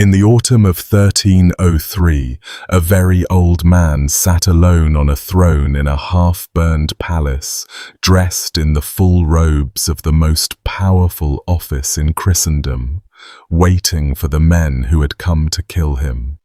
In the autumn of 1303, a very old man sat alone on a throne in a half-burned palace, dressed in the full robes of the most powerful office in Christendom, waiting for the men who had come to kill him.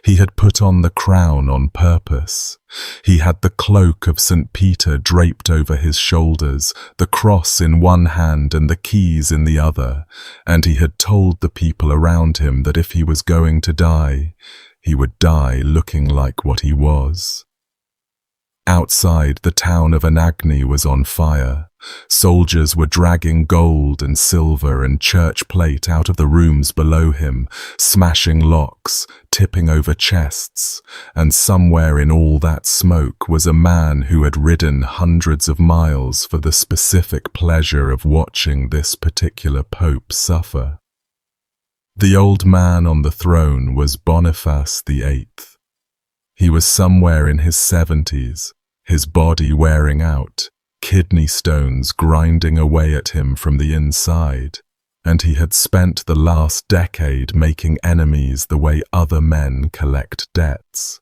He had put on the crown on purpose. He had the cloak of St. Peter draped over his shoulders, the cross in one hand and the keys in the other, and he had told the people around him that if he was going to die, he would die looking like what he was. Outside, the town of Anagni was on fire. Soldiers were dragging gold and silver and church plate out of the rooms below him, smashing locks, tipping over chests, and somewhere in all that smoke was a man who had ridden hundreds of miles for the specific pleasure of watching this particular pope suffer. The old man on the throne was Boniface VIII. He was somewhere in his 70s, his body wearing out, kidney stones grinding away at him from the inside, and he had spent the last decade making enemies the way other men collect debts.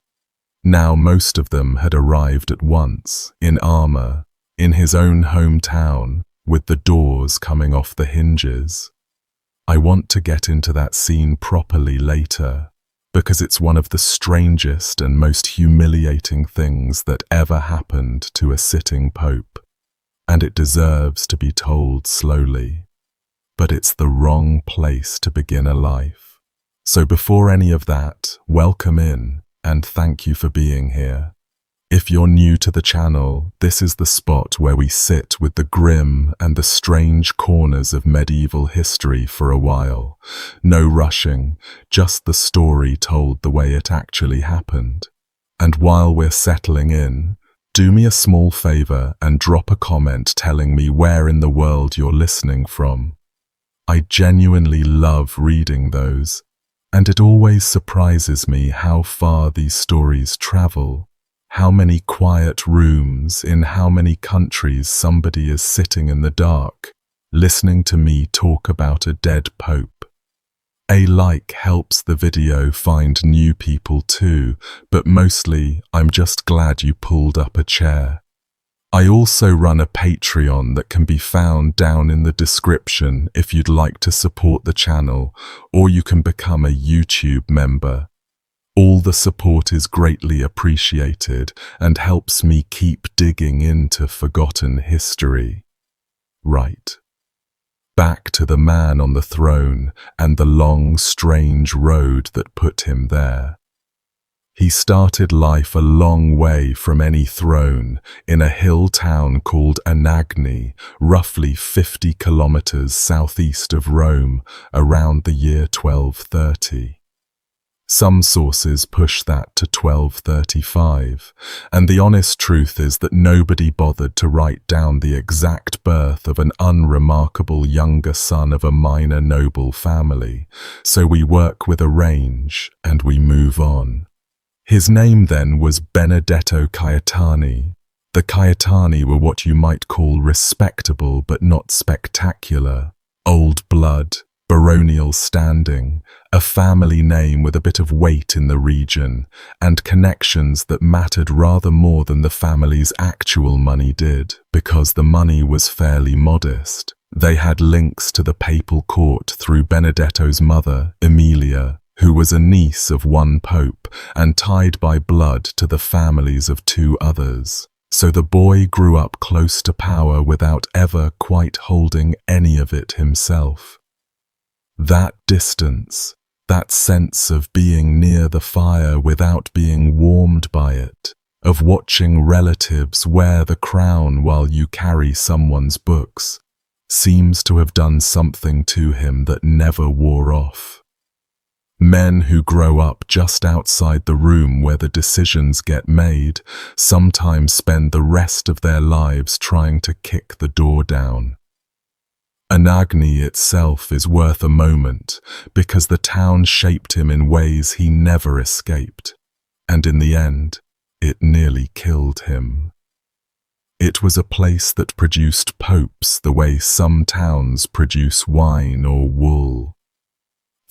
Now most of them had arrived at once, in armor, in his own hometown, with the doors coming off the hinges. I want to get into that scene properly later, because it's one of the strangest and most humiliating things that ever happened to a sitting pope, and it deserves to be told slowly. But it's the wrong place to begin a life. So before any of that, welcome in, and thank you for being here. If you're new to the channel, this is the spot where we sit with the grim and the strange corners of medieval history for a while. No rushing, just the story told the way it actually happened. And while we're settling in, do me a small favor and drop a comment telling me where in the world you're listening from. I genuinely love reading those, and it always surprises me how far these stories travel. How many quiet rooms in how many countries somebody is sitting in the dark, listening to me talk about a dead pope. A like helps the video find new people too, but mostly I'm just glad you pulled up a chair. I also run a Patreon that can be found down in the description if you'd like to support the channel, or you can become a YouTube member. All the support is greatly appreciated and helps me keep digging into forgotten history. Right. Back to the man on the throne and the long, strange road that put him there. He started life a long way from any throne in a hill town called Anagni, roughly 50 kilometers southeast of Rome, around the year 1230. Some sources push that to 1235, and the honest truth is that nobody bothered to write down the exact birth of an unremarkable younger son of a minor noble family, so we work with a range and we move on. His name then was Benedetto Caetani. The Caetani were what you might call respectable but not spectacular, old blood, baronial standing, a family name with a bit of weight in the region, and connections that mattered rather more than the family's actual money did, because the money was fairly modest. They had links to the papal court through Benedetto's mother, Emilia, who was a niece of one pope and tied by blood to the families of two others. So the boy grew up close to power without ever quite holding any of it himself. That distance, that sense of being near the fire without being warmed by it, of watching relatives wear the crown while you carry someone's books, seems to have done something to him that never wore off. Men who grow up just outside the room where the decisions get made sometimes spend the rest of their lives trying to kick the door down. Anagni itself is worth a moment because the town shaped him in ways he never escaped, and in the end, it nearly killed him. It was a place that produced popes the way some towns produce wine or wool.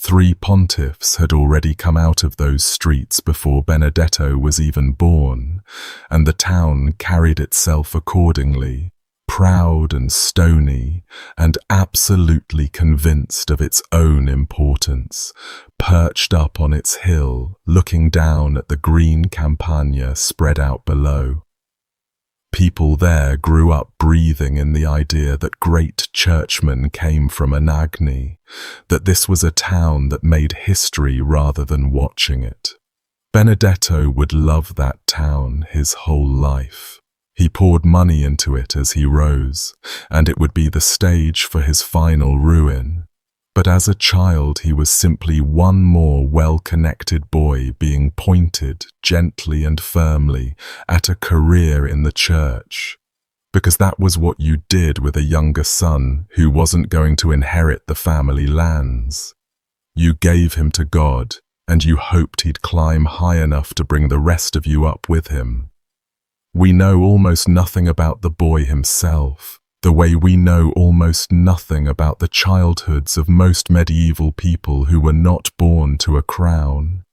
3 pontiffs had already come out of those streets before Benedetto was even born, and the town carried itself accordingly, proud and stony, and absolutely convinced of its own importance, perched up on its hill, looking down at the green Campagna spread out below. People there grew up breathing in the idea that great churchmen came from Anagni, that this was a town that made history rather than watching it. Benedetto would love that town his whole life. He poured money into it as he rose, and it would be the stage for his final ruin. But as a child he was simply one more well-connected boy being pointed gently and firmly at a career in the church. Because that was what you did with a younger son who wasn't going to inherit the family lands. You gave him to God, and you hoped he'd climb high enough to bring the rest of you up with him. We know almost nothing about the boy himself, the way we know almost nothing about the childhoods of most medieval people who were not born to a crown.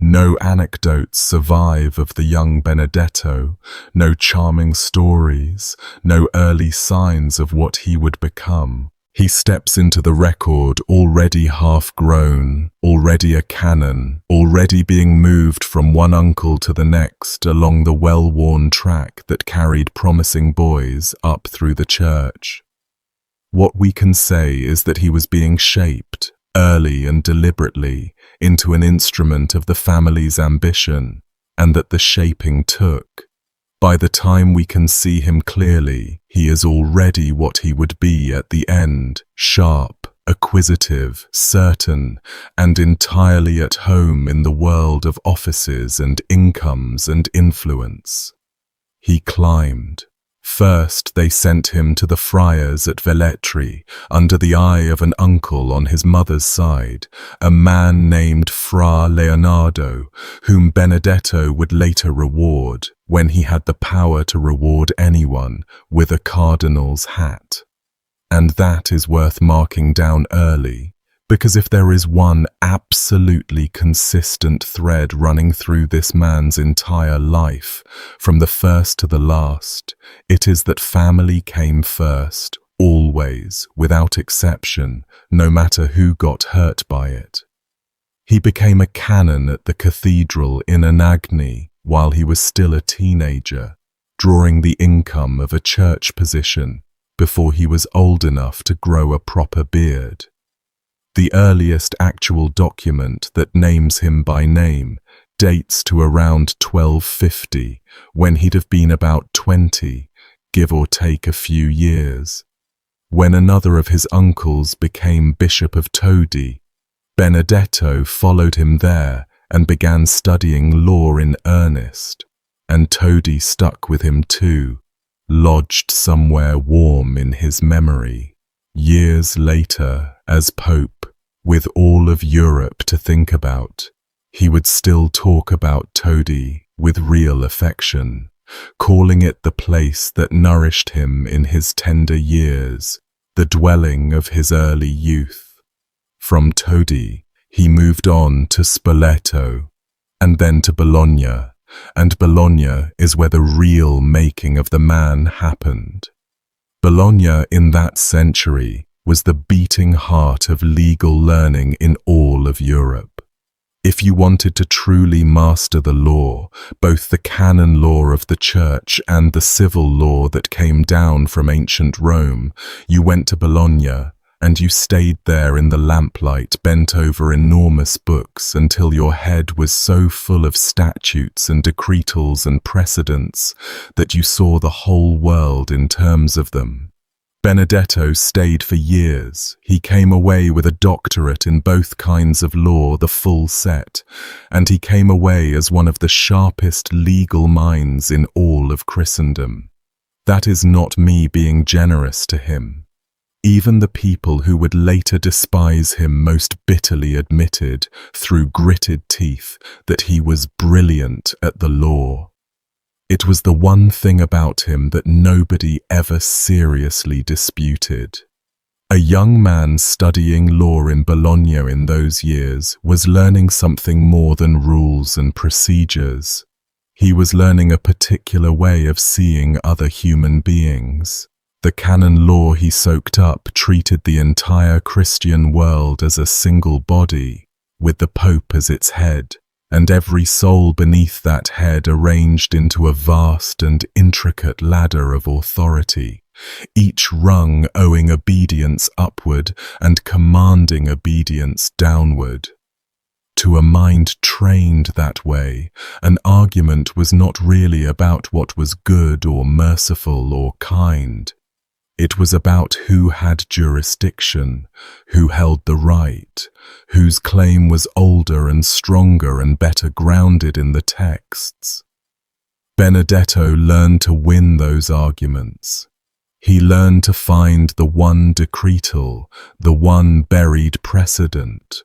No anecdotes survive of the young Benedetto, no charming stories, no early signs of what he would become. He steps into the record already half-grown, already a canon, already being moved from one uncle to the next along the well-worn track that carried promising boys up through the church. What we can say is that he was being shaped, early and deliberately, into an instrument of the family's ambition, and that the shaping took. By the time we can see him clearly, he is already what he would be at the end, sharp, acquisitive, certain, and entirely at home in the world of offices and incomes and influence. He climbed. First they sent him to the friars at Velletri, under the eye of an uncle on his mother's side, a man named Fra Leonardo, whom Benedetto would later reward, when he had the power to reward anyone, with a cardinal's hat. And that is worth marking down early, because if there is one absolutely consistent thread running through this man's entire life, from the first to the last, it is that family came first, always, without exception, no matter who got hurt by it. He became a canon at the cathedral in Anagni while he was still a teenager, drawing the income of a church position before he was old enough to grow a proper beard. The earliest actual document that names him by name dates to around 1250, when he'd have been about 20, give or take a few years. When another of his uncles became Bishop of Todi, Benedetto followed him there and began studying law in earnest, and Todi stuck with him too, lodged somewhere warm in his memory. Years later, as Pope, with all of Europe to think about, he would still talk about Todi with real affection, calling it the place that nourished him in his tender years, the dwelling of his early youth. From Todi, he moved on to Spoleto, and then to Bologna, and Bologna is where the real making of the man happened. Bologna in that century was the beating heart of legal learning in all of Europe. If you wanted to truly master the law, both the canon law of the church and the civil law that came down from ancient Rome, you went to Bologna, and you stayed there in the lamplight bent over enormous books until your head was so full of statutes and decretals and precedents that you saw the whole world in terms of them. Benedetto stayed for years. He came away with a doctorate in both kinds of law, the full set, and he came away as one of the sharpest legal minds in all of Christendom. That is not me being generous to him. Even the people who would later despise him most bitterly admitted, through gritted teeth, that he was brilliant at the law. It was the one thing about him that nobody ever seriously disputed. A young man studying law in Bologna in those years was learning something more than rules and procedures. He was learning a particular way of seeing other human beings. The canon law he soaked up treated the entire Christian world as a single body, with the Pope as its head, and every soul beneath that head arranged into a vast and intricate ladder of authority, each rung owing obedience upward and commanding obedience downward. To a mind trained that way, an argument was not really about what was good or merciful or kind. It was about who had jurisdiction, who held the right, whose claim was older and stronger and better grounded in the texts. Benedetto learned to win those arguments. He learned to find the one decretal, the one buried precedent,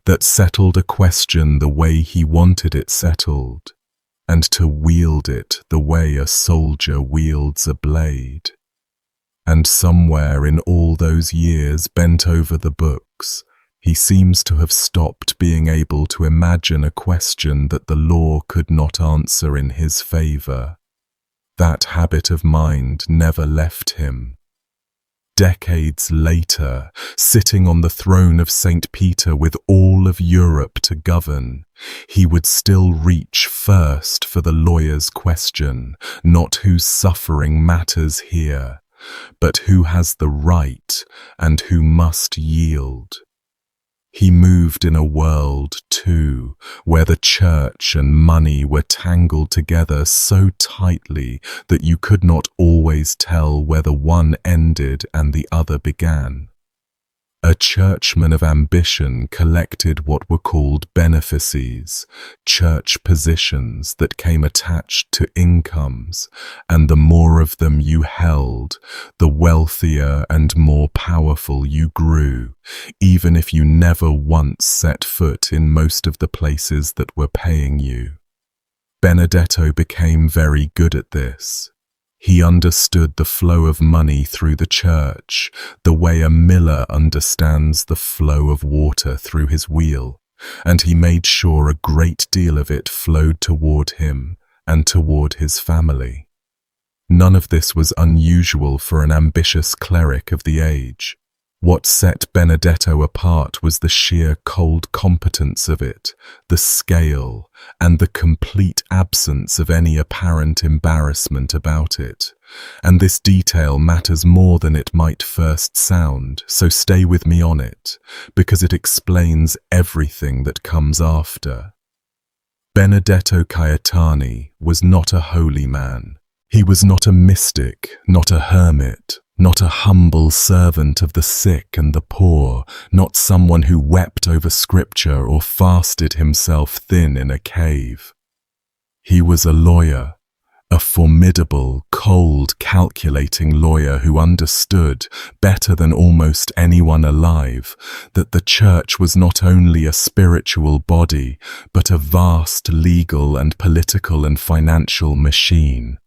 that settled a question the way he wanted it settled, and to wield it the way a soldier wields a blade. And somewhere in all those years bent over the books, he seems to have stopped being able to imagine a question that the law could not answer in his favor. That habit of mind never left him. Decades later, sitting on the throne of St. Peter with all of Europe to govern, he would still reach first for the lawyer's question, not whose suffering matters here, but who has the right and who must yield. He moved in a world, too, where the church and money were tangled together so tightly that you could not always tell where the one ended and the other began. A churchman of ambition collected what were called benefices, church positions that came attached to incomes, and the more of them you held, the wealthier and more powerful you grew, even if you never once set foot in most of the places that were paying you. Benedetto became very good at this. He understood the flow of money through the church, the way a miller understands the flow of water through his wheel, and he made sure a great deal of it flowed toward him and toward his family. None of this was unusual for an ambitious cleric of the age. What set Benedetto apart was the sheer cold competence of it, the scale, and the complete absence of any apparent embarrassment about it. And this detail matters more than it might first sound, so stay with me on it, because it explains everything that comes after. Benedetto Caetani was not a holy man. He was not a mystic, not a hermit, not a humble servant of the sick and the poor, not someone who wept over scripture or fasted himself thin in a cave. He was a lawyer, a formidable, cold, calculating lawyer who understood, better than almost anyone alive, that the church was not only a spiritual body, but a vast legal and political and financial machine,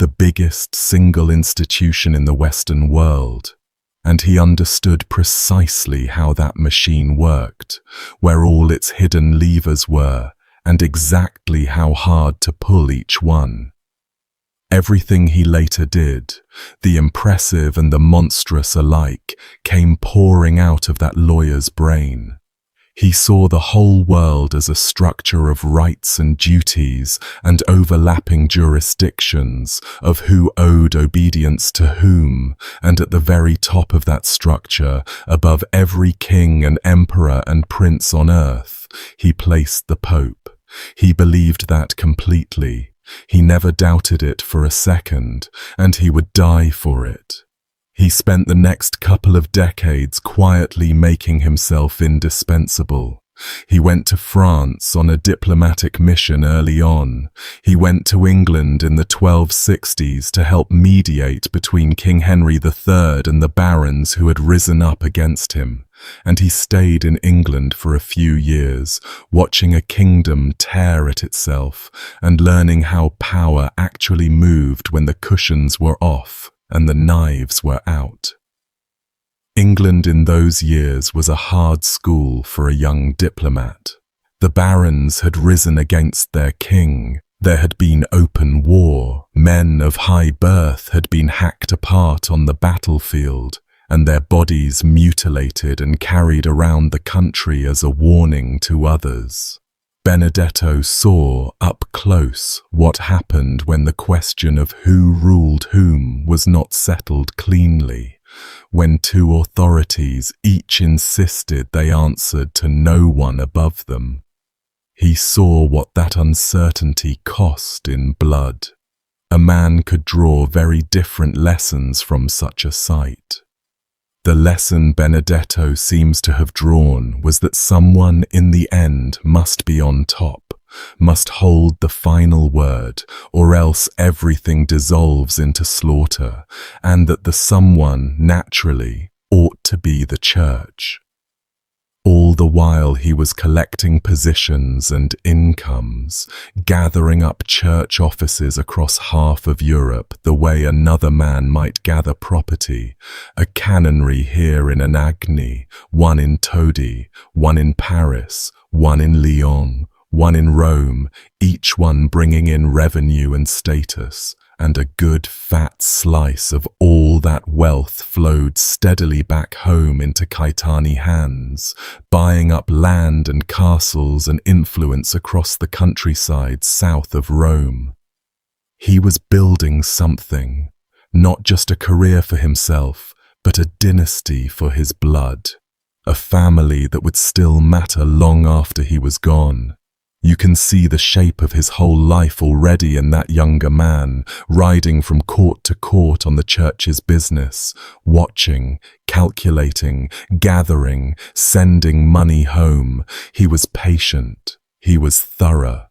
the biggest single institution in the Western world, and he understood precisely how that machine worked, where all its hidden levers were, and exactly how hard to pull each one. Everything he later did, the impressive and the monstrous alike, came pouring out of that lawyer's brain. He saw the whole world as a structure of rights and duties and overlapping jurisdictions, of who owed obedience to whom, and at the very top of that structure, above every king and emperor and prince on earth, he placed the Pope. He believed that completely. He never doubted it for a second, and he would die for it. He spent the next couple of decades quietly making himself indispensable. He went to France on a diplomatic mission early on. He went to England in the 1260s to help mediate between King Henry III and the barons who had risen up against him. And he stayed in England for a few years, watching a kingdom tear at itself and learning how power actually moved when the cushions were off and the knives were out. England in those years was a hard school for a young diplomat. The barons had risen against their king. There had been open war. Men of high birth had been hacked apart on the battlefield, and their bodies mutilated and carried around the country as a warning to others. Benedetto saw up close what happened when the question of who ruled whom was not settled cleanly, when two authorities each insisted they answered to no one above them. He saw what that uncertainty cost in blood. A man could draw very different lessons from such a sight. The lesson Benedetto seems to have drawn was that someone in the end must be on top, must hold the final word, or else everything dissolves into slaughter, and that the someone naturally ought to be the church. All the while he was collecting positions and incomes, gathering up church offices across half of Europe the way another man might gather property, a canonry here in Anagni, one in Todi, one in Paris, one in Lyon, one in Rome, each one bringing in revenue and status, and a good fat slice of all that wealth flowed steadily back home into Caetani hands, buying up land and castles and influence across the countryside south of Rome. He was building something, not just a career for himself, but a dynasty for his blood, a family that would still matter long after he was gone. You can see the shape of his whole life already in that younger man, riding from court to court on the church's business, watching, calculating, gathering, sending money home. He was patient, he was thorough,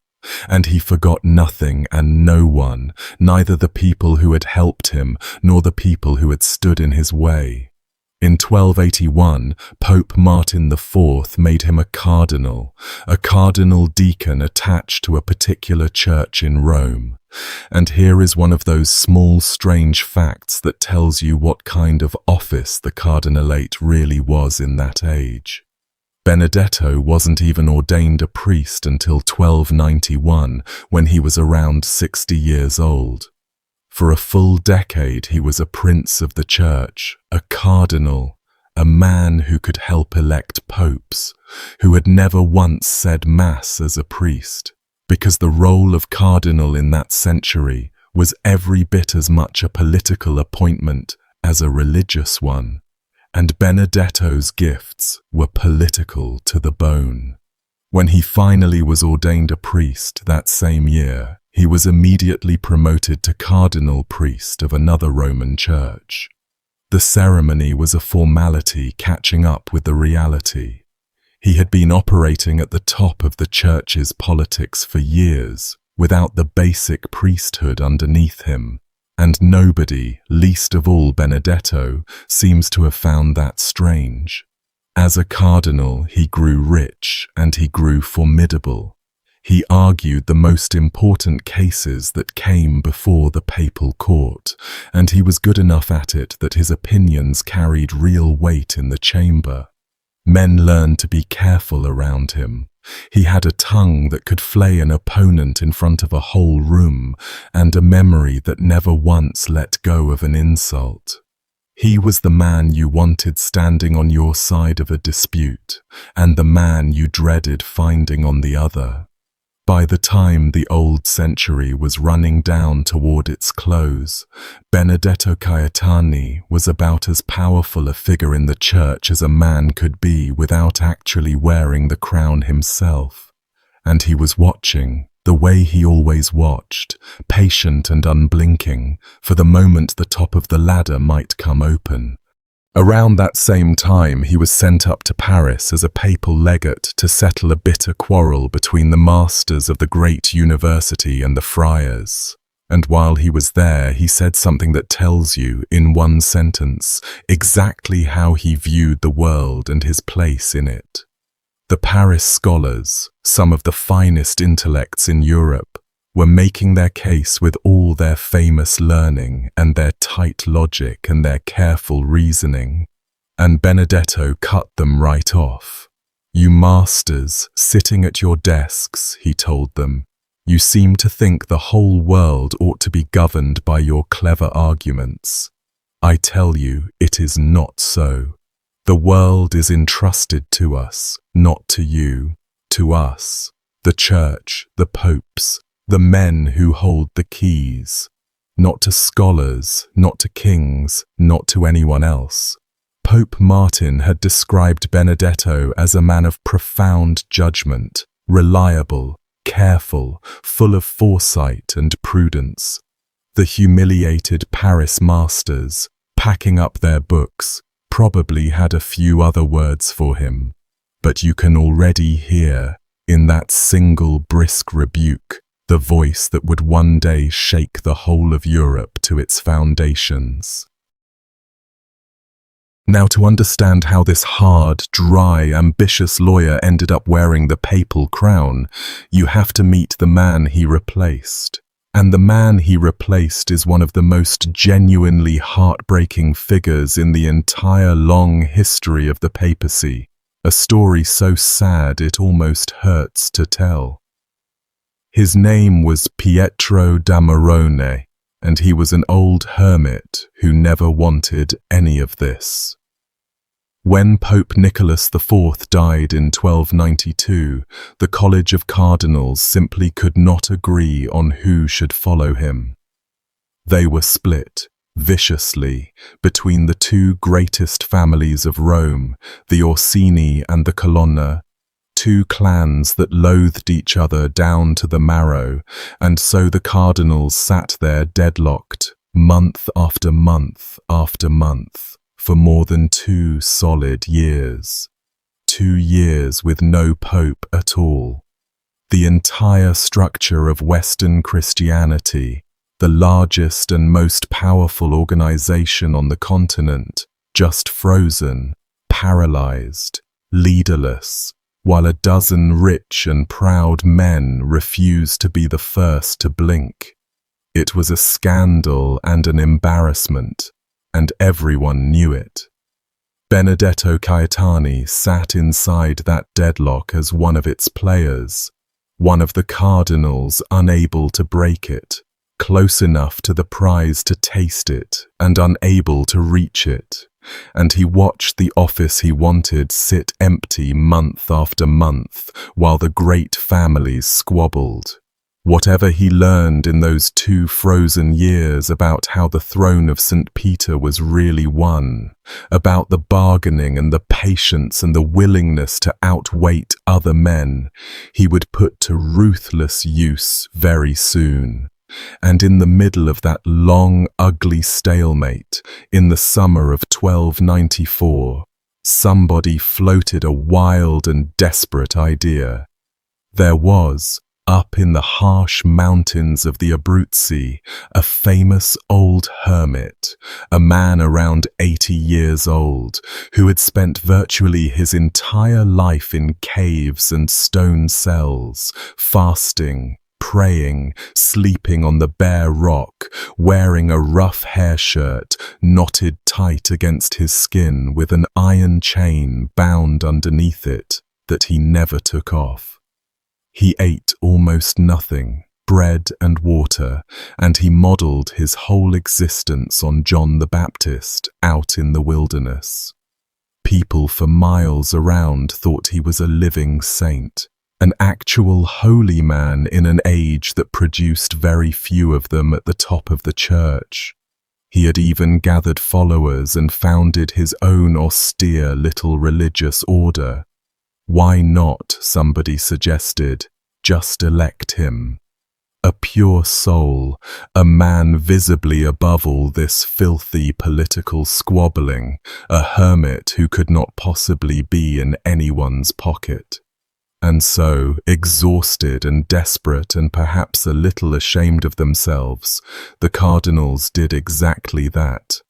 and he forgot nothing and no one, neither the people who had helped him nor the people who had stood in his way. In 1281, Pope Martin IV made him a cardinal deacon attached to a particular church in Rome. And here is one of those small, strange facts that tells you what kind of office the cardinalate really was in that age. Benedetto wasn't even ordained a priest until 1291, when he was around 60 years old. For a full decade he was a prince of the church, a cardinal, a man who could help elect popes, who had never once said mass as a priest, because the role of cardinal in that century was every bit as much a political appointment as a religious one, and Benedetto's gifts were political to the bone. When he finally was ordained a priest that same year, he was immediately promoted to cardinal priest of another Roman church. The ceremony was a formality catching up with the reality. He had been operating at the top of the church's politics for years, without the basic priesthood underneath him, and nobody, least of all Benedetto, seems to have found that strange. As a cardinal, he grew rich and he grew formidable. He argued the most important cases that came before the papal court, and he was good enough at it that his opinions carried real weight in the chamber. Men learned to be careful around him. He had a tongue that could flay an opponent in front of a whole room, and a memory that never once let go of an insult. He was the man you wanted standing on your side of a dispute, and the man you dreaded finding on the other. By the time the old century was running down toward its close, Benedetto Caetani was about as powerful a figure in the church as a man could be without actually wearing the crown himself. And he was watching, the way he always watched, patient and unblinking, for the moment the top of the ladder might come open. Around that same time, he was sent up to Paris as a papal legate to settle a bitter quarrel between the masters of the great university and the friars. And while he was there, he said something that tells you, in one sentence, exactly how he viewed the world and his place in it. The Paris scholars, some of the finest intellects in Europe, were making their case with all their famous learning and their tight logic and their careful reasoning. and Benedetto cut them right off. "You masters, sitting at your desks," he told them, "you seem to think the whole world ought to be governed by your clever arguments. I tell you, it is not so. The world is entrusted to us, not to you, to us, the church, the popes, the men who hold the keys. Not to scholars, not to kings, not to anyone else." Pope Martin had described Benedetto as a man of profound judgment, reliable, careful, full of foresight and prudence. The humiliated Paris masters, packing up their books, probably had a few other words for him, but you can already hear, in that single brisk rebuke, the voice that would one day shake the whole of Europe to its foundations. Now, to understand how this hard, dry, ambitious lawyer ended up wearing the papal crown, you have to meet the man he replaced. And the man he replaced is one of the most genuinely heartbreaking figures in the entire long history of the papacy, a story so sad it almost hurts to tell. His name was Pietro da Morone, and he was an old hermit who never wanted any of this. When Pope Nicholas IV died in 1292, the College of Cardinals simply could not agree on who should follow him. They were split, viciously, between the two greatest families of Rome, the Orsini and the Colonna, two clans that loathed each other down to the marrow, and so the cardinals sat there deadlocked, month after month after month, for more than 2 solid years. 2 years with no pope at all. The entire structure of Western Christianity, the largest and most powerful organization on the continent, just frozen, paralyzed, leaderless, while a dozen rich and proud men refused to be the first to blink. It was a scandal and an embarrassment, and everyone knew it. Benedetto Caetani sat inside that deadlock as one of its players, one of the cardinals unable to break it, close enough to the prize to taste it and unable to reach it, and he watched the office he wanted sit empty month after month while the great families squabbled. Whatever he learned in those 2 frozen years about how the throne of St. Peter was really won, about the bargaining and the patience and the willingness to outweight other men, he would put to ruthless use very soon. And in the middle of that long, ugly stalemate, in the summer of 1294, somebody floated a wild and desperate idea. There was, up in the harsh mountains of the Abruzzi, a famous old hermit, a man around 80 years old, who had spent virtually his entire life in caves and stone cells, fasting, praying, sleeping on the bare rock, wearing a rough hair shirt knotted tight against his skin with an iron chain bound underneath it that he never took off. He ate almost nothing, bread and water, and he modelled his whole existence on John the Baptist out in the wilderness. People for miles around thought he was a living saint, an actual holy man in an age that produced very few of them at the top of the church. He had even gathered followers and founded his own austere little religious order. Why not, somebody suggested, just elect him? A pure soul, a man visibly above all this filthy political squabbling, a hermit who could not possibly be in anyone's pocket. And so, exhausted and desperate and perhaps a little ashamed of themselves, the cardinals did exactly that.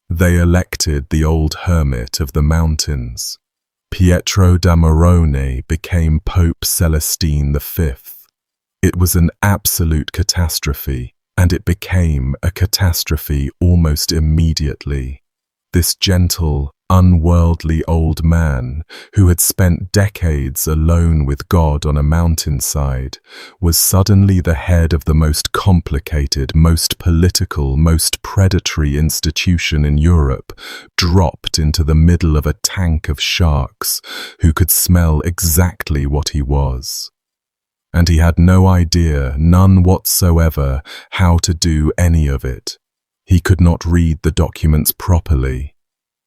They elected the old hermit of the mountains. Pietro da Morone became Pope Celestine V. It was an absolute catastrophe, and it became a catastrophe almost immediately. This gentle, unworldly old man who had spent decades alone with God on a mountainside was suddenly the head of the most complicated, most political, most predatory institution in Europe, dropped into the middle of a tank of sharks who could smell exactly what he was. And he had no idea, none whatsoever, how to do any of it. He could not read the documents properly.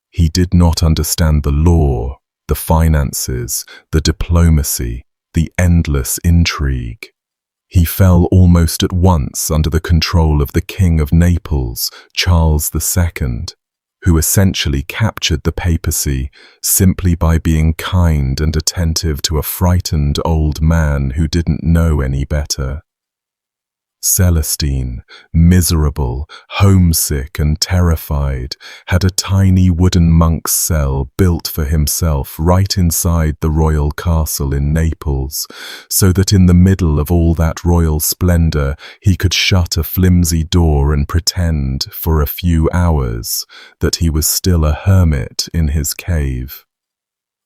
He did not understand the law, the finances, the diplomacy, the endless intrigue. He fell almost at once under the control of the King of Naples, Charles II, who essentially captured the papacy simply by being kind and attentive to a frightened old man who didn't know any better. Celestine, miserable, homesick and terrified, had a tiny wooden monk's cell built for himself right inside the royal castle in Naples, so that in the middle of all that royal splendor he could shut a flimsy door and pretend, for a few hours, that he was still a hermit in his cave.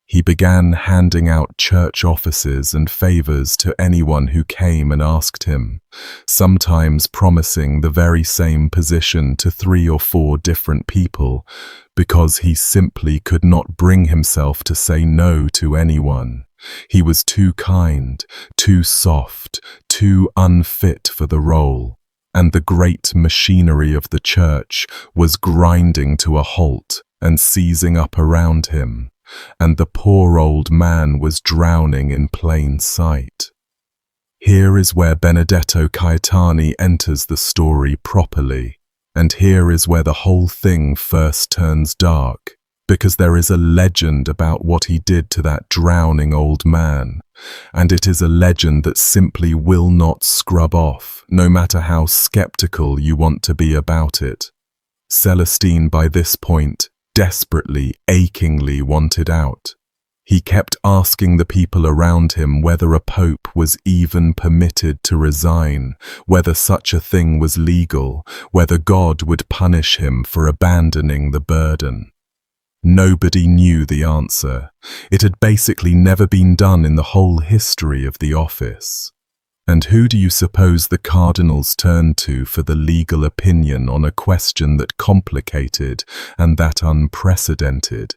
He began handing out church offices and favors to anyone who came and asked him, sometimes promising the very same position to 3 or 4 different people, because he simply could not bring himself to say no to anyone. He was too kind, too soft, too unfit for the role, and the great machinery of the church was grinding to a halt and seizing up around him, and the poor old man was drowning in plain sight. Here is where Benedetto Caetani enters the story properly, and here is where the whole thing first turns dark, because there is a legend about what he did to that drowning old man, and it is a legend that simply will not scrub off, no matter how skeptical you want to be about it. Celestine, by this point, desperately, achingly wanted out. He kept asking the people around him whether a pope was even permitted to resign, whether such a thing was legal, whether God would punish him for abandoning the burden. Nobody knew the answer. It had basically never been done in the whole history of the office. And who do you suppose the cardinals turned to for the legal opinion on a question that complicated and that unprecedented?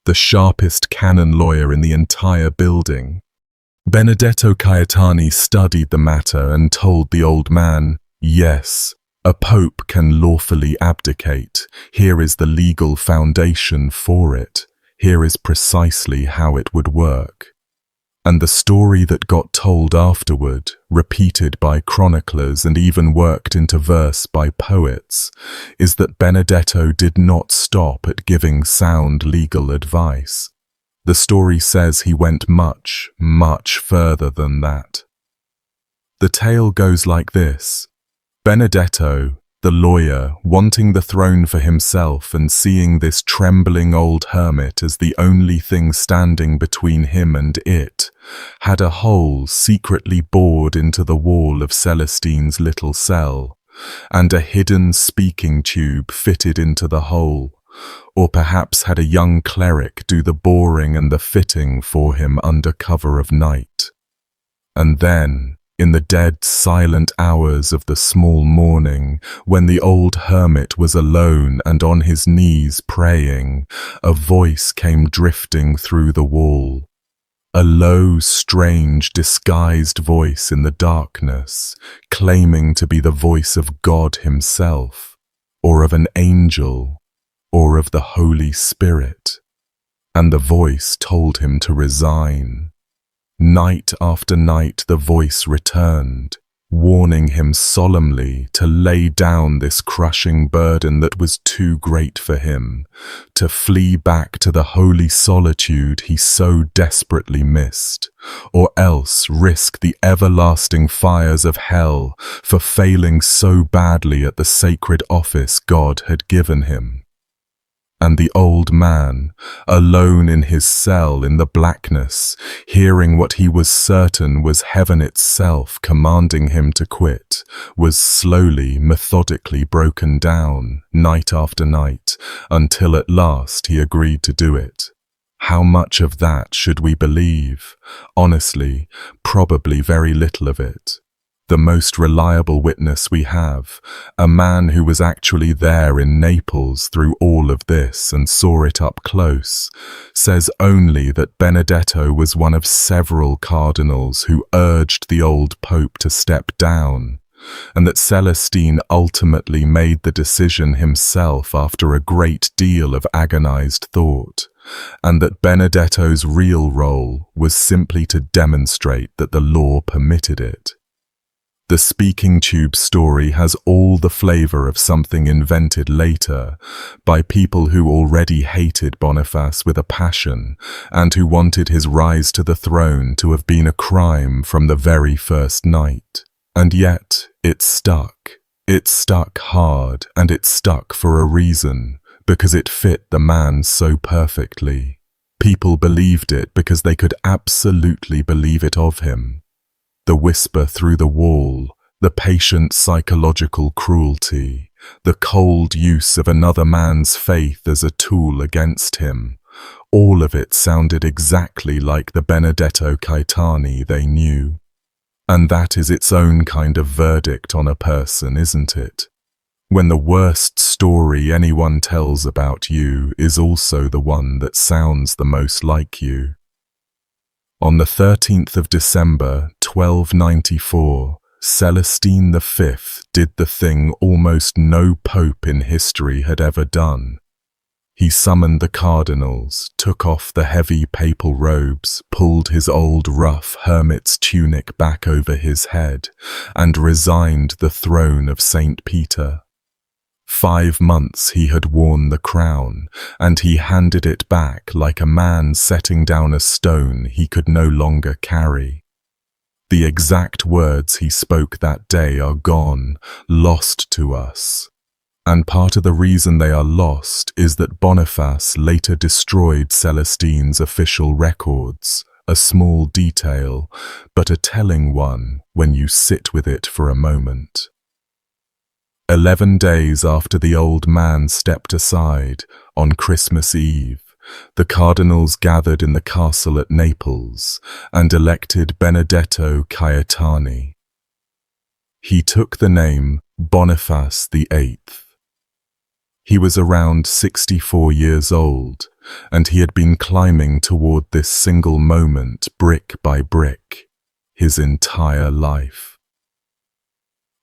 The sharpest canon lawyer in the entire building. Benedetto Caetani studied the matter and told the old man, "Yes, a pope can lawfully abdicate. Here is the legal foundation for it. Here is precisely how it would work." And the story that got told afterward, repeated by chroniclers and even worked into verse by poets, is that Benedetto did not stop at giving sound legal advice. The story says he went much, much further than that. The tale goes like this. Benedetto, the lawyer, wanting the throne for himself and seeing this trembling old hermit as the only thing standing between him and it, had a hole secretly bored into the wall of Celestine's little cell, and a hidden speaking tube fitted into the hole, or perhaps had a young cleric do the boring and the fitting for him under cover of night. And then, in the dead, silent hours of the small morning, when the old hermit was alone and on his knees praying, a voice came drifting through the wall. A low, strange, disguised voice in the darkness, claiming to be the voice of God himself, or of an angel, or of the Holy Spirit. And the voice told him to resign. Night after night the voice returned, warning him solemnly to lay down this crushing burden that was too great for him, to flee back to the holy solitude he so desperately missed, or else risk the everlasting fires of hell for failing so badly at the sacred office God had given him. And the old man, alone in his cell in the blackness, hearing what he was certain was heaven itself commanding him to quit, was slowly, methodically broken down, night after night, until at last he agreed to do it. How much of that should we believe? Honestly, probably very little of it. The most reliable witness we have, a man who was actually there in Naples through all of this and saw it up close, says only that Benedetto was one of several cardinals who urged the old pope to step down, and that Celestine ultimately made the decision himself after a great deal of agonized thought, and that Benedetto's real role was simply to demonstrate that the law permitted it. The speaking tube story has all the flavor of something invented later by people who already hated Boniface with a passion and who wanted his rise to the throne to have been a crime from the very first night. And yet, it stuck. It stuck hard, and it stuck for a reason, because it fit the man so perfectly. People believed it because they could absolutely believe it of him. The whisper through the wall, the patient psychological cruelty, the cold use of another man's faith as a tool against him, all of it sounded exactly like the Benedetto Caetani they knew. And that is its own kind of verdict on a person, isn't it? When the worst story anyone tells about you is also the one that sounds the most like you. On the 13th of December, 1294, Celestine V did the thing almost no pope in history had ever done. He summoned the cardinals, took off the heavy papal robes, pulled his old rough hermit's tunic back over his head, and resigned the throne of St. Peter. 5 months he had worn the crown, and he handed it back like a man setting down a stone he could no longer carry. The exact words he spoke that day are gone, lost to us. And part of the reason they are lost is that Boniface later destroyed Celestine's official records, a small detail, but a telling one when you sit with it for a moment. 11 days after the old man stepped aside, on Christmas Eve, the cardinals gathered in the castle at Naples and elected Benedetto Caetani. He took the name Boniface VIII. He was around 64 years old, and he had been climbing toward this single moment brick by brick, his entire life.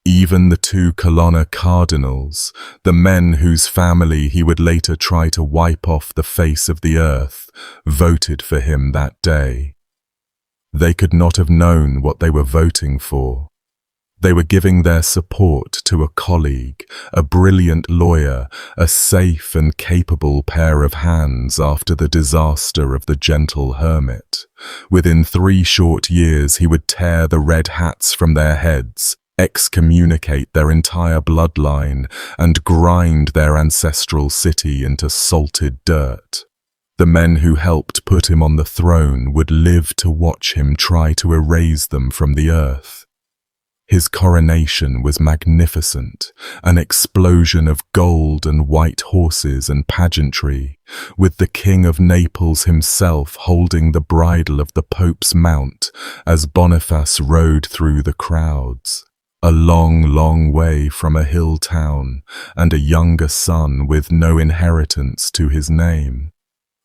Even the 2 Colonna cardinals, the men whose family he would later try to wipe off the face of the earth, voted for him that day. They could not have known what they were voting for. They were giving their support to a colleague, a brilliant lawyer, a safe and capable pair of hands after the disaster of the gentle hermit. Within 3 short years he would tear the red hats from their heads, excommunicate their entire bloodline, and grind their ancestral city into salted dirt. The men who helped put him on the throne would live to watch him try to erase them from the earth. His coronation was magnificent, an explosion of gold and white horses and pageantry, with the King of Naples himself holding the bridle of the Pope's mount as Boniface rode through the crowds. A long, long way from a hill town, and a younger son with no inheritance to his name.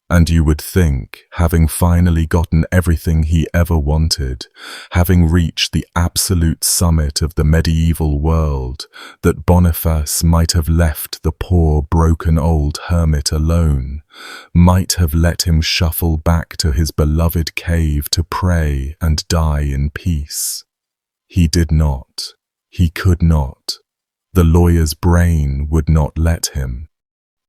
And you would think, having finally gotten everything he ever wanted, having reached the absolute summit of the medieval world, that Boniface might have left the poor, broken old hermit alone, might have let him shuffle back to his beloved cave to pray and die in peace. He did not. He could not. The lawyer's brain would not let him.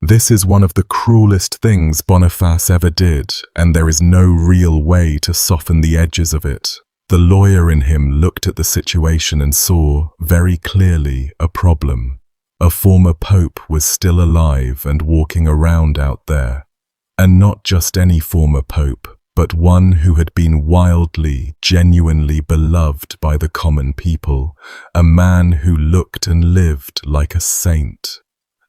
This is one of the cruelest things Boniface ever did, and there is no real way to soften the edges of it. The lawyer in him looked at the situation and saw, very clearly, a problem. A former pope was still alive and walking around out there. And not just any former pope, but one who had been wildly, genuinely beloved by the common people, a man who looked and lived like a saint,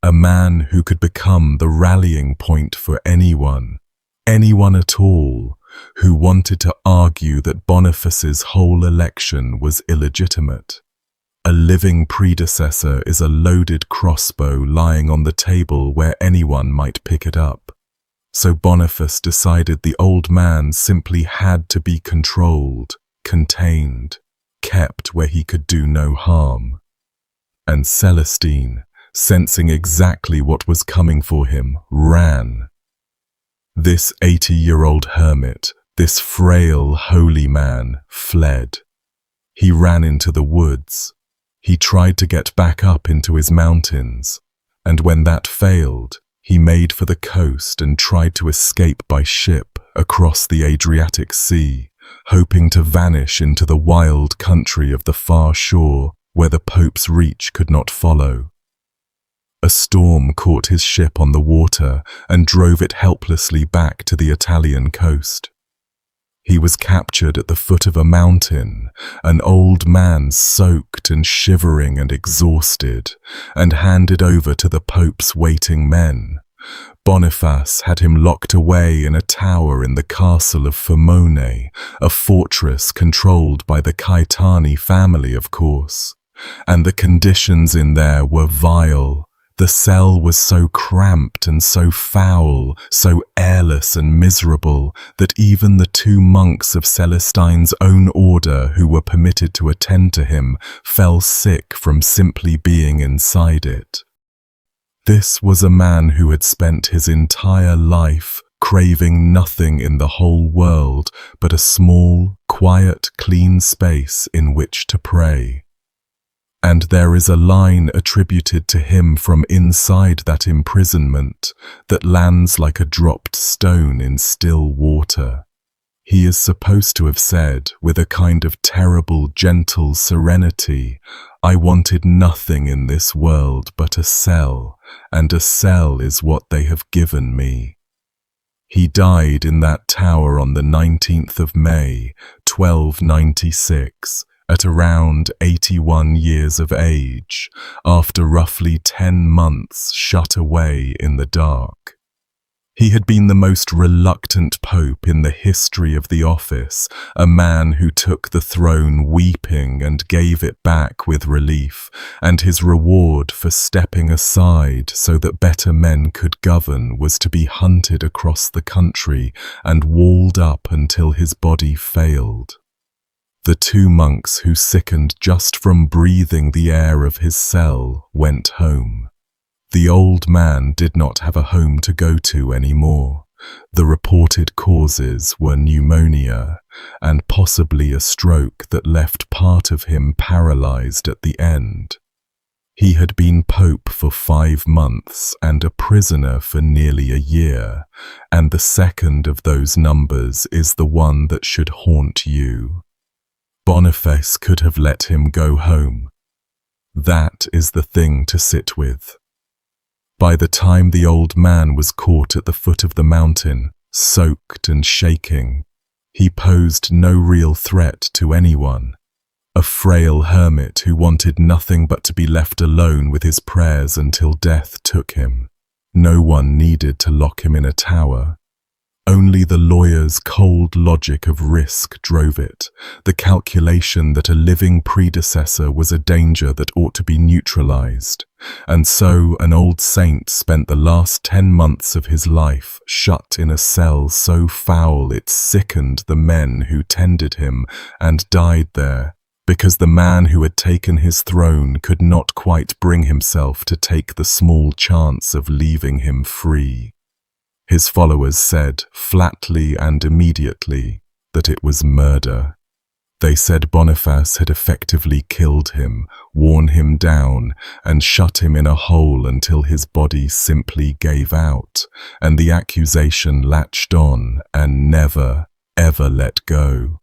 a man who could become the rallying point for anyone at all, who wanted to argue that Boniface's whole election was illegitimate. A living predecessor is a loaded crossbow lying on the table where anyone might pick it up. So Boniface decided the old man simply had to be controlled, contained, kept where he could do no harm. And Celestine, sensing exactly what was coming for him, ran. This 80-year-old hermit, this frail, holy man, fled. He ran into the woods. He tried to get back up into his mountains, and when that failed, he made for the coast and tried to escape by ship across the Adriatic Sea, hoping to vanish into the wild country of the far shore where the Pope's reach could not follow. A storm caught his ship on the water and drove it helplessly back to the Italian coast. He was captured at the foot of a mountain, an old man soaked and shivering and exhausted, and handed over to the Pope's waiting men. Boniface had him locked away in a tower in the castle of Fumone, a fortress controlled by the Caetani family, of course. And the conditions in there were vile. The cell was so cramped and so foul, so airless and miserable, that even the 2 monks of Celestine's own order who were permitted to attend to him fell sick from simply being inside it. This was a man who had spent his entire life craving nothing in the whole world but a small, quiet, clean space in which to pray. And there is a line attributed to him from inside that imprisonment that lands like a dropped stone in still water. He is supposed to have said, with a kind of terrible, gentle serenity, "I wanted nothing in this world but a cell, and a cell is what they have given me." He died in that tower on the 19th of May, 1296, at around 81 years of age, after roughly 10 months shut away in the dark. He had been the most reluctant pope in the history of the office, a man who took the throne weeping and gave it back with relief, and his reward for stepping aside so that better men could govern was to be hunted across the country and walled up until his body failed. The 2 monks who sickened just from breathing the air of his cell went home. The old man did not have a home to go to anymore. The reported causes were pneumonia and possibly a stroke that left part of him paralyzed at the end. He had been pope for 5 months and a prisoner for nearly a year, and the second of those numbers is the one that should haunt you. Boniface could have let him go home. That is the thing to sit with. By the time the old man was caught at the foot of the mountain, soaked and shaking, he posed no real threat to anyone. A frail hermit who wanted nothing but to be left alone with his prayers until death took him. No one needed to lock him in a tower. Only the lawyer's cold logic of risk drove it, the calculation that a living predecessor was a danger that ought to be neutralized. And so an old saint spent the last 10 months of his life shut in a cell so foul it sickened the men who tended him, and died there, because the man who had taken his throne could not quite bring himself to take the small chance of leaving him free. His followers said, flatly and immediately, that it was murder. They said Boniface had effectively killed him, worn him down, and shut him in a hole until his body simply gave out, and the accusation latched on and never, ever let go.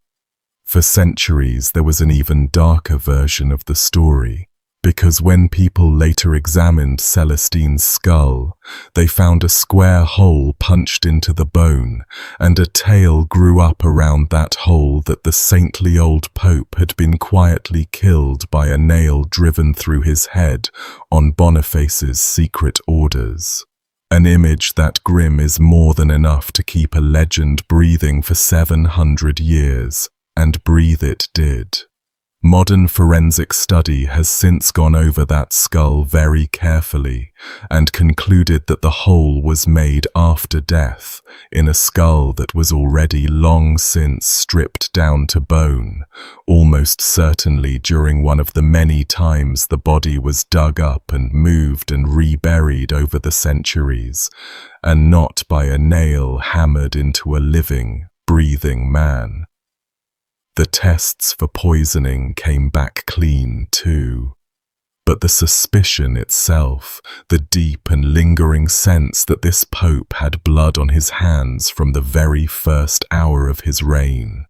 For centuries there was an even darker version of the story. because when people later examined Celestine's skull, they found a square hole punched into the bone, and a tale grew up around that hole that the saintly old pope had been quietly killed by a nail driven through his head on Boniface's secret orders. An image that grim is more than enough to keep a legend breathing for 700 years, and breathe it did. Modern forensic study has since gone over that skull very carefully and concluded that the hole was made after death in a skull that was already long since stripped down to bone, almost certainly during one of the many times the body was dug up and moved and reburied over the centuries, and not by a nail hammered into a living, breathing man. The tests for poisoning came back clean too. But the suspicion itself, the deep and lingering sense that this pope had blood on his hands from the very first hour of his reign,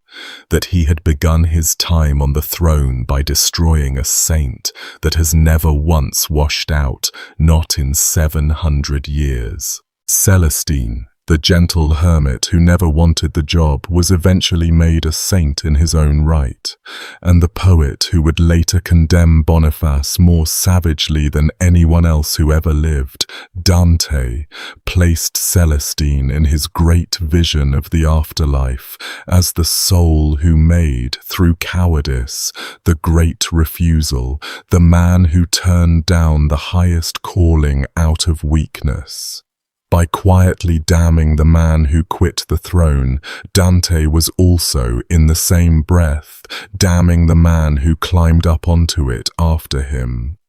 that he had begun his time on the throne by destroying a saint that has never once washed out, not in 700 years. Celestine, the gentle hermit who never wanted the job, was eventually made a saint in his own right, and the poet who would later condemn Boniface more savagely than anyone else who ever lived, Dante, placed Celestine in his great vision of the afterlife as the soul who made, through cowardice, the great refusal, the man who turned down the highest calling out of weakness. By quietly damning the man who quit the throne, Dante was also, in the same breath, damning the man who climbed up onto it after him.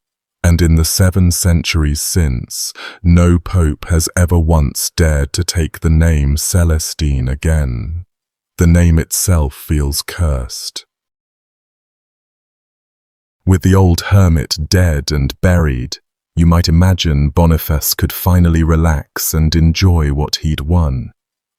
And in the 7 centuries since, no pope has ever once dared to take the name Celestine again. The name itself feels cursed. With the old hermit dead and buried, you might imagine Boniface could finally relax and enjoy what he'd won.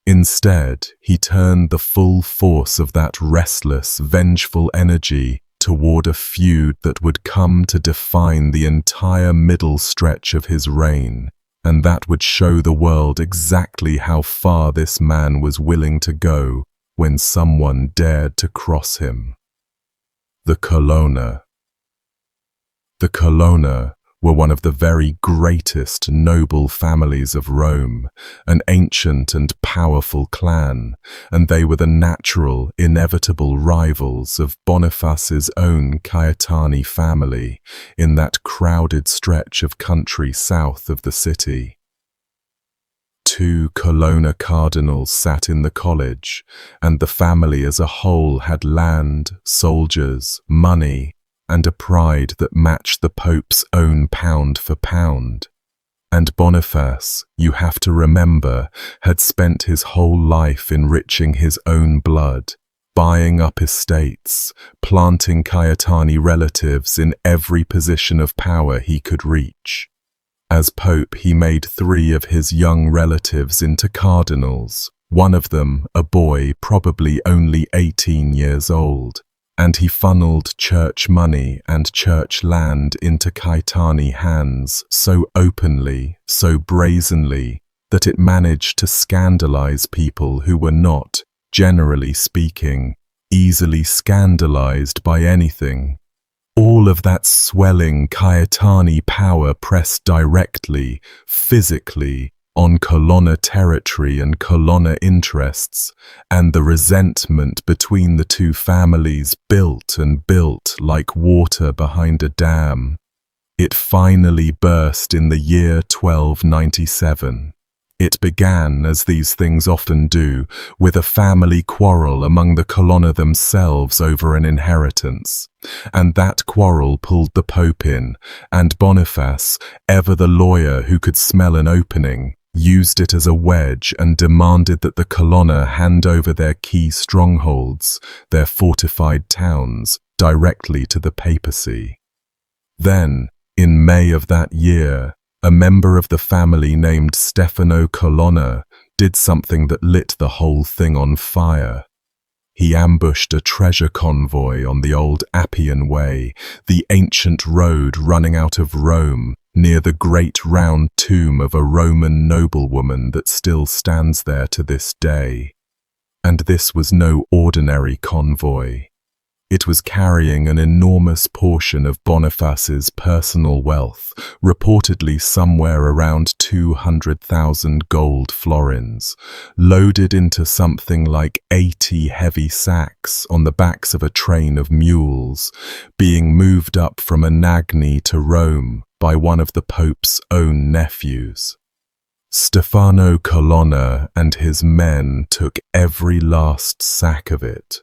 Instead, he turned the full force of that restless, vengeful energy toward a feud that would come to define the entire middle stretch of his reign, and that would show the world exactly how far this man was willing to go when someone dared to cross him. The Colonna. The Colonna were one of the very greatest noble families of Rome, an ancient and powerful clan, and they were the natural, inevitable rivals of Boniface's own Caetani family in that crowded stretch of country south of the city. 2 Colonna cardinals sat in the college, and the family as a whole had land, soldiers, money, and a pride that matched the Pope's own pound for pound. And Boniface, you have to remember, had spent his whole life enriching his own blood, buying up estates, planting Caetani relatives in every position of power he could reach. As Pope, he made 3 of his young relatives into cardinals, one of them a boy probably only 18 years old. And he funneled church money and church land into Caetani hands so openly, so brazenly, that it managed to scandalize people who were not, generally speaking, easily scandalized by anything. All of that swelling Caetani power pressed directly, physically, on Colonna territory and Colonna interests, and the resentment between the 2 families built and built like water behind a dam. It finally burst in the year 1297. It began, as these things often do, with a family quarrel among the Colonna themselves over an inheritance, and that quarrel pulled the Pope in, and Boniface, ever the lawyer who could smell an opening, used it as a wedge and demanded that the Colonna hand over their key strongholds, their fortified towns, directly to the papacy. Then, in May of that year, a member of the family named Stefano Colonna did something that lit the whole thing on fire. He ambushed a treasure convoy on the old Appian Way, the ancient road running out of Rome, near the great round tomb of a Roman noblewoman that still stands there to this day. And this was no ordinary convoy. It was carrying an enormous portion of Boniface's personal wealth, reportedly somewhere around 200,000 gold florins, loaded into something like 80 heavy sacks on the backs of a train of mules, being moved up from Anagni to Rome by one of the Pope's own nephews. Stefano Colonna and his men took every last sack of it.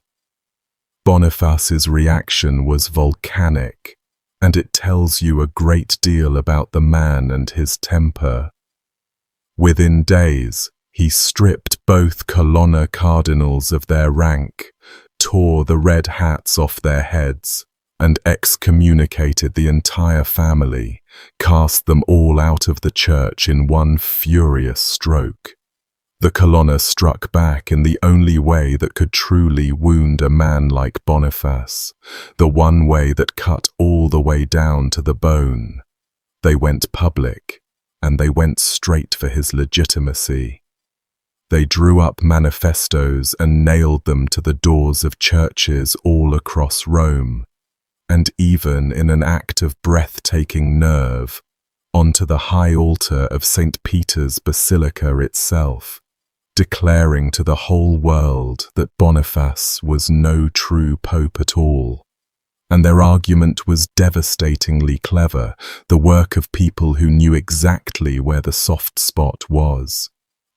Boniface's reaction was volcanic, and it tells you a great deal about the man and his temper. Within days, he stripped both Colonna cardinals of their rank, tore the red hats off their heads, and excommunicated the entire family, cast them all out of the church in one furious stroke. The Colonna struck back in the only way that could truly wound a man like Boniface, the one way that cut all the way down to the bone. They went public, and they went straight for his legitimacy. They drew up manifestos and nailed them to the doors of churches all across Rome, and even in an act of breathtaking nerve, onto the high altar of St. Peter's Basilica itself, declaring to the whole world that Boniface was no true pope at all. And their argument was devastatingly clever, the work of people who knew exactly where the soft spot was.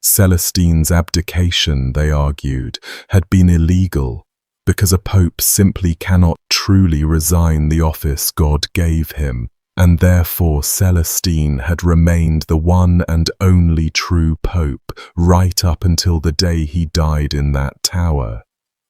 Celestine's abdication, they argued, had been illegal, because a pope simply cannot truly resign the office God gave him, and therefore Celestine had remained the one and only true pope right up until the day he died in that tower.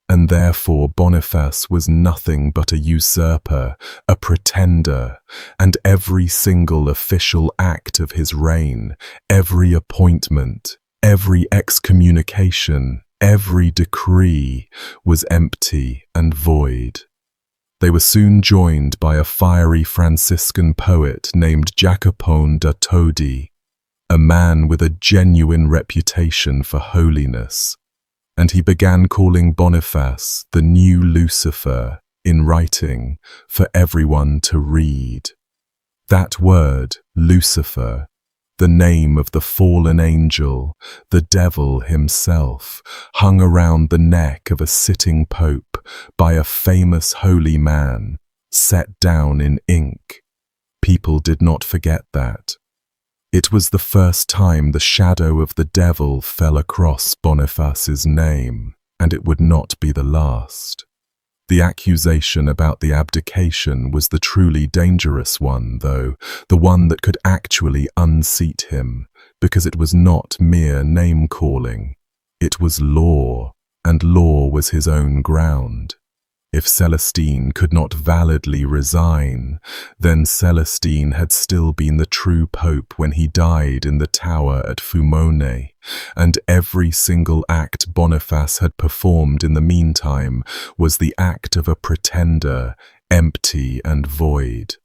And therefore Boniface was nothing but a usurper, a pretender, and every single official act of his reign, every appointment, every excommunication, every decree was empty and void. They were soon joined by a fiery Franciscan poet named Jacopone da Todi, a man with a genuine reputation for holiness, and he began calling Boniface the new Lucifer in writing for everyone to read. That word, Lucifer, the name of the fallen angel, the devil himself, hung around the neck of a sitting pope by a famous holy man, set down in ink. People did not forget that. It was the first time the shadow of the devil fell across Boniface's name, and it would not be the last. The accusation about the abdication was the truly dangerous one, though, the one that could actually unseat him, because it was not mere name-calling. It was law, and law was his own ground. If Celestine could not validly resign, then Celestine had still been the true pope when he died in the tower at Fumone, and every single act Boniface had performed in the meantime was the act of a pretender, empty and void.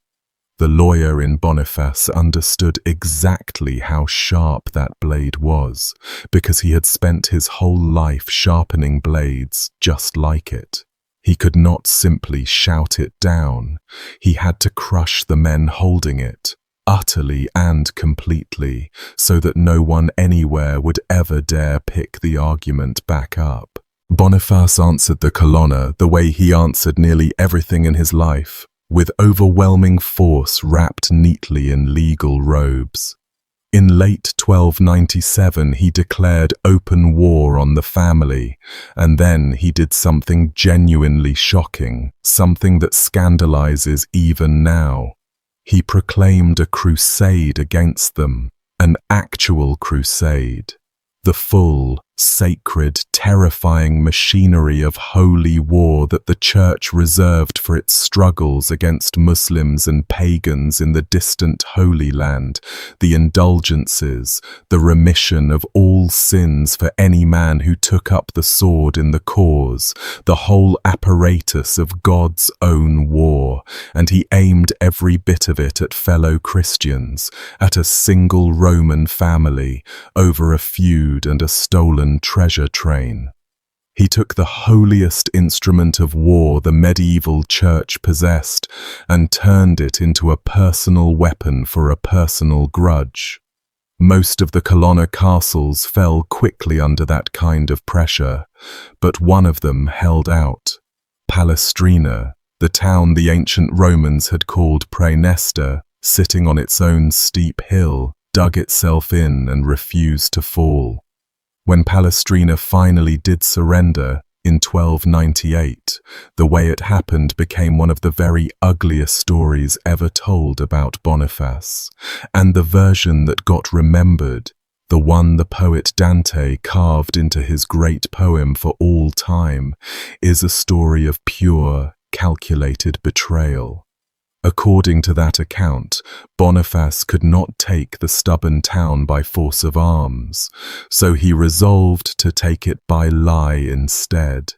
The lawyer in Boniface understood exactly how sharp that blade was, because he had spent his whole life sharpening blades just like it. He could not simply shout it down. He had to crush the men holding it, utterly and completely, so that no one anywhere would ever dare pick the argument back up. Boniface answered the Colonna the way he answered nearly everything in his life, with overwhelming force wrapped neatly in legal robes. In late 1297 he declared open war on the family, and then he did something genuinely shocking, something that scandalizes even now. He proclaimed a crusade against them, an actual crusade. The full, sacred, terrifying machinery of holy war that the Church reserved for its struggles against Muslims and pagans in the distant Holy Land, the indulgences, the remission of all sins for any man who took up the sword in the cause, the whole apparatus of God's own war, and he aimed every bit of it at fellow Christians, at a single Roman family, over a feud and a stolen treasure train. He took the holiest instrument of war the medieval church possessed and turned it into a personal weapon for a personal grudge. Most of the colonna castles fell quickly under that kind of pressure, but one of them held out. Palestrina, the town the ancient Romans had called Praenesta, sitting on its own steep hill, dug itself in and refused to fall. When Palestrina finally did surrender, in 1298, the way it happened became one of the very ugliest stories ever told about Boniface, and the version that got remembered, the one the poet Dante carved into his great poem for all time, is a story of pure, calculated betrayal. According to that account, Boniface could not take the stubborn town by force of arms, so he resolved to take it by lie instead.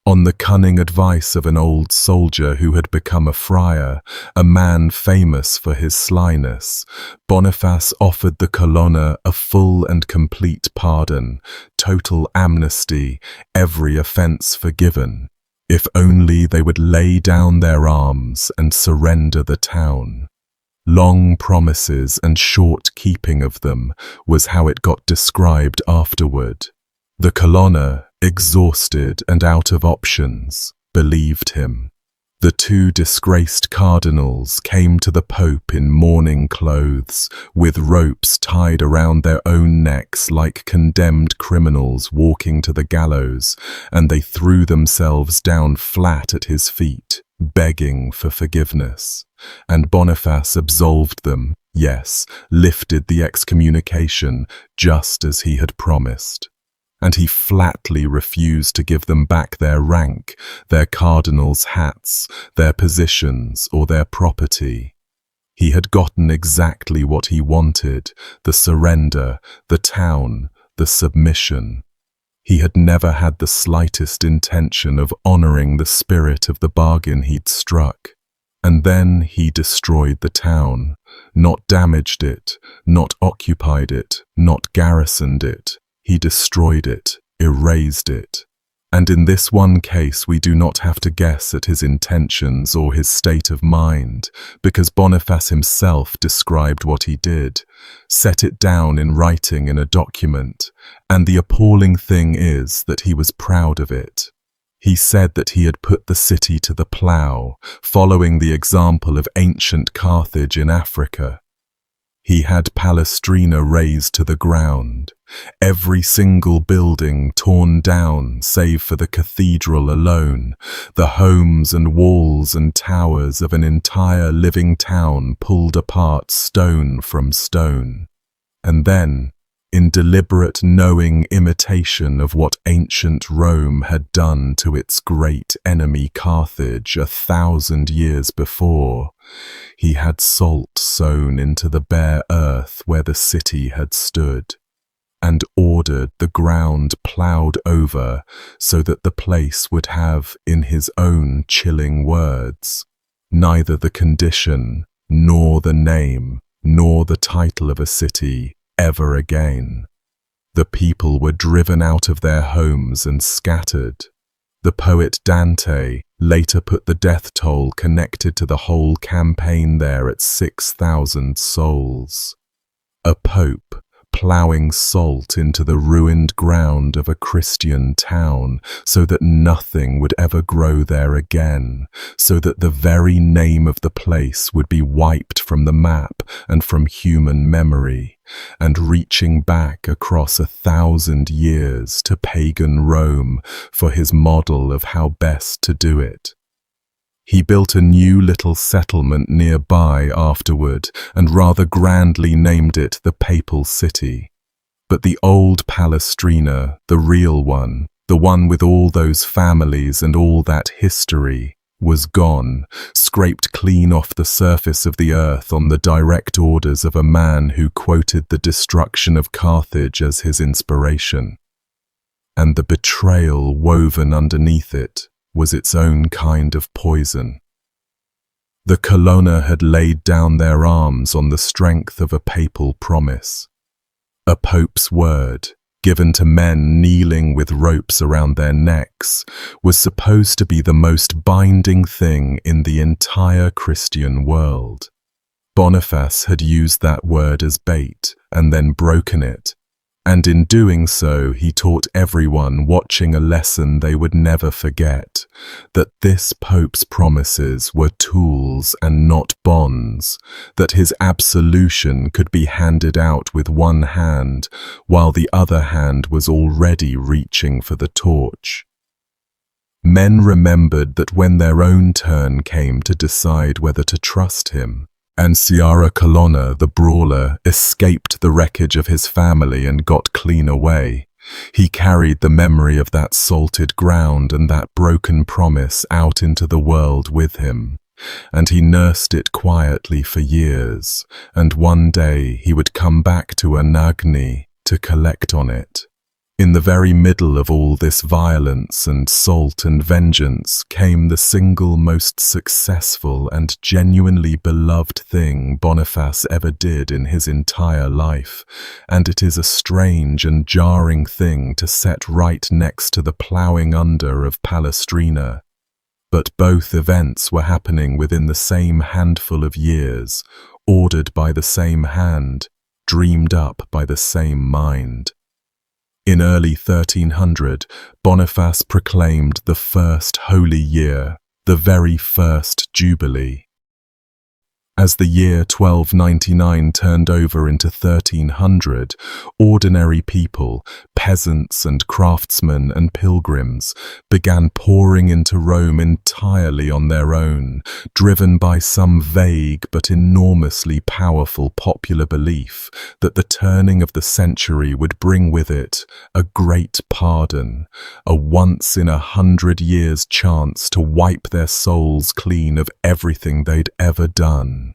On the cunning advice of an old soldier who had become a friar, a man famous for his slyness, Boniface offered the Colonna a full and complete pardon, total amnesty, every offence forgiven, if only they would lay down their arms and surrender the town. Long promises and short keeping of them was how it got described afterward. The Colonna, exhausted and out of options, believed him. The two disgraced cardinals came to the Pope in mourning clothes, with ropes tied around their own necks like condemned criminals walking to the gallows, and they threw themselves down flat at his feet, begging for forgiveness. And Boniface absolved them, yes, lifted the excommunication, just as he had promised. And he flatly refused to give them back their rank, their cardinals' hats, their positions, or their property. He had gotten exactly what he wanted, the surrender, the town, the submission. He had never had the slightest intention of honoring the spirit of the bargain he'd struck. And then he destroyed the town, not damaged it, not occupied it, not garrisoned it. He destroyed it, erased it. And in this one case we do not have to guess at his intentions or his state of mind, because Boniface himself described what he did, set it down in writing in a document, and the appalling thing is that he was proud of it. He said that he had put the city to the plough, following the example of ancient Carthage in Africa. He had Palestrina razed to the ground, every single building torn down save for the cathedral alone, the homes and walls and towers of an entire living town pulled apart stone from stone. And then, in deliberate knowing imitation of what ancient Rome had done to its great enemy Carthage 1,000 years before, he had salt sown into the bare earth where the city had stood, and ordered the ground ploughed over so that the place would have, in his own chilling words, neither the condition, nor the name, nor the title of a city ever again. The people were driven out of their homes and scattered. The poet Dante later put the death toll connected to the whole campaign there at 6,000 souls. A pope ploughing salt into the ruined ground of a Christian town so that nothing would ever grow there again, so that the very name of the place would be wiped from the map and from human memory, and reaching back across 1,000 years to pagan Rome for his model of how best to do it. He built a new little settlement nearby afterward and rather grandly named it the Papal City. But the old Palestrina, the real one, the one with all those families and all that history, was gone, scraped clean off the surface of the earth on the direct orders of a man who quoted the destruction of Carthage as his inspiration. And the betrayal woven underneath it was its own kind of poison. The Colonna had laid down their arms on the strength of a papal promise. A pope's word, given to men kneeling with ropes around their necks, was supposed to be the most binding thing in the entire Christian world. Boniface had used that word as bait and then broken it, and in doing so he taught everyone watching a lesson they would never forget, that this Pope's promises were tools and not bonds, that his absolution could be handed out with one hand while the other hand was already reaching for the torch. Men remembered that when their own turn came to decide whether to trust him, and Sciarra Colonna, the brawler, escaped the wreckage of his family and got clean away, he carried the memory of that salted ground and that broken promise out into the world with him, and he nursed it quietly for years, and one day he would come back to Anagni to collect on it. In the very middle of all this violence and salt and vengeance came the single most successful and genuinely beloved thing Boniface ever did in his entire life, and it is a strange and jarring thing to set right next to the ploughing under of Palestrina. But both events were happening within the same handful of years, ordered by the same hand, dreamed up by the same mind. In early 1300, Boniface proclaimed the first Holy Year, the very first Jubilee. As the year 1299 turned over into 1300, ordinary people, peasants and craftsmen and pilgrims, began pouring into Rome entirely on their own, driven by some vague but enormously powerful popular belief that the turning of the century would bring with it a great pardon, a once-in-100 years chance to wipe their souls clean of everything they'd ever done.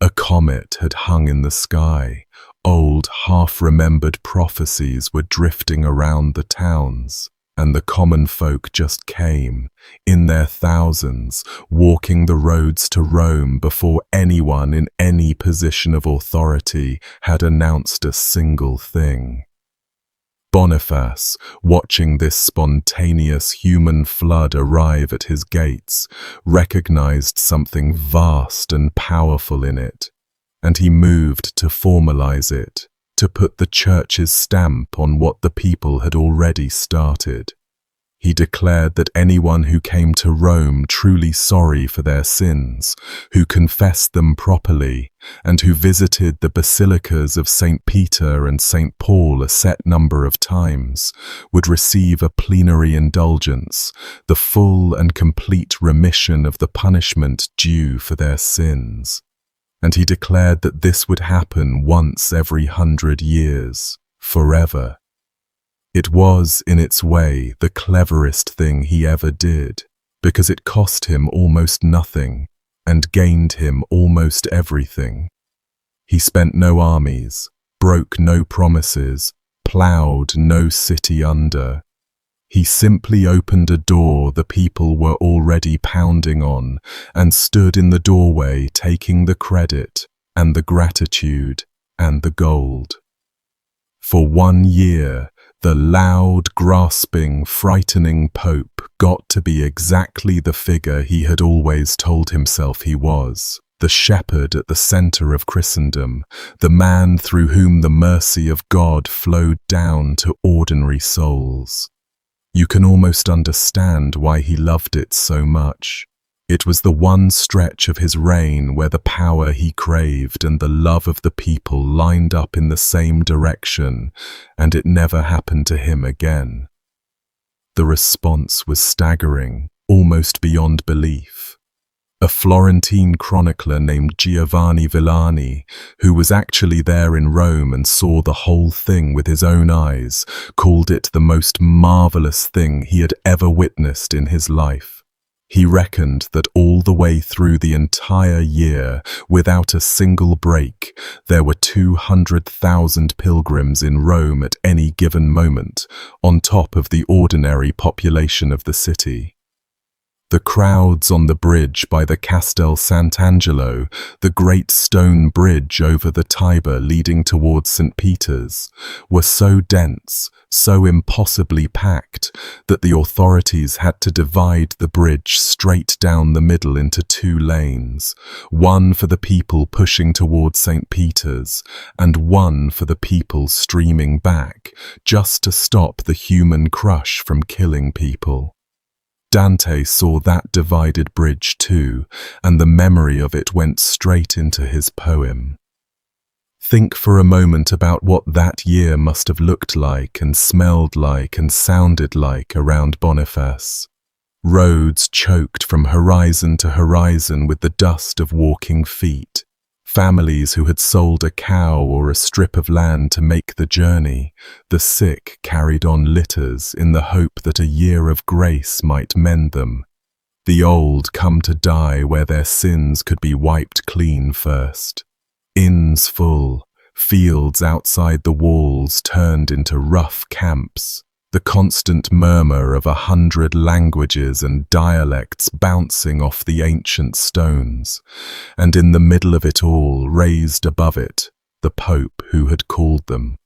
A comet had hung in the sky. Old, half-remembered prophecies were drifting around the towns, and the common folk just came, in their thousands, walking the roads to Rome before anyone in any position of authority had announced a single thing. Boniface, watching this spontaneous human flood arrive at his gates, recognized something vast and powerful in it, and he moved to formalize it, to put the Church's stamp on what the people had already started. He declared that anyone who came to Rome truly sorry for their sins, who confessed them properly, and who visited the basilicas of St. Peter and St. Paul a set number of times, would receive a plenary indulgence, the full and complete remission of the punishment due for their sins. And he declared that this would happen once every 100 years, forever. It was, in its way, the cleverest thing he ever did, because it cost him almost nothing and gained him almost everything. He spent no armies, broke no promises, ploughed no city under. He simply opened a door the people were already pounding on and stood in the doorway taking the credit and the gratitude and the gold. For 1 year, the loud, grasping, frightening Pope got to be exactly the figure he had always told himself he was, the shepherd at the center of Christendom, the man through whom the mercy of God flowed down to ordinary souls. You can almost understand why he loved it so much. It was the one stretch of his reign where the power he craved and the love of the people lined up in the same direction, and it never happened to him again. The response was staggering, almost beyond belief. A Florentine chronicler named Giovanni Villani, who was actually there in Rome and saw the whole thing with his own eyes, called it the most marvelous thing he had ever witnessed in his life. He reckoned that all the way through the entire year, without a single break, there were 200,000 pilgrims in Rome at any given moment, on top of the ordinary population of the city. The crowds on the bridge by the Castel Sant'Angelo, the great stone bridge over the Tiber leading towards St. Peter's, were so dense, so impossibly packed, that the authorities had to divide the bridge straight down the middle into 2 lanes, one for the people pushing towards St. Peter's, and one for the people streaming back, just to stop the human crush from killing people. Dante saw that divided bridge too, and the memory of it went straight into his poem. Think for a moment about what that year must have looked like and smelled like and sounded like around Boniface. Roads choked from horizon to horizon with the dust of walking feet. Families who had sold a cow or a strip of land to make the journey, the sick carried on litters in the hope that a year of grace might mend them. The old come to die where their sins could be wiped clean first. Inns full, fields outside the walls turned into rough camps. The constant murmur of 100 languages and dialects bouncing off the ancient stones, and in the middle of it all, raised above it, the Pope who had called them.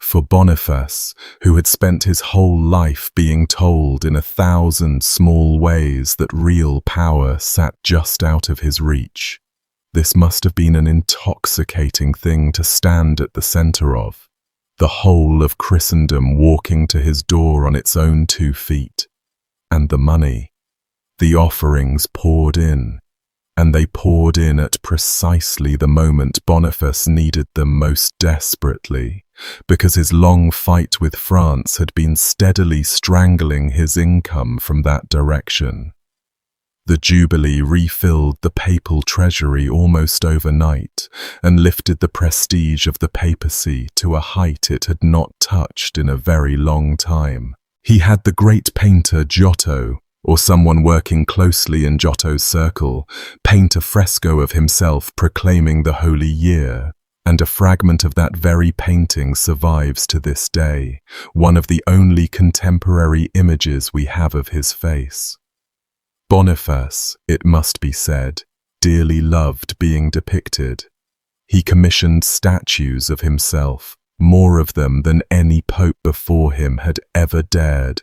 For Boniface, who had spent his whole life being told in 1,000 small ways that real power sat just out of his reach, this must have been an intoxicating thing to stand at the center of. The whole of Christendom walking to his door on its own 2 feet. And the money. The offerings poured in, and they poured in at precisely the moment Boniface needed them most desperately, because his long fight with France had been steadily strangling his income from that direction. The Jubilee refilled the papal treasury almost overnight and lifted the prestige of the papacy to a height it had not touched in a very long time. He had the great painter Giotto, or someone working closely in Giotto's circle, paint a fresco of himself proclaiming the Holy Year, and a fragment of that very painting survives to this day, one of the only contemporary images we have of his face. Boniface, it must be said, dearly loved being depicted. He commissioned statues of himself, more of them than any pope before him had ever dared,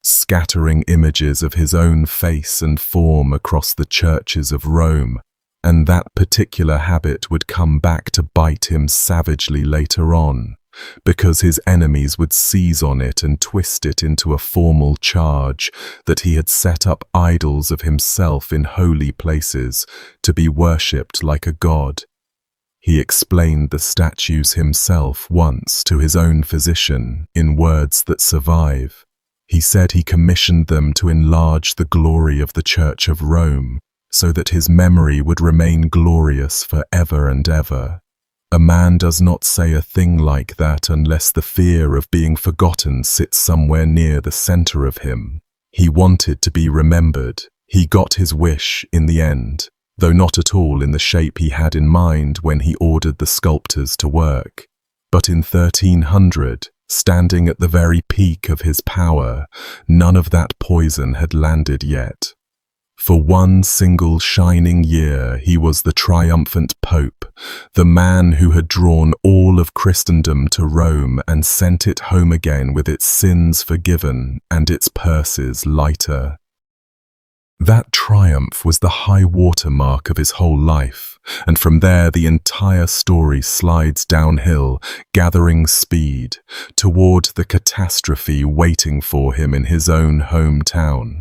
scattering images of his own face and form across the churches of Rome, and that particular habit would come back to bite him savagely later on, because his enemies would seize on it and twist it into a formal charge that he had set up idols of himself in holy places to be worshipped like a god. He explained the statues himself once to his own physician in words that survive. He said he commissioned them to enlarge the glory of the Church of Rome, so that his memory would remain glorious forever and ever. A man does not say a thing like that unless the fear of being forgotten sits somewhere near the center of him. He wanted to be remembered. He got his wish in the end, though not at all in the shape he had in mind when he ordered the sculptors to work. But in 1300, standing at the very peak of his power, none of that poison had landed yet. For one single shining year he was the triumphant Pope, the man who had drawn all of Christendom to Rome and sent it home again with its sins forgiven and its purses lighter. That triumph was the high water mark of his whole life, and from there the entire story slides downhill, gathering speed, toward the catastrophe waiting for him in his own hometown.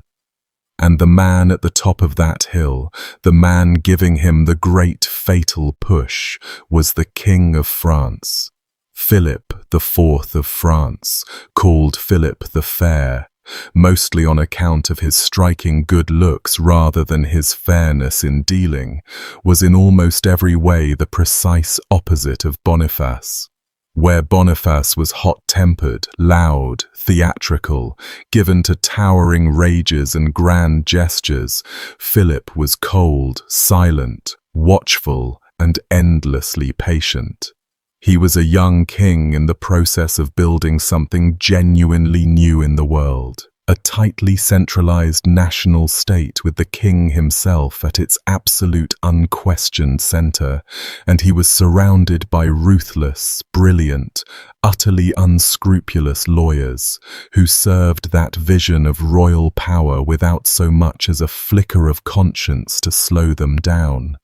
And the man at the top of that hill, the man giving him the great fatal push, was the King of France. Philip IV of France, called Philip the Fair, mostly on account of his striking good looks rather than his fairness in dealing, was in almost every way the precise opposite of Boniface. Where Boniface was hot-tempered, loud, theatrical, given to towering rages and grand gestures, Philip was cold, silent, watchful, and endlessly patient. He was a young king in the process of building something genuinely new in the world, a tightly centralized national state with the king himself at its absolute unquestioned center, and he was surrounded by ruthless, brilliant, utterly unscrupulous lawyers who served that vision of royal power without so much as a flicker of conscience to slow them down.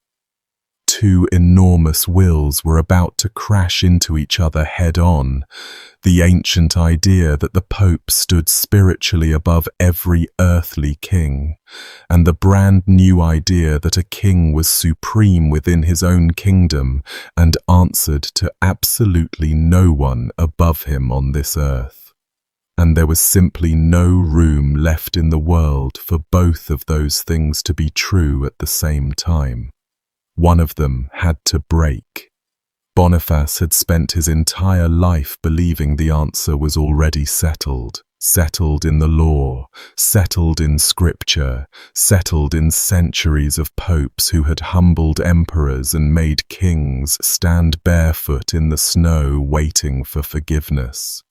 Two enormous wills were about to crash into each other head-on. The ancient idea that the Pope stood spiritually above every earthly king, and the brand new idea that a king was supreme within his own kingdom and answered to absolutely no one above him on this earth. And there was simply no room left in the world for both of those things to be true at the same time. One of them had to break. Boniface had spent his entire life believing the answer was already settled in the law, settled in scripture, settled in centuries of popes who had humbled emperors and made kings stand barefoot in the snow waiting for forgiveness.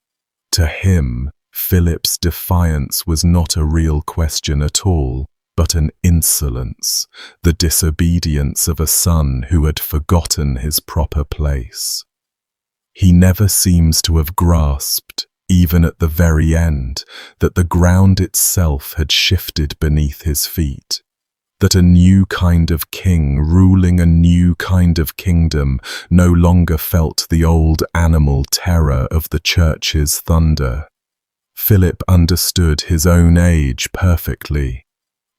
To him, Philip's defiance was not a real question at all, but an insolence, the disobedience of a son who had forgotten his proper place. He never seems to have grasped, even at the very end, that the ground itself had shifted beneath his feet, that a new kind of king ruling a new kind of kingdom no longer felt the old animal terror of the church's thunder. Philip understood his own age perfectly.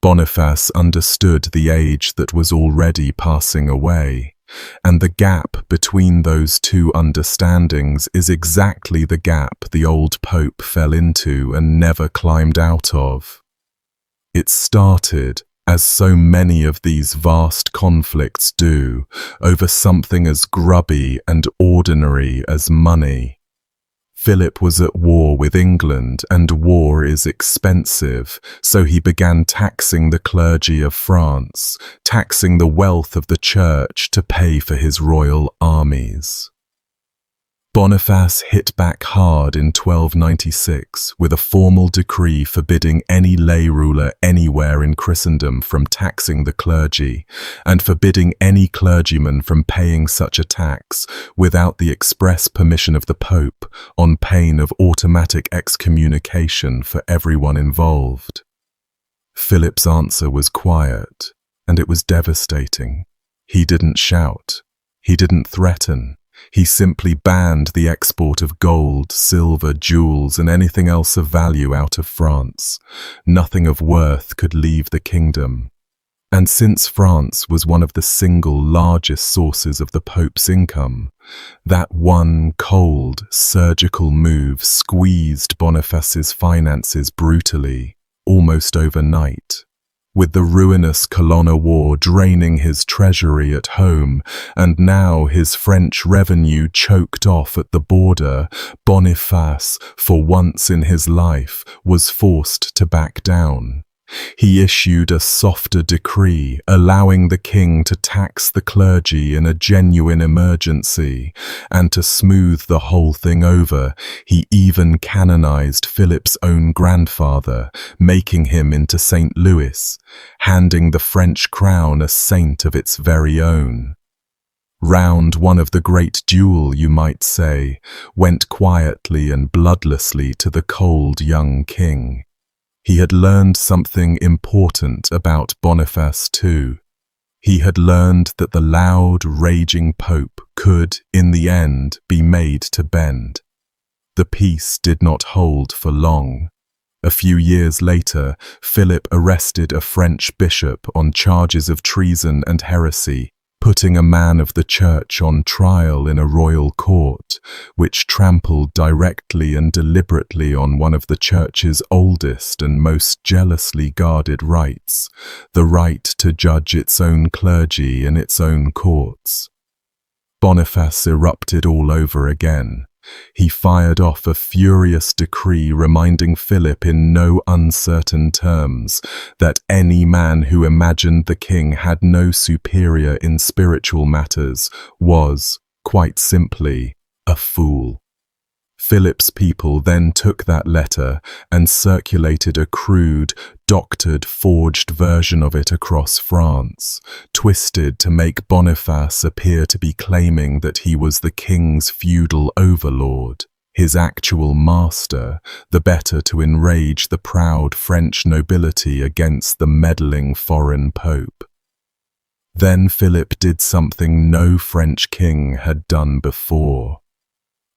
Boniface understood the age that was already passing away, and the gap between those two understandings is exactly the gap the old Pope fell into and never climbed out of. It started, as so many of these vast conflicts do, over something as grubby and ordinary as money. Philip was at war with England, and war is expensive, so he began taxing the clergy of France, taxing the wealth of the church to pay for his royal armies. Boniface hit back hard in 1296 with a formal decree forbidding any lay ruler anywhere in Christendom from taxing the clergy, and forbidding any clergyman from paying such a tax without the express permission of the Pope, on pain of automatic excommunication for everyone involved. Philip's answer was quiet, and it was devastating. He didn't shout. He didn't threaten. He simply banned the export of gold, silver, jewels, and anything else of value out of France. Nothing of worth could leave the kingdom. And since France was one of the single largest sources of the Pope's income, that one cold, surgical move squeezed Boniface's finances brutally, almost overnight. With the ruinous Colonna War draining his treasury at home, and now his French revenue choked off at the border, Boniface, for once in his life, was forced to back down. He issued a softer decree, allowing the king to tax the clergy in a genuine emergency, and to smooth the whole thing over, he even canonized Philip's own grandfather, making him into St. Louis, handing the French crown a saint of its very own. Round one of the great duel, you might say, went quietly and bloodlessly to the cold young king. He had learned something important about Boniface too. He had learned that the loud, raging Pope could, in the end, be made to bend. The peace did not hold for long. A few years later, Philip arrested a French bishop on charges of treason and heresy, putting a man of the church on trial in a royal court, which trampled directly and deliberately on one of the church's oldest and most jealously guarded rights, the right to judge its own clergy in its own courts. Boniface erupted all over again. He fired off a furious decree reminding Philip in no uncertain terms that any man who imagined the king had no superior in spiritual matters was, quite simply, a fool. Philip's people then took that letter and circulated a crude, doctored, forged version of it across France, twisted to make Boniface appear to be claiming that he was the king's feudal overlord, his actual master, the better to enrage the proud French nobility against the meddling foreign pope. Then Philip did something no French king had done before.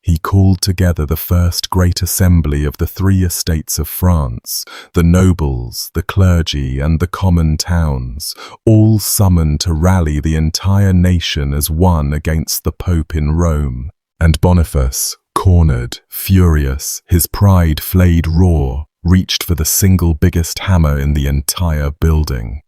He called together the first great assembly of the three estates of France, the nobles, the clergy, and the common towns, all summoned to rally the entire nation as one against the Pope in Rome. And Boniface, cornered, furious, his pride flayed raw, reached for the single biggest hammer in the entire building.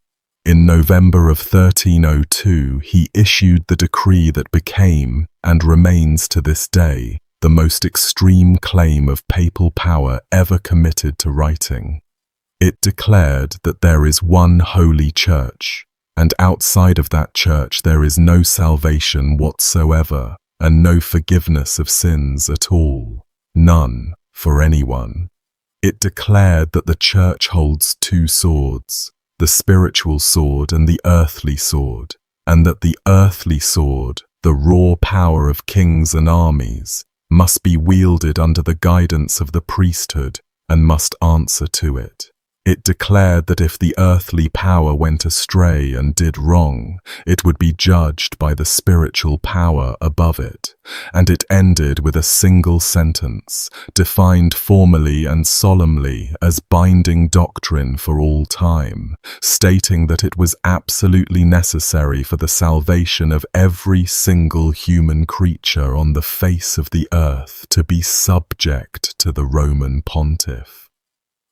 In November of 1302, he issued the decree that became, and remains to this day, the most extreme claim of papal power ever committed to writing. It declared that there is one holy church, and outside of that church there is no salvation whatsoever, and no forgiveness of sins at all. None, for anyone. It declared that the church holds two swords, the spiritual sword and the earthly sword, and that the earthly sword, the raw power of kings and armies, must be wielded under the guidance of the priesthood and must answer to it. It declared that if the earthly power went astray and did wrong, it would be judged by the spiritual power above it, and it ended with a single sentence, defined formally and solemnly as binding doctrine for all time, stating that it was absolutely necessary for the salvation of every single human creature on the face of the earth to be subject to the Roman pontiff.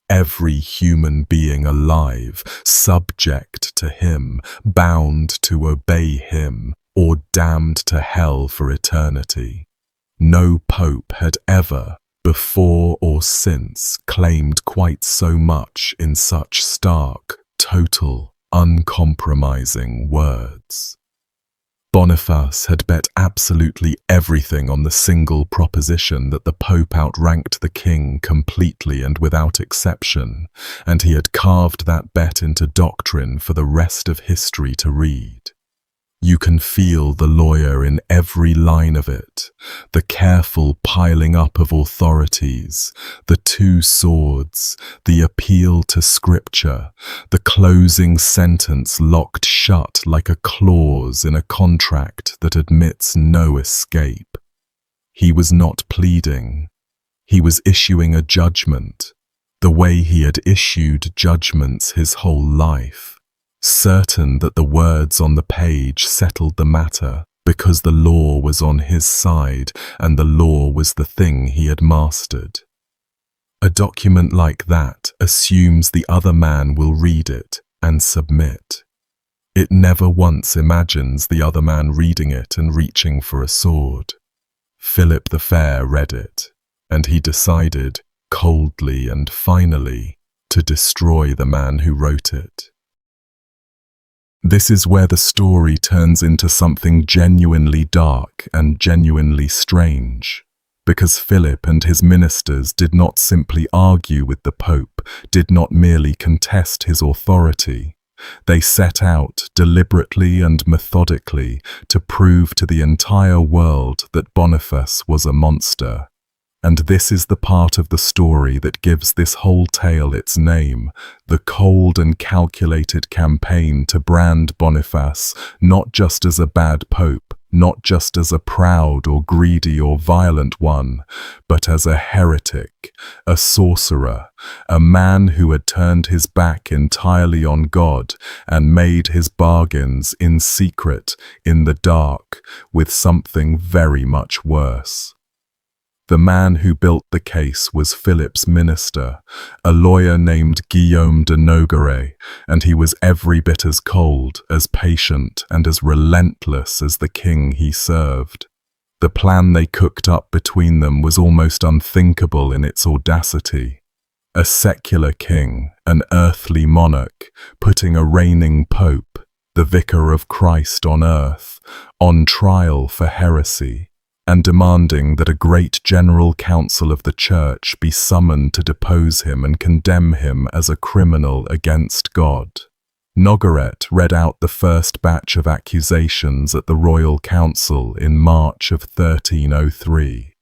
Every human being alive, subject to him, bound to obey him, or damned to hell for eternity. No pope had ever, before or since, claimed quite so much in such stark, total, uncompromising words. Boniface had bet absolutely everything on the single proposition that the Pope outranked the king completely and without exception, and he had carved that bet into doctrine for the rest of history to read. You can feel the lawyer in every line of it, the careful piling up of authorities, the two swords, the appeal to scripture, the closing sentence locked shut like a clause in a contract that admits no escape. He was not pleading. He was issuing a judgment, the way he had issued judgments his whole life. Certain that the words on the page settled the matter because the law was on his side and the law was the thing he had mastered. A document like that assumes the other man will read it and submit. It never once imagines the other man reading it and reaching for a sword. Philip the Fair read it, and he decided, coldly and finally, to destroy the man who wrote it. This is where the story turns into something genuinely dark and genuinely strange, because Philip and his ministers did not simply argue with the Pope, did not merely contest his authority. They set out deliberately and methodically to prove to the entire world that Boniface was a monster. And this is the part of the story that gives this whole tale its name, the cold and calculated campaign to brand Boniface not just as a bad pope, not just as a proud or greedy or violent one, but as a heretic, a sorcerer, a man who had turned his back entirely on God and made his bargains in secret, in the dark, with something very much worse. The man who built the case was Philip's minister, a lawyer named Guillaume de Nogaret, and he was every bit as cold, as patient, and as relentless as the king he served. The plan they cooked up between them was almost unthinkable in its audacity. A secular king, an earthly monarch, putting a reigning pope, the vicar of Christ on earth, on trial for heresy, and demanding that a great general council of the church be summoned to depose him and condemn him as a criminal against God. Nogaret read out the first batch of accusations at the royal council in March of 1303,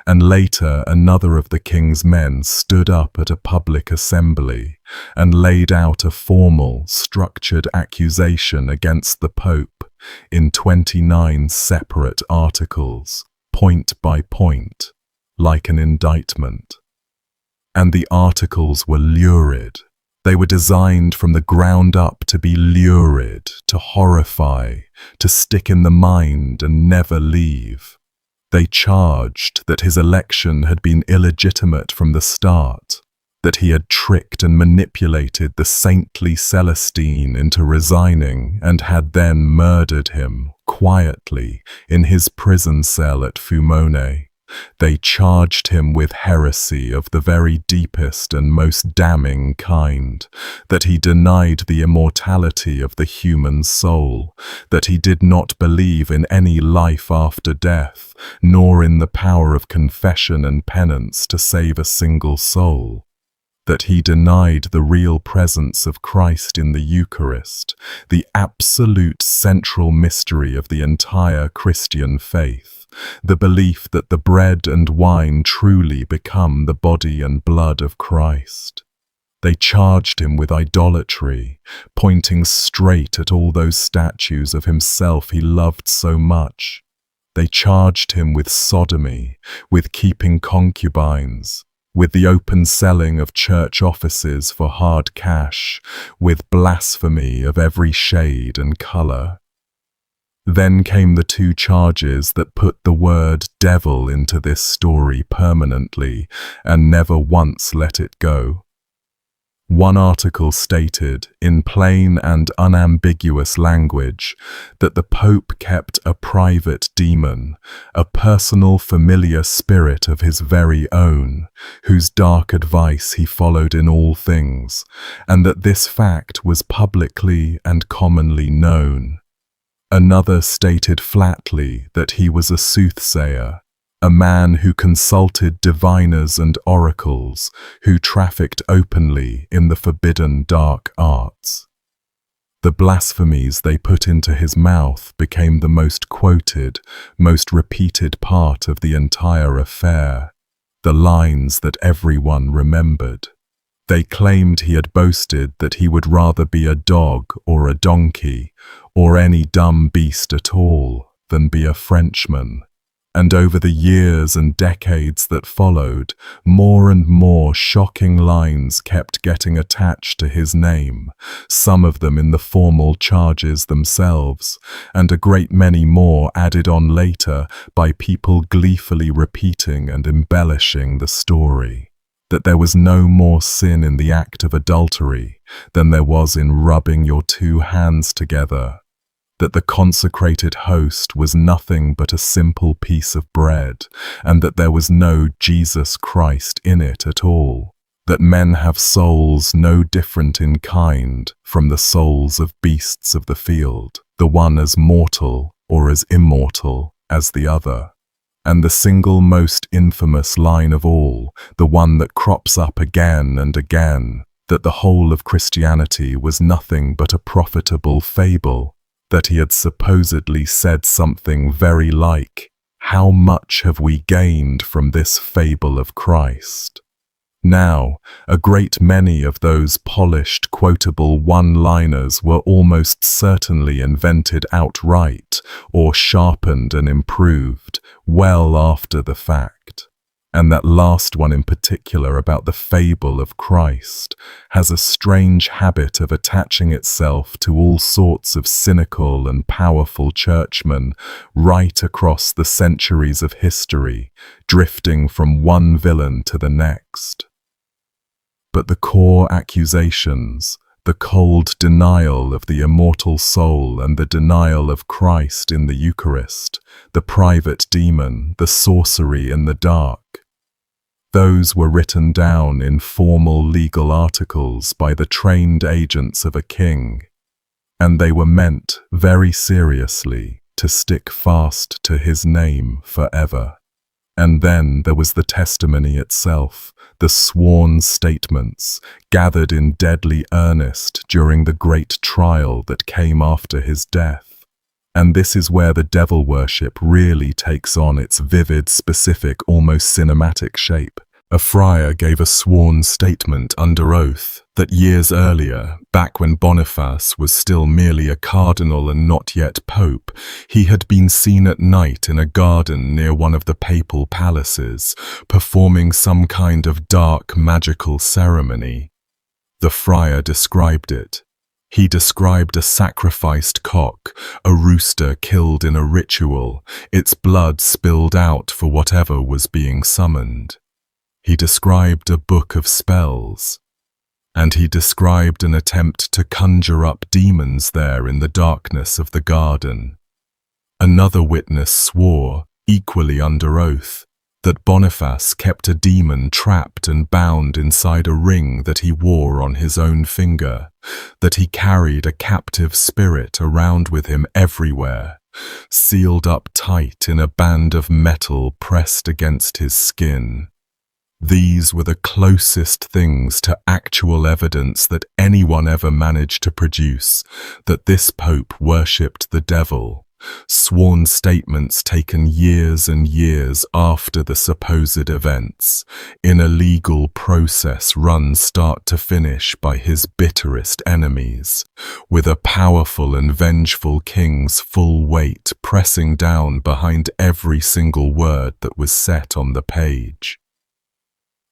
and later another of the king's men stood up at a public assembly and laid out a formal, structured accusation against the Pope in 29 separate articles, point by point, like an indictment. And the articles were lurid. They were designed from the ground up to be lurid, to horrify, to stick in the mind and never leave. They charged that his election had been illegitimate from the start, that he had tricked and manipulated the saintly Celestine into resigning and had then murdered him, quietly, in his prison cell at Fumone. They charged him with heresy of the very deepest and most damning kind, that he denied the immortality of the human soul, that he did not believe in any life after death, nor in the power of confession and penance to save a single soul, that he denied the real presence of Christ in the Eucharist, the absolute central mystery of the entire Christian faith, the belief that the bread and wine truly become the body and blood of Christ. They charged him with idolatry, pointing straight at all those statues of himself he loved so much. They charged him with sodomy, with keeping concubines, with the open selling of church offices for hard cash, with blasphemy of every shade and color. Then came the two charges that put the word devil into this story permanently and never once let it go. One article stated, in plain and unambiguous language, that the Pope kept a private demon, a personal familiar spirit of his very own, whose dark advice he followed in all things, and that this fact was publicly and commonly known. Another stated flatly that he was a soothsayer, a man who consulted diviners and oracles, who trafficked openly in the forbidden dark arts. The blasphemies they put into his mouth became the most quoted, most repeated part of the entire affair, the lines that everyone remembered. They claimed he had boasted that he would rather be a dog or a donkey, or any dumb beast at all, than be a Frenchman. And over the years and decades that followed, more and more shocking lines kept getting attached to his name, some of them in the formal charges themselves, and a great many more added on later by people gleefully repeating and embellishing the story. That there was no more sin in the act of adultery than there was in rubbing your two hands together, that the consecrated host was nothing but a simple piece of bread, and that there was no Jesus Christ in it at all, that men have souls no different in kind from the souls of beasts of the field, the one as mortal or as immortal as the other. And the single most infamous line of all, the one that crops up again and again, that the whole of Christianity was nothing but a profitable fable, that he had supposedly said something very like, "How much have we gained from this fable of Christ?" Now, a great many of those polished, quotable one-liners were almost certainly invented outright or sharpened and improved well after the fact. And that last one in particular about the fable of Christ has a strange habit of attaching itself to all sorts of cynical and powerful churchmen right across the centuries of history, drifting from one villain to the next. But the core accusations, the cold denial of the immortal soul and the denial of Christ in the Eucharist, the private demon, the sorcery in the dark, those were written down in formal legal articles by the trained agents of a king, and they were meant, very seriously, to stick fast to his name forever. And then there was the testimony itself, the sworn statements, gathered in deadly earnest during the great trial that came after his death. And this is where the devil worship really takes on its vivid, specific, almost cinematic shape. A friar gave a sworn statement under oath that years earlier, back when Boniface was still merely a cardinal and not yet pope, he had been seen at night in a garden near one of the papal palaces, performing some kind of dark magical ceremony. The friar described it. He described a sacrificed cock, a rooster killed in a ritual, its blood spilled out for whatever was being summoned. He described a book of spells, and he described an attempt to conjure up demons there in the darkness of the garden. Another witness swore, equally under oath, that Boniface kept a demon trapped and bound inside a ring that he wore on his own finger, that he carried a captive spirit around with him everywhere, sealed up tight in a band of metal pressed against his skin. These were the closest things to actual evidence that anyone ever managed to produce that this pope worshipped the devil, sworn statements taken years and years after the supposed events, in a legal process run start to finish by his bitterest enemies, with a powerful and vengeful king's full weight pressing down behind every single word that was set on the page.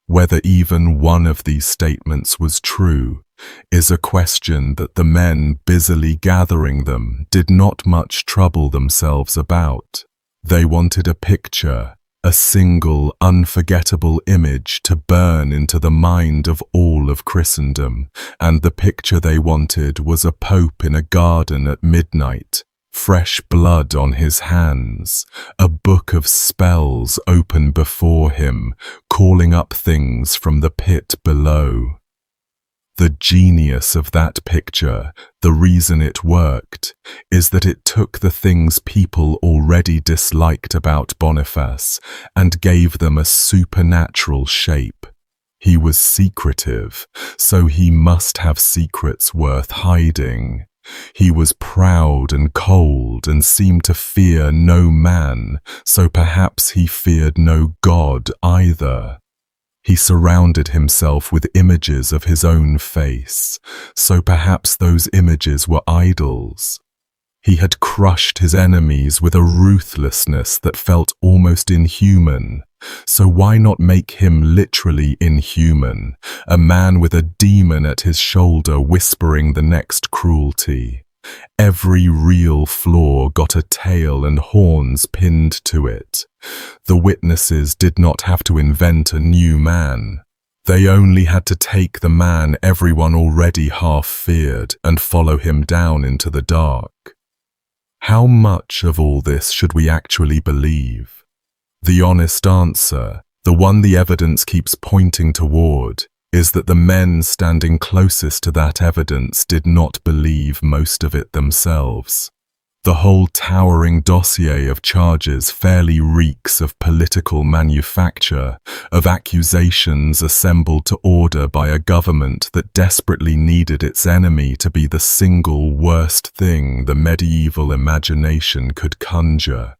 Whether even one of these statements was true is a question that the men busily gathering them did not much trouble themselves about. They wanted a picture, a single, unforgettable image to burn into the mind of all of Christendom, and the picture they wanted was a pope in a garden at midnight, fresh blood on his hands, a book of spells open before him, calling up things from the pit below. The genius of that picture, the reason it worked, is that it took the things people already disliked about Boniface and gave them a supernatural shape. He was secretive, so he must have secrets worth hiding. He was proud and cold and seemed to fear no man, so perhaps he feared no God either. He surrounded himself with images of his own face, so perhaps those images were idols. He had crushed his enemies with a ruthlessness that felt almost inhuman, so why not make him literally inhuman, a man with a demon at his shoulder whispering the next cruelty? Every real flaw got a tail and horns pinned to it. The witnesses did not have to invent a new man. They only had to take the man everyone already half feared and follow him down into the dark. How much of all this should we actually believe? The honest answer, the one the evidence keeps pointing toward, is that the men standing closest to that evidence did not believe most of it themselves. The whole towering dossier of charges fairly reeks of political manufacture, of accusations assembled to order by a government that desperately needed its enemy to be the single worst thing the medieval imagination could conjure.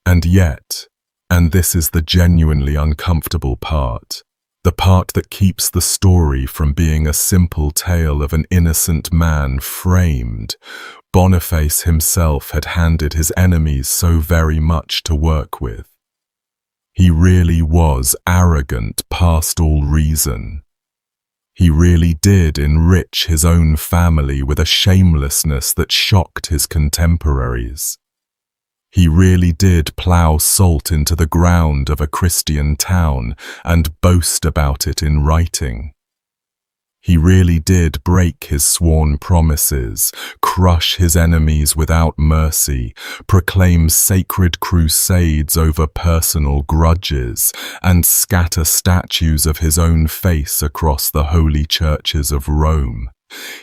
And yet, and this is the genuinely uncomfortable part, the part that keeps the story from being a simple tale of an innocent man framed. Boniface himself had handed his enemies so very much to work with. He really was arrogant past all reason. He really did enrich his own family with a shamelessness that shocked his contemporaries. He really did plough salt into the ground of a Christian town and boast about it in writing. He really did break his sworn promises, crush his enemies without mercy, proclaim sacred crusades over personal grudges, and scatter statues of his own face across the holy churches of Rome.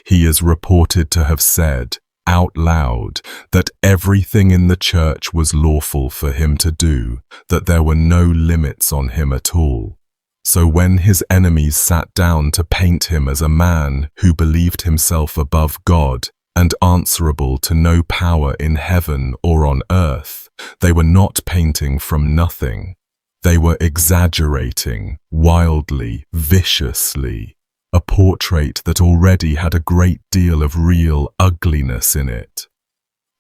He is reported to have said, out loud, that everything in the church was lawful for him to do, that there were no limits on him at all. So when his enemies sat down to paint him as a man who believed himself above God and answerable to no power in heaven or on earth, they were not painting from nothing. They were exaggerating, wildly, viciously, a portrait that already had a great deal of real ugliness in it.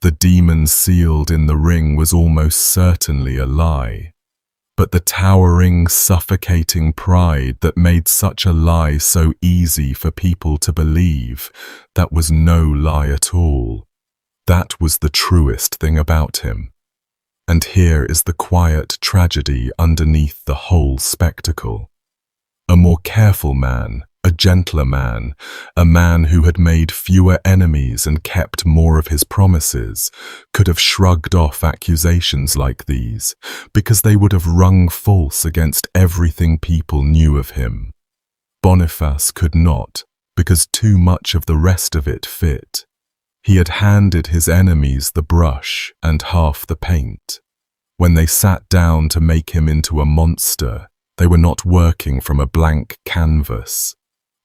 The demon sealed in the ring was almost certainly a lie. But the towering, suffocating pride that made such a lie so easy for people to believe, that was no lie at all. That was the truest thing about him. And here is the quiet tragedy underneath the whole spectacle. A more careful man, a gentler man, a man who had made fewer enemies and kept more of his promises, could have shrugged off accusations like these, because they would have rung false against everything people knew of him. Boniface could not, because too much of the rest of it fit. He had handed his enemies the brush and half the paint. When they sat down to make him into a monster, they were not working from a blank canvas.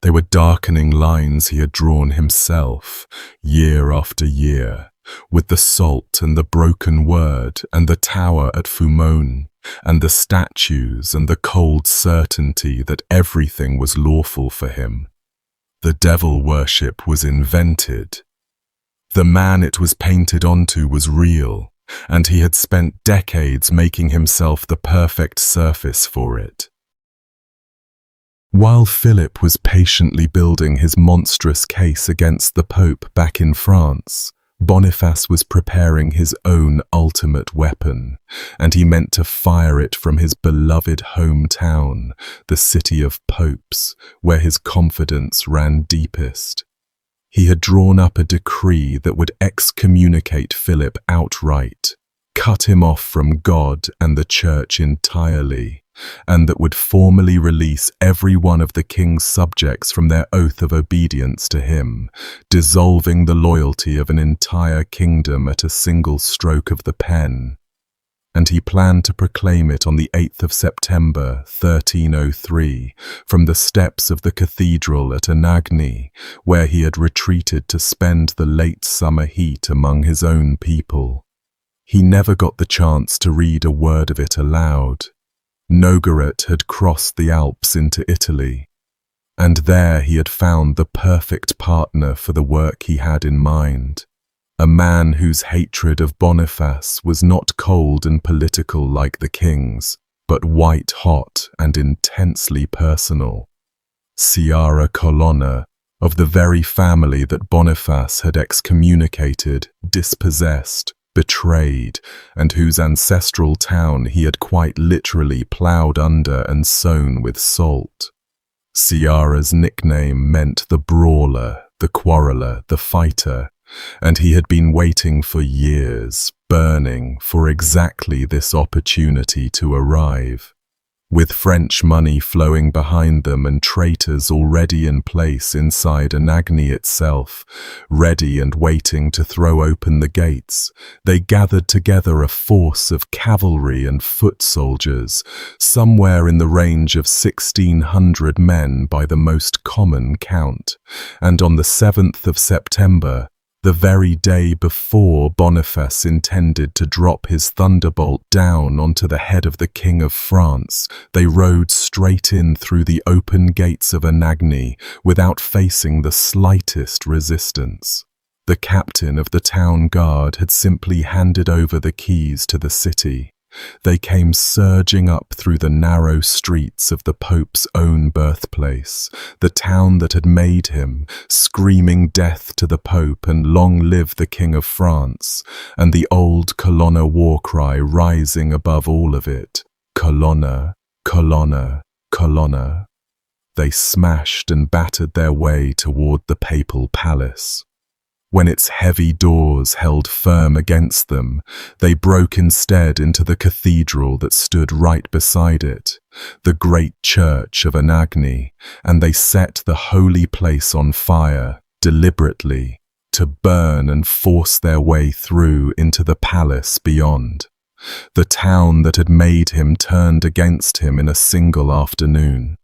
They were darkening lines he had drawn himself, year after year, with the salt and the broken word and the tower at Fumone, and the statues and the cold certainty that everything was lawful for him. The devil worship was invented. The man it was painted onto was real, and he had spent decades making himself the perfect surface for it. While Philip was patiently building his monstrous case against the Pope back in France, Boniface was preparing his own ultimate weapon, and he meant to fire it from his beloved hometown, the city of popes, where his confidence ran deepest. He had drawn up a decree that would excommunicate Philip outright, cut him off from God and the Church entirely, and that would formally release every one of the king's subjects from their oath of obedience to him, dissolving the loyalty of an entire kingdom at a single stroke of the pen. And he planned to proclaim it on the 8th of September, 1303, from the steps of the cathedral at Anagni, where he had retreated to spend the late summer heat among his own people. He never got the chance to read a word of it aloud. Nogaret had crossed the Alps into Italy, and there he had found the perfect partner for the work he had in mind, a man whose hatred of Boniface was not cold and political like the king's, but white-hot and intensely personal. Ciara Colonna, of the very family that Boniface had excommunicated, dispossessed, betrayed, and whose ancestral town he had quite literally ploughed under and sown with salt. Ciara's nickname meant the brawler, the quarreller, the fighter, and he had been waiting for years, burning for exactly this opportunity to arrive. With French money flowing behind them and traitors already in place inside Anagni itself, ready and waiting to throw open the gates, they gathered together a force of cavalry and foot soldiers, somewhere in the range of 1,600 men by the most common count, and on the 7th of September, The very day before Boniface intended to drop his thunderbolt down onto the head of the King of France, they rode straight in through the open gates of Anagni without facing the slightest resistance. The captain of the town guard had simply handed over the keys to the city. They came surging up through the narrow streets of the Pope's own birthplace, the town that had made him, screaming death to the Pope and long live the King of France, and the old Colonna war cry rising above all of it, Colonna, Colonna, Colonna. They smashed and battered their way toward the papal palace. When its heavy doors held firm against them, they broke instead into the cathedral that stood right beside it, the great church of Anagni, and they set the holy place on fire, deliberately, to burn and force their way through into the palace beyond. The town that had made him turned against him in a single afternoon.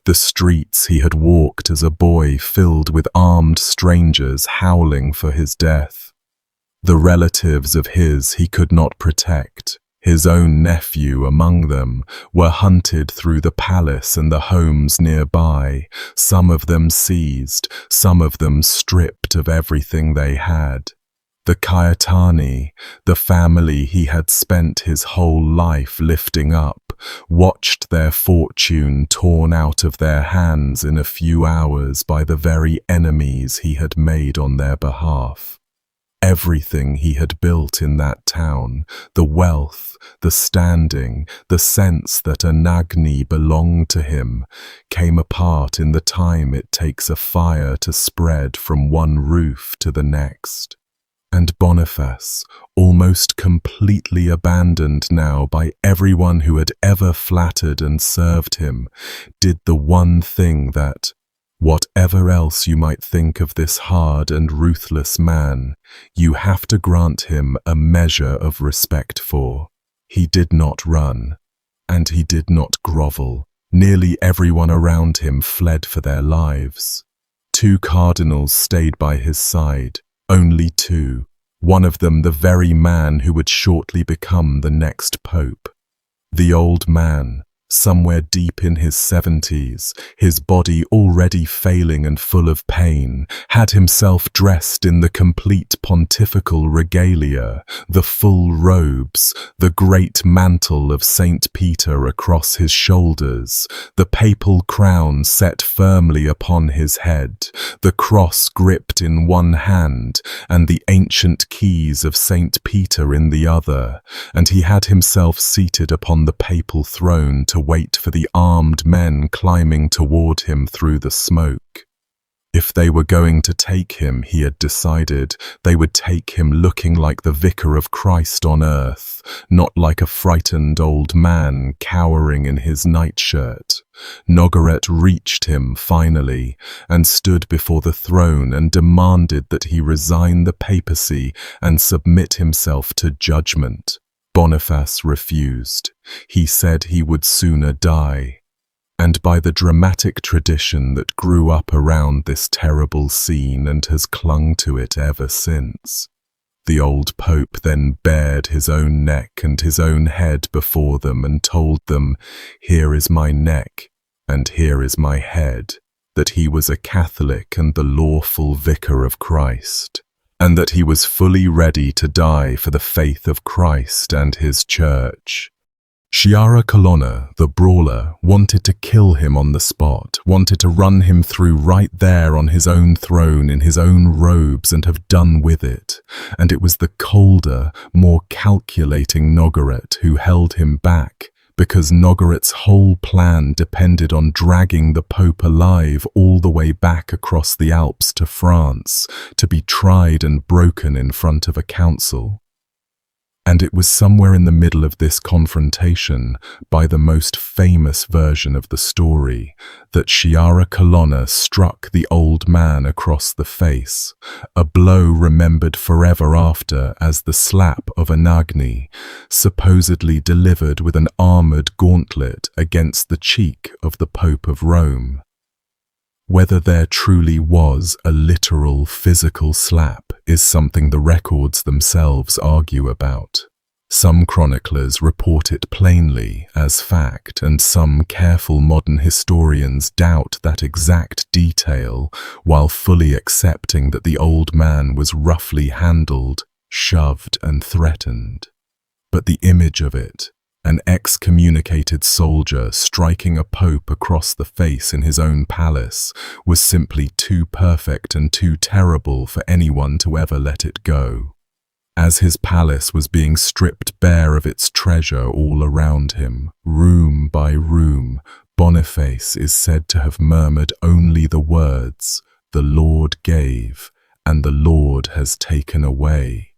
The streets he had walked as a boy filled with armed strangers howling for his death. The relatives of his he could not protect, his own nephew among them, were hunted through the palace and the homes nearby, some of them seized, some of them stripped of everything they had. The Caetani, the family he had spent his whole life lifting up, watched their fortune torn out of their hands in a few hours by the very enemies he had made on their behalf. Everything he had built in that town, the wealth, the standing, the sense that Anagni belonged to him, came apart in the time it takes a fire to spread from one roof to the next. And Boniface, almost completely abandoned now by everyone who had ever flattered and served him, did the one thing that, whatever else you might think of this hard and ruthless man, you have to grant him a measure of respect for. He did not run, and he did not grovel. Nearly everyone around him fled for their lives. 2 cardinals stayed by his side. Only 2, one of them the very man who would shortly become the next pope. The old man, somewhere deep in his 70s, his body already failing and full of pain, had himself dressed in the complete pontifical regalia, the full robes, the great mantle of St. Peter across his shoulders, the papal crown set firmly upon his head, the cross gripped in one hand, and the ancient keys of St. Peter in the other, and he had himself seated upon the papal throne to wait for the armed men climbing toward him through the smoke. If they were going to take him, he had decided, they would take him looking like the vicar of Christ on earth, not like a frightened old man cowering in his nightshirt. Nogaret reached him finally and stood before the throne and demanded that he resign the papacy and submit himself to judgment. Boniface refused. He said he would sooner die. And by the dramatic tradition that grew up around this terrible scene and has clung to it ever since, the old pope then bared his own neck and his own head before them and told them, "Here is my neck, and here is my head," that he was a Catholic and the lawful vicar of Christ, and that he was fully ready to die for the faith of Christ and his church. Sciarra Colonna, the brawler, wanted to kill him on the spot, wanted to run him through right there on his own throne in his own robes and have done with it, and it was the colder, more calculating Nogaret who held him back, because Nogaret's whole plan depended on dragging the Pope alive all the way back across the Alps to France, to be tried and broken in front of a council. And it was somewhere in the middle of this confrontation, by the most famous version of the story, that Sciarra Colonna struck the old man across the face, a blow remembered forever after as the slap of Anagni, supposedly delivered with an armoured gauntlet against the cheek of the Pope of Rome. Whether there truly was a literal physical slap is something the records themselves argue about. Some chroniclers report it plainly as fact, and some careful modern historians doubt that exact detail, while fully accepting that the old man was roughly handled, shoved and threatened. But the image of it, an excommunicated soldier striking a pope across the face in his own palace, was simply too perfect and too terrible for anyone to ever let it go. As his palace was being stripped bare of its treasure all around him, room by room, Boniface is said to have murmured only the words, "The Lord gave, and the Lord has taken away."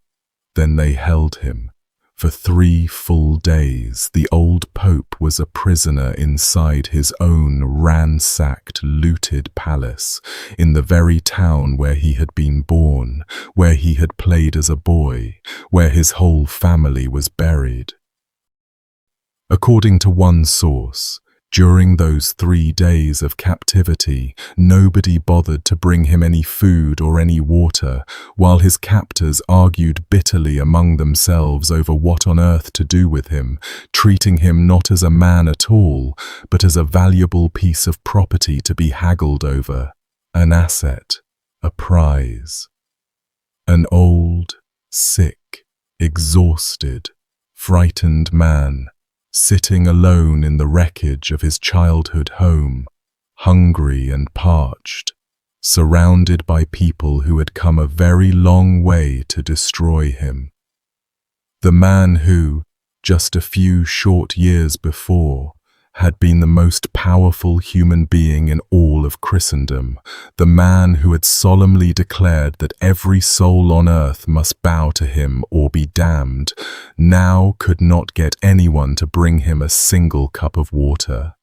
Then they held him. For 3 full days, the old pope was a prisoner inside his own ransacked, looted palace, in the very town where he had been born, where he had played as a boy, where his whole family was buried. According to one source, during those 3 days of captivity, nobody bothered to bring him any food or any water, while his captors argued bitterly among themselves over what on earth to do with him, treating him not as a man at all, but as a valuable piece of property to be haggled over, an asset, a prize. An old, sick, exhausted, frightened man, sitting alone in the wreckage of his childhood home, hungry and parched, surrounded by people who had come a very long way to destroy him. The man who, just a few short years before, had been the most powerful human being in all of Christendom, the man who had solemnly declared that every soul on earth must bow to him or be damned, now could not get anyone to bring him a single cup of water.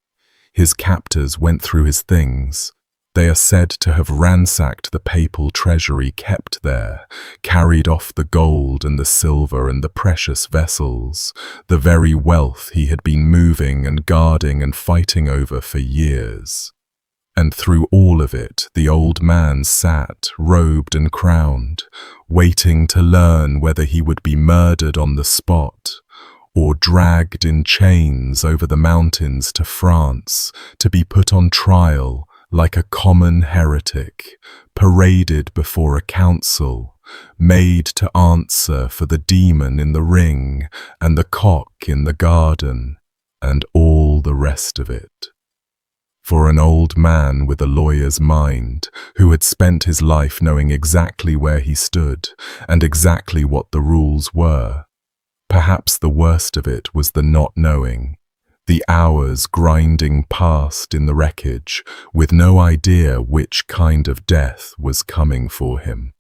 His captors went through his things. They are said to have ransacked the papal treasury kept there, carried off the gold and the silver and the precious vessels, the very wealth he had been moving and guarding and fighting over for years. And through all of it, the old man sat, robed and crowned, waiting to learn whether he would be murdered on the spot, or dragged in chains over the mountains to France to be put on trial like a common heretic, paraded before a council, made to answer for the demon in the ring and the cock in the garden, and all the rest of it. For an old man with a lawyer's mind, who had spent his life knowing exactly where he stood and exactly what the rules were, perhaps the worst of it was the not knowing, the hours grinding past in the wreckage with no idea which kind of death was coming for him.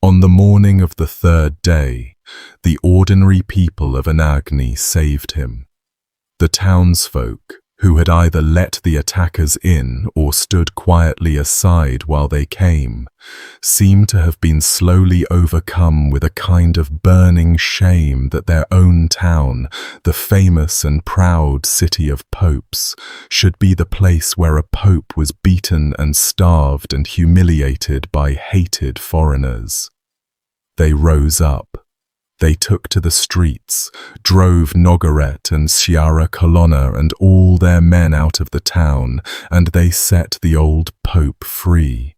On the morning of the 3rd day, the ordinary people of Anagni saved him. The townsfolk, who had either let the attackers in or stood quietly aside while they came, seemed to have been slowly overcome with a kind of burning shame that their own town, the famous and proud city of popes, should be the place where a pope was beaten and starved and humiliated by hated foreigners. They rose up. They took to the streets, drove Nogaret and Sciarra Colonna and all their men out of the town, and they set the old pope free.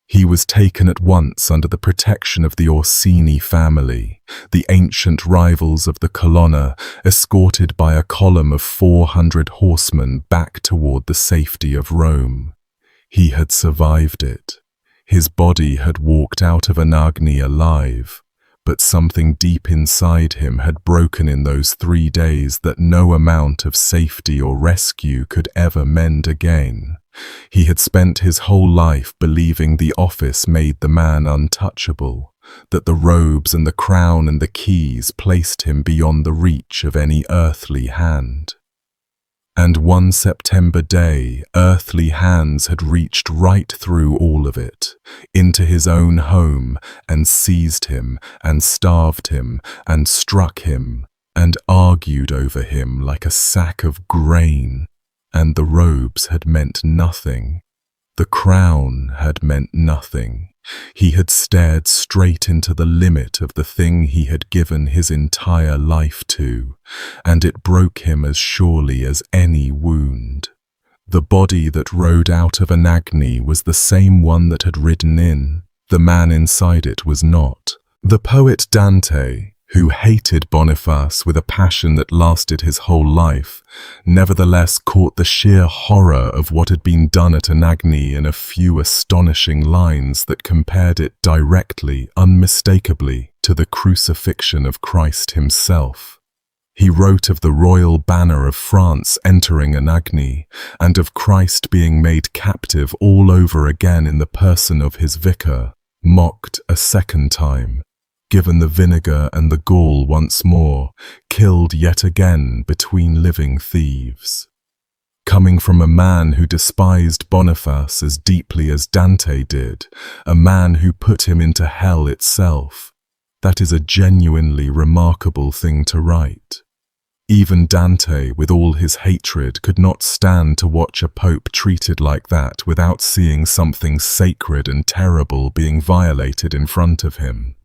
He was taken at once under the protection of the Orsini family, the ancient rivals of the Colonna, escorted by a column of 400 horsemen back toward the safety of Rome. He had survived it. His body had walked out of Anagni alive. But something deep inside him had broken in those 3 days that no amount of safety or rescue could ever mend again. He had spent his whole life believing the office made the man untouchable, that the robes and the crown and the keys placed him beyond the reach of any earthly hand. And one September day, earthly hands had reached right through all of it, into his own home, and seized him, and starved him, and struck him, and argued over him like a sack of grain, and the robes had meant nothing. The crown had meant nothing. He had stared straight into the limit of the thing he had given his entire life to, and it broke him as surely as any wound. The body that rode out of Anagni was the same one that had ridden in. The man inside it was not. The poet Dante, who hated Boniface with a passion that lasted his whole life, nevertheless caught the sheer horror of what had been done at Anagni in a few astonishing lines that compared it directly, unmistakably, to the crucifixion of Christ himself. He wrote of the royal banner of France entering Anagni, and of Christ being made captive all over again in the person of his vicar, mocked a second time, given the vinegar and the gall once more, killed yet again between living thieves. Coming from a man who despised Boniface as deeply as Dante did, a man who put him into hell itself, that is a genuinely remarkable thing to write. Even Dante, with all his hatred, could not stand to watch a pope treated like that without seeing something sacred and terrible being violated in front of him.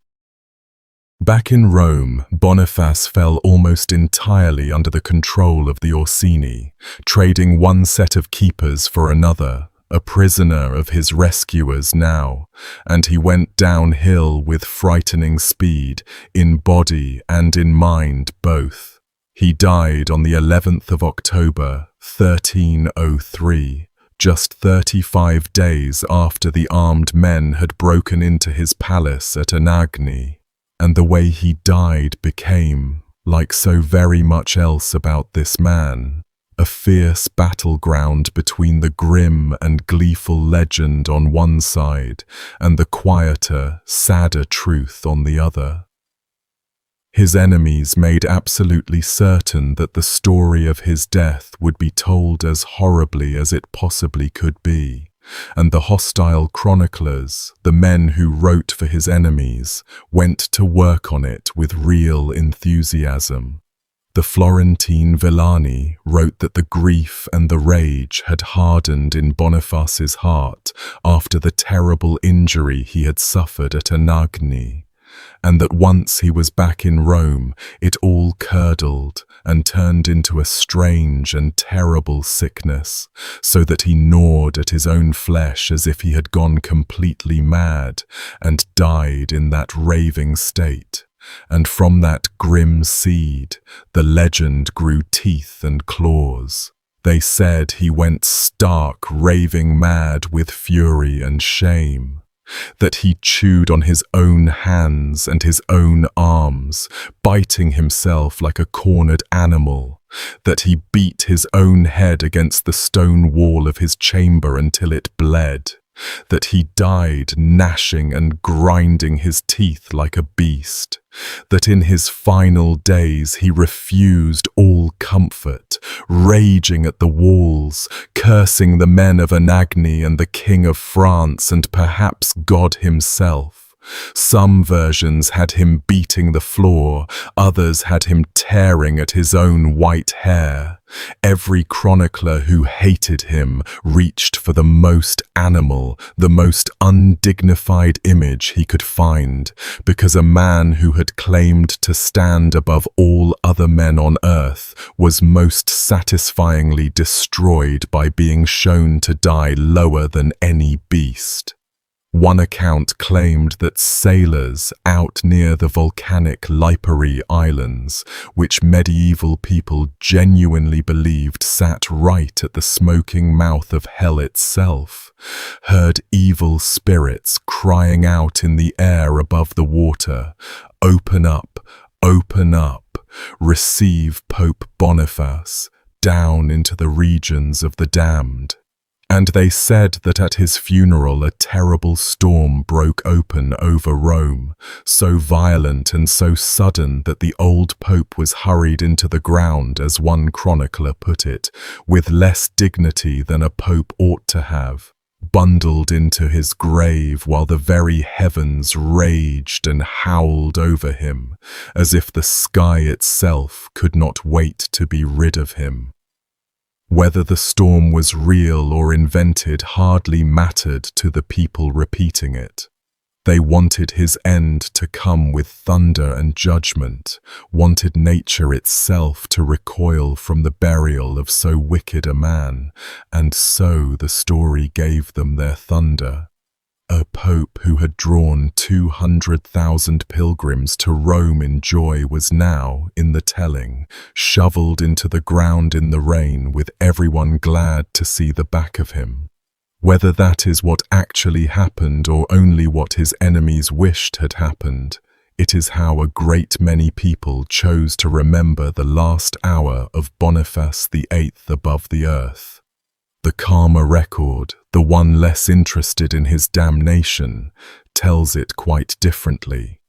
Back in Rome, Boniface fell almost entirely under the control of the Orsini, trading one set of keepers for another, a prisoner of his rescuers now, and he went downhill with frightening speed, in body and in mind both. He died on the 11th of October, 1303, just 35 days after the armed men had broken into his palace at Anagni. And the way he died became, like so very much else about this man, a fierce battleground between the grim and gleeful legend on one side and the quieter, sadder truth on the other. His enemies made absolutely certain that the story of his death would be told as horribly as it possibly could be. And the hostile chroniclers, the men who wrote for his enemies, went to work on it with real enthusiasm. The Florentine Villani wrote that the grief and the rage had hardened in Boniface's heart after the terrible injury he had suffered at Anagni, and that once he was back in Rome, it all curdled and turned into a strange and terrible sickness, so that he gnawed at his own flesh as if he had gone completely mad, and died in that raving state. And from that grim seed, the legend grew teeth and claws. They said he went stark, raving mad with fury and shame, that he chewed on his own hands and his own arms, biting himself like a cornered animal, that he beat his own head against the stone wall of his chamber until it bled, that he died gnashing and grinding his teeth like a beast, that in his final days he refused all comfort, raging at the walls, cursing the men of Anagni and the King of France and perhaps God himself. Some versions had him beating the floor, others had him tearing at his own white hair. Every chronicler who hated him reached for the most animal, the most undignified image he could find, because a man who had claimed to stand above all other men on earth was most satisfyingly destroyed by being shown to die lower than any beast. One account claimed that sailors out near the volcanic Lipari Islands, which medieval people genuinely believed sat right at the smoking mouth of hell itself, heard evil spirits crying out in the air above the water, "Open up, receive Pope Boniface, down into the regions of the damned." And they said that at his funeral a terrible storm broke open over Rome, so violent and so sudden that the old pope was hurried into the ground, as one chronicler put it, with less dignity than a pope ought to have, bundled into his grave while the very heavens raged and howled over him, as if the sky itself could not wait to be rid of him. Whether the storm was real or invented hardly mattered to the people repeating it. They wanted his end to come with thunder and judgment, wanted nature itself to recoil from the burial of so wicked a man, and so the story gave them their thunder. A pope who had drawn 200,000 pilgrims to Rome in joy was now, in the telling, shoveled into the ground in the rain, with everyone glad to see the back of him. Whether that is what actually happened or only what his enemies wished had happened, it is how a great many people chose to remember the last hour of Boniface VIII above the earth. The calmer record, the one less interested in his damnation, tells it quite differently.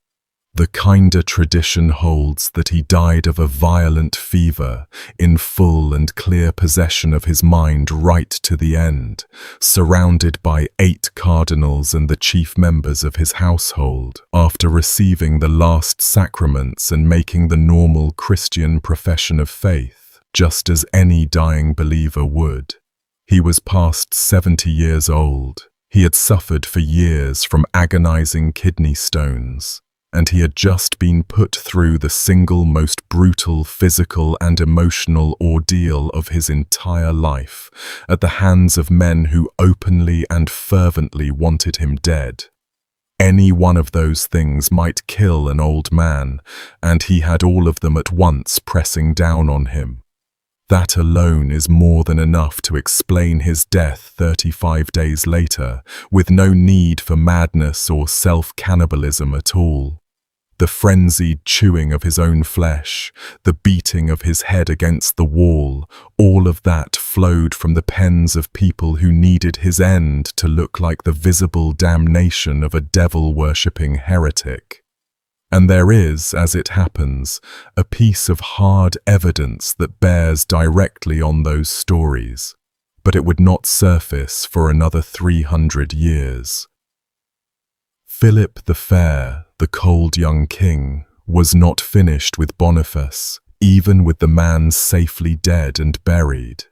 The kinder tradition holds that he died of a violent fever, in full and clear possession of his mind right to the end, surrounded by 8 cardinals and the chief members of his household, after receiving the last sacraments and making the normal Christian profession of faith, just as any dying believer would. He was past 70 years old. He had suffered for years from agonizing kidney stones, and he had just been put through the single most brutal physical and emotional ordeal of his entire life, at the hands of men who openly and fervently wanted him dead. Any one of those things might kill an old man, and he had all of them at once pressing down on him. That alone is more than enough to explain his death 35 days later, with no need for madness or self-cannibalism at all. The frenzied chewing of his own flesh, the beating of his head against the wall, all of that flowed from the pens of people who needed his end to look like the visible damnation of a devil-worshipping heretic. And there is, as it happens, a piece of hard evidence that bears directly on those stories, but it would not surface for another 300 years. Philip the Fair, the cold young king, was not finished with Boniface, even with the man safely dead and buried.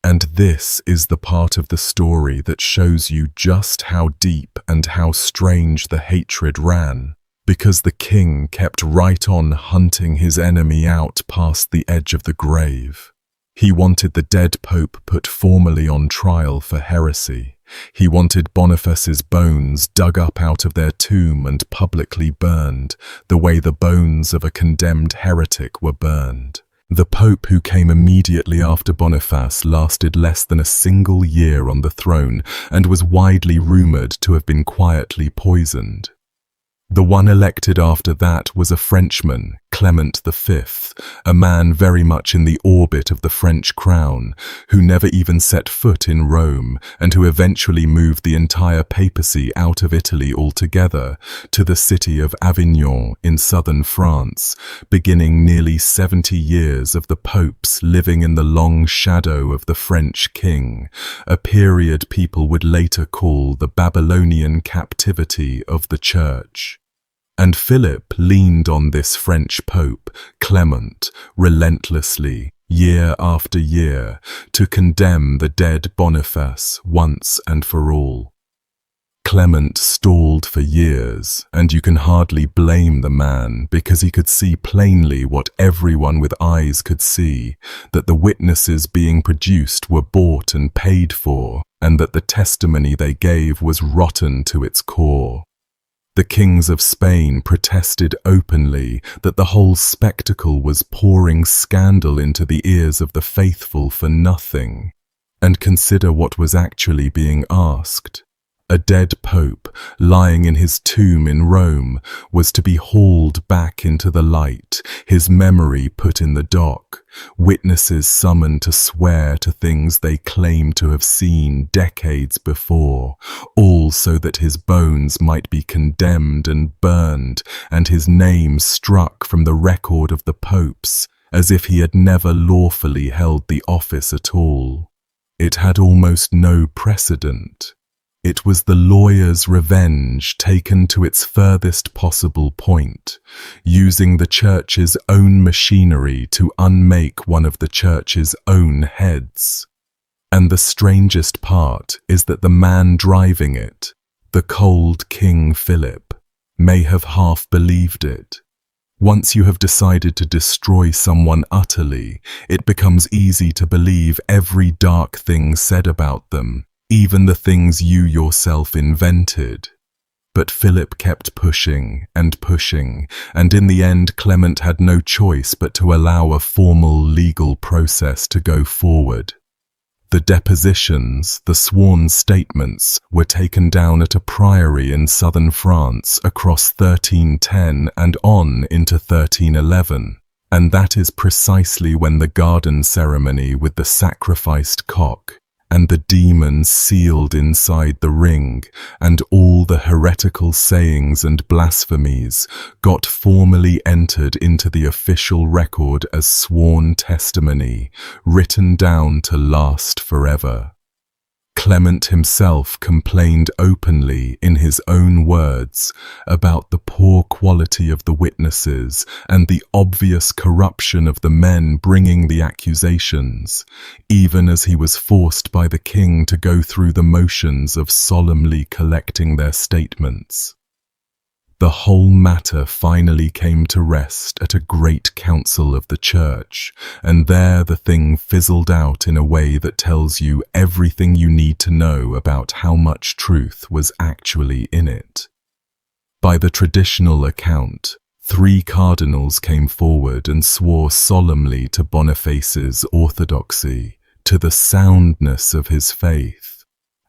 And this is the part of the story that shows you just how deep and how strange the hatred ran, because the king kept right on hunting his enemy out past the edge of the grave. He wanted the dead pope put formally on trial for heresy. He wanted Boniface's bones dug up out of their tomb and publicly burned, the way the bones of a condemned heretic were burned. The pope who came immediately after Boniface lasted less than a single year on the throne and was widely rumored to have been quietly poisoned. The one elected after that was a Frenchman, Clement V, a man very much in the orbit of the French crown, who never even set foot in Rome and who eventually moved the entire papacy out of Italy altogether to the city of Avignon in southern France, beginning nearly 70 years of the popes living in the long shadow of the French king, a period people would later call the Babylonian captivity of the Church. And Philip leaned on this French pope, Clement, relentlessly, year after year, to condemn the dead Boniface once and for all. Clement stalled for years, and you can hardly blame the man, because he could see plainly what everyone with eyes could see, that the witnesses being produced were bought and paid for, and that the testimony they gave was rotten to its core. The kings of Spain protested openly that the whole spectacle was pouring scandal into the ears of the faithful for nothing. And consider what was actually being asked. A dead pope, lying in his tomb in Rome, was to be hauled back into the light, his memory put in the dock, witnesses summoned to swear to things they claimed to have seen decades before, all so that his bones might be condemned and burned, and his name struck from the record of the popes, as if he had never lawfully held the office at all. It had almost no precedent. It was the lawyer's revenge taken to its furthest possible point, using the church's own machinery to unmake one of the church's own heads. And the strangest part is that the man driving it, the cold King Philip, may have half believed it. Once you have decided to destroy someone utterly, it becomes easy to believe every dark thing said about them, even the things you yourself invented. But Philip kept pushing, and in the end Clement had no choice but to allow a formal legal process to go forward. The depositions, the sworn statements, were taken down at a priory in southern France across 1310 and on into 1311. And that is precisely when the garden ceremony with the sacrificed cock, and the demons sealed inside the ring, and all the heretical sayings and blasphemies got formally entered into the official record as sworn testimony, written down to last forever. Clement himself complained openly, in his own words, about the poor quality of the witnesses and the obvious corruption of the men bringing the accusations, even as he was forced by the king to go through the motions of solemnly collecting their statements. The whole matter finally came to rest at a great council of the church, and there the thing fizzled out in a way that tells you everything you need to know about how much truth was actually in it. By the traditional account, 3 cardinals came forward and swore solemnly to Boniface's orthodoxy, to the soundness of his faith.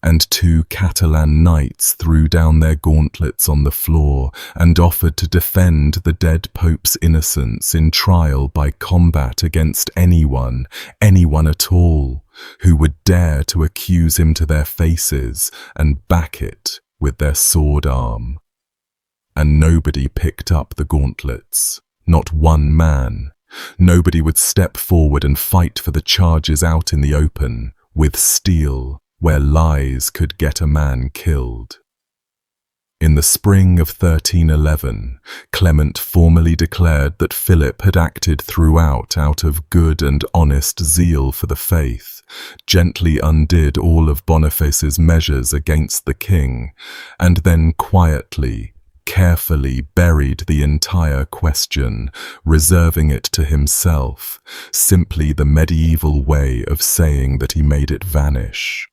And 2 Catalan knights threw down their gauntlets on the floor and offered to defend the dead Pope's innocence in trial by combat against anyone at all, who would dare to accuse him to their faces and back it with their sword arm. And nobody picked up the gauntlets, not one man. Nobody would step forward and fight for the charges out in the open, with steel, where lies could get a man killed. In the spring of 1311, Clement formally declared that Philip had acted throughout out of good and honest zeal for the faith, gently undid all of Boniface's measures against the king, and then quietly, carefully buried the entire question, reserving it to himself, simply the medieval way of saying that he made it vanish.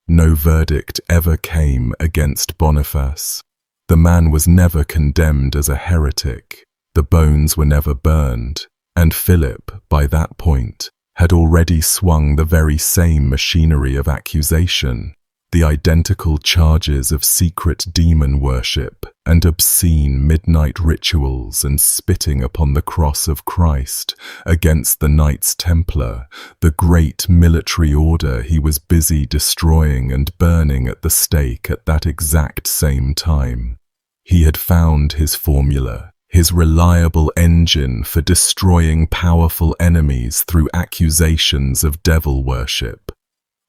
No verdict ever came against Boniface. The man was never condemned as a heretic, the bones were never burned, and Philip, by that point, had already swung the very same machinery of accusation, the identical charges of secret demon worship and obscene midnight rituals and spitting upon the cross of Christ against the Knights Templar, the great military order he was busy destroying and burning at the stake at that exact same time. He had found his formula, his reliable engine for destroying powerful enemies through accusations of devil worship.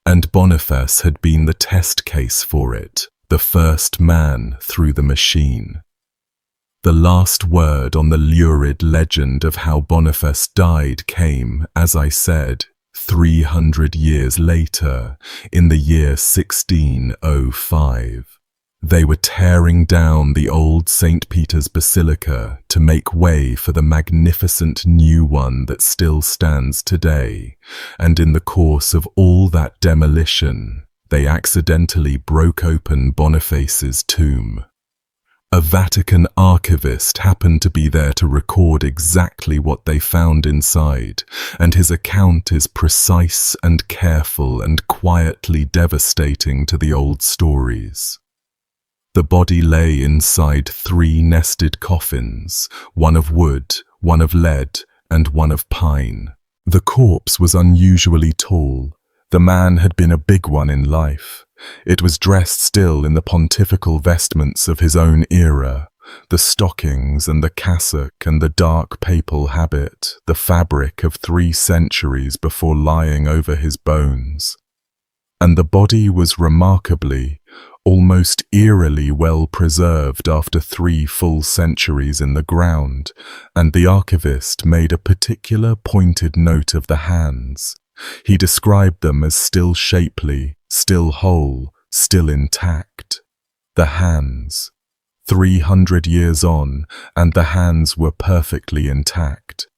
And Boniface had been the test case for it, the first man through the machine. The last word on the lurid legend of how Boniface died came, as I said, 300 years later, in the year 1605. They were tearing down the old St. Peter's Basilica to make way for the magnificent new one that still stands today, and in the course of all that demolition, they accidentally broke open Boniface's tomb. A Vatican archivist happened to be there to record exactly what they found inside, and his account is precise and careful and quietly devastating to the old stories. The body lay inside 3 nested coffins, one of wood, one of lead, and one of pine. The corpse was unusually tall. The man had been a big one in life. It was dressed still in the pontifical vestments of his own era, the stockings and the cassock and the dark papal habit, the fabric of 3 centuries before lying over his bones. And the body was remarkably, almost eerily well preserved after 3 full centuries in the ground, and the archivist made a particular pointed note of the hands. He described them as still shapely, still whole, still intact. The hands. 300 years on, and the hands were perfectly intact.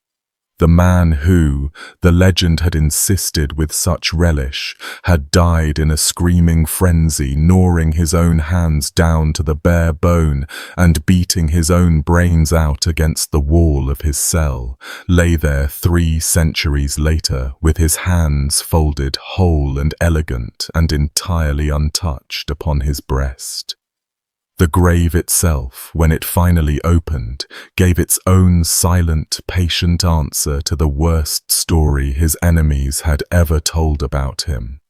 The man who, the legend had insisted with such relish, had died in a screaming frenzy, gnawing his own hands down to the bare bone and beating his own brains out against the wall of his cell, lay there 3 centuries later with his hands folded whole and elegant and entirely untouched upon his breast. The grave itself, when it finally opened, gave its own silent, patient answer to the worst story his enemies had ever told about him.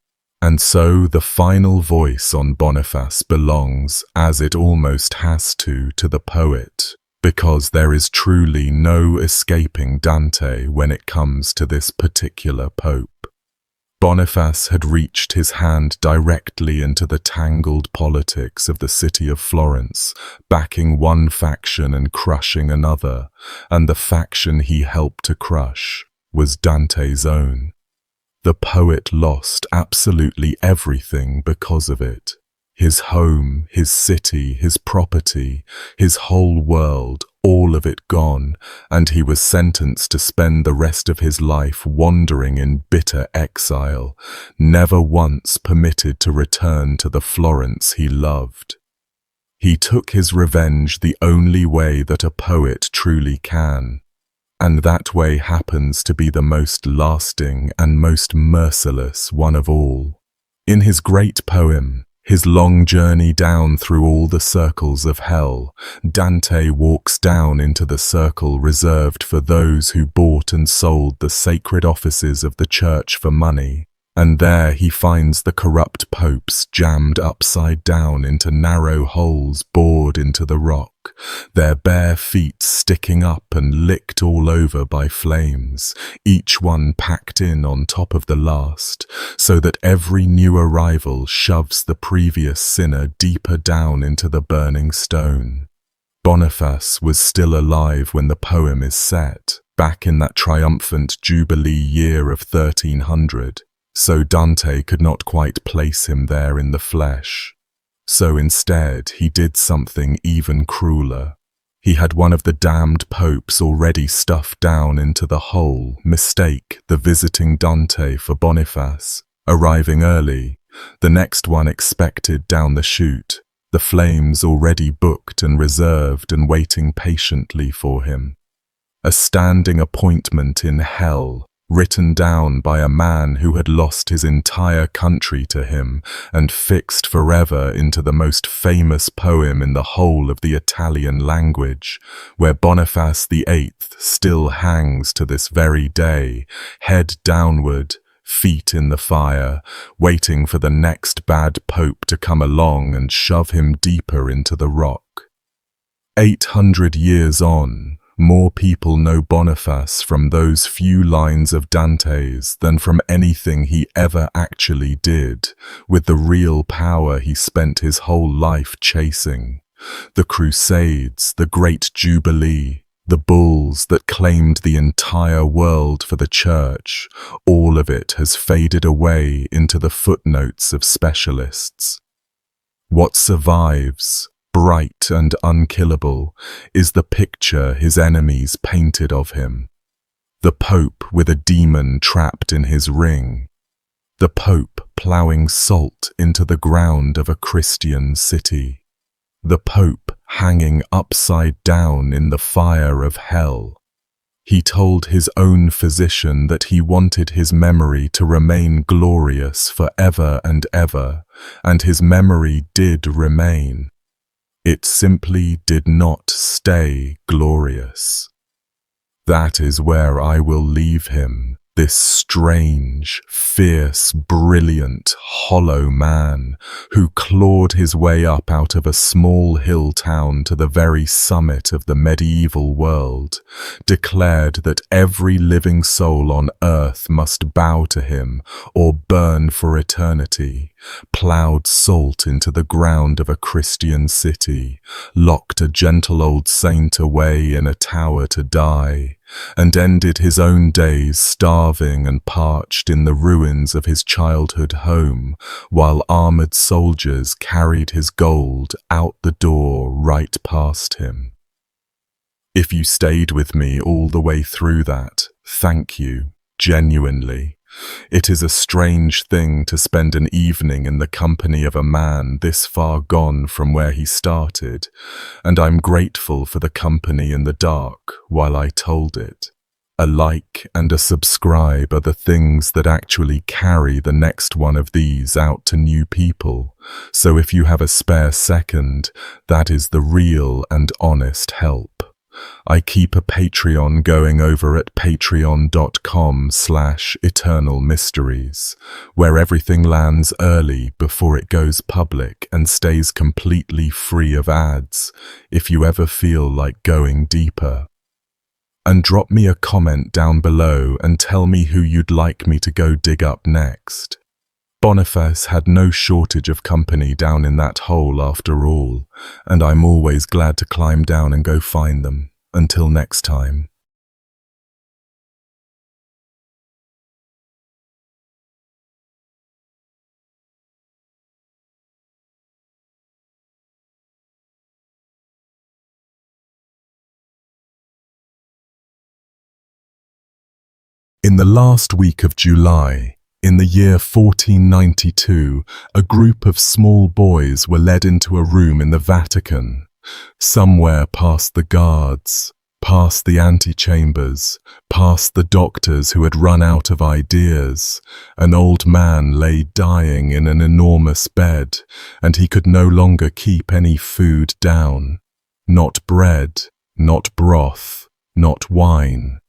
And so the final voice on Boniface belongs, as it almost has to the poet, because there is truly no escaping Dante when it comes to this particular pope. Boniface had reached his hand directly into the tangled politics of the city of Florence, backing one faction and crushing another, and the faction he helped to crush was Dante's own. The poet lost absolutely everything because of it. His home, his city, his property, his whole world, all of it gone, and he was sentenced to spend the rest of his life wandering in bitter exile, never once permitted to return to the Florence he loved. He took his revenge the only way that a poet truly can, and that way happens to be the most lasting and most merciless one of all. In his great poem, his long journey down through all the circles of hell, Dante walks down into the circle reserved for those who bought and sold the sacred offices of the church for money, and there he finds the corrupt popes jammed upside down into narrow holes bored into the rock, their bare feet sticking up and licked all over by flames, each one packed in on top of the last, so that every new arrival shoves the previous sinner deeper down into the burning stone. Boniface was still alive when the poem is set, back in that triumphant Jubilee year of 1300, so Dante could not quite place him there in the flesh. So instead, he did something even crueler. He had one of the damned popes already stuffed down into the hole mistake the visiting Dante for Boniface, arriving early, the next one expected down the chute, the flames already booked and reserved and waiting patiently for him. A standing appointment in hell, written down by a man who had lost his entire country to him and fixed forever into the most famous poem in the whole of the Italian language, where Boniface VIII still hangs to this very day, head downward, feet in the fire, waiting for the next bad pope to come along and shove him deeper into the rock. 800 years on, more people know Boniface from those few lines of Dante's than from anything he ever actually did, with the real power he spent his whole life chasing. The Crusades, the Great Jubilee, the bulls that claimed the entire world for the church, all of it has faded away into the footnotes of specialists. What survives, bright and unkillable, is the picture his enemies painted of him. The Pope with a demon trapped in his ring. The Pope ploughing salt into the ground of a Christian city. The Pope hanging upside down in the fire of hell. He told his own physician that he wanted his memory to remain glorious forever and ever, and his memory did remain. It simply did not stay glorious. That is where I will leave him, This strange, fierce, brilliant, hollow man who clawed his way up out of a small hill town to the very summit of the medieval world, declared that every living soul on earth must bow to him or burn for eternity, plowed salt into the ground of a Christian city, locked a gentle old saint away in a tower to die, and ended his own days starving and parched in the ruins of his childhood home, while armored soldiers carried his gold out the door right past him. If you stayed with me all the way through that, thank you, genuinely. It is a strange thing to spend an evening in the company of a man this far gone from where he started, and I'm grateful for the company in the dark while I told it. A like and a subscribe are the things that actually carry the next one of these out to new people, so if you have a spare second, that is the real and honest help. I keep a Patreon going over at patreon.com/eternalmysteries, where everything lands early before it goes public and stays completely free of ads, if you ever feel like going deeper. And drop me a comment down below and tell me who you'd like me to go dig up next. Boniface had no shortage of company down in that hole after all, and I'm always glad to climb down and go find them. Until next time. In the last week of July, in the year 1492, a group of small boys were led into a room in the Vatican. Somewhere past the guards, past the antechambers, past the doctors who had run out of ideas, an old man lay dying in an enormous bed, and he could no longer keep any food down. Not bread, not broth, not wine.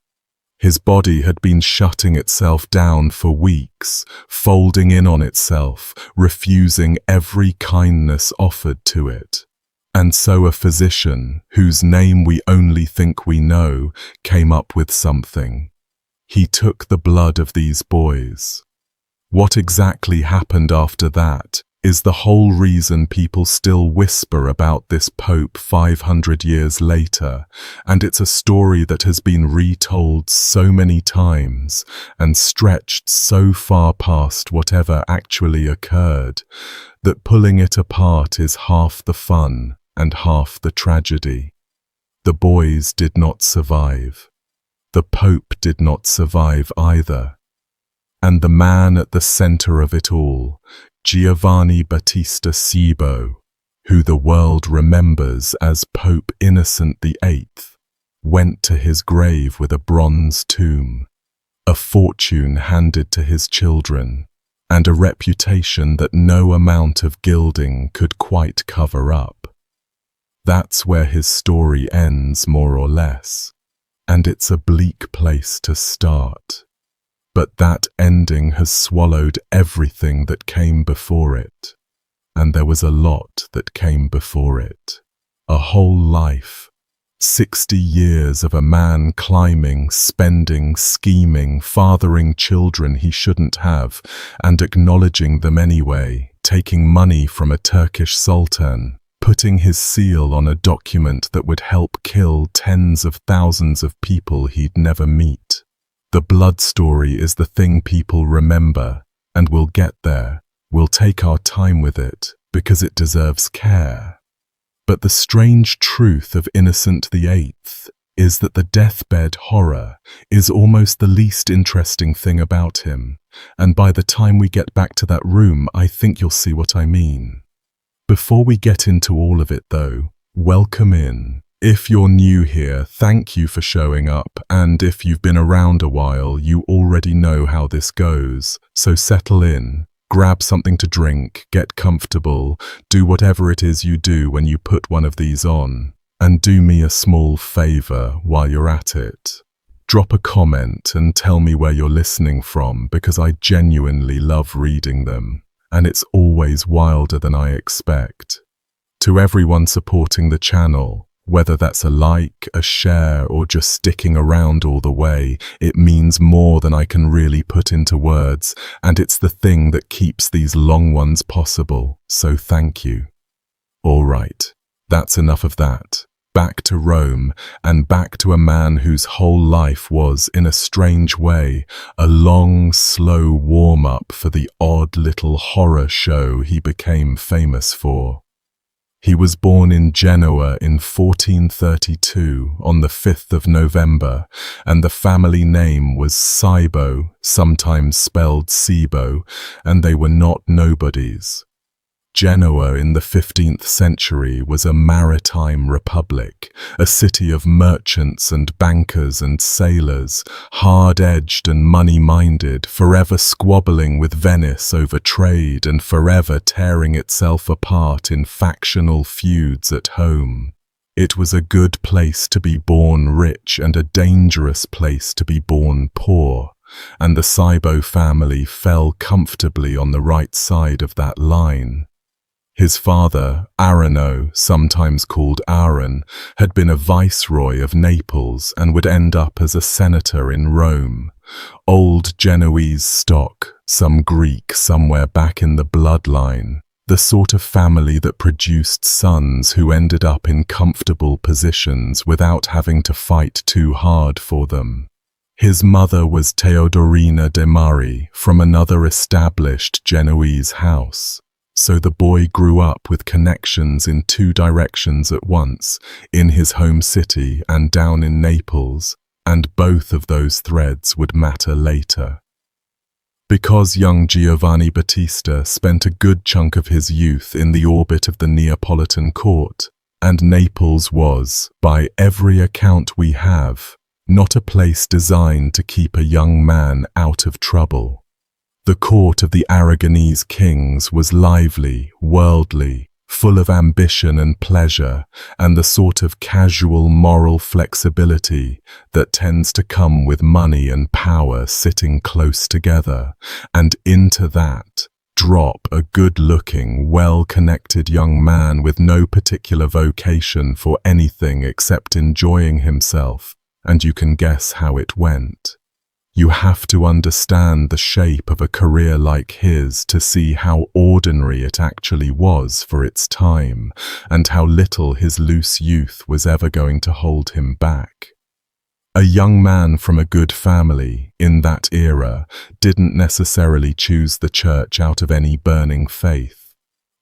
His body had been shutting itself down for weeks, folding in on itself, refusing every kindness offered to it. And so a physician, whose name we only think we know, came up with something. He took the blood of these boys. What exactly happened after that is the whole reason people still whisper about this Pope 500 years later, and it's a story that has been retold so many times and stretched so far past whatever actually occurred, that pulling it apart is half the fun and half the tragedy. The boys did not survive. The Pope did not survive either. And the man at the center of it all, Giovanni Battista Cibo, who the world remembers as Pope Innocent VIII, went to his grave with a bronze tomb, a fortune handed to his children, and a reputation that no amount of gilding could quite cover up. That's where his story ends, more or less, and it's a bleak place to start. But that ending has swallowed everything that came before it, and there was a lot that came before it. A whole life, 60 years of a man climbing, spending, scheming, fathering children he shouldn't have, and acknowledging them anyway, taking money from a Turkish sultan, putting his seal on a document that would help kill tens of thousands of people he'd never meet. The blood story is the thing people remember, and we'll get there. We'll take our time with it, because it deserves care. But the strange truth of Innocent VIII is that the deathbed horror is almost the least interesting thing about him, and by the time we get back to that room, I think you'll see what I mean. Before we get into all of it though, welcome in. If you're new here, thank you for showing up, and if you've been around a while, you already know how this goes, so settle in, grab something to drink, get comfortable, do whatever it is you do when you put one of these on, and do me a small favor while you're at it. Drop a comment and tell me where you're listening from, because I genuinely love reading them, and it's always wilder than I expect. To everyone supporting the channel, whether that's a like, a share, or just sticking around all the way, it means more than I can really put into words, and it's the thing that keeps these long ones possible, so thank you. All right, that's enough of that. Back to Rome, and back to a man whose whole life was, in a strange way, a long, slow warm-up for the odd little horror show he became famous for. He was born in Genoa in 1432 on the 5th of November, and the family name was Cibo, sometimes spelled Cibo, and they were not nobodies. Genoa in the 15th century was a maritime republic, a city of merchants and bankers and sailors, hard-edged and money-minded, forever squabbling with Venice over trade and forever tearing itself apart in factional feuds at home. It was a good place to be born rich and a dangerous place to be born poor, and the Cibo family fell comfortably on the right side of that line. His father, Arano, sometimes called Aaron, had been a viceroy of Naples and would end up as a senator in Rome. Old Genoese stock, some Greek somewhere back in the bloodline, the sort of family that produced sons who ended up in comfortable positions without having to fight too hard for them. His mother was Teodorina de Mari from another established Genoese house. So the boy grew up with connections in two directions at once, in his home city and down in Naples, and both of those threads would matter later. Because young Giovanni Battista spent a good chunk of his youth in the orbit of the Neapolitan court, and Naples was, by every account we have, not a place designed to keep a young man out of trouble. The court of the Aragonese kings was lively, worldly, full of ambition and pleasure, and the sort of casual moral flexibility that tends to come with money and power sitting close together, and into that drop a good-looking, well-connected young man with no particular vocation for anything except enjoying himself, and you can guess how it went. You have to understand the shape of a career like his to see how ordinary it actually was for its time, and how little his loose youth was ever going to hold him back. A young man from a good family, in that era, didn't necessarily choose the church out of any burning faith.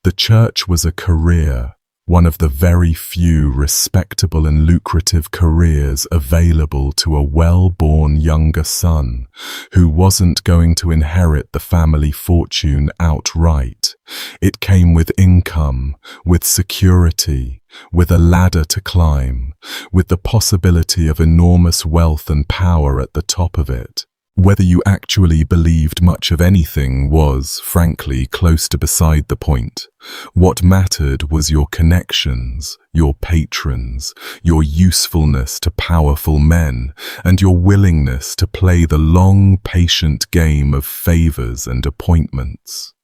The church was a career, one of the very few respectable and lucrative careers available to a well-born younger son who wasn't going to inherit the family fortune outright. It came with income, with security, with a ladder to climb, with the possibility of enormous wealth and power at the top of it. Whether you actually believed much of anything was, frankly, close to beside the point. What mattered was your connections, your patrons, your usefulness to powerful men, and your willingness to play the long, patient game of favors and appointments.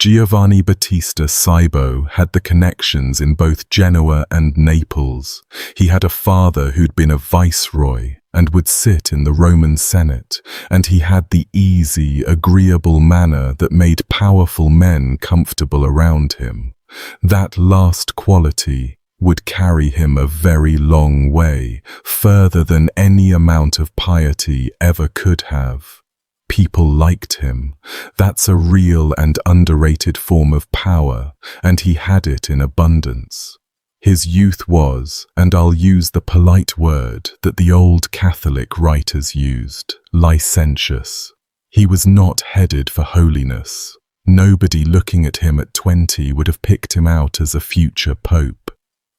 Giovanni Battista Cibo had the connections in both Genoa and Naples. He had a father who'd been a viceroy and would sit in the Roman Senate, and he had the easy, agreeable manner that made powerful men comfortable around him. That last quality would carry him a very long way, further than any amount of piety ever could have. People liked him. That's a real and underrated form of power, and he had it in abundance. His youth was, and I'll use the polite word that the old Catholic writers used, licentious. He was not headed for holiness. Nobody looking at him at 20 would have picked him out as a future pope.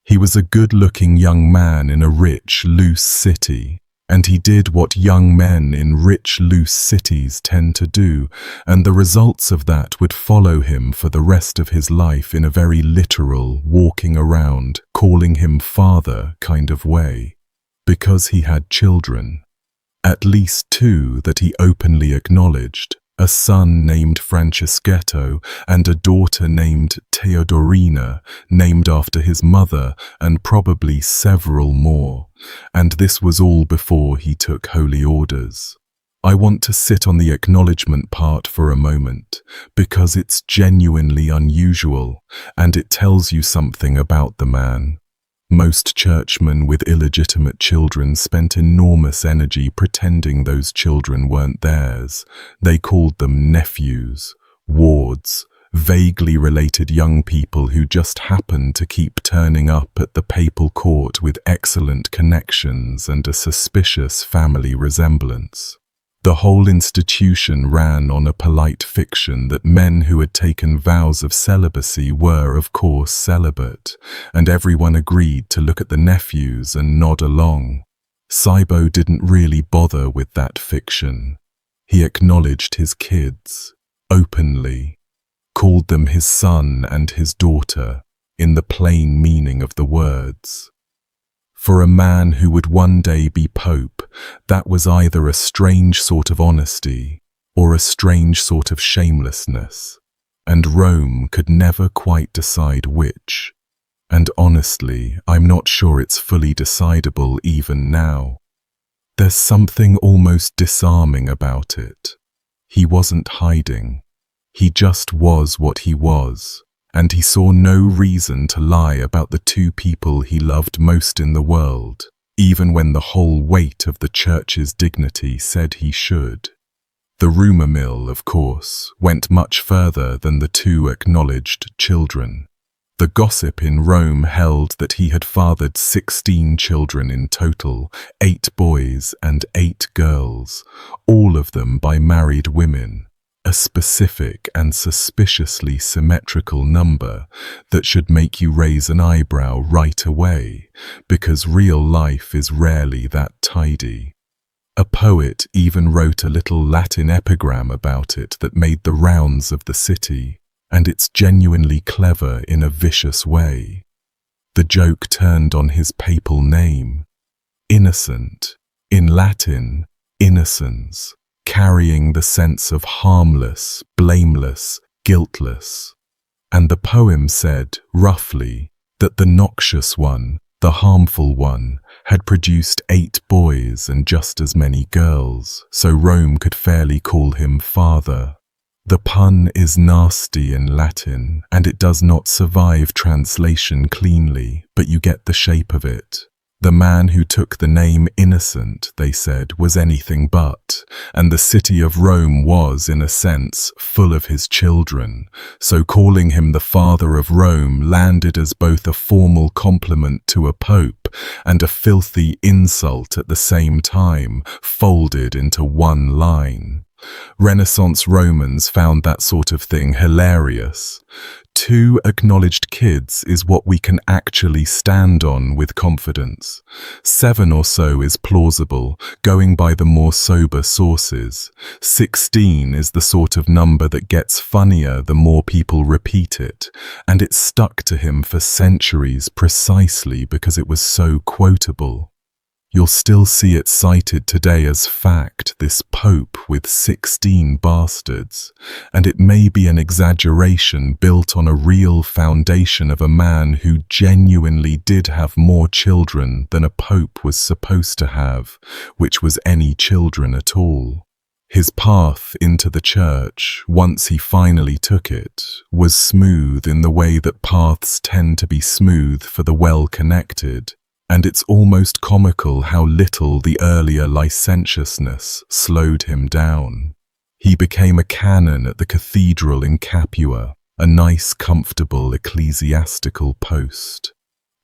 He was a good-looking young man in a rich, loose city, and he did what young men in rich, loose cities tend to do, and the results of that would follow him for the rest of his life in a very literal, walking around, calling him father kind of way, because he had children. At least two that he openly acknowledged, a son named Franceschetto and a daughter named Theodorina, named after his mother, and probably several more. And this was all before he took holy orders. I want to sit on the acknowledgement part for a moment, because it's genuinely unusual, and it tells you something about the man. Most churchmen with illegitimate children spent enormous energy pretending those children weren't theirs. They called them nephews, wards, vaguely related young people who just happened to keep turning up at the papal court with excellent connections and a suspicious family resemblance. The whole institution ran on a polite fiction that men who had taken vows of celibacy were, of course, celibate, and everyone agreed to look at the nephews and nod along. Cybo didn't really bother with that fiction. He acknowledged his kids, openly, called them his son and his daughter, in the plain meaning of the words. For a man who would one day be pope, that was either a strange sort of honesty or a strange sort of shamelessness, and Rome could never quite decide which. And honestly, I'm not sure it's fully decidable even now. There's something almost disarming about it. He wasn't hiding. He just was what he was. And he saw no reason to lie about the two people he loved most in the world, even when the whole weight of the church's dignity said he should. The rumor mill, of course, went much further than the two acknowledged children. The gossip in Rome held that he had fathered 16 children in total, 8 boys and 8 girls, all of them by married women. A specific and suspiciously symmetrical number that should make you raise an eyebrow right away, because real life is rarely that tidy. A poet even wrote a little Latin epigram about it that made the rounds of the city, and it's genuinely clever in a vicious way. The joke turned on his papal name. Innocent, in Latin, innocens, carrying the sense of harmless, blameless, guiltless. And the poem said, roughly, that the noxious one, the harmful one, had produced 8 boys and just as many girls, so Rome could fairly call him father. The pun is nasty in Latin, and it does not survive translation cleanly, but you get the shape of it. The man who took the name Innocent, they said, was anything but, and the city of Rome was, in a sense, full of his children, so calling him the father of Rome landed as both a formal compliment to a pope and a filthy insult at the same time, folded into one line. Renaissance Romans found that sort of thing hilarious. 2 acknowledged kids is what we can actually stand on with confidence. 7 or so is plausible, going by the more sober sources. 16 is the sort of number that gets funnier the more people repeat it, and it stuck to him for centuries precisely because it was so quotable. You'll still see it cited today as fact, this pope with 16 bastards, and it may be an exaggeration built on a real foundation of a man who genuinely did have more children than a pope was supposed to have, which was any children at all. His path into the church, once he finally took it, was smooth in the way that paths tend to be smooth for the well-connected. And it's almost comical how little the earlier licentiousness slowed him down. He became a canon at the cathedral in Capua, a nice, comfortable ecclesiastical post.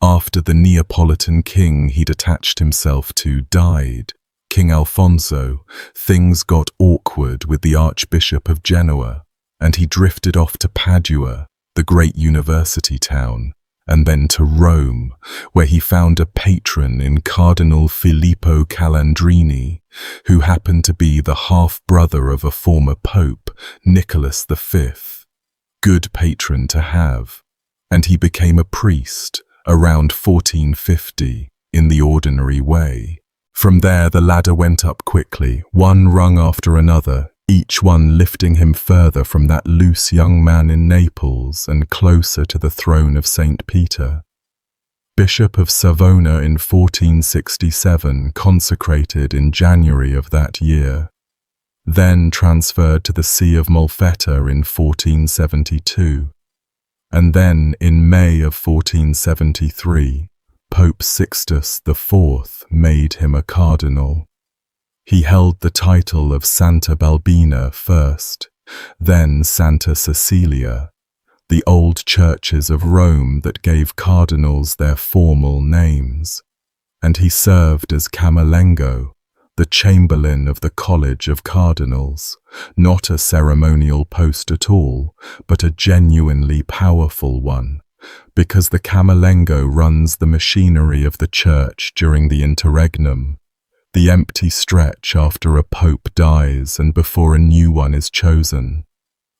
After the Neapolitan king he'd attached himself to died, King Alfonso, things got awkward with the Archbishop of Genoa, and he drifted off to Padua, the great university town, and then to Rome, where he found a patron in Cardinal Filippo Calandrini, who happened to be the half-brother of a former pope, Nicholas V. Good patron to have, and he became a priest around 1450 in the ordinary way. From there the ladder went up quickly, one rung after another, each one lifting him further from that loose young man in Naples and closer to the throne of St. Peter. Bishop of Savona in 1467, consecrated in January of that year. Then transferred to the See of Molfetta in 1472. And then, in May of 1473, Pope Sixtus IV made him a cardinal. He held the title of Santa Balbina first, then Santa Cecilia, the old churches of Rome that gave cardinals their formal names, and he served as Camerlengo, the chamberlain of the College of Cardinals, not a ceremonial post at all, but a genuinely powerful one, because the Camerlengo runs the machinery of the church during the interregnum, the empty stretch after a pope dies and before a new one is chosen.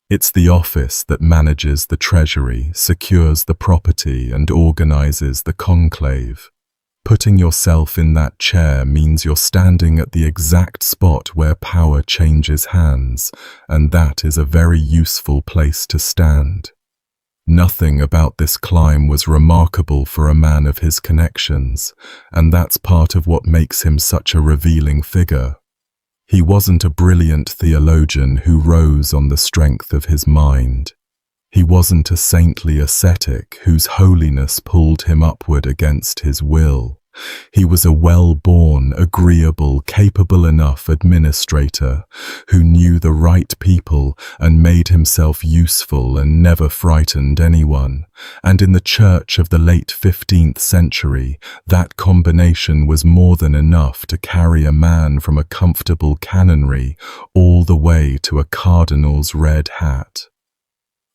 It's the office that manages the treasury, secures the property, and organizes the conclave. Putting yourself in that chair means you're standing at the exact spot where power changes hands, and that is a very useful place to stand. Nothing about this climb was remarkable for a man of his connections, and that's part of what makes him such a revealing figure. He wasn't a brilliant theologian who rose on the strength of his mind. He wasn't a saintly ascetic whose holiness pulled him upward against his will. He was a well-born, agreeable, capable enough administrator who knew the right people and made himself useful and never frightened anyone. And in the church of the late 15th century, that combination was more than enough to carry a man from a comfortable canonry all the way to a cardinal's red hat.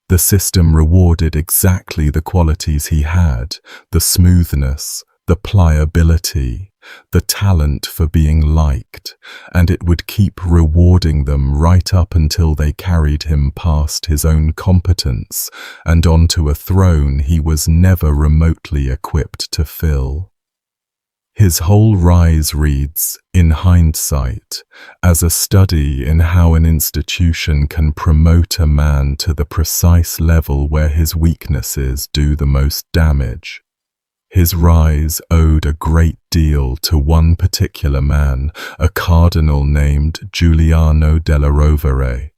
The system rewarded exactly the qualities he had, the smoothness, the pliability, the talent for being liked, and it would keep rewarding them right up until they carried him past his own competence and onto a throne he was never remotely equipped to fill. His whole rise reads, in hindsight, as a study in how an institution can promote a man to the precise level where his weaknesses do the most damage. His rise owed a great deal to one particular man, a cardinal named Giuliano della Rovere.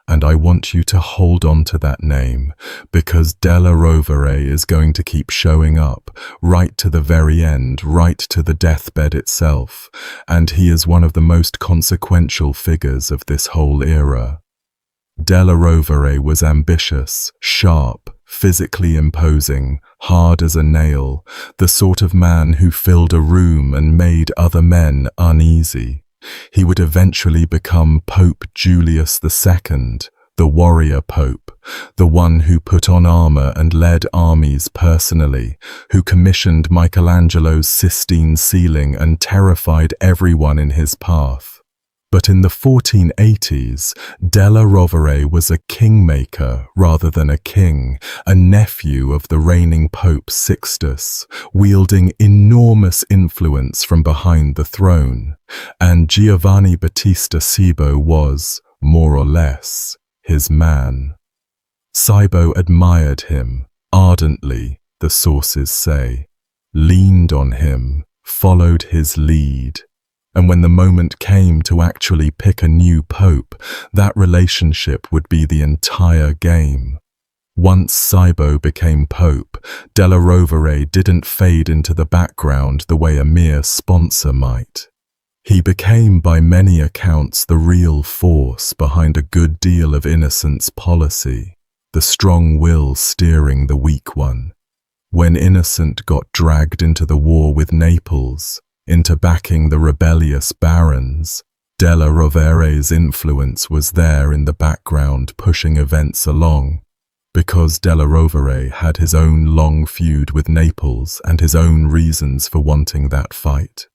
And I want you to hold on to that name, because Della Rovere is going to keep showing up, right to the very end, right to the deathbed itself, and he is one of the most consequential figures of this whole era. Della Rovere was ambitious, sharp, physically imposing, hard as a nail, the sort of man who filled a room and made other men uneasy. He would eventually become Pope Julius II, the warrior pope, the one who put on armor and led armies personally, who commissioned Michelangelo's Sistine ceiling and terrified everyone in his path. But in the 1480s, Della Rovere was a kingmaker rather than a king, a nephew of the reigning Pope Sixtus, wielding enormous influence from behind the throne, and Giovanni Battista Cibo was, more or less, his man. Cibo admired him, ardently, the sources say, leaned on him, followed his lead. And when the moment came to actually pick a new pope, that relationship would be the entire game. Once Cibo became pope, Della Rovere didn't fade into the background the way a mere sponsor might. He became by many accounts the real force behind a good deal of Innocent's policy, the strong will steering the weak one. When Innocent got dragged into the war with Naples, into backing the rebellious barons, Della Rovere's influence was there in the background pushing events along, because Della Rovere had his own long feud with Naples and his own reasons for wanting that fight.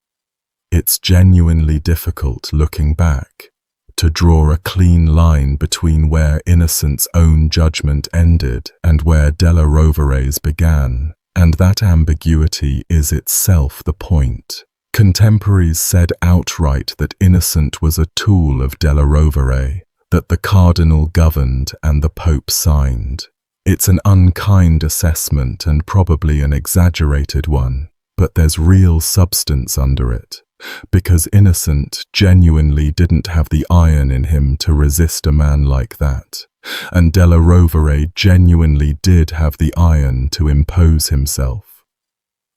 It's genuinely difficult, looking back, to draw a clean line between where Innocent's own judgment ended and where Della Rovere's began, and that ambiguity is itself the point. Contemporaries said outright that Innocent was a tool of Della Rovere, that the cardinal governed and the Pope signed. It's an unkind assessment and probably an exaggerated one, but there's real substance under it, because Innocent genuinely didn't have the iron in him to resist a man like that, and Della Rovere genuinely did have the iron to impose himself.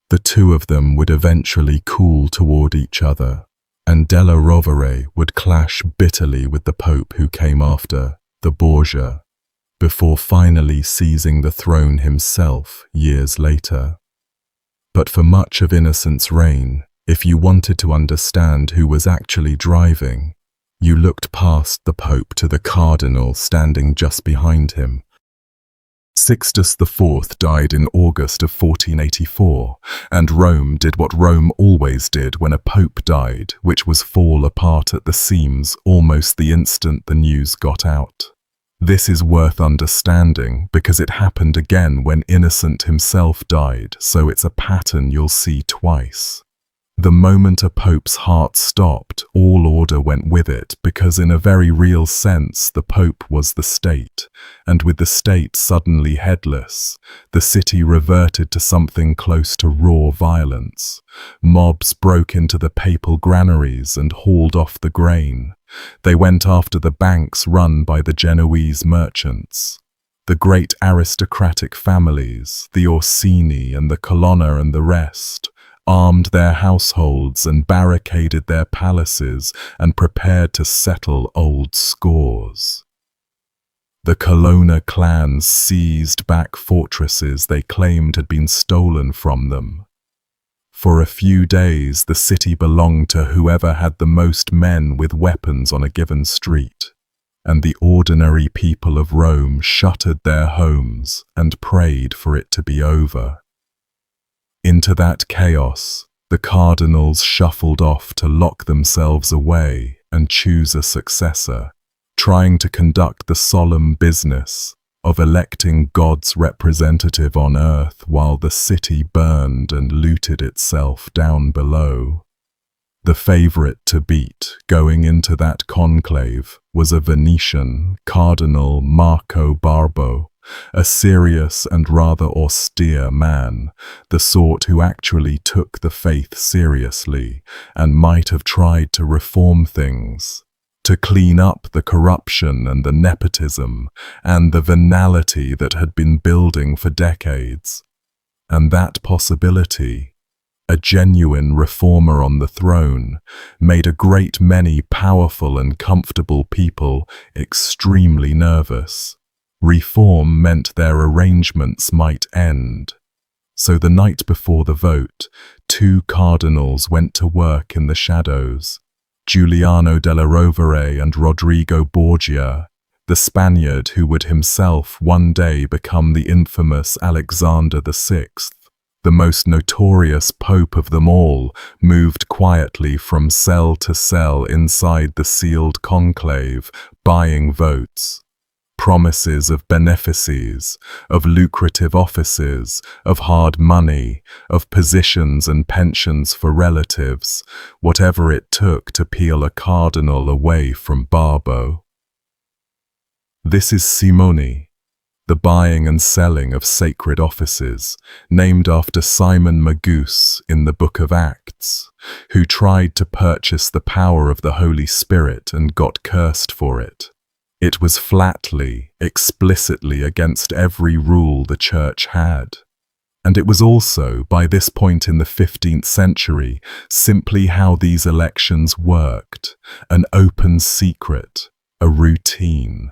The two of them would eventually cool toward each other, and Della Rovere would clash bitterly with the Pope who came after, the Borgia, before finally seizing the throne himself years later. But for much of Innocent's reign, if you wanted to understand who was actually driving, you looked past the Pope to the cardinal standing just behind him. Sixtus IV died in August of 1484, and Rome did what Rome always did when a pope died, which was fall apart at the seams almost the instant the news got out. This is worth understanding because it happened again when Innocent himself died, so it's a pattern you'll see twice. The moment a pope's heart stopped, all order went with it because in a very real sense the pope was the state, and with the state suddenly headless, the city reverted to something close to raw violence. Mobs broke into the papal granaries and hauled off the grain. They went after the banks run by the Genoese merchants. The great aristocratic families, the Orsini and the Colonna and the rest, armed their households and barricaded their palaces and prepared to settle old scores. The Colonna clans seized back fortresses they claimed had been stolen from them. For a few days, the city belonged to whoever had the most men with weapons on a given street, and the ordinary people of Rome shuttered their homes and prayed for it to be over. Into that chaos, the cardinals shuffled off to lock themselves away and choose a successor, trying to conduct the solemn business of electing God's representative on earth while the city burned and looted itself down below. The favorite to beat going into that conclave was a Venetian, Cardinal Marco Barbo, a serious and rather austere man, the sort who actually took the faith seriously and might have tried to reform things, to clean up the corruption and the nepotism and the venality that had been building for decades. And that possibility, a genuine reformer on the throne, made a great many powerful and comfortable people extremely nervous. Reform meant their arrangements might end. So the night before the vote, two cardinals went to work in the shadows, Giuliano della Rovere and Rodrigo Borgia, the Spaniard who would himself one day become the infamous Alexander VI. The most notorious pope of them all, moved quietly from cell to cell inside the sealed conclave, buying votes. Promises of benefices, of lucrative offices, of hard money, of positions and pensions for relatives, whatever it took to peel a cardinal away from Barbo. This is simony, the buying and selling of sacred offices, named after Simon Magus in the Book of Acts, who tried to purchase the power of the Holy Spirit and got cursed for it. It was flatly, explicitly against every rule the Church had. And it was also, by this point in the 15th century, simply how these elections worked, an open secret, a routine.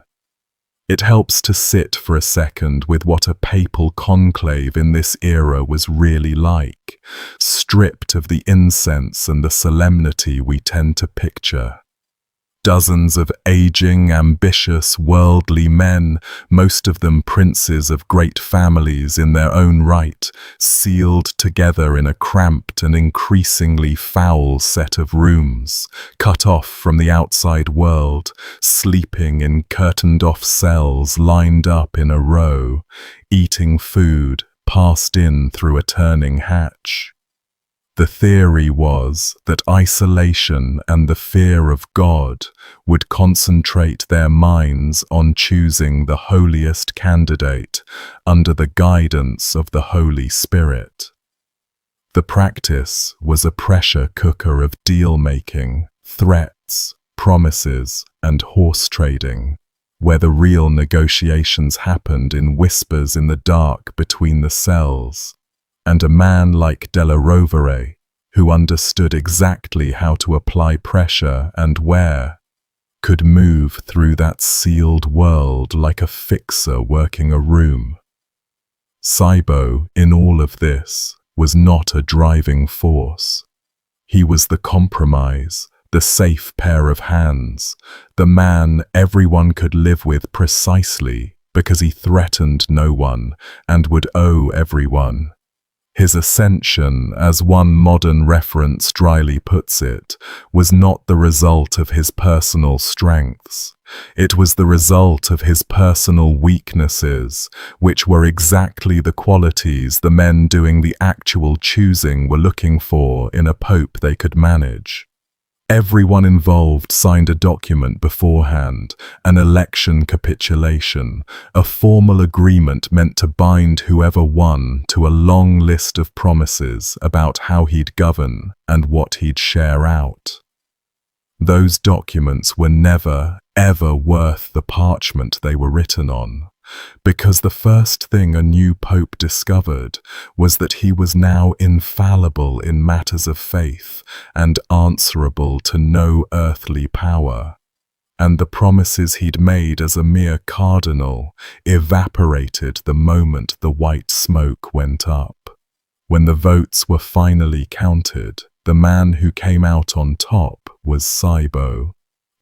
It helps to sit for a second with what a papal conclave in this era was really like, stripped of the incense and the solemnity we tend to picture. Dozens of aging, ambitious, worldly men, most of them princes of great families in their own right, sealed together in a cramped and increasingly foul set of rooms, cut off from the outside world, sleeping in curtained-off cells lined up in a row, eating food passed in through a turning hatch. The theory was that isolation and the fear of God would concentrate their minds on choosing the holiest candidate under the guidance of the Holy Spirit. The practice was a pressure cooker of deal-making, threats, promises, and horse trading, where the real negotiations happened in whispers in the dark between the cells, and a man like Della Rovere, who understood exactly how to apply pressure and where, could move through that sealed world like a fixer working a room. Cybo, in all of this, was not a driving force. He was the compromise, the safe pair of hands, the man everyone could live with precisely because he threatened no one and would owe everyone. His ascension, as one modern reference dryly puts it, was not the result of his personal strengths. It was the result of his personal weaknesses, which were exactly the qualities the men doing the actual choosing were looking for in a pope they could manage. Everyone involved signed a document beforehand, an election capitulation, a formal agreement meant to bind whoever won to a long list of promises about how he'd govern and what he'd share out. Those documents were never, ever worth the parchment they were written on, because the first thing a new pope discovered was that he was now infallible in matters of faith and answerable to no earthly power, and the promises he'd made as a mere cardinal evaporated the moment the white smoke went up. When the votes were finally counted, the man who came out on top was Cybo.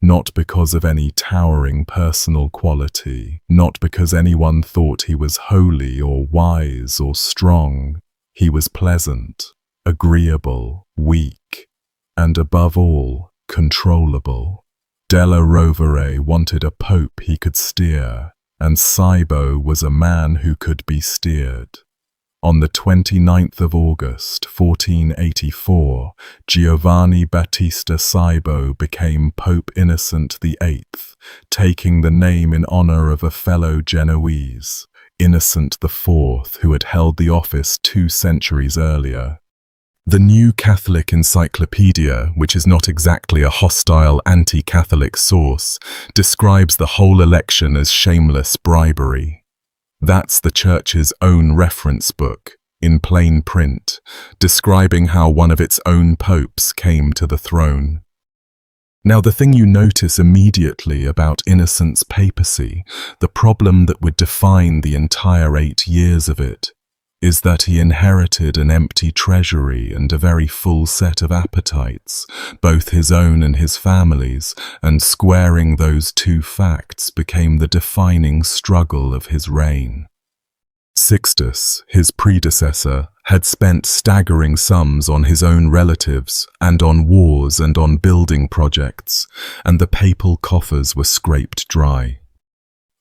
Not because of any towering personal quality, not because anyone thought he was holy or wise or strong. He was pleasant, agreeable, weak, and above all, controllable. Della Rovere wanted a pope he could steer, and Cybo was a man who could be steered. On the 29th of August, 1484, Giovanni Battista Cybo became Pope Innocent VIII, taking the name in honor of a fellow Genoese, Innocent IV, who had held the office 2 centuries earlier. The New Catholic Encyclopedia, which is not exactly a hostile anti-Catholic source, describes the whole election as shameless bribery. That's the Church's own reference book, in plain print, describing how one of its own popes came to the throne. Now, the thing you notice immediately about Innocent's papacy, the problem that would define the entire 8 years of it, is that he inherited an empty treasury and a very full set of appetites, both his own and his family's, and squaring those 2 facts became the defining struggle of his reign. Sixtus, his predecessor, had spent staggering sums on his own relatives and on wars and on building projects, and the papal coffers were scraped dry.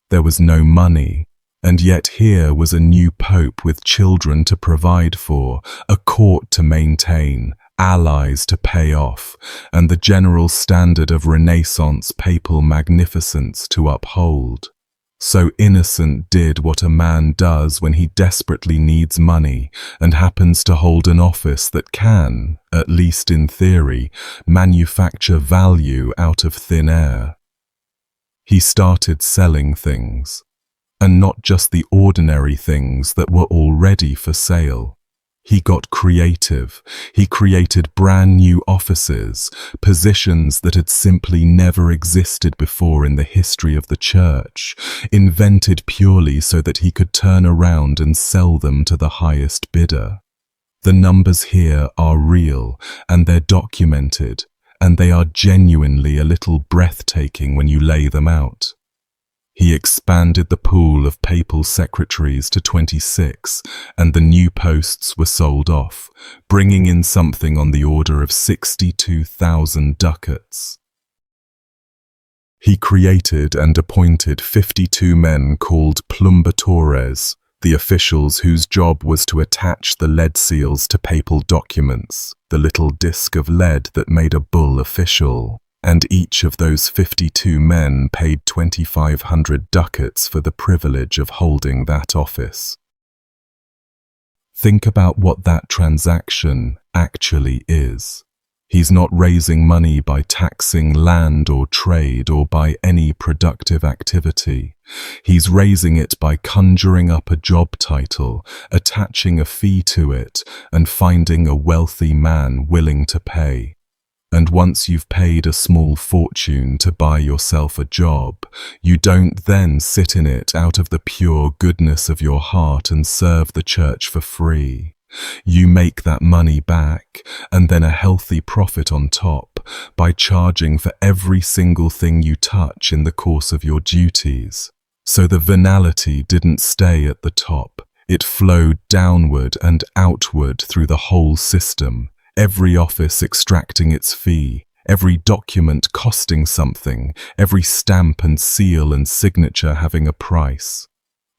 There was no money. And yet here was a new pope with children to provide for, a court to maintain, allies to pay off, and the general standard of Renaissance papal magnificence to uphold. So Innocent did what a man does when he desperately needs money and happens to hold an office that can, at least in theory, manufacture value out of thin air. He started selling things. And not just the ordinary things that were already for sale. He got creative. He created brand new offices, positions that had simply never existed before in the history of the Church, invented purely so that he could turn around and sell them to the highest bidder. The numbers here are real, and they're documented, and they are genuinely a little breathtaking when you lay them out. He expanded the pool of papal secretaries to 26, and the new posts were sold off, bringing in something on the order of 62,000 ducats. He created and appointed 52 men called plumbatores, The officials whose job was to attach the lead seals to papal documents, the little disc of lead that made a bull official. And each of those 52 men paid 2,500 ducats for the privilege of holding that office. Think about what that transaction actually is. He's not raising money by taxing land or trade or by any productive activity. He's raising it by conjuring up a job title, attaching a fee to it, and finding a wealthy man willing to pay. And once you've paid a small fortune to buy yourself a job, you don't then sit in it out of the pure goodness of your heart and serve the church for free. You make that money back, and then a healthy profit on top, by charging for every single thing you touch in the course of your duties. So the venality didn't stay at the top. It flowed downward and outward through the whole system, every office extracting its fee, every document costing something, every stamp and seal and signature having a price.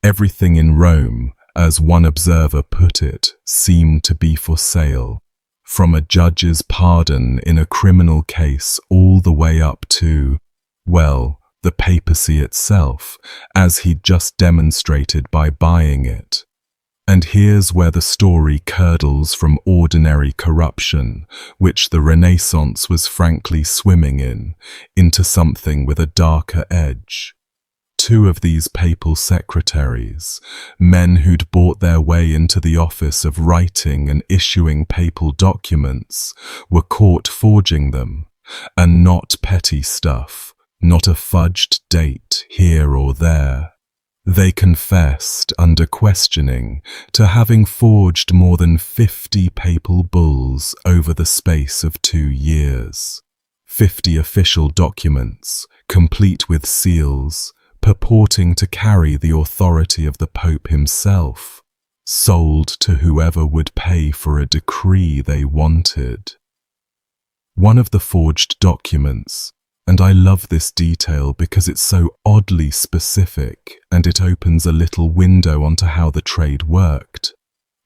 Everything in Rome, as one observer put it, seemed to be for sale, from a judge's pardon in a criminal case all the way up to, well, the papacy itself, as he'd just demonstrated by buying it. And here's where the story curdles from ordinary corruption, which the Renaissance was frankly swimming in, into something with a darker edge. Two of these papal secretaries, men who'd bought their way into the office of writing and issuing papal documents, were caught forging them, and not petty stuff, not a fudged date here or there. They confessed, under questioning, to having forged more than 50 papal bulls over the space of 2 years. 50 official documents, complete with seals, purporting to carry the authority of the Pope himself, sold to whoever would pay for a decree they wanted. One of the forged documents, and I love this detail because it's so oddly specific and it opens a little window onto how the trade worked,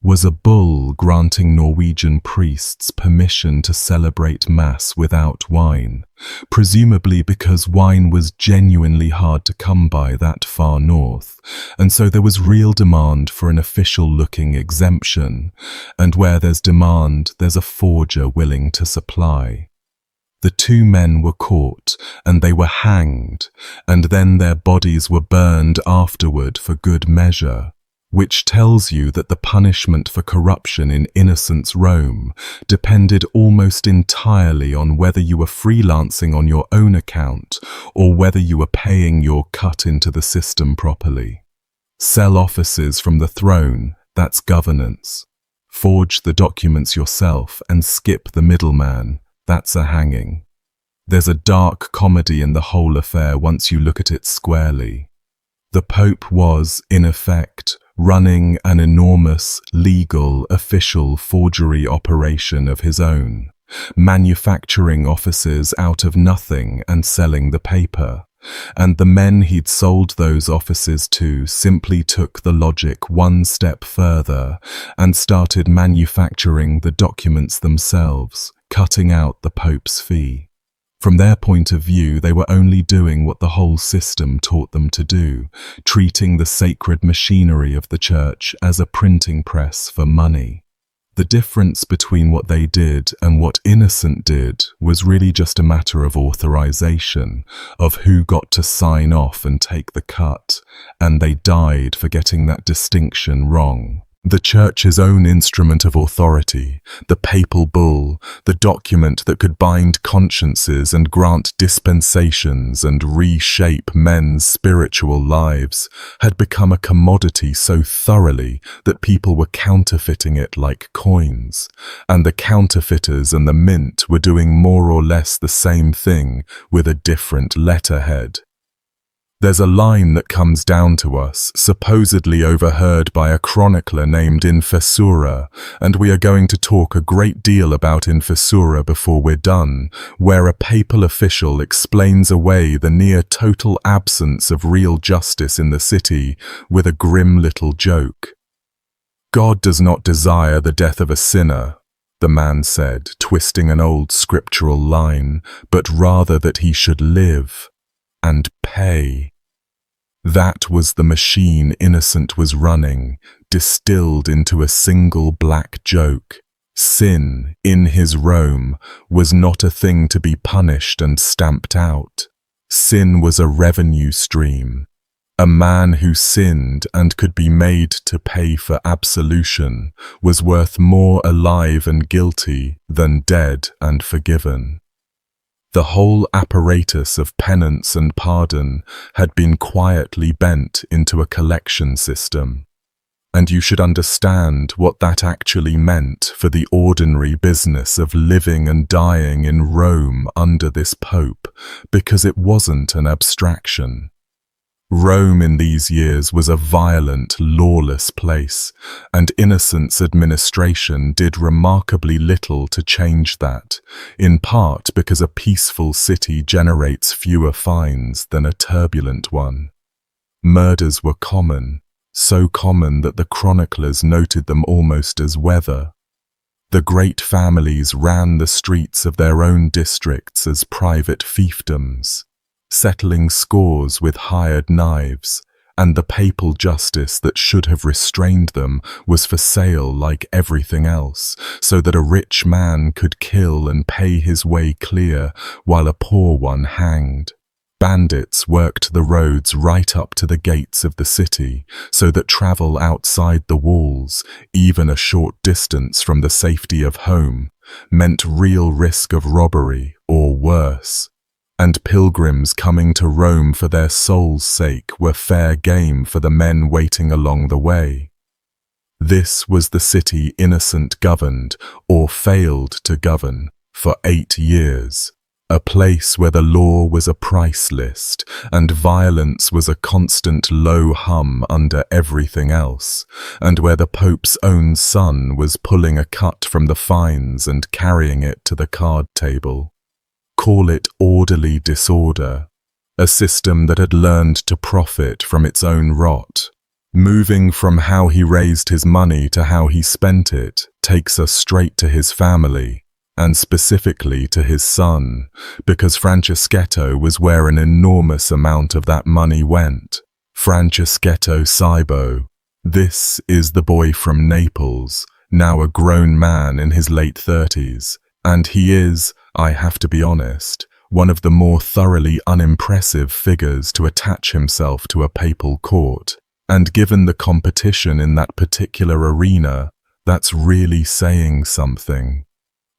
was a bull granting Norwegian priests permission to celebrate Mass without wine, presumably because wine was genuinely hard to come by that far north, and so there was real demand for an official-looking exemption, and where there's demand, there's a forger willing to supply. The 2 men were caught, and they were hanged, and then their bodies were burned afterward for good measure, which tells you that the punishment for corruption in innocence Rome depended almost entirely on whether you were freelancing on your own account or whether you were paying your cut into the system properly. Sell offices from the throne, that's governance. Forge the documents yourself and skip the middleman, that's a hanging. There's a dark comedy in the whole affair once you look at it squarely. The Pope was, in effect, running an enormous, legal, official forgery operation of his own, manufacturing offices out of nothing and selling the paper, and the men he'd sold those offices to simply took the logic one step further and started manufacturing the documents themselves, cutting out the Pope's fee. From their point of view, they were only doing what the whole system taught them to do, treating the sacred machinery of the church as a printing press for money. The difference between what they did and what Innocent did was really just a matter of authorization, of who got to sign off and take the cut, and they died for getting that distinction wrong. The Church's own instrument of authority, the papal bull, the document that could bind consciences and grant dispensations and reshape men's spiritual lives, had become a commodity so thoroughly that people were counterfeiting it like coins, and the counterfeiters and the mint were doing more or less the same thing with a different letterhead. There's a line that comes down to us, supposedly overheard by a chronicler named Infessura, and we are going to talk a great deal about Infessura before we're done, where a papal official explains away the near total absence of real justice in the city with a grim little joke. "God does not desire the death of a sinner," the man said, twisting an old scriptural line, "but rather that he should live and pay." That was the machine Innocent was running, distilled into a single black joke. Sin, in his Rome, was not a thing to be punished and stamped out. Sin was a revenue stream. A man who sinned and could be made to pay for absolution was worth more alive and guilty than dead and forgiven. The whole apparatus of penance and pardon had been quietly bent into a collection system. And you should understand what that actually meant for the ordinary business of living and dying in Rome under this pope, because it wasn't an abstraction. Rome in these years was a violent, lawless place, and Innocent's administration did remarkably little to change that, in part because a peaceful city generates fewer fines than a turbulent one. Murders were common, so common that the chroniclers noted them almost as weather. The great families ran the streets of their own districts as private fiefdoms, settling scores with hired knives, and the papal justice that should have restrained them was for sale like everything else, so that a rich man could kill and pay his way clear while a poor one hanged. Bandits worked the roads right up to the gates of the city, so that travel outside the walls, even a short distance from the safety of home, meant real risk of robbery or worse. And pilgrims coming to Rome for their soul's sake were fair game for the men waiting along the way. This was the city Innocent governed, or failed to govern, for 8 years. A place where the law was a price list, and violence was a constant low hum under everything else, and where the Pope's own son was pulling a cut from the fines and carrying it to the card table. Call it orderly disorder, a system that had learned to profit from its own rot. Moving from how he raised his money to how he spent it takes us straight to his family, and specifically to his son, because Franceschetto was where an enormous amount of that money went. Franceschetto Cybo. This is the boy from Naples, now a grown man in his late 30s, and he is, I have to be honest, one of the more thoroughly unimpressive figures to attach himself to a papal court. And given the competition in that particular arena, that's really saying something.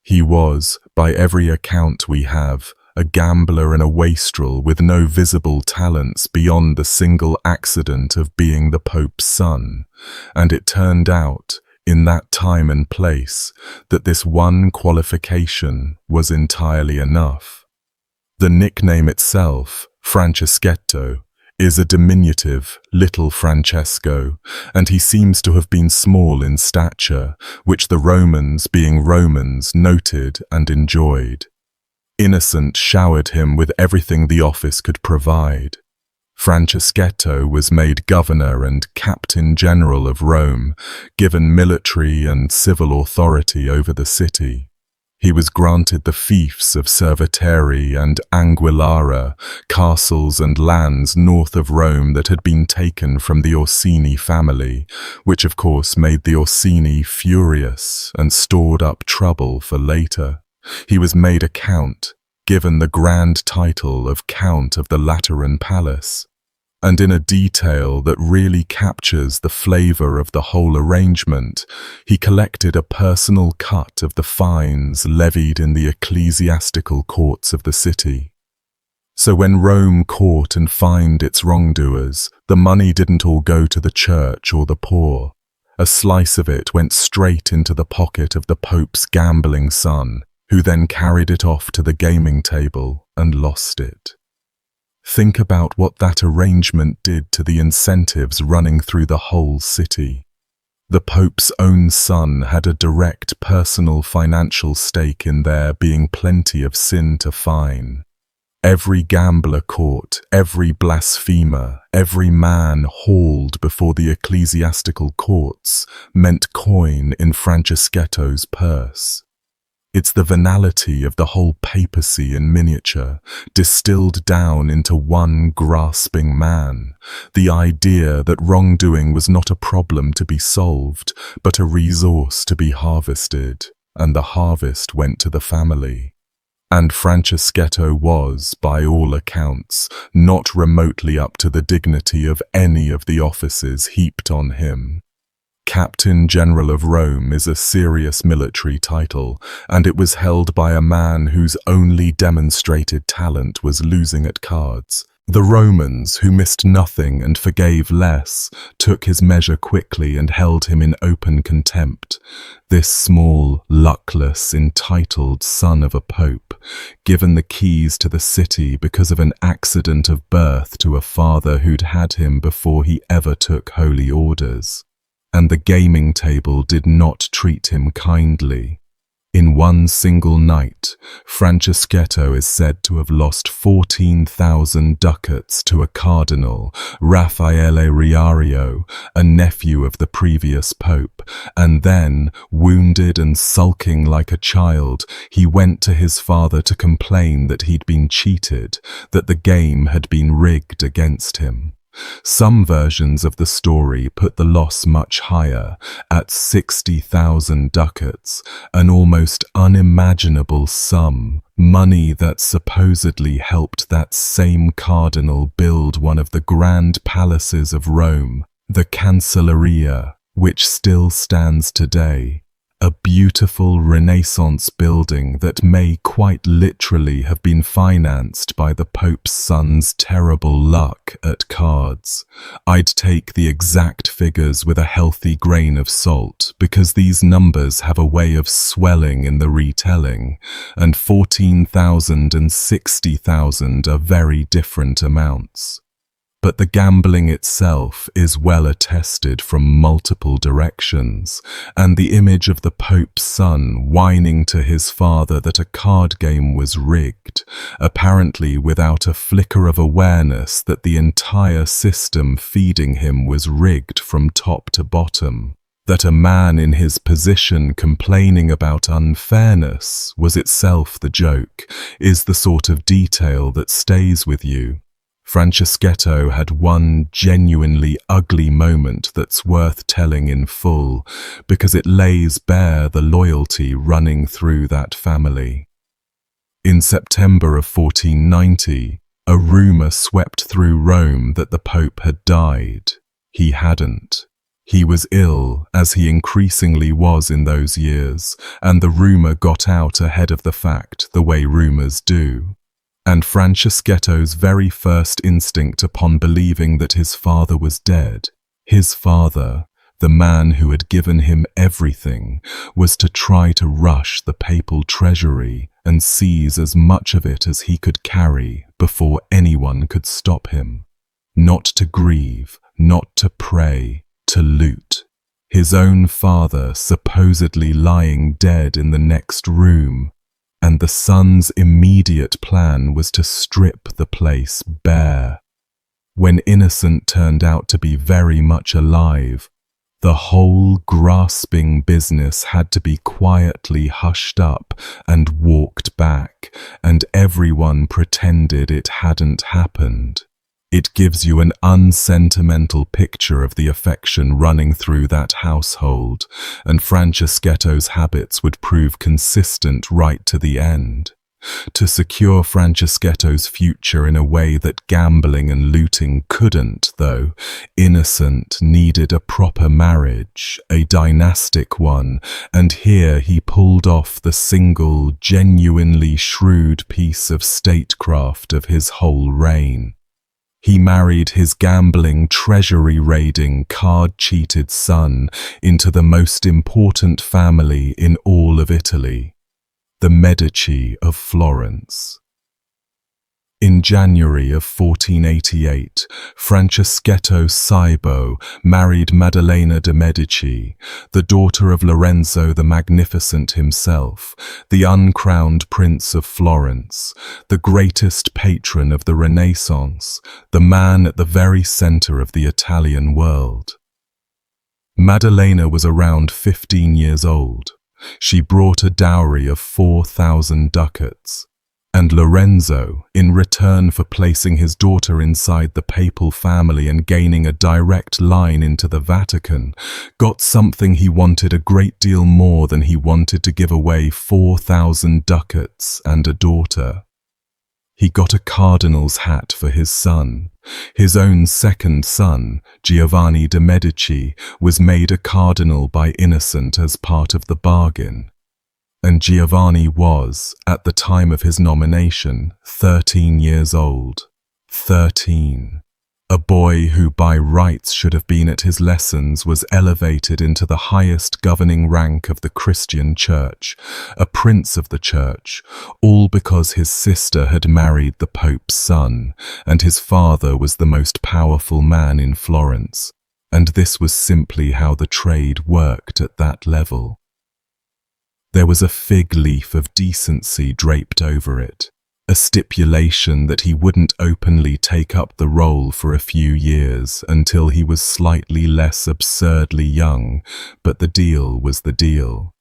He was, by every account we have, a gambler and a wastrel with no visible talents beyond the single accident of being the Pope's son, and it turned out, in that time and place, that this one qualification was entirely enough. The nickname itself, Franceschetto, is a diminutive, little Francesco, and he seems to have been small in stature, which the Romans, being Romans, noted and enjoyed. Innocent showered him with everything the office could provide. Franceschetto was made governor and captain general of Rome, given military and civil authority over the city. He was granted the fiefs of Cerveteri and Anguillara, castles and lands north of Rome that had been taken from the Orsini family, which of course made the Orsini furious and stored up trouble for later. He was made a count, given the grand title of Count of the Lateran Palace, and in a detail that really captures the flavor of the whole arrangement, he collected a personal cut of the fines levied in the ecclesiastical courts of the city. So when Rome caught and fined its wrongdoers, the money didn't all go to the church or the poor. A slice of it went straight into the pocket of the Pope's gambling son, who then carried it off to the gaming table and lost it. Think about what that arrangement did to the incentives running through the whole city. The Pope's own son had a direct personal financial stake in there being plenty of sin to fine. Every gambler caught, every blasphemer, every man hauled before the ecclesiastical courts meant coin in Franceschetto's purse. It's the venality of the whole papacy in miniature, distilled down into one grasping man. The idea that wrongdoing was not a problem to be solved, but a resource to be harvested, and the harvest went to the family. And Franceschetto was, by all accounts, not remotely up to the dignity of any of the offices heaped on him. Captain General of Rome is a serious military title, and it was held by a man whose only demonstrated talent was losing at cards. The Romans, who missed nothing and forgave less, took his measure quickly and held him in open contempt. This small, luckless, entitled son of a pope, given the keys to the city because of an accident of birth to a father who'd had him before he ever took holy orders. And the gaming table did not treat him kindly. In one single night, Franceschetto is said to have lost 14,000 ducats to a cardinal, Raffaele Riario, a nephew of the previous pope, and then, wounded and sulking like a child, he went to his father to complain that he'd been cheated, that the game had been rigged against him. Some versions of the story put the loss much higher, at 60,000 ducats, an almost unimaginable sum, money that supposedly helped that same cardinal build one of the grand palaces of Rome, the Cancelleria, which still stands today. A beautiful Renaissance building that may quite literally have been financed by the Pope's son's terrible luck at cards. I'd take the exact figures with a healthy grain of salt, because these numbers have a way of swelling in the retelling, and 14,000 and 60,000 are very different amounts. But the gambling itself is well attested from multiple directions, and the image of the Pope's son whining to his father that a card game was rigged, apparently without a flicker of awareness that the entire system feeding him was rigged from top to bottom. That a man in his position complaining about unfairness was itself the joke, is the sort of detail that stays with you. Franceschetto had one genuinely ugly moment that's worth telling in full, because it lays bare the loyalty running through that family. In September of 1490, a rumour swept through Rome that the Pope had died. He hadn't. He was ill, as he increasingly was in those years, and the rumour got out ahead of the fact, the way rumours do. And Franceschetto's very first instinct upon believing that his father was dead, his father, the man who had given him everything, was to try to rush the papal treasury and seize as much of it as he could carry before anyone could stop him. Not to grieve, not to pray, to loot. His own father supposedly lying dead in the next room, and the son's immediate plan was to strip the place bare. When Innocent turned out to be very much alive, the whole grasping business had to be quietly hushed up and walked back, and everyone pretended it hadn't happened. It gives you an unsentimental picture of the affection running through that household, and Franceschetto's habits would prove consistent right to the end. To secure Franceschetto's future in a way that gambling and looting couldn't, though, Innocent needed a proper marriage, a dynastic one, and here he pulled off the single, genuinely shrewd piece of statecraft of his whole reign. He married his gambling, treasury-raiding, card-cheated son into the most important family in all of Italy, the Medici of Florence. In January of 1488, Franceschetto Cybo married Maddalena de' Medici, the daughter of Lorenzo the Magnificent himself, the uncrowned Prince of Florence, the greatest patron of the Renaissance, the man at the very center of the Italian world. Maddalena was around 15 years old. She brought a dowry of 4,000 ducats. And Lorenzo, in return for placing his daughter inside the papal family and gaining a direct line into the Vatican, got something he wanted a great deal more than he wanted to give away 4,000 ducats and a daughter. He got a cardinal's hat for his son. His own second son, Giovanni de' Medici, was made a cardinal by Innocent as part of the bargain. And Giovanni was, at the time of his nomination, 13 years old. 13. A boy who by rights should have been at his lessons was elevated into the highest governing rank of the Christian Church, a prince of the Church, all because his sister had married the Pope's son, and his father was the most powerful man in Florence. And this was simply how the trade worked at that level. There was a fig leaf of decency draped over it, a stipulation that he wouldn't openly take up the role for a few years until he was slightly less absurdly young, but the deal was the deal.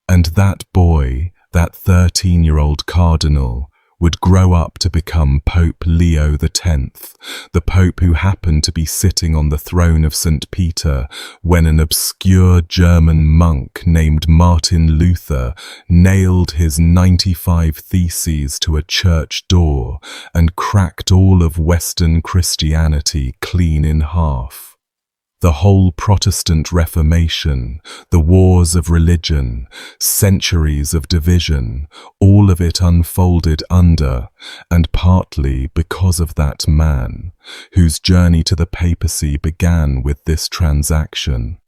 And that boy, that 13-year-old cardinal, would grow up to become Pope Leo X, the Pope who happened to be sitting on the throne of St. Peter when an obscure German monk named Martin Luther nailed his 95 theses to a church door and cracked all of Western Christianity clean in half. The whole Protestant Reformation, the wars of religion, centuries of division, all of it unfolded under, and partly because of that man, whose journey to the papacy began with this transaction.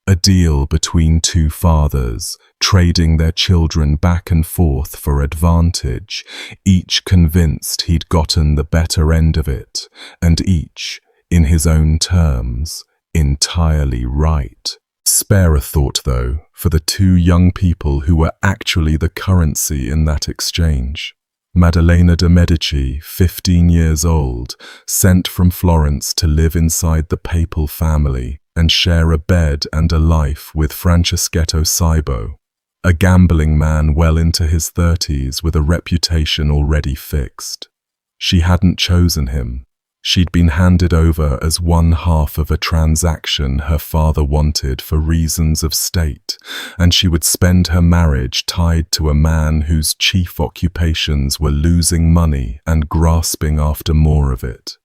A deal between two fathers, trading their children back and forth for advantage, each convinced he'd gotten the better end of it, and each, in his own terms, entirely right. Spare a thought, though, for the two young people who were actually the currency in that exchange. Maddalena de' Medici, 15 years old, sent from Florence to live inside the papal family and share a bed and a life with Franceschetto Cybo, a gambling man well into his 30s with a reputation already fixed. She hadn't chosen him. She'd been handed over as one half of a transaction her father wanted for reasons of state, and she would spend her marriage tied to a man whose chief occupations were losing money and grasping after more of it.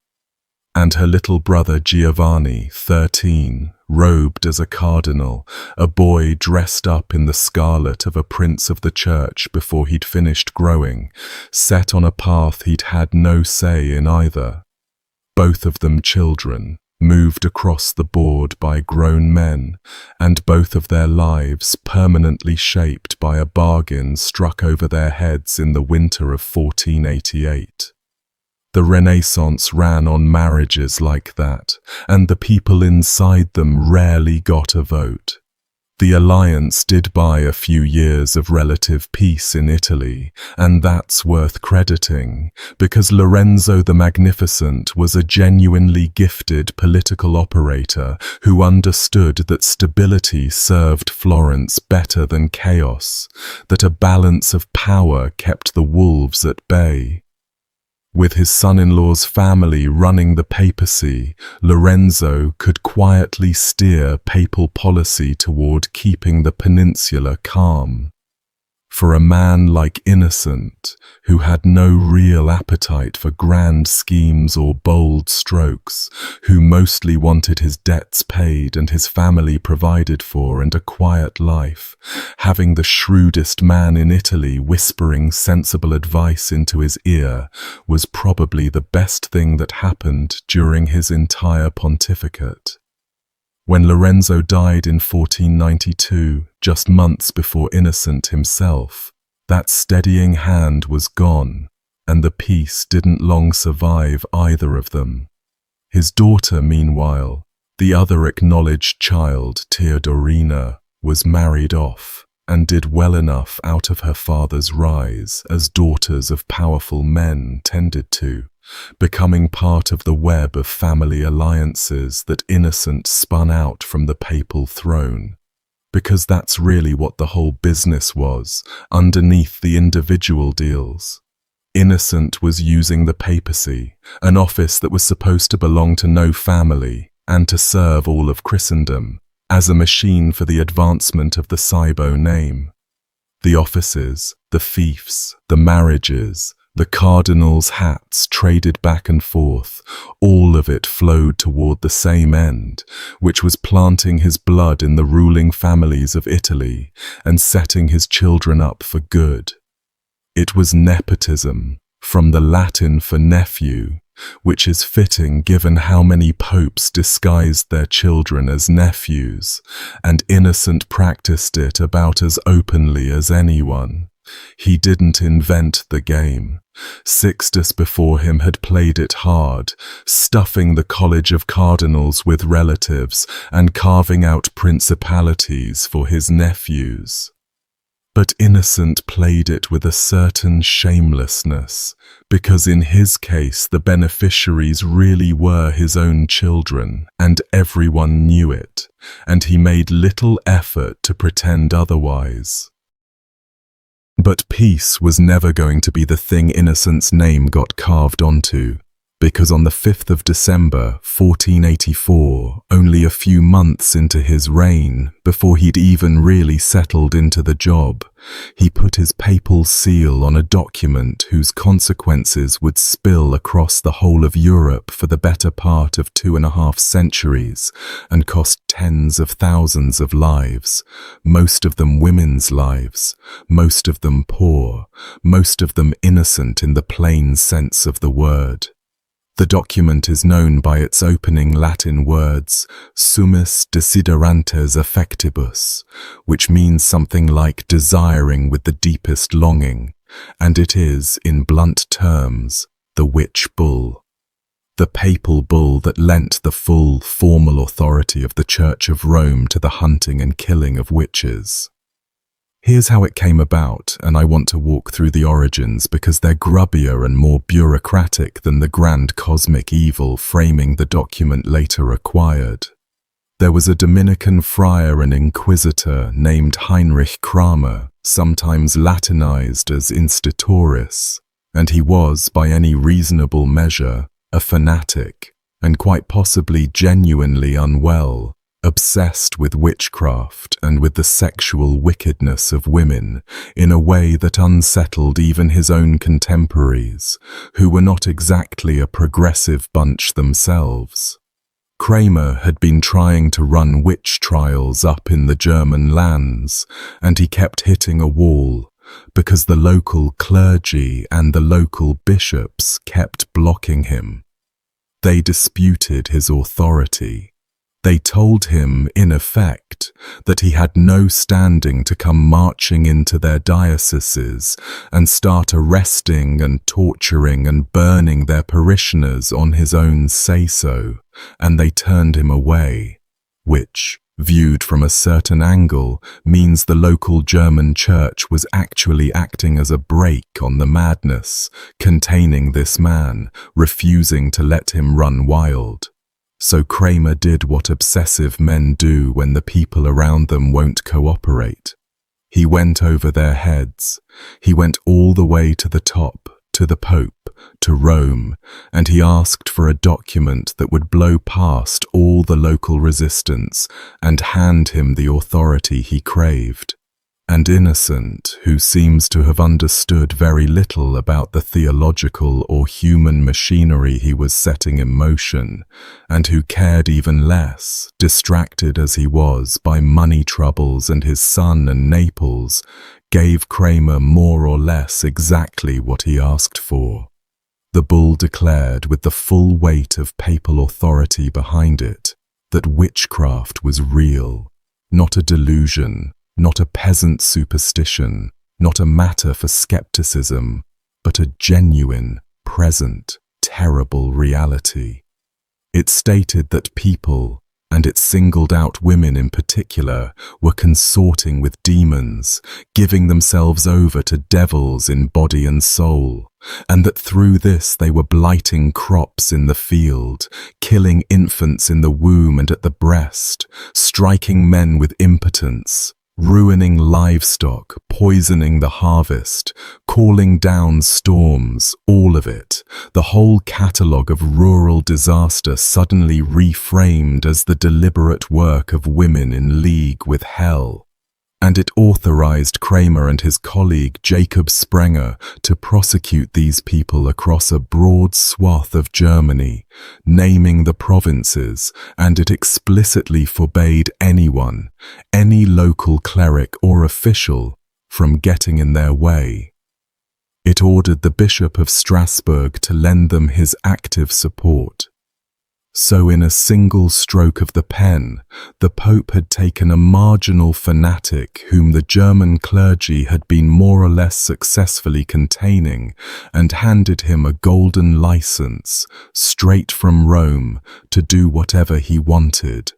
And her little brother Giovanni, 13, robed as a cardinal, a boy dressed up in the scarlet of a prince of the church before he'd finished growing, set on a path he'd had no say in either. Both of them children, moved across the board by grown men, and both of their lives permanently shaped by a bargain struck over their heads in the winter of 1488. The Renaissance ran on marriages like that, and the people inside them rarely got a vote. The alliance did buy a few years of relative peace in Italy, and that's worth crediting, because Lorenzo the Magnificent was a genuinely gifted political operator who understood that stability served Florence better than chaos, that a balance of power kept the wolves at bay. With his son-in-law's family running the papacy, Lorenzo could quietly steer papal policy toward keeping the peninsula calm. For a man like Innocent, who had no real appetite for grand schemes or bold strokes, who mostly wanted his debts paid and his family provided for and a quiet life, having the shrewdest man in Italy whispering sensible advice into his ear was probably the best thing that happened during his entire pontificate. When Lorenzo died in 1492, just months before Innocent himself, that steadying hand was gone, and the peace didn't long survive either of them. His daughter, meanwhile, the other acknowledged child, Theodorina, was married off and did well enough out of her father's rise, as daughters of powerful men tended to, becoming part of the web of family alliances that Innocent spun out from the papal throne. Because that's really what the whole business was, underneath the individual deals. Innocent was using the papacy, an office that was supposed to belong to no family and to serve all of Christendom, as a machine for the advancement of the Cybo name. The offices, the fiefs, the marriages, the cardinals' hats traded back and forth, all of it flowed toward the same end, which was planting his blood in the ruling families of Italy and setting his children up for good. It was nepotism, from the Latin for nephew, which is fitting given how many popes disguised their children as nephews, and Innocent practiced it about as openly as anyone. He didn't invent the game. Sixtus before him had played it hard, stuffing the College of Cardinals with relatives and carving out principalities for his nephews. But Innocent played it with a certain shamelessness, because in his case the beneficiaries really were his own children, and everyone knew it, and he made little effort to pretend otherwise. But peace was never going to be the thing Innocent's name got carved onto, because on the 5th of December, 1484, only a few months into his reign, before he'd even really settled into the job, he put his papal seal on a document whose consequences would spill across the whole of Europe for the better part of 2.5 centuries and cost tens of thousands of lives, most of them women's lives, most of them poor, most of them innocent in the plain sense of the word. The document is known by its opening Latin words, summis desiderantes affectibus, which means something like desiring with the deepest longing, and it is, in blunt terms, the witch bull. The papal bull that lent the full, formal authority of the Church of Rome to the hunting and killing of witches. Here's how it came about, and I want to walk through the origins because they're grubbier and more bureaucratic than the grand cosmic evil framing the document later acquired. There was a Dominican friar and inquisitor named Heinrich Kramer, sometimes Latinized as Notorious, and he was, by any reasonable measure, a fanatic, and quite possibly genuinely unwell, obsessed with witchcraft and with the sexual wickedness of women in a way that unsettled even his own contemporaries, who were not exactly a progressive bunch themselves. Kramer had been trying to run witch trials up in the German lands, and he kept hitting a wall, because the local clergy and the local bishops kept blocking him. They disputed his authority. They told him, in effect, that he had no standing to come marching into their dioceses and start arresting and torturing and burning their parishioners on his own say-so, and they turned him away, which, viewed from a certain angle, means the local German church was actually acting as a brake on the madness, containing this man, refusing to let him run wild. So Kramer did what obsessive men do when the people around them won't cooperate. He went over their heads. He went all the way to the top, to the Pope, to Rome, and he asked for a document that would blow past all the local resistance and hand him the authority he craved. And Innocent, who seems to have understood very little about the theological or human machinery he was setting in motion, and who cared even less, distracted as he was by money troubles and his son and Naples, gave Kramer more or less exactly what he asked for. The bull declared, with the full weight of papal authority behind it, that witchcraft was real, not a delusion, not a peasant superstition, not a matter for skepticism, but a genuine, present, terrible reality. It stated that people, and it singled out women in particular, were consorting with demons, giving themselves over to devils in body and soul, and that through this they were blighting crops in the field, killing infants in the womb and at the breast, striking men with impotence, ruining livestock, poisoning the harvest, calling down storms, all of it, the whole catalogue of rural disaster suddenly reframed as the deliberate work of women in league with hell. And it authorized Kramer and his colleague Jacob Sprenger to prosecute these people across a broad swath of Germany, naming the provinces, and it explicitly forbade anyone, any local cleric or official, from getting in their way. It ordered the Bishop of Strasbourg to lend them his active support. So in a single stroke of the pen, the Pope had taken a marginal fanatic whom the German clergy had been more or less successfully containing and handed him a golden license, straight from Rome, to do whatever he wanted.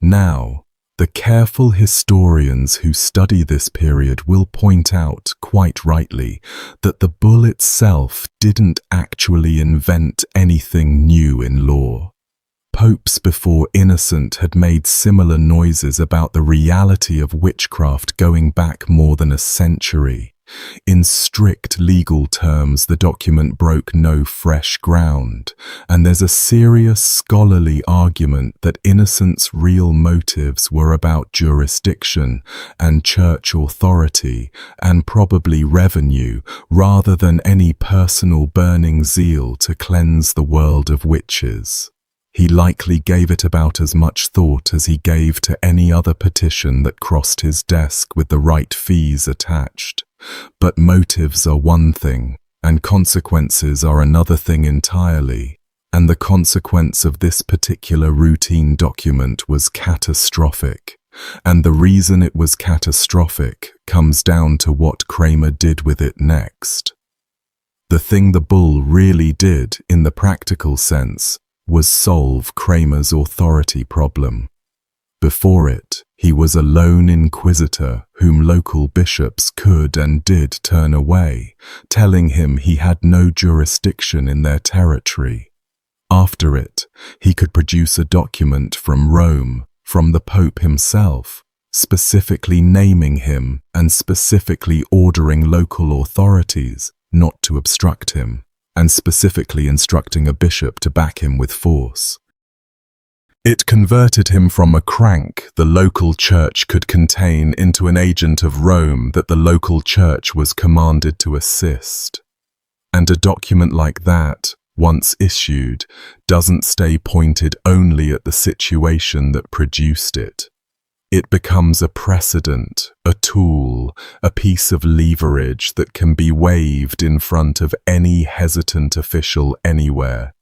Now, the careful historians who study this period will point out, quite rightly, that the bull itself didn't actually invent anything new in law. Popes before Innocent had made similar noises about the reality of witchcraft going back more than a century. In strict legal terms, the document broke no fresh ground, and there's a serious scholarly argument that Innocent's real motives were about jurisdiction and church authority and probably revenue, rather than any personal burning zeal to cleanse the world of witches. He likely gave it about as much thought as he gave to any other petition that crossed his desk with the right fees attached. But motives are one thing, and consequences are another thing entirely, and the consequence of this particular routine document was catastrophic, and the reason it was catastrophic comes down to what Kramer did with it next. The thing the bull really did, in the practical sense, was solve Kramer's authority problem. Before it, he was a lone inquisitor whom local bishops could and did turn away, telling him he had no jurisdiction in their territory. After it, he could produce a document from Rome, from the Pope himself, specifically naming him and specifically ordering local authorities not to obstruct him, and specifically instructing a bishop to back him with force. It converted him from a crank the local church could contain into an agent of Rome that the local church was commanded to assist. And a document like that, once issued, doesn't stay pointed only at the situation that produced it. It becomes a precedent, a tool, a piece of leverage that can be waved in front of any hesitant official anywhere.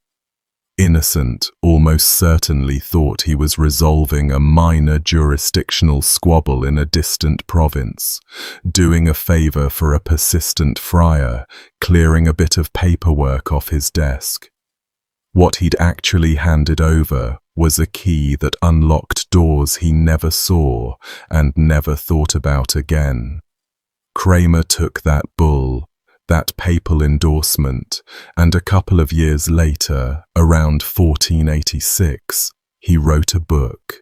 Innocent almost certainly thought he was resolving a minor jurisdictional squabble in a distant province, doing a favor for a persistent friar, clearing a bit of paperwork off his desk. What he'd actually handed over was a key that unlocked doors he never saw and never thought about again. Kramer took that bull, that papal endorsement, and a couple of years later, around 1486, he wrote a book,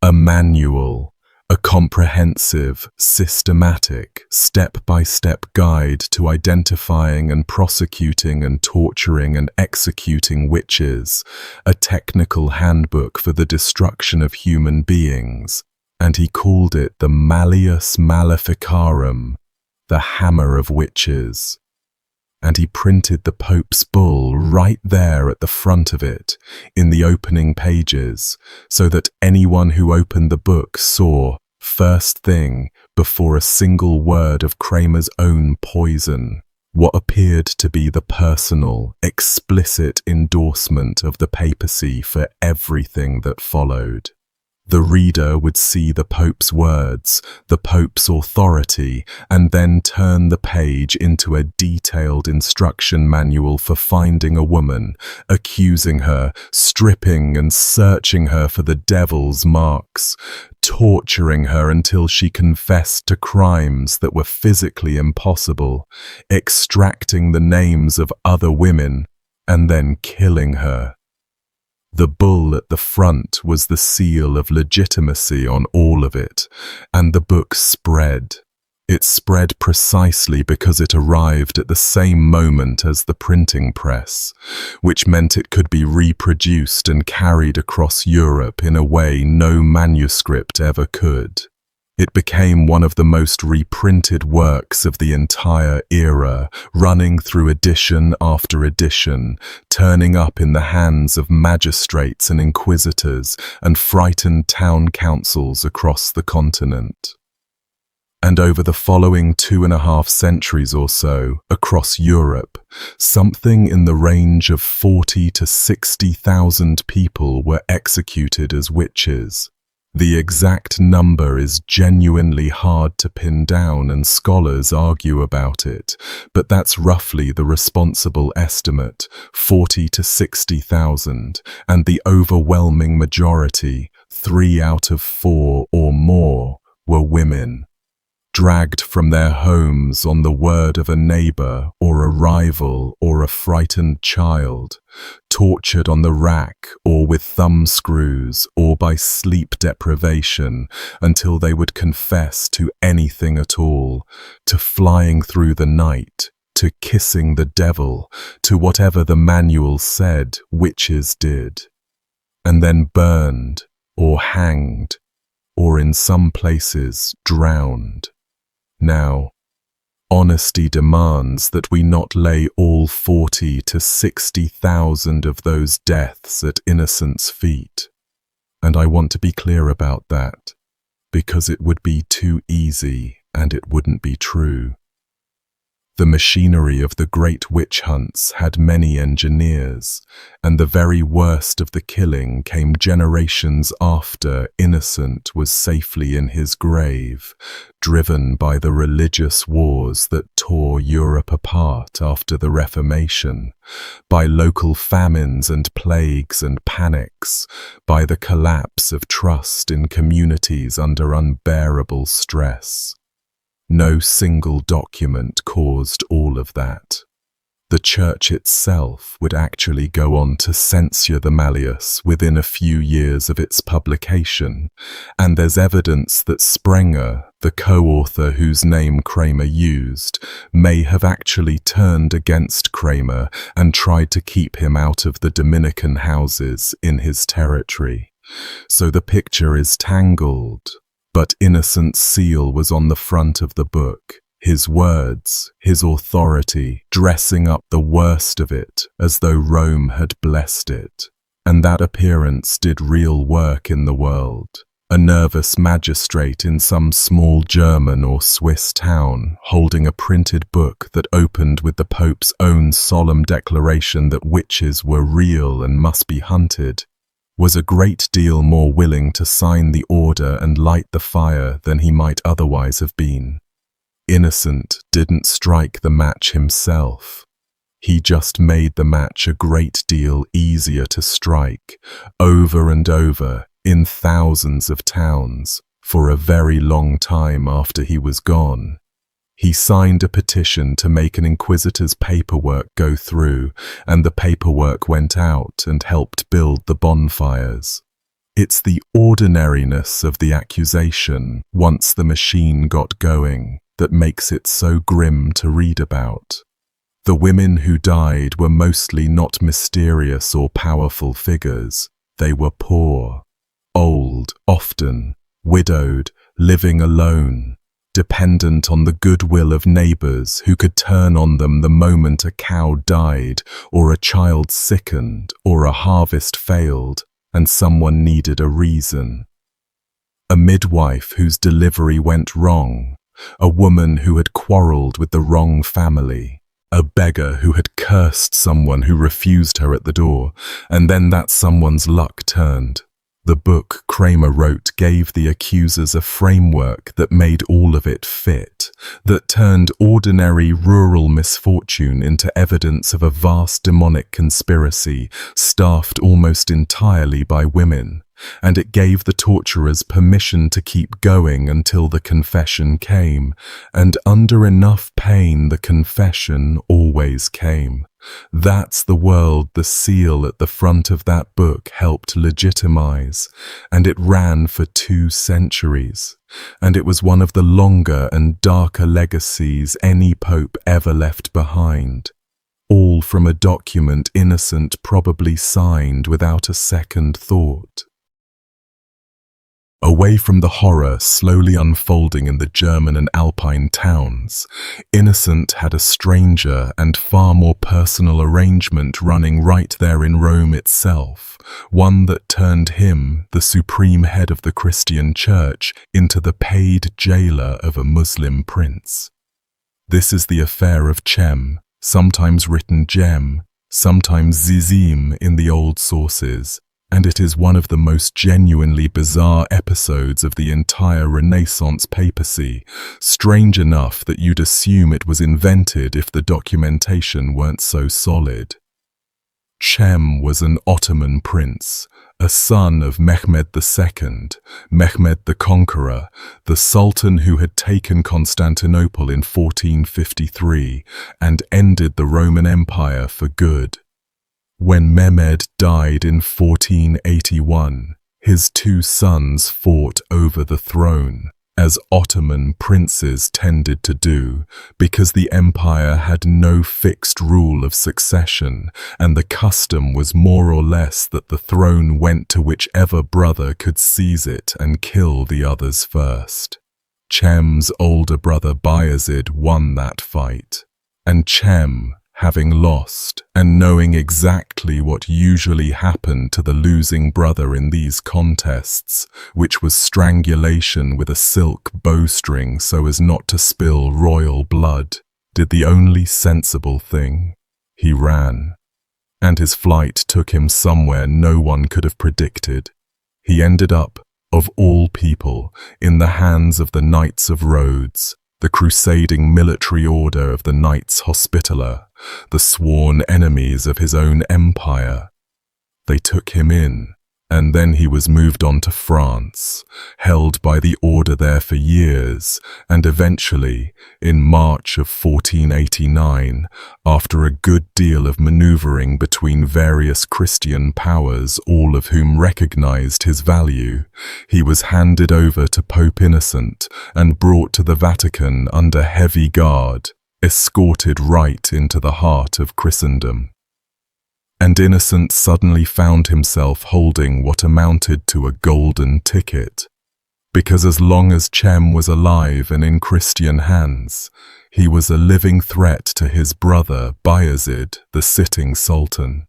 a manual, a comprehensive, systematic, step-by-step guide to identifying and prosecuting and torturing and executing witches, a technical handbook for the destruction of human beings, and he called it the Malleus Maleficarum, the Hammer of Witches. And he printed the Pope's bull right there at the front of it, in the opening pages, so that anyone who opened the book saw, first thing, before a single word of Kramer's own poison, what appeared to be the personal, explicit endorsement of the papacy for everything that followed. The reader would see the Pope's words, the Pope's authority, and then turn the page into a detailed instruction manual for finding a woman, accusing her, stripping and searching her for the devil's marks, torturing her until she confessed to crimes that were physically impossible, extracting the names of other women, and then killing her. The bull at the front was the seal of legitimacy on all of it, and the book spread. It spread precisely because it arrived at the same moment as the printing press, which meant it could be reproduced and carried across Europe in a way no manuscript ever could. It became one of the most reprinted works of the entire era, running through edition after edition, turning up in the hands of magistrates and inquisitors and frightened town councils across the continent. And over the following 2.5 centuries or so, across Europe, something in the range of 40 to 60,000 people were executed as witches. The exact number is genuinely hard to pin down and scholars argue about it, but that's roughly the responsible estimate, 40 to 60,000, and the overwhelming majority, 3 out of 4 or more, were women. Dragged from their homes on the word of a neighbor or a rival or a frightened child, tortured on the rack or with thumb screws or by sleep deprivation until they would confess to anything at all, to flying through the night, to kissing the devil, to whatever the manual said witches did, and then burned or hanged, or in some places drowned. Now, honesty demands that we not lay all 40 to 60,000 of those deaths at innocents' feet. And I want to be clear about that, because it would be too easy and it wouldn't be true. The machinery of the great witch hunts had many engineers, and the very worst of the killing came generations after Innocent was safely in his grave, driven by the religious wars that tore Europe apart after the Reformation, by local famines and plagues and panics, by the collapse of trust in communities under unbearable stress. No single document caused all of that. The Church itself would actually go on to censure the Malleus within a few years of its publication, and there's evidence that Sprenger, the co-author whose name Kramer used, may have actually turned against Kramer and tried to keep him out of the Dominican houses in his territory. So the picture is tangled. But Innocent's seal was on the front of the book, his words, his authority, dressing up the worst of it as though Rome had blessed it. And that appearance did real work in the world. A nervous magistrate in some small German or Swiss town, holding a printed book that opened with the Pope's own solemn declaration that witches were real and must be hunted, was a great deal more willing to sign the order and light the fire than he might otherwise have been. Innocent didn't strike the match himself. He just made the match a great deal easier to strike, over and over, in thousands of towns, for a very long time after he was gone. He signed a petition to make an inquisitor's paperwork go through, and the paperwork went out and helped build the bonfires. It's the ordinariness of the accusation, once the machine got going, that makes it so grim to read about. The women who died were mostly not mysterious or powerful figures. They were poor, old, often, widowed, living alone, dependent on the goodwill of neighbors who could turn on them the moment a cow died, or a child sickened, or a harvest failed, and someone needed a reason. A midwife whose delivery went wrong, a woman who had quarreled with the wrong family, a beggar who had cursed someone who refused her at the door, and then that someone's luck turned. The book Kramer wrote gave the accusers a framework that made all of it fit, that turned ordinary rural misfortune into evidence of a vast demonic conspiracy staffed almost entirely by women, and it gave the torturers permission to keep going until the confession came, and under enough pain the confession always came. That's the world the seal at the front of that book helped legitimize, and it ran for 2 centuries, and it was one of the longer and darker legacies any pope ever left behind, all from a document Innocent probably signed without a second thought. Away from the horror slowly unfolding in the German and Alpine towns, Innocent had a stranger and far more personal arrangement running right there in Rome itself, one that turned him, the supreme head of the Christian Church, into the paid jailer of a Muslim prince. This is the affair of Cem, sometimes written Gem, sometimes Zizim in the old sources, and it is one of the most genuinely bizarre episodes of the entire Renaissance papacy, strange enough that you'd assume it was invented if the documentation weren't so solid. Cem was an Ottoman prince, a son of Mehmed II, Mehmed the Conqueror, the Sultan who had taken Constantinople in 1453 and ended the Roman Empire for good. When Mehmed died in 1481, his 2 sons fought over the throne, as Ottoman princes tended to do, because the empire had no fixed rule of succession, and the custom was more or less that the throne went to whichever brother could seize it and kill the others first. Cem's older brother Bayezid won that fight, and Cem, having lost, and knowing exactly what usually happened to the losing brother in these contests, which was strangulation with a silk bowstring so as not to spill royal blood, did the only sensible thing. He ran. And his flight took him somewhere no one could have predicted. He ended up, of all people, in the hands of the Knights of Rhodes, the crusading military order of the Knights Hospitaller, the sworn enemies of his own empire. They took him in, and then he was moved on to France, held by the order there for years, and eventually, in March of 1489, after a good deal of maneuvering between various Christian powers, all of whom recognized his value, he was handed over to Pope Innocent and brought to the Vatican under heavy guard, escorted right into the heart of Christendom. And Innocent suddenly found himself holding what amounted to a golden ticket, because as long as Cem was alive and in Christian hands, he was a living threat to his brother Bayezid, the sitting sultan.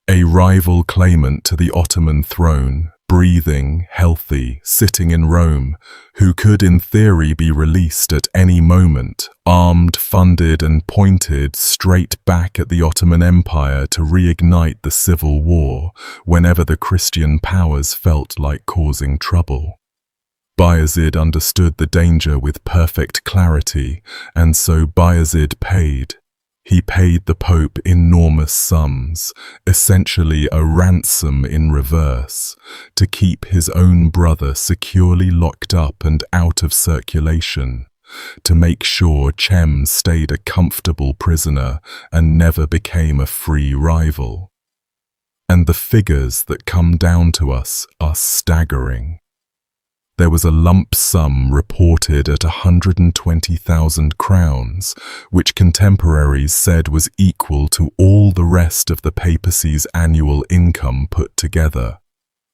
A rival claimant to the Ottoman throne, breathing, healthy, sitting in Rome, who could in theory be released at any moment, armed, funded and pointed straight back at the Ottoman Empire to reignite the civil war whenever the Christian powers felt like causing trouble. Bayezid understood the danger with perfect clarity, and so Bayezid paid. He paid the Pope enormous sums, essentially a ransom in reverse, to keep his own brother securely locked up and out of circulation, to make sure Cem stayed a comfortable prisoner and never became a free rival. And the figures that come down to us are staggering. There was a lump sum reported at 120,000 crowns, which contemporaries said was equal to all the rest of the papacy's annual income put together.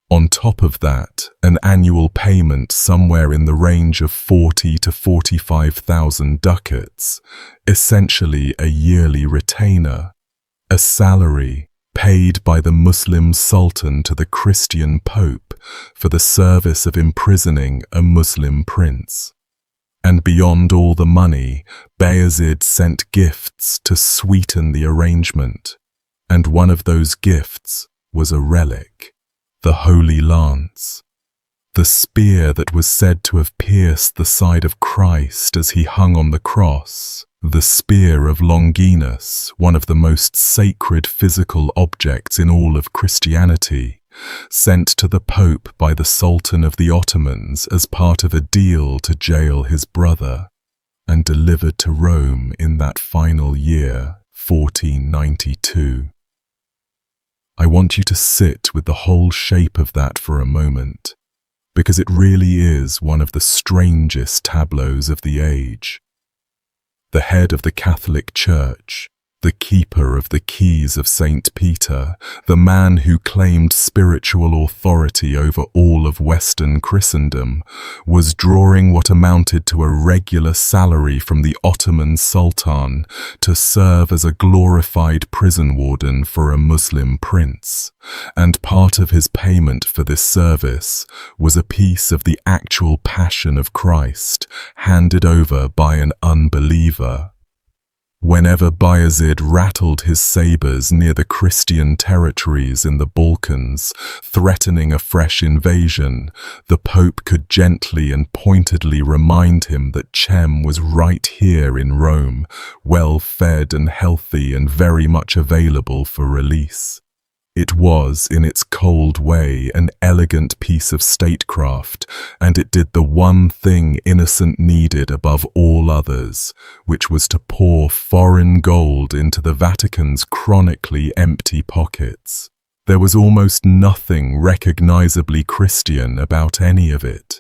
On top of that, an annual payment somewhere in the range of 40 to 45,000 ducats, essentially a yearly retainer, a salary paid by the Muslim Sultan to the Christian Pope for the service of imprisoning a Muslim prince. And beyond all the money, Bayezid sent gifts to sweeten the arrangement, and one of those gifts was a relic, the Holy Lance, the spear that was said to have pierced the side of Christ as he hung on the cross, the spear of Longinus, one of the most sacred physical objects in all of Christianity, sent to the Pope by the Sultan of the Ottomans as part of a deal to jail his brother, and delivered to Rome in that final year, 1492. I want you to sit with the whole shape of that for a moment, because it really is one of the strangest tableaus of the age. The head of the Catholic Church, the keeper of the keys of St. Peter, the man who claimed spiritual authority over all of Western Christendom, was drawing what amounted to a regular salary from the Ottoman Sultan to serve as a glorified prison warden for a Muslim prince. And part of his payment for this service was a piece of the actual Passion of Christ, handed over by an unbeliever. Whenever Bayezid rattled his sabers near the Christian territories in the Balkans, threatening a fresh invasion, the Pope could gently and pointedly remind him that Cem was right here in Rome, well fed and healthy and very much available for release. It was, in its cold way, an elegant piece of statecraft, and it did the one thing Innocent needed above all others, which was to pour foreign gold into the Vatican's chronically empty pockets. There was almost nothing recognizably Christian about any of it,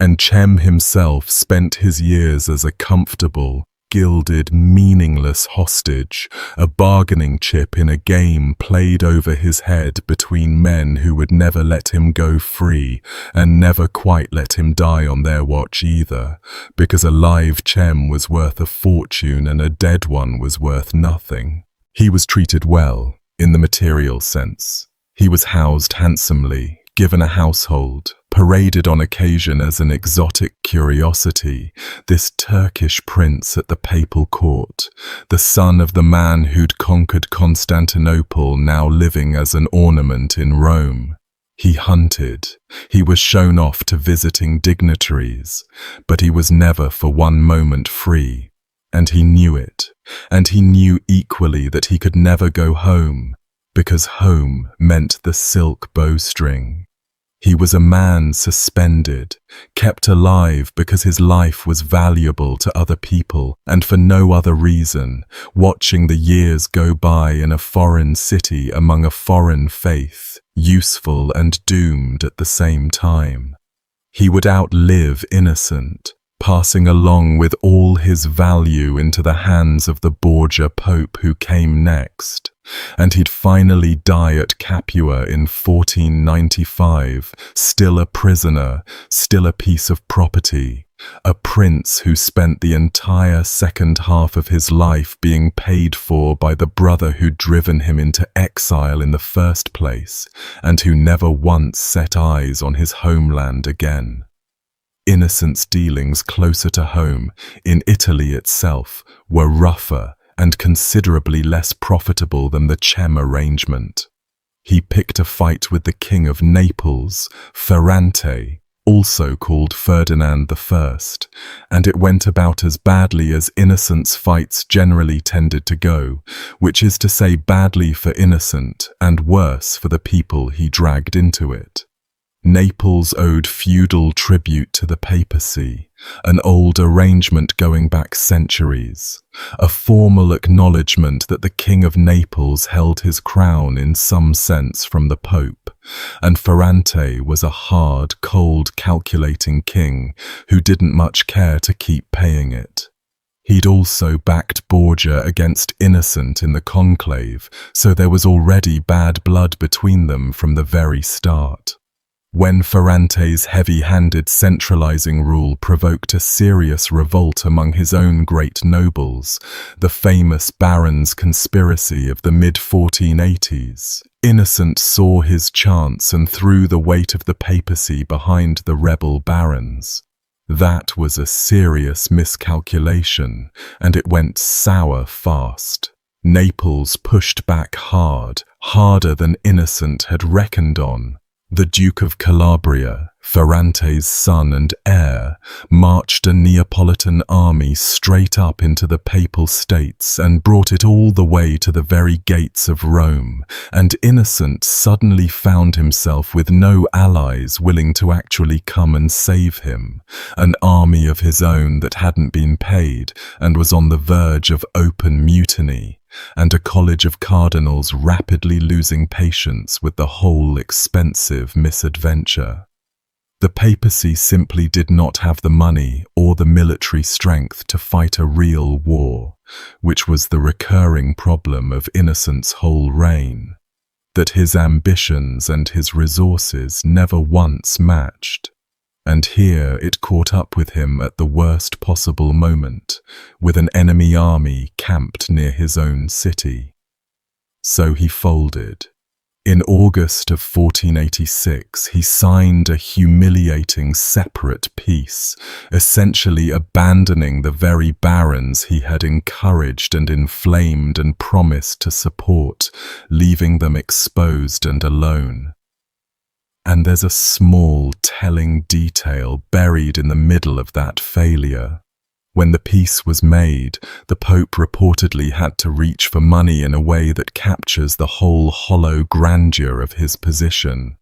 and Cem himself spent his years as a comfortable, gilded, meaningless hostage, a bargaining chip in a game played over his head between men who would never let him go free and never quite let him die on their watch either, because a live Cem was worth a fortune and a dead one was worth nothing. He was treated well, in the material sense. He was housed handsomely, given a household, paraded on occasion as an exotic curiosity, this Turkish prince at the papal court, the son of the man who'd conquered Constantinople, now living as an ornament in Rome. He hunted, he was shown off to visiting dignitaries, but he was never for one moment free, and he knew it, and he knew equally that he could never go home, because home meant the silk bowstring. He was a man suspended, kept alive because his life was valuable to other people and for no other reason, watching the years go by in a foreign city among a foreign faith, useful and doomed at the same time. He would outlive Innocent, passing along with all his value into the hands of the Borgia Pope who came next, and he'd finally die at Capua in 1495, still a prisoner, still a piece of property, a prince who spent the entire second half of his life being paid for by the brother who'd driven him into exile in the first place, and who never once set eyes on his homeland again. Innocent's dealings closer to home, in Italy itself, were rougher and considerably less profitable than the Cem arrangement. He picked a fight with the King of Naples, Ferrante, also called Ferdinand I, and it went about as badly as Innocent's fights generally tended to go, which is to say badly for Innocent and worse for the people he dragged into it. Naples owed feudal tribute to the papacy, an old arrangement going back centuries, a formal acknowledgement that the King of Naples held his crown in some sense from the Pope, and Ferrante was a hard, cold, calculating king who didn't much care to keep paying it. He'd also backed Borgia against Innocent in the conclave, so there was already bad blood between them from the very start. When Ferrante's heavy-handed centralizing rule provoked a serious revolt among his own great nobles, the famous Barons' conspiracy of the mid-1480s, Innocent saw his chance and threw the weight of the papacy behind the rebel barons. That was a serious miscalculation, and it went sour fast. Naples pushed back hard, harder than Innocent had reckoned on. The Duke of Calabria, Ferrante's son and heir, marched a Neapolitan army straight up into the Papal States and brought it all the way to the very gates of Rome, and Innocent suddenly found himself with no allies willing to actually come and save him, an army of his own that hadn't been paid and was on the verge of open mutiny, and a college of cardinals rapidly losing patience with the whole expensive misadventure. The papacy simply did not have the money or the military strength to fight a real war, which was the recurring problem of Innocent's whole reign, that his ambitions and his resources never once matched. And here it caught up with him at the worst possible moment, with an enemy army camped near his own city. So he folded. In August of 1486, he signed a humiliating separate peace, essentially abandoning the very barons he had encouraged and inflamed and promised to support, leaving them exposed and alone. And there's a small, telling detail buried in the middle of that failure. When the peace was made, the Pope reportedly had to reach for money in a way that captures the whole hollow grandeur of his position.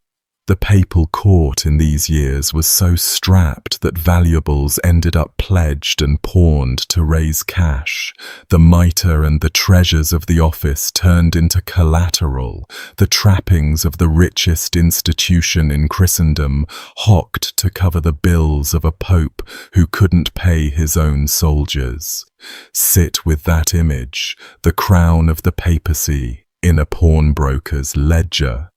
The papal court in these years was so strapped that valuables ended up pledged and pawned to raise cash. The mitre and the treasures of the office turned into collateral, the trappings of the richest institution in Christendom hocked to cover the bills of a pope who couldn't pay his own soldiers. Sit with that image, the crown of the papacy, in a pawnbroker's ledger.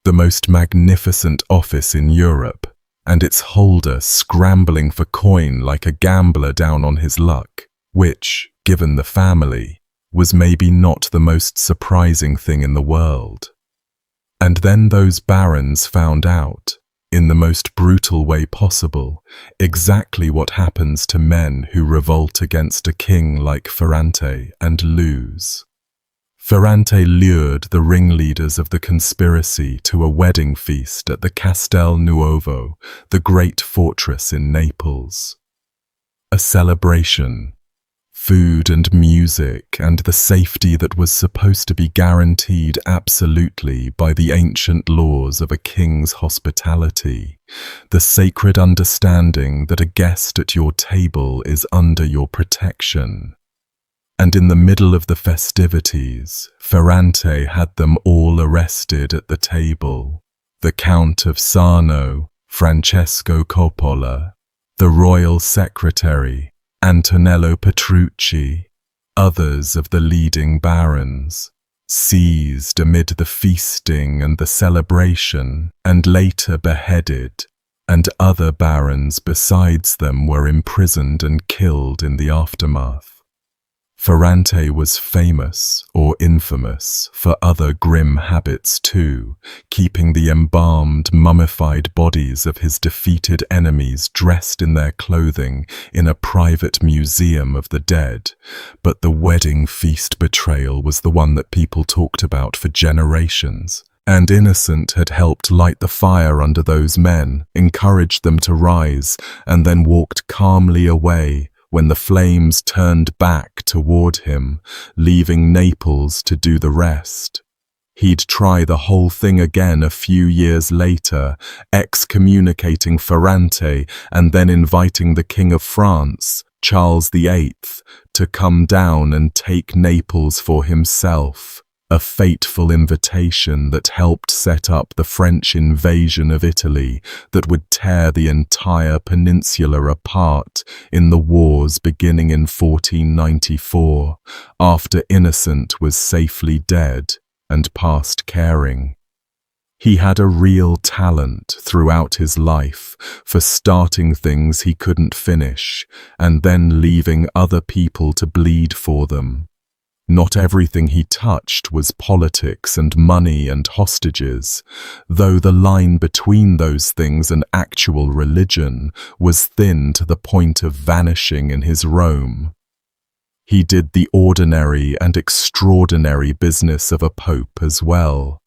The most magnificent office in Europe, and its holder scrambling for coin like a gambler down on his luck, which, given the family, was maybe not the most surprising thing in the world. And then those barons found out, in the most brutal way possible, exactly what happens to men who revolt against a king like Ferrante and lose. Ferrante lured the ringleaders of the conspiracy to a wedding feast at the Castel Nuovo, the great fortress in Naples. A celebration, food and music, and the safety that was supposed to be guaranteed absolutely by the ancient laws of a king's hospitality, the sacred understanding that a guest at your table is under your protection. And in the middle of the festivities, Ferrante had them all arrested at the table. The Count of Sarno, Francesco Coppola, the royal secretary, Antonello Petrucci, others of the leading barons, seized amid the feasting and the celebration, and later beheaded, and other barons besides them were imprisoned and killed in the aftermath. Ferrante was famous, or infamous, for other grim habits too, keeping the embalmed, mummified bodies of his defeated enemies dressed in their clothing in a private museum of the dead. But the wedding feast betrayal was the one that people talked about for generations. And Innocent had helped light the fire under those men, encouraged them to rise, and then walked calmly away when the flames turned back toward him, leaving Naples to do the rest. He'd try the whole thing again a few years later, excommunicating Ferrante and then inviting the King of France, Charles VIII, to come down and take Naples for himself. A fateful invitation that helped set up the French invasion of Italy that would tear the entire peninsula apart in the wars beginning in 1494, after Innocent was safely dead and past caring. He had a real talent throughout his life for starting things he couldn't finish and then leaving other people to bleed for them. Not everything he touched was politics and money and hostages, though the line between those things and actual religion was thin to the point of vanishing in his Rome. He did the ordinary and extraordinary business of a pope as well.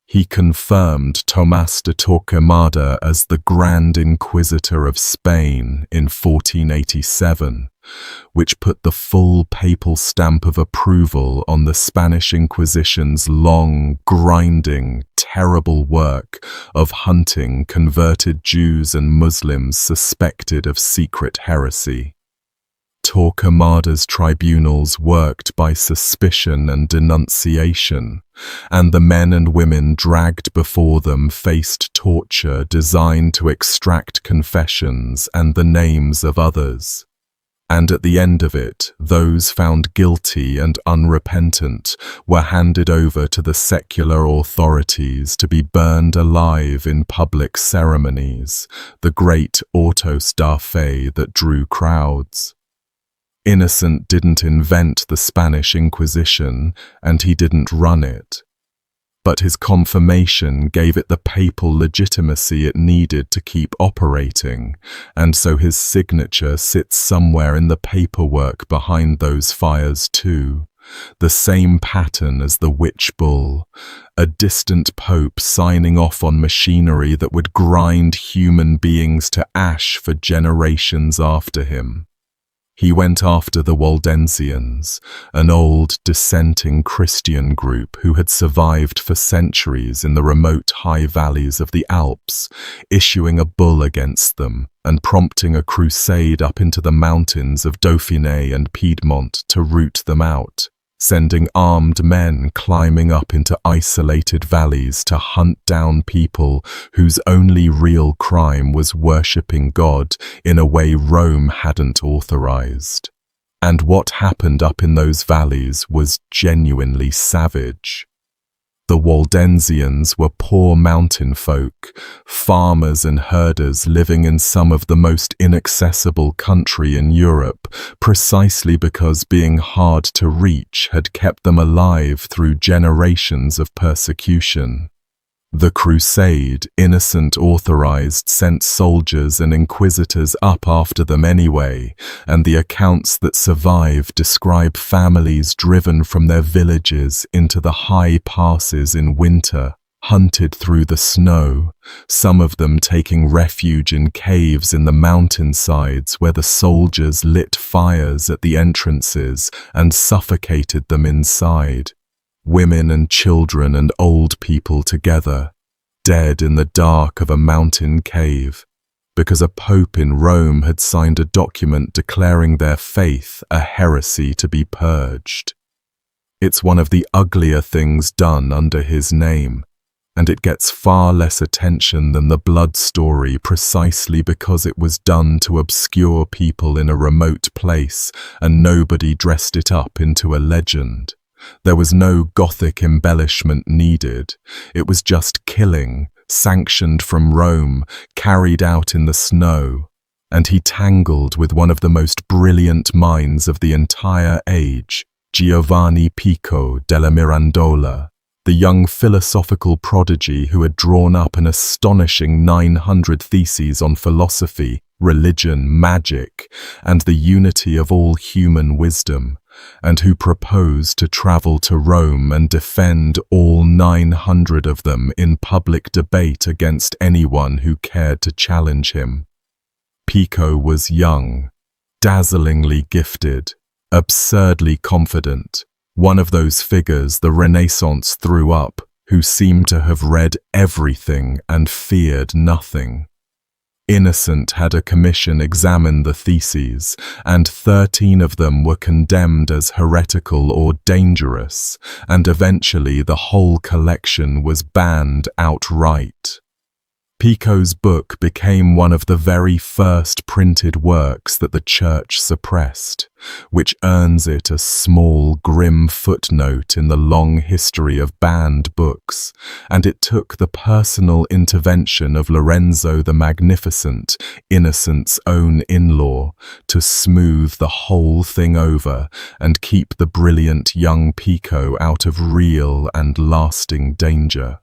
He confirmed Tomás de Torquemada as the Grand Inquisitor of Spain in 1487, which put the full papal stamp of approval on the Spanish Inquisition's long, grinding, terrible work of hunting converted Jews and Muslims suspected of secret heresy. Torquemada's tribunals worked by suspicion and denunciation, and the men and women dragged before them faced torture designed to extract confessions and the names of others. And at the end of it, those found guilty and unrepentant were handed over to the secular authorities to be burned alive in public ceremonies, the great autos da fe that drew crowds. Innocent didn't invent the Spanish Inquisition, and he didn't run it. But his confirmation gave it the papal legitimacy it needed to keep operating, and so his signature sits somewhere in the paperwork behind those fires too. The same pattern as the witch bull, a distant pope signing off on machinery that would grind human beings to ash for generations after him. He went after the Waldensians, an old dissenting Christian group who had survived for centuries in the remote high valleys of the Alps, issuing a bull against them and prompting a crusade up into the mountains of Dauphiné and Piedmont to root them out, sending armed men climbing up into isolated valleys to hunt down people whose only real crime was worshipping God in a way Rome hadn't authorized. And what happened up in those valleys was genuinely savage. The Waldensians were poor mountain folk, farmers and herders living in some of the most inaccessible country in Europe, precisely because being hard to reach had kept them alive through generations of persecution. The crusade, Innocent authorized, sent soldiers and inquisitors up after them anyway, and the accounts that survive describe families driven from their villages into the high passes in winter, hunted through the snow, some of them taking refuge in caves in the mountainsides where the soldiers lit fires at the entrances and suffocated them inside. Women and children and old people together, dead in the dark of a mountain cave, because a pope in Rome had signed a document declaring their faith a heresy to be purged. It's one of the uglier things done under his name, and it gets far less attention than the blood story precisely because it was done to obscure people in a remote place and nobody dressed it up into a legend. There was no Gothic embellishment needed. It was just killing, sanctioned from Rome, carried out in the snow. And he tangled with one of the most brilliant minds of the entire age, Giovanni Pico della Mirandola, the young philosophical prodigy who had drawn up an astonishing 900 theses on philosophy, religion, magic, and the unity of all human wisdom, and who proposed to travel to Rome and defend all 900 of them in public debate against anyone who cared to challenge him. Pico was young, dazzlingly gifted, absurdly confident, one of those figures the Renaissance threw up, who seemed to have read everything and feared nothing. Innocent had a commission examine the theses, and 13 of them were condemned as heretical or dangerous, and eventually the whole collection was banned outright. Pico's book became one of the very first printed works that the Church suppressed, which earns it a small, grim footnote in the long history of banned books, and it took the personal intervention of Lorenzo the Magnificent, Innocent's own in-law, to smooth the whole thing over and keep the brilliant young Pico out of real and lasting danger.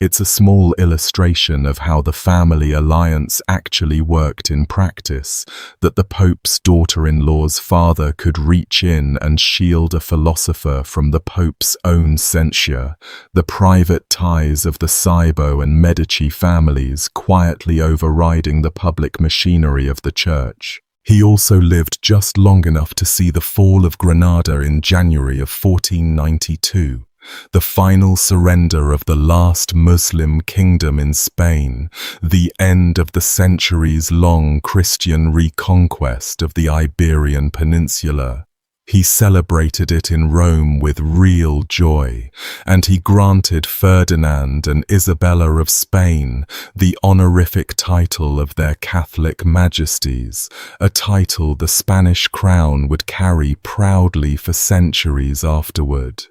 It's a small illustration of how the family alliance actually worked in practice, that the Pope's daughter-in-law's father could reach in and shield a philosopher from the Pope's own censure, the private ties of the Cybo and Medici families quietly overriding the public machinery of the Church. He also lived just long enough to see the fall of Granada in January of 1492. The final surrender of the last Muslim kingdom in Spain, the end of the centuries-long Christian reconquest of the Iberian Peninsula. He celebrated it in Rome with real joy, and he granted Ferdinand and Isabella of Spain the honorific title of their Catholic majesties, a title the Spanish crown would carry proudly for centuries afterward.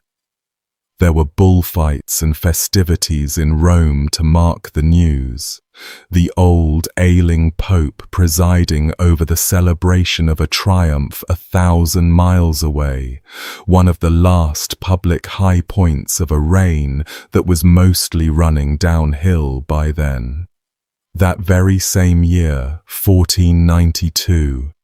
There were bullfights and festivities in Rome to mark the news. The old, ailing Pope presiding over the celebration of a triumph 1,000 miles away, one of the last public high points of a reign that was mostly running downhill by then. That very same year, 1492,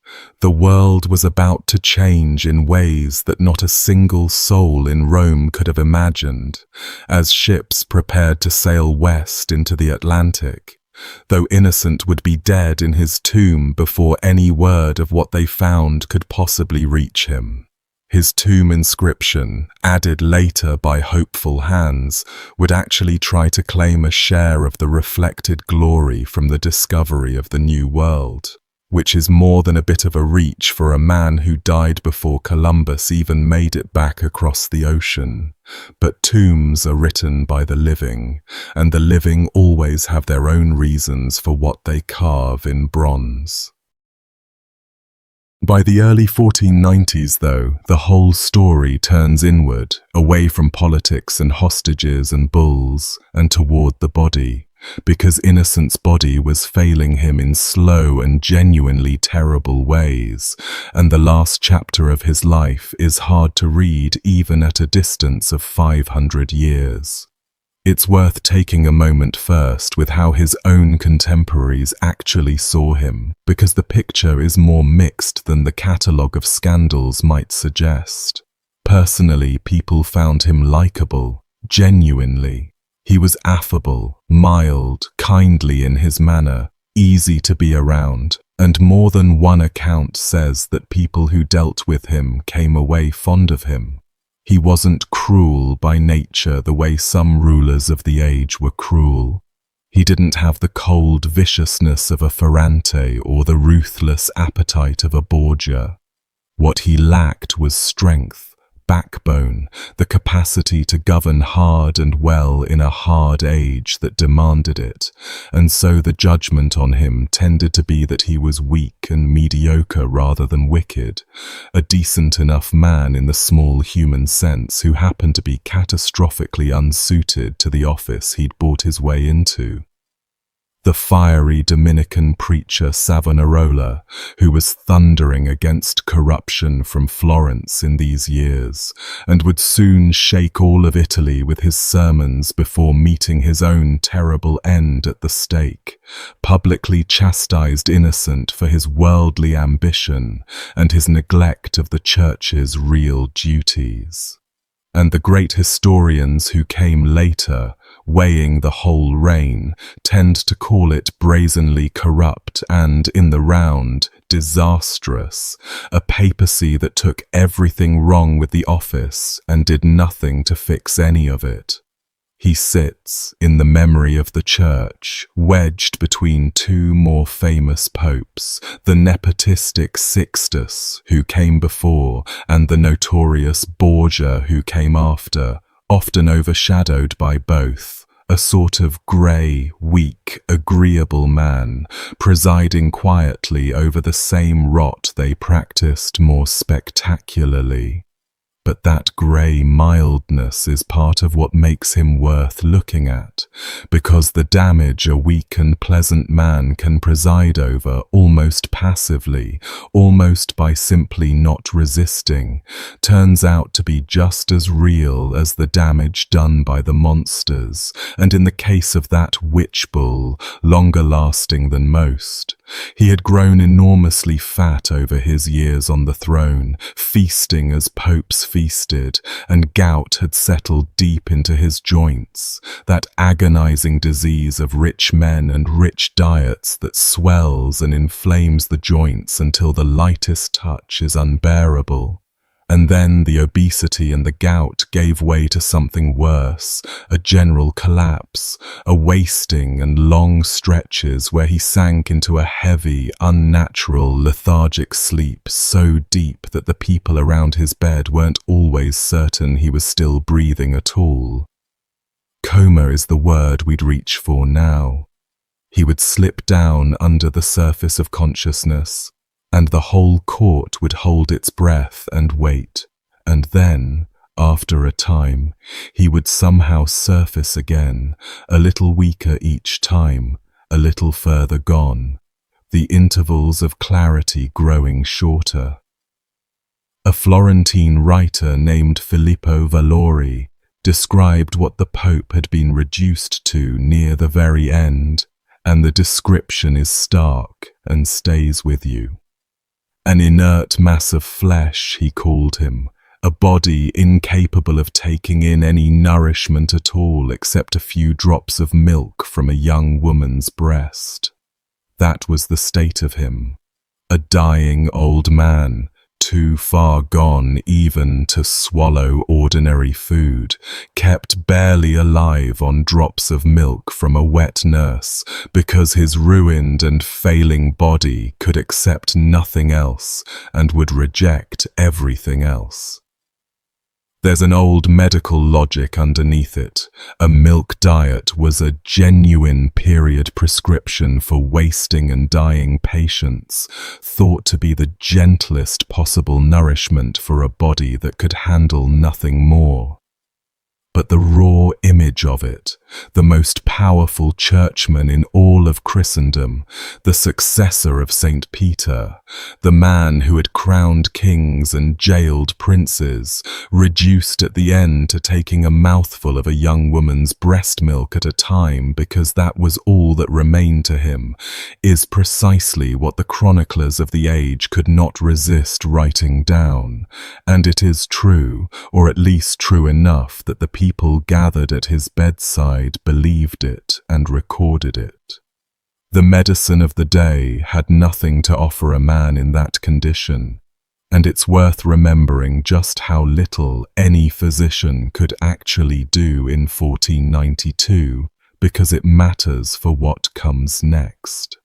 the world was about to change in ways that not a single soul in Rome could have imagined, as ships prepared to sail west into the Atlantic, though Innocent would be dead in his tomb before any word of what they found could possibly reach him. His tomb inscription, added later by hopeful hands, would actually try to claim a share of the reflected glory from the discovery of the New World, which is more than a bit of a reach for a man who died before Columbus even made it back across the ocean. But tombs are written by the living, and the living always have their own reasons for what they carve in bronze. By the early 1490s, though, the whole story turns inward, away from politics and hostages and bulls, and toward the body, because Innocent's body was failing him in slow and genuinely terrible ways, and the last chapter of his life is hard to read even at a distance of 500 years. It's worth taking a moment first with how his own contemporaries actually saw him, because the picture is more mixed than the catalogue of scandals might suggest. Personally, people found him likable, genuinely. He was affable, mild, kindly in his manner, easy to be around, and more than one account says that people who dealt with him came away fond of him. He wasn't cruel by nature the way some rulers of the age were cruel. He didn't have the cold viciousness of a Ferrante or the ruthless appetite of a Borgia. What he lacked was strength, backbone, the capacity to govern hard and well in a hard age that demanded it, and so the judgment on him tended to be that he was weak and mediocre rather than wicked, a decent enough man in the small human sense who happened to be catastrophically unsuited to the office he'd bought his way into. The fiery Dominican preacher Savonarola, who was thundering against corruption from Florence in these years, and would soon shake all of Italy with his sermons before meeting his own terrible end at the stake, publicly chastised Innocent for his worldly ambition and his neglect of the Church's real duties. And the great historians who came later, weighing the whole reign, tend to call it brazenly corrupt and, in the round, disastrous, a papacy that took everything wrong with the office and did nothing to fix any of it. He sits, in the memory of the Church, wedged between two more famous popes, the nepotistic Sixtus, who came before, and the notorious Borgia, who came after, often overshadowed by both, a sort of grey, weak, agreeable man, presiding quietly over the same rot they practiced more spectacularly. But that grey mildness is part of what makes him worth looking at, because the damage a weak and pleasant man can preside over almost passively, almost by simply not resisting, turns out to be just as real as the damage done by the monsters, and in the case of that witch bull, longer lasting than most. He had grown enormously fat over his years on the throne, feasting as popes feasted, and gout had settled deep into his joints, that agonizing disease of rich men and rich diets that swells and inflames the joints until the lightest touch is unbearable. And then the obesity and the gout gave way to something worse, a general collapse, a wasting and long stretches where he sank into a heavy, unnatural, lethargic sleep so deep that the people around his bed weren't always certain he was still breathing at all. Coma is the word we'd reach for now. He would slip down under the surface of consciousness, and the whole court would hold its breath and wait, and then, after a time, he would somehow surface again, a little weaker each time, a little further gone, the intervals of clarity growing shorter. A Florentine writer named Filippo Valori described what the Pope had been reduced to near the very end, and the description is stark and stays with you. An inert mass of flesh, he called him, a body incapable of taking in any nourishment at all except a few drops of milk from a young woman's breast. That was the state of him, a dying old man, too far gone even to swallow ordinary food, kept barely alive on drops of milk from a wet nurse because his ruined and failing body could accept nothing else and would reject everything else. There's an old medical logic underneath it. A milk diet was a genuine period prescription for wasting and dying patients, thought to be the gentlest possible nourishment for a body that could handle nothing more. But the raw image of it, the most powerful churchman in all of Christendom, the successor of St. Peter, the man who had crowned kings and jailed princes, reduced at the end to taking a mouthful of a young woman's breast milk at a time because that was all that remained to him, is precisely what the chroniclers of the age could not resist writing down. And it is true, or at least true enough that the people gathered at his bedside believed it and recorded it. The medicine of the day had nothing to offer a man in that condition, and it's worth remembering just how little any physician could actually do in 1492, because it matters for what comes next.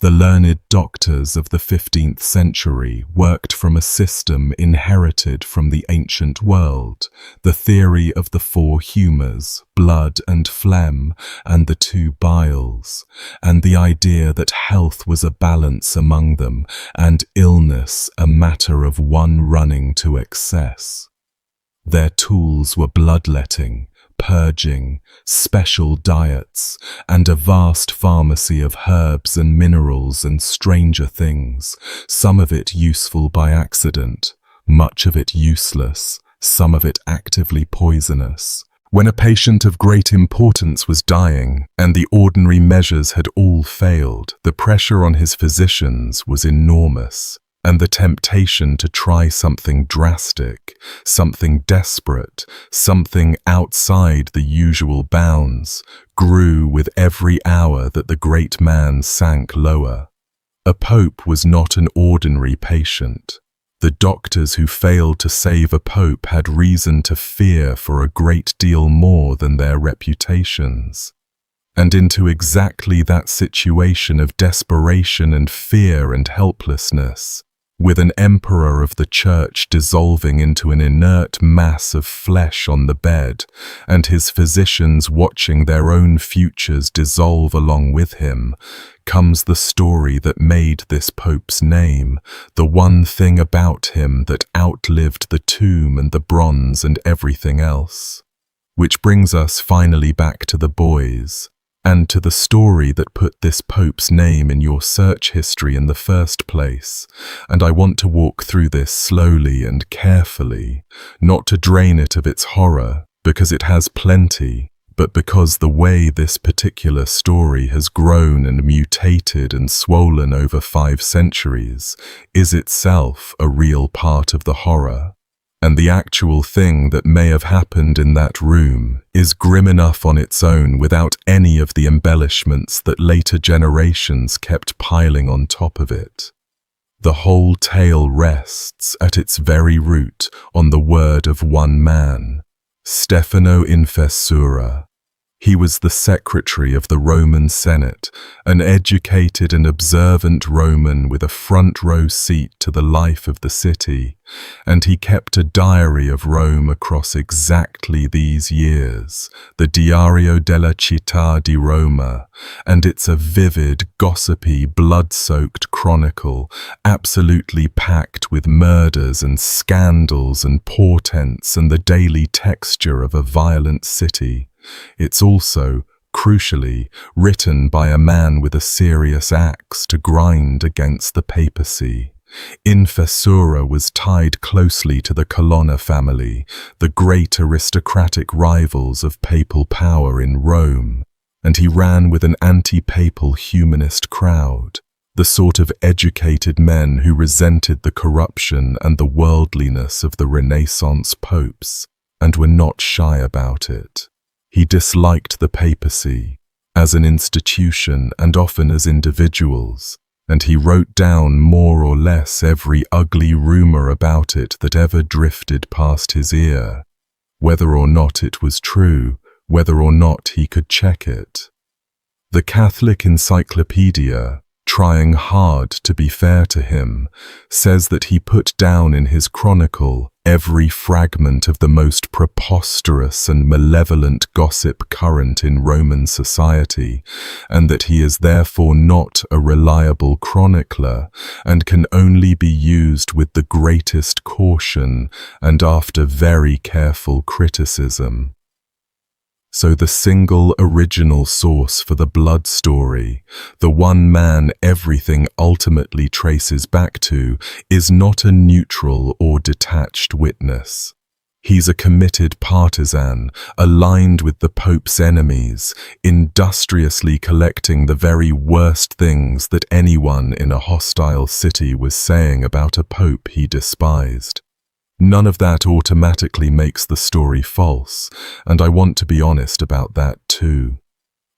The learned doctors of the 15th century worked from a system inherited from the ancient world, the theory of the four humours, blood and phlegm, and the two biles, and the idea that health was a balance among them, and illness a matter of one running to excess. Their tools were bloodletting, purging, special diets, and a vast pharmacy of herbs and minerals and stranger things, some of it useful by accident, much of it useless, some of it actively poisonous. When a patient of great importance was dying, and the ordinary measures had all failed, the pressure on his physicians was enormous, and the temptation to try something drastic, something desperate, something outside the usual bounds, grew with every hour that the great man sank lower. A pope was not an ordinary patient. The doctors who failed to save a pope had reason to fear for a great deal more than their reputations. And into exactly that situation of desperation and fear and helplessness, with an emperor of the church dissolving into an inert mass of flesh on the bed, and his physicians watching their own futures dissolve along with him, comes the story that made this Pope's name, the one thing about him that outlived the tomb and the bronze and everything else. Which brings us finally back to the boys, and to the story that put this Pope's name in your search history in the first place. And I want to walk through this slowly and carefully, not to drain it of its horror, because it has plenty, but because the way this particular story has grown and mutated and swollen over 5 centuries is itself a real part of the horror. And the actual thing that may have happened in that room is grim enough on its own without any of the embellishments that later generations kept piling on top of it. The whole tale rests at its very root on the word of one man, Stefano Infessura. He was the secretary of the Roman Senate, an educated and observant Roman with a front-row seat to the life of the city, and he kept a diary of Rome across exactly these years, the Diario della Città di Roma, and it's a vivid, gossipy, blood-soaked chronicle, absolutely packed with murders and scandals and portents and the daily texture of a violent city. It's also, crucially, written by a man with a serious axe to grind against the papacy. Infessura was tied closely to the Colonna family, the great aristocratic rivals of papal power in Rome, and he ran with an anti-papal humanist crowd, the sort of educated men who resented the corruption and the worldliness of the Renaissance popes, and were not shy about it. He disliked the papacy, as an institution and often as individuals, and he wrote down more or less every ugly rumor about it that ever drifted past his ear, whether or not it was true, whether or not he could check it. The Catholic Encyclopedia, trying hard to be fair to him, says that he put down in his chronicle every fragment of the most preposterous and malevolent gossip current in Roman society, and that he is therefore not a reliable chronicler and can only be used with the greatest caution and after very careful criticism. So the single original source for the blood story, the one man everything ultimately traces back to, is not a neutral or detached witness. He's a committed partisan, aligned with the Pope's enemies, industriously collecting the very worst things that anyone in a hostile city was saying about a Pope he despised. None of that automatically makes the story false, and I want to be honest about that too.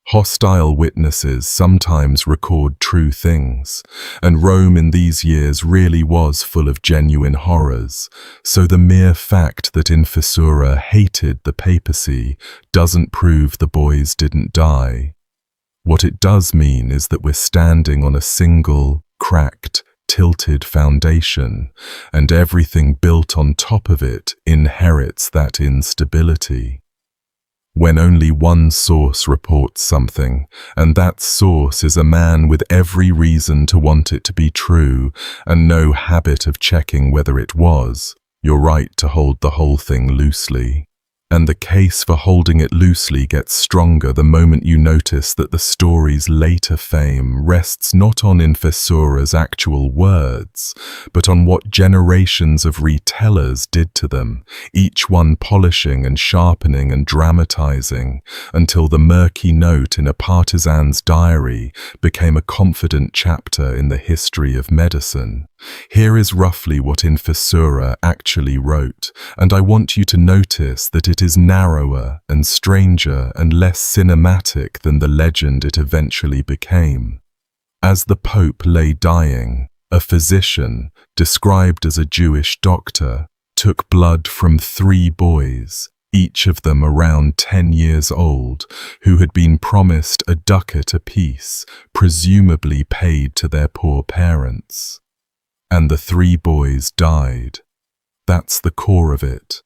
Hostile witnesses sometimes record true things, and Rome in these years really was full of genuine horrors, so the mere fact that Infessura hated the papacy doesn't prove the boys didn't die. What it does mean is that we're standing on a single, cracked, tilted foundation, and everything built on top of it inherits that instability. When only one source reports something, and that source is a man with every reason to want it to be true and no habit of checking whether it was, you're right to hold the whole thing loosely. And the case for holding it loosely gets stronger the moment you notice that the story's later fame rests not on Infessura's actual words, but on what generations of retellers did to them, each one polishing and sharpening and dramatizing, until the murky note in a partisan's diary became a confident chapter in the history of medicine. Here is roughly what Infessura actually wrote, and I want you to notice that it is narrower and stranger and less cinematic than the legend it eventually became. As the Pope lay dying, a physician, described as a Jewish doctor, took blood from 3 boys, each of them around 10 years old, who had been promised a ducat apiece, presumably paid to their poor parents. And the 3 boys died. That's the core of it.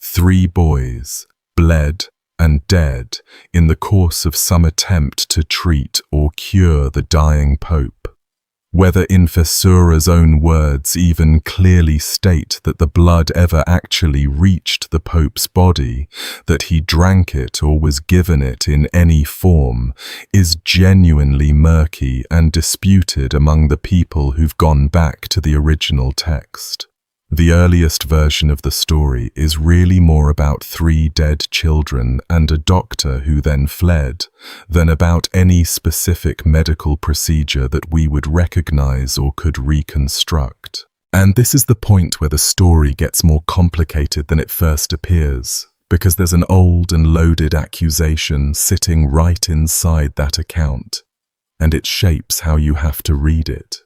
3 boys bled, and dead in the course of some attempt to treat or cure the dying pope. Whether Infessura's own words even clearly state that the blood ever actually reached the pope's body, that he drank it or was given it in any form, is genuinely murky and disputed among the people who've gone back to the original text. The earliest version of the story is really more about 3 dead children and a doctor who then fled, than about any specific medical procedure that we would recognize or could reconstruct. And this is the point where the story gets more complicated than it first appears, because there's an old and loaded accusation sitting right inside that account, and it shapes how you have to read it.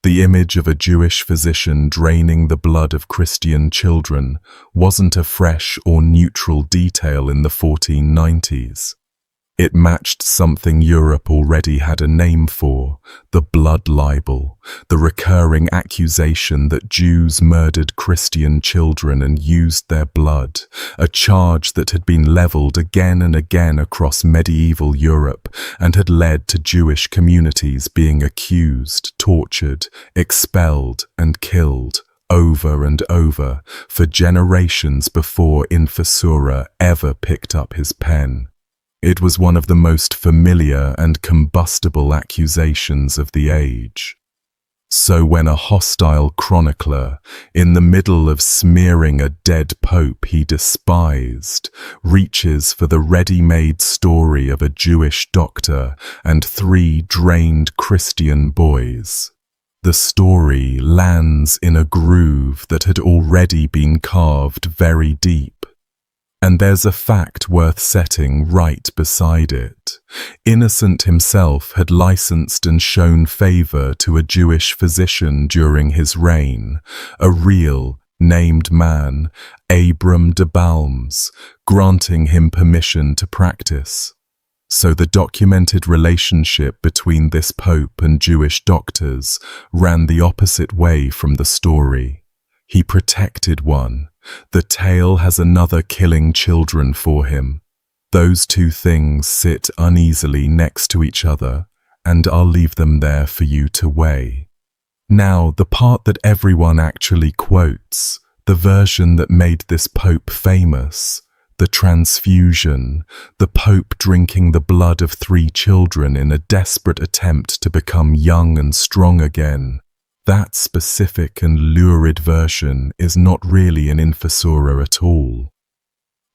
The image of a Jewish physician draining the blood of Christian children wasn't a fresh or neutral detail in the 1490s. It matched something Europe already had a name for, the blood libel, the recurring accusation that Jews murdered Christian children and used their blood, a charge that had been leveled again and again across medieval Europe and had led to Jewish communities being accused, tortured, expelled, and killed over and over for generations before Infessura ever picked up his pen. It was one of the most familiar and combustible accusations of the age. So when a hostile chronicler, in the middle of smearing a dead pope he despised, reaches for the ready-made story of a Jewish doctor and 3 drained Christian boys, the story lands in a groove that had already been carved very deep. And there's a fact worth setting right beside it. Innocent himself had licensed and shown favor to a Jewish physician during his reign, a real, named man, Abram de Balmes, granting him permission to practice. So the documented relationship between this pope and Jewish doctors ran the opposite way from the story. He protected one. The tale has another killing children for him. Those 2 things sit uneasily next to each other, and I'll leave them there for you to weigh. Now, the part that everyone actually quotes, the version that made this pope famous, the transfusion, the pope drinking the blood of 3 children in a desperate attempt to become young and strong again, that specific and lurid version is not really an Infessura at all.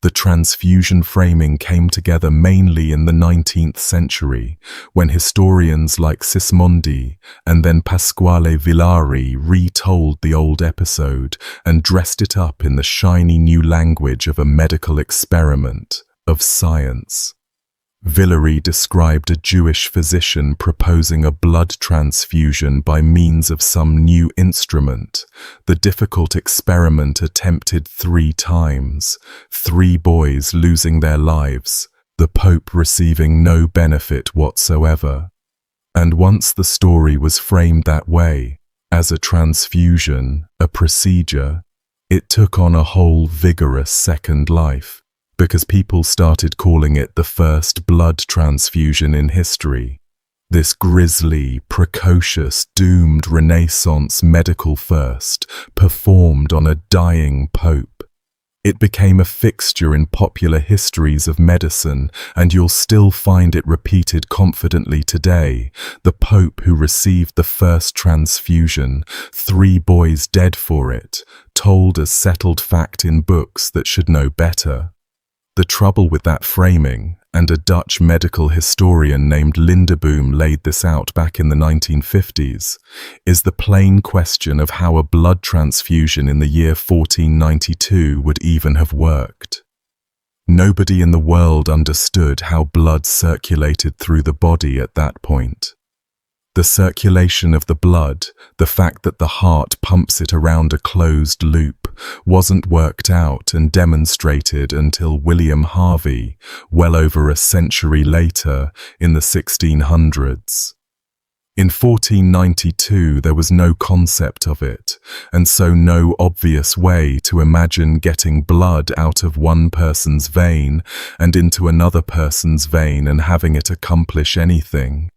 The transfusion framing came together mainly in the 19th century, when historians like Sismondi and then Pasquale Villari retold the old episode and dressed it up in the shiny new language of a medical experiment, of science. Villari described a Jewish physician proposing a blood transfusion by means of some new instrument. The difficult experiment attempted 3 times, 3 boys losing their lives, the Pope receiving no benefit whatsoever. And once the story was framed that way, as a transfusion, a procedure, it took on a whole vigorous second life, because people started calling it the first blood transfusion in history. This grisly, precocious, doomed Renaissance medical first, performed on a dying pope. It became a fixture in popular histories of medicine, and you'll still find it repeated confidently today. The pope who received the first transfusion, 3 boys dead for it, told as settled fact in books that should know better. The trouble with that framing, and a Dutch medical historian named Lindeboom laid this out back in the 1950s, is the plain question of how a blood transfusion in the year 1492 would even have worked. Nobody in the world understood how blood circulated through the body at that point. The circulation of the blood, the fact that the heart pumps it around a closed loop, wasn't worked out and demonstrated until William Harvey, well over a century later, in the 1600s. In 1492 there was no concept of it, and so no obvious way to imagine getting blood out of one person's vein and into another person's vein and having it accomplish anything.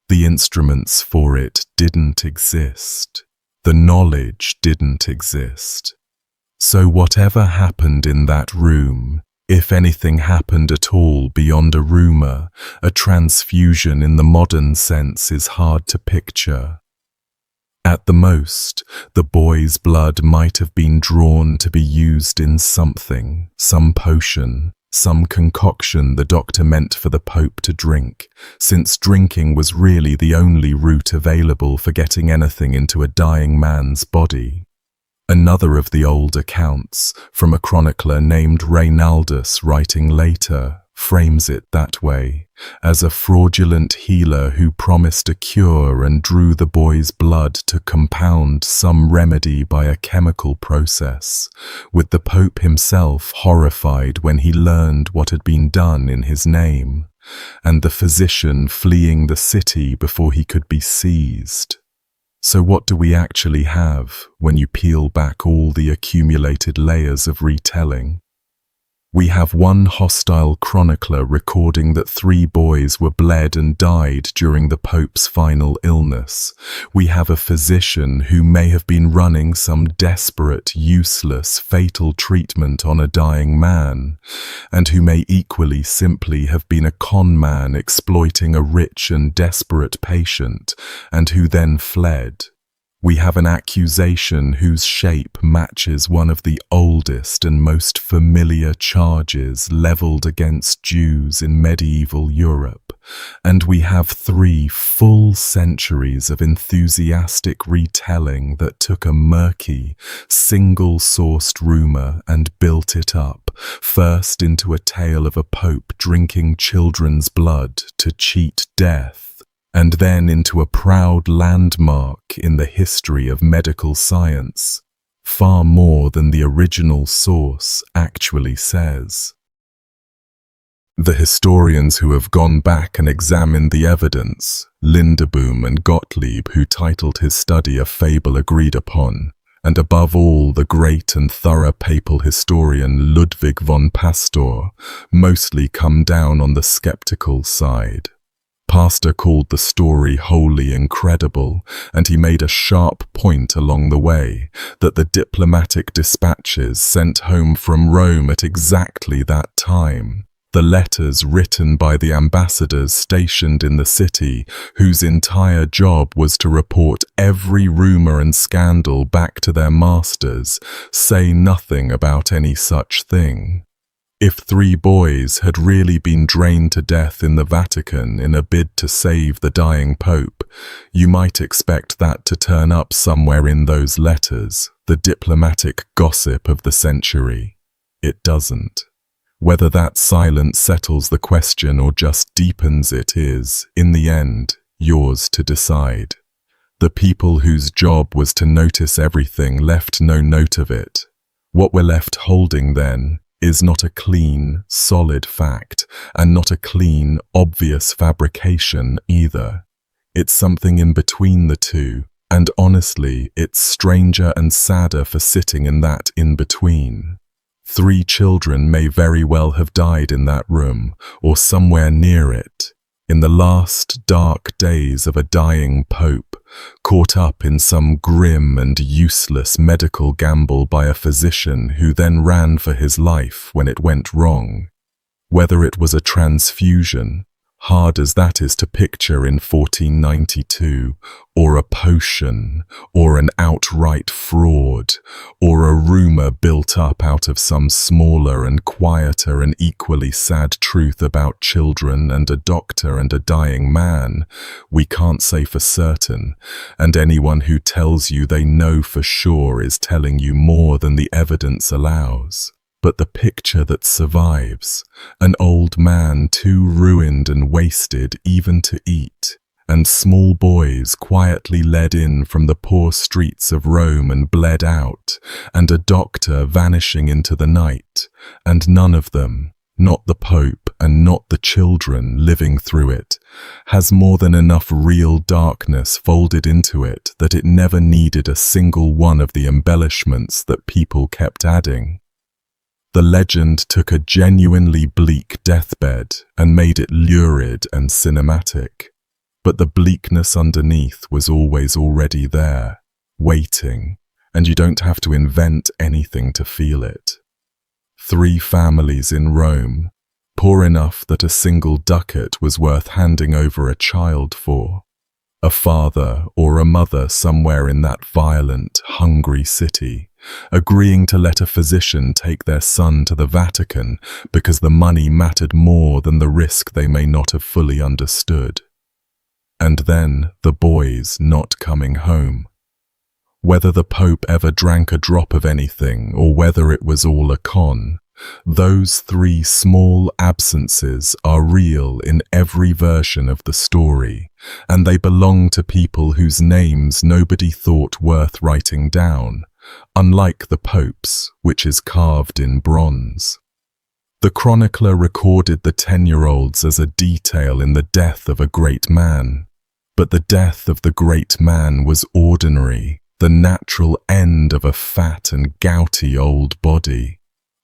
The instruments for it didn't exist. The knowledge didn't exist. So whatever happened in that room, if anything happened at all beyond a rumor, a transfusion in the modern sense is hard to picture. At the most, the boy's blood might have been drawn to be used in something, some potion, some concoction the doctor meant for the Pope to drink, since drinking was really the only route available for getting anything into a dying man's body. Another of the old accounts, from a chronicler named Reinaldus writing later, frames it that way, as a fraudulent healer who promised a cure and drew the boy's blood to compound some remedy by a chemical process, with the Pope himself horrified when he learned what had been done in his name, and the physician fleeing the city before he could be seized. So what do we actually have when you peel back all the accumulated layers of retelling? We have one hostile chronicler recording that 3 boys were bled and died during the Pope's final illness. We have a physician who may have been running some desperate, useless, fatal treatment on a dying man, and who may equally simply have been a con man exploiting a rich and desperate patient, and who then fled. We have an accusation whose shape matches one of the oldest and most familiar charges leveled against Jews in medieval Europe, and we have 3 full centuries of enthusiastic retelling that took a murky, single-sourced rumor and built it up, first into a tale of a pope drinking children's blood to cheat death, and then into a proud landmark in the history of medical science, far more than the original source actually says. The historians who have gone back and examined the evidence, Lindeboom and Gottlieb, who titled his study A Fable Agreed Upon, and above all the great and thorough papal historian Ludwig von Pastor, mostly come down on the skeptical side. Pastor called the story wholly incredible, and he made a sharp point along the way that the diplomatic dispatches sent home from Rome at exactly that time, the letters written by the ambassadors stationed in the city, whose entire job was to report every rumor and scandal back to their masters, say nothing about any such thing. If 3 boys had really been drained to death in the Vatican in a bid to save the dying Pope, you might expect that to turn up somewhere in those letters, the diplomatic gossip of the century. It doesn't. Whether that silence settles the question or just deepens it is, in the end, yours to decide. The people whose job was to notice everything left no note of it. What we're left holding, then, is not a clean, solid fact, and not a clean, obvious fabrication either. It's something in between the two, and honestly, it's stranger and sadder for sitting in that in-between. 3 children may very well have died in that room, or somewhere near it, in the last dark days of a dying pope, caught up in some grim and useless medical gamble by a physician who then ran for his life when it went wrong. Whether it was a transfusion, hard as that is to picture in 1492, or a potion, or an outright fraud, or a rumor built up out of some smaller and quieter and equally sad truth about children and a doctor and a dying man, we can't say for certain, and anyone who tells you they know for sure is telling you more than the evidence allows. But the picture that survives, an old man too ruined and wasted even to eat, and small boys quietly led in from the poor streets of Rome and bled out, and a doctor vanishing into the night, and none of them, not the Pope and not the children living through it, has more than enough real darkness folded into it that it never needed a single one of the embellishments that people kept adding. The legend took a genuinely bleak deathbed and made it lurid and cinematic, but the bleakness underneath was always already there, waiting, and you don't have to invent anything to feel it. 3 families in Rome, poor enough that a single ducat was worth handing over a child for. A father or a mother somewhere in that violent, hungry city, agreeing to let a physician take their son to the Vatican because the money mattered more than the risk they may not have fully understood. And then the boys not coming home. Whether the Pope ever drank a drop of anything or whether it was all a con, those 3 small absences are real in every version of the story, and they belong to people whose names nobody thought worth writing down, unlike the Pope's, which is carved in bronze. The chronicler recorded the 10-year-olds as a detail in the death of a great man, but the death of the great man was ordinary, the natural end of a fat and gouty old body.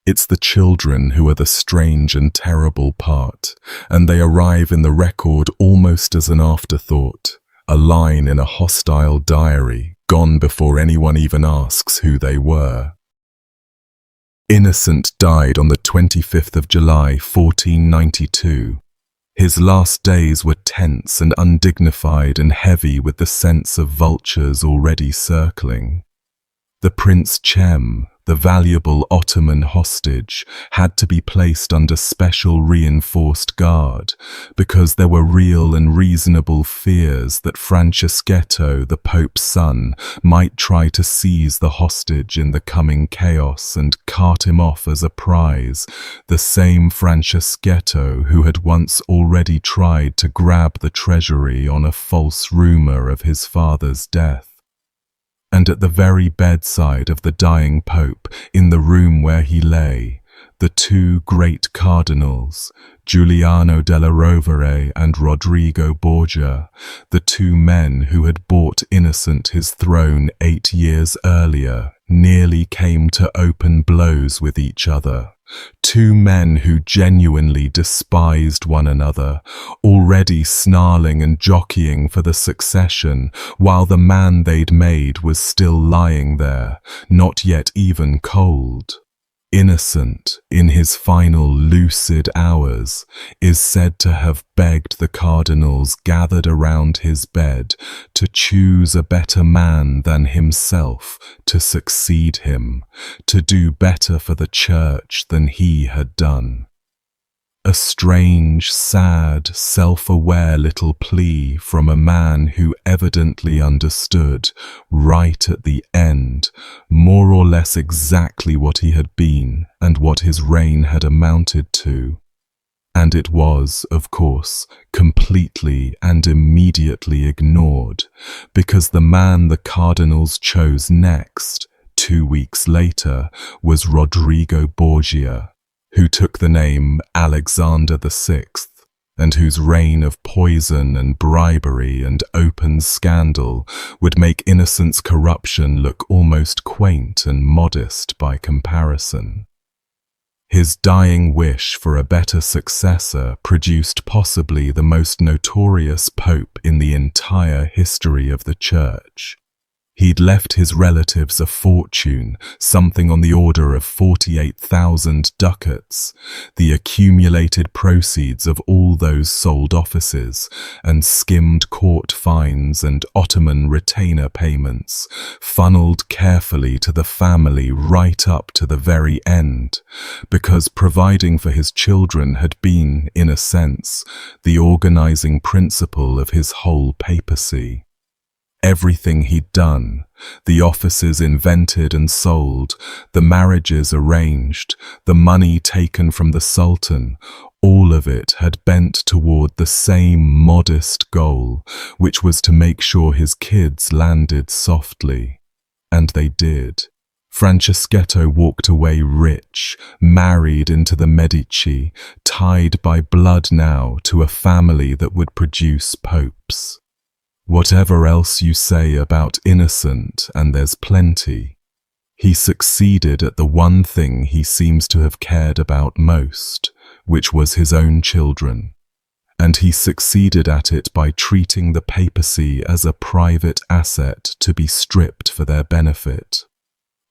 It's the children who are the strange and terrible part, and they arrive in the record almost as an afterthought, a line in a hostile diary, gone before anyone even asks who they were. Innocent died on the 25th of July, 1492. His last days were tense and undignified and heavy with the sense of vultures already circling. The Prince Cem, the valuable Ottoman hostage, had to be placed under special reinforced guard because there were real and reasonable fears that Franceschetto, the Pope's son, might try to seize the hostage in the coming chaos and cart him off as a prize, the same Franceschetto who had once already tried to grab the treasury on a false rumor of his father's death. And at the very bedside of the dying Pope, in the room where he lay, the 2 great cardinals, Giuliano della Rovere and Rodrigo Borgia, the 2 men who had bought Innocent his throne 8 years earlier, nearly came to open blows with each other. 2 men who genuinely despised one another, already snarling and jockeying for the succession, while the man they'd made was still lying there, not yet even cold. Innocent, in his final lucid hours, is said to have begged the cardinals gathered around his bed to choose a better man than himself to succeed him, to do better for the Church than he had done. A strange, sad, self-aware little plea from a man who evidently understood, right at the end, more or less exactly what he had been and what his reign had amounted to. And it was, of course, completely and immediately ignored, because the man the cardinals chose next, 2 weeks later, was Rodrigo Borgia, who took the name Alexander VI, and whose reign of poison and bribery and open scandal would make Innocent's corruption look almost quaint and modest by comparison. His dying wish for a better successor produced possibly the most notorious pope in the entire history of the Church. He'd left his relatives a fortune, something on the order of 48,000 ducats, the accumulated proceeds of all those sold offices and skimmed court fines and Ottoman retainer payments, funneled carefully to the family right up to the very end, because providing for his children had been, in a sense, the organizing principle of his whole papacy. Everything he'd done, the offices invented and sold, the marriages arranged, the money taken from the Sultan, all of it had bent toward the same modest goal, which was to make sure his kids landed softly. And they did. Franceschetto walked away rich, married into the Medici, tied by blood now to a family that would produce popes. Whatever else you say about Innocent, and there's plenty, he succeeded at the one thing he seems to have cared about most, which was his own children. And he succeeded at it by treating the papacy as a private asset to be stripped for their benefit.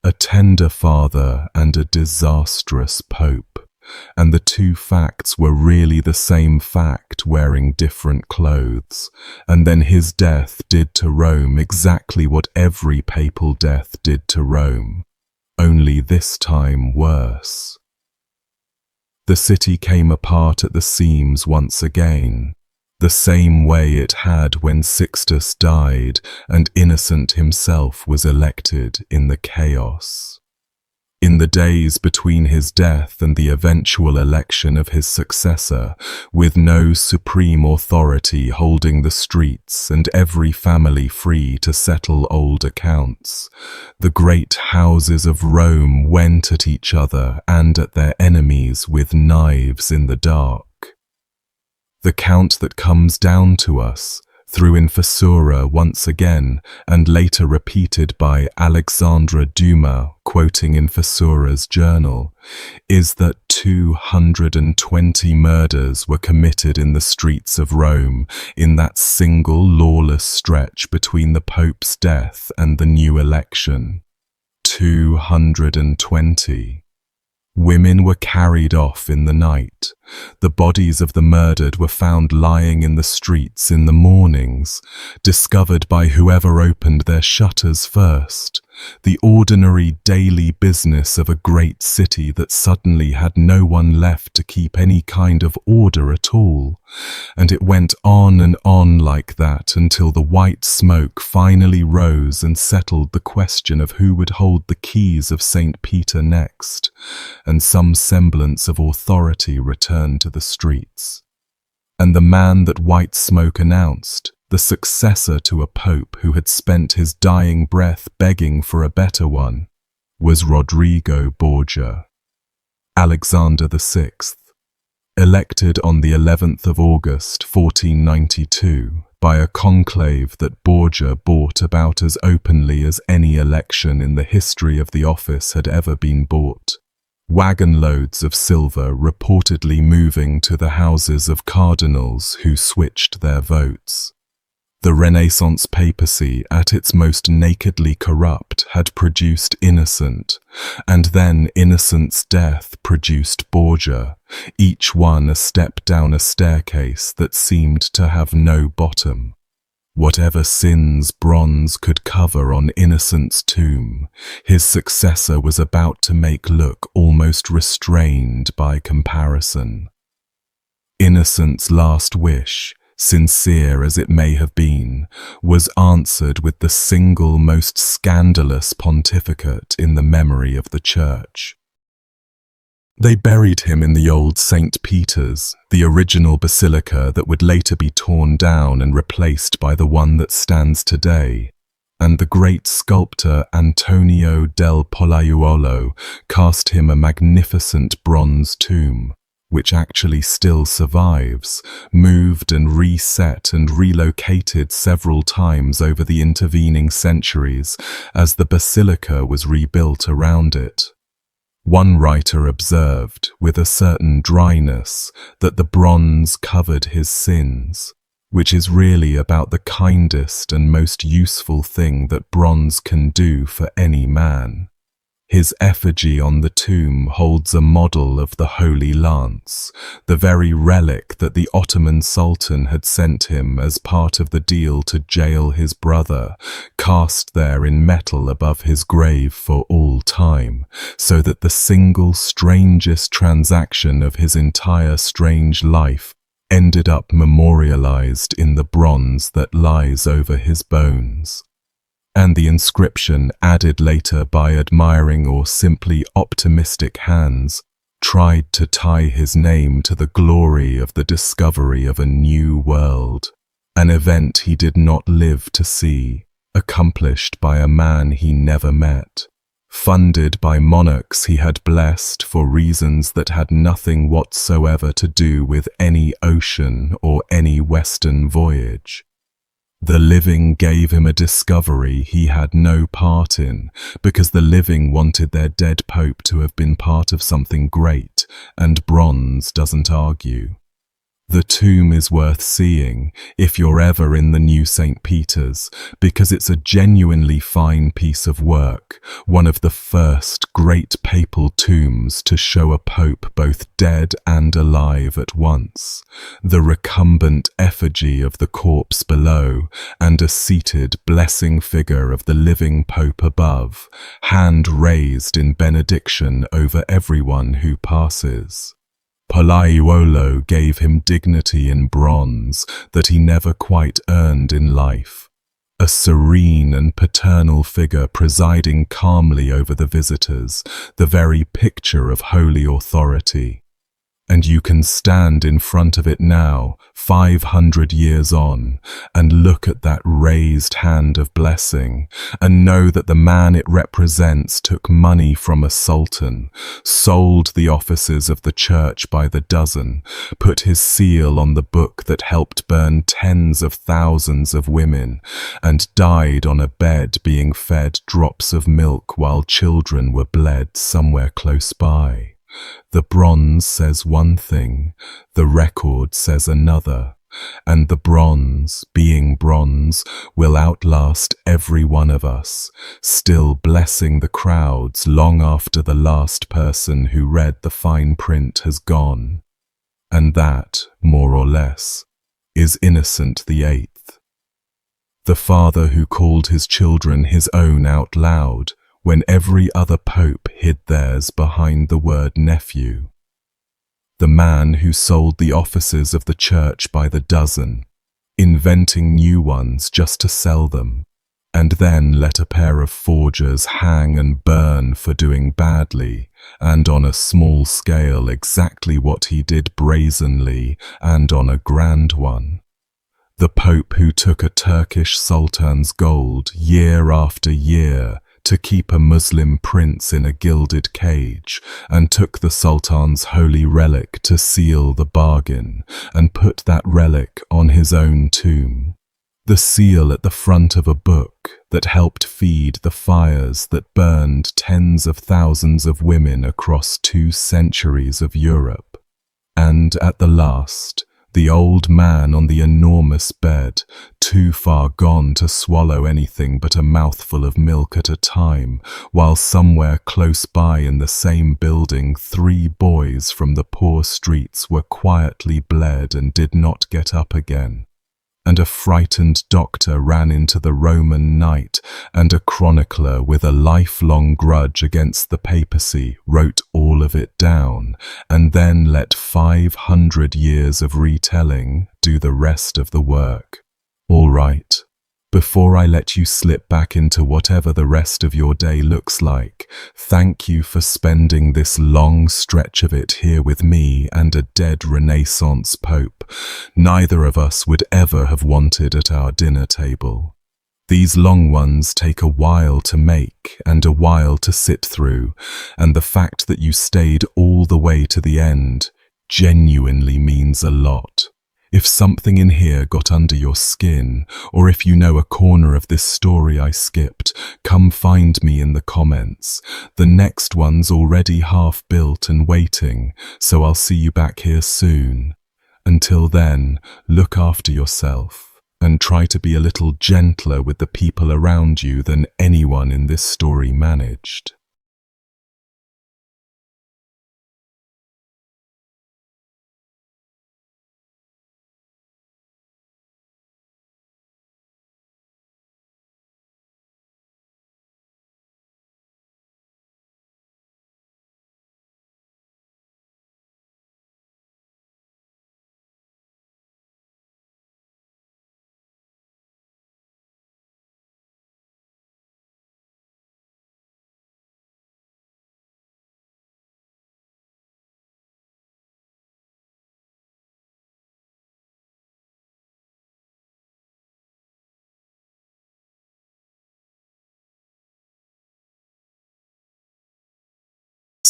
A tender father and a disastrous pope, and the two facts were really the same fact wearing different clothes, and then his death did to Rome exactly what every papal death did to Rome, only this time worse. The city came apart at the seams once again, the same way it had when Sixtus died and Innocent himself was elected in the chaos. In the days between his death and the eventual election of his successor, with no supreme authority holding the streets and every family free to settle old accounts, the great houses of Rome went at each other and at their enemies with knives in the dark. The count that comes down to us, through Infessura once again, and later repeated by Alexandre Dumas, quoting Infessura's journal, is that 220 murders were committed in the streets of Rome in that single lawless stretch between the Pope's death and the new election. 220. Women were carried off in the night. The bodies of the murdered were found lying in the streets in the mornings, discovered by whoever opened their shutters first. The ordinary daily business of a great city that suddenly had no one left to keep any kind of order at all. And it went on and on like that until the white smoke finally rose and settled the question of who would hold the keys of St. Peter next, and some semblance of authority returned to the streets. And the man that white smoke announced, the successor to a pope who had spent his dying breath begging for a better one, was Rodrigo Borgia. Alexander VI, elected on the 11th of August 1492 by a conclave that Borgia bought about as openly as any election in the history of the office had ever been bought. Wagon loads of silver reportedly moving to the houses of cardinals who switched their votes. The Renaissance papacy, at its most nakedly corrupt, had produced Innocent, and then Innocent's death produced Borgia, each one a step down a staircase that seemed to have no bottom. Whatever sins bronze could cover on Innocent's tomb, his successor was about to make look almost restrained by comparison. Innocent's last wish, sincere as it may have been, was answered with the single most scandalous pontificate in the memory of the Church. They buried him in the old St. Peter's, the original basilica that would later be torn down and replaced by the one that stands today, and the great sculptor Antonio del Pollaiuolo cast him a magnificent bronze tomb, which actually still survives, moved and reset and relocated several times over the intervening centuries as the basilica was rebuilt around it. One writer observed, with a certain dryness, that the bronze covered his sins, which is really about the kindest and most useful thing that bronze can do for any man. His effigy on the tomb holds a model of the Holy Lance, the very relic that the Ottoman Sultan had sent him as part of the deal to jail his brother, cast there in metal above his grave for all time, so that the single strangest transaction of his entire strange life ended up memorialized in the bronze that lies over his bones. And the inscription, added later by admiring or simply optimistic hands, tried to tie his name to the glory of the discovery of a new world, an event he did not live to see, accomplished by a man he never met, funded by monarchs he had blessed for reasons that had nothing whatsoever to do with any ocean or any western voyage. The living gave him a discovery he had no part in, because the living wanted their dead pope to have been part of something great, and bronze doesn't argue. The tomb is worth seeing if you're ever in the new St. Peter's, because it's a genuinely fine piece of work, one of the first great papal tombs to show a pope both dead and alive at once, the recumbent effigy of the corpse below, and a seated blessing figure of the living pope above, hand raised in benediction over everyone who passes. Palaiuolo gave him dignity in bronze that he never quite earned in life, a serene and paternal figure presiding calmly over the visitors, the very picture of holy authority. And you can stand in front of it now, 500 years on, and look at that raised hand of blessing, and know that the man it represents took money from a sultan, sold the offices of the church by the dozen, put his seal on the book that helped burn tens of thousands of women, and died on a bed being fed drops of milk while children were bled somewhere close by. The bronze says one thing, the record says another, and the bronze, being bronze, will outlast every one of us, still blessing the crowds long after the last person who read the fine print has gone. And that, more or less, is Innocent VIII. The father who called his children his own out loud, when every other pope hid theirs behind the word nephew. The man who sold the offices of the church by the dozen, inventing new ones just to sell them, and then let a pair of forgers hang and burn for doing badly, and on a small scale exactly what he did brazenly and on a grand one. The pope who took a Turkish sultan's gold year after year to keep a Muslim prince in a gilded cage, and took the sultan's holy relic to seal the bargain, and put that relic on his own tomb. The seal at the front of a book that helped feed the fires that burned tens of thousands of women across 2 centuries of Europe. And at the last, the old man on the enormous bed, too far gone to swallow anything but a mouthful of milk at a time, while somewhere close by in the same building 3 boys from the poor streets were quietly bled and did not get up again. And a frightened doctor ran into the Roman night, and a chronicler with a lifelong grudge against the papacy wrote all of it down, and then let 500 years of retelling do the rest of the work. All right. Before I let you slip back into whatever the rest of your day looks like, thank you for spending this long stretch of it here with me and a dead Renaissance Pope neither of us would ever have wanted at our dinner table. These long ones take a while to make and a while to sit through, and the fact that you stayed all the way to the end genuinely means a lot. If something in here got under your skin, or if you know a corner of this story I skipped, come find me in the comments. The next one's already half built and waiting, so I'll see you back here soon. Until then, look after yourself, and try to be a little gentler with the people around you than anyone in this story managed.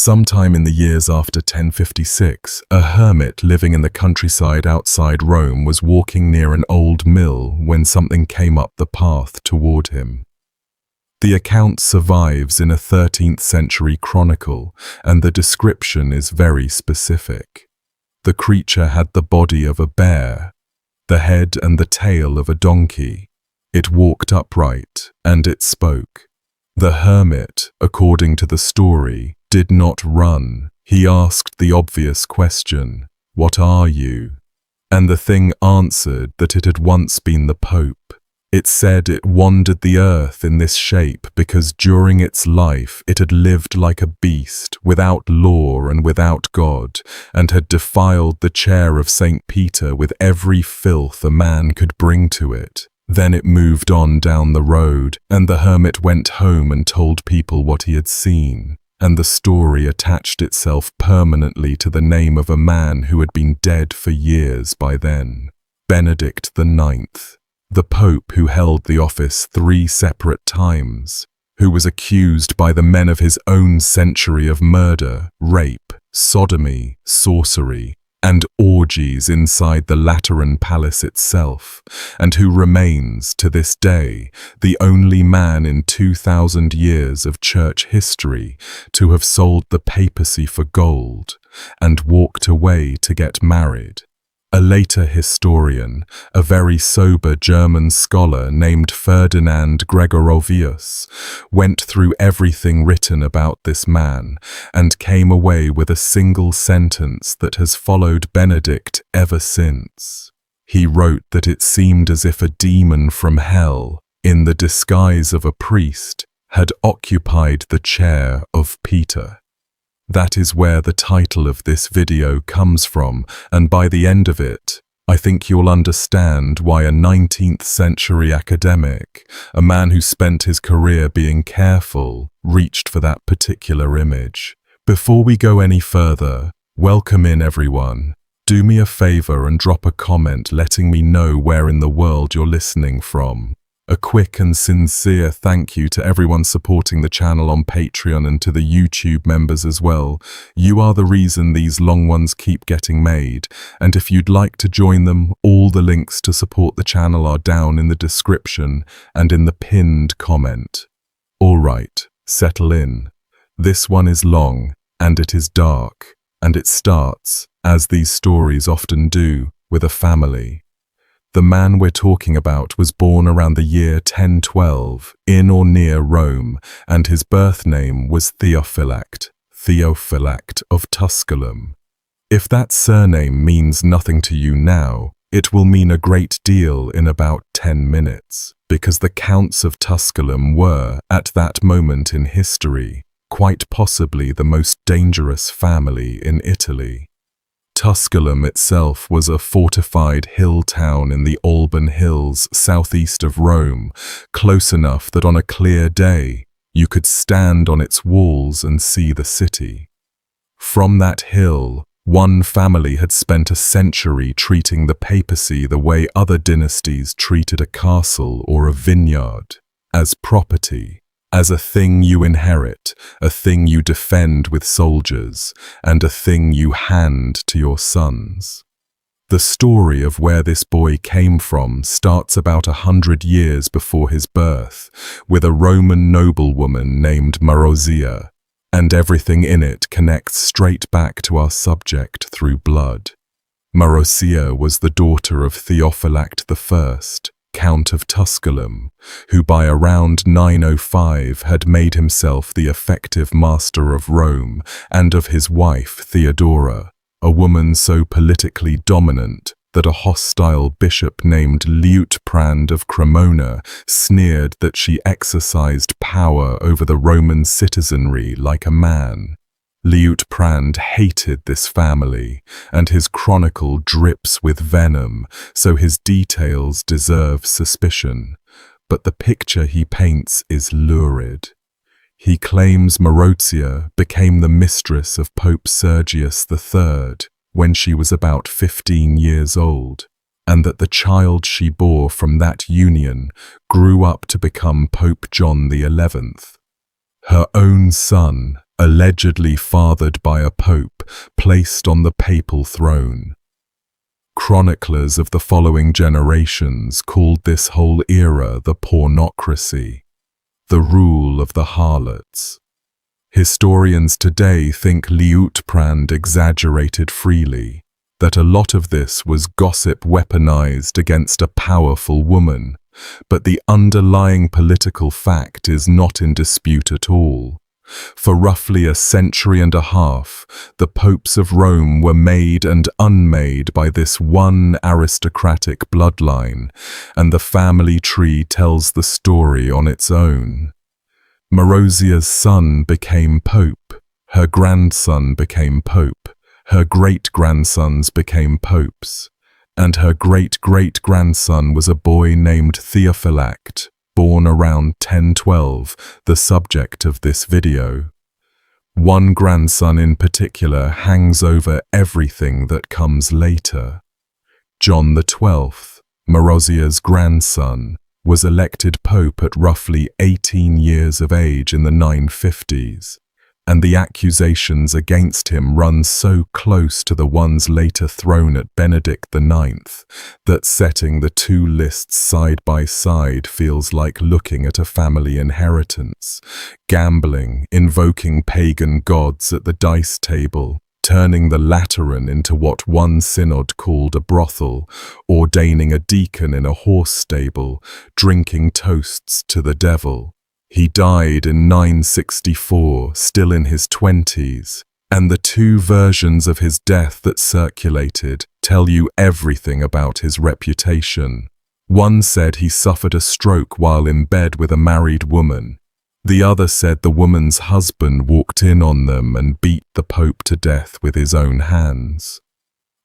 Sometime in the years after 1056, a hermit living in the countryside outside Rome was walking near an old mill when something came up the path toward him. The account survives in a 13th century chronicle, and the description is very specific. The creature had the body of a bear, the head and the tail of a donkey. It walked upright, and it spoke. The hermit, according to the story, did not run. He asked the obvious question, "What are you?" And the thing answered that it had once been the Pope. It said it wandered the earth in this shape because during its life it had lived like a beast, without law and without God, and had defiled the chair of St. Peter with every filth a man could bring to it. Then it moved on down the road, and the hermit went home and told people what he had seen. And the story attached itself permanently to the name of a man who had been dead for years by then, Benedict IX, the Pope who held the office 3 separate times, who was accused by the men of his own century of murder, rape, sodomy, sorcery, and orgies inside the Lateran Palace itself, and who remains, to this day, the only man in 2,000 years of church history to have sold the papacy for gold and walked away to get married. A later historian, a very sober German scholar named Ferdinand Gregorovius, went through everything written about this man and came away with a single sentence that has followed Benedict ever since. He wrote that it seemed as if a demon from hell, in the disguise of a priest, had occupied the chair of Peter. That is where the title of this video comes from, and by the end of it, I think you'll understand why a 19th century academic, a man who spent his career being careful, reached for that particular image. Before we go any further, welcome in everyone. Do me a favor and drop a comment letting me know where in the world you're listening from. A quick and sincere thank you to everyone supporting the channel on Patreon and to the YouTube members as well. You are the reason these long ones keep getting made, and if you'd like to join them, all the links to support the channel are down in the description and in the pinned comment. Alright, settle in. This one is long, and it is dark, and it starts, as these stories often do, with a family. The man we're talking about was born around the year 1012, in or near Rome, and his birth name was Theophylact of Tusculum. If that surname means nothing to you now, it will mean a great deal in about 10 minutes, because the Counts of Tusculum were, at that moment in history, quite possibly the most dangerous family in Italy. Tusculum itself was a fortified hill town in the Alban Hills southeast of Rome, close enough that on a clear day you could stand on its walls and see the city. From that hill, one family had spent a century treating the papacy the way other dynasties treated a castle or a vineyard, as property. As a thing you inherit, a thing you defend with soldiers, and a thing you hand to your sons. The story of where this boy came from starts about 100 years before his birth, with a Roman noblewoman named Marozia, and everything in it connects straight back to our subject through blood. Marozia was the daughter of Theophylact I, Count of Tusculum, who by around 905 had made himself the effective master of Rome, and of his wife Theodora, a woman so politically dominant that a hostile bishop named Liutprand of Cremona sneered that she exercised power over the Roman citizenry like a man. Liutprand hated this family, and his chronicle drips with venom, so his details deserve suspicion. But the picture he paints is lurid. He claims Marozia became the mistress of Pope Sergius III when she was about 15 years old, and that the child she bore from that union grew up to become Pope John XI. Her own son, allegedly fathered by a pope, placed on the papal throne. Chroniclers of the following generations called this whole era the pornocracy, the rule of the harlots. Historians today think Liutprand exaggerated freely, that a lot of this was gossip weaponized against a powerful woman, but the underlying political fact is not in dispute at all. For roughly a century and a half, the popes of Rome were made and unmade by this one aristocratic bloodline, and the family tree tells the story on its own. Marozia's son became pope, her grandson became pope, her great-grandsons became popes, and her great-great-grandson was a boy named Theophylact, born around 1012, the subject of this video. One grandson in particular hangs over everything that comes later. John XII, Marozia's grandson, was elected pope at roughly 18 years of age in the 950s, and the accusations against him run so close to the ones later thrown at Benedict IX that setting the two lists side by side feels like looking at a family inheritance, gambling, invoking pagan gods at the dice table, turning the Lateran into what one synod called a brothel, ordaining a deacon in a horse stable, drinking toasts to the devil. He died in 964, still in his 20s, and the two versions of his death that circulated tell you everything about his reputation. One said he suffered a stroke while in bed with a married woman. The other said the woman's husband walked in on them and beat the Pope to death with his own hands.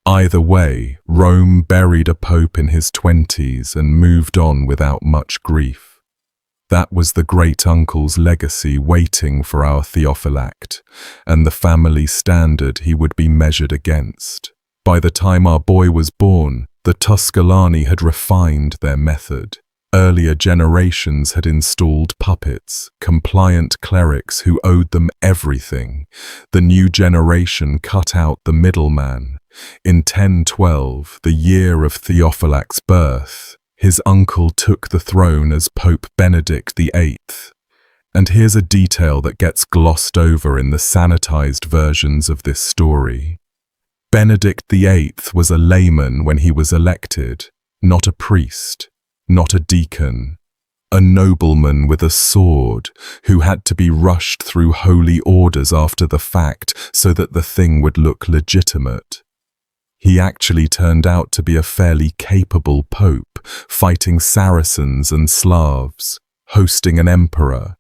Either way, Rome buried a pope in his 20s and moved on without much grief. That was the great-uncle's legacy waiting for our Theophylact, and the family standard he would be measured against. By the time our boy was born, the Tusculani had refined their method. Earlier generations had installed puppets, compliant clerics who owed them everything. The new generation cut out the middleman. In 1012, the year of Theophylact's birth, his uncle took the throne as Pope Benedict VIII. And here's a detail that gets glossed over in the sanitized versions of this story. Benedict VIII was a layman when he was elected, not a priest, not a deacon, a nobleman with a sword who had to be rushed through holy orders after the fact so that the thing would look legitimate. He actually turned out to be a fairly capable pope, fighting Saracens and Slavs, hosting an emperor.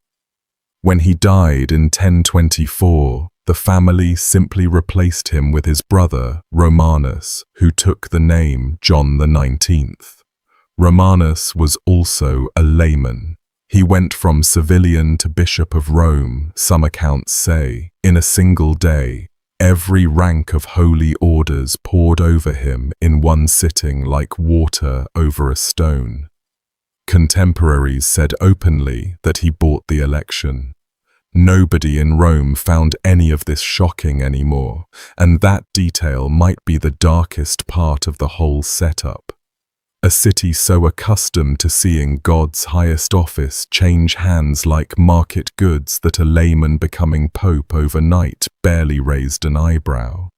When he died in 1024, the family simply replaced him with his brother, Romanus, who took the name John XIX. Romanus was also a layman. He went from civilian to Bishop of Rome, some accounts say, in a single day. Every rank of holy orders poured over him in one sitting like water over a stone. Contemporaries said openly that he bought the election. Nobody in Rome found any of this shocking anymore, and that detail might be the darkest part of the whole setup. A city so accustomed to seeing God's highest office change hands like market goods that a layman becoming pope overnight barely raised an eyebrow.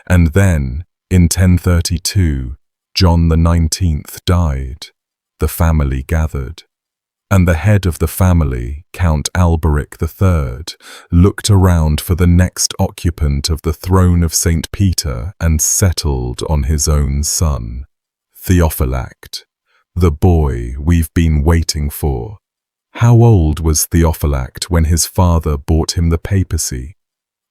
And then, in 1032, John XIX died. The family gathered. And the head of the family, Count Alberic III, looked around for the next occupant of the throne of St. Peter and settled on his own son. Theophylact, the boy we've been waiting for. How old was Theophylact when his father bought him the papacy?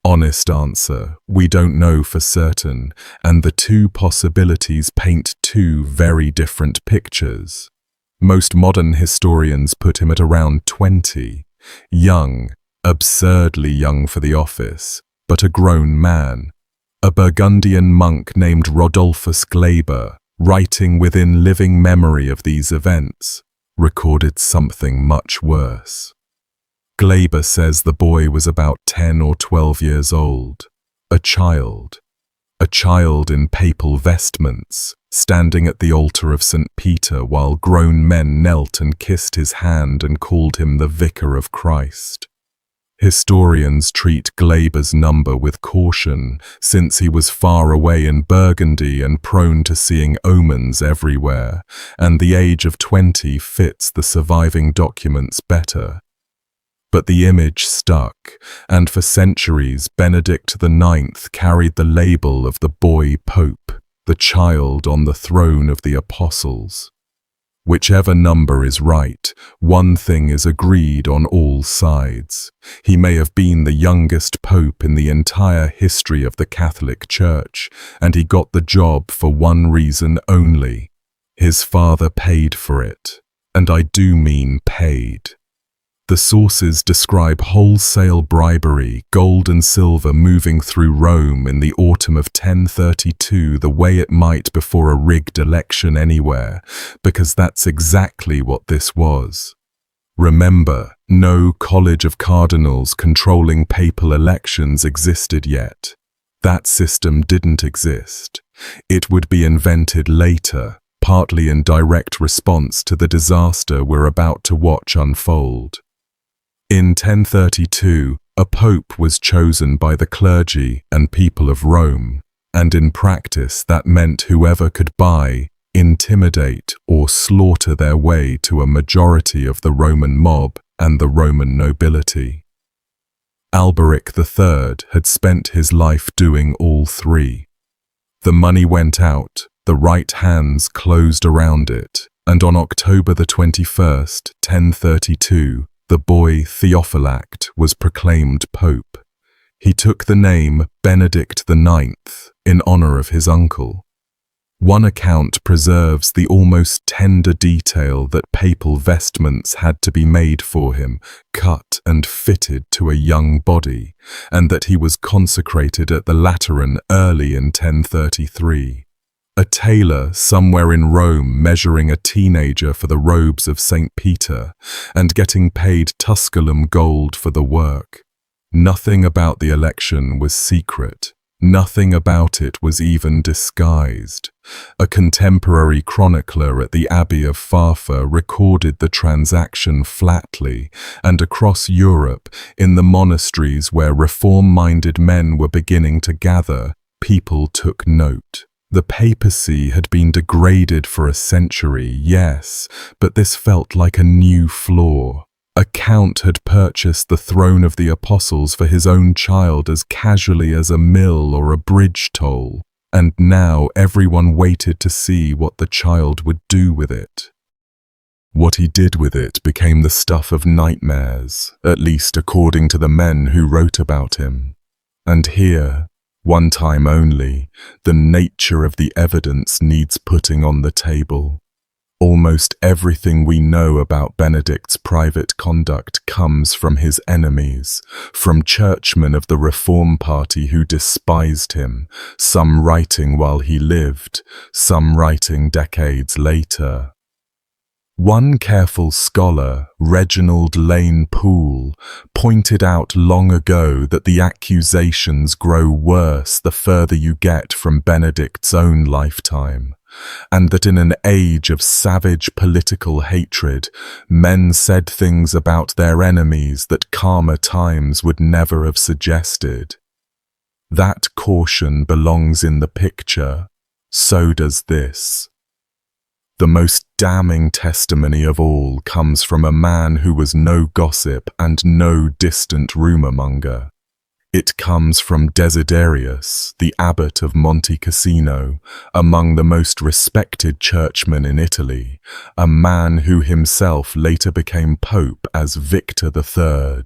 Honest answer, we don't know for certain, and the two possibilities paint two very different pictures. Most modern historians put him at around 20, young, absurdly young for the office, but a grown man. A Burgundian monk named Rodolphus Glaber, writing within living memory of these events, recorded something much worse. Glaber says the boy was about 10 or 12 years old. A child. A child in papal vestments, standing at the altar of St. Peter while grown men knelt and kissed his hand and called him the Vicar of Christ. Historians treat Glaber's number with caution, since he was far away in Burgundy and prone to seeing omens everywhere, and the age of 20 fits the surviving documents better. But the image stuck, and for centuries Benedict IX carried the label of the boy pope, the child on the throne of the apostles. Whichever number is right, one thing is agreed on all sides. He may have been the youngest pope in the entire history of the Catholic Church, and he got the job for one reason only. His father paid for it, and I do mean paid. The sources describe wholesale bribery, gold and silver moving through Rome in the autumn of 1032 the way it might before a rigged election anywhere, because that's exactly what this was. Remember, no college of cardinals controlling papal elections existed yet. That system didn't exist. It would be invented later, partly in direct response to the disaster we're about to watch unfold. In 1032, a pope was chosen by the clergy and people of Rome, and in practice that meant whoever could buy, intimidate, or slaughter their way to a majority of the Roman mob and the Roman nobility. Alberic III had spent his life doing all three. The money went out, the right hands closed around it, and on October the 21st, 1032, the boy Theophylact was proclaimed pope. He took the name Benedict IX in honor of his uncle. One account preserves the almost tender detail that papal vestments had to be made for him, cut and fitted to a young body, and that he was consecrated at the Lateran early in 1033. A tailor somewhere in Rome measuring a teenager for the robes of St. Peter and getting paid Tusculum gold for the work. Nothing about the election was secret. Nothing about it was even disguised. A contemporary chronicler at the Abbey of Farfa recorded the transaction flatly, and across Europe, in the monasteries where reform-minded men were beginning to gather, people took note. The papacy had been degraded for a century, yes, but this felt like a new flaw. A count had purchased the throne of the apostles for his own child as casually as a mill or a bridge toll, and now everyone waited to see what the child would do with it. What he did with it became the stuff of nightmares, at least according to the men who wrote about him. And here, one time only, the nature of the evidence needs putting on the table. Almost everything we know about Benedict's private conduct comes from his enemies, from churchmen of the Reform Party who despised him, some writing while he lived, some writing decades later. One careful scholar, Reginald Lane Poole, pointed out long ago that the accusations grow worse the further you get from Benedict's own lifetime, and that in an age of savage political hatred, men said things about their enemies that calmer times would never have suggested. That caution belongs in the picture, so does this. The most damning testimony of all comes from a man who was no gossip and no distant rumour-monger. It comes from Desiderius, the abbot of Monte Cassino, among the most respected churchmen in Italy, a man who himself later became pope as Victor III.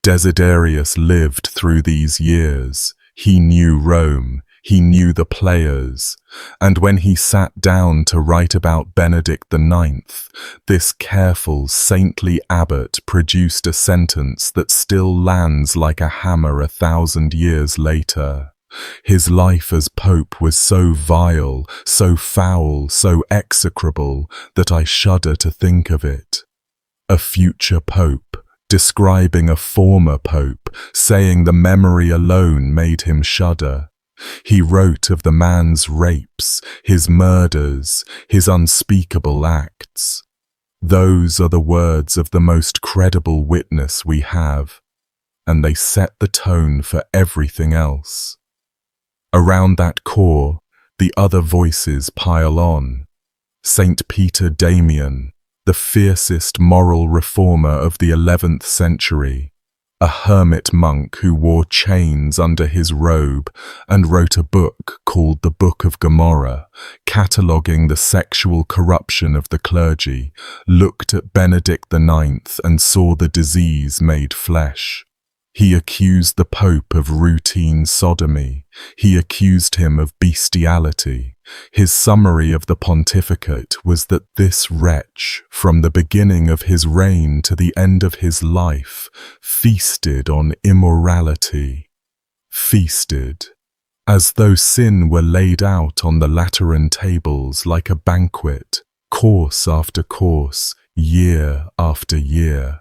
Desiderius lived through these years. He knew Rome. He knew the players, and when he sat down to write about Benedict IX, this careful, saintly abbot produced a sentence that still lands like a hammer 1,000 years later. His life as pope was so vile, so foul, so execrable, that I shudder to think of it. A future pope, describing a former pope, saying the memory alone made him shudder. He wrote of the man's rapes, his murders, his unspeakable acts. Those are the words of the most credible witness we have, and they set the tone for everything else. Around that core, the other voices pile on. Saint Peter Damian, the fiercest moral reformer of the 11th century, a hermit monk who wore chains under his robe and wrote a book called the Book of Gomorrah, cataloguing the sexual corruption of the clergy, looked at Benedict IX and saw the disease made flesh. He accused the Pope of routine sodomy. He accused him of bestiality. His summary of the pontificate was that this wretch, from the beginning of his reign to the end of his life, feasted on immorality. Feasted, as though sin were laid out on the Lateran tables like a banquet, course after course, year after year.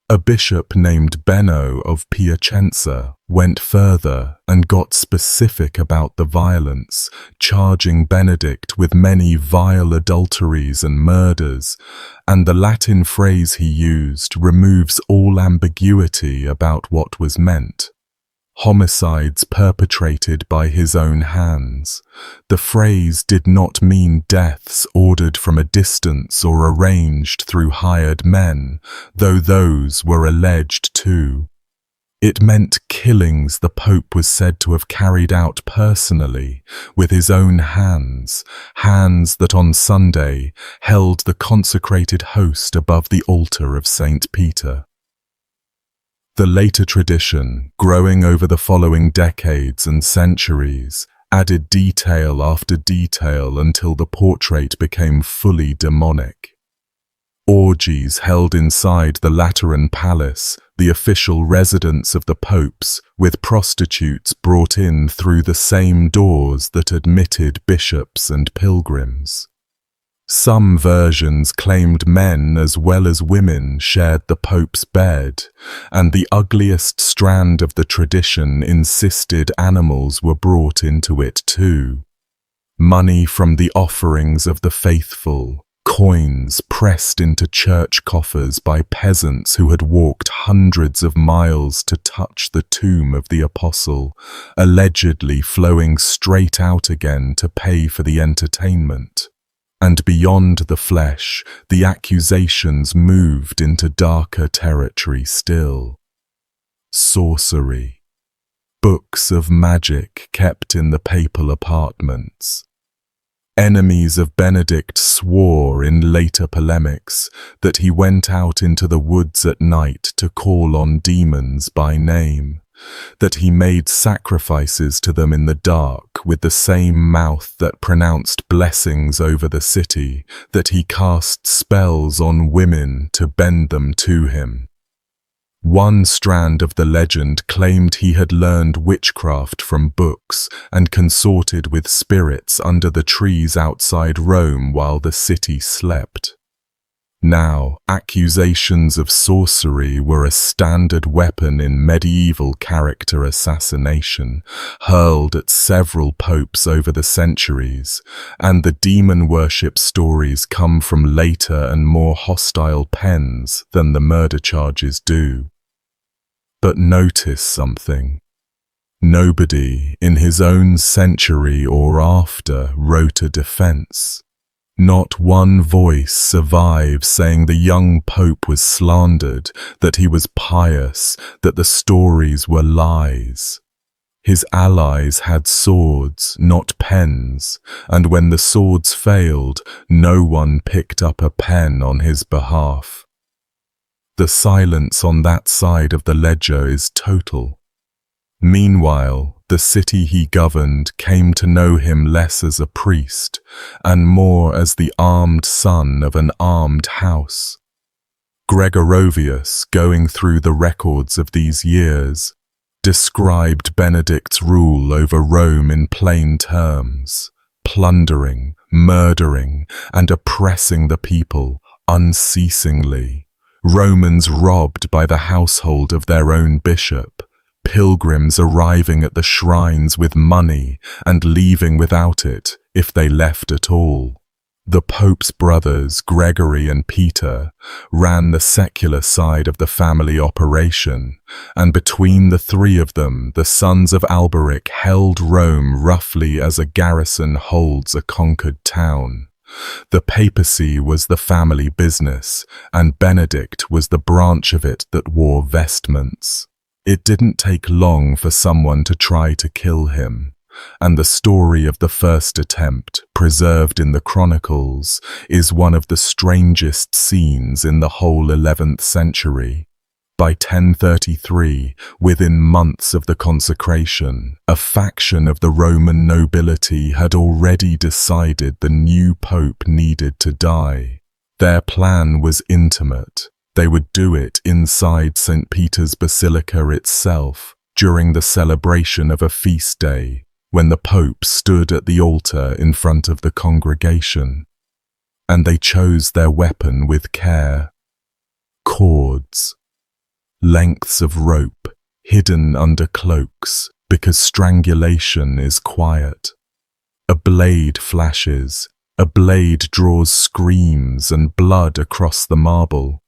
A bishop named Benno of Piacenza went further and got specific about the violence, charging Benedict with many vile adulteries and murders, and the Latin phrase he used removes all ambiguity about what was meant. Homicides perpetrated by his own hands. The phrase did not mean deaths ordered from a distance or arranged through hired men, though those were alleged too. It meant killings the Pope was said to have carried out personally, with his own hands, hands that on Sunday held the consecrated host above the altar of St. Peter. The later tradition, growing over the following decades and centuries, added detail after detail until the portrait became fully demonic. Orgies held inside the Lateran Palace, the official residence of the popes, with prostitutes brought in through the same doors that admitted bishops and pilgrims. Some versions claimed men as well as women shared the Pope's bed, and the ugliest strand of the tradition insisted animals were brought into it too. Money from the offerings of the faithful, coins pressed into church coffers by peasants who had walked hundreds of miles to touch the tomb of the apostle, allegedly flowing straight out again to pay for the entertainment. And beyond the flesh, the accusations moved into darker territory still. Sorcery. Books of magic kept in the papal apartments. Enemies of Benedict swore in later polemics that he went out into the woods at night to call on demons by name, that he made sacrifices to them in the dark with the same mouth that pronounced blessings over the city, that he cast spells on women to bend them to him. One strand of the legend claimed he had learned witchcraft from books and consorted with spirits under the trees outside Rome while the city slept. Now, accusations of sorcery were a standard weapon in medieval character assassination, hurled at several popes over the centuries, and the demon worship stories come from later and more hostile pens than the murder charges do. But notice something. Nobody in his own century or after wrote a defense. Not one voice survives saying the young pope was slandered, that he was pious, that the stories were lies. His allies had swords, not pens, and when the swords failed, no one picked up a pen on his behalf. The silence on that side of the ledger is total. Meanwhile, the city he governed came to know him less as a priest and more as the armed son of an armed house. Gregorovius, going through the records of these years, described Benedict's rule over Rome in plain terms: plundering, murdering, and oppressing the people unceasingly, Romans robbed by the household of their own bishop, pilgrims arriving at the shrines with money and leaving without it if they left at all. The Pope's brothers, Gregory and Peter, ran the secular side of the family operation, and between the three of them, the sons of Alberic held Rome roughly as a garrison holds a conquered town. The papacy was the family business, and Benedict was the branch of it that wore vestments. It didn't take long for someone to try to kill him, and the story of the first attempt, preserved in the chronicles, is one of the strangest scenes in the whole 11th century. By 1033, within months of the consecration, a faction of the Roman nobility had already decided the new pope needed to die. Their plan was intimate. They would do it inside St. Peter's Basilica itself, during the celebration of a feast day, when the Pope stood at the altar in front of the congregation. And they chose their weapon with care. Cords. Lengths of rope, hidden under cloaks, because strangulation is quiet. A blade flashes, a blade draws screams and blood across the marble,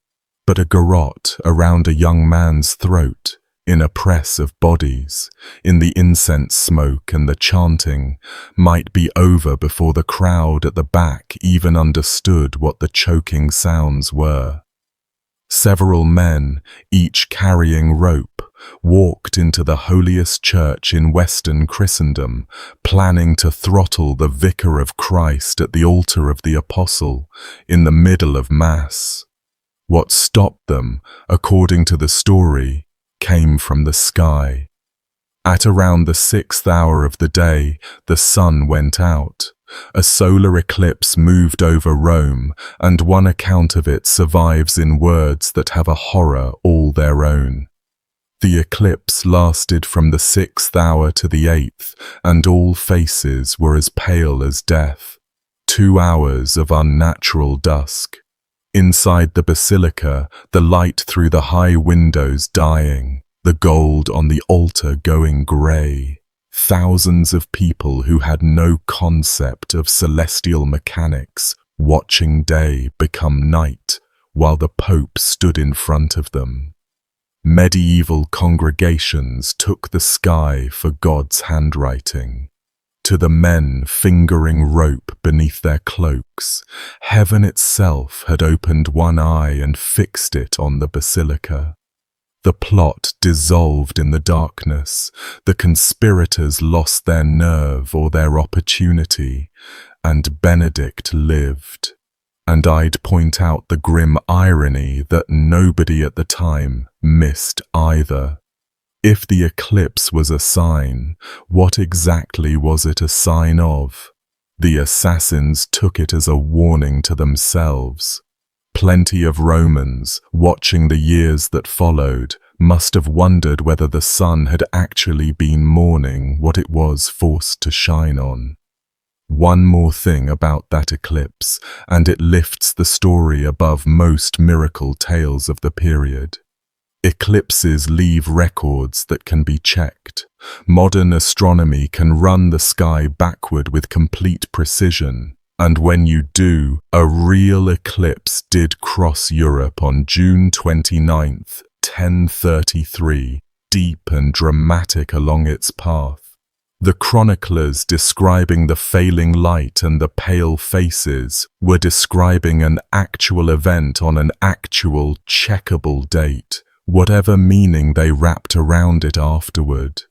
but a garrote around a young man's throat, in a press of bodies, in the incense smoke and the chanting, might be over before the crowd at the back even understood what the choking sounds were. Several men, each carrying rope, walked into the holiest church in Western Christendom, planning to throttle the Vicar of Christ at the altar of the Apostle, in the middle of Mass. What stopped them, according to the story, came from the sky. At around the 6th hour of the day, the sun went out. A solar eclipse moved over Rome, and one account of it survives in words that have a horror all their own. The eclipse lasted from the 6th hour to the 8th, and all faces were as pale as death. 2 hours of unnatural dusk. Inside the basilica, the light through the high windows dying, the gold on the altar going grey. Thousands of people who had no concept of celestial mechanics watching day become night while the Pope stood in front of them. Medieval congregations took the sky for God's handwriting. To the men fingering rope beneath their cloaks, heaven itself had opened one eye and fixed it on the basilica. The plot dissolved in the darkness, the conspirators lost their nerve or their opportunity, and Benedict lived. And I'd point out the grim irony that nobody at the time missed either. If the eclipse was a sign, what exactly was it a sign of? The assassins took it as a warning to themselves. Plenty of Romans, watching the years that followed, must have wondered whether the sun had actually been mourning what it was forced to shine on. One more thing about that eclipse, and it lifts the story above most miracle tales of the period. Eclipses leave records that can be checked. Modern astronomy can run the sky backward with complete precision, and when you do, a real eclipse did cross Europe on June 29th, 1033, deep and dramatic along its path. The chroniclers describing the failing light and the pale faces were describing an actual event on an actual checkable date, whatever meaning they wrapped around it afterward.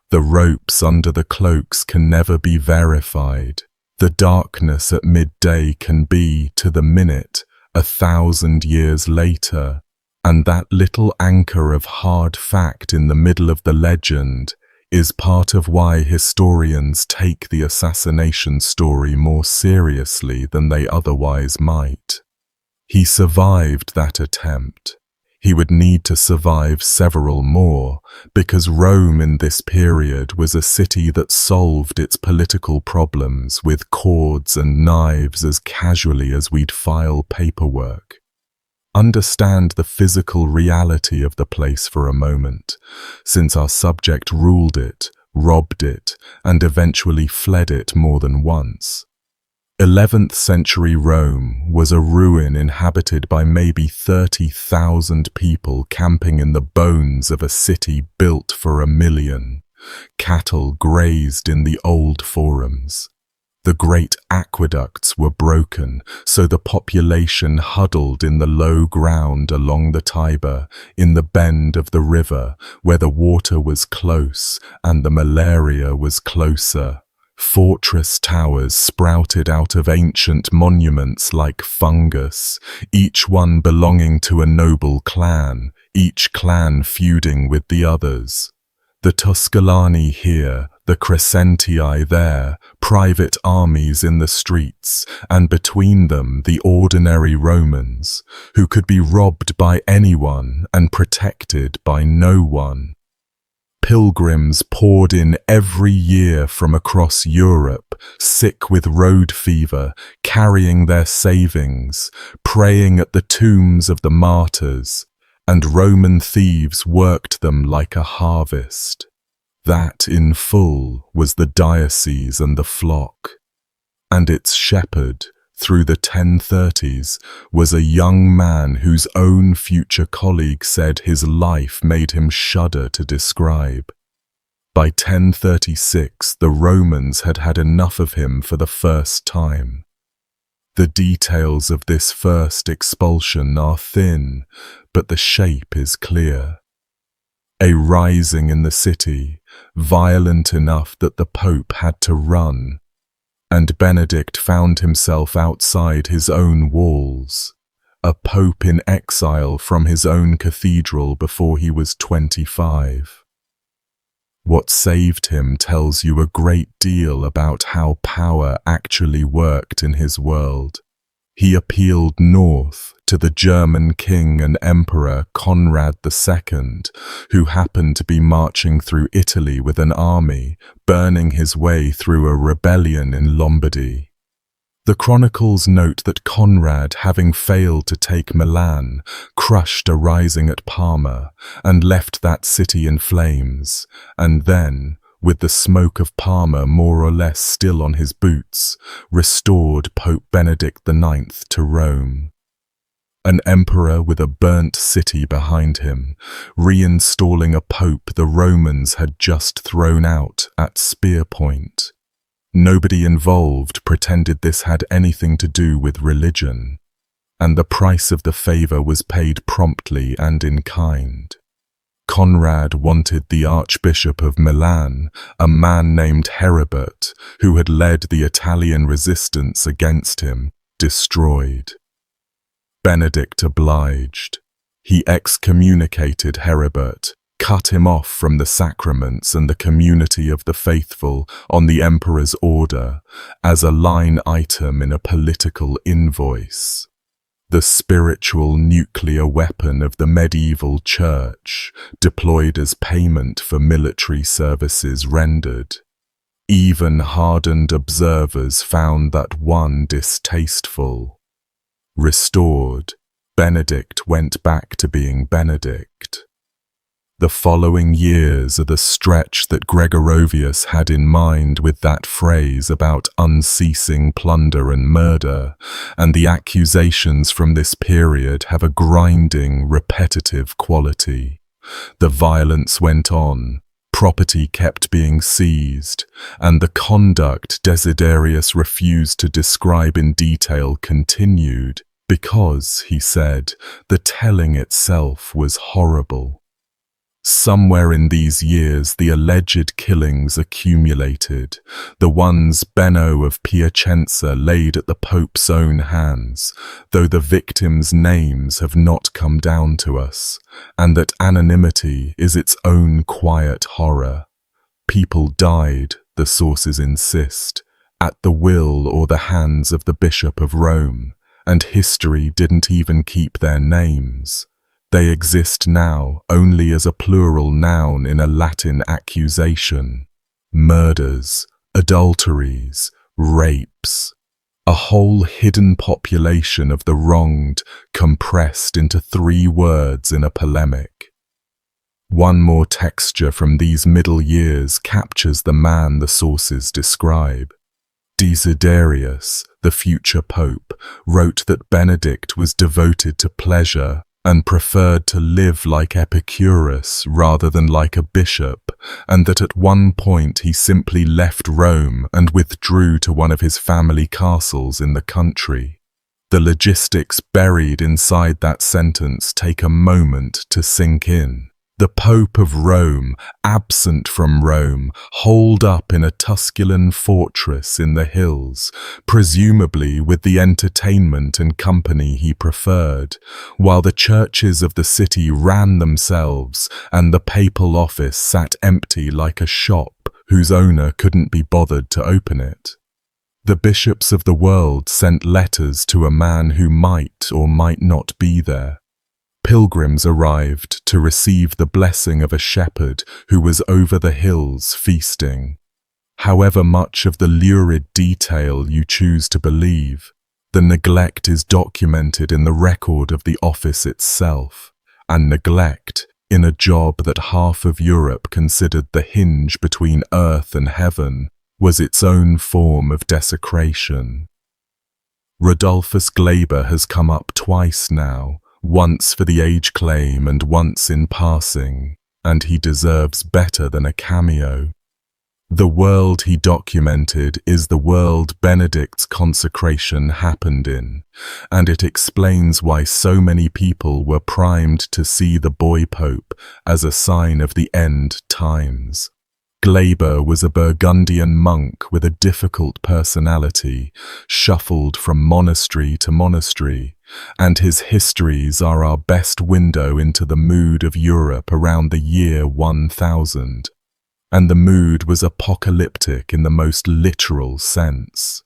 The ropes under the cloaks can never be verified. The darkness at midday can be, to the minute, 1,000 years later, and that little anchor of hard fact in the middle of the legend is part of why historians take the assassination story more seriously than they otherwise might. He survived that attempt. He would need to survive several more, because Rome in this period was a city that solved its political problems with cords and knives as casually as we'd file paperwork. understand the physical reality of the place for a moment, since our subject ruled it, robbed it, and eventually fled it more than once. 11th century Rome was a ruin inhabited by maybe 30,000 people camping in the bones of a city built for 1,000,000. Cattle grazed in the old forums. The great aqueducts were broken, so the population huddled in the low ground along the Tiber, in the bend of the river, where the water was close and the malaria was closer. Fortress towers sprouted out of ancient monuments like fungus, each one belonging to a noble clan, each clan feuding with the others. The Tusculani here, the Crescentii there, private armies in the streets, and between them the ordinary Romans, who could be robbed by anyone and protected by no one. Pilgrims poured in every year from across Europe, sick with road fever, carrying their savings, praying at the tombs of the martyrs, and Roman thieves worked them like a harvest. That, in full, was the diocese and the flock. And its shepherd, through the 1030s, was a young man whose own future colleague said his life made him shudder to describe. By 1036, the Romans had had enough of him for the first time. The details of this first expulsion are thin, but the shape is clear. A rising in the city, violent enough that the Pope had to run, and Benedict found himself outside his own walls, a pope in exile from his own cathedral before he was 25. What saved him tells you a great deal about how power actually worked in his world. He appealed north to the German king and emperor Conrad II, who happened to be marching through Italy with an army, burning his way through a rebellion in Lombardy. The chronicles note that Conrad, having failed to take Milan, crushed a rising at Parma and left that city in flames, and then, with the smoke of Parma more or less still on his boots, restored Pope Benedict IX to Rome. An emperor with a burnt city behind him, reinstalling a pope the Romans had just thrown out at spear point. Nobody involved pretended this had anything to do with religion, and the price of the favor was paid promptly and in kind. Conrad wanted the Archbishop of Milan, a man named Heribert, who had led the Italian resistance against him, destroyed. Benedict obliged. He excommunicated Heribert, cut him off from the sacraments and the community of the faithful on the emperor's order, as a line item in a political invoice. The spiritual nuclear weapon of the medieval church, deployed as payment for military services rendered. Even hardened observers found that one distasteful. Restored, Benedict went back to being Benedict. The following years are the stretch that Gregorovius had in mind with that phrase about unceasing plunder and murder, and the accusations from this period have a grinding, repetitive quality. The violence went on, property kept being seized, and the conduct Desiderius refused to describe in detail continued, because, he said, the telling itself was horrible. Somewhere in these years the alleged killings accumulated, the ones Benno of Piacenza laid at the Pope's own hands, though the victims' names have not come down to us, and that anonymity is its own quiet horror. People died, the sources insist, at the will or the hands of the Bishop of Rome, and history didn't even keep their names. They exist now only as a plural noun in a Latin accusation. Murders, adulteries, rapes. A whole hidden population of the wronged compressed into 3 words in a polemic. One more texture from these middle years captures the man the sources describe. Desiderius, the future pope, wrote that Benedict was devoted to pleasure and preferred to live like Epicurus rather than like a bishop, and that at one point he simply left Rome and withdrew to one of his family castles in the country. The logistics buried inside that sentence take a moment to sink in. The Pope of Rome, absent from Rome, holed up in a Tusculan fortress in the hills, presumably with the entertainment and company he preferred, while the churches of the city ran themselves and the papal office sat empty like a shop whose owner couldn't be bothered to open it. The bishops of the world sent letters to a man who might or might not be there. Pilgrims arrived to receive the blessing of a shepherd who was over the hills feasting. However much of the lurid detail you choose to believe, the neglect is documented in the record of the office itself, and neglect, in a job that half of Europe considered the hinge between earth and heaven, was its own form of desecration. Rodolphus Glaber has come up twice now, once for the age claim and once in passing, and he deserves better than a cameo. The world he documented is the world Benedict's consecration happened in, and it explains why so many people were primed to see the boy pope as a sign of the end times. Glaber was a Burgundian monk with a difficult personality, shuffled from monastery to monastery, and his histories are our best window into the mood of Europe around the year 1000. And the mood was apocalyptic in the most literal sense.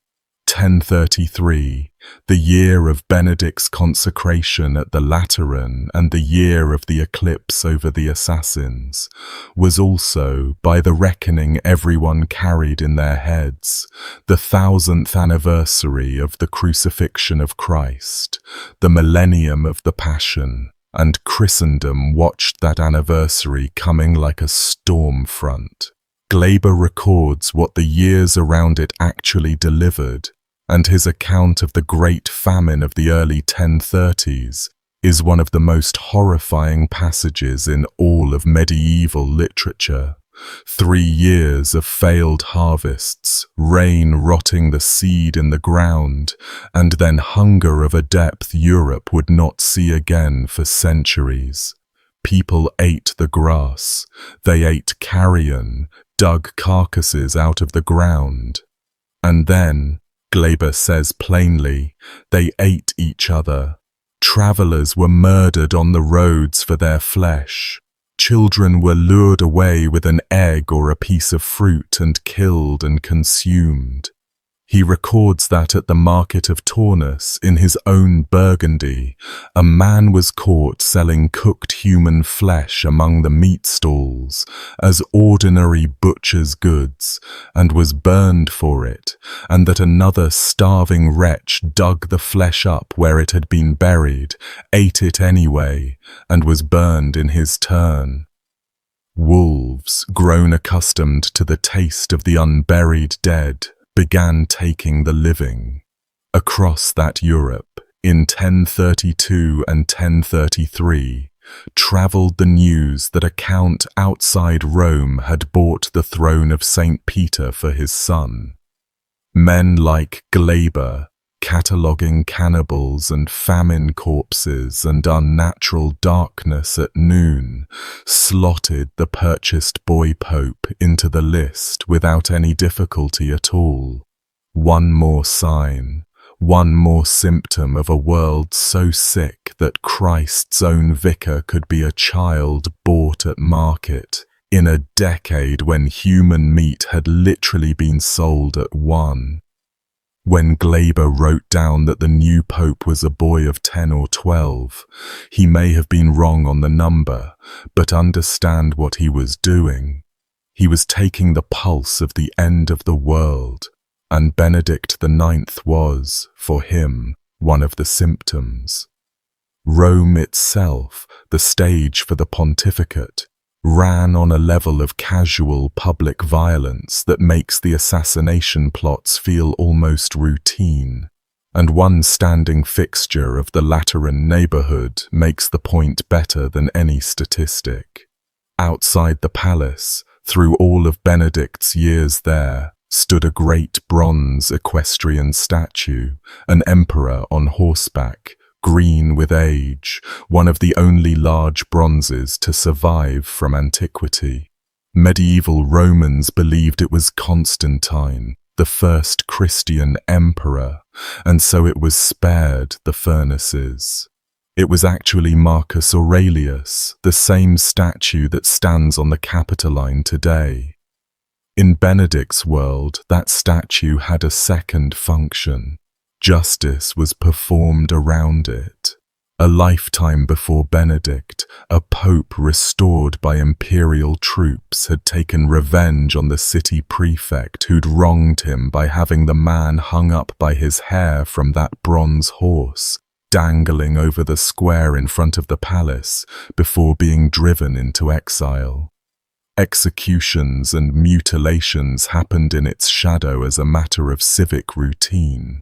1033, the year of Benedict's consecration at the Lateran and the year of the eclipse over the assassins, was also, by the reckoning everyone carried in their heads, the 1000th anniversary of the crucifixion of Christ, the millennium of the Passion, and Christendom watched that anniversary coming like a storm front. Glaber records what the years around it actually delivered, and his account of the Great Famine of the early 1030s is one of the most horrifying passages in all of medieval literature. 3 years of failed harvests, rain rotting the seed in the ground, and then hunger of a depth Europe would not see again for centuries. People ate the grass, they ate carrion, dug carcasses out of the ground. And then, Glaber says plainly, they ate each other. Travelers were murdered on the roads for their flesh. Children were lured away with an egg or a piece of fruit and killed and consumed. He records that at the market of Taunus, in his own Burgundy, a man was caught selling cooked human flesh among the meat stalls as ordinary butcher's goods, and was burned for it, and that another starving wretch dug the flesh up where it had been buried, ate it anyway, and was burned in his turn. Wolves, grown accustomed to the taste of the unburied dead, began taking the living. Across that Europe, in 1032 and 1033, travelled the news that a count outside Rome had bought the throne of St. Peter for his son. Men like Glaber, cataloguing cannibals and famine corpses and unnatural darkness at noon, slotted the purchased boy pope into the list without any difficulty at all. One more sign, one more symptom of a world so sick that Christ's own vicar could be a child bought at market, in a decade when human meat had literally been sold at 1. When Glaber wrote down that the new pope was a boy of 10 or 12, he may have been wrong on the number, but understand what he was doing. He was taking the pulse of the end of the world, and Benedict IX was, for him, one of the symptoms. Rome itself, the stage for the pontificate, ran on a level of casual public violence that makes the assassination plots feel almost routine, and one standing fixture of the Lateran neighborhood makes the point better than any statistic. Outside the palace, through all of Benedict's years there, stood a great bronze equestrian statue, an emperor on horseback, green with age, one of the only large bronzes to survive from antiquity. Medieval Romans believed it was Constantine, the first Christian emperor, and so it was spared the furnaces. It was actually Marcus Aurelius, the same statue that stands on the Capitoline today. In Benedict's world, that statue had a second function. Justice was performed around it. A lifetime before Benedict, a pope restored by imperial troops had taken revenge on the city prefect who'd wronged him by having the man hung up by his hair from that bronze horse, dangling over the square in front of the palace before being driven into exile. Executions and mutilations happened in its shadow as a matter of civic routine.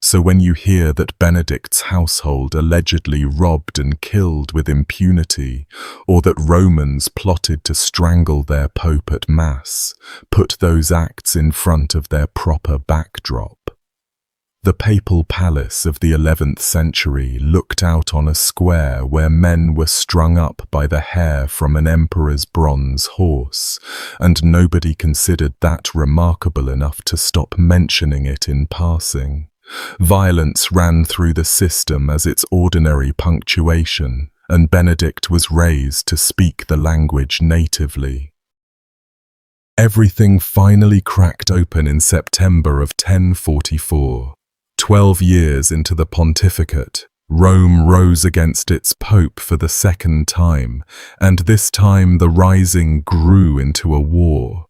So when you hear that Benedict's household allegedly robbed and killed with impunity, or that Romans plotted to strangle their pope at Mass, put those acts in front of their proper backdrop. The papal palace of the 11th century looked out on a square where men were strung up by the hair from an emperor's bronze horse, and nobody considered that remarkable enough to stop mentioning it in passing. Violence ran through the system as its ordinary punctuation, and Benedict was raised to speak the language natively. Everything finally cracked open in September of 1044. 12 years into the pontificate, Rome rose against its pope for the second time, and this time the rising grew into a war.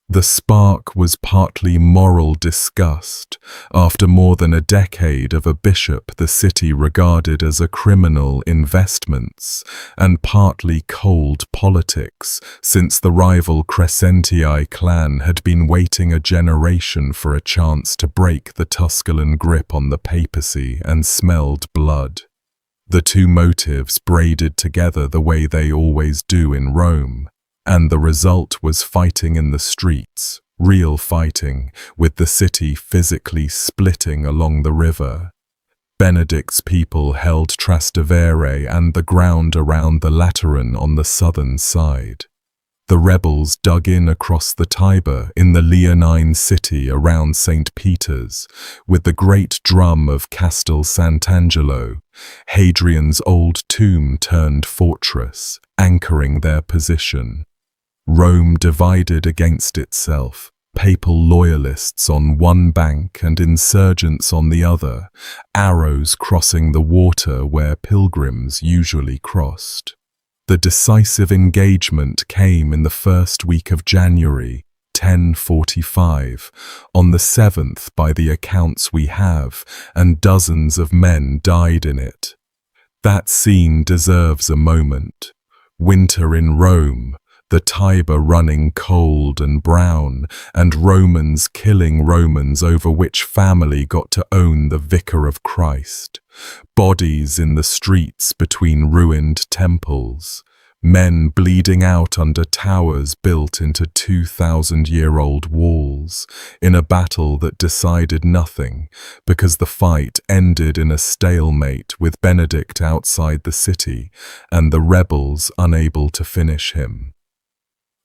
The spark was partly moral disgust. After more than a decade of a bishop the city regarded as a criminal investments, and partly cold politics, since the rival Crescentii clan had been waiting a generation for a chance to break the Tusculan grip on the papacy and smelled blood. The two motives braided together the way they always do in Rome, and the result was fighting in the streets, real fighting, with the city physically splitting along the river. Benedict's people held Trastevere and the ground around the Lateran on the southern side. The rebels dug in across the Tiber in the Leonine city around St. Peter's, with the great drum of Castel Sant'Angelo, Hadrian's old tomb-turned-fortress, anchoring their position. Rome divided against itself, papal loyalists on one bank and insurgents on the other, arrows crossing the water where pilgrims usually crossed. The decisive engagement came in the first week of January, 1045, on the 7th by the accounts we have, and dozens of men died in it. That scene deserves a moment. Winter in Rome, the Tiber running cold and brown, and Romans killing Romans over which family got to own the Vicar of Christ. Bodies in the streets between ruined temples. Men bleeding out under towers built into 2,000-year-old walls, in a battle that decided nothing, because the fight ended in a stalemate with Benedict outside the city, and the rebels unable to finish him.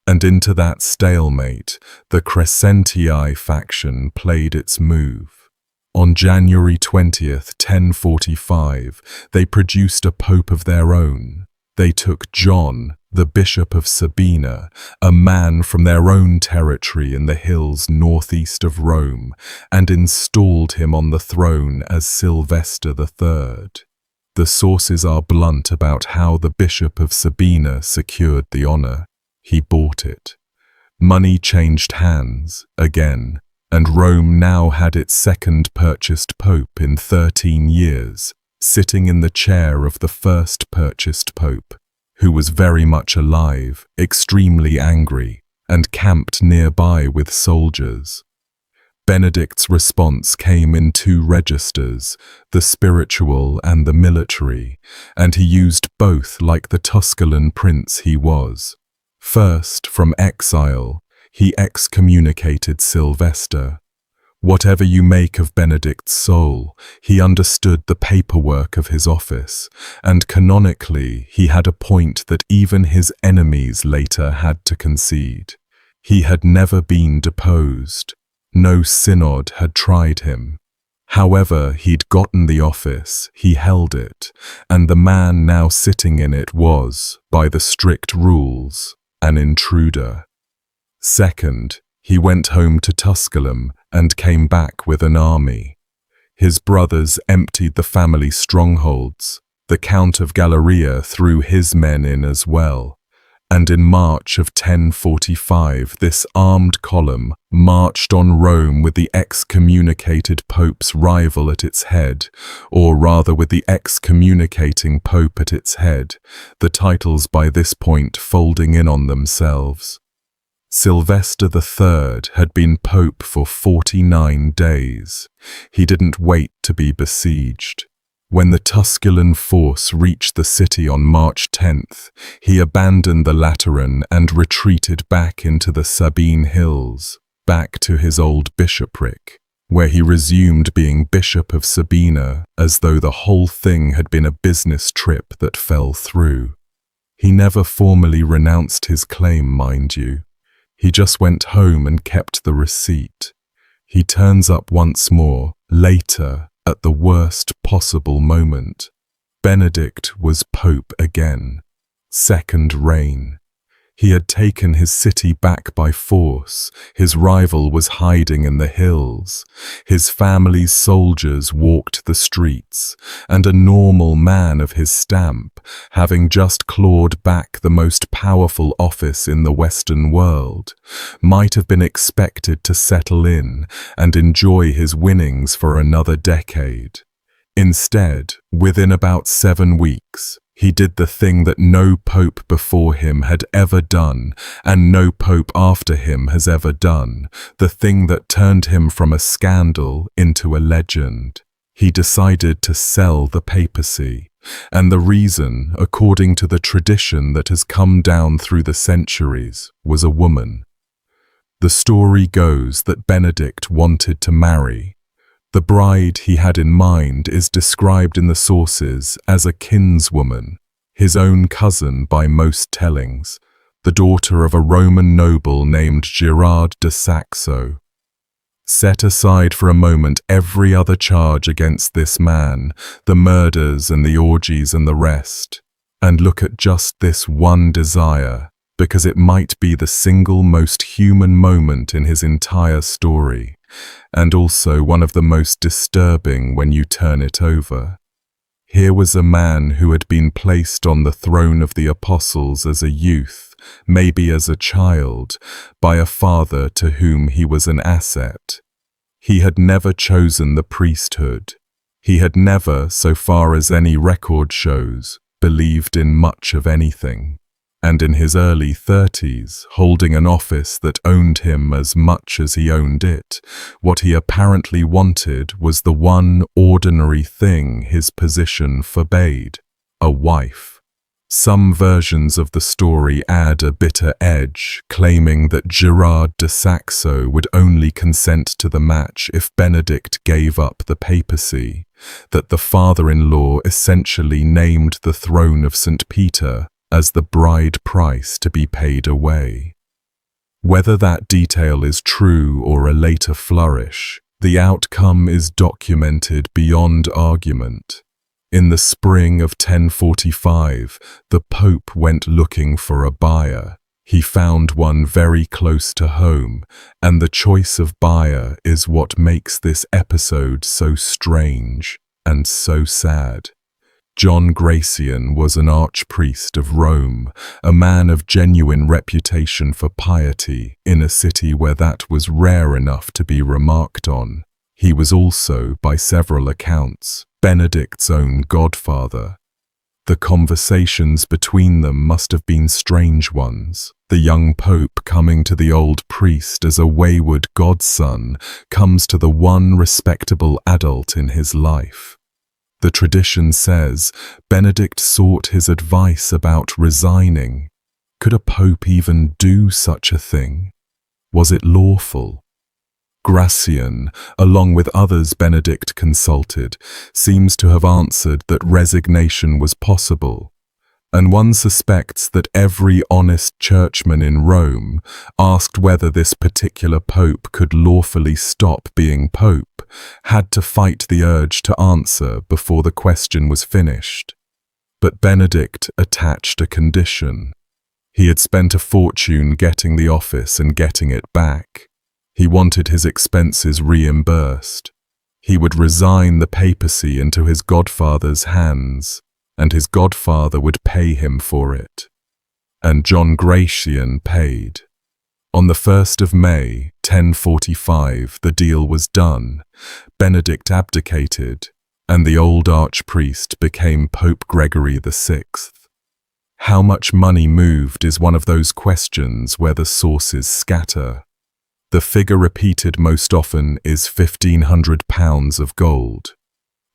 And into that stalemate, the Crescentii faction played its move. On January 20th, 1045, they produced a pope of their own. They took John, the Bishop of Sabina, a man from their own territory in the hills northeast of Rome, and installed him on the throne as Sylvester III. The sources are blunt about how the Bishop of Sabina secured the honor. He bought it. Money changed hands, again, and Rome now had its second purchased pope in 13 years, sitting in the chair of the first purchased pope, who was very much alive, extremely angry, and camped nearby with soldiers. Benedict's response came in two registers, the spiritual and the military, and he used both like the Tusculan prince he was. First, from exile, he excommunicated Sylvester. Whatever you make of Benedict's soul, he understood the paperwork of his office, and canonically he had a point that even his enemies later had to concede. He had never been deposed. No synod had tried him. However, he'd gotten the office, he held it, and the man now sitting in it was, by the strict rules, an intruder. Second, he went home to Tusculum and came back with an army. His brothers emptied the family strongholds. The Count of Galeria threw his men in as well. And in March of 1045, this armed column marched on Rome with the excommunicated pope's rival at its head, or rather with the excommunicating pope at its head, the titles by this point folding in on themselves. Sylvester III had been pope for 49 days. He didn't wait to be besieged. When the Tusculan force reached the city on March 10th, he abandoned the Lateran and retreated back into the Sabine Hills, back to his old bishopric, where he resumed being Bishop of Sabina as though the whole thing had been a business trip that fell through. He never formally renounced his claim, mind you. He just went home and kept the receipt. He turns up once more, later, at the worst possible moment. Benedict was Pope again. Second reign. He had taken his city back by force. His rival was hiding in the hills. His family's soldiers walked the streets, and a normal man of his stamp, having just clawed back the most powerful office in the Western world, might have been expected to settle in and enjoy his winnings for another decade. Instead, within about 7 weeks, he did the thing that no pope before him had ever done, and no pope after him has ever done, the thing that turned him from a scandal into a legend. He decided to sell the papacy, and the reason, according to the tradition that has come down through the centuries, was a woman. The story goes that Benedict wanted to marry. The bride he had in mind is described in the sources as a kinswoman, his own cousin by most tellings, the daughter of a Roman noble named Gerard de Saxo. Set aside for a moment every other charge against this man, the murders and the orgies and the rest, and look at just this one desire, because it might be the single most human moment in his entire story, and also one of the most disturbing when you turn it over. Here was a man who had been placed on the throne of the apostles as a youth, maybe as a child, by a father to whom he was an asset. He had never chosen the priesthood. He had never, so far as any record shows, believed in much of anything. And in his early 30s, holding an office that owned him as much as he owned it, what he apparently wanted was the one ordinary thing his position forbade: a wife. Some versions of the story add a bitter edge, claiming that Gerard de Saxo would only consent to the match if Benedict gave up the papacy, that the father-in-law essentially named the throne of St. Peter as the bride price to be paid away. Whether that detail is true or a later flourish, the outcome is documented beyond argument. In the spring of 1045, the Pope went looking for a buyer. He found one very close to home, and the choice of buyer is what makes this episode so strange and so sad. John Gratian was an archpriest of Rome, a man of genuine reputation for piety in a city where that was rare enough to be remarked on. He was also, by several accounts, Benedict's own godfather. The conversations between them must have been strange ones. The young pope, coming to the old priest as a wayward godson, comes to the one respectable adult in his life. The tradition says Benedict sought his advice about resigning. Could a pope even do such a thing? Was it lawful? Gratian, along with others Benedict consulted, seems to have answered that resignation was possible, and one suspects that every honest churchman in Rome asked whether this particular pope could lawfully stop being pope, had to fight the urge to answer before the question was finished. But Benedict attached a condition. He had spent a fortune getting the office and getting it back. He wanted his expenses reimbursed. He would resign the papacy into his godfather's hands, and his godfather would pay him for it. And John Gratian paid. On the 1st of May, 1045, the deal was done. Benedict abdicated, and the old archpriest became Pope Gregory VI. How much money moved is one of those questions where the sources scatter. The figure repeated most often is £1,500 of gold.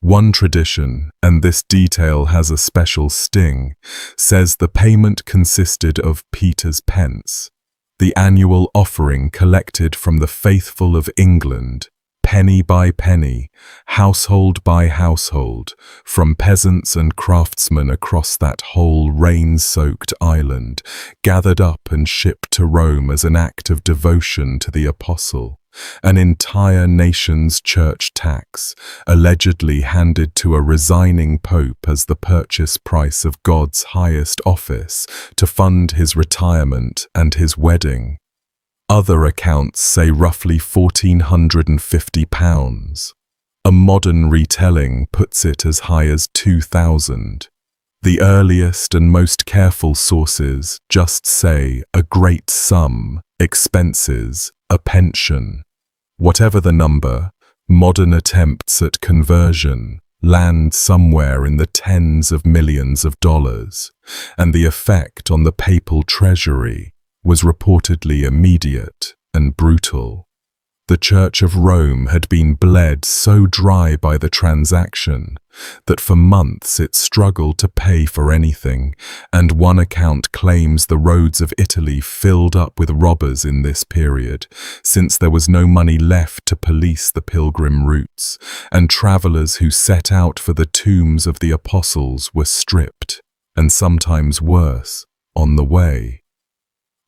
One tradition, and this detail has a special sting, says the payment consisted of Peter's pence, the annual offering collected from the faithful of England, penny by penny, household by household, from peasants and craftsmen across that whole rain-soaked island, gathered up and shipped to Rome as an act of devotion to the apostle, an entire nation's church tax, allegedly handed to a resigning pope as the purchase price of God's highest office to fund his retirement and his wedding. Other accounts say roughly £1,450. A modern retelling puts it as high as 2,000. The earliest and most careful sources just say a great sum, expenses, a pension. Whatever the number, modern attempts at conversion land somewhere in the tens of millions of dollars, and the effect on the papal treasury was reportedly immediate and brutal. The Church of Rome had been bled so dry by the transaction that for months it struggled to pay for anything, and one account claims the roads of Italy filled up with robbers in this period, since there was no money left to police the pilgrim routes, and travelers who set out for the tombs of the apostles were stripped, and sometimes worse, on the way.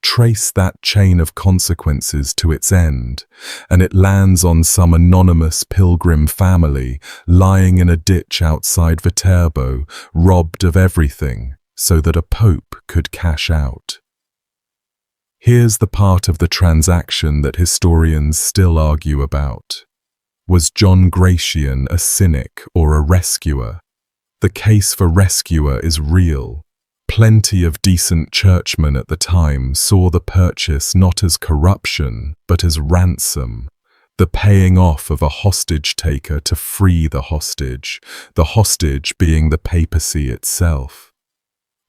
Trace that chain of consequences to its end, and it lands on some anonymous pilgrim family lying in a ditch outside Viterbo, robbed of everything, so that a pope could cash out. Here's the part of the transaction that historians still argue about. Was John Gratian a cynic or a rescuer? The case for rescuer is real. Plenty of decent churchmen at the time saw the purchase not as corruption, but as ransom, the paying off of a hostage-taker to free the hostage being the papacy itself.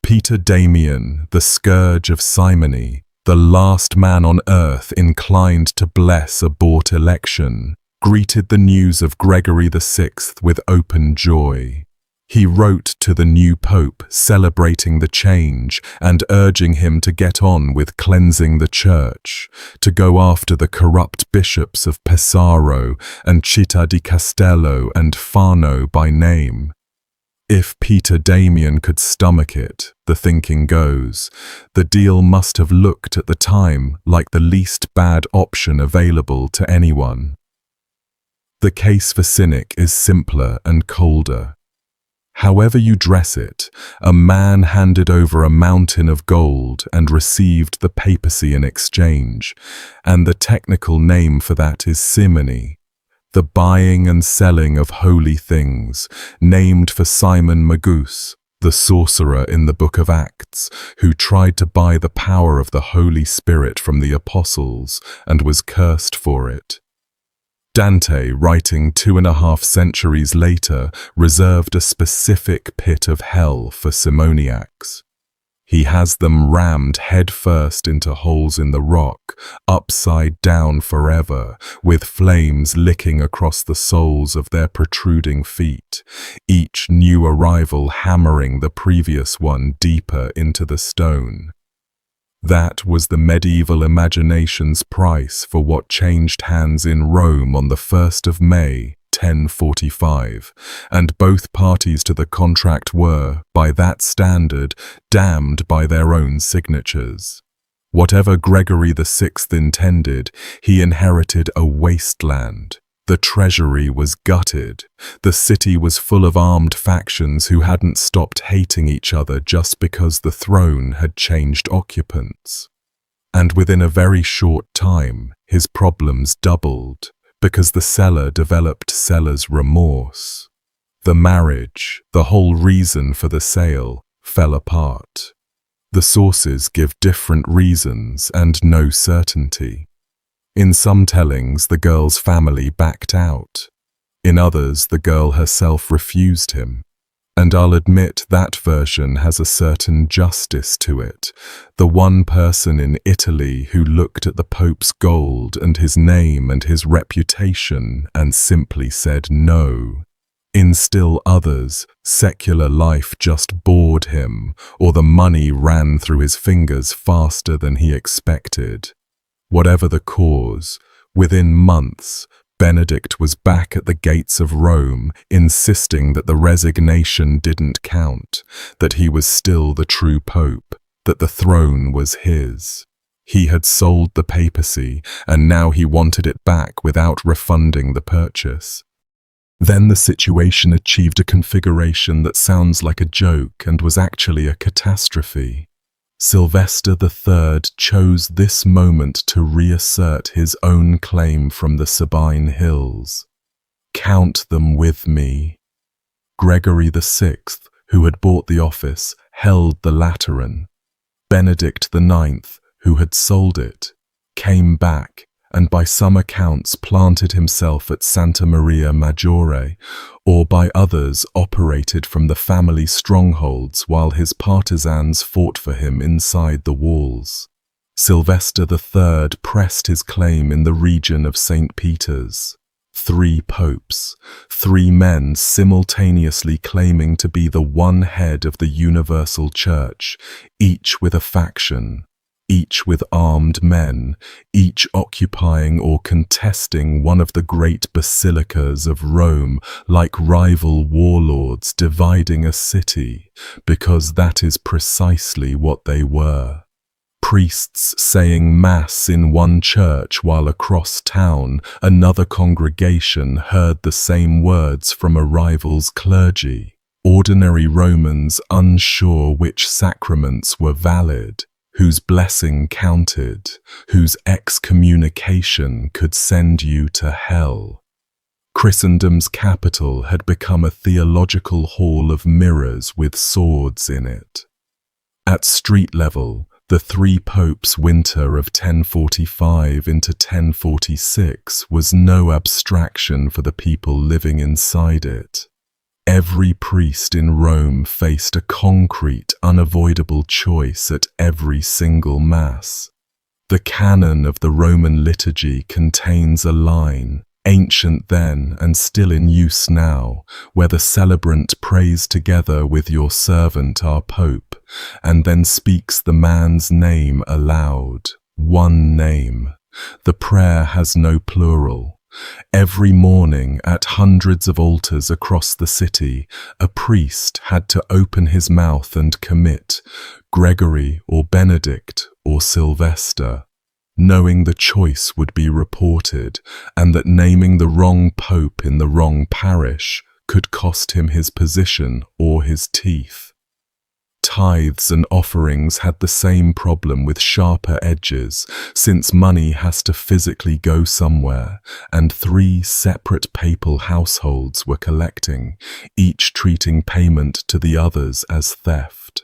Peter Damian, the scourge of simony, the last man on earth inclined to bless a bought election, greeted the news of Gregory VI with open joy. He wrote to the new pope celebrating the change and urging him to get on with cleansing the church, to go after the corrupt bishops of Pesaro and Città di Castello and Fano by name. If Peter Damian could stomach it, the thinking goes, the deal must have looked at the time like the least bad option available to anyone. The case for cynic is simpler and colder. However you dress it, a man handed over a mountain of gold and received the papacy in exchange, and the technical name for that is simony. the buying and selling of holy things, named for Simon Magus, the sorcerer in the Book of Acts, who tried to buy the power of the Holy Spirit from the apostles and was cursed for it. Dante, writing 2.5 centuries later, reserved a specific pit of hell for simoniacs. He has them rammed headfirst into holes in the rock, upside down forever, with flames licking across the soles of their protruding feet, each new arrival hammering the previous one deeper into the stone. That was the medieval imagination's price for what changed hands in Rome on the 1st of May, 1045, and both parties to the contract were, by that standard, damned by their own signatures. Whatever Gregory VI intended, he inherited a wasteland. The treasury was gutted. The city was full of armed factions who hadn't stopped hating each other just because the throne had changed occupants. And within a very short time, his problems doubled, because the seller developed seller's remorse. The marriage, the whole reason for the sale, fell apart. The sources give different reasons and no certainty. In some tellings, the girl's family backed out. In others, the girl herself refused him. And I'll admit that version has a certain justice to it. The one person in Italy who looked at the Pope's gold and his name and his reputation and simply said no. In still others, secular life just bored him, or the money ran through his fingers faster than he expected. Whatever the cause, within months, Benedict was back at the gates of Rome, insisting that the resignation didn't count, that he was still the true pope, that the throne was his. He had sold the papacy, and now he wanted it back without refunding the purchase. Then the situation achieved a configuration that sounds like a joke and was actually a catastrophe. Sylvester III chose this moment to reassert his own claim from the Sabine Hills. Count them with me. Gregory VI, who had bought the office, held the Lateran. Benedict IX, who had sold it, came back and by some accounts planted himself at Santa Maria Maggiore, or by others operated from the family strongholds while his partisans fought for him inside the walls. Sylvester III pressed his claim in the region of St. Peter's. 3 popes, 3 men simultaneously claiming to be the one head of the universal church, each with a faction, each with armed men, each occupying or contesting one of the great basilicas of Rome like rival warlords dividing a city, because that is precisely what they were. Priests saying Mass in one church while across town another congregation heard the same words from a rival's clergy. Ordinary Romans unsure which sacraments were valid, whose blessing counted, whose excommunication could send you to hell. Christendom's capital had become a theological hall of mirrors with swords in it. At street level, the 3 popes' winter of 1045 into 1046 was no abstraction for the people living inside it. Every priest in Rome faced a concrete, unavoidable choice at every single Mass. The canon of the Roman liturgy contains a line, ancient then and still in use now, where the celebrant prays together with your servant our Pope, and then speaks the man's name aloud. One name. The prayer has no plural. Every morning at hundreds of altars across the city, a priest had to open his mouth and commit Gregory or Benedict or Sylvester, knowing the choice would be reported and that naming the wrong pope in the wrong parish could cost him his position or his teeth. Tithes and offerings had the same problem with sharper edges, since money has to physically go somewhere, and 3 separate papal households were collecting, each treating payment to the others as theft.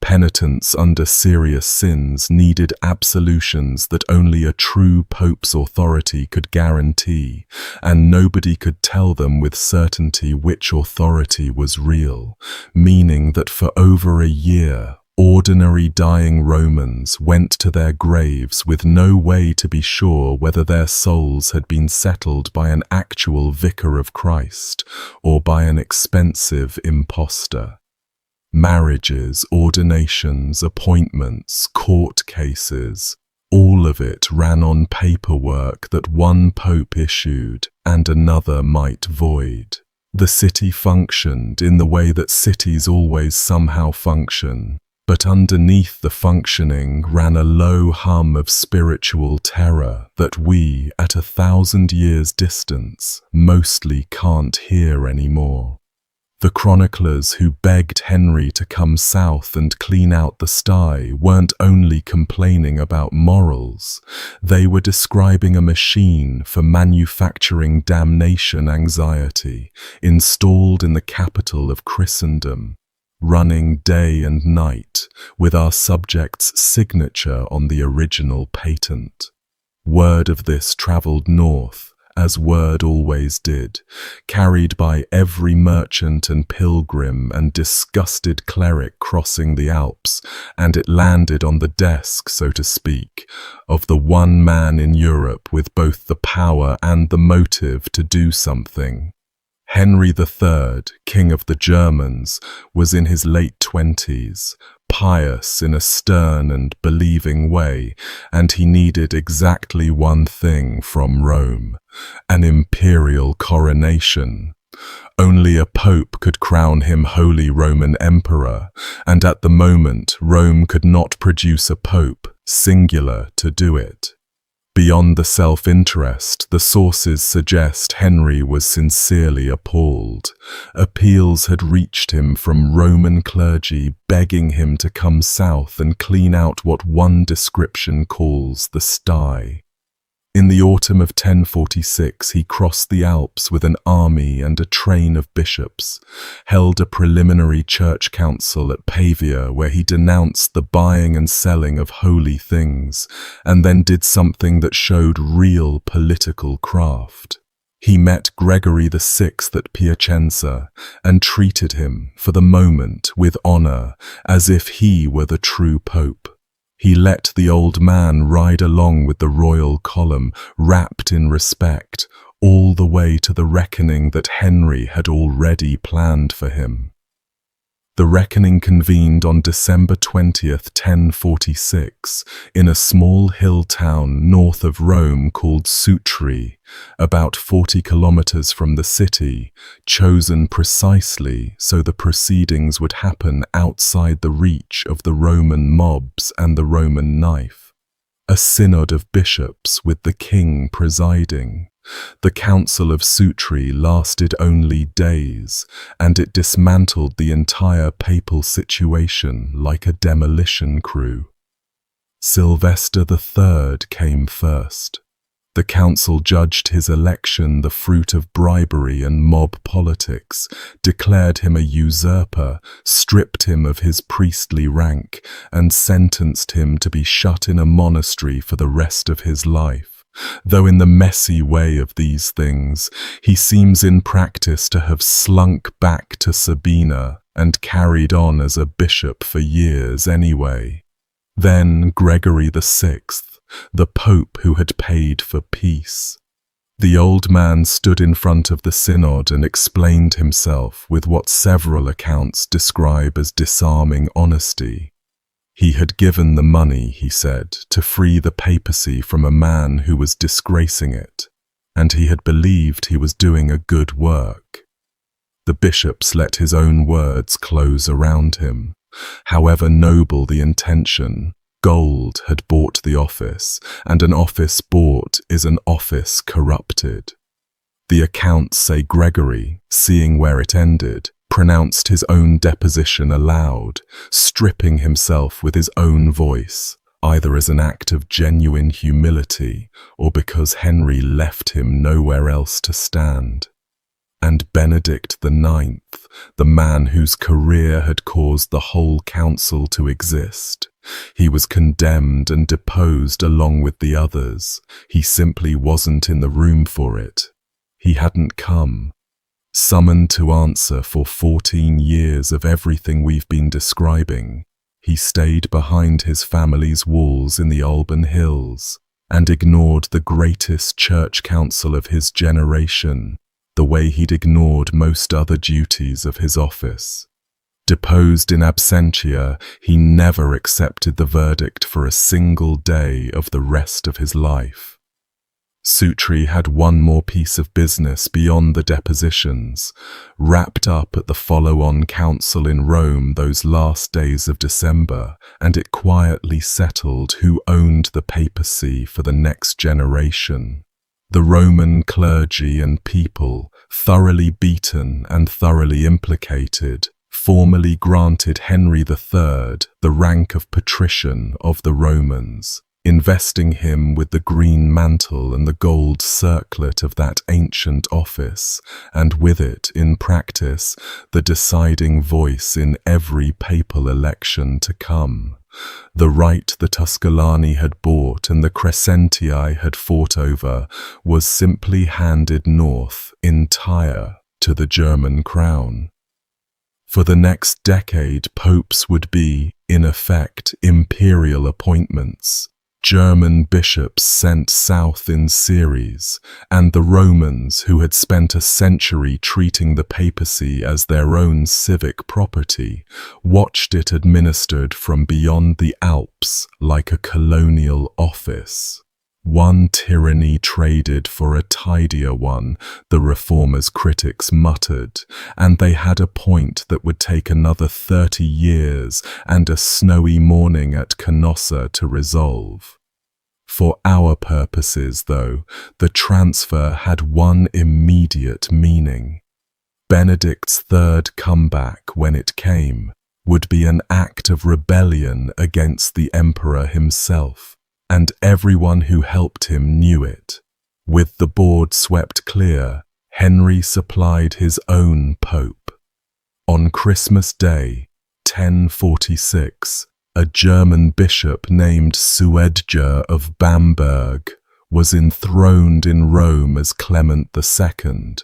Penitents under serious sins needed absolutions that only a true pope's authority could guarantee, and nobody could tell them with certainty which authority was real, meaning that for over a year, ordinary dying Romans went to their graves with no way to be sure whether their souls had been settled by an actual vicar of Christ or by an expensive impostor. Marriages, ordinations, appointments, court cases, all of it ran on paperwork that one pope issued and another might void. The city functioned in the way that cities always somehow function, but underneath the functioning ran a low hum of spiritual terror that we, at 1,000 years' distance, mostly can't hear anymore. The chroniclers who begged Henry to come south and clean out the sty weren't only complaining about morals, they were describing a machine for manufacturing damnation anxiety installed in the capital of Christendom, running day and night with our subject's signature on the original patent. Word of this travelled north, as word always did, carried by every merchant and pilgrim and disgusted cleric crossing the Alps, and it landed on the desk, so to speak, of the one man in Europe with both the power and the motive to do something. Henry III, King of the Germans, was in his late 20s, pious in a stern and believing way, and he needed exactly one thing from Rome: an imperial coronation. Only a pope could crown him Holy Roman Emperor, and at the moment Rome could not produce a pope, singular, to do it. Beyond the self-interest, the sources suggest Henry was sincerely appalled. Appeals had reached him from Roman clergy begging him to come south and clean out what one description calls the sty. In the autumn of 1046, he crossed the Alps with an army and a train of bishops, held a preliminary church council at Pavia where he denounced the buying and selling of holy things, and then did something that showed real political craft. He met Gregory VI at Piacenza and treated him, for the moment, with honor, as if he were the true pope. He let the old man ride along with the royal column, wrapped in respect, all the way to the reckoning that Henry had already planned for him. The reckoning convened on December 20th, 1046, in a small hill town north of Rome called Sutri, about 40 kilometers from the city, chosen precisely so the proceedings would happen outside the reach of the Roman mobs and the Roman knife. A synod of bishops with the king presiding. The Council of Sutri lasted only days, and it dismantled the entire papal situation like a demolition crew. Sylvester III came first. The council judged his election the fruit of bribery and mob politics, declared him a usurper, stripped him of his priestly rank, and sentenced him to be shut in a monastery for the rest of his life. Though in the messy way of these things, he seems in practice to have slunk back to Sabina and carried on as a bishop for years anyway. Then Gregory VI, the pope who had paid for peace. The old man stood in front of the synod and explained himself with what several accounts describe as disarming honesty. He had given the money, he said, to free the papacy from a man who was disgracing it, and he had believed he was doing a good work. The bishops let his own words close around him. However noble the intention, gold had bought the office, and an office bought is an office corrupted. The accounts say Gregory, seeing where it ended, pronounced his own deposition aloud, stripping himself with his own voice, either as an act of genuine humility or because Henry left him nowhere else to stand. And Benedict IX, the man whose career had caused the whole council to exist, he was condemned and deposed along with the others. He simply wasn't in the room for it. He hadn't come. Summoned to answer for 14 years of everything we've been describing, he stayed behind his family's walls in the Alban Hills and ignored the greatest church council of his generation, the way he'd ignored most other duties of his office. Deposed in absentia, he never accepted the verdict for a single day of the rest of his life. Sutri had one more piece of business beyond the depositions, wrapped up at the follow-on council in Rome those last days of December, and it quietly settled who owned the papacy for the next generation. The Roman clergy and people, thoroughly beaten and thoroughly implicated, formally granted Henry III the rank of patrician of the Romans, investing him with the green mantle and the gold circlet of that ancient office, and with it, in practice, the deciding voice in every papal election to come. The right the Tusculani had bought and the Crescentii had fought over was simply handed north, entire, to the German crown. For the next decade, popes would be, in effect, imperial appointments, German bishops sent south in series, and the Romans, who had spent a century treating the papacy as their own civic property, watched it administered from beyond the Alps like a colonial office. One tyranny traded for a tidier one, the reformers' critics muttered, and they had a point that would take another 30 years and a snowy morning at Canossa to resolve. For our purposes, though, the transfer had one immediate meaning. Benedict's third comeback, when it came, would be an act of rebellion against the emperor himself, and everyone who helped him knew it. With the board swept clear, Henry supplied his own pope. On Christmas Day, 1046, a German bishop named Suedger of Bamberg was enthroned in Rome as Clement II,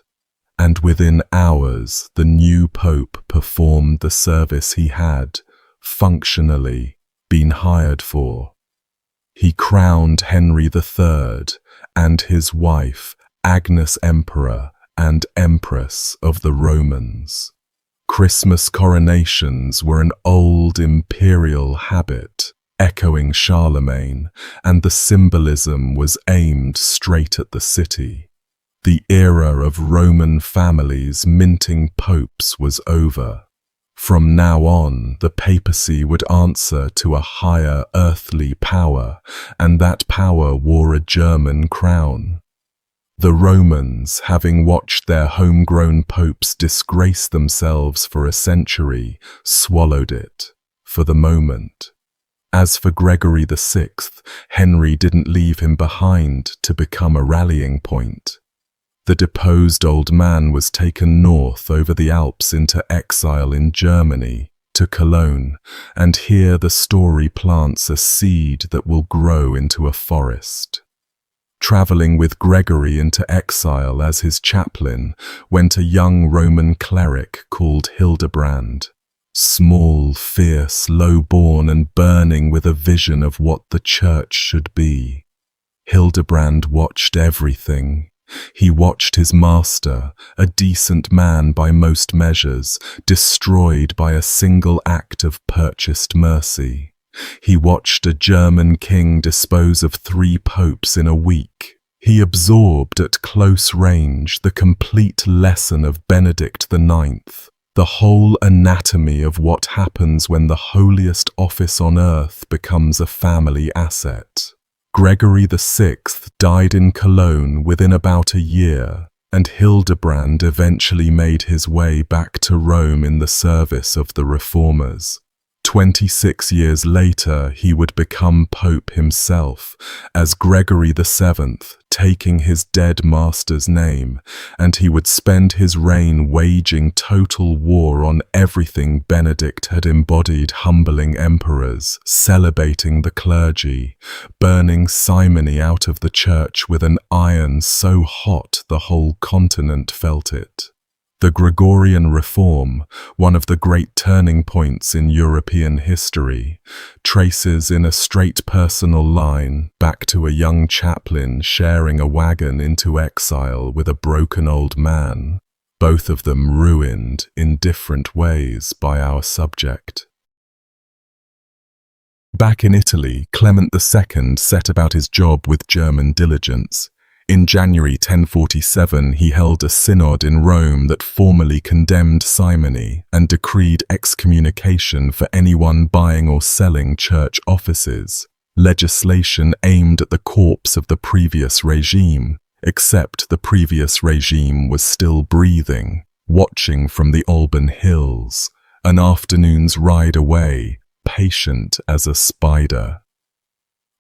and within hours the new pope performed the service he had, functionally, been hired for. He crowned Henry III and his wife, Agnes Emperor and Empress of the Romans. Christmas coronations were an old imperial habit, echoing Charlemagne, and the symbolism was aimed straight at the city. The era of Roman families minting popes was over. From now on, the papacy would answer to a higher earthly power, and that power wore a German crown. The Romans, having watched their homegrown popes disgrace themselves for a century, swallowed it, for the moment. As for Gregory VI, Henry didn't leave him behind to become a rallying point. The deposed old man was taken north over the Alps into exile in Germany, to Cologne, and here the story plants a seed that will grow into a forest. Travelling with Gregory into exile as his chaplain went a young Roman cleric called Hildebrand, small, fierce, low-born and burning with a vision of what the church should be. Hildebrand watched everything. He watched his master, a decent man by most measures, destroyed by a single act of purchased mercy. He watched a German king dispose of 3 popes in a week. He absorbed at close range the complete lesson of Benedict IX, the whole anatomy of what happens when the holiest office on earth becomes a family asset. Gregory VI died in Cologne within about a year, and Hildebrand eventually made his way back to Rome in the service of the reformers. 26 years later, he would become Pope himself, as Gregory VII, taking his dead master's name, and he would spend his reign waging total war on everything Benedict had embodied: humbling emperors, celibating the clergy, burning simony out of the church with an iron so hot the whole continent felt it. The Gregorian reform, one of the great turning points in European history, traces in a straight personal line back to a young chaplain sharing a wagon into exile with a broken old man, both of them ruined in different ways by our subject. Back in Italy, Clement II set about his job with German diligence. In January 1047, he held a synod in Rome that formally condemned simony and decreed excommunication for anyone buying or selling church offices, legislation aimed at the corpse of the previous regime, except the previous regime was still breathing, watching from the Alban Hills, an afternoon's ride away, patient as a spider.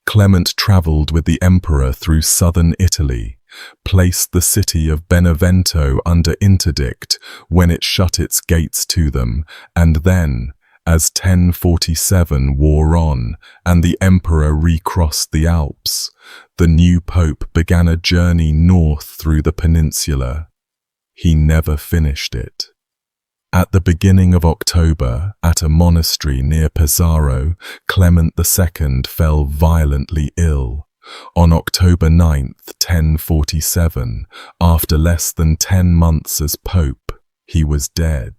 Clement travelled with the emperor through southern Italy, placed the city of Benevento under interdict when it shut its gates to them, and then, as 1047 wore on and the emperor recrossed the Alps, the new pope began a journey north through the peninsula. He never finished it. At the beginning of October, at a monastery near Pesaro, Clement II fell violently ill. On October 9, 1047, after less than 10 months as pope, he was dead.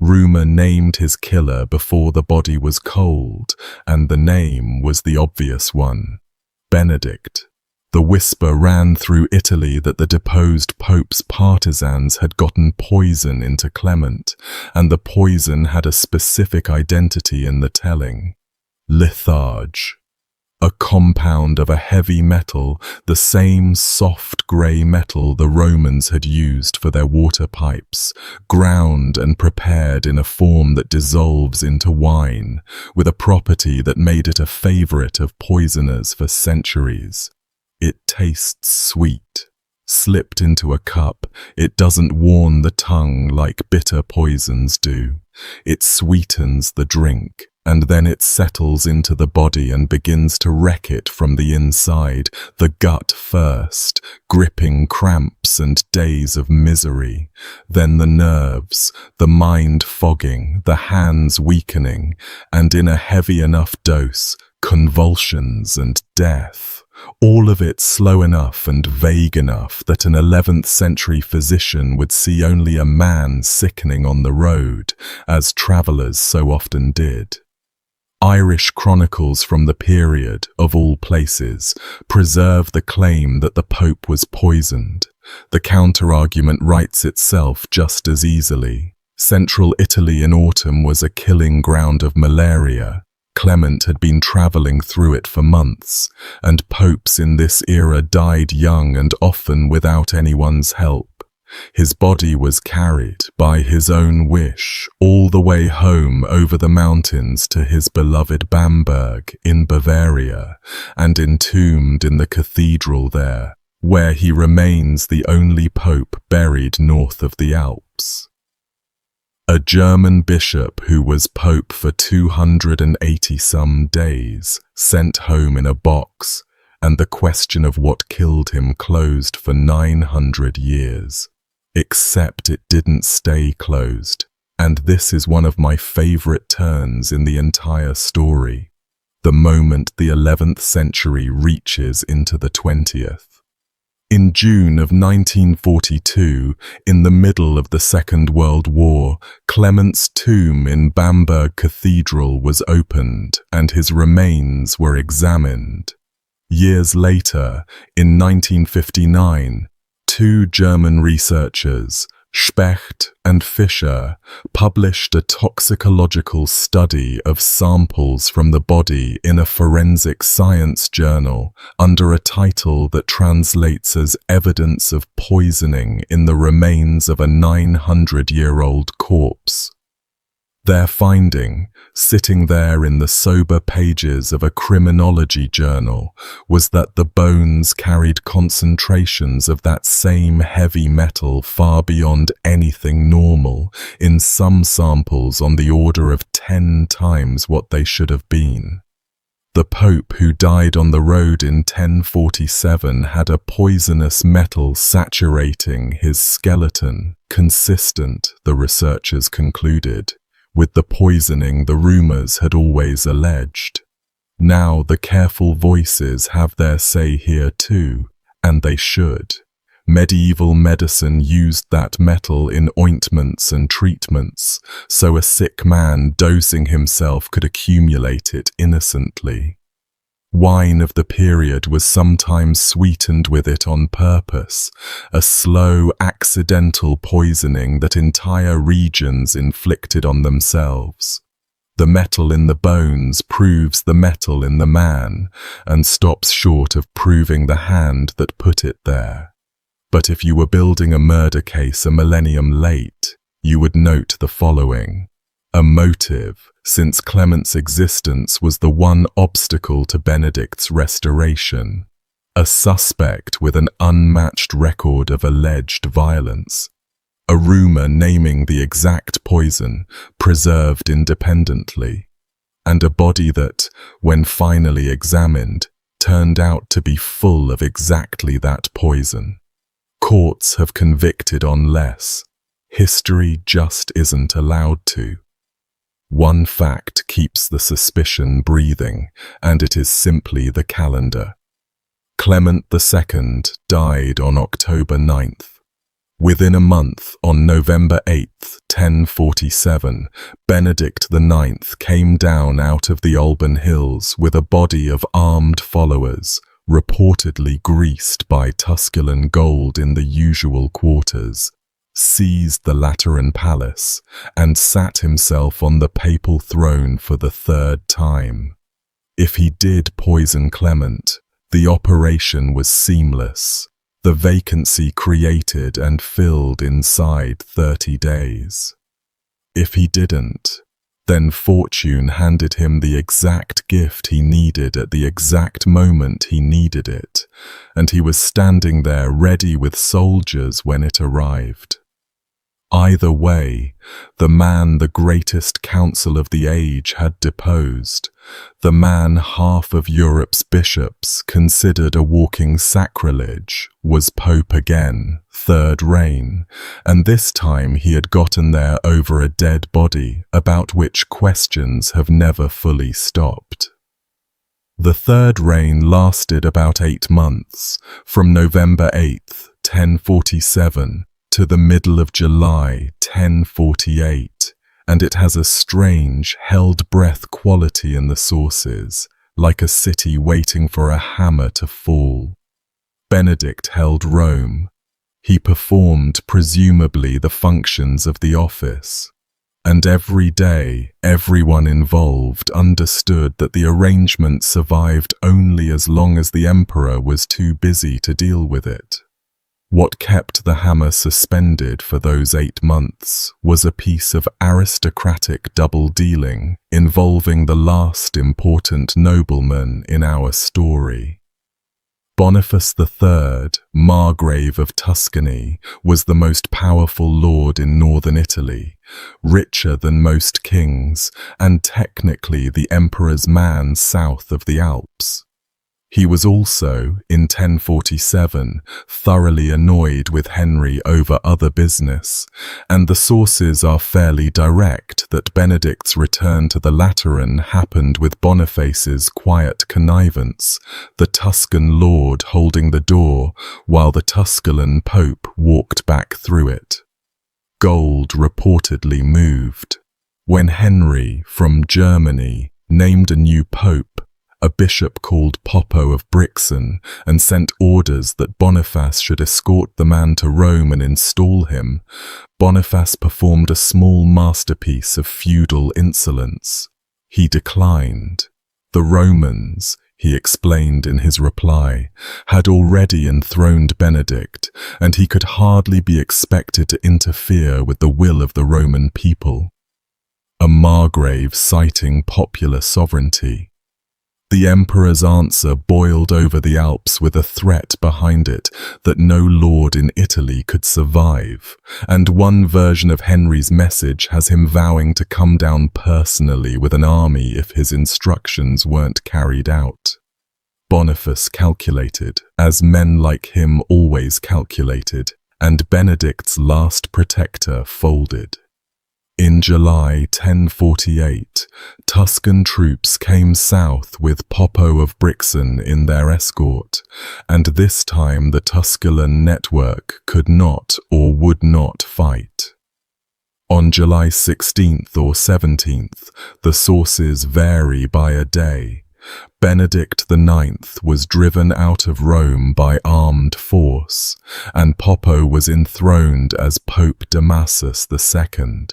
Rumour named his killer before the body was cold, and the name was the obvious one: Benedict. The whisper ran through Italy that the deposed pope's partisans had gotten poison into Clement, and the poison had a specific identity in the telling: litharge. A compound of a heavy metal, the same soft grey metal the Romans had used for their water pipes, ground and prepared in a form that dissolves into wine, with a property that made it a favourite of poisoners for centuries. It tastes sweet. Slipped into a cup, it doesn't warn the tongue like bitter poisons do. It sweetens the drink, and then it settles into the body and begins to wreck it from the inside, the gut first, gripping cramps and days of misery, then the nerves, the mind fogging, the hands weakening, and in a heavy enough dose, convulsions and death. All of it slow enough and vague enough that an 11th century physician would see only a man sickening on the road, as travellers so often did. Irish chronicles from the period, of all places, preserve the claim that the Pope was poisoned. The counter-argument writes itself just as easily. Central Italy in autumn was a killing ground of malaria. Clement had been travelling through it for months, and popes in this era died young and often without anyone's help. His body was carried, by his own wish, all the way home over the mountains to his beloved Bamberg in Bavaria, and entombed in the cathedral there, where he remains the only pope buried north of the Alps. A German bishop who was pope for 280-some days, sent home in a box, and the question of what killed him closed for 900 years. Except it didn't stay closed, and this is one of my favourite turns in the entire story, the moment the 11th century reaches into the 20th. In June of 1942, in the middle of the Second World War, Clement's tomb in Bamberg Cathedral was opened and his remains were examined. Years later, in 1959, two German researchers, Specht and Fischer published a toxicological study of samples from the body in a forensic science journal under a title that translates as Evidence of Poisoning in the Remains of a 900-year-old Corpse. Their finding, sitting there in the sober pages of a criminology journal, was that the bones carried concentrations of that same heavy metal far beyond anything normal, in some samples on the order of 10 times what they should have been. The Pope who died on the road in 1047 had a poisonous metal saturating his skeleton, consistent, the researchers concluded, with the poisoning the rumors had always alleged. Now the careful voices have their say here too, and they should. Medieval medicine used that metal in ointments and treatments, so a sick man dosing himself could accumulate it innocently. Wine of the period was sometimes sweetened with it on purpose, a slow, accidental poisoning that entire regions inflicted on themselves. The metal in the bones proves the metal in the man, and stops short of proving the hand that put it there. But if you were building a murder case a millennium late, you would note the following. A motive, since Clement's existence was the one obstacle to Benedict's restoration. A suspect with an unmatched record of alleged violence. A rumor naming the exact poison, preserved independently. And a body that, when finally examined, turned out to be full of exactly that poison. Courts have convicted on less. History just isn't allowed to. One fact keeps the suspicion breathing, and it is simply the calendar. Clement II died on October 9th. Within a month, on November 8th, 1047, Benedict IX came down out of the Alban Hills with a body of armed followers, reportedly greased by Tusculan gold in the usual quarters, seized the Lateran Palace, and sat himself on the papal throne for the third time. If he did poison Clement, the operation was seamless, the vacancy created and filled inside 30 days. If he didn't, then fortune handed him the exact gift he needed at the exact moment he needed it, and he was standing there ready with soldiers when it arrived. Either way, the man the greatest council of the age had deposed, the man half of Europe's bishops considered a walking sacrilege, was Pope again, third reign, and this time he had gotten there over a dead body about which questions have never fully stopped. The third reign lasted about 8 months, from November 8th, 1047, to the middle of July 1048, and it has a strange, held-breath quality in the sources, like a city waiting for a hammer to fall. Benedict held Rome. He performed, presumably, the functions of the office. And every day, everyone involved understood that the arrangement survived only as long as the emperor was too busy to deal with it. What kept the hammer suspended for those 8 months was a piece of aristocratic double-dealing involving the last important nobleman in our story. Boniface III, Margrave of Tuscany, was the most powerful lord in northern Italy, richer than most kings, and technically the emperor's man south of the Alps. He was also, in 1047, thoroughly annoyed with Henry over other business, and the sources are fairly direct that Benedict's return to the Lateran happened with Boniface's quiet connivance, the Tuscan lord holding the door while the Tusculan pope walked back through it. Gold reportedly moved. When Henry, from Germany, named a new pope, a bishop called Poppo of Brixen, and sent orders that Boniface should escort the man to Rome and install him, Boniface performed a small masterpiece of feudal insolence. He declined. The Romans, he explained in his reply, had already enthroned Benedict, and he could hardly be expected to interfere with the will of the Roman people. A Margrave citing popular sovereignty. The emperor's answer boiled over the Alps with a threat behind it that no lord in Italy could survive, and one version of Henry's message has him vowing to come down personally with an army if his instructions weren't carried out. Boniface calculated, as men like him always calculated, and Benedict's last protector folded. In July 1048, Tuscan troops came south with Poppo of Brixen in their escort, and this time the Tusculan network could not or would not fight. On July 16th or 17th, the sources vary by a day, Benedict IX was driven out of Rome by armed force, and Poppo was enthroned as Pope Damasus II.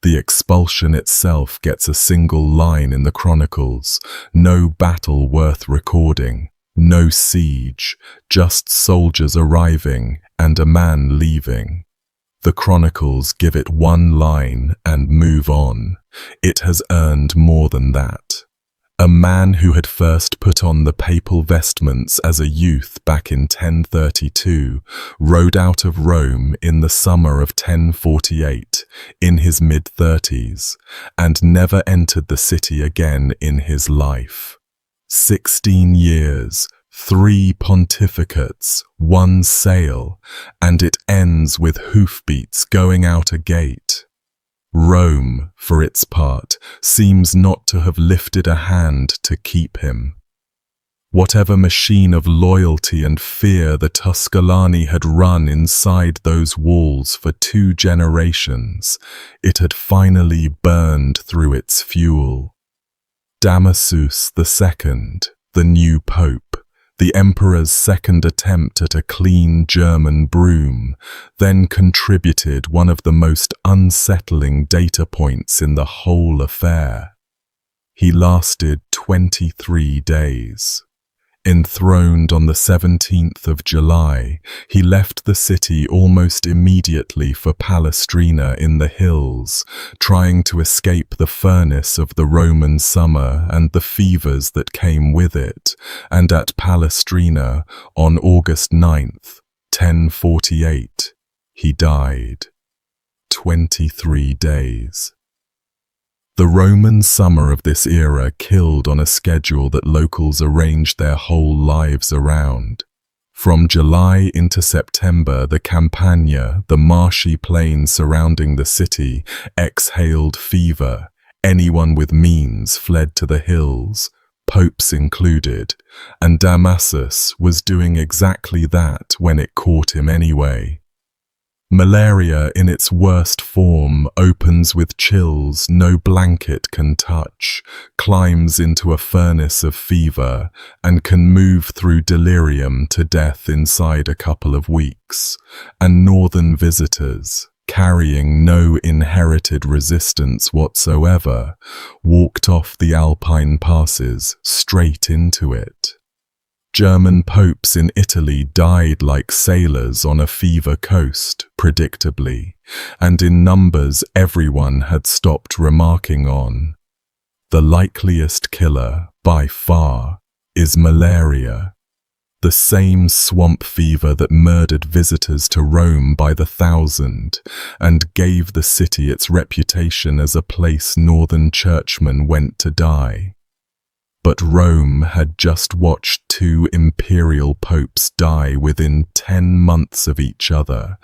The expulsion itself gets a single line in the chronicles: no battle worth recording, no siege, just soldiers arriving and a man leaving. The chronicles give it one line and move on. It has earned more than that. A man who had first put on the papal vestments as a youth back in 1032 rode out of Rome in the summer of 1048 in his mid-30s and never entered the city again in his life. 16 years, 3 pontificates, 1 sale, and it ends with hoofbeats going out a gate. Rome, for its part, seems not to have lifted a hand to keep him. Whatever machine of loyalty and fear the Tusculani had run inside those walls for 2 generations, it had finally burned through its fuel. Damasus II, the new pope, the emperor's second attempt at a clean German broom, then contributed one of the most unsettling data points in the whole affair. He lasted 23 days. Enthroned on the 17th of July, he left the city almost immediately for Palestrina in the hills, trying to escape the furnace of the Roman summer and the fevers that came with it, and at Palestrina, on August 9th, 1048, he died. 23 days. The Roman summer of this era killed on a schedule that locals arranged their whole lives around. From July into September, the Campagna, the marshy plain surrounding the city, exhaled fever. Anyone with means fled to the hills, popes included, and Damasus was doing exactly that when it caught him anyway. Malaria in its worst form opens with chills no blanket can touch, climbs into a furnace of fever, and can move through delirium to death inside a couple of weeks. And northern visitors, carrying no inherited resistance whatsoever, walked off the Alpine passes straight into it. German popes in Italy died like sailors on a fever coast, predictably, and in numbers everyone had stopped remarking on. The likeliest killer, by far, is malaria. The same swamp fever that murdered visitors to Rome by the thousand and gave the city its reputation as a place northern churchmen went to die. But Rome had just watched 2 imperial popes die within 10 months of each other,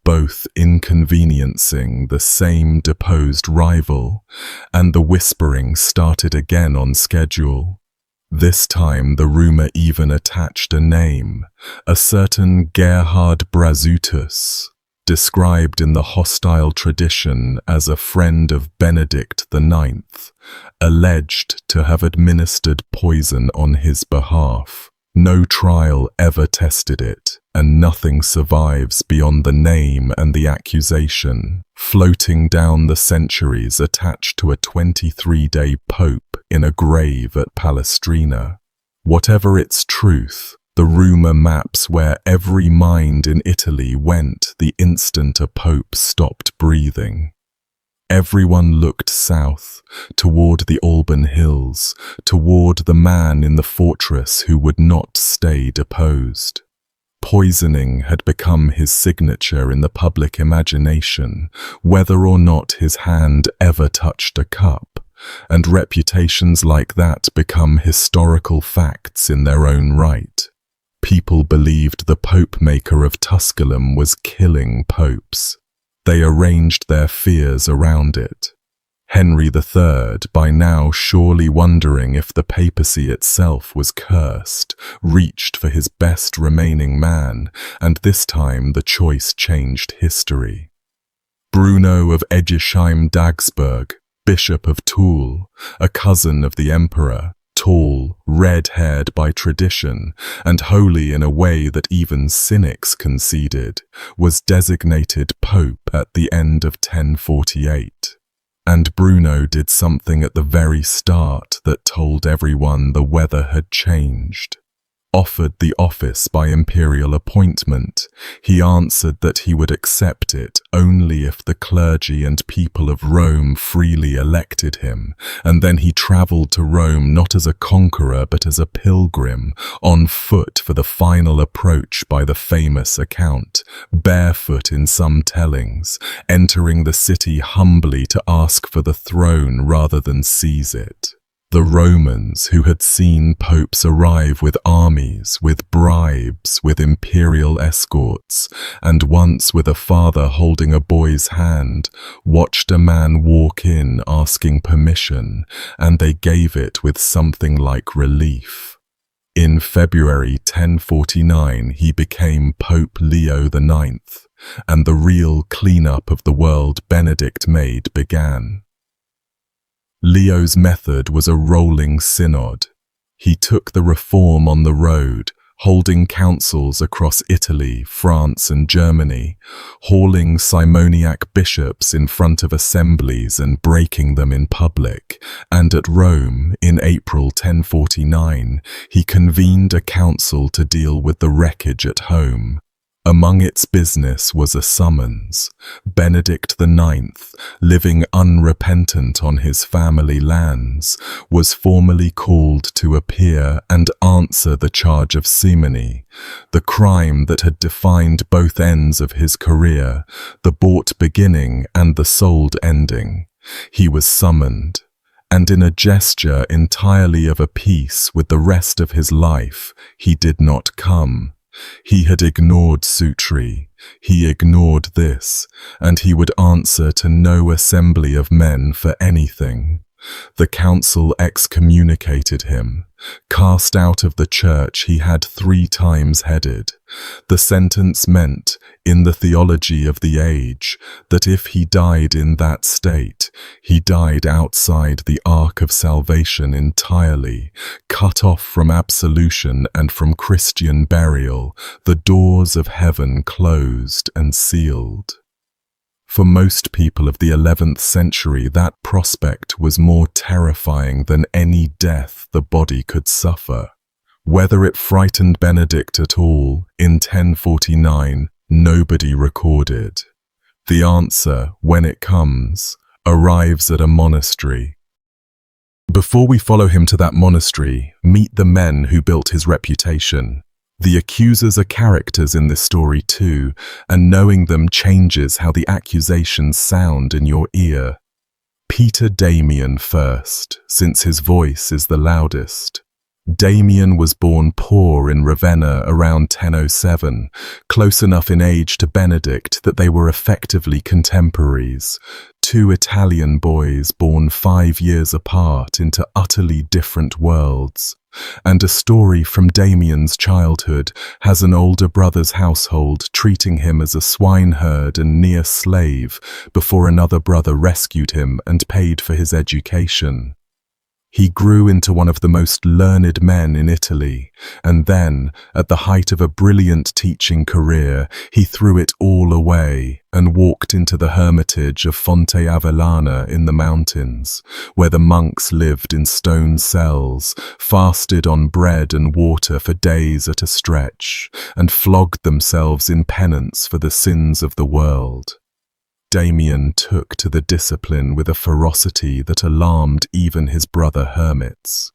both inconveniencing the same deposed rival, and the whispering started again on schedule. This time the rumor even attached a name, a certain Gerhard Brazutus. described in the hostile tradition as a friend of Benedict IX, alleged to have administered poison on his behalf. No trial ever tested it, and nothing survives beyond the name and the accusation, floating down the centuries attached to a 23-day pope in a grave at Palestrina. Whatever its truth, the rumor maps where every mind in Italy went the instant a pope stopped breathing. Everyone looked south, toward the Alban Hills, toward the man in the fortress who would not stay deposed. Poisoning had become his signature in the public imagination, whether or not his hand ever touched a cup, and reputations like that become historical facts in their own right. People believed the Pope-maker of Tusculum was killing popes. They arranged their fears around it. Henry III, by now surely wondering if the papacy itself was cursed, reached for his best remaining man, and this time the choice changed history. Bruno of Egisheim-Dagsburg, Bishop of Toul, a cousin of the emperor, tall, red-haired by tradition, and holy in a way that even cynics conceded, was designated pope at the end of 1048. And Bruno did something at the very start that told everyone the weather had changed. Offered the office by imperial appointment, he answered that he would accept it only if the clergy and people of Rome freely elected him, and then he travelled to Rome not as a conqueror but as a pilgrim, on foot for the final approach by the famous account, barefoot in some tellings, entering the city humbly to ask for the throne rather than seize it. The Romans, who had seen popes arrive with armies, with bribes, with imperial escorts, and once with a father holding a boy's hand, watched a man walk in asking permission, and they gave it with something like relief. In February 1049, he became Pope Leo IX, and the real cleanup of the world Benedict made began. Leo's method was a rolling synod. He took the reform on the road, holding councils across Italy, France and Germany, hauling simoniac bishops in front of assemblies and breaking them in public, and at Rome, in April 1049, he convened a council to deal with the wreckage at home. Among its business was a summons. Benedict IX, living unrepentant on his family lands, was formally called to appear and answer the charge of simony, the crime that had defined both ends of his career, the bought beginning and the sold ending. He was summoned, and in a gesture entirely of a piece with the rest of his life, he did not come. He had ignored Sutri, he ignored this, and he would answer to no assembly of men for anything. The council excommunicated him, cast out of the church he had 3 times headed. The sentence meant, in the theology of the age, that if he died in that state, he died outside the ark of salvation entirely, cut off from absolution and from Christian burial, the doors of heaven closed and sealed. For most people of the 11th century, that prospect was more terrifying than any death the body could suffer. Whether it frightened Benedict at all, in 1049, nobody recorded. The answer, when it comes, arrives at a monastery. Before we follow him to that monastery, meet the men who built his reputation. The accusers are characters in this story too, and knowing them changes how the accusations sound in your ear. Peter Damian first, since his voice is the loudest. Damien was born poor in Ravenna around 1007, close enough in age to Benedict that they were effectively contemporaries. Two Italian boys born 5 years apart into utterly different worlds. And a story from Damien's childhood has an older brother's household treating him as a swineherd and near slave before another brother rescued him and paid for his education. He grew into one of the most learned men in Italy, and then, at the height of a brilliant teaching career, he threw it all away and walked into the hermitage of Fonte Avellana in the mountains, where the monks lived in stone cells, fasted on bread and water for days at a stretch, and flogged themselves in penance for the sins of the world. Damien took to the discipline with a ferocity that alarmed even his brother hermits.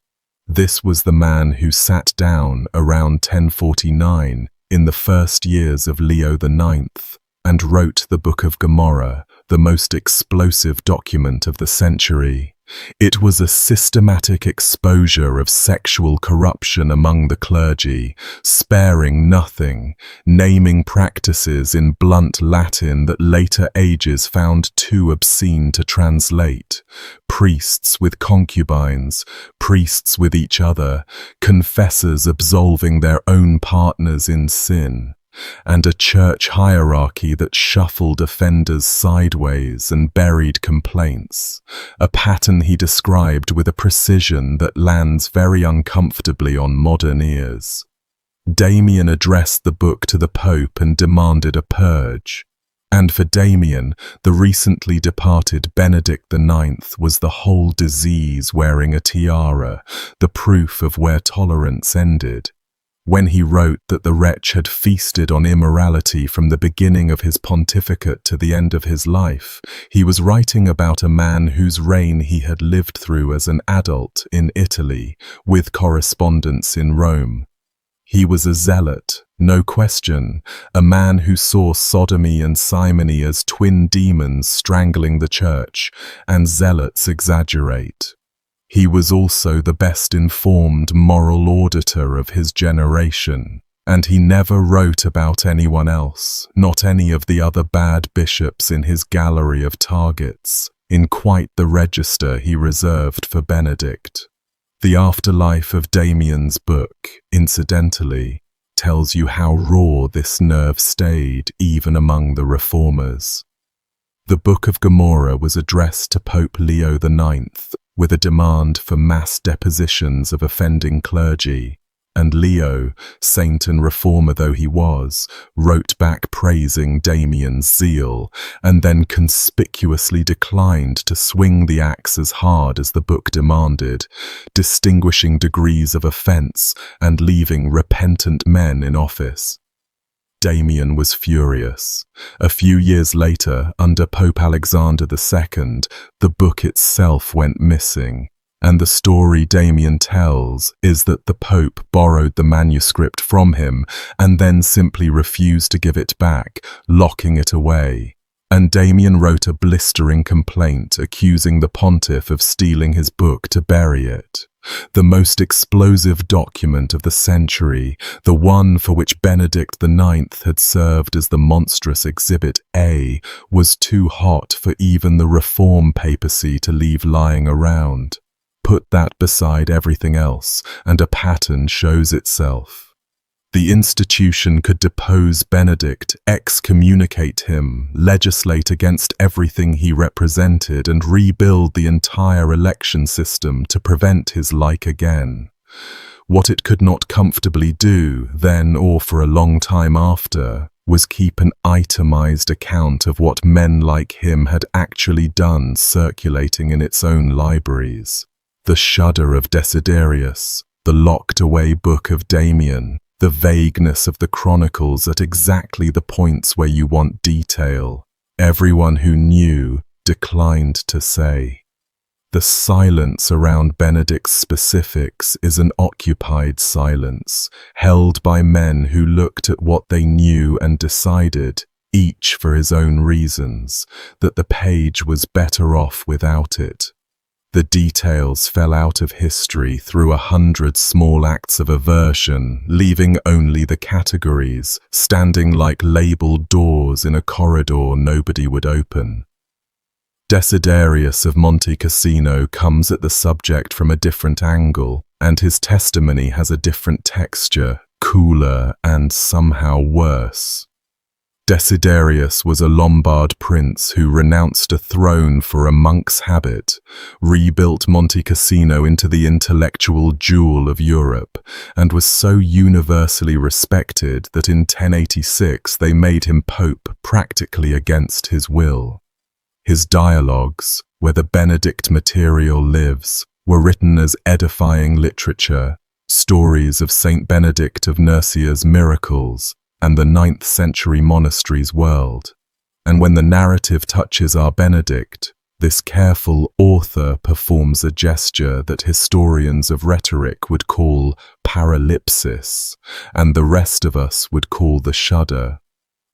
This was the man who sat down around 1049 in the first years of Leo IX and wrote the Book of Gomorrah, the most explosive document of the century. It was a systematic exposure of sexual corruption among the clergy, sparing nothing, naming practices in blunt Latin that later ages found too obscene to translate. Priests with concubines, priests with each other, confessors absolving their own partners in sin, and a church hierarchy that shuffled offenders sideways and buried complaints, a pattern he described with a precision that lands very uncomfortably on modern ears. Damien addressed the book to the Pope and demanded a purge. And for Damien, the recently departed Benedict IX was the whole disease wearing a tiara, the proof of where tolerance ended. When he wrote that the wretch had feasted on immorality from the beginning of his pontificate to the end of his life, he was writing about a man whose reign he had lived through as an adult in Italy, with correspondence in Rome. He was a zealot, no question, a man who saw sodomy and simony as twin demons strangling the church, and zealots exaggerate. He was also the best-informed moral auditor of his generation, and he never wrote about anyone else, not any of the other bad bishops in his gallery of targets, in quite the register he reserved for Benedict. The afterlife of Damien's book, incidentally, tells you how raw this nerve stayed even among the reformers. The Book of Gomorrah was addressed to Pope Leo IX, with a demand for mass depositions of offending clergy, and Leo, saint and reformer though he was, wrote back praising Damien's zeal, and then conspicuously declined to swing the axe as hard as the book demanded, distinguishing degrees of offence and leaving repentant men in office. Damien was furious. A few years later, under Pope Alexander II, the book itself went missing, and the story Damien tells is that the Pope borrowed the manuscript from him and then simply refused to give it back, locking it away. And Damien wrote a blistering complaint accusing the pontiff of stealing his book to bury it. The most explosive document of the century, the one for which Benedict IX had served as the monstrous Exhibit A, was too hot for even the reform papacy to leave lying around. Put that beside everything else, and a pattern shows itself. The institution could depose Benedict, excommunicate him, legislate against everything he represented, and rebuild the entire election system to prevent his like again. What it could not comfortably do, then or for a long time after, was keep an itemized account of what men like him had actually done circulating in its own libraries. The shudder of Desiderius, the locked-away book of Damien, the vagueness of the chronicles at exactly the points where you want detail. Everyone who knew declined to say. The silence around Benedict's specifics is an occupied silence, held by men who looked at what they knew and decided, each for his own reasons, that the page was better off without it. The details fell out of history through 100 small acts of aversion, leaving only the categories, standing like labeled doors in a corridor nobody would open. Desiderius of Monte Cassino comes at the subject from a different angle, and his testimony has a different texture, cooler and somehow worse. Desiderius was a Lombard prince who renounced a throne for a monk's habit, rebuilt Monte Cassino into the intellectual jewel of Europe, and was so universally respected that in 1086 they made him pope practically against his will. His dialogues, where the Benedict material lives, were written as edifying literature, stories of Saint Benedict of Nursia's miracles, and the 9th century monastery's world. And when the narrative touches our Benedict, this careful author performs a gesture that historians of rhetoric would call paralypsis, and the rest of us would call the shudder.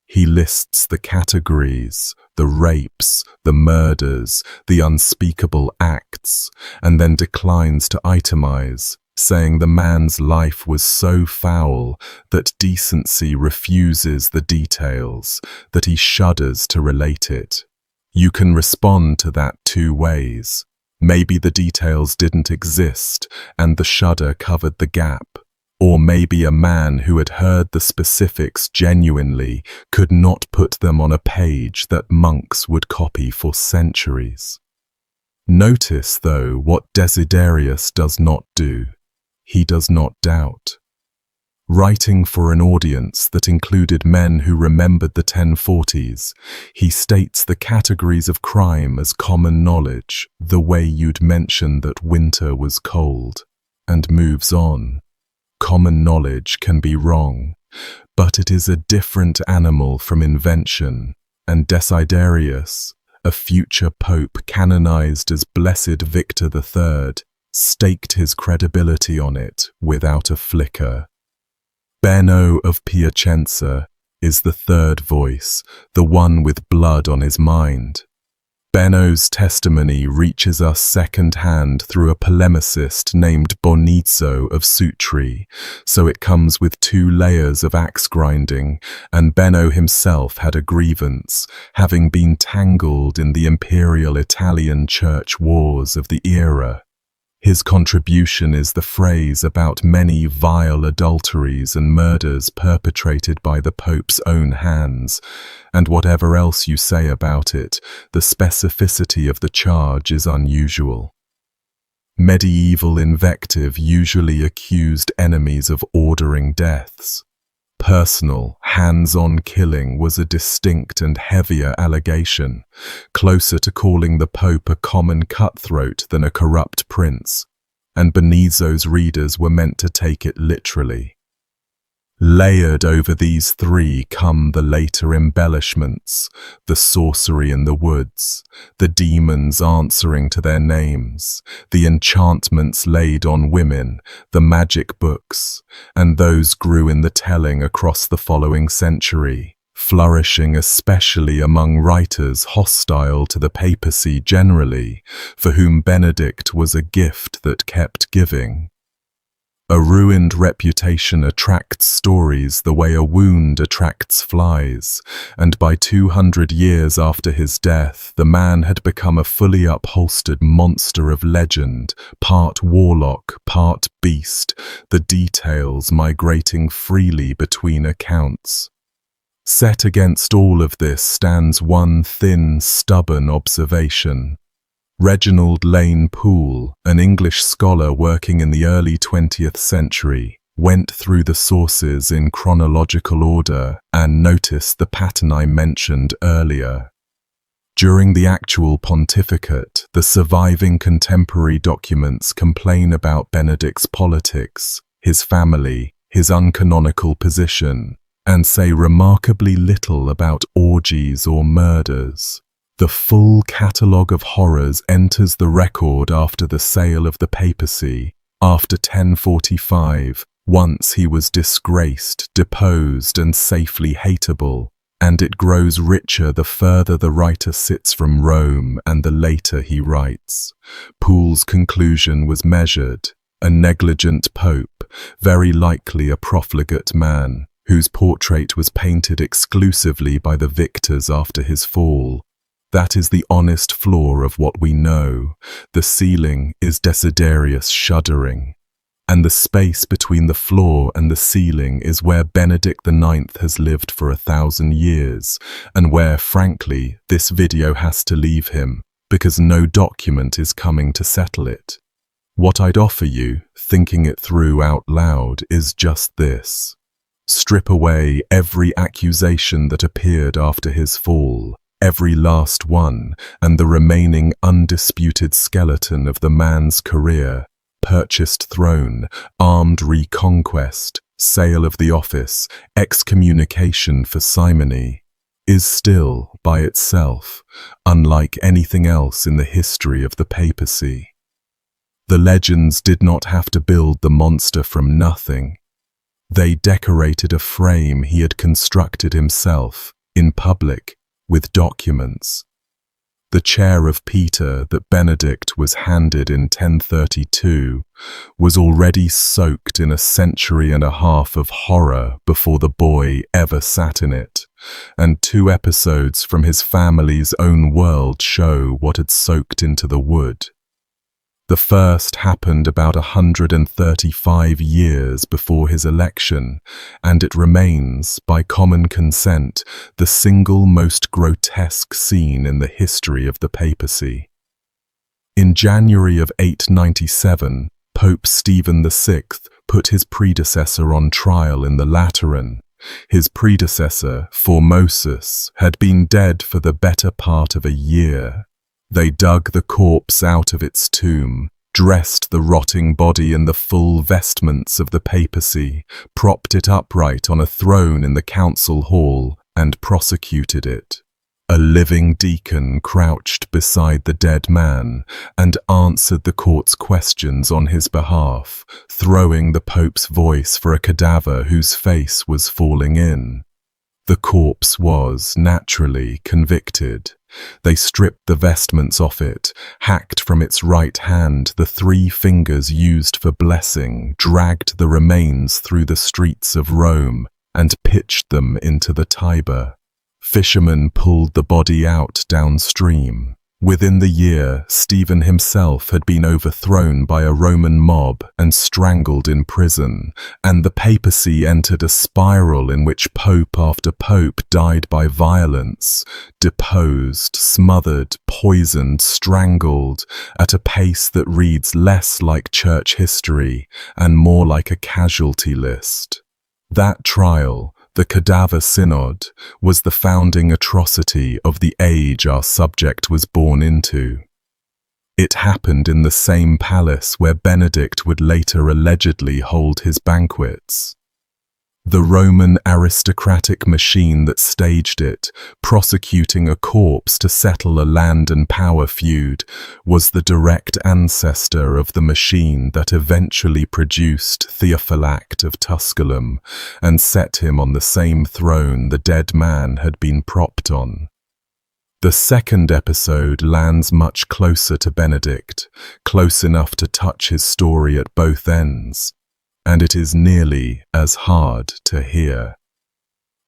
He lists the categories, the rapes, the murders, the unspeakable acts, and then declines to itemize, saying the man's life was so foul that decency refuses the details, that he shudders to relate it. You can respond to that two ways. Maybe the details didn't exist and the shudder covered the gap. Or maybe a man who had heard the specifics genuinely could not put them on a page that monks would copy for centuries. Notice, though, what Desiderius does not do. He does not doubt. Writing for an audience that included men who remembered the 1040s, he states the categories of crime as common knowledge, the way you'd mention that winter was cold, and moves on. Common knowledge can be wrong, but it is a different animal from invention, and Desiderius, a future pope canonized as Blessed Victor III, staked his credibility on it without a flicker. Benno of Piacenza is the third voice, the one with blood on his mind. Benno's testimony reaches us second-hand through a polemicist named Boniface of Sutri, so it comes with two layers of axe-grinding, and Benno himself had a grievance, having been tangled in the imperial Italian church wars of the era. His contribution is the phrase about many vile adulteries and murders perpetrated by the Pope's own hands, and whatever else you say about it, the specificity of the charge is unusual. Medieval invective usually accused enemies of ordering deaths. Personal, hands-on killing was a distinct and heavier allegation, closer to calling the Pope a common cutthroat than a corrupt prince, and Boniface's readers were meant to take it literally. Layered over these three come the later embellishments, the sorcery in the woods, the demons answering to their names, the enchantments laid on women, the magic books, and those grew in the telling across the following century, flourishing especially among writers hostile to the papacy generally, for whom Benedict was a gift that kept giving. A ruined reputation attracts stories the way a wound attracts flies, and by 200 years after his death, the man had become a fully upholstered monster of legend, part warlock, part beast, the details migrating freely between accounts. Set against all of this stands one thin, stubborn observation. Reginald Lane Poole, an English scholar working in the early 20th century, went through the sources in chronological order and noticed the pattern I mentioned earlier. During the actual pontificate, the surviving contemporary documents complain about Benedict's politics, his family, his uncanonical position, and say remarkably little about orgies or murders. The full catalogue of horrors enters the record after the sale of the papacy, after 1045, once he was disgraced, deposed, and safely hateable. and it grows richer the further the writer sits from Rome and the later he writes. Poole's conclusion was measured: a negligent pope, very likely a profligate man, whose portrait was painted exclusively by the victors after his fall. That is the honest flaw of what we know. The ceiling is Desiderius shuddering. And the space between the floor and the ceiling is where Benedict IX has lived for 1,000 years, and where, frankly, this video has to leave him, because no document is coming to settle it. What I'd offer you, thinking it through out loud, is just this. Strip away every accusation that appeared after his fall, every last one, and the remaining undisputed skeleton of the man's career: purchased throne, armed reconquest, sale of the office, excommunication for simony, is still, by itself, unlike anything else in the history of the papacy. The legends did not have to build the monster from nothing. They decorated a frame he had constructed himself, in public, with documents. The chair of Peter that Benedict was handed in 1032 was already soaked in 1.5 centuries of horror before the boy ever sat in it, and 2 episodes from his family's own world show what had soaked into the wood. The first happened about 135 years before his election, and it remains, by common consent, the single most grotesque scene in the history of the papacy. In January of 897, Pope Stephen VI put his predecessor on trial in the Lateran. His predecessor, Formosus, had been dead for the better part of a year. They dug the corpse out of its tomb, dressed the rotting body in the full vestments of the papacy, propped it upright on a throne in the council hall, and prosecuted it. A living deacon crouched beside the dead man and answered the court's questions on his behalf, throwing the Pope's voice for a cadaver whose face was falling in. The corpse was, naturally, convicted. They stripped the vestments off it, hacked from its right hand the 3 fingers used for blessing, dragged the remains through the streets of Rome, and pitched them into the Tiber. Fishermen pulled the body out downstream. Within the year, Stephen himself had been overthrown by a Roman mob and strangled in prison, and the papacy entered a spiral in which pope after pope died by violence, deposed, smothered, poisoned, strangled, at a pace that reads less like church history and more like a casualty list. That trial, the Cadaver Synod, was the founding atrocity of the age our subject was born into. It happened in the same palace where Benedict would later allegedly hold his banquets. The Roman aristocratic machine that staged it, prosecuting a corpse to settle a land and power feud, was the direct ancestor of the machine that eventually produced Theophylact of Tusculum and set him on the same throne the dead man had been propped on. The second episode lands much closer to Benedict, close enough to touch his story at both ends, and it is nearly as hard to hear.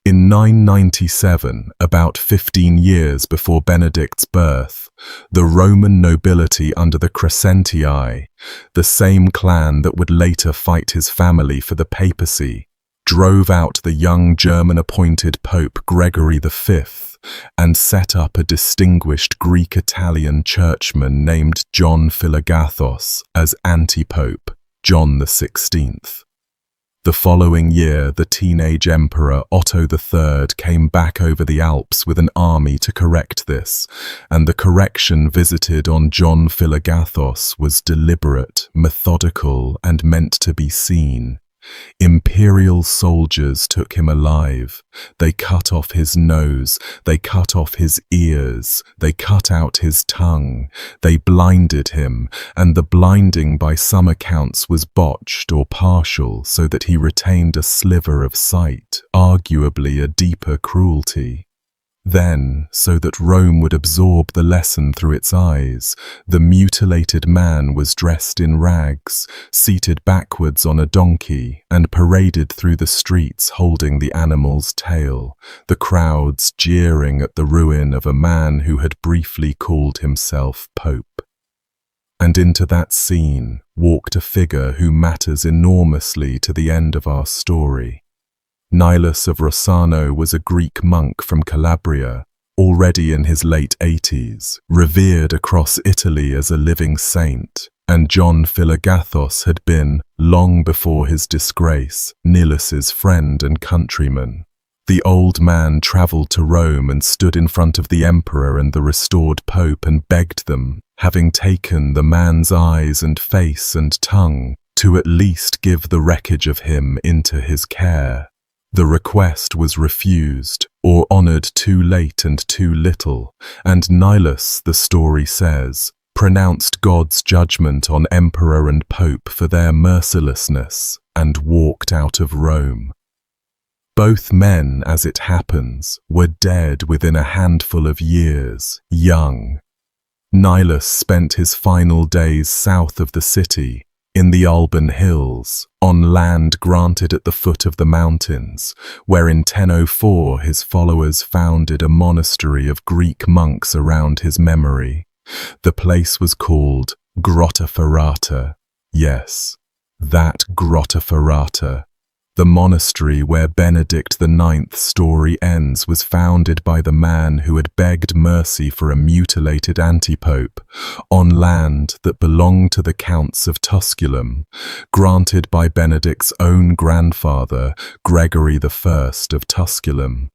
In 997, about 15 years before Benedict's birth, the Roman nobility under the Crescentii, the same clan that would later fight his family for the papacy, drove out the young German-appointed Pope Gregory V and set up a distinguished Greek-Italian churchman named John Philagathos as anti-pope, John XVI. The following year, the teenage emperor Otto III came back over the Alps with an army to correct this, and the correction visited on John Philagathos was deliberate, methodical, and meant to be seen. Imperial soldiers took him alive. They cut off his nose, they cut off his ears, they cut out his tongue, they blinded him, and the blinding by some accounts was botched or partial so that he retained a sliver of sight, arguably a deeper cruelty. Then, so that Rome would absorb the lesson through its eyes, the mutilated man was dressed in rags, seated backwards on a donkey, and paraded through the streets holding the animal's tail, the crowds jeering at the ruin of a man who had briefly called himself Pope. And into that scene walked a figure who matters enormously to the end of our story. Nilus of Rossano was a Greek monk from Calabria, already in his late 80s, revered across Italy as a living saint, and John Philagathos had been, long before his disgrace, Nilus's friend and countryman. The old man travelled to Rome and stood in front of the emperor and the restored pope and begged them, having taken the man's eyes and face and tongue, to at least give the wreckage of him into his care. The request was refused, or honoured too late and too little, and Nilus, the story says, pronounced God's judgment on emperor and pope for their mercilessness, and walked out of Rome. Both men, as it happens, were dead within a handful of years, young. Nilus spent his final days south of the city, in the Alban Hills, on land granted at the foot of the mountains, where in 1004 his followers founded a monastery of Greek monks around his memory. The place was called Grotta Ferrata. Yes, that Grotta Ferrata. The monastery where Benedict IX's story ends was founded by the man who had begged mercy for a mutilated antipope, on land that belonged to the Counts of Tusculum, granted by Benedict's own grandfather, Gregory I of Tusculum.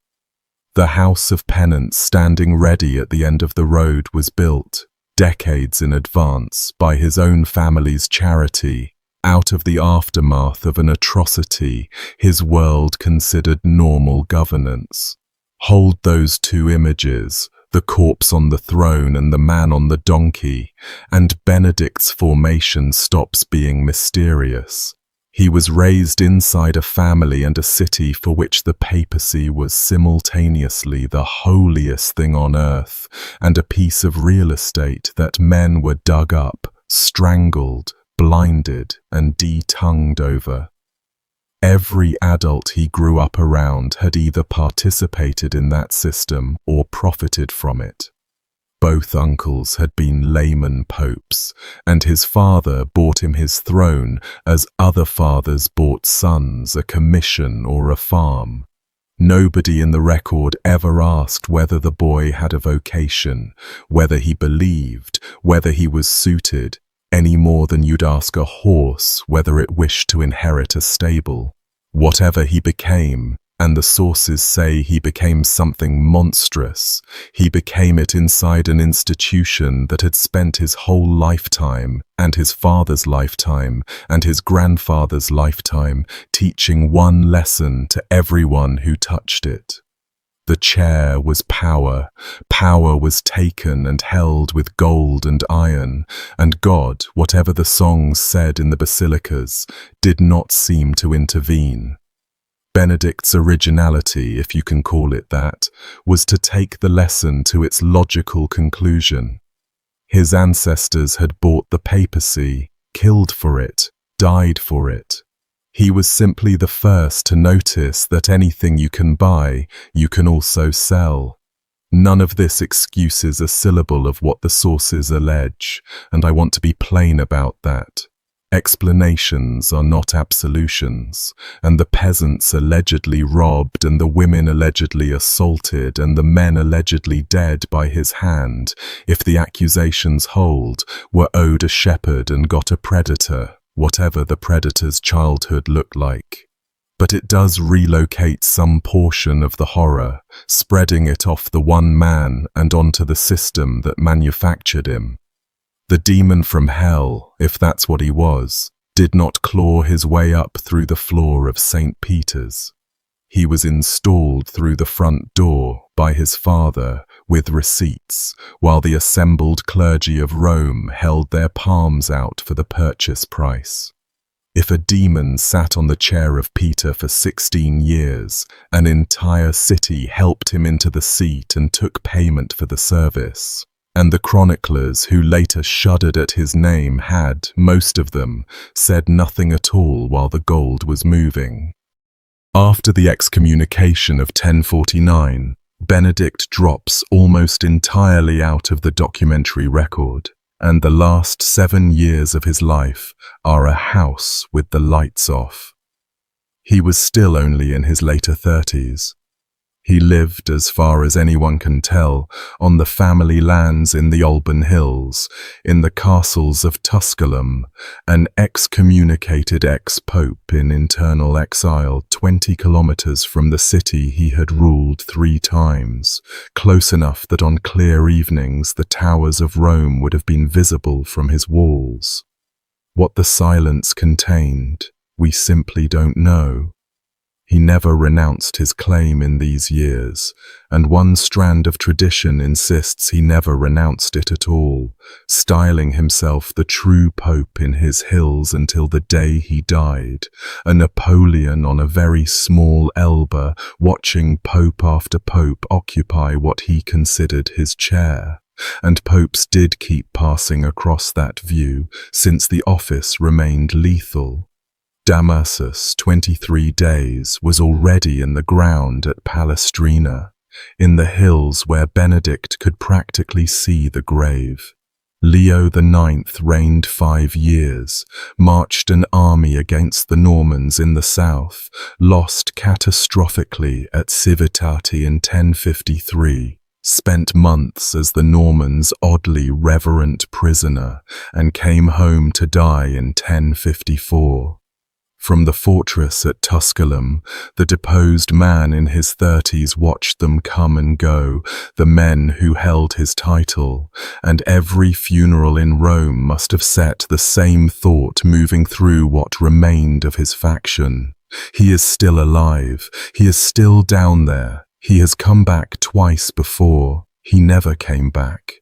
The house of penance standing ready at the end of the road was built, decades in advance, by his own family's charity, out of the aftermath of an atrocity his world considered normal governance. Hold those two images, the corpse on the throne and the man on the donkey, and Benedict's formation stops being mysterious. He was raised inside a family and a city for which the papacy was simultaneously the holiest thing on earth and a piece of real estate that men were dug up, strangled, blinded and de-tongued over. Every adult he grew up around had either participated in that system or profited from it. Both uncles had been layman popes, and his father bought him his throne as other fathers bought sons a commission or a farm. Nobody in the record ever asked whether the boy had a vocation, whether he believed, whether he was suited, any more than you'd ask a horse whether it wished to inherit a stable. Whatever he became, and the sources say he became something monstrous, he became it inside an institution that had spent his whole lifetime, and his father's lifetime, and his grandfather's lifetime, teaching one lesson to everyone who touched it. The chair was power. Power was taken and held with gold and iron, and God, whatever the songs said in the basilicas, did not seem to intervene. Benedict's originality, if you can call it that, was to take the lesson to its logical conclusion. His ancestors had bought the papacy, killed for it, died for it. He was simply the first to notice that anything you can buy, you can also sell. None of this excuses a syllable of what the sources allege, and I want to be plain about that. Explanations are not absolutions, and the peasants allegedly robbed and the women allegedly assaulted and the men allegedly dead by his hand, if the accusations hold, were owed a shepherd and got a predator, whatever the predator's childhood looked like. But it does relocate some portion of the horror, spreading it off the one man and onto the system that manufactured him. The demon from hell, if that's what he was, did not claw his way up through the floor of St. Peter's. He was installed through the front door by his father with receipts, while the assembled clergy of Rome held their palms out for the purchase price. If a demon sat on the chair of Peter for 16 years, an entire city helped him into the seat and took payment for the service. And the chroniclers who later shuddered at his name had, most of them, said nothing at all while the gold was moving. After the excommunication of 1049, Benedict drops almost entirely out of the documentary record, and the last 7 years of his life are a house with the lights off. He was still only in his later 30s. He lived, as far as anyone can tell, on the family lands in the Alban Hills, in the castles of Tusculum, an excommunicated ex-pope in internal exile 20 kilometers from the city he had ruled 3 times, close enough that on clear evenings the towers of Rome would have been visible from his walls. What the silence contained, we simply don't know. He never renounced his claim in these years, and one strand of tradition insists he never renounced it at all, styling himself the true pope in his hills until the day he died, a Napoleon on a very small Elba, watching pope after pope occupy what he considered his chair. And popes did keep passing across that view, since the office remained lethal. Damasus, 23 days, was already in the ground at Palestrina, in the hills where Benedict could practically see the grave. Leo IX reigned 5 years, marched an army against the Normans in the south, lost catastrophically at Civitate in 1053, spent months as the Normans' oddly reverent prisoner, and came home to die in 1054. From the fortress at Tusculum, the deposed man in his 30s watched them come and go, the men who held his title, and every funeral in Rome must have set the same thought moving through what remained of his faction. He is still alive, he is still down there, he has come back twice before. He never came back,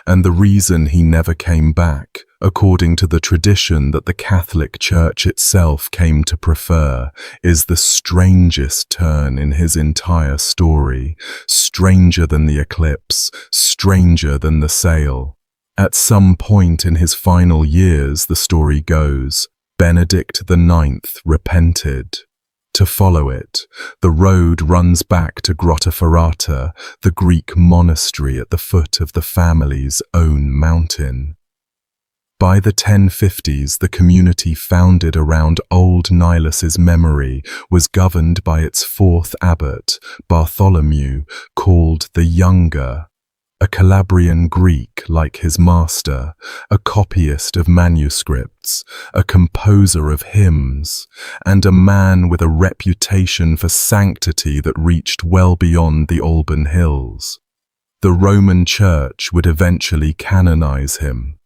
and the reason he never came back, according to the tradition that the Catholic Church itself came to prefer, is the strangest turn in his entire story, stranger than the eclipse, stranger than the sail. At some point in his final years, the story goes, Benedict IX repented. To follow it, the road runs back to Grottaferrata, the Greek monastery at the foot of the family's own mountain. By the 1050s, the community founded around old Nilus's memory was governed by its 4th abbot, Bartholomew, called the Younger, a Calabrian Greek like his master, a copyist of manuscripts, a composer of hymns, and a man with a reputation for sanctity that reached well beyond the Alban Hills. The Roman Church would eventually canonize him,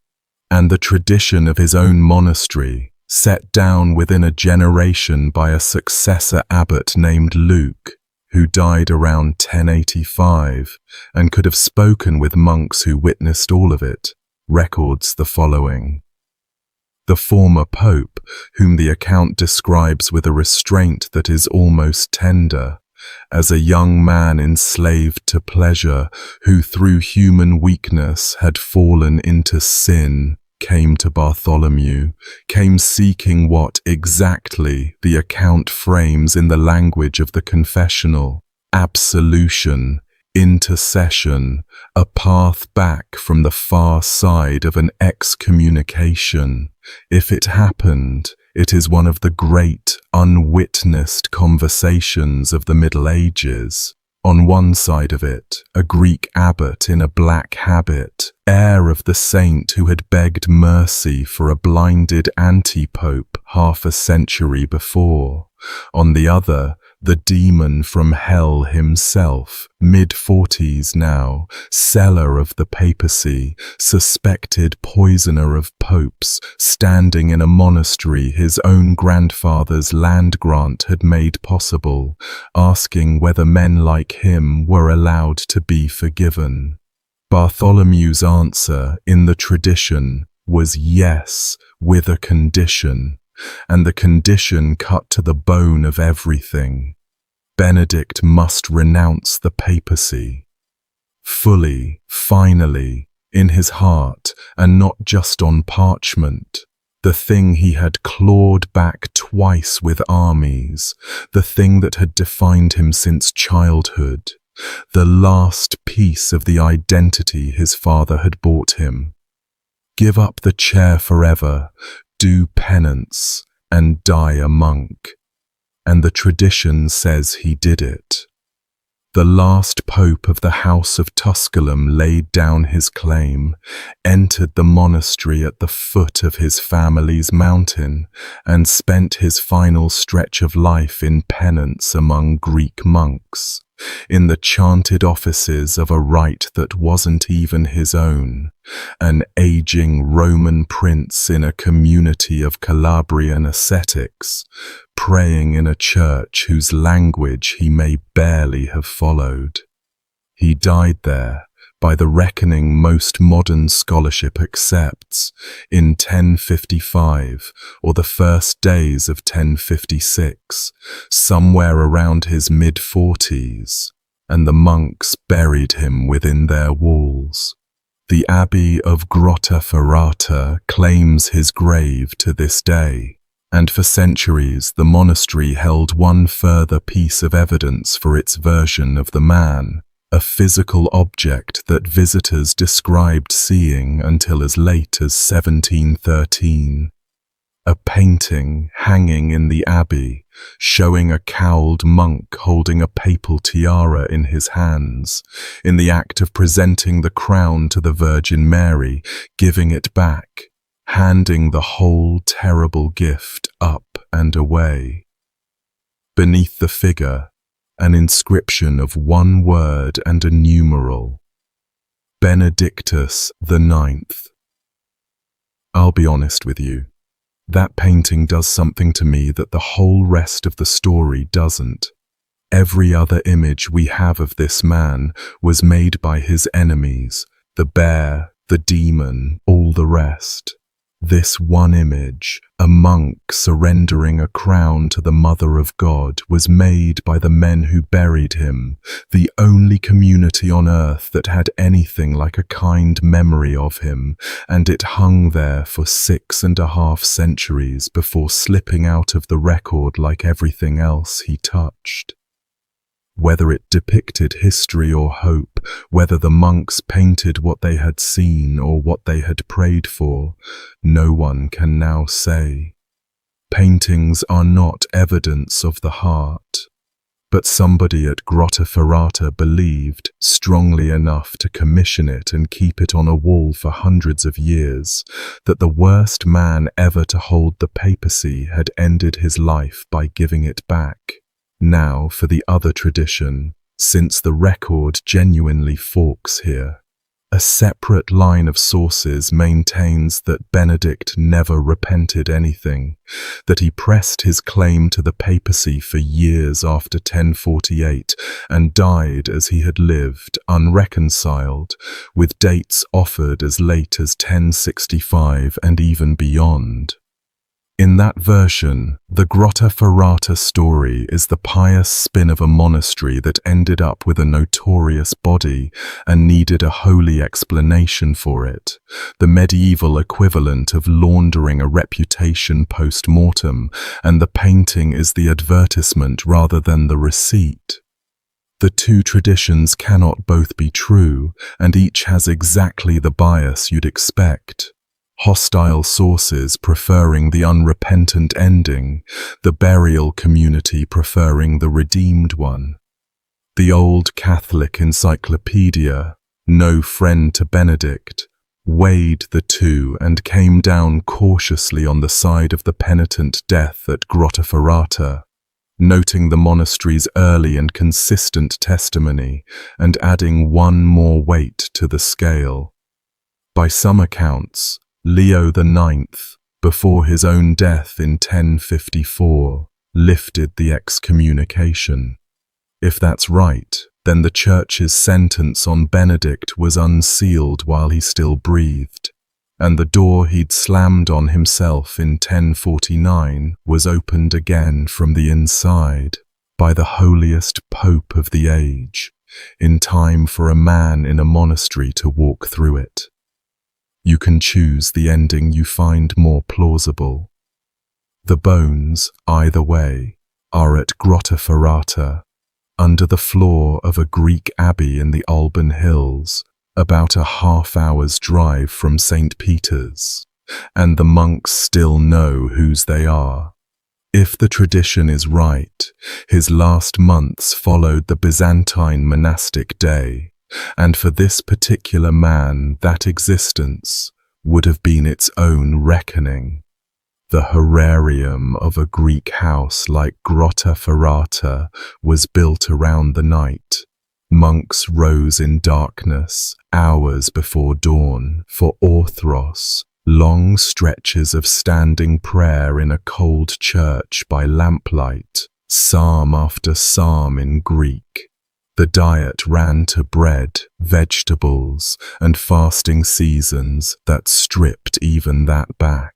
and the tradition of his own monastery, set down within a generation by a successor abbot named Luke, who died around 1085 and could have spoken with monks who witnessed all of it, records the following. The former pope, whom the account describes with a restraint that is almost tender, as a young man enslaved to pleasure, who through human weakness had fallen into sin, came to Bartholomew, came seeking what exactly the account frames in the language of the confessional: absolution, intercession, a path back from the far side of an excommunication. If it happened, it is one of the great, unwitnessed conversations of the Middle Ages. On one side of it, a Greek abbot in a black habit, heir of the saint who had begged mercy for a blinded anti-pope half a century before. On the other, the demon from hell himself, mid-40s now, seller of the papacy, suspected poisoner of popes, standing in a monastery his own grandfather's land grant had made possible, asking whether men like him were allowed to be forgiven. Bartholomew's answer, in the tradition, was yes, with a condition, and the condition cut to the bone of everything. Benedict must renounce the papacy. Fully, finally, in his heart, and not just on parchment. The thing he had clawed back twice with armies, the thing that had defined him since childhood, the last piece of the identity his father had bought him. Give up the chair forever, do penance, and die a monk. And the tradition says he did it. The last pope of the House of Tusculum laid down his claim, entered the monastery at the foot of his family's mountain, and spent his final stretch of life in penance among Greek monks, in the chanted offices of a rite that wasn't even his own, an aging Roman prince in a community of Calabrian ascetics, praying in a church whose language he may barely have followed. He died there, by the reckoning most modern scholarship accepts, in 1055 or the first days of 1056, somewhere around his mid-40s, and the monks buried him within their walls. The Abbey of Grottaferrata claims his grave to this day, and for centuries the monastery held one further piece of evidence for its version of the man, a physical object that visitors described seeing until as late as 1713. A painting hanging in the abbey, showing a cowled monk holding a papal tiara in his hands, in the act of presenting the crown to the Virgin Mary, giving it back, handing the whole terrible gift up and away. Beneath the figure, an inscription of one word and a numeral. Benedictus IX. I'll be honest with you. That painting does something to me that the whole rest of the story doesn't. Every other image we have of this man was made by his enemies, the bear, the demon, all the rest. This one image, a monk surrendering a crown to the Mother of God, was made by the men who buried him, the only community on earth that had anything like a kind memory of him, and it hung there for 6.5 centuries before slipping out of the record like everything else he touched. Whether it depicted history or hope, whether the monks painted what they had seen or what they had prayed for, no one can now say. Paintings are not evidence of the heart, but somebody at Grottaferrata believed strongly enough to commission it and keep it on a wall for hundreds of years, that the worst man ever to hold the papacy had ended his life by giving it back. Now for the other tradition, since the record genuinely forks here. A separate line of sources maintains that Benedict never repented anything, that he pressed his claim to the papacy for years after 1048 and died as he had lived, unreconciled, with dates offered as late as 1065 and even beyond. In that version, the Grottaferrata story is the pious spin of a monastery that ended up with a notorious body and needed a holy explanation for it, the medieval equivalent of laundering a reputation post-mortem, and the painting is the advertisement rather than the receipt. The two traditions cannot both be true, and each has exactly the bias you'd expect. Hostile sources preferring the unrepentant ending, the burial community preferring the redeemed one. The old Catholic encyclopedia, No Friend to Benedict, weighed the two and came down cautiously on the side of the penitent death at Grottaferrata. noting the monastery's early and consistent testimony and adding one more weight to the scale. By some accounts, Leo IX, before his own death in 1054, lifted the excommunication. If that's right, then the Church's sentence on Benedict was unsealed while he still breathed, and the door he'd slammed on himself in 1049 was opened again from the inside by the holiest pope of the age, in time for a man in a monastery to walk through it. You can choose the ending you find more plausible. The bones, either way, are at Grotta Ferrata, under the floor of a Greek abbey in the Alban Hills, about a half-hour's drive from St. Peter's, and the monks still know whose they are. If the tradition is right, his last months followed the Byzantine monastic day, and for this particular man that existence would have been its own reckoning. The horarium of a Greek house like Grotta Ferrata was built around the night. Monks rose in darkness, hours before dawn, for orthros, long stretches of standing prayer in a cold church by lamplight, psalm after psalm in Greek. The diet ran to bread, vegetables, and fasting seasons that stripped even that back.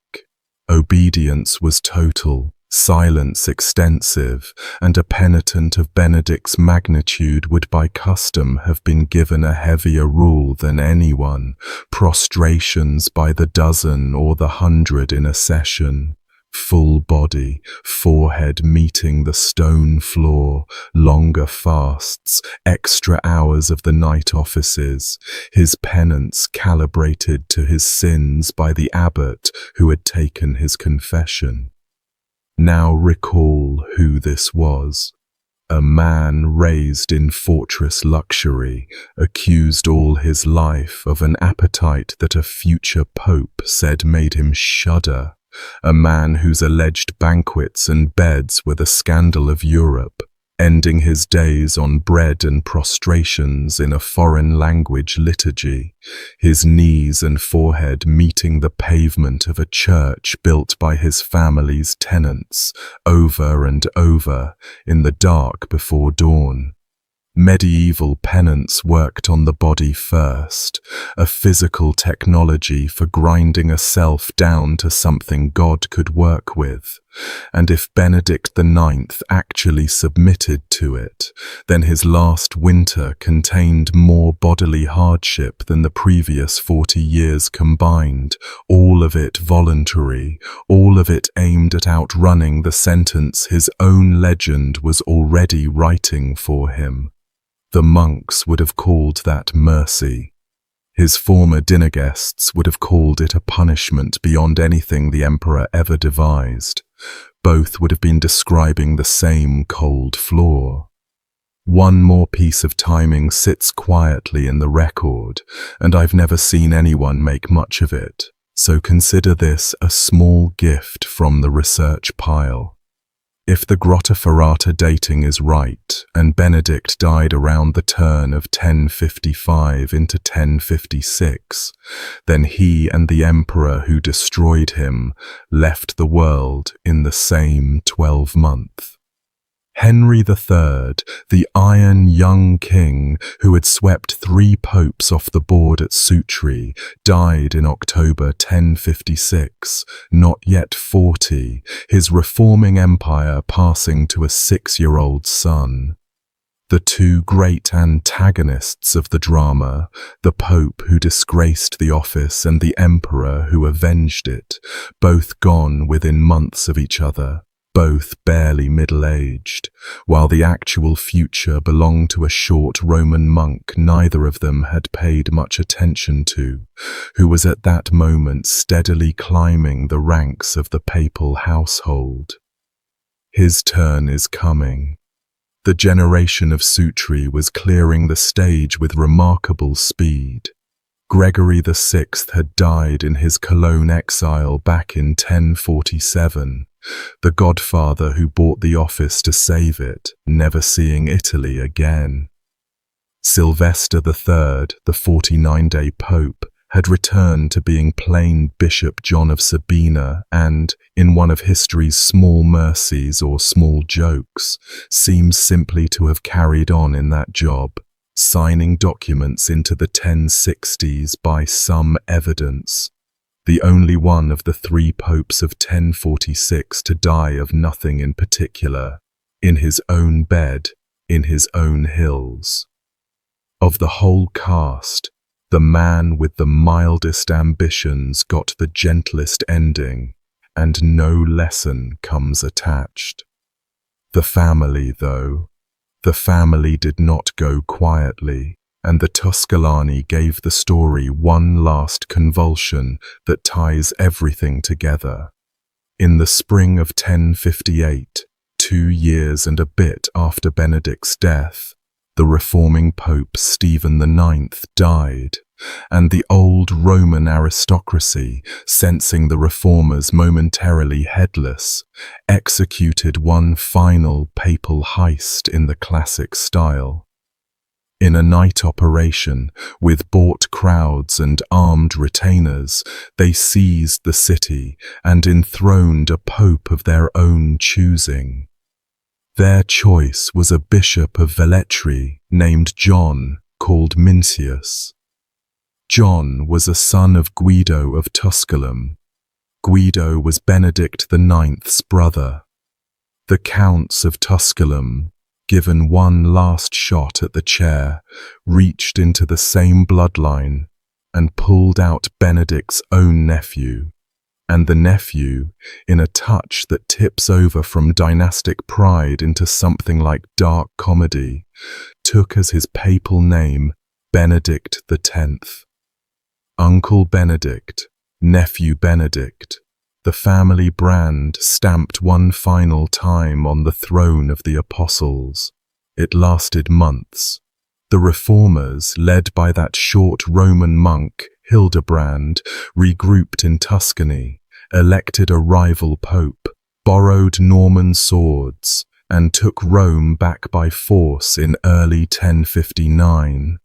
Obedience was total, silence extensive, and a penitent of Benedict's magnitude would by custom have been given a heavier rule than anyone, prostrations by the dozen or the 100 in a session. Full body, forehead meeting the stone floor, longer fasts, extra hours of the night offices, his penance calibrated to his sins by the abbot who had taken his confession. Now recall who this was. A man raised in fortress luxury, accused all his life of an appetite that a future pope said made him shudder. A man whose alleged banquets and beds were the scandal of Europe, ending his days on bread and prostrations in a foreign language liturgy, his knees and forehead meeting the pavement of a church built by his family's tenants, over and over, in the dark before dawn. Medieval penance worked on the body first, a physical technology for grinding a self down to something God could work with. And if Benedict IX actually submitted to it, then his last winter contained more bodily hardship than the previous 40 years combined, all of it voluntary, all of it aimed at outrunning the sentence his own legend was already writing for him. The monks would have called that mercy. His former dinner guests would have called it a punishment beyond anything the emperor ever devised. Both would have been describing the same cold floor. One more piece of timing sits quietly in the record, and I've never seen anyone make much of it, so consider this a small gift from the research pile. If the Grotta Ferrata dating is right, and Benedict died around the turn of 1055 into 1056, then he and the emperor who destroyed him left the world in the same 12-month. Henry III, the iron young king who had swept 3 popes off the board at Sutri, died in October 1056, not yet 40, his reforming empire passing to a 6-year-old son. The two great antagonists of the drama, the Pope who disgraced the office and the Emperor who avenged it, both gone within months of each other, both barely middle-aged, while the actual future belonged to a short Roman monk neither of them had paid much attention to, who was at that moment steadily climbing the ranks of the papal household. His turn is coming. The generation of Sutri was clearing the stage with remarkable speed. Gregory VI had died in his Cologne exile back in 1047, the godfather who bought the office to save it, never seeing Italy again. Sylvester III, the 49-day pope, had returned to being plain Bishop John of Sabina and, in one of history's small mercies or small jokes, seems simply to have carried on in that job, signing documents into the 1060s by some evidence, the only one of the three popes of 1046 to die of nothing in particular, in his own bed, in his own hills. Of the whole cast, the man with the mildest ambitions got the gentlest ending, and no lesson comes attached. The family, though, the family did not go quietly, and the Tusculani gave the story one last convulsion that ties everything together. In the spring of 1058, 2 years and a bit after Benedict's death, the reforming Pope Stephen IX died, and the old Roman aristocracy, sensing the reformers momentarily headless, executed one final papal heist in the classic style. In a night operation, with bought crowds and armed retainers, they seized the city and enthroned a pope of their own choosing. Their choice was a bishop of Velletri named John, called Mincius. John was a son of Guido of Tusculum. Guido was Benedict IX's brother. The counts of Tusculum, given one last shot at the chair, reached into the same bloodline and pulled out Benedict's own nephew. And the nephew, in a touch that tips over from dynastic pride into something like dark comedy, took as his papal name Benedict X. Uncle Benedict, nephew Benedict, the family brand stamped one final time on the throne of the apostles. It lasted months. The reformers, led by that short Roman monk, Hildebrand, regrouped in Tuscany, elected a rival pope, borrowed Norman swords, and took Rome back by force in early 1059.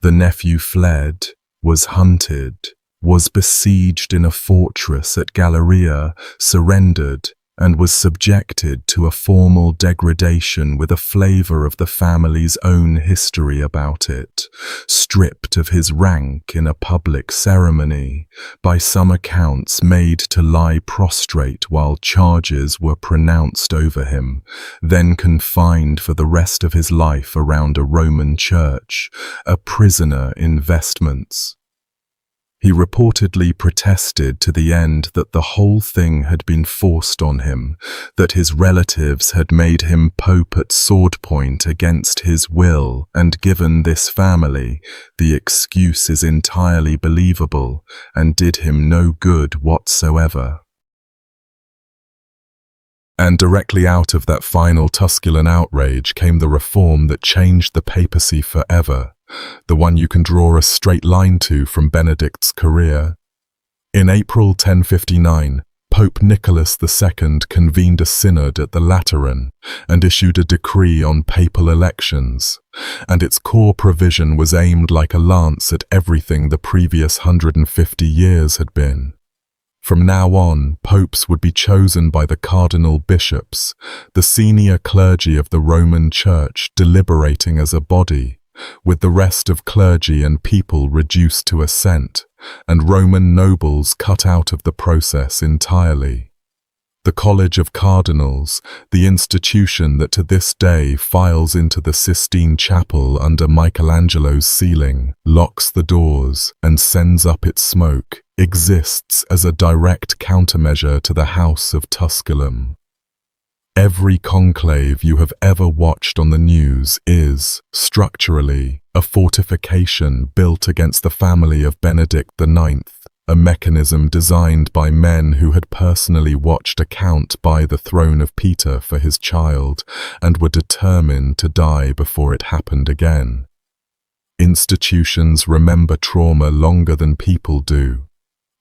The nephew fled, was hunted, was besieged in a fortress at Galleria, surrendered, and was subjected to a formal degradation with a flavor of the family's own history about it, stripped of his rank in a public ceremony, by some accounts made to lie prostrate while charges were pronounced over him, then confined for the rest of his life around a Roman church, a prisoner in vestments. He reportedly protested to the end that the whole thing had been forced on him, that his relatives had made him pope at sword point against his will, and given this family, the excuse is entirely believable and did him no good whatsoever. And directly out of that final Tusculan outrage came the reform that changed the papacy forever, the one you can draw a straight line to from Benedict's career. In April 1059, Pope Nicholas II convened a synod at the Lateran and issued a decree on papal elections, and its core provision was aimed like a lance at everything the previous 150 years had been. From now on, popes would be chosen by the cardinal bishops, the senior clergy of the Roman Church deliberating as a body, with the rest of clergy and people reduced to assent, and Roman nobles cut out of the process entirely. The College of Cardinals, the institution that to this day files into the Sistine Chapel under Michelangelo's ceiling, locks the doors, and sends up its smoke, exists as a direct countermeasure to the House of Tusculum. Every conclave you have ever watched on the news is, structurally, a fortification built against the family of Benedict IX, a mechanism designed by men who had personally watched a count by the throne of Peter for his child and were determined to die before it happened again. Institutions remember trauma longer than people do.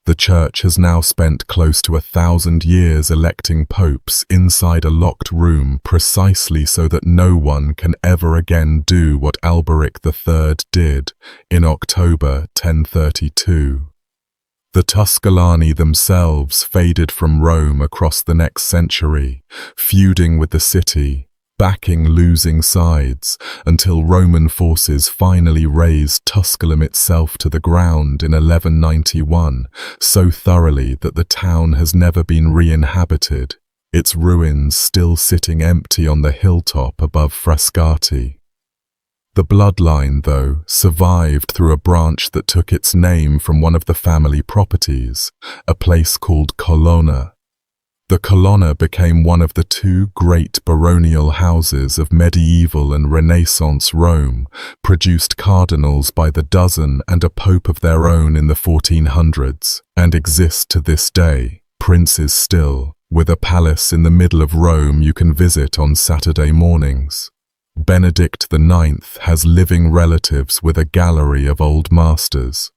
The Church has now spent close to 1,000 years electing popes inside a locked room precisely so that no one can ever again do what Alberic III did in October 1032. The Tusculani themselves faded from Rome across the next century, feuding with the city, backing losing sides, until Roman forces finally razed Tusculum itself to the ground in 1191, so thoroughly that the town has never been re-inhabited, its ruins still sitting empty on the hilltop above Frascati. The bloodline, though, survived through a branch that took its name from one of the family properties, a place called Colonna. The Colonna became one of the two great baronial houses of medieval and Renaissance Rome, produced cardinals by the dozen and a pope of their own in the 1400s, and exist to this day, princes still, with a palace in the middle of Rome you can visit on Saturday mornings. Benedict IX has living relatives with a gallery of old masters.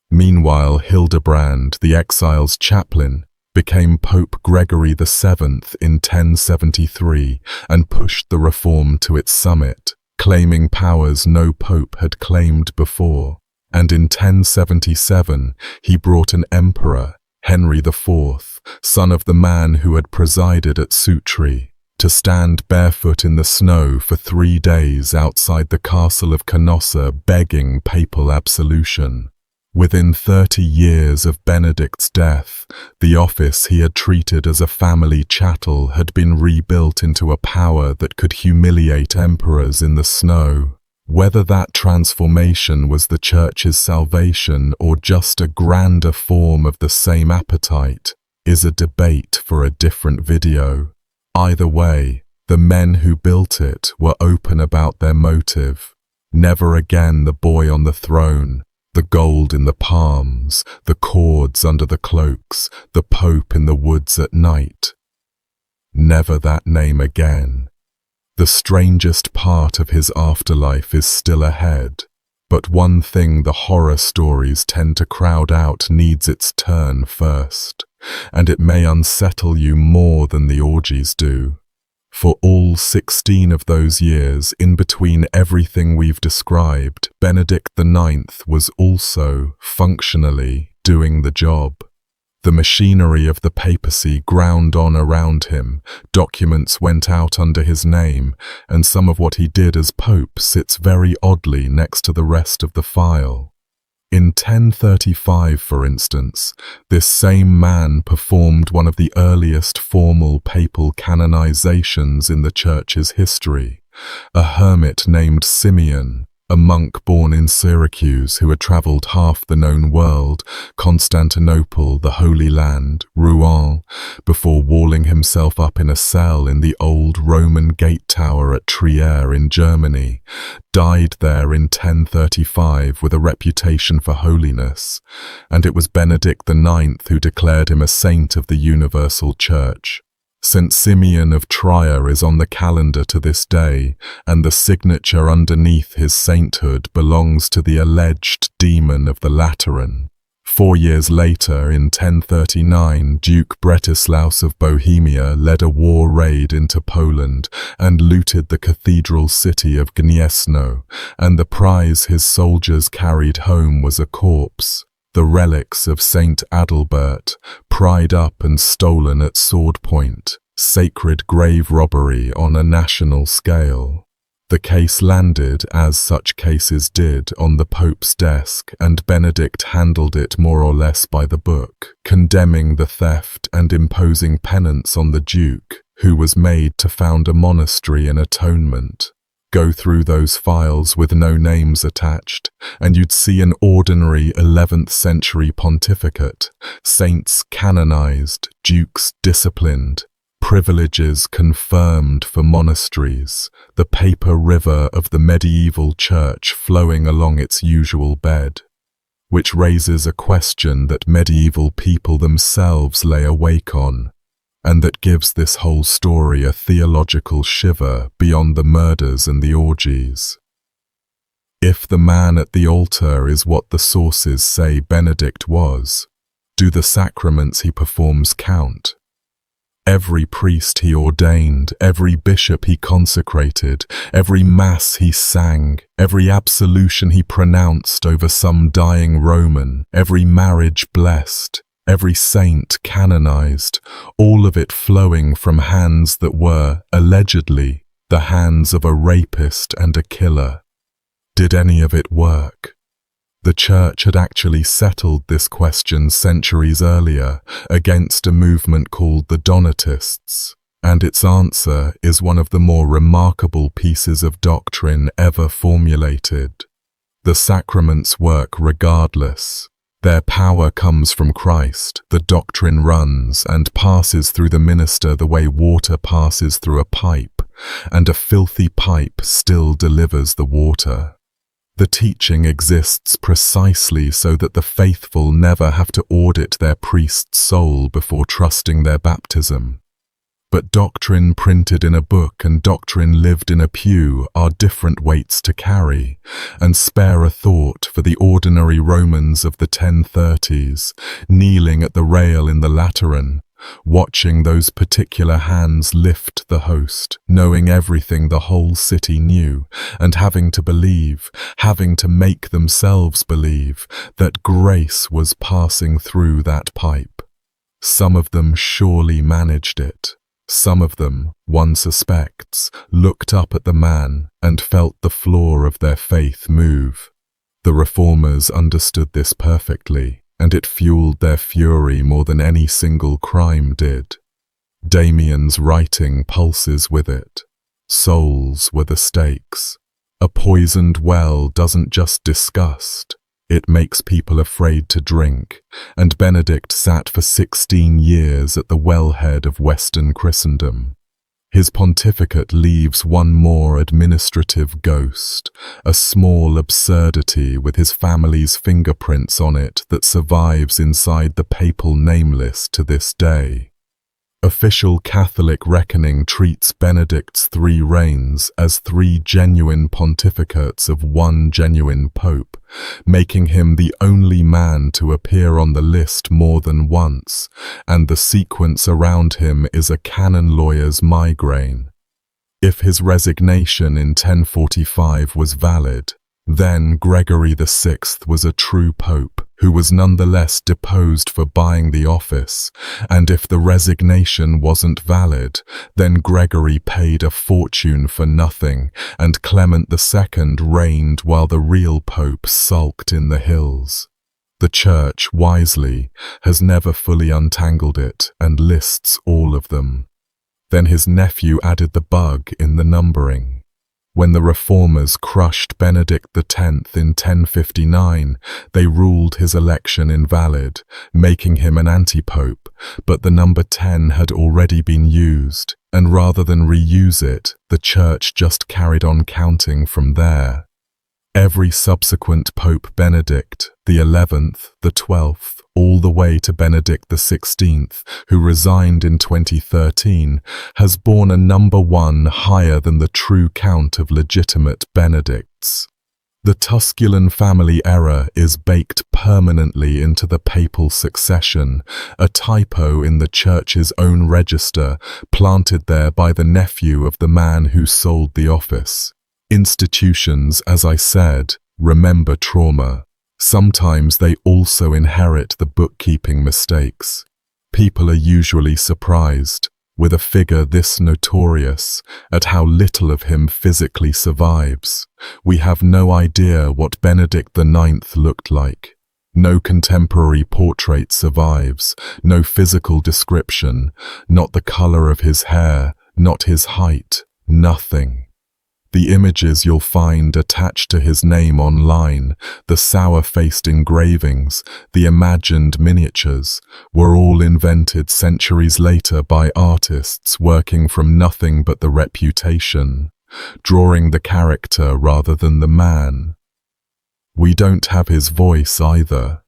Meanwhile, Hildebrand, the exile's chaplain, became Pope Gregory VII in 1073 and pushed the reform to its summit, claiming powers no pope had claimed before. And in 1077, he brought an emperor, Henry IV, son of the man who had presided at Sutri, to stand barefoot in the snow for 3 days outside the castle of Canossa begging papal absolution. Within 30 years of Benedict's death, the office he had treated as a family chattel had been rebuilt into a power that could humiliate emperors in the snow. Whether that transformation was the Church's salvation or just a grander form of the same appetite is a debate for a different video. Either way, the men who built it were open about their motive. Never again the boy on the throne, the gold in the palms, the cords under the cloaks, the Pope in the woods at night. Never that name again. The strangest part of his afterlife is still ahead, but one thing the horror stories tend to crowd out needs its turn first, and it may unsettle you more than the orgies do. For all 16 of those years, in between everything we've described, Benedict IX was also, functionally, doing the job. The machinery of the papacy ground on around him, documents went out under his name, and some of what he did as pope sits very oddly next to the rest of the file. In 1035, for instance, this same man performed one of the earliest formal papal canonizations in the Church's history. A hermit named Simeon, a monk born in Syracuse who had traveled half the known world, Constantinople, the Holy Land, Rouen, before walling himself up in a cell in the old Roman gate tower at Trier in Germany, died there in 1035 with a reputation for holiness, and it was Benedict IX who declared him a saint of the Universal Church. St. Simeon of Trier is on the calendar to this day, and the signature underneath his sainthood belongs to the alleged demon of the Lateran. 4 years later, in 1039, Duke Bretislaus of Bohemia led a war raid into Poland and looted the cathedral city of Gniezno, and the prize his soldiers carried home was a corpse. The relics of Saint Adalbert, pried up and stolen at sword point, sacred grave robbery on a national scale. The case landed, as such cases did, on the Pope's desk, and Benedict handled it more or less by the book, condemning the theft and imposing penance on the Duke, who was made to found a monastery in atonement. Go through those files with no names attached, and you'd see an ordinary 11th century pontificate, saints canonized, dukes disciplined, privileges confirmed for monasteries, the paper river of the medieval church flowing along its usual bed, which raises a question that medieval people themselves lay awake on, and that gives this whole story a theological shiver beyond the murders and the orgies. If the man at the altar is what the sources say Benedict was, Do the sacraments he performs count? Every priest he ordained, every bishop he consecrated, every mass he sang, every absolution he pronounced over some dying Roman, every marriage blessed, every saint canonized, all of it flowing from hands that were, allegedly, the hands of a rapist and a killer. Did any of it work? The Church had actually settled this question centuries earlier against a movement called the Donatists, and its answer is one of the more remarkable pieces of doctrine ever formulated. The sacraments work regardless. Their power comes from Christ. The doctrine runs and passes through the minister the way water passes through a pipe, and a filthy pipe still delivers the water. The teaching exists precisely so that the faithful never have to audit their priest's soul before trusting their baptism. But doctrine printed in a book and doctrine lived in a pew are different weights to carry, and spare a thought for the ordinary Romans of the 1030s, kneeling at the rail in the Lateran, watching those particular hands lift the host, knowing everything the whole city knew, and having to believe, having to make themselves believe, that grace was passing through that pipe. Some of them surely managed it. Some of them, one suspects, looked up at the man and felt the floor of their faith move. The reformers understood this perfectly, and it fueled their fury more than any single crime did. Damien's writing pulses with it. Souls were the stakes. A poisoned well doesn't just disgust, it makes people afraid to drink, and Benedict sat for 16 years at the wellhead of Western Christendom. His pontificate leaves one more administrative ghost, a small absurdity with his family's fingerprints on it that survives inside the papal name list to this day. Official Catholic reckoning treats Benedict's 3 reigns as 3 genuine pontificates of 1 genuine pope, making him the only man to appear on the list more than once, and the sequence around him is a canon lawyer's migraine. If his resignation in 1045 was valid, then Gregory VI was a true pope, who was nonetheless deposed for buying the office, and if the resignation wasn't valid, then Gregory paid a fortune for nothing, and Clement II reigned while the real pope sulked in the hills. The Church, wisely, has never fully untangled it and lists all of them. Then his nephew added the bug in the numbering. When the reformers crushed Benedict X in 1059, they ruled his election invalid, making him an anti-pope, but the number 10 had already been used, and rather than reuse it, the Church just carried on counting from there. Every subsequent Pope Benedict, the 11th, the 12th, all the way to Benedict XVI, who resigned in 2013, has borne a number 1 higher than the true count of legitimate Benedicts. The Tusculan family error is baked permanently into the papal succession, a typo in the Church's own register, planted there by the nephew of the man who sold the office. Institutions, as I said, remember trauma. Sometimes they also inherit the bookkeeping mistakes. People are usually surprised, with a figure this notorious, at how little of him physically survives. We have no idea what Benedict IX looked like. No contemporary portrait survives, no physical description, not the color of his hair, not his height, nothing. The images you'll find attached to his name online, the sour-faced engravings, the imagined miniatures, were all invented centuries later by artists working from nothing but the reputation, drawing the character rather than the man. We don't have his voice either.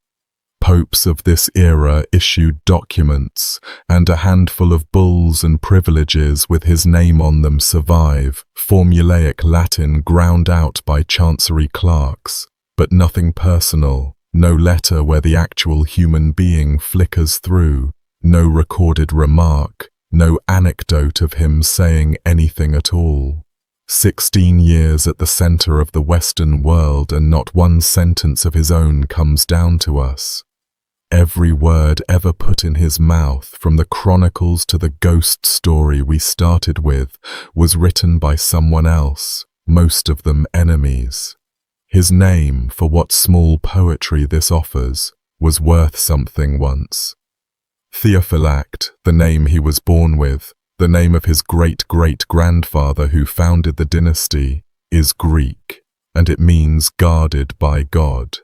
Popes of this era issued documents, and a handful of bulls and privileges with his name on them survive, formulaic Latin ground out by chancery clerks, but nothing personal, No letter where the actual human being flickers through, no recorded remark, no anecdote of him saying anything at all. 16 years at the center of the Western world, and not one sentence of his own comes down to us. Every word ever put in his mouth, from the Chronicles to the ghost story we started with, was written by someone else, most of them enemies. His name, for what small poetry this offers, was worth something once. Theophylact, the name he was born with, the name of his great-great-grandfather who founded the dynasty, is Greek, and it means guarded by God.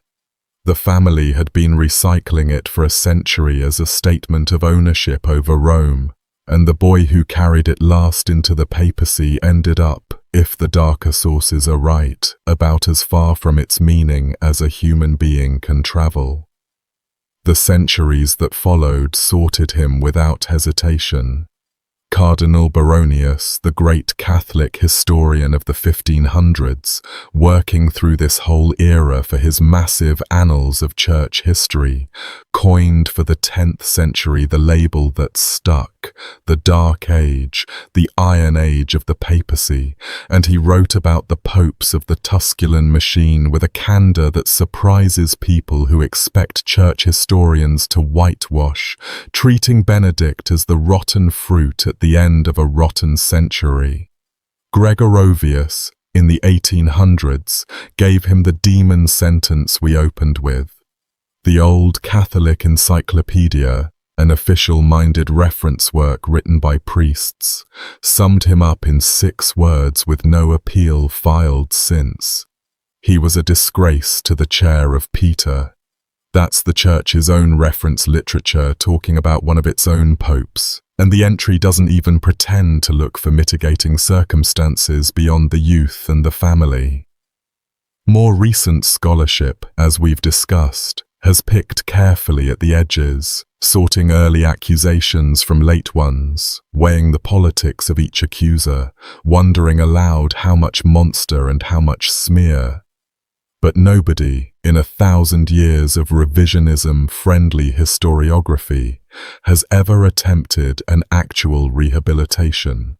The family had been recycling it for a century as a statement of ownership over Rome, and the boy who carried it last into the papacy ended up, if the darker sources are right, about as far from its meaning as a human being can travel. The centuries that followed sorted him without hesitation. Cardinal Baronius, the great Catholic historian of the 1500s, working through this whole era for his massive annals of church history, coined for the 10th century the label that stuck, the Dark Age, the Iron Age of the papacy, and he wrote about the popes of the Tusculan machine with a candor that surprises people who expect church historians to whitewash, treating Benedict as the rotten fruit at the end of a rotten century. Gregorovius, in the 1800s, gave him the demon sentence we opened with. The Old Catholic Encyclopedia, an official-minded reference work written by priests, summed him up in 6 words with no appeal filed since. He was a disgrace to the chair of Peter. That's the Church's own reference literature talking about one of its own popes, and the entry doesn't even pretend to look for mitigating circumstances beyond the youth and the family. More recent scholarship, as we've discussed, has picked carefully at the edges, sorting early accusations from late ones, weighing the politics of each accuser, wondering aloud how much monster and how much smear. But nobody, in 1,000 years of revisionism-friendly historiography, has ever attempted an actual rehabilitation.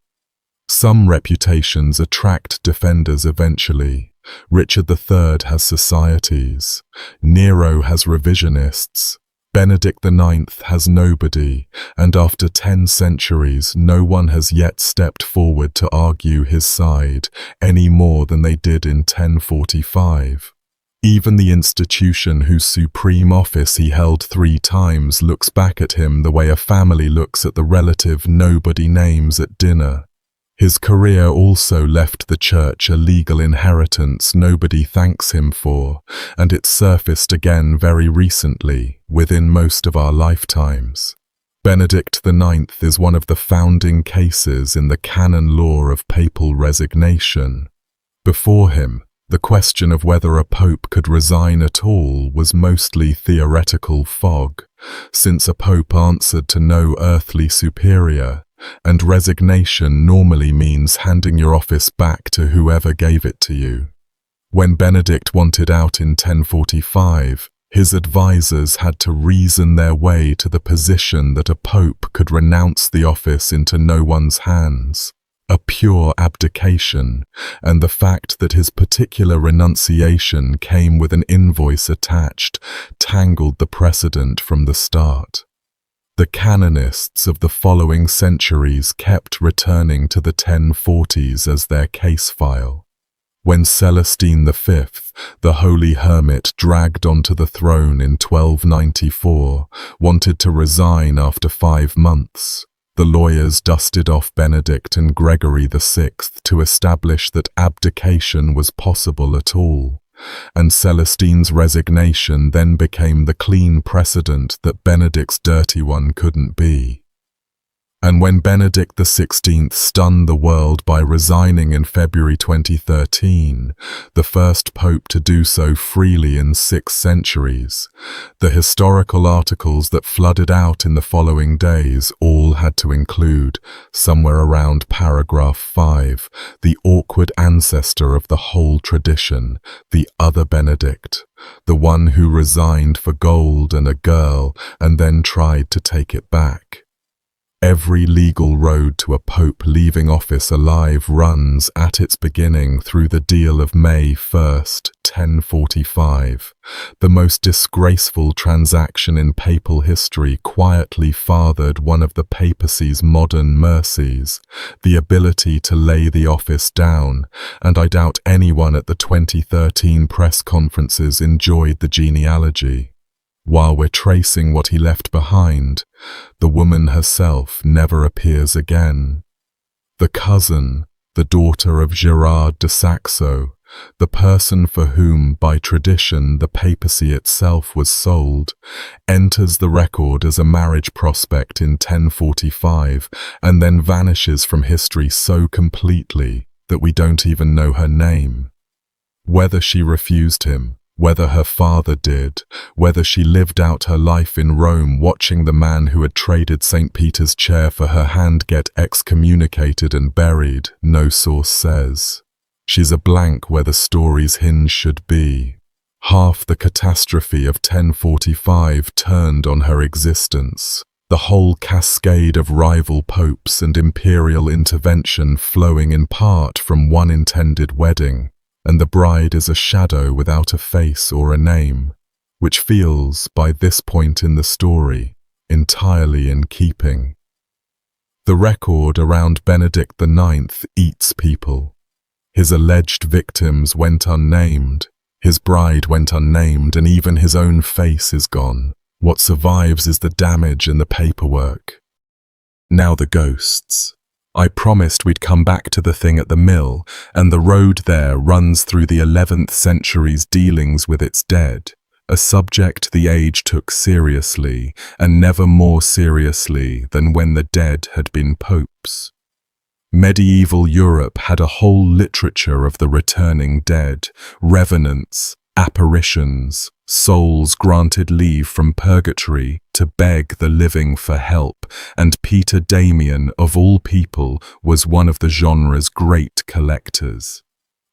Some reputations attract defenders eventually. Richard III has societies. Nero has revisionists. Benedict IX has nobody, and after 10 centuries, no one has yet stepped forward to argue his side, any more than they did in 1045. Even the institution whose supreme office he held 3 times looks back at him the way a family looks at the relative nobody names at dinner. His career also left the Church a legal inheritance nobody thanks him for, and it surfaced again very recently, within most of our lifetimes. Benedict IX is one of the founding cases in the canon law of papal resignation. Before him, the question of whether a pope could resign at all was mostly theoretical fog, since a pope answered to no earthly superior, and resignation normally means handing your office back to whoever gave it to you. When Benedict wanted out in 1045, his advisors had to reason their way to the position that a pope could renounce the office into no one's hands, a pure abdication, and the fact that his particular renunciation came with an invoice attached tangled the precedent from the start. The canonists of the following centuries kept returning to the 1040s as their case file. When Celestine V, the holy hermit dragged onto the throne in 1294, wanted to resign after 5 months, the lawyers dusted off Benedict and Gregory VI to establish that abdication was possible at all, and Celestine's resignation then became the clean precedent that Benedict's dirty one couldn't be. And when Benedict XVI stunned the world by resigning in February 2013, the first pope to do so freely in 6 centuries, the historical articles that flooded out in the following days all had to include, somewhere around paragraph 5, the awkward ancestor of the whole tradition, the other Benedict, the one who resigned for gold and a girl and then tried to take it back. Every legal road to a pope leaving office alive runs at its beginning through the deal of May 1st, 1045. The most disgraceful transaction in papal history quietly fathered one of the papacy's modern mercies, the ability to lay the office down, and I doubt anyone at the 2013 press conferences enjoyed the genealogy. While we're tracing what he left behind, the woman herself never appears again. The cousin, the daughter of Gerard de Saxo, the person for whom, by tradition, the papacy itself was sold, enters the record as a marriage prospect in 1045 and then vanishes from history so completely that we don't even know her name. Whether she refused him, whether her father did, whether she lived out her life in Rome watching the man who had traded St. Peter's chair for her hand get excommunicated and buried, no source says. She's a blank where the story's hinge should be. Half the catastrophe of 1045 turned on her existence. The whole cascade of rival popes and imperial intervention flowing in part from one intended wedding, and the bride is a shadow without a face or a name, which feels, by this point in the story, entirely in keeping. The record around Benedict IX eats people. His alleged victims went unnamed, his bride went unnamed, and even his own face is gone. What survives is the damage and the paperwork. Now the ghosts. I promised we'd come back to the thing at the mill, and the road there runs through the 11th century's dealings with its dead, a subject the age took seriously, and never more seriously than when the dead had been popes. Medieval Europe had a whole literature of the returning dead, revenants, apparitions, souls granted leave from purgatory to beg the living for help, and Peter Damian, of all people, was one of the genre's great collectors.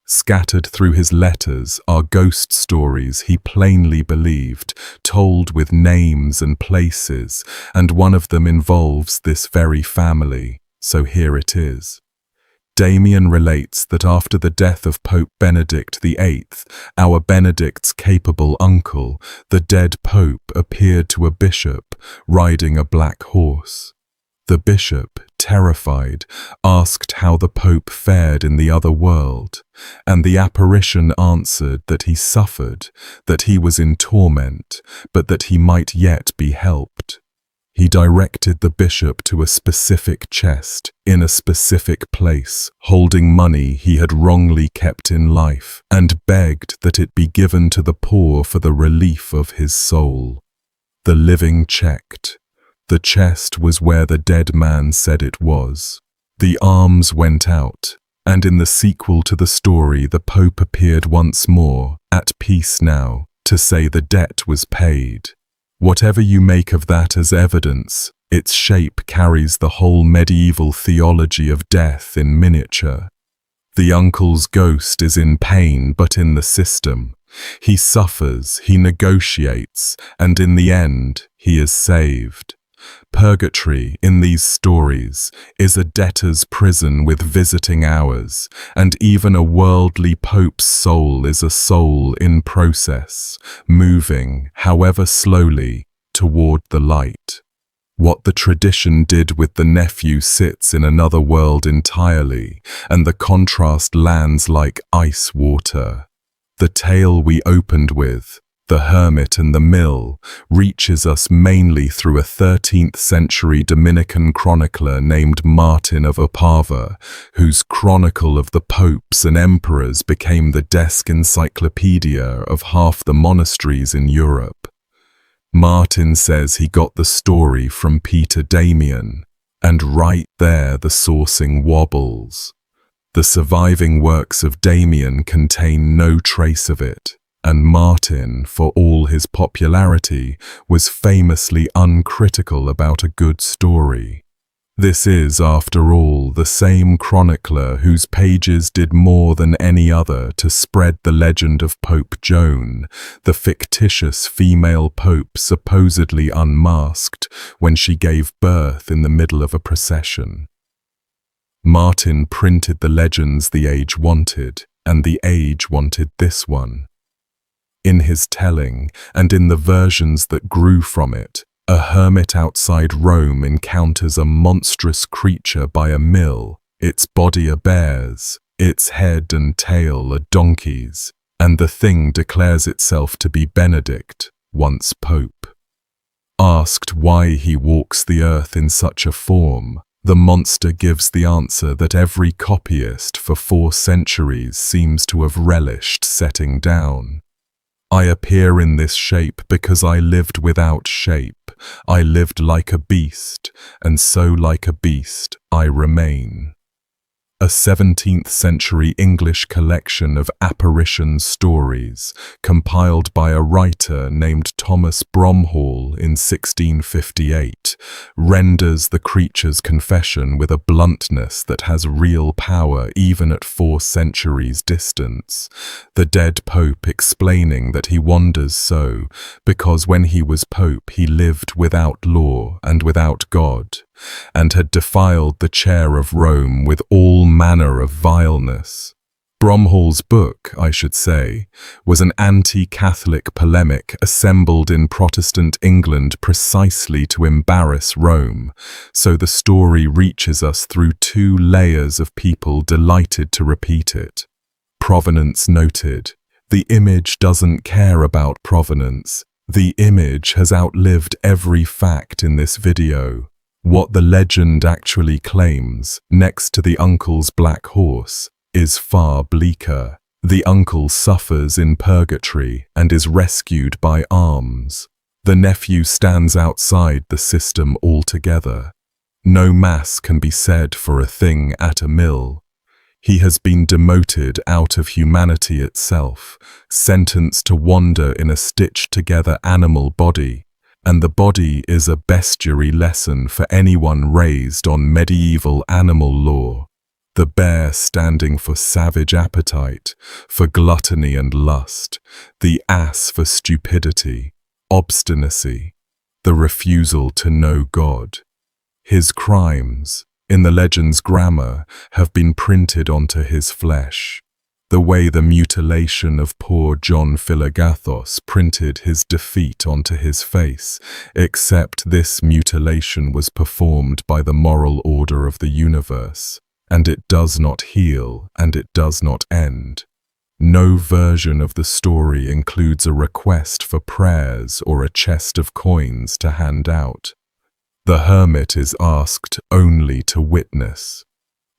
Scattered through his letters are ghost stories he plainly believed, told with names and places, and one of them involves this very family, so here it is. Damian relates that after the death of Pope Benedict VIII, our Benedict's capable uncle, the dead pope appeared to a bishop riding a black horse. The bishop, terrified, asked how the pope fared in the other world, and the apparition answered that he suffered, that he was in torment, but that he might yet be helped. He directed the bishop to a specific chest, in a specific place, holding money he had wrongly kept in life, and begged that it be given to the poor for the relief of his soul. The living checked. The chest was where the dead man said it was. The alms went out, and in the sequel to the story the Pope appeared once more, at peace now, to say the debt was paid. Whatever you make of that as evidence, its shape carries the whole medieval theology of death in miniature. The uncle's ghost is in pain, but in the system. He suffers, he negotiates, and in the end, he is saved. Purgatory, in these stories, is a debtor's prison with visiting hours, and even a worldly pope's soul is a soul in process, moving, however slowly, toward the light. What the tradition did with the nephew sits in another world entirely, and the contrast lands like ice water. The tale we opened with, The Hermit and the Mill, reaches us mainly through a 13th century Dominican chronicler named Martin of Opava, whose Chronicle of the Popes and Emperors became the desk encyclopedia of half the monasteries in Europe. Martin says he got the story from Peter Damian, And right there the sourcing wobbles. The surviving works of Damien contain no trace of it, and Martin, for all his popularity, was famously uncritical about a good story. This is, after all, the same chronicler whose pages did more than any other to spread the legend of Pope Joan, the fictitious female pope supposedly unmasked when she gave birth in the middle of a procession. Martin printed the legends the age wanted, and the age wanted this one. In his telling, and in the versions that grew from it, a hermit outside Rome encounters a monstrous creature by a mill, its body a bear's, its head and tail a donkey's, and the thing declares itself to be Benedict, once Pope. Asked why he walks the earth in such a form, the monster gives the answer that every copyist for 4 centuries seems to have relished setting down. I appear in this shape because I lived without shape. I lived like a beast, and so like a beast I remain. A 17th century English collection of apparition stories, compiled by a writer named Thomas Bromhall in 1658, renders the creature's confession with a bluntness that has real power even at 4 centuries distance, the dead pope explaining that he wanders so because when he was pope he lived without law and without God, and had defiled the chair of Rome with all manner of vileness. Bromhall's book, I should say, was an anti-Catholic polemic assembled in Protestant England precisely to embarrass Rome, so the story reaches us through 2 layers of people delighted to repeat it. Provenance noted. The image doesn't care about provenance. The image has outlived every fact in this video. What the legend actually claims, next to the uncle's black horse, is far bleaker. The uncle suffers in purgatory and is rescued by alms. The nephew stands outside the system altogether. No mass can be said for a thing at a mill. He has been demoted out of humanity itself, sentenced to wander in a stitched-together animal body, and the body is a bestiary lesson for anyone raised on medieval animal law, the bear standing for savage appetite, for gluttony and lust, the ass for stupidity, obstinacy, the refusal to know God. His crimes, in the legend's grammar, have been printed onto his flesh, the way the mutilation of poor John Philagathos printed his defeat onto his face, except this mutilation was performed by the moral order of the universe, and it does not heal and it does not end. No version of the story includes a request for prayers or a chest of coins to hand out. The hermit is asked only to witness.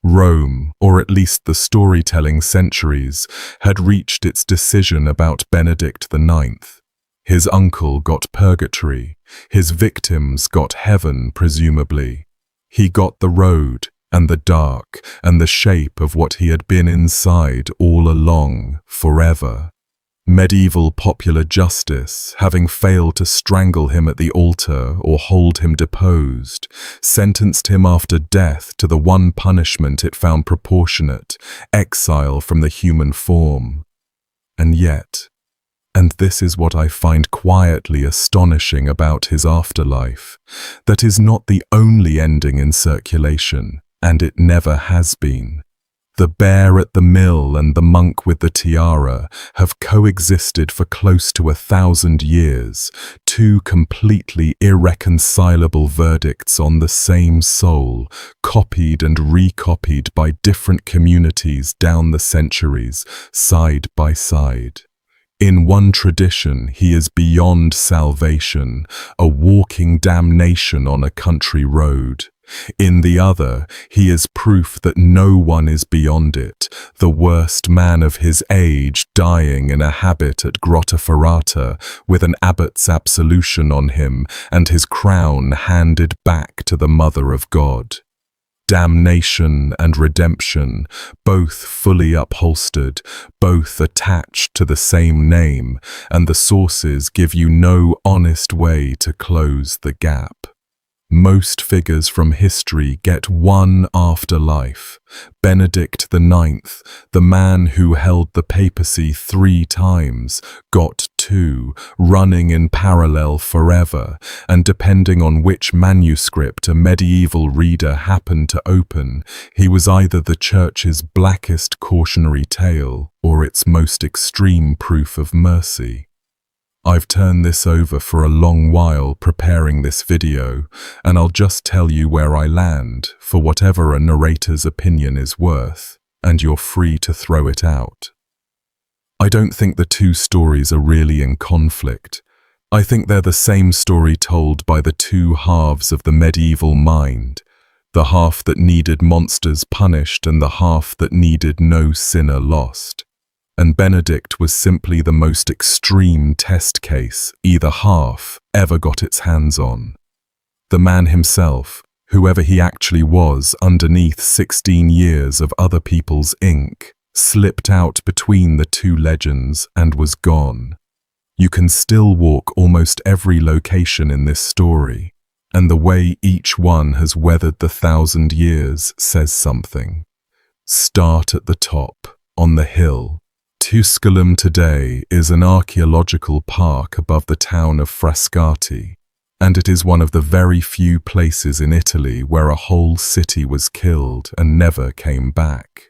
Rome, or at least the storytelling centuries, had reached its decision about Benedict IX. His uncle got purgatory, his victims got heaven, presumably. He got the road, and the dark, and the shape of what he had been inside all along, forever. Medieval popular justice, having failed to strangle him at the altar or hold him deposed, sentenced him after death to the one punishment it found proportionate, exile from the human form. And yet, and this is what I find quietly astonishing about his afterlife, that is not the only ending in circulation, and it never has been. The bear at the mill and the monk with the tiara have coexisted for close to 1,000 years, 2 completely irreconcilable verdicts on the same soul, copied and recopied by different communities down the centuries, side by side. In one tradition, he is beyond salvation, a walking damnation on a country road. In the other, he is proof that no one is beyond it, the worst man of his age dying in a habit at Grotta Ferrata with an abbot's absolution on him and his crown handed back to the Mother of God. Damnation and redemption, both fully upholstered, both attached to the same name, and the sources give you no honest way to close the gap. Most figures from history get one afterlife. Benedict IX, the man who held the papacy 3 times, got 2, running in parallel forever, and depending on which manuscript a medieval reader happened to open, he was either the Church's blackest cautionary tale or its most extreme proof of mercy. I've turned this over for a long while preparing this video, and I'll just tell you where I land for whatever a narrator's opinion is worth, and you're free to throw it out. I don't think the 2 stories are really in conflict. I think they're the same story told by the 2 halves of the medieval mind, the half that needed monsters punished and the half that needed no sinner lost. And Benedict was simply the most extreme test case either half ever got its hands on. The man himself, whoever he actually was underneath 16 years of other people's ink, slipped out between the 2 legends and was gone. You can still walk almost every location in this story, and the way each one has weathered the 1,000 years says something. Start at the top, on the hill. Tusculum today is an archaeological park above the town of Frascati, and it is one of the very few places in Italy where a whole city was killed and never came back.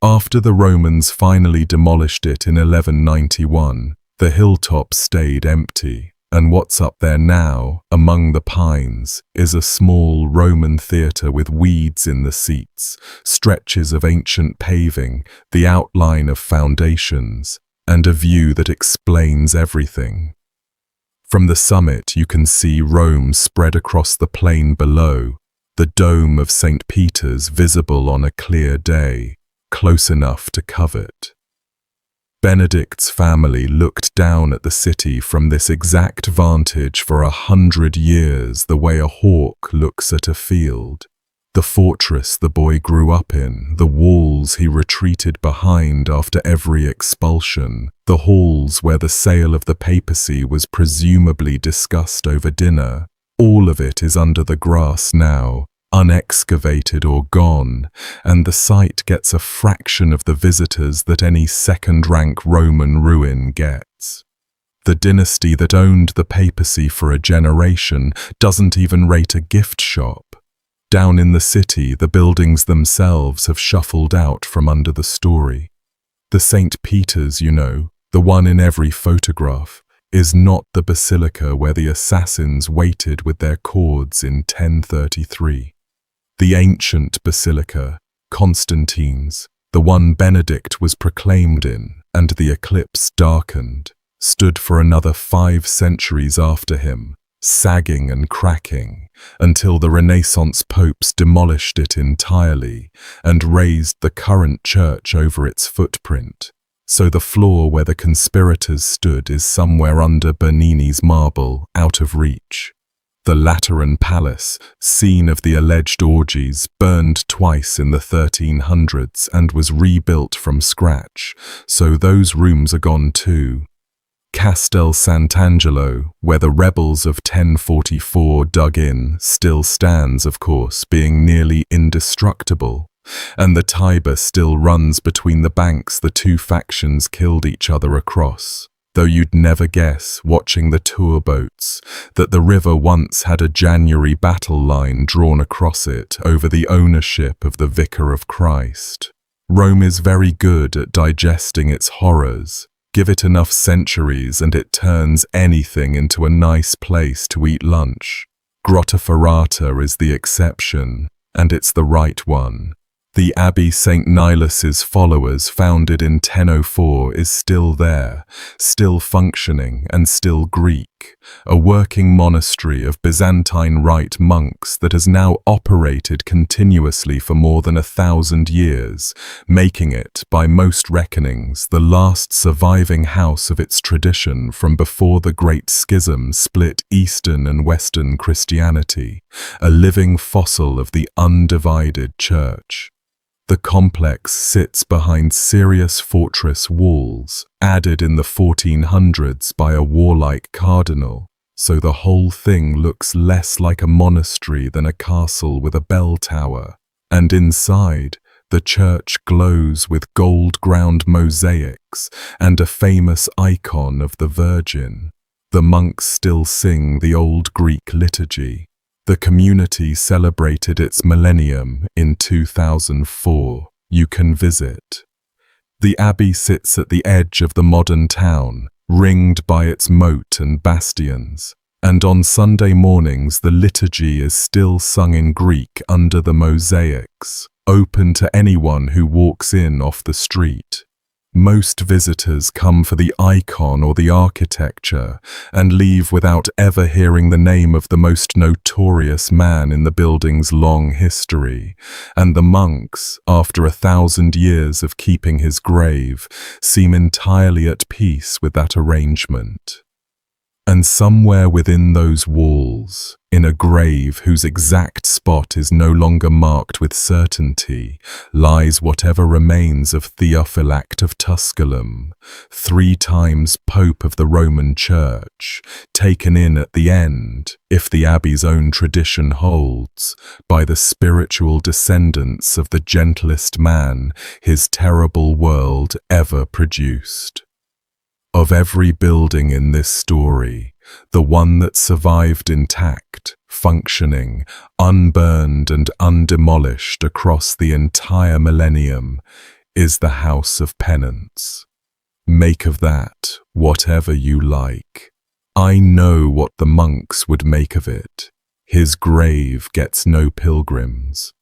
After the Romans finally demolished it in 1191, the hilltop stayed empty, and what's up there now, among the pines, is a small Roman theatre with weeds in the seats, stretches of ancient paving, the outline of foundations, and a view that explains everything. From the summit you can see Rome spread across the plain below, the dome of St. Peter's visible on a clear day, close enough to covet. Benedict's family looked down at the city from this exact vantage for 100 years the way a hawk looks at a field. The fortress the boy grew up in, the walls he retreated behind after every expulsion, the halls where the sale of the papacy was presumably discussed over dinner, all of it is under the grass now, unexcavated or gone, and the site gets a fraction of the visitors that any second-rank Roman ruin gets. The dynasty that owned the papacy for a generation doesn't even rate a gift shop. Down in the city, the buildings themselves have shuffled out from under the story. The St. Peter's, you know, the one in every photograph, is not the basilica where the assassins waited with their cords in 1033. The ancient basilica, Constantine's, the one Benedict was proclaimed in and the eclipse darkened, stood for another 5 centuries after him, sagging and cracking, until the Renaissance popes demolished it entirely and raised the current church over its footprint. So the floor where the conspirators stood is somewhere under Bernini's marble, out of reach. The Lateran Palace, scene of the alleged orgies, burned twice in the 1300s and was rebuilt from scratch, so those rooms are gone too. Castel Sant'Angelo, where the rebels of 1044 dug in, still stands, of course, being nearly indestructible, and the Tiber still runs between the banks the 2 factions killed each other across. Though you'd never guess, watching the tour boats, that the river once had a January battle line drawn across it over the ownership of the Vicar of Christ. Rome is very good at digesting its horrors. Give it enough centuries and it turns anything into a nice place to eat lunch. Grotta Ferrata is the exception, and it's the right one. The Abbey St. Nilas's followers, founded in 1004, is still there, still functioning and still Greek. a working monastery of Byzantine Rite monks that has now operated continuously for more than 1,000 years, making it, by most reckonings, the last surviving house of its tradition from before the Great Schism split Eastern and Western Christianity, a living fossil of the undivided church. The complex sits behind serious fortress walls, added in the 1400s by a warlike cardinal, so the whole thing looks less like a monastery than a castle with a bell tower. And inside, the church glows with gold-ground mosaics and a famous icon of the Virgin. The monks still sing the old Greek liturgy. The community celebrated its millennium in 2004. You can visit. The abbey sits at the edge of the modern town, ringed by its moat and bastions. And on Sunday mornings the liturgy is still sung in Greek under the mosaics, open to anyone who walks in off the street. Most visitors come for the icon or the architecture and leave without ever hearing the name of the most notorious man in the building's long history, and the monks, after 1,000 years of keeping his grave, seem entirely at peace with that arrangement. And somewhere within those walls, in a grave whose exact spot is no longer marked with certainty, lies whatever remains of Theophylact of Tusculum, 3 times Pope of the Roman Church, taken in at the end, if the abbey's own tradition holds, by the spiritual descendants of the gentlest man his terrible world ever produced. Of every building in this story, the one that survived intact, functioning, unburned and undemolished across the entire millennium, is the House of Penance. Make of that whatever you like. I know what the monks would make of it. His grave gets no pilgrims.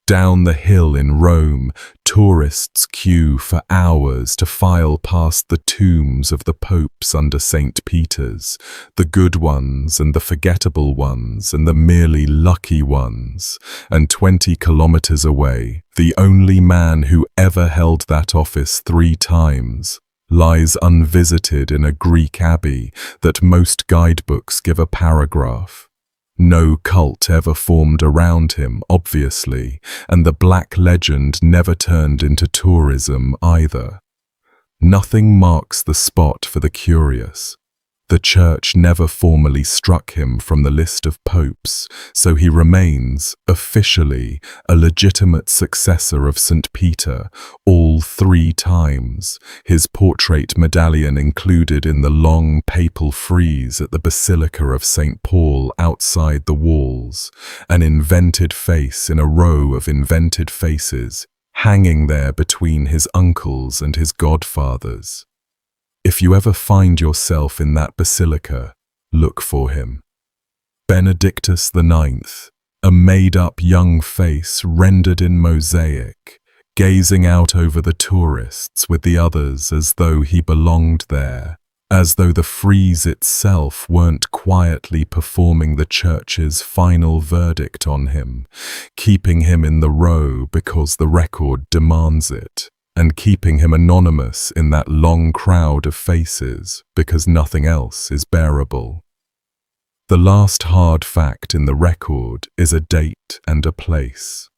Down the hill in Rome, tourists queue for hours to file past the tombs of the popes under St. Peter's, the good ones and the forgettable ones and the merely lucky ones, and 20 kilometers away, the only man who ever held that office 3 times, lies unvisited in a Greek abbey that most guidebooks give a paragraph. No cult ever formed around him, obviously, and the black legend never turned into tourism either. Nothing marks the spot for the curious. The church never formally struck him from the list of popes, so he remains, officially, a legitimate successor of St. Peter, all 3 times, his portrait medallion included in the long papal frieze at the Basilica of St. Paul outside the walls, an invented face in a row of invented faces, hanging there between his uncles and his godfathers. If you ever find yourself in that basilica, look for him. Benedictus IX, a made-up young face rendered in mosaic, gazing out over the tourists with the others as though he belonged there, as though the frieze itself weren't quietly performing the church's final verdict on him, keeping him in the row because the record demands it, and keeping him anonymous in that long crowd of faces because nothing else is bearable. The last hard fact in the record is a date and a place.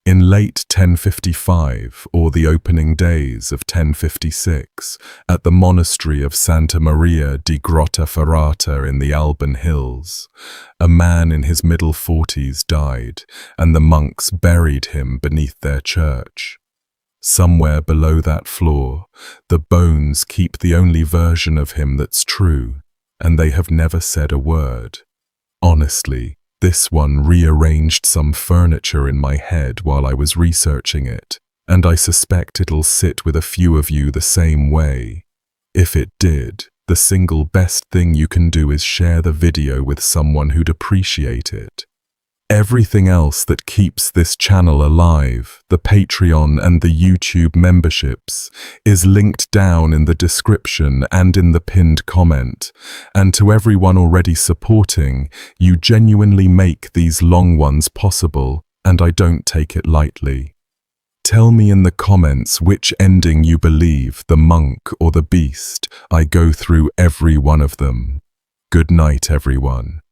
In late 1055, or the opening days of 1056, at the monastery of Santa Maria di Grottaferrata in the Alban Hills, a man in his middle 40s died, and the monks buried him beneath their church. Somewhere below that floor, the bones keep the only version of him that's true, and they have never said a word. Honestly, this one rearranged some furniture in my head while I was researching it, and I suspect it'll sit with a few of you the same way. If it did, the single best thing you can do is share the video with someone who'd appreciate it. Everything else that keeps this channel alive, the Patreon and the YouTube memberships, is linked down in the description and in the pinned comment. And to everyone already supporting, you genuinely make these long ones possible, and I don't take it lightly. Tell me in the comments which ending you believe, the monk or the beast. I go through every one of them. Good night, everyone.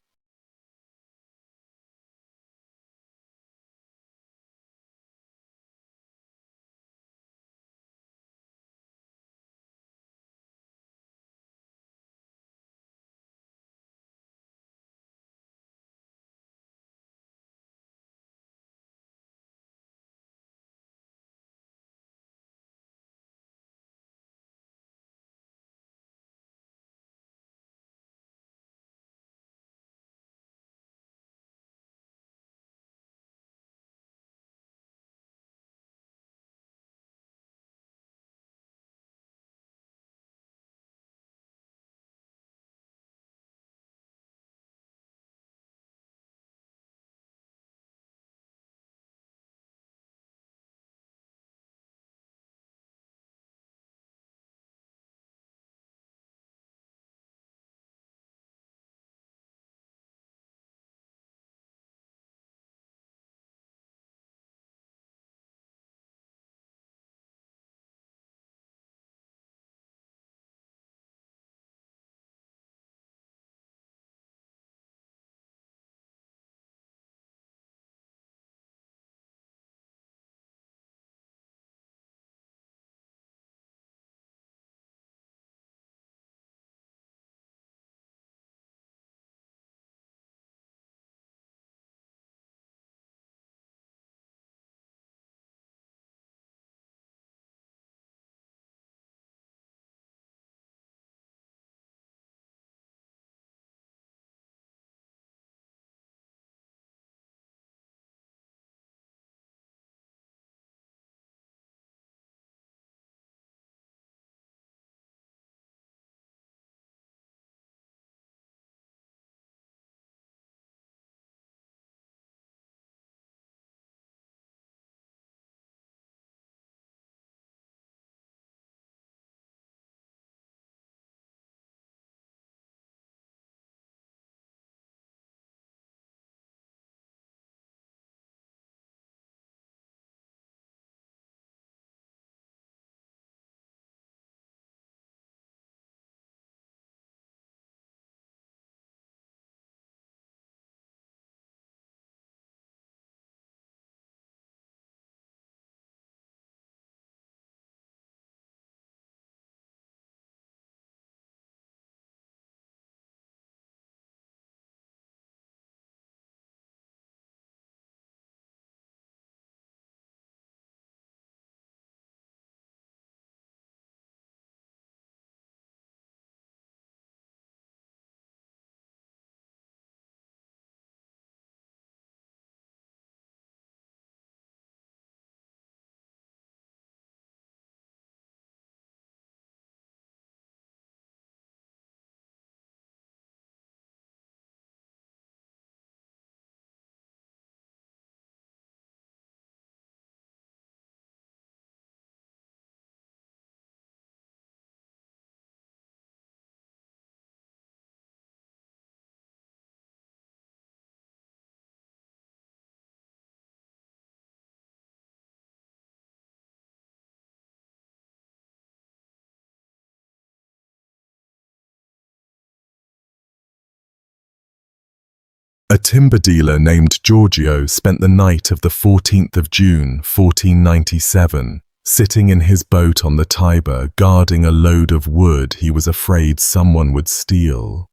A timber dealer named Giorgio spent the night of the 14th of June, 1497, sitting in his boat on the Tiber, guarding a load of wood he was afraid someone would steal.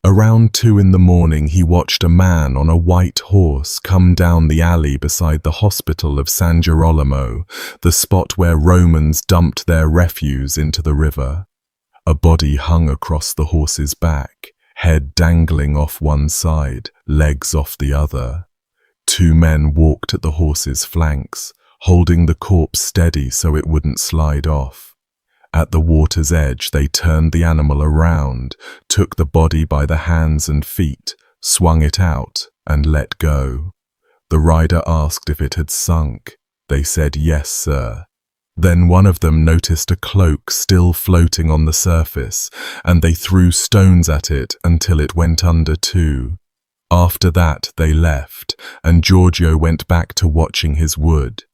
Around 2 in the morning, he watched a man on a white horse come down the alley beside the hospital of San Girolamo, the spot where Romans dumped their refuse into the river. A body hung across the horse's back, head dangling off one side, legs off the other. 2 men walked at the horse's flanks, holding the corpse steady so it wouldn't slide off. At the water's edge, they turned the animal around, took the body by the hands and feet, swung it out, and let go. The rider asked if it had sunk. They said, "Yes, sir." Then one of them noticed a cloak still floating on the surface, and they threw stones at it until it went under too. After that they left, and Giorgio went back to watching his wood.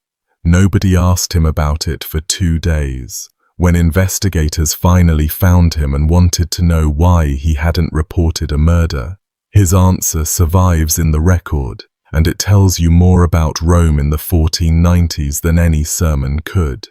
Nobody asked him about it for 2 days. When investigators finally found him and wanted to know why he hadn't reported a murder, his answer survives in the record, and it tells you more about Rome in the 1490s than any sermon could.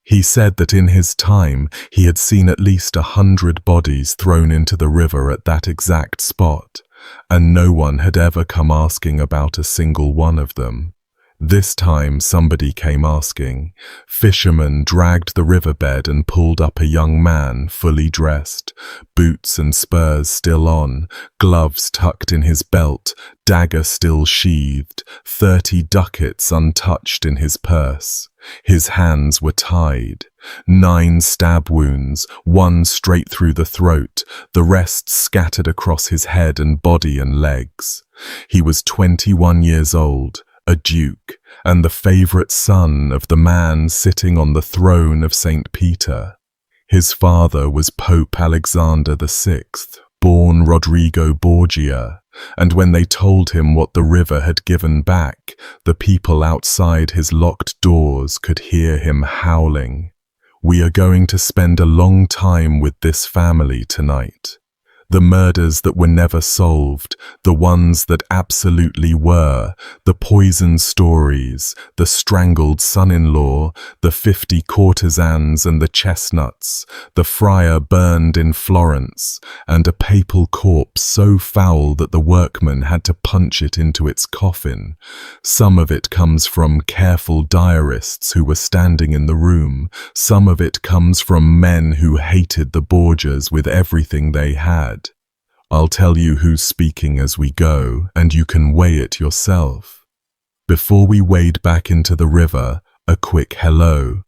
He said that in his time he had seen at least 100 bodies thrown into the river at that exact spot, and no one had ever come asking about a single one of them. This time somebody came asking. Fishermen dragged the riverbed and pulled up a young man fully dressed, boots and spurs still on, gloves tucked in his belt, dagger still sheathed, 30 ducats untouched in his purse. His hands were tied. 9 stab wounds, 1 straight through the throat, the rest scattered across his head and body and legs. He was 21 years old, a duke, and the favorite son of the man sitting on the throne of St. Peter. His father was Pope Alexander VI, born Rodrigo Borgia, and when they told him what the river had given back, the people outside his locked doors could hear him howling. "We are going to spend a long time with this family tonight. The murders that were never solved, the ones that absolutely were, the poison stories, the strangled son-in-law, the 50 courtesans and the chestnuts, the friar burned in Florence, and a papal corpse so foul that the workmen had to punch it into its coffin. Some of it comes from careful diarists who were standing in the room. Some of it comes from men who hated the Borgias with everything they had. I'll tell you who's speaking as we go, and you can weigh it yourself." Before we wade back into the river, a quick hello.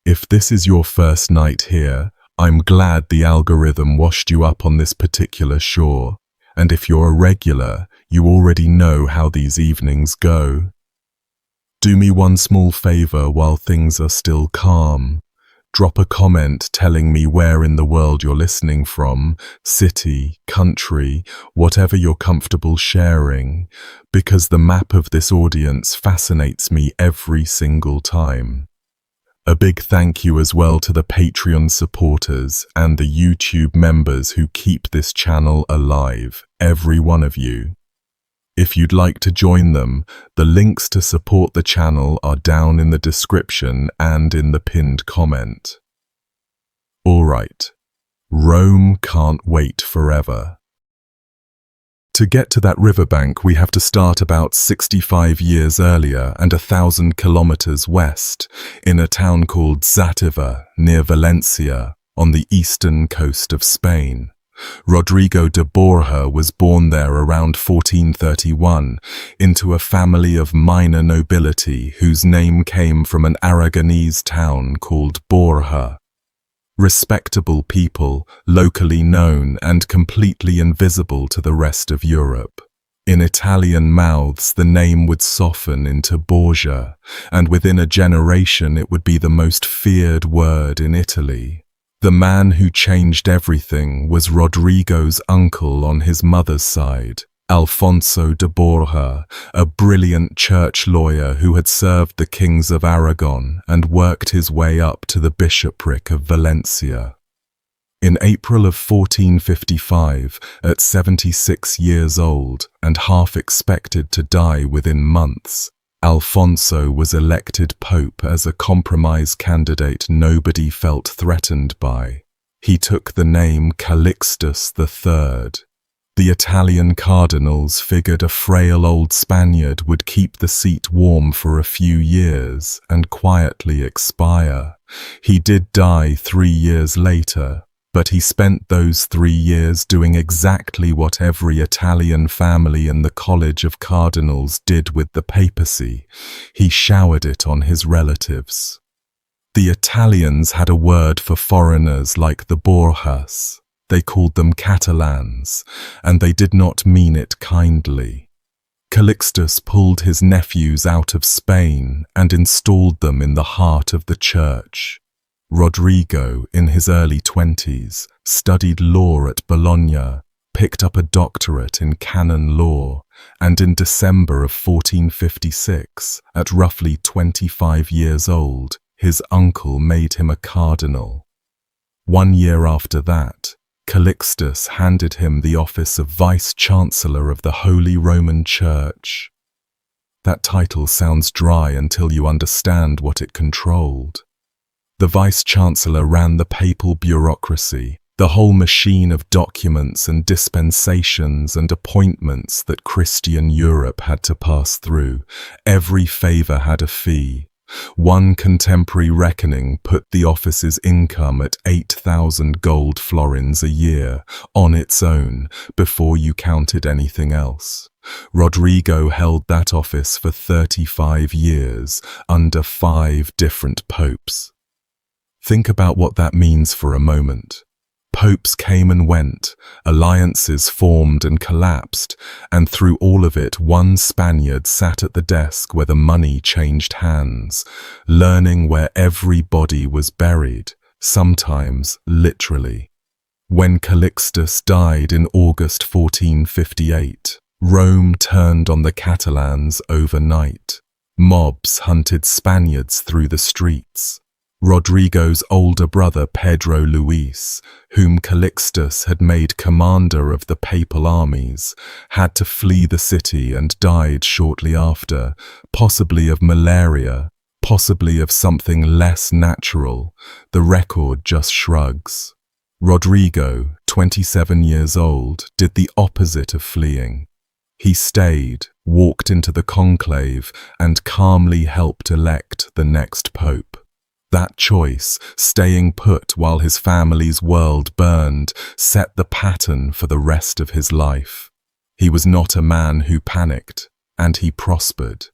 If this is your first night here, I'm glad the algorithm washed you up on this particular shore, and if you're a regular, you already know how these evenings go. Do me one small favor while things are still calm. Drop a comment telling me where in the world you're listening from, city, country, whatever you're comfortable sharing, because the map of this audience fascinates me every single time. A big thank you as well to the Patreon supporters and the YouTube members who keep this channel alive, every one of you. If you'd like to join them, the links to support the channel are down in the description and in the pinned comment. Alright, Rome can't wait forever. To get to that riverbank, we have to start about 65 years earlier and 1,000 kilometers west, in a town called Zátiva, near Valencia, on the eastern coast of Spain. Rodrigo de Borja was born there around 1431 into a family of minor nobility whose name came from an Aragonese town called Borja. Respectable people, locally known and completely invisible to the rest of Europe. In Italian mouths, the name would soften into Borgia, and within a generation it would be the most feared word in Italy. The man who changed everything was Rodrigo's uncle on his mother's side, Alfonso de Borja, a brilliant church lawyer who had served the kings of Aragon and worked his way up to the bishopric of Valencia. In April of 1455, at 76 years old and half expected to die within months, Alfonso was elected pope as a compromise candidate nobody felt threatened by. He took the name Calixtus III. The Italian cardinals figured a frail old Spaniard would keep the seat warm for a few years and quietly expire. He did die 3 years later, but he spent those 3 years doing exactly what every Italian family in the College of Cardinals did with the papacy. He showered it on his relatives. The Italians had a word for foreigners like the Borjas. They called them Catalans, and they did not mean it kindly. Calixtus pulled his nephews out of Spain and installed them in the heart of the church. Rodrigo, in his early 20s, studied law at Bologna, picked up a doctorate in canon law, and in December of 1456, at roughly 25 years old, his uncle made him a cardinal. 1 year after that, Calixtus handed him the office of Vice-Chancellor of the Holy Roman Church. That title sounds dry until you understand what it controlled. The Vice-Chancellor ran the papal bureaucracy, the whole machine of documents and dispensations and appointments that Christian Europe had to pass through. Every favor had a fee. One contemporary reckoning put the office's income at 8,000 gold florins a year, on its own, before you counted anything else. Rodrigo held that office for 35 years, under 5 different popes. Think about what that means for a moment. Popes came and went, alliances formed and collapsed, and through all of it one Spaniard sat at the desk where the money changed hands, learning where every body was buried, sometimes literally. When Calixtus died in August 1458, Rome turned on the Catalans overnight. Mobs hunted Spaniards through the streets. Rodrigo's older brother Pedro Luis, whom Calixtus had made commander of the papal armies, had to flee the city and died shortly after, possibly of malaria, possibly of something less natural. The record just shrugs. Rodrigo, 27 years old, did the opposite of fleeing. He stayed, walked into the conclave, and calmly helped elect the next pope. That choice, staying put while his family's world burned, set the pattern for the rest of his life. He was not a man who panicked, and he prospered.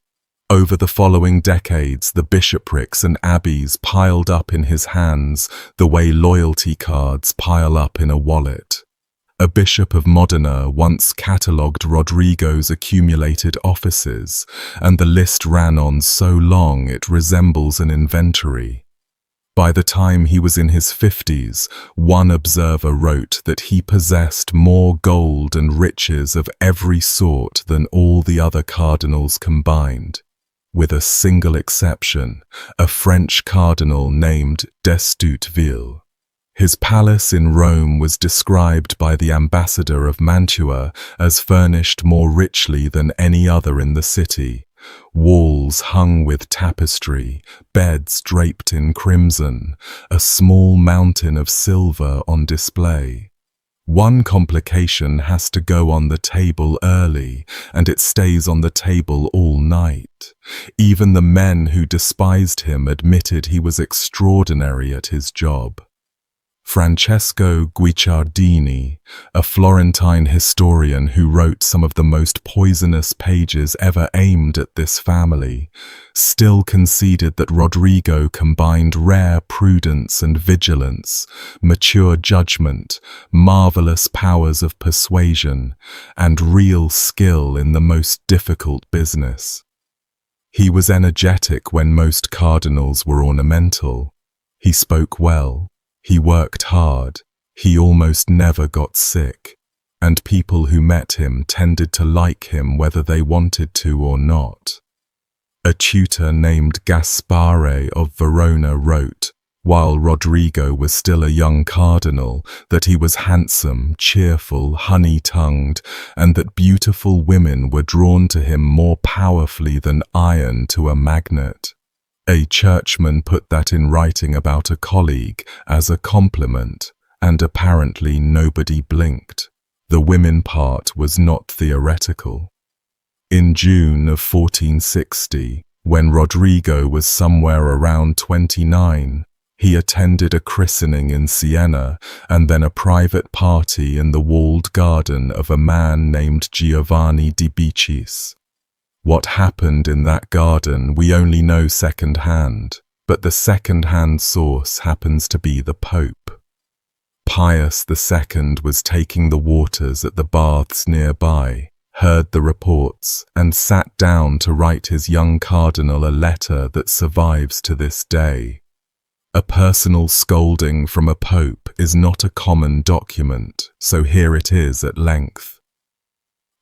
Over the following decades, the bishoprics and abbeys piled up in his hands the way loyalty cards pile up in a wallet. A bishop of Modena once catalogued Rodrigo's accumulated offices, and the list ran on so long it resembles an inventory. By the time he was in his 50s, one observer wrote that he possessed more gold and riches of every sort than all the other cardinals combined, with a single exception, a French cardinal named d'Estouteville. His palace in Rome was described by the ambassador of Mantua as furnished more richly than any other in the city. Walls hung with tapestry, beds draped in crimson, a small mountain of silver on display. One complication has to go on the table early, and it stays on the table all night. Even the men who despised him admitted he was extraordinary at his job. Francesco Guicciardini, a Florentine historian who wrote some of the most poisonous pages ever aimed at this family, still conceded that Rodrigo combined rare prudence and vigilance, mature judgment, marvelous powers of persuasion, and real skill in the most difficult business. He was energetic when most cardinals were ornamental. He spoke well. He worked hard, he almost never got sick, and people who met him tended to like him whether they wanted to or not. A tutor named Gaspare of Verona wrote, while Rodrigo was still a young cardinal, that he was handsome, cheerful, honey-tongued, and that beautiful women were drawn to him more powerfully than iron to a magnet. A churchman put that in writing about a colleague as a compliment, and apparently nobody blinked. The women part was not theoretical. In June of 1460, when Rodrigo was somewhere around 29, he attended a christening in Siena and then a private party in the walled garden of a man named Giovanni di Biccis. What happened in that garden we only know second-hand, but the second-hand source happens to be the Pope. Pius II was taking the waters at the baths nearby. heard the reports, and sat down to write his young cardinal a letter that survives to this day. A personal scolding from a pope is not a common document, so here it is at length.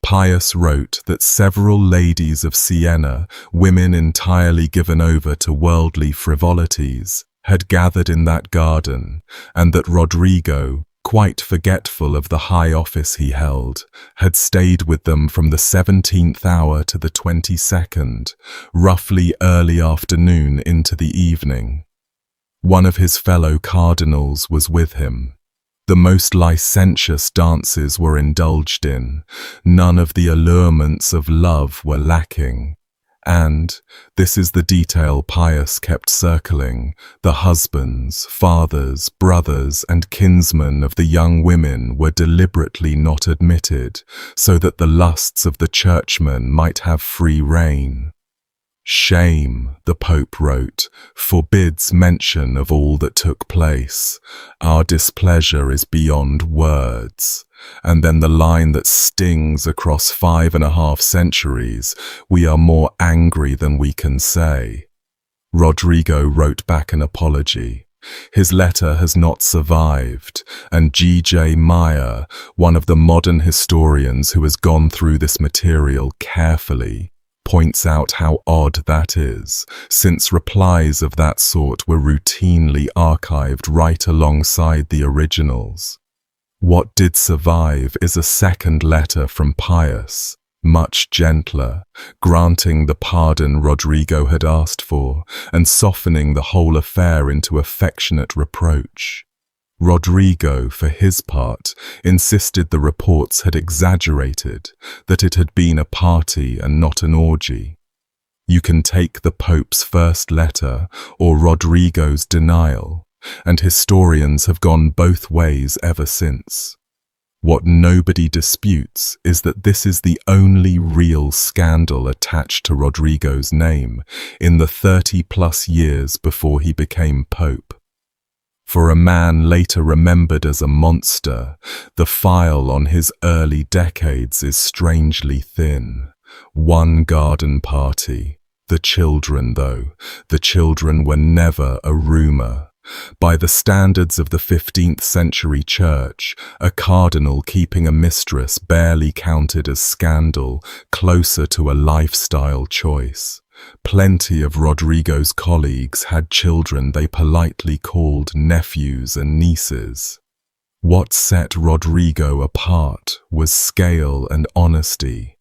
Pius wrote that several ladies of Siena, women entirely given over to worldly frivolities, had gathered in that garden, and that Rodrigo, quite forgetful of the high office he held, had stayed with them from the 17th hour to the 22nd, roughly early afternoon into the evening. One of his fellow cardinals was with him. The most licentious dances were indulged in, none of the allurements of love were lacking, and, this is the detail Pius kept circling, the husbands, fathers, brothers, and kinsmen of the young women were deliberately not admitted, so that the lusts of the churchmen might have free rein. Shame, the Pope wrote, forbids mention of all that took place. Our displeasure is beyond words. And then the line that stings across 5.5 centuries, we are more angry than we can say. Rodrigo wrote back an apology. His letter has not survived, and G.J. Meyer, one of the modern historians who has gone through this material carefully, points out how odd that is, since replies of that sort were routinely archived right alongside the originals. What did survive is a second letter from Pius, much gentler, granting the pardon Rodrigo had asked for, and softening the whole affair into affectionate reproach. Rodrigo, for his part, insisted the reports had exaggerated, that it had been a party and not an orgy. You can take the Pope's first letter or Rodrigo's denial, and historians have gone both ways ever since. What nobody disputes is that this is the only real scandal attached to Rodrigo's name in the 30+ years before he became Pope. For a man later remembered as a monster, the file on his early decades is strangely thin. One garden party. The children, though, the children were never a rumor. By the standards of the 15th century church, a cardinal keeping a mistress barely counted as scandal, closer to a lifestyle choice. Plenty of Rodrigo's colleagues had children they politely called nephews and nieces. What set Rodrigo apart was scale and honesty.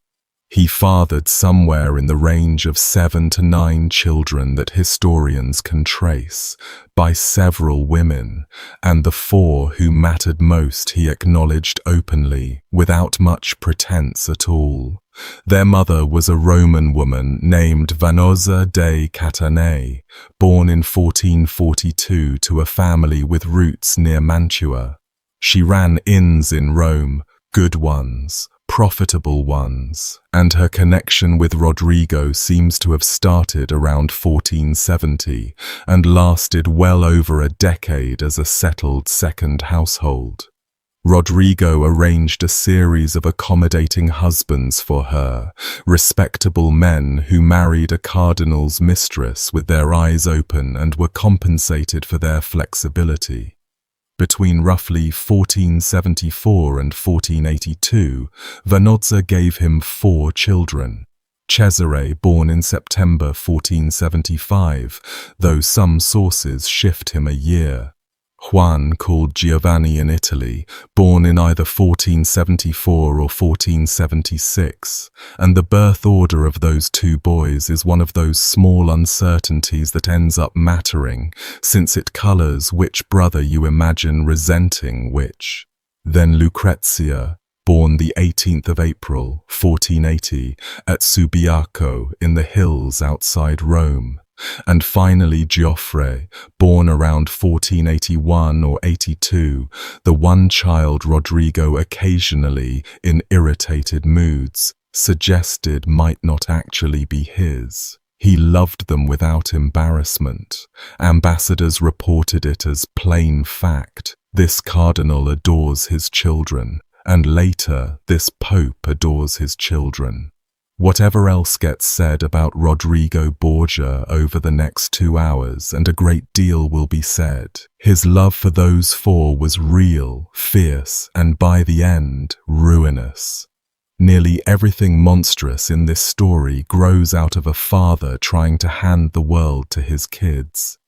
He fathered somewhere in the range of 7 to 9 children that historians can trace, by several women, and the 4 who mattered most he acknowledged openly, without much pretense at all. Their mother was a Roman woman named Vannozza de Catanei, born in 1442 to a family with roots near Mantua. She ran inns in Rome, good ones, profitable ones, and her connection with Rodrigo seems to have started around 1470 and lasted well over a decade as a settled second household. Rodrigo arranged a series of accommodating husbands for her, respectable men who married a cardinal's mistress with their eyes open and were compensated for their flexibility. Between roughly 1474 and 1482, Vannozza gave him 4 children. Cesare, born in September 1475, though some sources shift him a year. Juan, called Giovanni in Italy, born in either 1474 or 1476, and the birth order of those 2 boys is one of those small uncertainties that ends up mattering, since it colours which brother you imagine resenting which. Then Lucrezia, born the 18th of April, 1480, at Subiaco in the hills outside Rome. And finally Geoffrey, born around 1481 or 82, the one child Rodrigo occasionally, in irritated moods, suggested might not actually be his. He loved them without embarrassment. Ambassadors reported it as plain fact. This cardinal adores his children, and later this pope adores his children. Whatever else gets said about Rodrigo Borgia over the next 2 hours, and a great deal will be said, his love for those four was real, fierce, and by the end, ruinous. Nearly everything monstrous in this story grows out of a father trying to hand the world to his kids.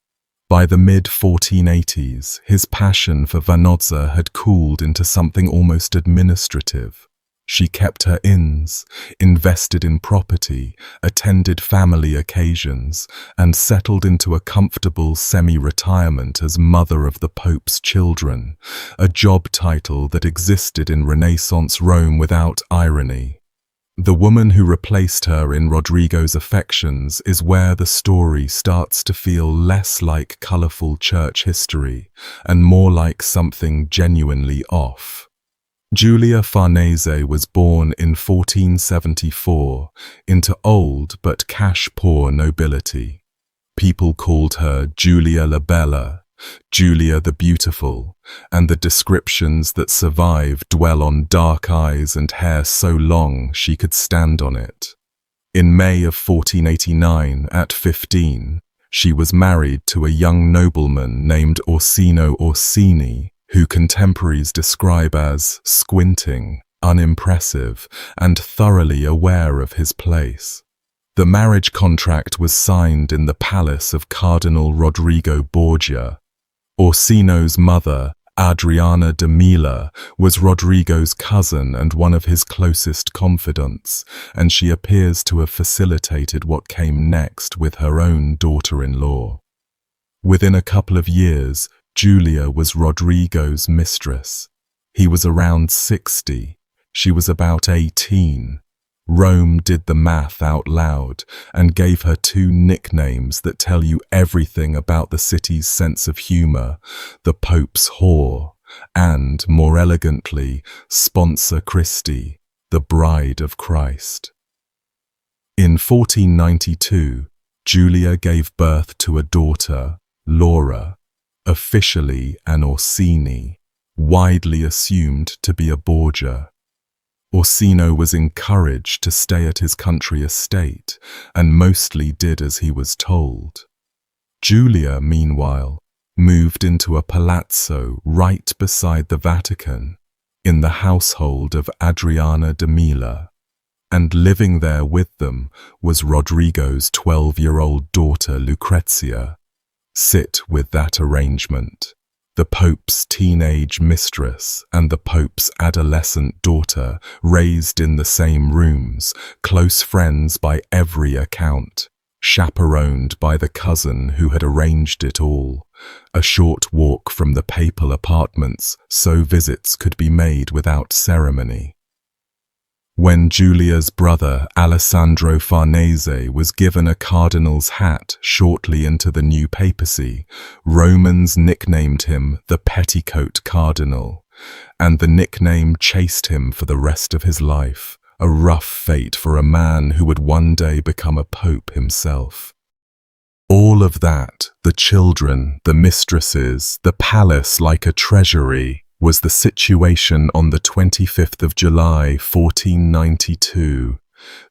By the mid-1480s, his passion for Vendetta had cooled into something almost administrative. She kept her inns, invested in property, attended family occasions, and settled into a comfortable semi-retirement as mother of the Pope's children, a job title that existed in Renaissance Rome without irony. The woman who replaced her in Rodrigo's affections is where the story starts to feel less like colourful church history and more like something genuinely off. Giulia Farnese was born in 1474 into old but cash-poor nobility. People called her Giulia la Bella, Giulia the Beautiful, and the descriptions that survive dwell on dark eyes and hair so long she could stand on it. In May of 1489, at 15, she was married to a young nobleman named Orsino Orsini, who contemporaries describe as squinting, unimpressive, and thoroughly aware of his place. The marriage contract was signed in the palace of Cardinal Rodrigo Borgia. Orsino's mother, Adriana de Mila, was Rodrigo's cousin and one of his closest confidants, and she appears to have facilitated what came next with her own daughter-in-law. Within a couple of years, Giulia was Rodrigo's mistress. He was around 60. She was about 18. Rome did the math out loud and gave her 2 nicknames that tell you everything about the city's sense of humour: the Pope's whore and, more elegantly, Sponsa Christi, the Bride of Christ. In 1492, Giulia gave birth to a daughter, Laura, officially an Orsini, widely assumed to be a Borgia. Orsino was encouraged to stay at his country estate and mostly did as he was told. Giulia, meanwhile, moved into a palazzo right beside the Vatican, in the household of Adriana de Mila, and living there with them was Rodrigo's 12-year-old daughter Lucrezia. Sit with that arrangement. The Pope's teenage mistress and the Pope's adolescent daughter raised in the same rooms, close friends by every account, chaperoned by the cousin who had arranged it all, a short walk from the papal apartments so visits could be made without ceremony. When Giulia's brother Alessandro Farnese was given a cardinal's hat shortly into the new papacy, Romans nicknamed him the Petticoat Cardinal, and the nickname chased him for the rest of his life, a rough fate for a man who would one day become a pope himself. All of that, the children, the mistresses, the palace like a treasury, was the situation on the 25th of July, 1492,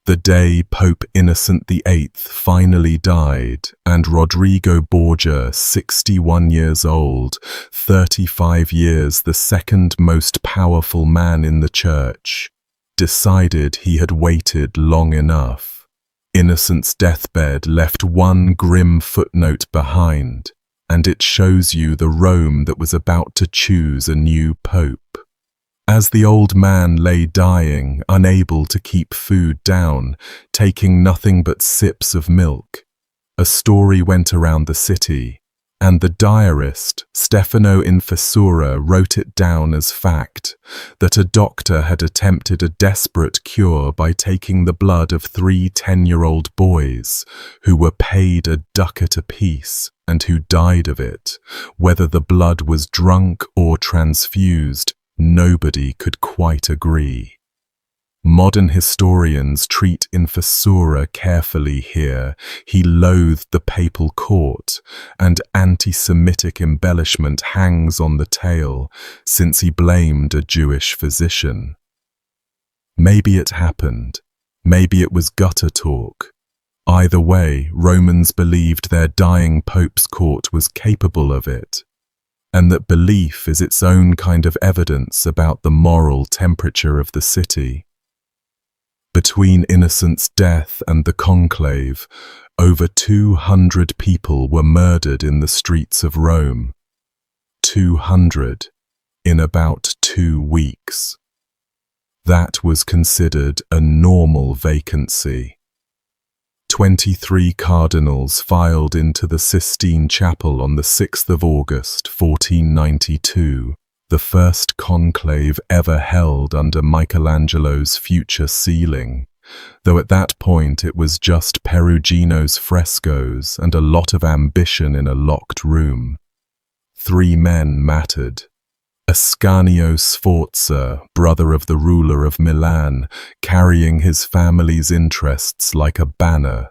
the day Pope Innocent VIII finally died and Rodrigo Borgia, 61 years old, 35 years the second most powerful man in the church, decided he had waited long enough. Innocent's deathbed left one grim footnote behind, and it shows you the Rome that was about to choose a new pope. As the old man lay dying, unable to keep food down, taking nothing but sips of milk, a story went around the city, and the diarist, Stefano Infessura, wrote it down as fact, that a doctor had attempted a desperate cure by taking the blood of 3 10-year-old boys, who were paid a ducat apiece, and who died of it. Whether the blood was drunk or transfused, nobody could quite agree. Modern historians treat infessura carefully here. He loathed the papal court, and anti-Semitic embellishment hangs on the tale, since he blamed a Jewish physician. Maybe it happened. Maybe it was gutter talk. Either way, Romans believed their dying pope's court was capable of it, and that belief is its own kind of evidence about the moral temperature of the city. Between Innocent's death and the conclave, over 200 people were murdered in the streets of Rome. 200 in about 2 weeks. That was considered a normal vacancy. 23 cardinals filed into the Sistine Chapel on the 6th of August, 1492, the first conclave ever held under Michelangelo's future ceiling, though at that point it was just Perugino's frescoes and a lot of ambition in a locked room. 3 men mattered. Ascanio Sforza, brother of the ruler of Milan, carrying his family's interests like a banner.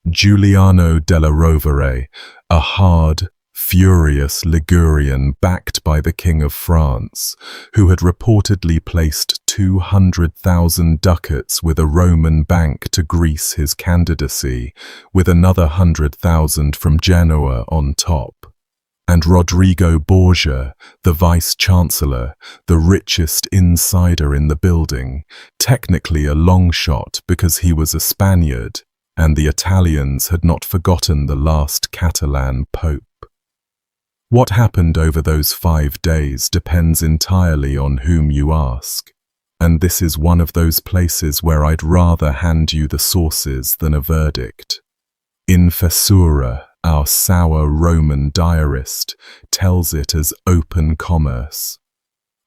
Giuliano della Rovere, a hard, furious Ligurian backed by the King of France, who had reportedly placed 200,000 ducats with a Roman bank to grease his candidacy, with another 100,000 from Genoa on top. And Rodrigo Borgia, the vice-chancellor, the richest insider in the building, technically a long shot because he was a Spaniard, and the Italians had not forgotten the last Catalan pope. What happened over those 5 days depends entirely on whom you ask, and this is one of those places where I'd rather hand you the sources than a verdict. Infessura, our sour Roman diarist, tells it as open commerce.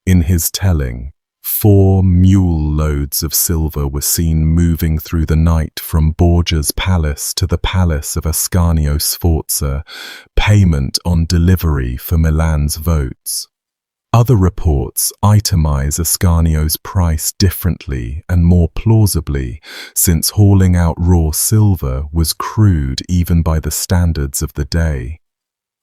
In his telling, 4 mule loads of silver were seen moving through the night from Borgia's palace to the palace of Ascanio Sforza, payment on delivery for Milan's votes. Other reports itemize Ascanio's price differently and more plausibly, since hauling out raw silver was crude even by the standards of the day.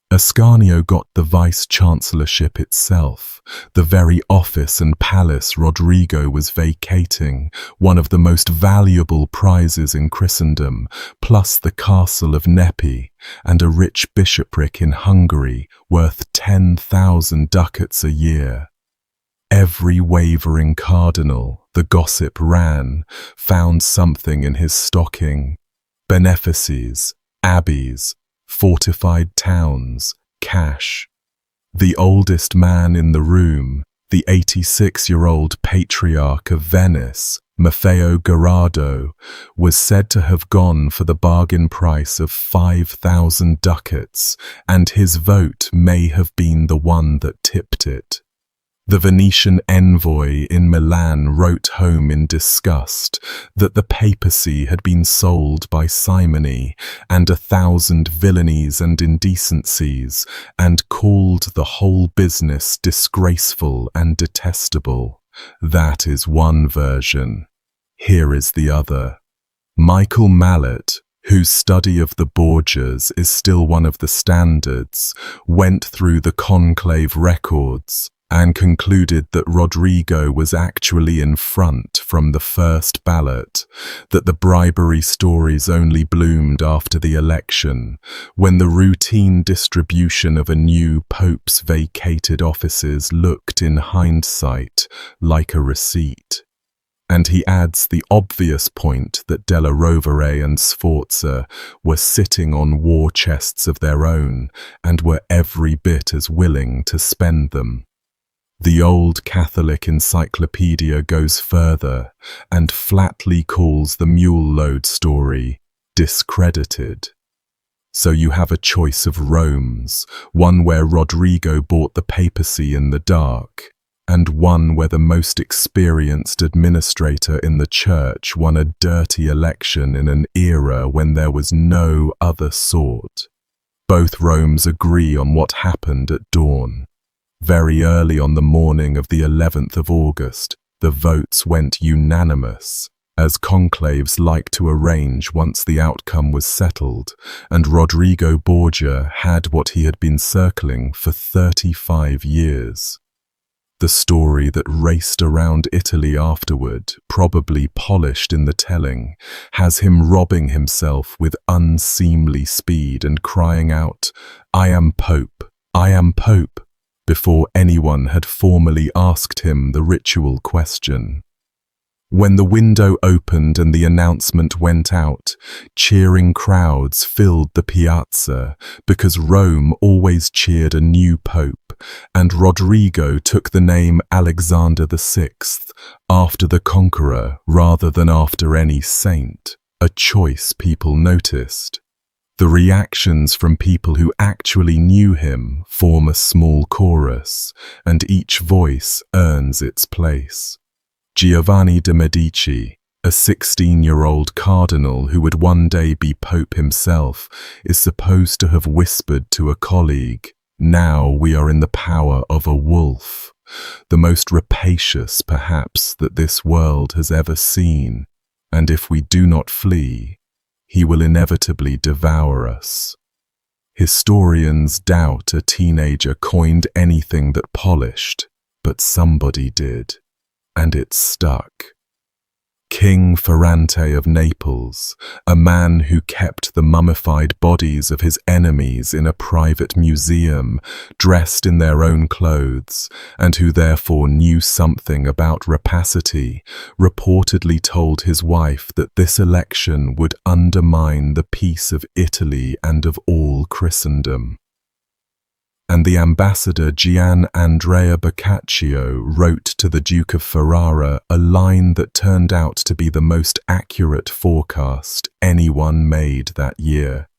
Ascanio got the vice-chancellorship itself, the very office and palace Rodrigo was vacating, one of the most valuable prizes in Christendom, plus the castle of Nepi, and a rich bishopric in Hungary worth 10,000 ducats a year. Every wavering cardinal, the gossip ran, found something in his stocking: benefices, abbeys, fortified towns, cash. The oldest man in the room, the 86-year-old patriarch of Venice, Maffeo Garrado, was said to have gone for the bargain price of 5,000 ducats, and his vote may have been the one that tipped it. The Venetian envoy in Milan wrote home in disgust that the papacy had been sold by simony and 1,000 villainies and indecencies, and called the whole business disgraceful and detestable. That is one version. Here is the other. Michael Mallet, whose study of the Borgias is still one of the standards, went through the conclave records and concluded that Rodrigo was actually in front from the first ballot, that the bribery stories only bloomed after the election, when the routine distribution of a new pope's vacated offices looked in hindsight like a receipt. And he adds the obvious point that Della Rovere and Sforza were sitting on war chests of their own and were every bit as willing to spend them. The Old Catholic Encyclopedia goes further and flatly calls the mule load story discredited. So you have a choice of Romes, one where Rodrigo bought the papacy in the dark, and one where the most experienced administrator in the church won a dirty election in an era when there was no other sort. Both Romes agree on what happened at dawn. Very early on the morning of the 11th of August, The votes went unanimous, as conclaves like to arrange once the outcome was settled, and Rodrigo Borgia had what he had been circling for 35 years. The story that raced around Italy afterward, probably polished in the telling, has him robbing himself with unseemly speed and crying out, "I am Pope, I am Pope," before anyone had formally asked him the ritual question. When the window opened and the announcement went out, cheering crowds filled the piazza because Rome always cheered a new pope, and Rodrigo took the name Alexander VI after the conqueror rather than after any saint, a choice people noticed. The reactions from people who actually knew him form a small chorus, and each voice earns its place. Giovanni de' Medici, a 16-year-old cardinal who would one day be pope himself, is supposed to have whispered to a colleague, "Now we are in the power of a wolf, the most rapacious, perhaps, that this world has ever seen, and if we do not flee, he will inevitably devour us." Historians doubt a teenager coined anything that polished, but somebody did. And it stuck. King Ferrante of Naples, a man who kept the mummified bodies of his enemies in a private museum, dressed in their own clothes, and who therefore knew something about rapacity, reportedly told his wife that this election would undermine the peace of Italy and of all Christendom. And the ambassador Gian Andrea Boccaccio wrote to the Duke of Ferrara a line that turned out to be the most accurate forecast anyone made that year.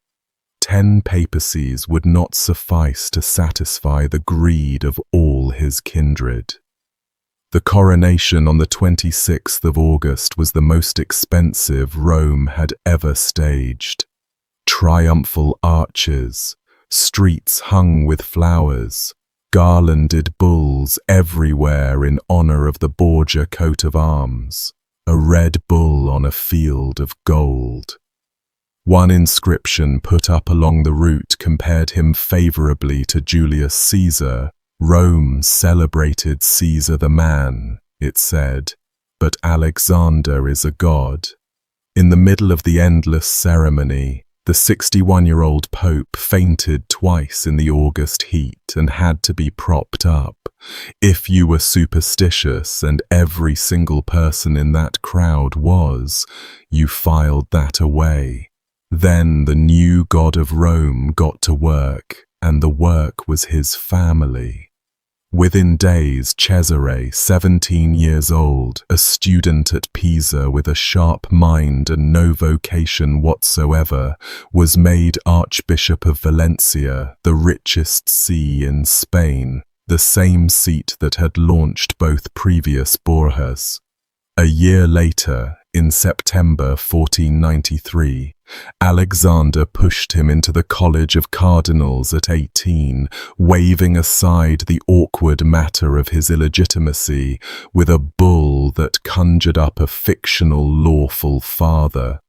10 papacies would not suffice to satisfy the greed of all his kindred. The coronation on the 26th of August was the most expensive Rome had ever staged. Triumphal arches, streets hung with flowers, garlanded bulls everywhere in honor of the Borgia coat of arms, a red bull on a field of gold. One inscription put up along the route compared him favorably to Julius Caesar. "Rome celebrated Caesar the man," it said, "but Alexander is a god." In the middle of the endless ceremony, the 61-year-old Pope fainted twice in the August heat and had to be propped up. If you were superstitious, and every single person in that crowd was, you filed that away. Then the new god of Rome got to work, and the work was his family. Within days, Cesare, 17 years old, a student at Pisa with a sharp mind and no vocation whatsoever, was made Archbishop of Valencia, the richest see in Spain, the same seat that had launched both previous Borgias. A year later, in September 1493, Alexander pushed him into the College of Cardinals at 18, waving aside the awkward matter of his illegitimacy with a bull that conjured up a fictional lawful father.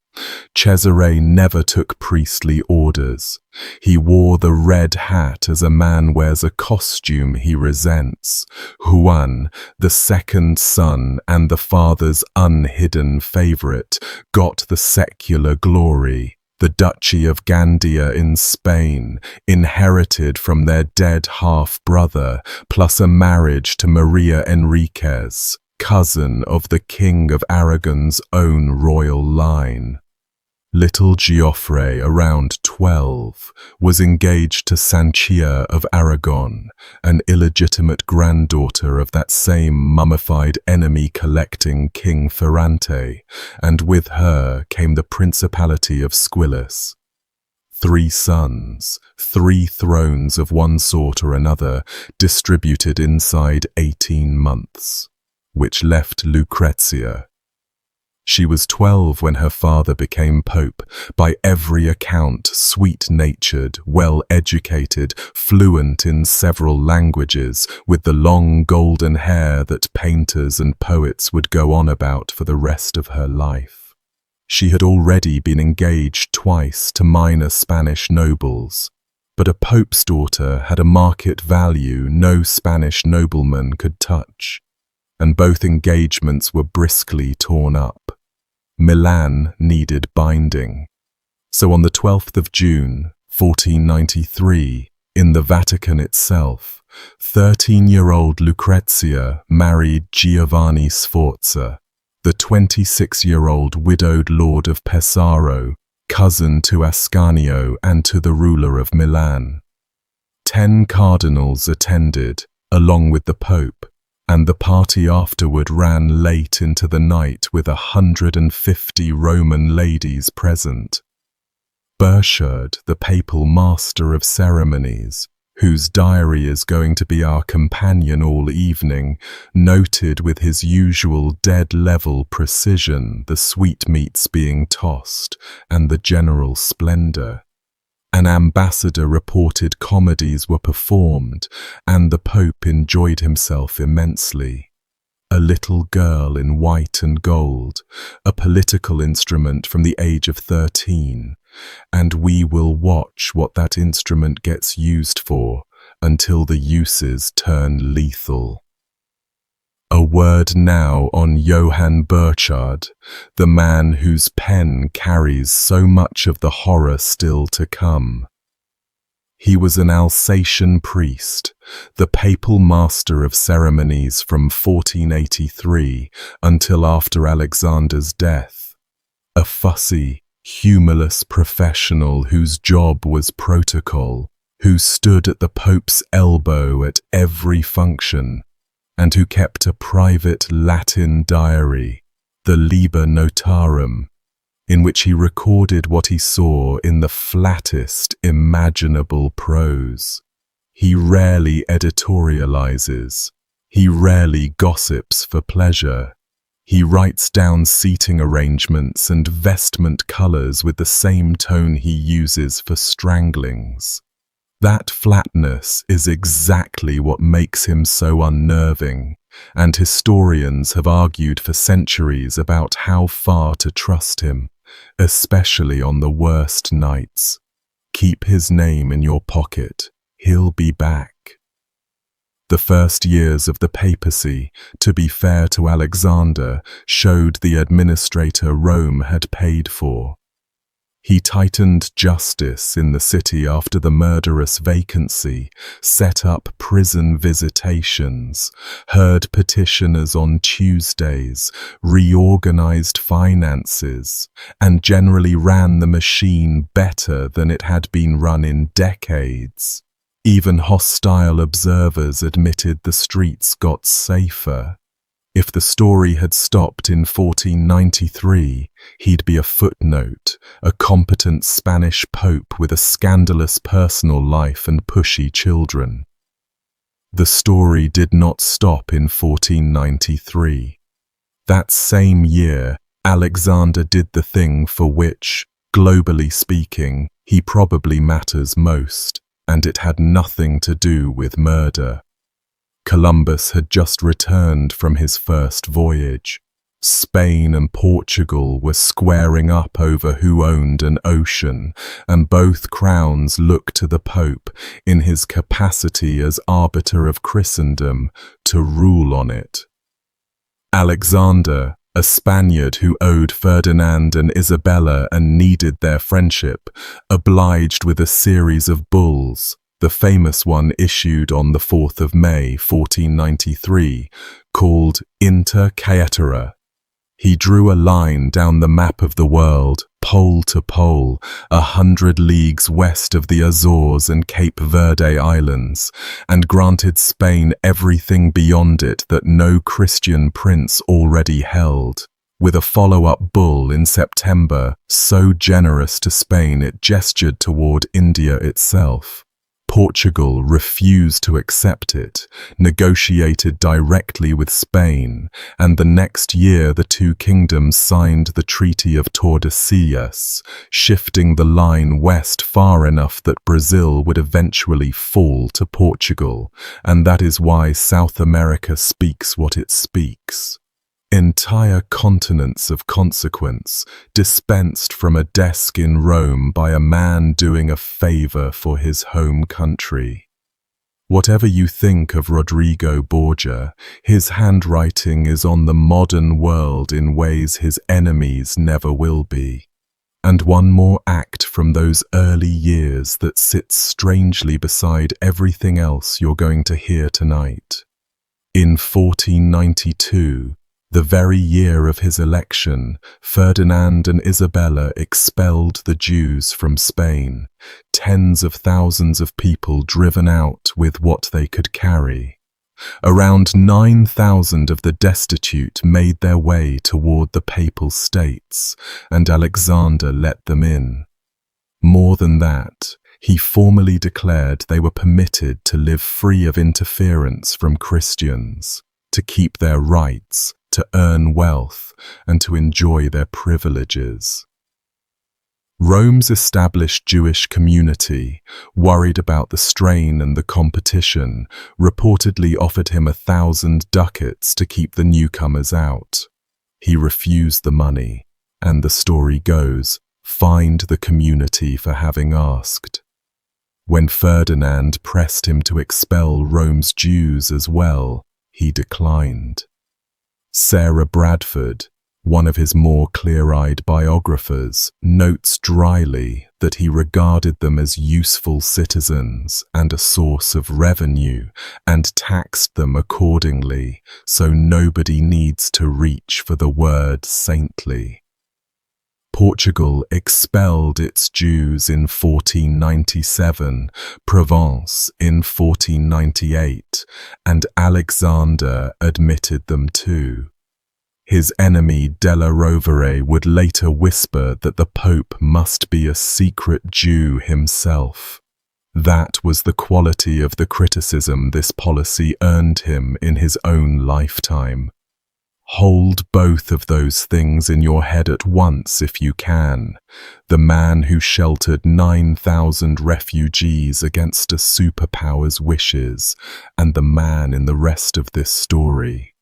Cesare never took priestly orders. He wore the red hat as a man wears a costume he resents. Juan, the second son and the father's unhidden favorite, got the secular glory. The Duchy of Gandia in Spain, inherited from their dead half-brother, plus a marriage to Maria Enriquez, cousin of the King of Aragon's own royal line. Little Geoffrey, around 12, was engaged to Sanchia of Aragon, an illegitimate granddaughter of that same mummified enemy-collecting King Ferrante, and with her came the Principality of Squillace. 3 sons, 3 thrones of one sort or another, distributed inside 18 months, which left Lucrezia. She was 12 when her father became pope, by every account sweet-natured, well-educated, fluent in several languages, with the long golden hair that painters and poets would go on about for the rest of her life. She had already been engaged twice to minor Spanish nobles, but a pope's daughter had a market value no Spanish nobleman could touch, and both engagements were briskly torn up. Milan needed binding. So on the 12th of June, 1493, in the Vatican itself, 13-year-old Lucrezia married Giovanni Sforza, the 26-year-old widowed lord of Pesaro, cousin to Ascanio and to the ruler of Milan. 10 cardinals attended, along with the Pope, and the party afterward ran late into the night with 150 Roman ladies present. Burchard, the papal master of ceremonies, whose diary is going to be our companion all evening, noted with his usual dead-level precision the sweetmeats being tossed and the general splendor. An ambassador reported comedies were performed, and the Pope enjoyed himself immensely. A little girl in white and gold, a political instrument from the age of 13, and we will watch what that instrument gets used for until the uses turn lethal. A word now on Johann Burchard, the man whose pen carries so much of the horror still to come. He was an Alsatian priest, the papal master of ceremonies from 1483 until after Alexander's death. A fussy, humorless professional whose job was protocol, who stood at the Pope's elbow at every function, and who kept a private Latin diary, the Liber Notarum, in which he recorded what he saw in the flattest imaginable prose. He rarely editorializes. He rarely gossips for pleasure. He writes down seating arrangements and vestment colors with the same tone he uses for stranglings. That flatness is exactly what makes him so unnerving, and historians have argued for centuries about how far to trust him, especially on the worst nights. Keep his name in your pocket. He'll be back. The first years of the papacy, to be fair to Alexander, showed the administrator Rome had paid for. He tightened justice in the city after the murderous vacancy, set up prison visitations, heard petitioners on Tuesdays, reorganized finances, and generally ran the machine better than it had been run in decades. Even hostile observers admitted the streets got safer. If the story had stopped in 1493, he'd be a footnote, a competent Spanish pope with a scandalous personal life and pushy children. The story did not stop in 1493. That same year, Alexander did the thing for which, globally speaking, he probably matters most, and it had nothing to do with murder. Columbus had just returned from his first voyage. Spain and Portugal were squaring up over who owned an ocean, and both crowns looked to the Pope, in his capacity as arbiter of Christendom, to rule on it. Alexander, a Spaniard who owed Ferdinand and Isabella and needed their friendship, obliged with a series of bulls, the famous one issued on the 4th of May, 1493, called Inter Caetera. He drew a line down the map of the world, pole to pole, 100 leagues west of the Azores and Cape Verde Islands, and granted Spain everything beyond it that no Christian prince already held, with a follow-up bull in September, so generous to Spain it gestured toward India itself. Portugal refused to accept it, negotiated directly with Spain, and the next year the two kingdoms signed the Treaty of Tordesillas, shifting the line west far enough that Brazil would eventually fall to Portugal, and that is why South America speaks what it speaks. Entire continents of consequence dispensed from a desk in Rome by a man doing a favor for his home country. Whatever you think of Rodrigo Borgia, his handwriting is on the modern world in ways his enemies never will be. And one more act from those early years that sits strangely beside everything else you're going to hear tonight. In 1492, the very year of his election, Ferdinand and Isabella expelled the Jews from Spain, tens of thousands of people driven out with what they could carry. Around 9,000 of the destitute made their way toward the Papal States, and Alexander let them in. More than that, he formally declared they were permitted to live free of interference from Christians, to keep their rights, to earn wealth, and to enjoy their privileges. Rome's established Jewish community, worried about the strain and the competition, reportedly offered him 1,000 ducats to keep the newcomers out. He refused the money, and the story goes, fined the community for having asked. When Ferdinand pressed him to expel Rome's Jews as well, he declined. Sarah Bradford, one of his more clear-eyed biographers, notes dryly that he regarded them as useful citizens and a source of revenue, and taxed them accordingly, so nobody needs to reach for the word saintly. Portugal expelled its Jews in 1497, Provence in 1498, and Alexander admitted them too. His enemy Della Rovere would later whisper that the Pope must be a secret Jew himself. That was the quality of the criticism this policy earned him in his own lifetime. Hold both of those things in your head at once if you can. The man who sheltered 9,000 refugees against a superpower's wishes, and the man in the rest of this story.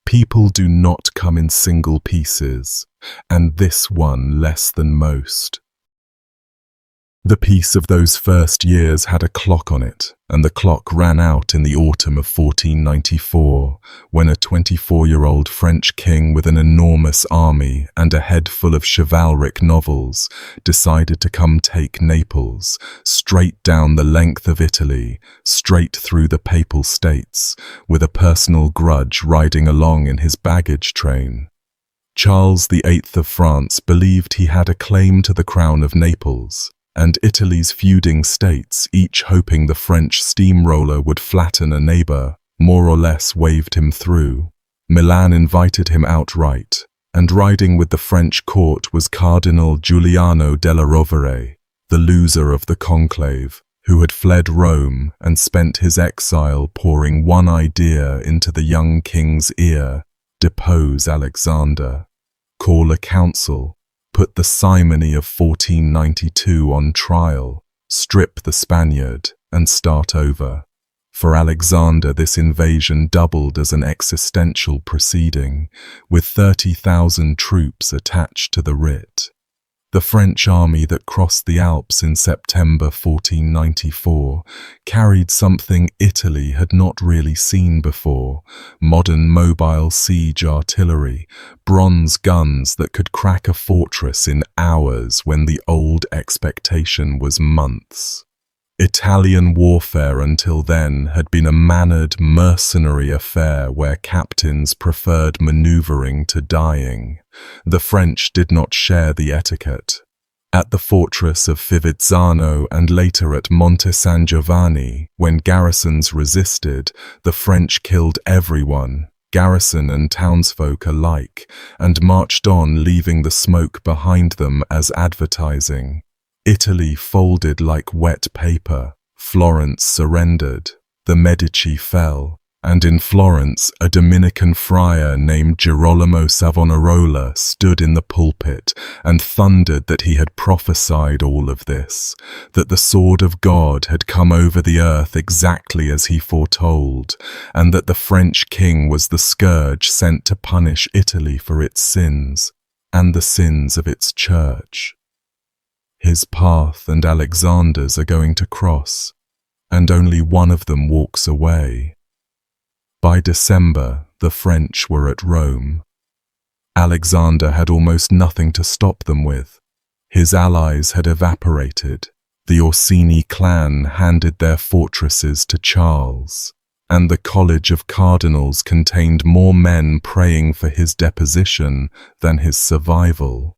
People do not come in single pieces, and this one less than most. The peace of those first years had a clock on it, and the clock ran out in the autumn of 1494, when a 24-year-old French king with an enormous army and a head full of chivalric novels decided to come take Naples, straight down the length of Italy, straight through the Papal States, with a personal grudge riding along in his baggage train. Charles VIII of France believed he had a claim to the crown of Naples, and Italy's feuding states, each hoping the French steamroller would flatten a neighbor, more or less waved him through. Milan invited him outright, and riding with the French court was Cardinal Giuliano della Rovere, the loser of the conclave, who had fled Rome and spent his exile pouring one idea into the young king's ear: depose Alexander, call a council, put the simony of 1492 on trial, strip the Spaniard, and start over. For Alexander, this invasion doubled as an existential proceeding, with 30,000 troops attached to the writ. The French army that crossed the Alps in September 1494 carried something Italy had not really seen before: modern mobile siege artillery, bronze guns that could crack a fortress in hours when the old expectation was months. Italian warfare until then had been a mannered, mercenary affair where captains preferred maneuvering to dying. The French did not share the etiquette. At the fortress of Fivizzano and later at Monte San Giovanni, when garrisons resisted, the French killed everyone, garrison and townsfolk alike, and marched on, leaving the smoke behind them as advertising. Italy folded like wet paper, Florence surrendered, the Medici fell, and in Florence a Dominican friar named Girolamo Savonarola stood in the pulpit and thundered that he had prophesied all of this, that the sword of God had come over the earth exactly as he foretold, and that the French king was the scourge sent to punish Italy for its sins, and the sins of its church. His path and Alexander's are going to cross, and only one of them walks away. By December, the French were at Rome. Alexander had almost nothing to stop them with. His allies had evaporated. The Orsini clan handed their fortresses to Charles, and the College of Cardinals contained more men praying for his deposition than his survival.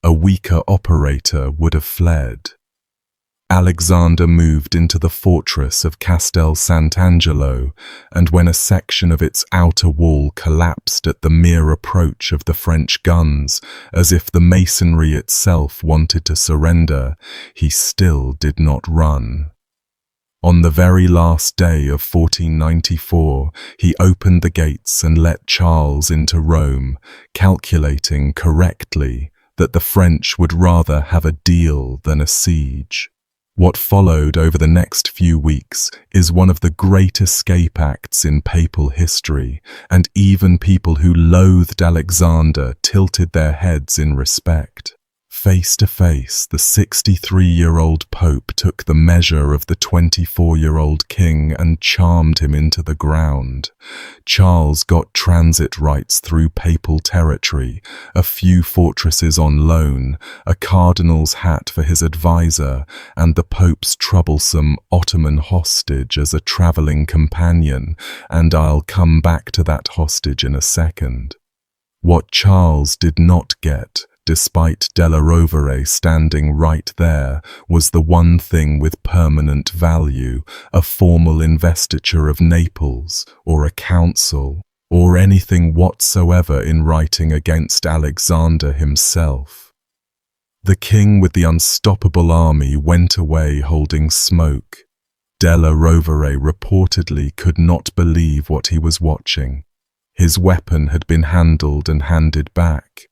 A weaker operator would have fled. Alexander moved into the fortress of Castel Sant'Angelo, and when a section of its outer wall collapsed at the mere approach of the French guns, as if the masonry itself wanted to surrender, he still did not run. On the very last day of 1494, he opened the gates and let Charles into Rome, calculating correctly that the French would rather have a deal than a siege. What followed over the next few weeks is one of the great escape acts in papal history, and even people who loathed Alexander tilted their heads in respect. Face to face, the 63-year-old Pope took the measure of the 24-year-old king and charmed him into the ground. Charles got transit rights through papal territory, a few fortresses on loan, a cardinal's hat for his advisor, and the Pope's troublesome Ottoman hostage as a traveling companion, and I'll come back to that hostage in a second. What Charles did not get, despite Della Rovere standing right there, was the one thing with permanent value, a formal investiture of Naples, or a council, or anything whatsoever in writing against Alexander himself. The king with the unstoppable army went away holding smoke. Della Rovere reportedly could not believe what he was watching. His weapon had been handled and handed back.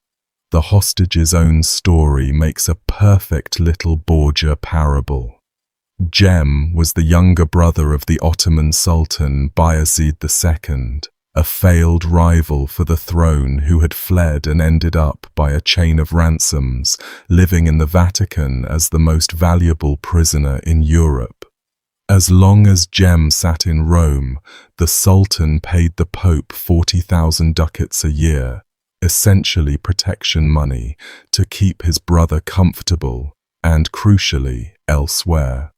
The hostage's own story makes a perfect little Borgia parable. Cem was the younger brother of the Ottoman Sultan Bayezid II, a failed rival for the throne who had fled and ended up by a chain of ransoms, living in the Vatican as the most valuable prisoner in Europe. As long as Cem sat in Rome, the Sultan paid the Pope 40,000 ducats a year, essentially protection money, to keep his brother comfortable and, crucially, elsewhere.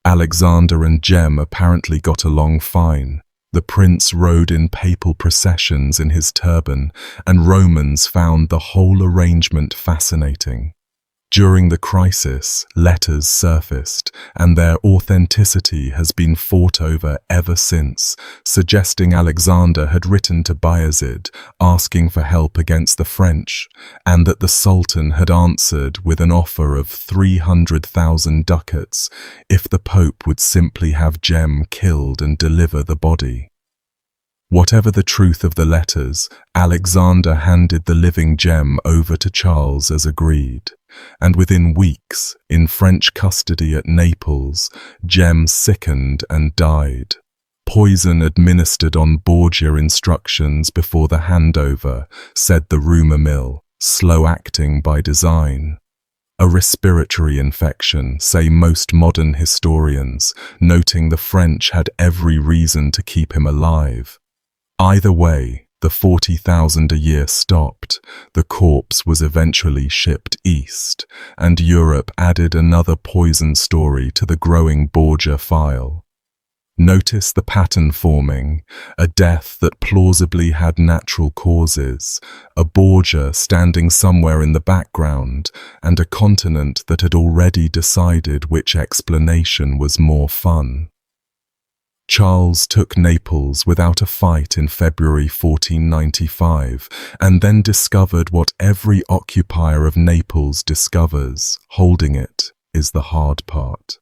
Alexander and Cem apparently got along fine. The prince rode in papal processions in his turban, and Romans found the whole arrangement fascinating. During the crisis, letters surfaced, and their authenticity has been fought over ever since, suggesting Alexander had written to Bayezid asking for help against the French, and that the Sultan had answered with an offer of 300,000 ducats if the Pope would simply have Cem killed and deliver the body. Whatever the truth of the letters, Alexander handed the living Cem over to Charles as agreed, and within weeks, in French custody at Naples, Cem sickened and died. Poison administered on Borgia instructions before the handover, said the rumour mill, slow acting by design. A respiratory infection, say most modern historians, noting the French had every reason to keep him alive. Either way, the 40,000 a year stopped, the corpse was eventually shipped east, and Europe added another poison story to the growing Borgia file. Notice the pattern forming, a death that plausibly had natural causes, a Borgia standing somewhere in the background, and a continent that had already decided which explanation was more fun. Charles took Naples without a fight in February 1495, and then discovered what every occupier of Naples discovers: holding it is the hard part.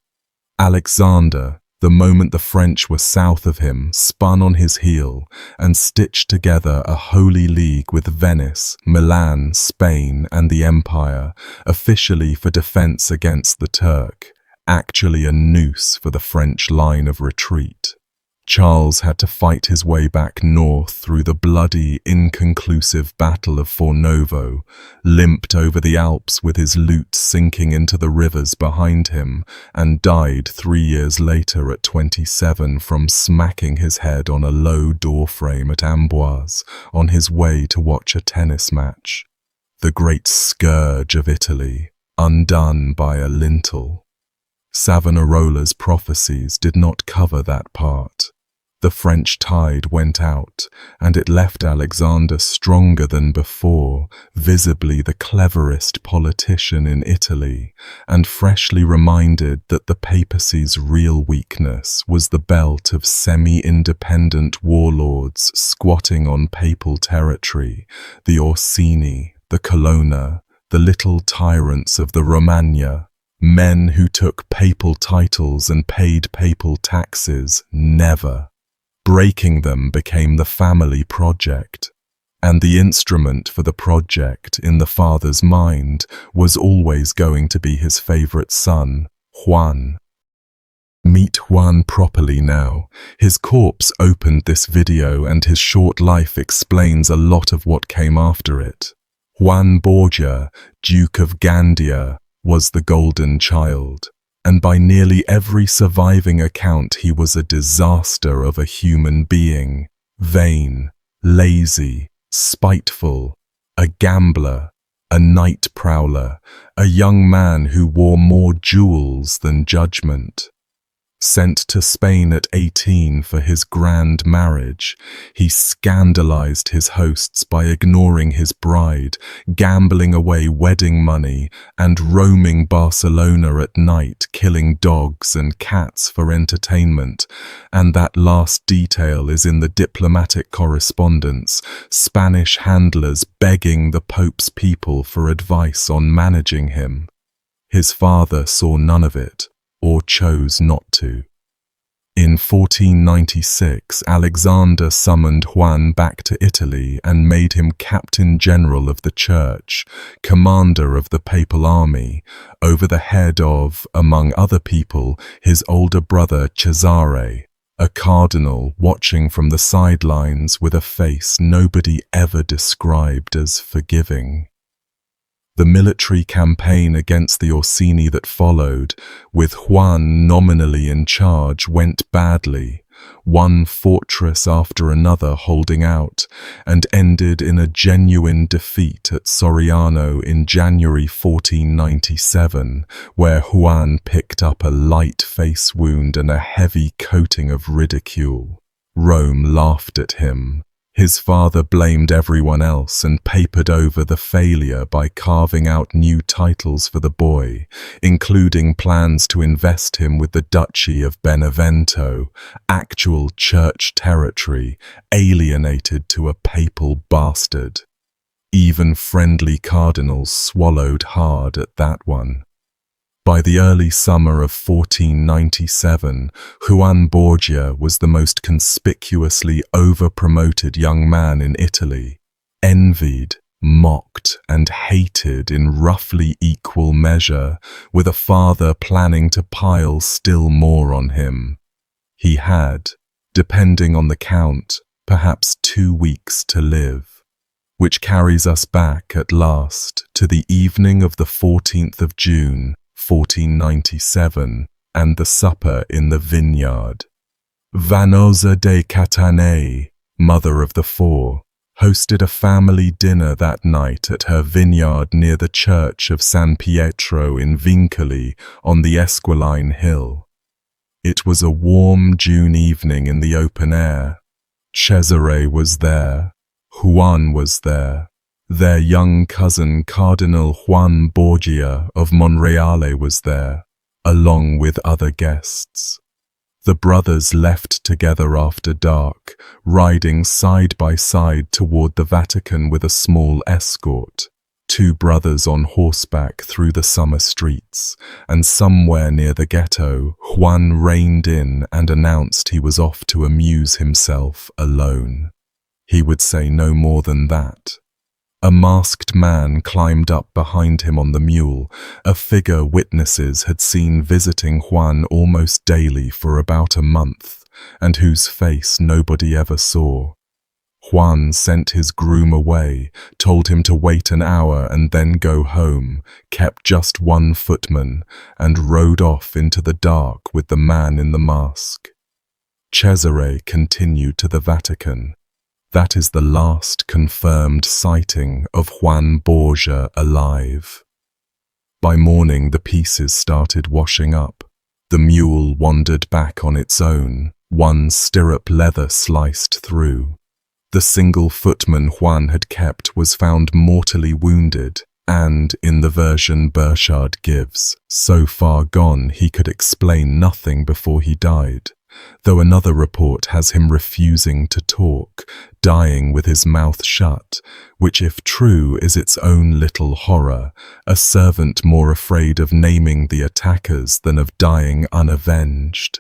Alexander, The moment the French were south of him, spun on his heel and stitched together a holy league with Venice, Milan, Spain, and the Empire, officially for defense against the Turk, actually a noose for the French line of retreat. Charles had to fight his way back north through the bloody, inconclusive Battle of Fornovo, limped over the Alps with his loot sinking into the rivers behind him, and died 3 years later at 27 from smacking his head on a low doorframe at Amboise on his way to watch a tennis match. The great scourge of Italy, undone by a lintel. Savonarola's prophecies did not cover that part. The French tide went out, and it left Alexander stronger than before, visibly the cleverest politician in Italy, and freshly reminded that the papacy's real weakness was the belt of semi-independent warlords squatting on papal territory, the Orsini, the Colonna, the little tyrants of the Romagna, men who took papal titles and paid papal taxes, never. Breaking them became the family project, and the instrument for the project in the father's mind was always going to be his favorite son, Juan. Meet Juan properly now. His corpse opened this video, and his short life explains a lot of what came after it. Juan Borgia, Duke of Gandia, was the golden child, and by nearly every surviving account he was a disaster of a human being, vain, lazy, spiteful, a gambler, a night prowler, a young man who wore more jewels than judgment. Sent to Spain at 18 for his grand marriage, he scandalized his hosts by ignoring his bride, gambling away wedding money, and roaming Barcelona at night, killing dogs and cats for entertainment. And that last detail is in the diplomatic correspondence, Spanish handlers begging the Pope's people for advice on managing him. His father saw none of it, or chose not to. In 1496, Alexander summoned Juan back to Italy and made him Captain General of the Church, commander of the papal army, over the head of, among other people, his older brother Cesare, a cardinal watching from the sidelines with a face nobody ever described as forgiving. The military campaign against the Orsini that followed, with Juan nominally in charge, went badly, one fortress after another holding out, and ended in a genuine defeat at Soriano in January 1497, where Juan picked up a light face wound and a heavy coating of ridicule. Rome laughed at him. His father blamed everyone else and papered over the failure by carving out new titles for the boy, including plans to invest him with the Duchy of Benevento, actual church territory, alienated to a papal bastard. Even friendly cardinals swallowed hard at that one. By the early summer of 1497, Juan Borgia was the most conspicuously over-promoted young man in Italy, envied, mocked, and hated in roughly equal measure, with a father planning to pile still more on him. He had, depending on the count, perhaps 2 weeks to live, which carries us back at last to the evening of the 14th of June, 1497, and the supper in the vineyard. Vanosa de Catanei, mother of the four, hosted a family dinner that night at her vineyard near the church of San Pietro in Vincoli on the Esquiline Hill. It was a warm June evening in the open air. Cesare was there. Juan was there. Their young cousin Cardinal Juan Borgia of Monreale was there, along with other guests. The brothers left together after dark, riding side by side toward the Vatican with a small escort. two brothers on horseback through the summer streets, and somewhere near the ghetto, Juan reined in and announced he was off to amuse himself alone. He would say no more than that. A masked man climbed up behind him on the mule, a figure witnesses had seen visiting Juan almost daily for about a month, and whose face nobody ever saw. Juan sent his groom away, told him to wait an hour and then go home, kept just one footman, and rode off into the dark with the man in the mask. Cesare continued to the Vatican. That is the last confirmed sighting of Juan Borgia alive. By morning the pieces started washing up. The mule wandered back on its own, one stirrup leather sliced through. The single footman Juan had kept was found mortally wounded, and, in the version Burchard gives, so far gone he could explain nothing before he died, though another report has him refusing to talk, dying with his mouth shut, which if true is its own little horror, a servant more afraid of naming the attackers than of dying unavenged.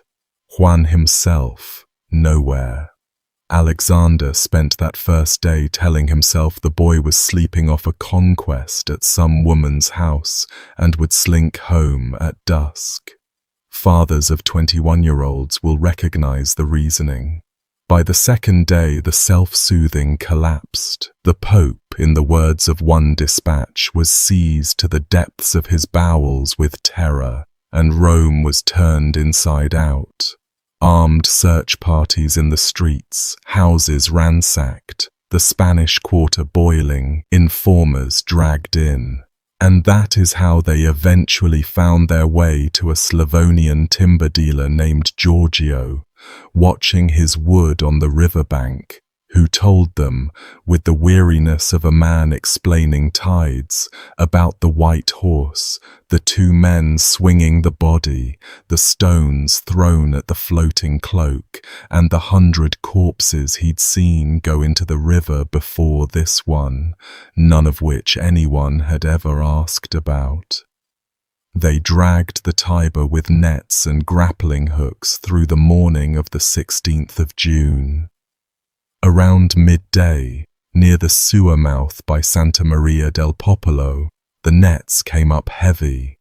Juan himself, nowhere. Alexander spent that first day telling himself the boy was sleeping off a conquest at some woman's house and would slink home at dusk. Fathers of 21-year-olds will recognize the reasoning. By the second day, the self-soothing collapsed. The Pope, in the words of one dispatch, was seized to the depths of his bowels with terror, and Rome was turned inside out. Armed search parties in the streets, houses ransacked, the Spanish quarter boiling, informers dragged in. And that is how they eventually found their way to a Slavonian timber dealer named Giorgio, watching his wood on the riverbank, who told them, with the weariness of a man explaining tides, about the white horse, the two men swinging the body, the stones thrown at the floating cloak, and the 100 corpses he'd seen go into the river before this one, none of which anyone had ever asked about. They dragged the Tiber with nets and grappling hooks through the morning of the 16th of June. Around midday, near the sewer mouth by Santa Maria del Popolo, the nets came up heavy.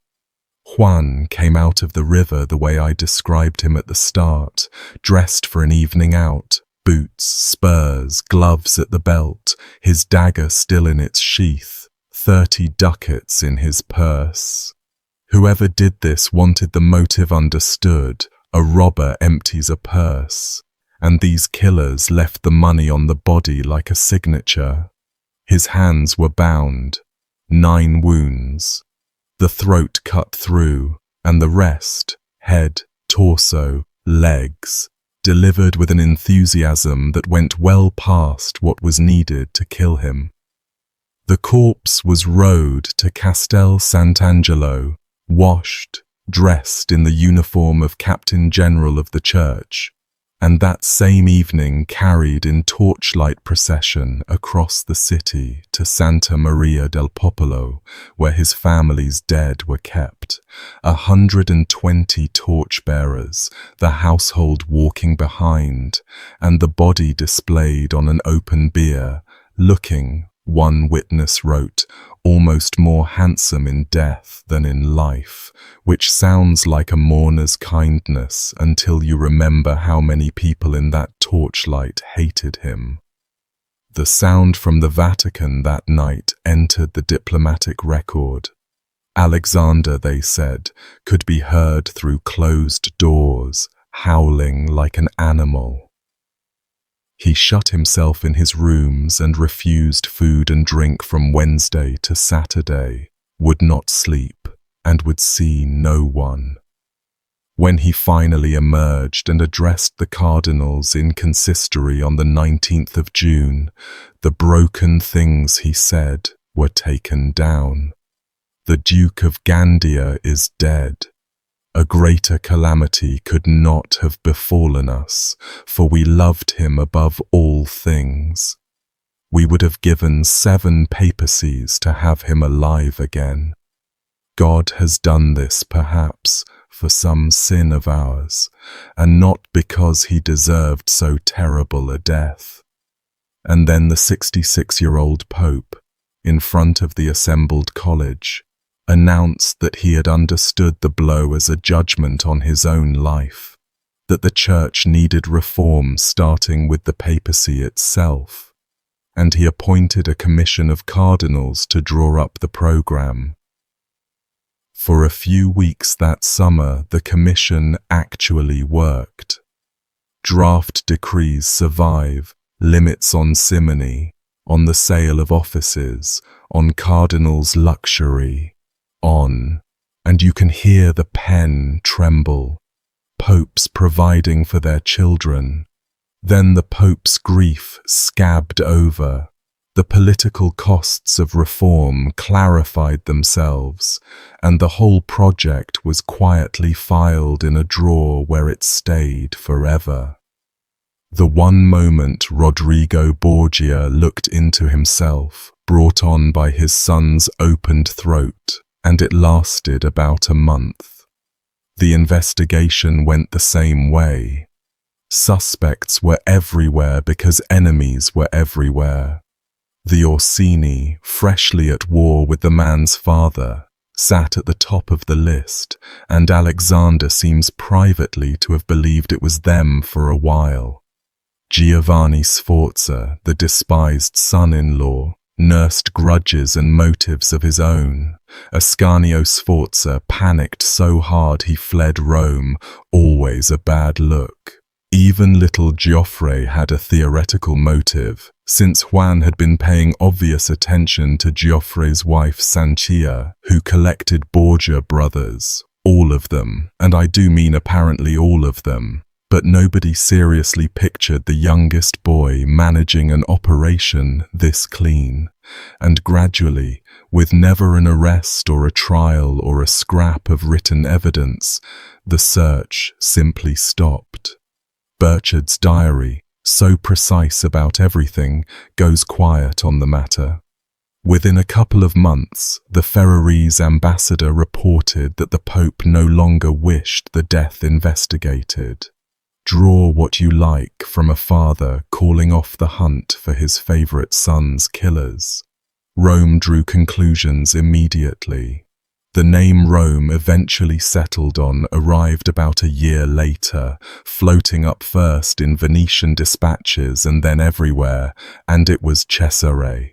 Juan came out of the river the way I described him at the start, dressed for an evening out, boots, spurs, gloves at the belt, his dagger still in its sheath, 30 ducats in his purse. Whoever did this wanted the motive understood. A robber empties a purse. And these killers left the money on the body like a signature. His hands were bound, 9 wounds, the throat cut through, and the rest, head, torso, legs, delivered with an enthusiasm that went well past what was needed to kill him. The corpse was rowed to Castel Sant'Angelo, washed, dressed in the uniform of Captain General of the Church, and that same evening carried in torchlight procession across the city to Santa Maria del Popolo, where his family's dead were kept. 120 torchbearers, the household walking behind, and the body displayed on an open bier, looking, one witness wrote, almost more handsome in death than in life, which sounds like a mourner's kindness until you remember how many people in that torchlight hated him. The sound from the Vatican that night entered the diplomatic record. Alexander, they said, could be heard through closed doors, howling like an animal. He shut himself in his rooms and refused food and drink from Wednesday to Saturday, would not sleep, and would see no one. When he finally emerged and addressed the cardinals in consistory on the 19th of June, the broken things he said were taken down. The Duke of Gandia is dead. A greater calamity could not have befallen us, for we loved him above all things. We would have given 7 papacies to have him alive again. God has done this, perhaps, for some sin of ours, and not because he deserved so terrible a death. And then the 66-year-old Pope, in front of the assembled college, announced that he had understood the blow as a judgment on his own life, that the Church needed reform starting with the papacy itself, and he appointed a commission of cardinals to draw up the program. For a few weeks that summer, the commission actually worked. Draft decrees survive, limits on simony, on the sale of offices, on cardinals' luxury, on, and you can hear the pen tremble. Popes providing for their children. Then the Pope's grief scabbed over. The political costs of reform clarified themselves, and the whole project was quietly filed in a drawer where it stayed forever. The one moment Rodrigo Borgia looked into himself, brought on by his son's opened throat, and it lasted about a month. The investigation went the same way. Suspects were everywhere because enemies were everywhere. The Orsini, freshly at war with the man's father, sat at the top of the list, and Alexander seems privately to have believed it was them for a while. Giovanni Sforza, the despised son-in-law, nursed grudges and motives of his own. Ascanio Sforza panicked so hard he fled Rome, always a bad look. Even little Geoffrey had a theoretical motive, since Juan had been paying obvious attention to Geoffrey's wife Sanchia, who collected Borgia brothers, all of them, and I do mean apparently all of them. But nobody seriously pictured the youngest boy managing an operation this clean, and gradually, with never an arrest or a trial or a scrap of written evidence, the search simply stopped. Burchard's diary, so precise about everything, goes quiet on the matter. Within a couple of months, the Ferrarese ambassador reported that the Pope no longer wished the death investigated. Draw what you like from a father calling off the hunt for his favorite son's killers. Rome drew conclusions immediately. The name Rome eventually settled on arrived about a year later, floating up first in Venetian dispatches and then everywhere, and it was Cesare.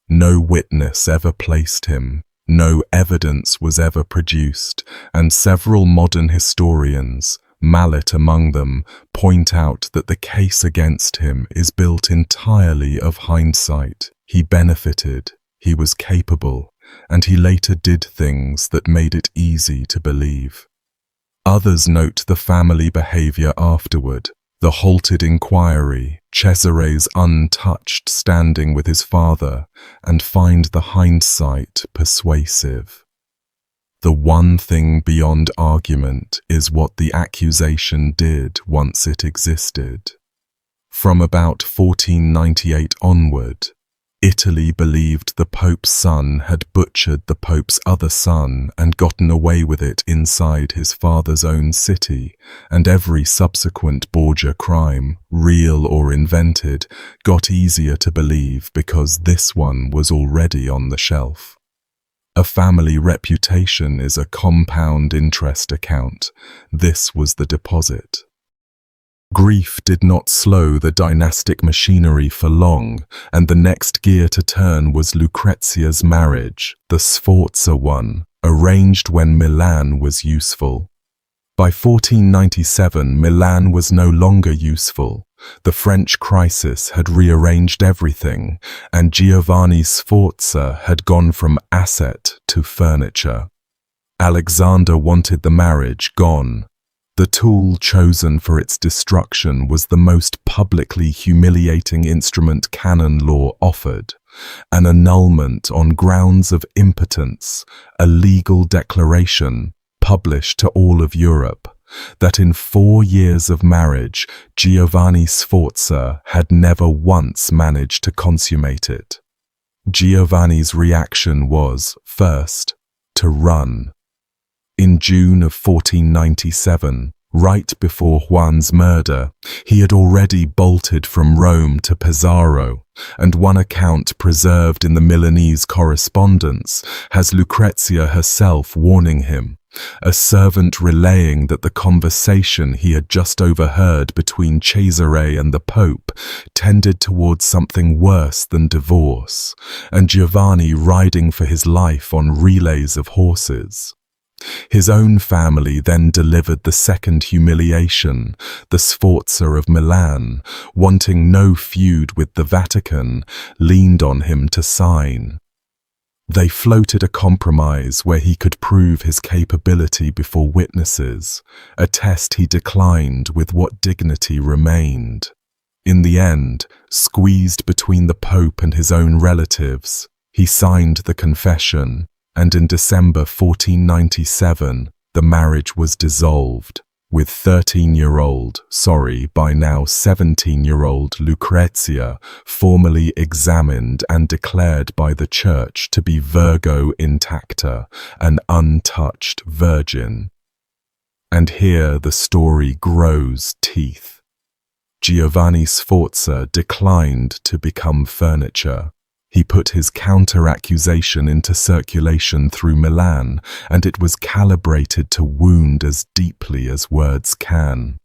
No witness ever placed him. No evidence was ever produced, and several modern historians, Mallet among them, point out that the case against him is built entirely of hindsight. He benefited, he was capable, and he later did things that made it easy to believe. Others note the family behavior afterward, the halted inquiry, Cesare's untouched standing with his father, and find the hindsight persuasive. The one thing beyond argument is what the accusation did once it existed. From about 1498 onward, Italy believed the Pope's son had butchered the Pope's other son and gotten away with it inside his father's own city, and every subsequent Borgia crime, real or invented, got easier to believe because this one was already on the shelf. A family reputation is a compound interest account. This was the deposit. Grief did not slow the dynastic machinery for long, and the next gear to turn was Lucrezia's marriage, the Sforza one, arranged when Milan was useful. By 1497, Milan was no longer useful. The French crisis had rearranged everything, and Giovanni Sforza had gone from asset to furniture. Alexander wanted the marriage gone. The tool chosen for its destruction was the most publicly humiliating instrument canon law offered, an annulment on grounds of impotence, a legal declaration published to all of Europe, that in 4 years of marriage, Giovanni Sforza had never once managed to consummate it. Giovanni's reaction was, first, to run. In June of 1497, right before Juan's murder, he had already bolted from Rome to Pesaro, and one account preserved in the Milanese correspondence has Lucrezia herself warning him, a servant relaying that the conversation he had just overheard between Cesare and the Pope tended towards something worse than divorce, and Giovanni riding for his life on relays of horses. His own family then delivered the second humiliation. The Sforza of Milan, wanting no feud with the Vatican, leaned on him to sign. They floated a compromise where he could prove his capability before witnesses, a test he declined with what dignity remained. In the end, squeezed between the Pope and his own relatives, he signed the confession, and in December 1497, the marriage was dissolved, with by now 17-year-old Lucrezia formally examined and declared by the Church to be Virgo intacta, an untouched virgin. And here the story grows teeth. Giovanni Sforza declined to become furniture. He put his counter-accusation into circulation through Milan, and it was calibrated to wound as deeply as words can.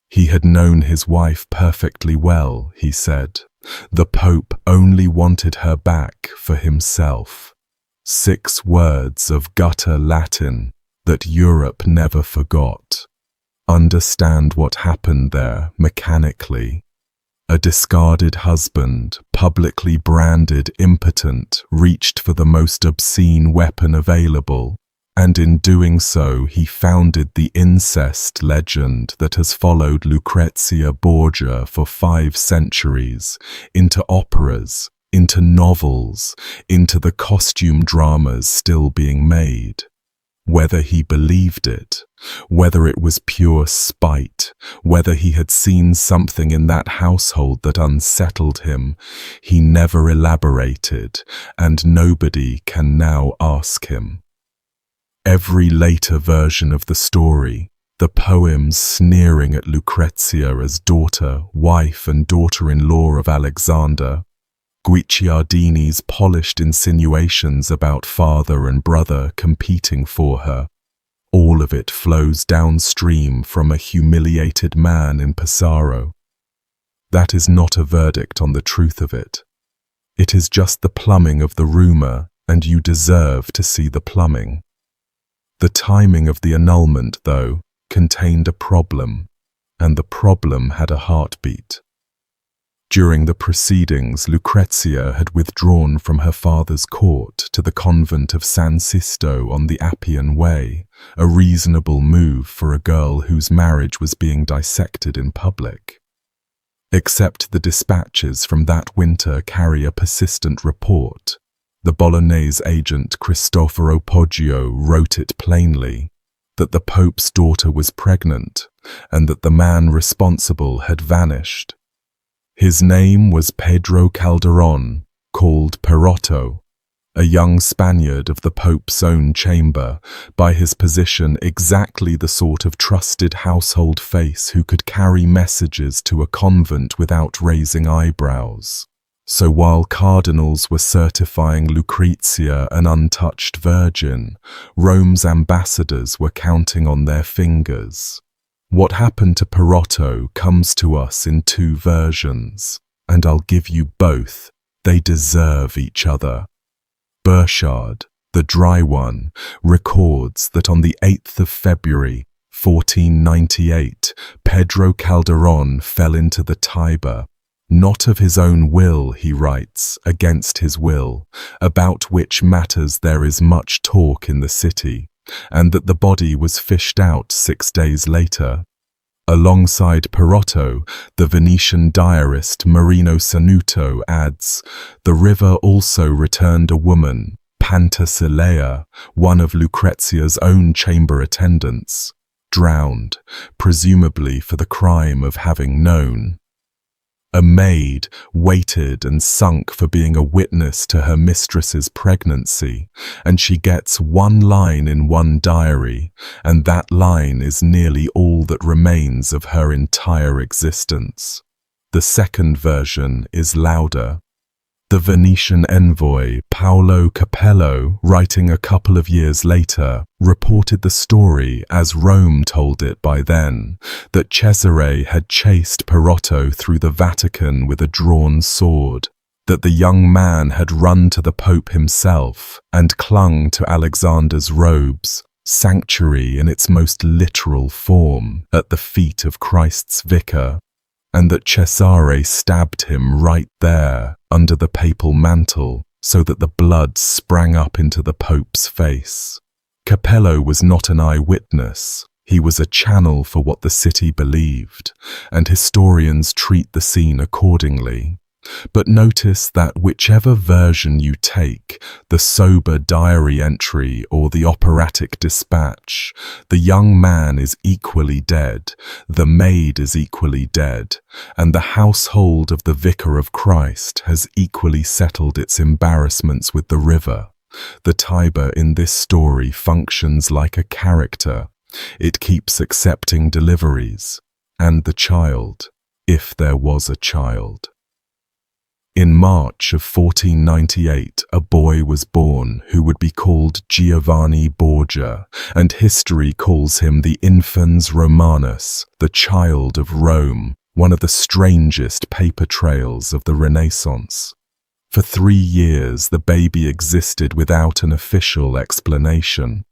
He had known his wife perfectly well, he said. The Pope only wanted her back for himself. 6 words of gutter Latin that Europe never forgot. Understand what happened there mechanically. A discarded husband, publicly branded impotent, reached for the most obscene weapon available, and in doing so he founded the incest legend that has followed Lucrezia Borgia for 5 centuries, into operas, into novels, into the costume dramas still being made. Whether he believed it, whether it was pure spite, whether he had seen something in that household that unsettled him, he never elaborated, and nobody can now ask him. Every later version of the story, the poems sneering at Lucrezia as daughter, wife, and daughter-in-law of Alexander, Guicciardini's polished insinuations about father and brother competing for her, all of it flows downstream from a humiliated man in Pesaro. That is not a verdict on the truth of it. It is just the plumbing of the rumor, and you deserve to see the plumbing. The timing of the annulment, though, contained a problem, and the problem had a heartbeat. During the proceedings, Lucrezia had withdrawn from her father's court to the convent of San Sisto on the Appian Way, a reasonable move for a girl whose marriage was being dissected in public. Except the dispatches from that winter carry a persistent report. The Bolognese agent Cristoforo Poggio wrote it plainly, that the Pope's daughter was pregnant and that the man responsible had vanished. His name was Pedro Calderon, called Perotto, a young Spaniard of the Pope's own chamber, by his position exactly the sort of trusted household face who could carry messages to a convent without raising eyebrows. So while cardinals were certifying Lucrezia an untouched virgin, Rome's ambassadors were counting on their fingers. What happened to Perotto comes to us in 2 versions, and I'll give you both. They deserve each other. Burchard, the dry one, records that on the 8th of February, 1498, Pedro Calderon fell into the Tiber. Not of his own will, he writes, against his will, about which matters there is much talk in the city, and that the body was fished out 6 days later. Alongside Perotto, the Venetian diarist Marino Sanuto adds, the river also returned a woman, Pantasilea, one of Lucrezia's own chamber attendants. drowned, presumably for the crime of having known. A maid waited and sunk for being a witness to her mistress's pregnancy, and she gets one line in one diary, and that line is nearly all that remains of her entire existence. The second version is louder. The Venetian envoy Paolo Capello, writing a couple of years later, reported the story as Rome told it by then, that Cesare had chased Perotto through the Vatican with a drawn sword, that the young man had run to the Pope himself and clung to Alexander's robes, sanctuary in its most literal form, at the feet of Christ's vicar, and that Cesare stabbed him right there, under the papal mantle, so that the blood sprang up into the Pope's face. Capello was not an eyewitness. He was a channel for what the city believed, and historians treat the scene accordingly. But notice that whichever version you take, the sober diary entry or the operatic dispatch, the young man is equally dead, the maid is equally dead, and the household of the Vicar of Christ has equally settled its embarrassments with the river. The Tiber in this story functions like a character. It keeps accepting deliveries, and the child, if there was a child. In March of 1498, a boy was born who would be called Giovanni Borgia, and history calls him the Infans Romanus, the child of Rome, one of the strangest paper trails of the Renaissance. For 3 years, the baby existed without an official explanation.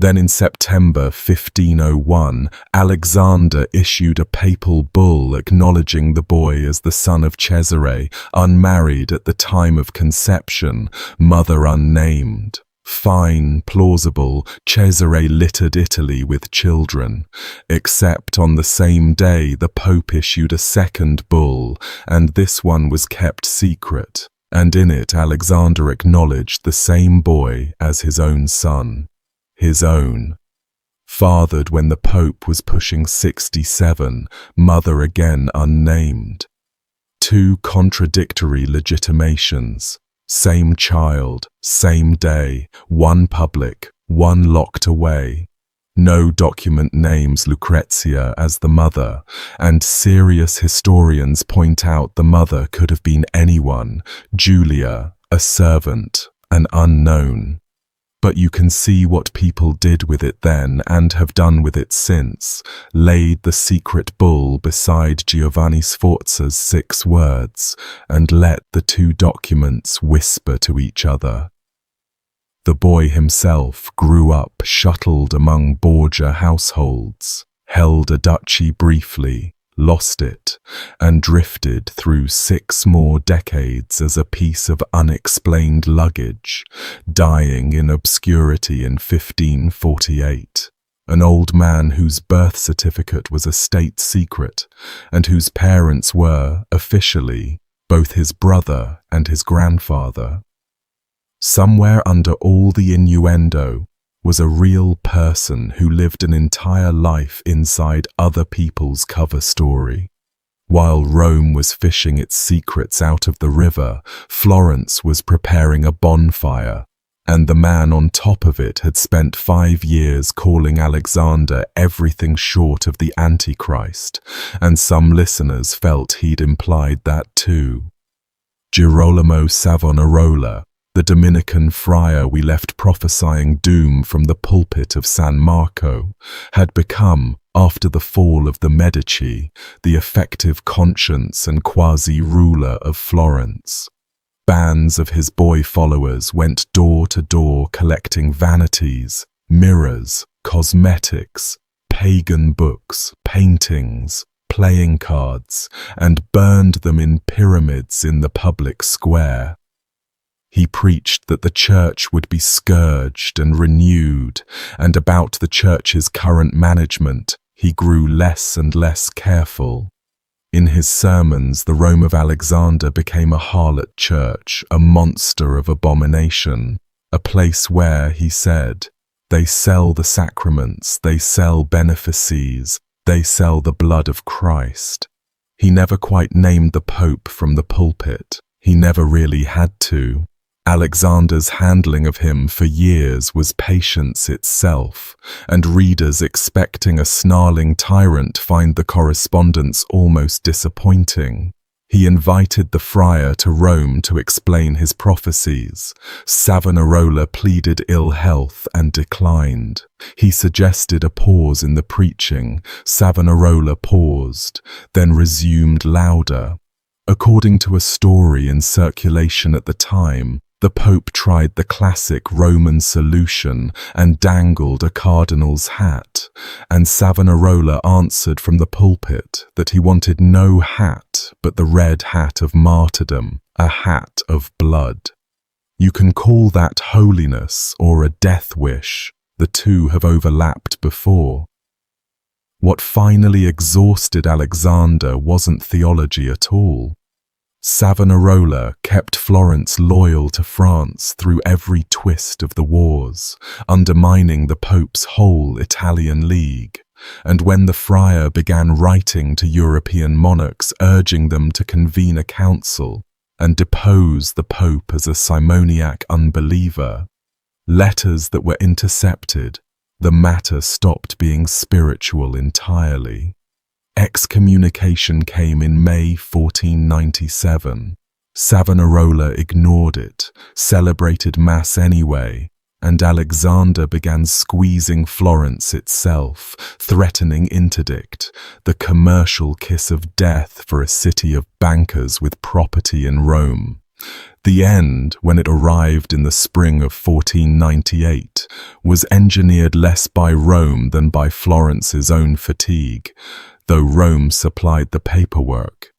Then in September 1501, Alexander issued a papal bull acknowledging the boy as the son of Cesare, unmarried at the time of conception, mother unnamed. Fine, plausible, Cesare littered Italy with children. Except on the same day the Pope issued a second bull, and this one was kept secret, and in it Alexander acknowledged the same boy as his own son. His own. Fathered when the Pope was pushing 67, mother again unnamed. 2 contradictory legitimations. Same child, same day, one public, one locked away. No document names Lucrezia as the mother, and serious historians point out the mother could have been anyone, Julia, a servant, an unknown. But you can see what people did with it then and have done with it since, laid the secret bull beside Giovanni Sforza's 6 words, and let the 2 documents whisper to each other. The boy himself grew up shuttled among Borgia households, held a duchy briefly, lost it, and drifted through 6 more decades as a piece of unexplained luggage, dying in obscurity in 1548. An old man whose birth certificate was a state secret, and whose parents were, officially, both his brother and his grandfather. Somewhere under all the innuendo was a real person who lived an entire life inside other people's cover story. While Rome was fishing its secrets out of the river, Florence was preparing a bonfire, and the man on top of it had spent 5 years calling Alexander everything short of the Antichrist, and some listeners felt he'd implied that too. Girolamo Savonarola, the Dominican friar we left prophesying doom from the pulpit of San Marco, had become, after the fall of the Medici, the effective conscience and quasi-ruler of Florence. Bands of his boy followers went door to door collecting vanities, mirrors, cosmetics, pagan books, paintings, playing cards, and burned them in pyramids in the public square. He preached that the church would be scourged and renewed, and about the church's current management, he grew less and less careful. In his sermons, the Rome of Alexander became a harlot church, a monster of abomination, a place where, he said, They sell the sacraments, they sell benefices, they sell the blood of Christ. He never quite named the Pope from the pulpit. He never really had to. Alexander's handling of him for years was patience itself, and readers expecting a snarling tyrant find the correspondence almost disappointing. He invited the friar to Rome to explain his prophecies. Savonarola pleaded ill health and declined. He suggested a pause in the preaching. Savonarola paused, then resumed louder. According to a story in circulation at the time, the Pope tried the classic Roman solution and dangled a cardinal's hat, and Savonarola answered from the pulpit that he wanted no hat but the red hat of martyrdom, a hat of blood. You can call that holiness or a death wish. The two have overlapped before. What finally exhausted Alexander wasn't theology at all. Savonarola kept Florence loyal to France through every twist of the wars, undermining the Pope's whole Italian League. And when the friar began writing to European monarchs urging them to convene a council and depose the Pope as a simoniac unbeliever, letters that were intercepted, the matter stopped being spiritual entirely. Excommunication came in May 1497. Savonarola ignored it, celebrated Mass anyway, and Alexander began squeezing Florence itself, threatening interdict, the commercial kiss of death for a city of bankers with property in Rome. The end, when it arrived in the spring of 1498, was engineered less by Rome than by Florence's own fatigue, though Rome supplied the paperwork.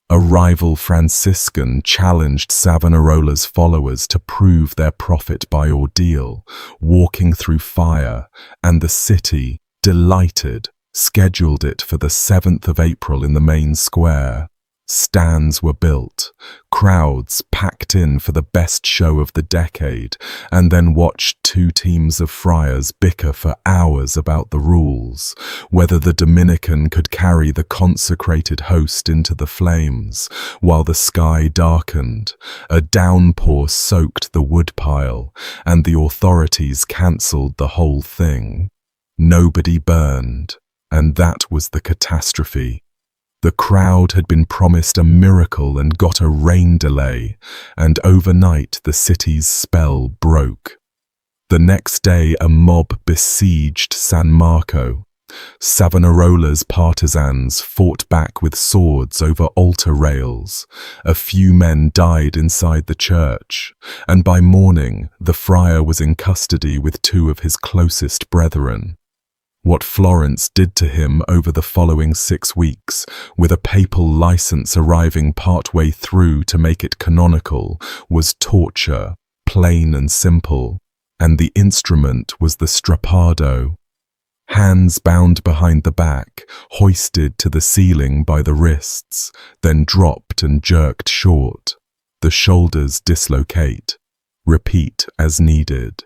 A rival Franciscan challenged Savonarola's followers to prove their prophet by ordeal, walking through fire, and the city, delighted, scheduled it for the 7th of April in the main square. Stands were built, crowds packed in for the best show of the decade, and then watched two teams of friars bicker for hours about the rules, whether the Dominican could carry the consecrated host into the flames, while the sky darkened, a downpour soaked the woodpile, and the authorities cancelled the whole thing. Nobody burned, and that was the catastrophe. The crowd had been promised a miracle and got a rain delay, and overnight the city's spell broke. The next day a mob besieged San Marco. Savonarola's partisans fought back with swords over altar rails. A few men died inside the church, and by morning the friar was in custody with two of his closest brethren. What Florence did to him over the following 6 weeks, with a papal license arriving partway through to make it canonical, was torture, plain and simple, and the instrument was the strappado. Hands bound behind the back, hoisted to the ceiling by the wrists, then dropped and jerked short. The shoulders dislocate. Repeat as needed.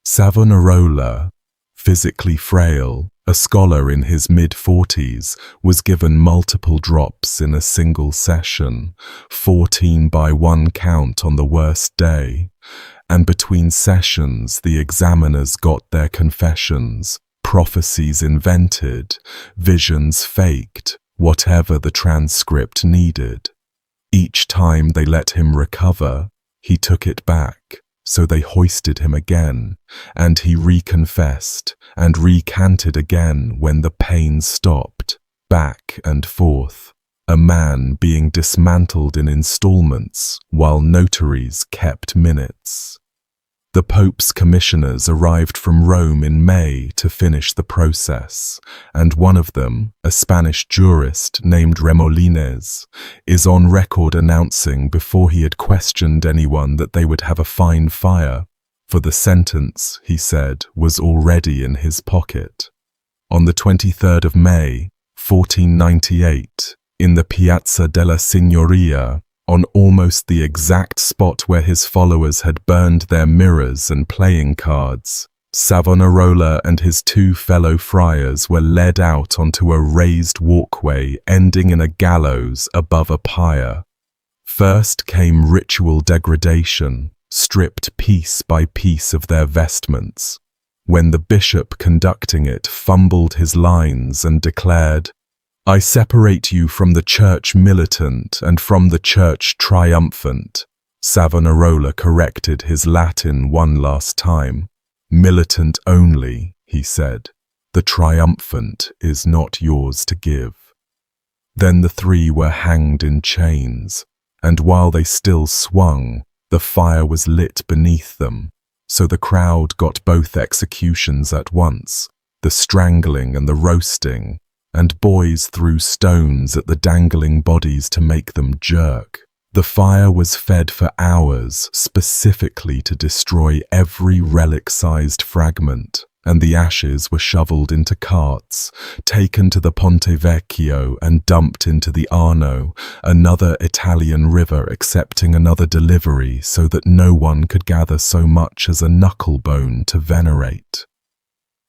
Savonarola, physically frail, a scholar in his mid-40s, was given multiple drops in a single session, 14 by one count on the worst day, and between sessions the examiners got their confessions, prophecies invented, visions faked, whatever the transcript needed. Each time they let him recover, he took it back. So they hoisted him again, and he reconfessed and recanted again when the pain stopped, back and forth, a man being dismantled in installments while notaries kept minutes. The Pope's commissioners arrived from Rome in May to finish the process, and one of them, a Spanish jurist named Remolines, is on record announcing before he had questioned anyone that they would have a fine fire, for the sentence, he said, was already in his pocket. On the 23rd of May, 1498, in the Piazza della Signoria, on almost the exact spot where his followers had burned their mirrors and playing cards, Savonarola and his two fellow friars were led out onto a raised walkway ending in a gallows above a pyre. First came ritual degradation, stripped piece by piece of their vestments, when the bishop conducting it fumbled his lines and declared, "I separate you from the church militant and from the church triumphant." Savonarola corrected his Latin one last time. "Militant only," he said. "The triumphant is not yours to give." Then the three were hanged in chains, and while they still swung, the fire was lit beneath them, so the crowd got both executions at once, the strangling and the roasting, and boys threw stones at the dangling bodies to make them jerk. The fire was fed for hours specifically to destroy every relic-sized fragment, and the ashes were shoveled into carts, taken to the Ponte Vecchio and dumped into the Arno, another Italian river accepting another delivery so that no one could gather so much as a knuckle-bone to venerate.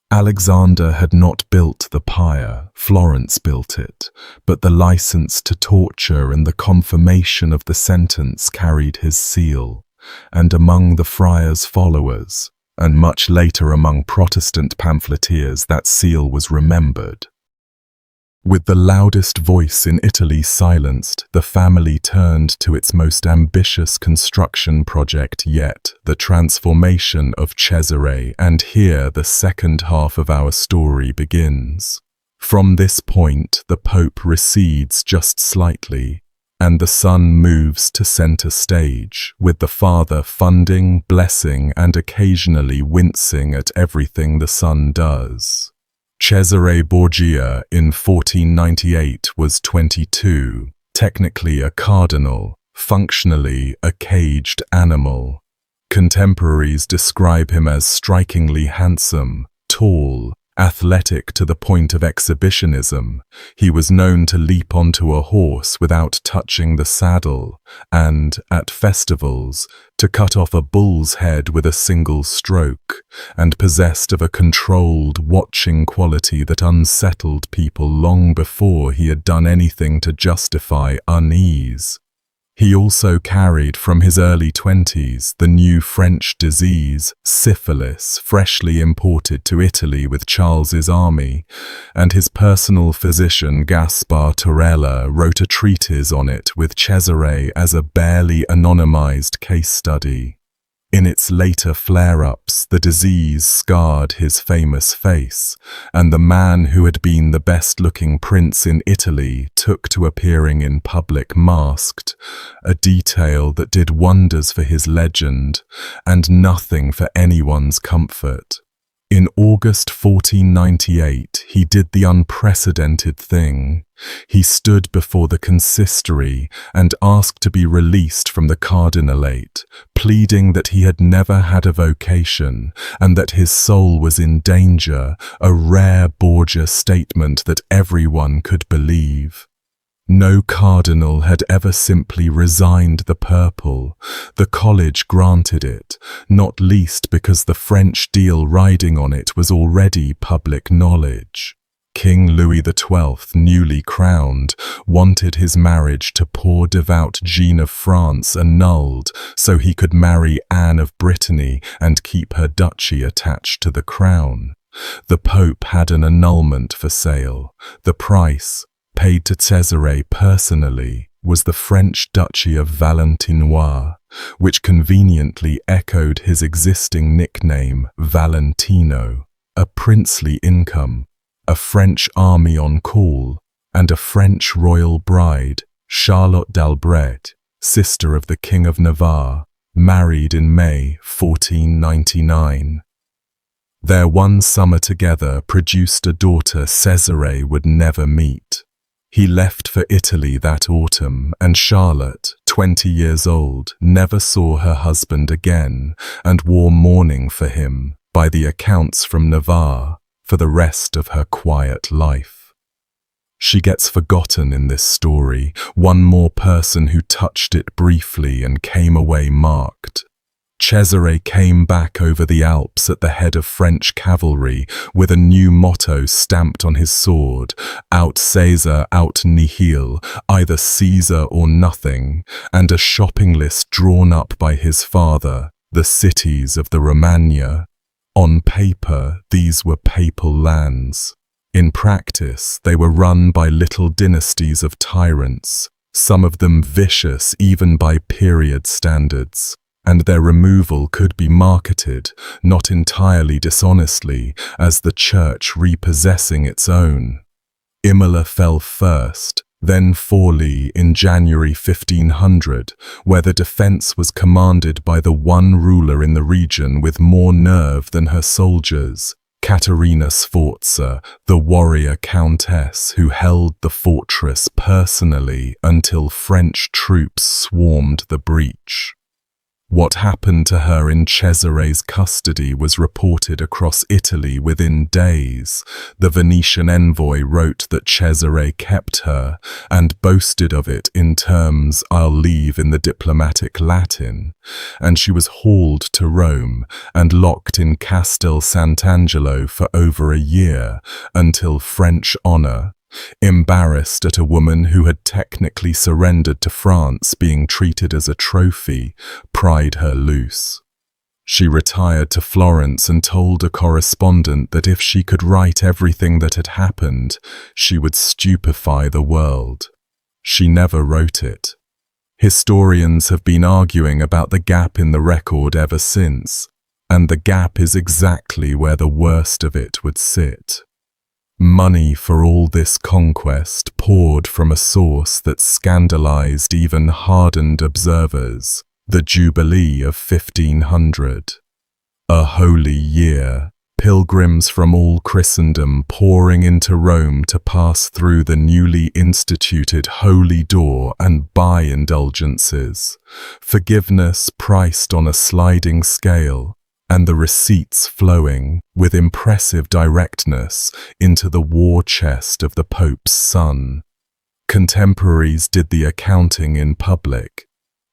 Alexander had not built the pyre, Florence built it, but the license to torture and the confirmation of the sentence carried his seal, and among the friars' followers, and much later among Protestant pamphleteers, that seal was remembered. With the loudest voice in Italy silenced, the family turned to its most ambitious construction project yet, the transformation of Cesare, and here the second half of our story begins. From this point, the Pope recedes just slightly, and the son moves to center stage, with the father funding, blessing, and occasionally wincing at everything the son does. Cesare Borgia in 1498 was 22, technically a cardinal, functionally a caged animal. Contemporaries describe him as strikingly handsome, tall, athletic to the point of exhibitionism. He was known to leap onto a horse without touching the saddle, and, at festivals, to cut off a bull's head with a single stroke, and possessed of a controlled, watching quality that unsettled people long before he had done anything to justify unease. He also carried from his early 20s the new French disease, syphilis, freshly imported to Italy with Charles's army, and his personal physician Gaspar Torella wrote a treatise on it with Cesare as a barely anonymized case study. In its later flare-ups, the disease scarred his famous face, and the man who had been the best-looking prince in Italy took to appearing in public masked, a detail that did wonders for his legend, and nothing for anyone's comfort. In August 1498, he did the unprecedented thing. He stood before the consistory and asked to be released from the cardinalate, pleading that he had never had a vocation and that his soul was in danger, a rare Borgia statement that everyone could believe. No cardinal had ever simply resigned the purple. The college granted it, not least because the French deal riding on it was already public knowledge. King Louis XII, newly crowned, wanted his marriage to poor devout Jean of France annulled so he could marry Anne of Brittany and keep her duchy attached to the crown. The Pope had an annulment for sale. The price, paid to Cesare personally, was the French Duchy of Valentinois, which conveniently echoed his existing nickname, Valentino, a princely income, a French army on call, and a French royal bride, Charlotte d'Albret, sister of the King of Navarre, married in May 1499. Their one summer together produced a daughter Cesare would never meet. He left for Italy that autumn, and Charlotte, 20 years old, never saw her husband again and wore mourning for him, by the accounts from Navarre, for the rest of her quiet life. She gets forgotten in this story, one more person who touched it briefly and came away marked. Cesare came back over the Alps at the head of French cavalry with a new motto stamped on his sword: "Aut Caesar, aut nihil," either Caesar or nothing, and a shopping list drawn up by his father, the cities of the Romagna. On paper, these were papal lands. In practice, they were run by little dynasties of tyrants, some of them vicious even by period standards, and their removal could be marketed, not entirely dishonestly, as the church repossessing its own. Imola fell first, then Forlì in January 1500, where the defense was commanded by the one ruler in the region with more nerve than her soldiers, Caterina Sforza, the warrior countess who held the fortress personally until French troops swarmed the breach. What happened to her in Cesare's custody was reported across Italy within days. The Venetian envoy wrote that Cesare kept her and boasted of it in terms I'll leave in the diplomatic Latin, and she was hauled to Rome and locked in Castel Sant'Angelo for over a year until French honor, embarrassed at a woman who had technically surrendered to France being treated as a trophy, pried her loose. She retired to Florence and told a correspondent that if she could write everything that had happened, she would stupefy the world. She never wrote it. Historians have been arguing about the gap in the record ever since, and the gap is exactly where the worst of it would sit. Money for all this conquest poured from a source that scandalized even hardened observers, the Jubilee of 1500. A holy year, pilgrims from all Christendom pouring into Rome to pass through the newly instituted Holy Door and buy indulgences, forgiveness priced on a sliding scale, and the receipts flowing, with impressive directness, into the war chest of the Pope's son. Contemporaries did the accounting in public.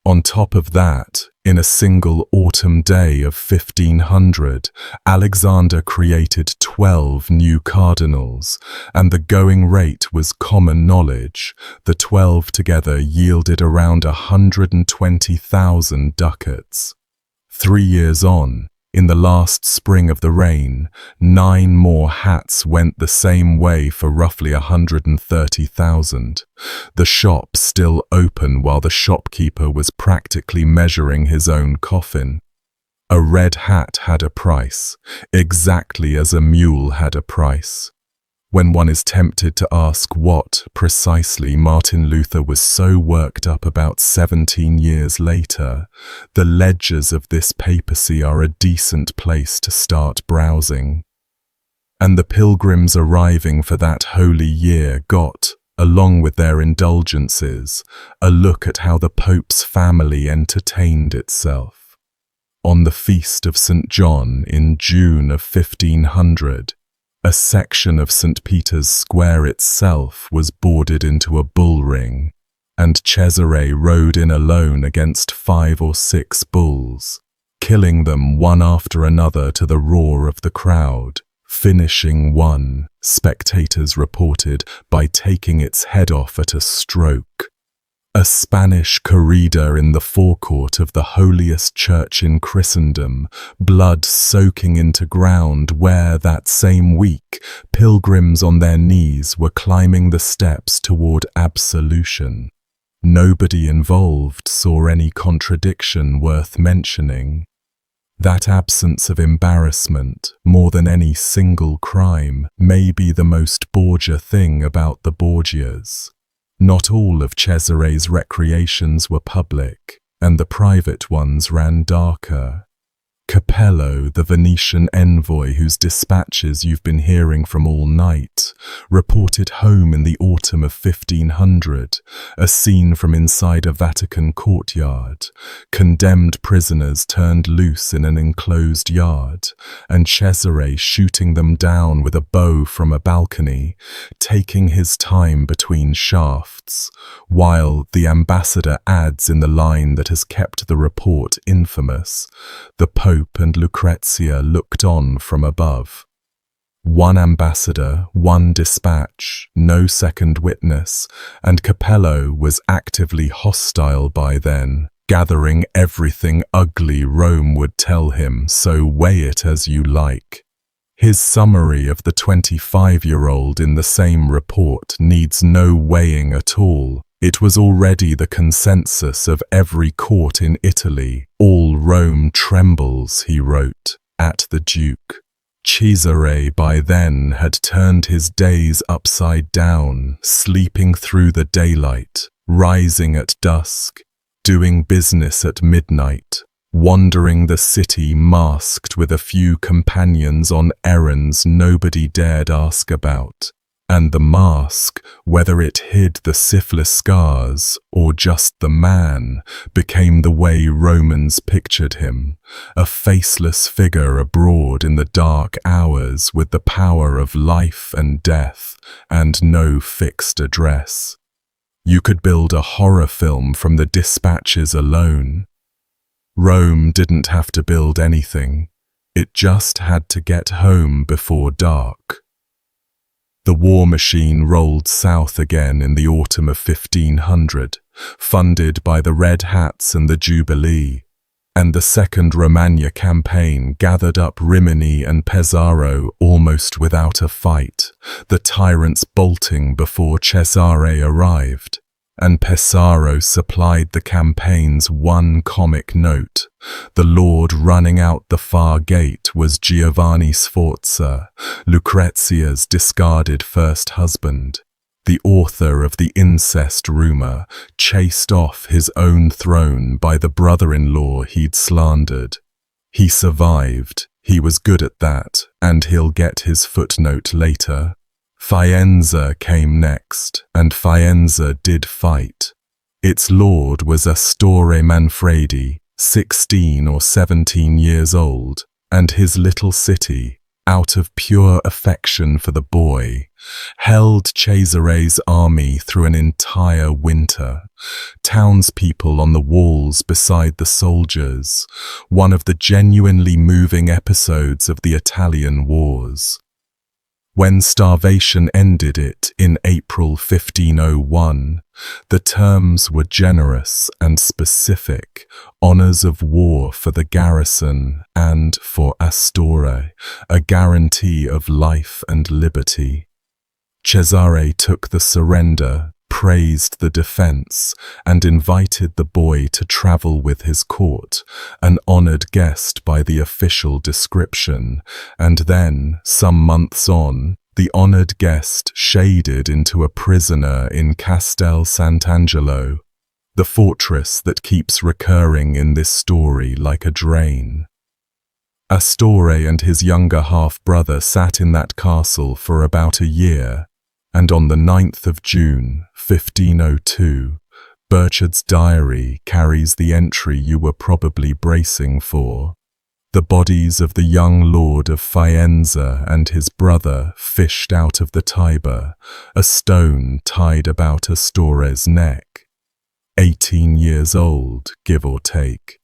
On top of that, in a single autumn day of 1500, Alexander created 12 new cardinals, and the going rate was common knowledge. The 12 together yielded around 120,000 ducats. 3 years on, in the last spring of the reign, 9 more hats went the same way for roughly 130,000. The shop still open while the shopkeeper was practically measuring his own coffin. A red hat had a price, exactly as a mule had a price. When one is tempted to ask what, precisely, Martin Luther was so worked up about 17 years later, the ledgers of this papacy are a decent place to start browsing. And the pilgrims arriving for that holy year got, along with their indulgences, a look at how the Pope's family entertained itself. On the feast of St. John in June of 1500, a section of St. Peter's Square itself was boarded into a bull ring, and Cesare rode in alone against 5 or 6 bulls, killing them one after another to the roar of the crowd, finishing one, spectators reported, by taking its head off at a stroke. A Spanish corrida in the forecourt of the holiest church in Christendom, blood soaking into ground where, that same week, pilgrims on their knees were climbing the steps toward absolution. Nobody involved saw any contradiction worth mentioning. That absence of embarrassment, more than any single crime, may be the most Borgia thing about the Borgias. Not all of Cesare's recreations were public, and the private ones ran darker. Capello, the Venetian envoy whose dispatches you've been hearing from all night, reported home in the autumn of 1500, a scene from inside a Vatican courtyard, condemned prisoners turned loose in an enclosed yard, and Cesare shooting them down with a bow from a balcony, taking his time between shafts, while the ambassador adds in the line that has kept the report infamous, the Pope and Lucrezia looked on from above. One ambassador, one dispatch, no second witness, and Capello was actively hostile by then, gathering everything ugly Rome would tell him, so weigh it as you like. His summary of the 25-year-old in the same report needs no weighing at all. It was already the consensus of every court in Italy. All Rome trembles, he wrote, at the Duke. Cesare by then had turned his days upside down, sleeping through the daylight, rising at dusk, doing business at midnight, wandering the city masked with a few companions on errands nobody dared ask about. And the mask, whether it hid the syphilis scars or just the man, became the way Romans pictured him, a faceless figure abroad in the dark hours with the power of life and death and no fixed address. You could build a horror film from the dispatches alone. Rome didn't have to build anything. It just had to get home before dark. The war machine rolled south again in the autumn of 1500, funded by the Red Hats and the Jubilee, and the Second Romagna campaign gathered up Rimini and Pesaro almost without a fight, the tyrants bolting before Cesare arrived. And Pesaro supplied the campaign's one comic note. The lord running out the far gate was Giovanni Sforza, Lucrezia's discarded first husband, the author of the incest rumor, chased off his own throne by the brother-in-law he'd slandered. He survived, he was good at that, and he'll get his footnote later. Faenza came next, and Faenza did fight. Its lord was Astore Manfredi, 16 or 17 years old, and his little city, out of pure affection for the boy, held Cesare's army through an entire winter. Townspeople on the walls beside the soldiers, one of the genuinely moving episodes of the Italian wars. When starvation ended it in April 1501, the terms were generous and specific, honours of war for the garrison and, for Astore, a guarantee of life and liberty. Cesare took the surrender, praised the defence, and invited the boy to travel with his court, an honoured guest by the official description, and then, some months on, the honoured guest shaded into a prisoner in Castel Sant'Angelo, the fortress that keeps recurring in this story like a drain. Astore and his younger half-brother sat in that castle for about a year, and on the 9th of June, 1502, Burchard's diary carries the entry you were probably bracing for. The bodies of the young lord of Faenza and his brother fished out of the Tiber, a stone tied about Astore's neck. 18 years old, give or take.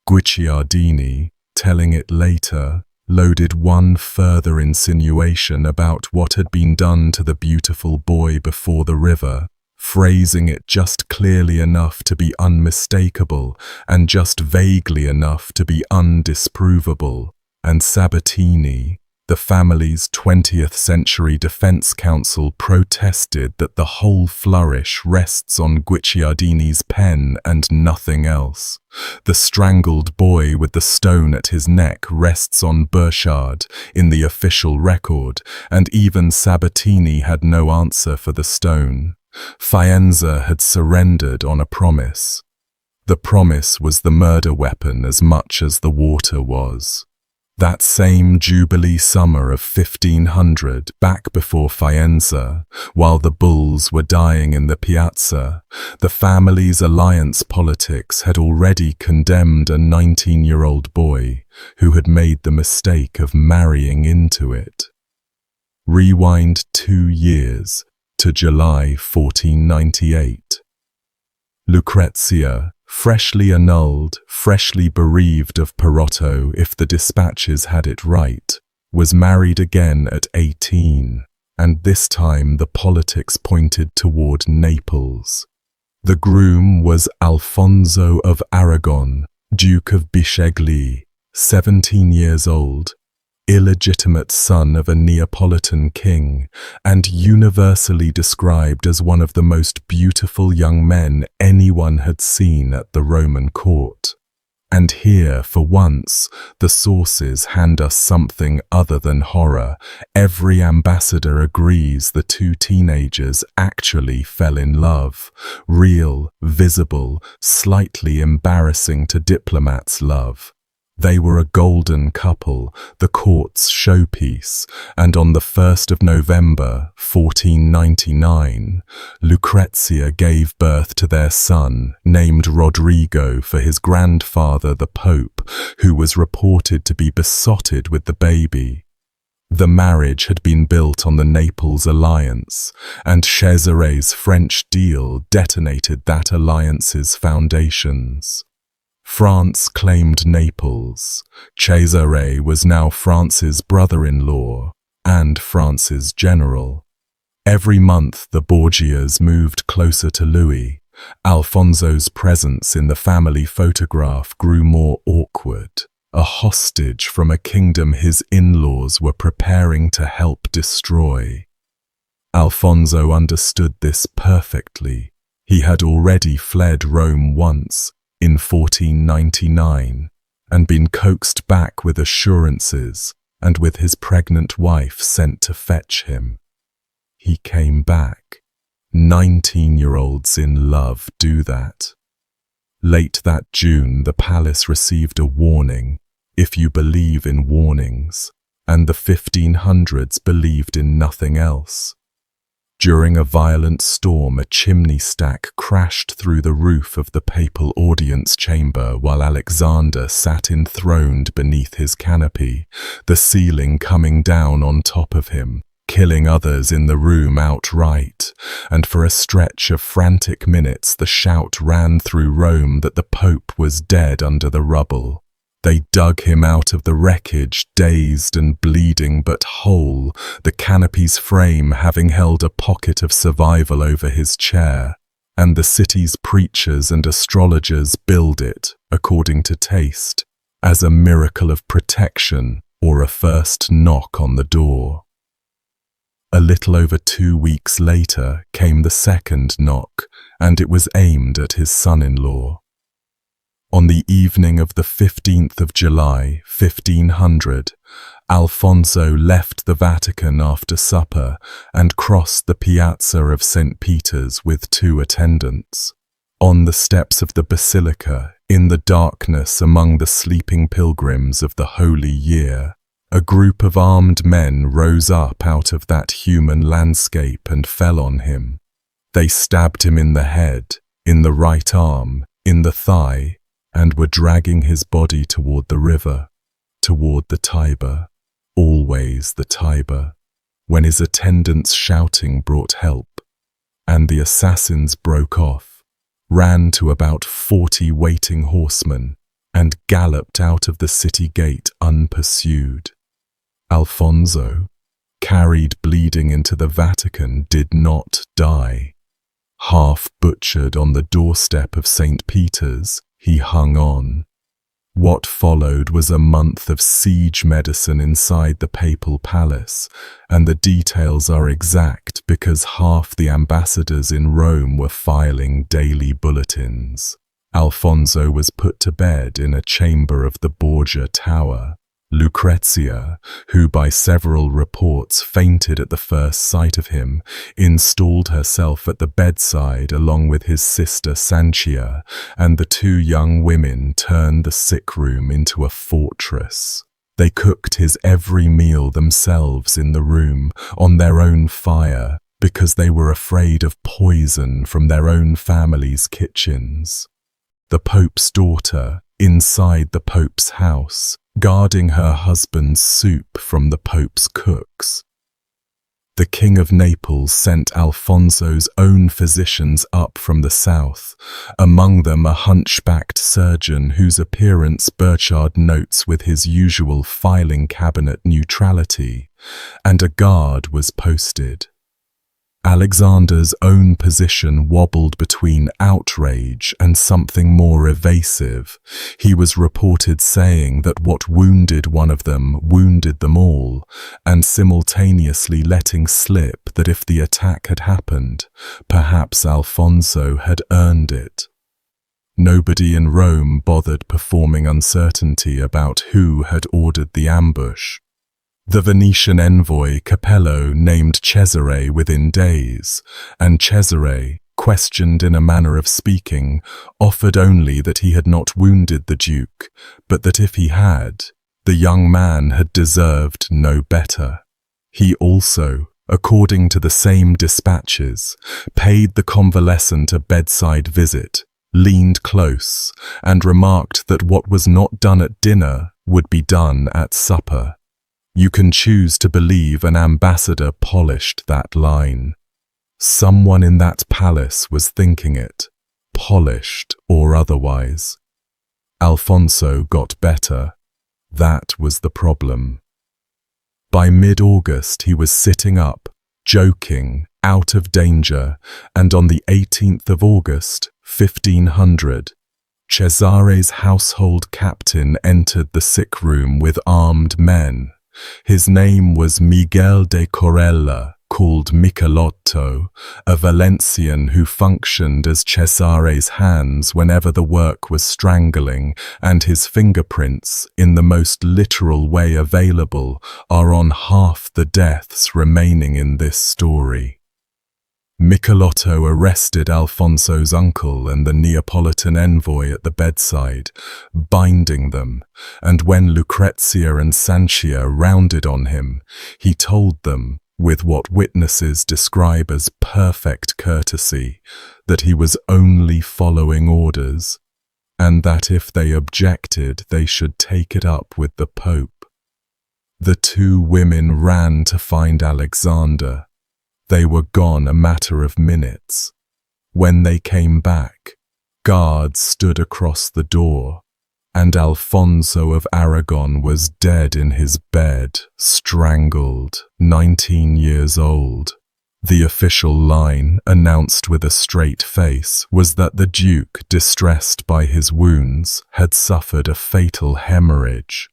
Guicciardini, telling it later, loaded one further insinuation about what had been done to the beautiful boy before the river, phrasing it just clearly enough to be unmistakable and just vaguely enough to be undisprovable, and Sabatini, the family's 20th century defense counsel, protested that the whole flourish rests on Guicciardini's pen and nothing else. The strangled boy with the stone at his neck rests on Burchard in the official record, and even Sabatini had no answer for the stone. Faenza had surrendered on a promise. The promise was the murder weapon as much as the water was. That same Jubilee summer of 1500, back before Faenza, while the bulls were dying in the piazza, the family's alliance politics had already condemned a 19-year-old boy who had made the mistake of marrying into it. Rewind 2 years to July 1498. Lucrezia, freshly annulled, freshly bereaved of Perotto if the dispatches had it right, was married again at 18, and this time the politics pointed toward Naples. The groom was Alfonso of Aragon, Duke of Bisceglie, 17 years old, illegitimate son of a Neapolitan king, and universally described as one of the most beautiful young men anyone had seen at the Roman court. And here, for once, the sources hand us something other than horror. Every ambassador agrees the two teenagers actually fell in love. Real, visible, slightly embarrassing to diplomats' love. They were a golden couple, the court's showpiece, and on the 1st of November, 1499, Lucrezia gave birth to their son, named Rodrigo for his grandfather the Pope, who was reported to be besotted with the baby. The marriage had been built on the Naples alliance, and Cesare's French deal detonated that alliance's foundations. France claimed Naples. Cesare was now France's brother-in-law and France's general. Every month the Borgias moved closer to Louis. Alfonso's presence in the family photograph grew more awkward, a hostage from a kingdom his in-laws were preparing to help destroy. Alfonso understood this perfectly. He had already fled Rome once, in 1499, and been coaxed back with assurances and with his pregnant wife sent to fetch him. He came back. 19-year-olds in love do that. Late that June, the palace received a warning, if you believe in warnings, and the 1500s believed in nothing else. During a violent storm, a chimney stack crashed through the roof of the papal audience chamber while Alexander sat enthroned beneath his canopy, the ceiling coming down on top of him, killing others in the room outright, and for a stretch of frantic minutes the shout ran through Rome that the Pope was dead under the rubble. They dug him out of the wreckage, dazed and bleeding but whole, the canopy's frame having held a pocket of survival over his chair, and the city's preachers and astrologers billed it, according to taste, as a miracle of protection or a first knock on the door. A little over 2 weeks later came the second knock, and it was aimed at his son-in-law. On the evening of the 15th of July, 1500, Alfonso left the Vatican after supper and crossed the piazza of St. Peter's with 2 attendants. On the steps of the basilica, in the darkness among the sleeping pilgrims of the Holy Year, a group of armed men rose up out of that human landscape and fell on him. They stabbed him in the head, in the right arm, in the thigh, and were dragging his body toward the river, toward the Tiber, always the Tiber, when his attendants shouting brought help, and the assassins broke off, ran to about 40 waiting horsemen, and galloped out of the city gate unpursued. Alfonso, carried bleeding into the Vatican, did not die. Half butchered on the doorstep of St. Peter's, he hung on. What followed was a month of siege medicine inside the papal palace, and the details are exact because half the ambassadors in Rome were filing daily bulletins. Alfonso was put to bed in a chamber of the Borgia Tower. Lucrezia, who by several reports fainted at the first sight of him, installed herself at the bedside along with his sister Sanchia, and the two young women turned the sick room into a fortress. They cooked his every meal themselves in the room, on their own fire, because they were afraid of poison from their own family's kitchens. The Pope's daughter, inside the Pope's house, guarding her husband's soup from the Pope's cooks. The King of Naples sent Alfonso's own physicians up from the south, among them a hunchbacked surgeon whose appearance Burchard notes with his usual filing cabinet neutrality, and a guard was posted. Alexander's own position wobbled between outrage and something more evasive. He was reported saying that what wounded one of them wounded them all, and simultaneously letting slip that if the attack had happened, perhaps Alfonso had earned it. Nobody in Rome bothered performing uncertainty about who had ordered the ambush. The Venetian envoy Capello named Cesare within days, and Cesare, questioned in a manner of speaking, offered only that he had not wounded the Duke, but that if he had, the young man had deserved no better. He also, according to the same dispatches, paid the convalescent a bedside visit, leaned close, and remarked that what was not done at dinner would be done at supper. You can choose to believe an ambassador polished that line. Someone in that palace was thinking it, polished or otherwise. Alfonso got better. That was the problem. By mid-August he was sitting up, joking, out of danger, and on the 18th of August, 1500, Cesare's household captain entered the sick room with armed men. His name was Miguel de Corella, called Michelotto, a Valencian who functioned as Cesare's hands whenever the work was strangling, and his fingerprints, in the most literal way available, are on half the deaths remaining in this story. Michelotto arrested Alfonso's uncle and the Neapolitan envoy at the bedside, binding them, and when Lucrezia and Sanchia rounded on him, he told them, with what witnesses describe as perfect courtesy, that he was only following orders, and that if they objected they should take it up with the Pope. The two women ran to find Alexander. They were gone a matter of minutes. When they came back, guards stood across the door, and Alfonso of Aragon was dead in his bed, strangled, 19 years old. The official line, announced with a straight face, was that the Duke, distressed by his wounds, had suffered a fatal hemorrhage.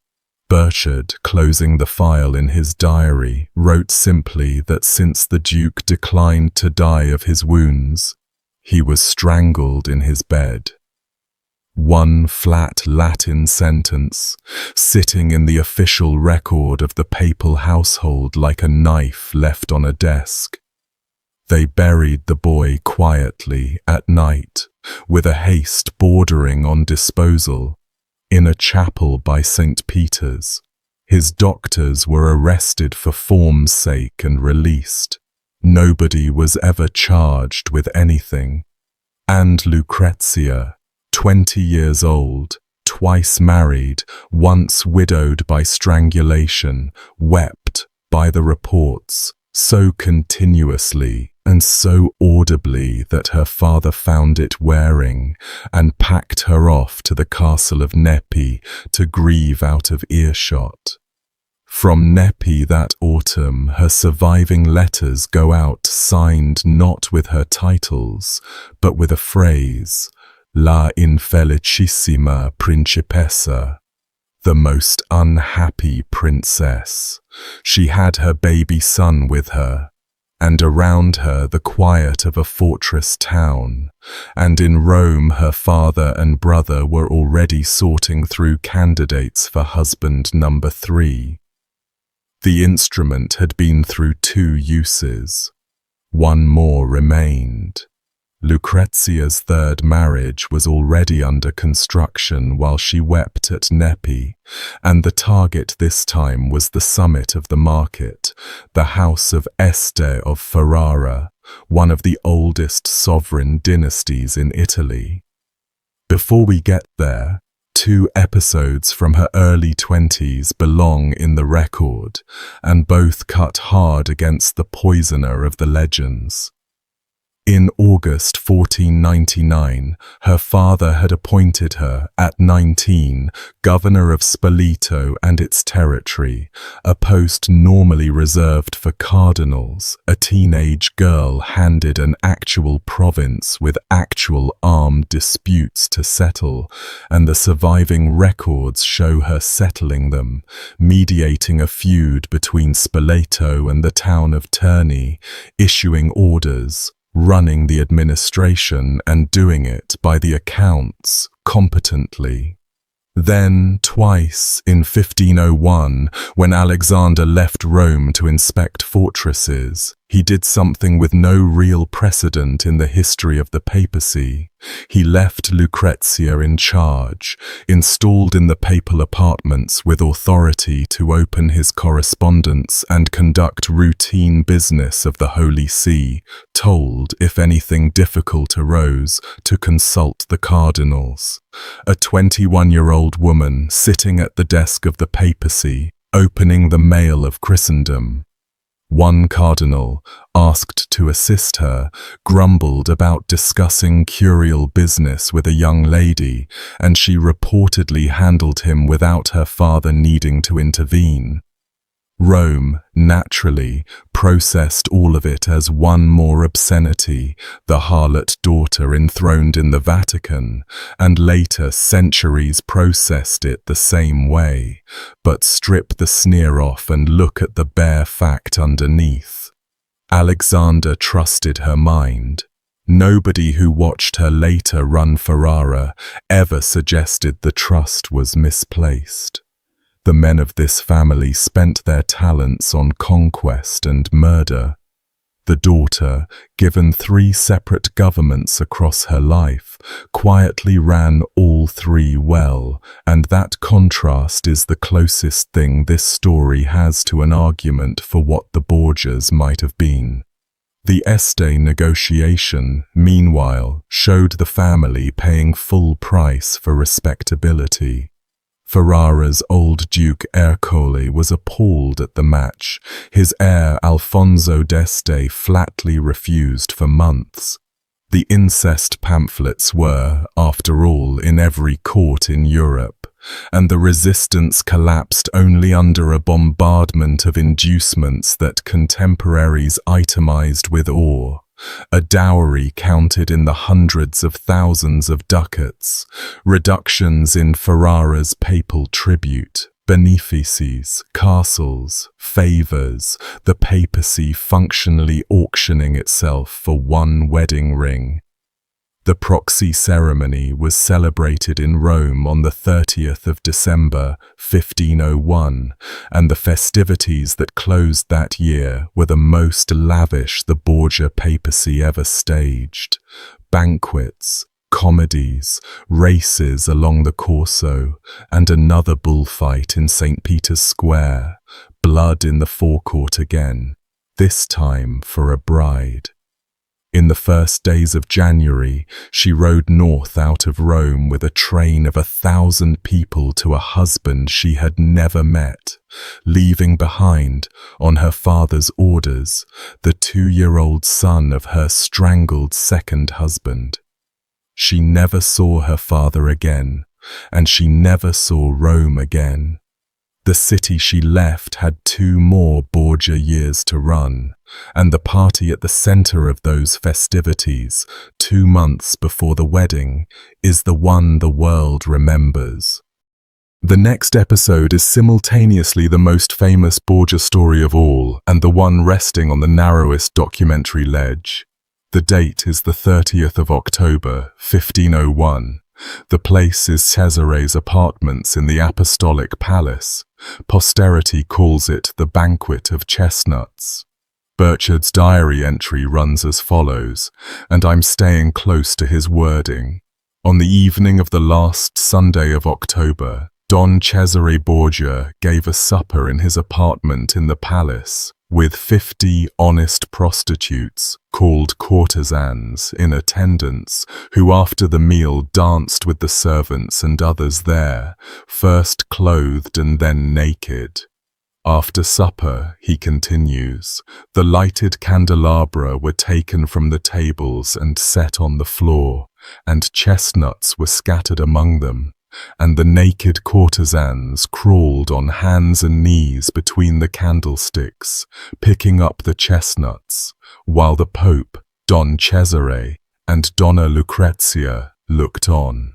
Burchard, closing the file in his diary, wrote simply that since the Duke declined to die of his wounds, he was strangled in his bed. One flat Latin sentence, sitting in the official record of the papal household like a knife left on a desk. They buried the boy quietly at night, with a haste bordering on disposal, in a chapel by St. Peter's. His doctors were arrested for form's sake and released. Nobody was ever charged with anything. And Lucrezia, 20 years old, twice married, once widowed by strangulation, wept, by the reports, so continuously and so audibly that her father found it wearing, and packed her off to the castle of Nepi to grieve out of earshot. From Nepi that autumn her surviving letters go out signed not with her titles, but with a phrase, La infelicissima principessa, the most unhappy princess. She had her baby son with her. and around her the quiet of a fortress town, and in Rome her father and brother were already sorting through candidates for husband number 3. The instrument had been through 2 uses. One more remained. Lucrezia's 3rd marriage was already under construction while she wept at Nepi, and the target this time was the summit of the market, the house of Este of Ferrara, one of the oldest sovereign dynasties in Italy. Before we get there, 2 episodes from her early 20s belong in the record, and both cut hard against the poisoner of the legends. In August 1499, her father had appointed her, at 19, governor of Spoleto and its territory, a post normally reserved for cardinals. A teenage girl handed an actual province with actual armed disputes to settle, and the surviving records show her settling them, mediating a feud between Spoleto and the town of Terni, issuing orders, running the administration, and doing it, by the accounts, competently. Then, twice, in 1501, when Alexander left Rome to inspect fortresses, he did something with no real precedent in the history of the papacy. He left Lucrezia in charge, installed in the papal apartments with authority to open his correspondence and conduct routine business of the Holy See, told, if anything difficult arose, to consult the cardinals. A 21-year-old woman sitting at the desk of the papacy, opening the mail of Christendom. One cardinal, asked to assist her, grumbled about discussing curial business with a young lady, and she reportedly handled him without her father needing to intervene. Rome, naturally, processed all of it as one more obscenity, the harlot daughter enthroned in the Vatican, and later centuries processed it the same way, but strip the sneer off and look at the bare fact underneath. Alexander trusted her mind. Nobody who watched her later run Ferrara ever suggested the trust was misplaced. The men of this family spent their talents on conquest and murder. The daughter, given 3 separate governments across her life, quietly ran all 3 well, and that contrast is the closest thing this story has to an argument for what the Borgias might have been. The Este negotiation, meanwhile, showed the family paying full price for respectability. Ferrara's old Duke Ercole was appalled at the match. His heir Alfonso d'Este flatly refused for months. The incest pamphlets were, after all, in every court in Europe, and the resistance collapsed only under a bombardment of inducements that contemporaries itemized with awe. A dowry counted in the hundreds of thousands of ducats, reductions in Ferrara's papal tribute, benefices, castles, favours, the papacy functionally auctioning itself for one wedding ring. The proxy ceremony was celebrated in Rome on the 30th of December, 1501, and the festivities that closed that year were the most lavish the Borgia papacy ever staged. Banquets, comedies, races along the Corso, and another bullfight in St. Peter's Square, blood in the forecourt again, this time for a bride. In the first days of January, she rode north out of Rome with a train of 1,000 people to a husband she had never met, leaving behind, on her father's orders, the 2-year-old son of her strangled second husband. She never saw her father again, and she never saw Rome again. The city she left had 2 more Borgia years to run, and the party at the center of those festivities, 2 months before the wedding, is the one the world remembers. The next episode is simultaneously the most famous Borgia story of all and the one resting on the narrowest documentary ledge. The date is the 30th of October, 1501. The place is Cesare's apartments in the Apostolic Palace. Posterity calls it the Banquet of Chestnuts. Burchard's diary entry runs as follows, and I'm staying close to his wording. On the evening of the last Sunday of October, Don Cesare Borgia gave a supper in his apartment in the palace, with 50 honest prostitutes, called courtesans, in attendance, who after the meal danced with the servants and others there, first clothed and then naked. After supper, he continues, the lighted candelabra were taken from the tables and set on the floor, and chestnuts were scattered among them, and the naked courtesans crawled on hands and knees between the candlesticks, picking up the chestnuts, while the Pope, Don Cesare, and Donna Lucrezia looked on.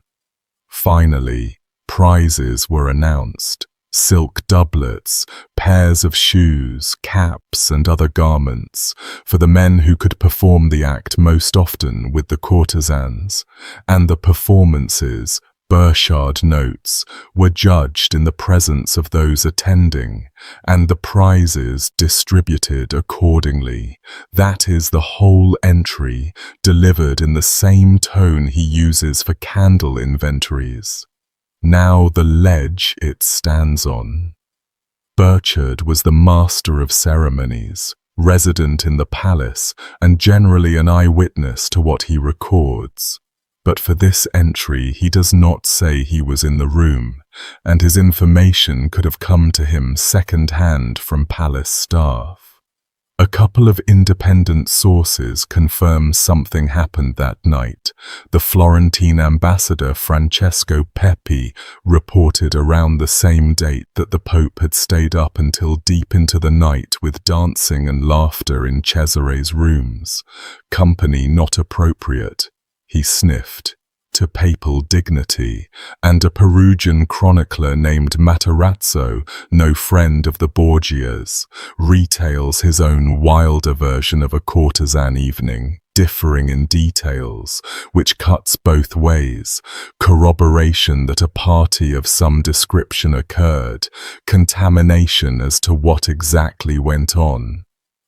Finally, prizes were announced. Silk doublets, pairs of shoes, caps and other garments, for the men who could perform the act most often with the courtesans, and the performances, Burchard notes, were judged in the presence of those attending, and the prizes distributed accordingly. That is the whole entry, delivered in the same tone he uses for candle inventories. Now the ledge it stands on. Burchard was the master of ceremonies, resident in the palace, and generally an eyewitness to what he records. But for this entry he does not say he was in the room, and his information could have come to him second-hand from palace staff. A couple of independent sources confirm something happened that night. The Florentine ambassador Francesco Peppi reported around the same date that the Pope had stayed up until deep into the night with dancing and laughter in Cesare's rooms. Company not appropriate, he sniffed, to papal dignity, and a Perugian chronicler named Matarazzo, no friend of the Borgias, retails his own wilder version of a courtesan evening, differing in details, which cuts both ways: corroboration that a party of some description occurred, contamination as to what exactly went on.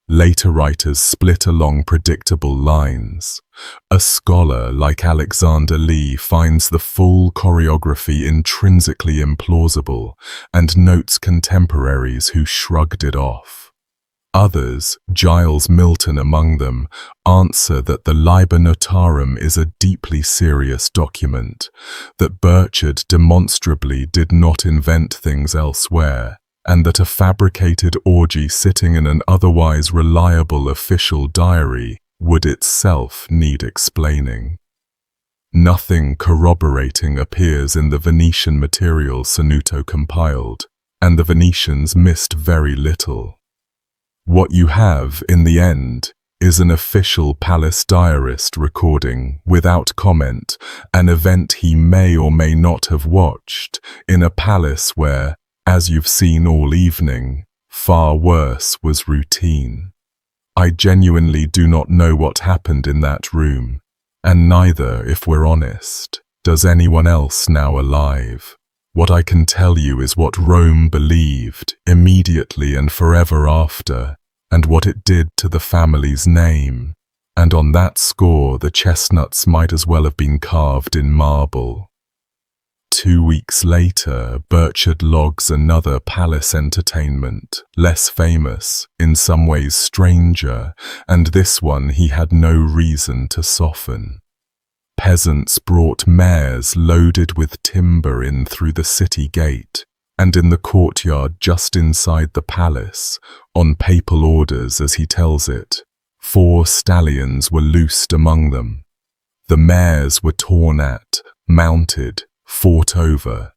Later writers split along predictable lines. A scholar like Alexander Lee finds the full choreography intrinsically implausible and notes contemporaries who shrugged it off. Others, Giles Milton among them, answer that the Liber Notarum is a deeply serious document, that Burchard demonstrably did not invent things elsewhere, and that a fabricated orgy sitting in an otherwise reliable official diary would itself need explaining. Nothing corroborating appears in the Venetian material Sanuto compiled, and the Venetians missed very little. What you have, in the end, is an official palace diarist recording, without comment, an event he may or may not have watched, in a palace where, as you've seen all evening, far worse was routine. I genuinely do not know what happened in that room, and neither, if we're honest, does anyone else now alive. What I can tell you is what Rome believed, immediately and forever after, and what it did to the family's name, and on that score the chestnuts might as well have been carved in marble. 2 weeks later, Burchard logs another palace entertainment, less famous, in some ways stranger, and this one he had no reason to soften. Peasants brought mares loaded with timber in through the city gate, and in the courtyard just inside the palace, on papal orders as he tells it, 4 stallions were loosed among them. The mares were torn at, mounted, fought over,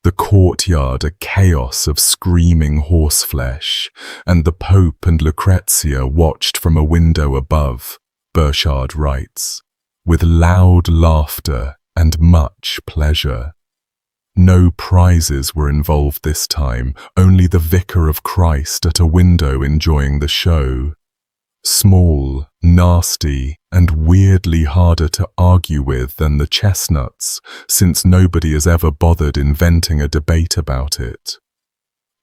the courtyard a chaos of screaming horseflesh, and the Pope and Lucrezia watched from a window above, Burchard writes, with loud laughter and much pleasure. No prizes were involved this time, only the vicar of Christ at a window enjoying the show. Small, nasty, and weirdly harder to argue with than the chestnuts, since nobody has ever bothered inventing a debate about it.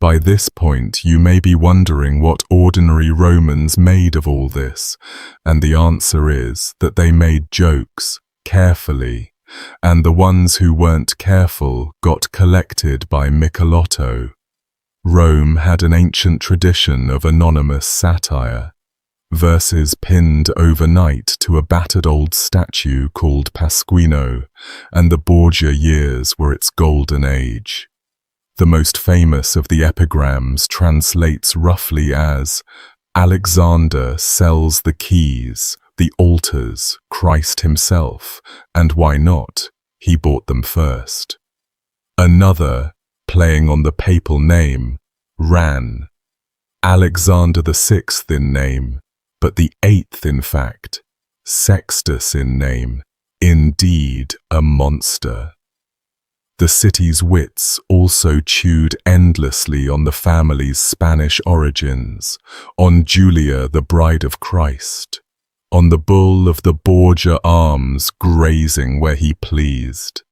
By this point, you may be wondering what ordinary Romans made of all this, and the answer is that they made jokes, carefully, and the ones who weren't careful got collected by Michelotto. Rome had an ancient tradition of anonymous satire, verses pinned overnight to a battered old statue called Pasquino, and the Borgia years were its golden age. The most famous of the epigrams translates roughly as, Alexander sells the keys, the altars, Christ himself, and why not? He bought them first. Another, playing on the papal name, ran, Alexander VI in name, but the eighth in fact, Sextus in name, indeed a monster. The city's wits also chewed endlessly on the family's Spanish origins, on Julia the bride of Christ, on the bull of the Borgia arms grazing where he pleased,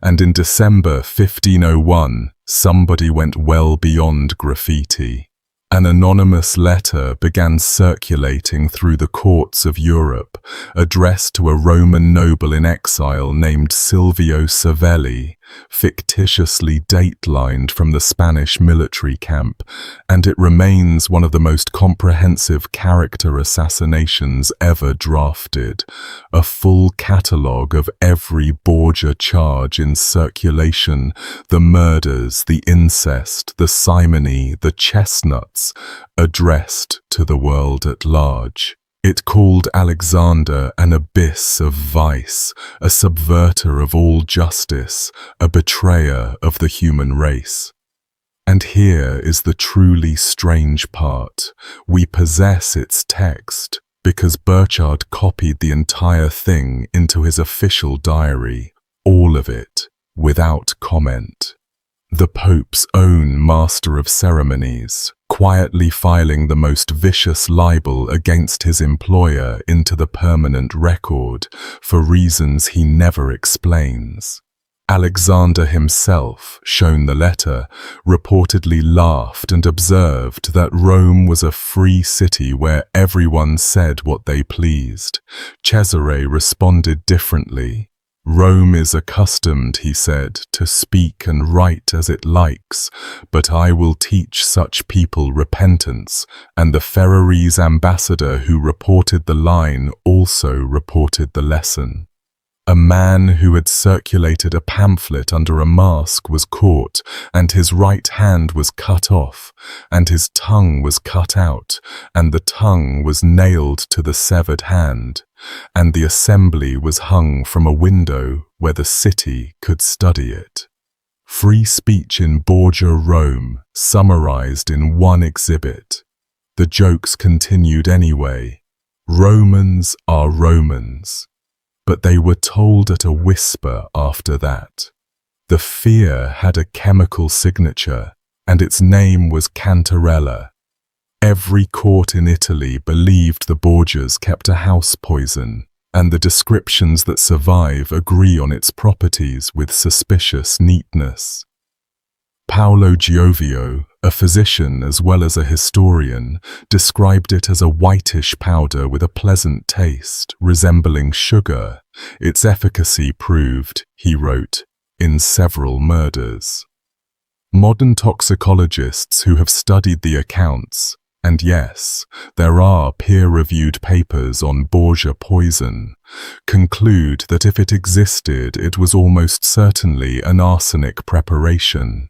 and in December 1501 somebody went well beyond graffiti. An anonymous letter began circulating through the courts of Europe, addressed to a Roman noble in exile named Silvio Savelli, fictitiously datelined from the Spanish military camp, and it remains one of the most comprehensive character assassinations ever drafted, a full catalogue of every Borgia charge in circulation, the murders, the incest, the simony, the chestnuts, addressed to the world at large. It called Alexander an abyss of vice, a subverter of all justice, a betrayer of the human race. And here is the truly strange part. We possess its text because Burchard copied the entire thing into his official diary, all of it, without comment. The Pope's own master of ceremonies, quietly filing the most vicious libel against his employer into the permanent record for reasons he never explains. Alexander himself, shown the letter, reportedly laughed and observed that Rome was a free city where everyone said what they pleased. Cesare responded differently. Rome is accustomed, he said, to speak and write as it likes, but I will teach such people repentance, and the Ferrarese ambassador who reported the line also reported the lesson. A man who had circulated a pamphlet under a mask was caught, and his right hand was cut off, and his tongue was cut out, and the tongue was nailed to the severed hand, and the assembly was hung from a window where the city could study it. Free speech in Borgia Rome, summarized in one exhibit. The jokes continued anyway. Romans are Romans. But they were told at a whisper after that. The fear had a chemical signature, and its name was Cantarella. Every court in Italy believed the Borgias kept a house poison, and the descriptions that survive agree on its properties with suspicious neatness. Paolo Giovio, a physician as well as a historian, described it as a whitish powder with a pleasant taste, resembling sugar. Its efficacy proved, he wrote, in several murders. Modern toxicologists who have studied the accounts, and yes, there are peer-reviewed papers on Borgia poison, conclude that if it existed, it was almost certainly an arsenic preparation.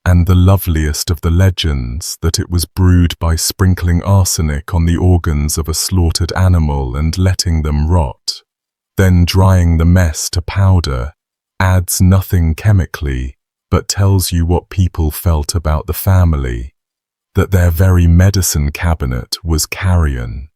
And the loveliest of the legends, that it was brewed by sprinkling arsenic on the organs of a slaughtered animal and letting them rot, then drying the mess to powder, adds nothing chemically, but tells you what people felt about the family, that their very medicine cabinet was carrion.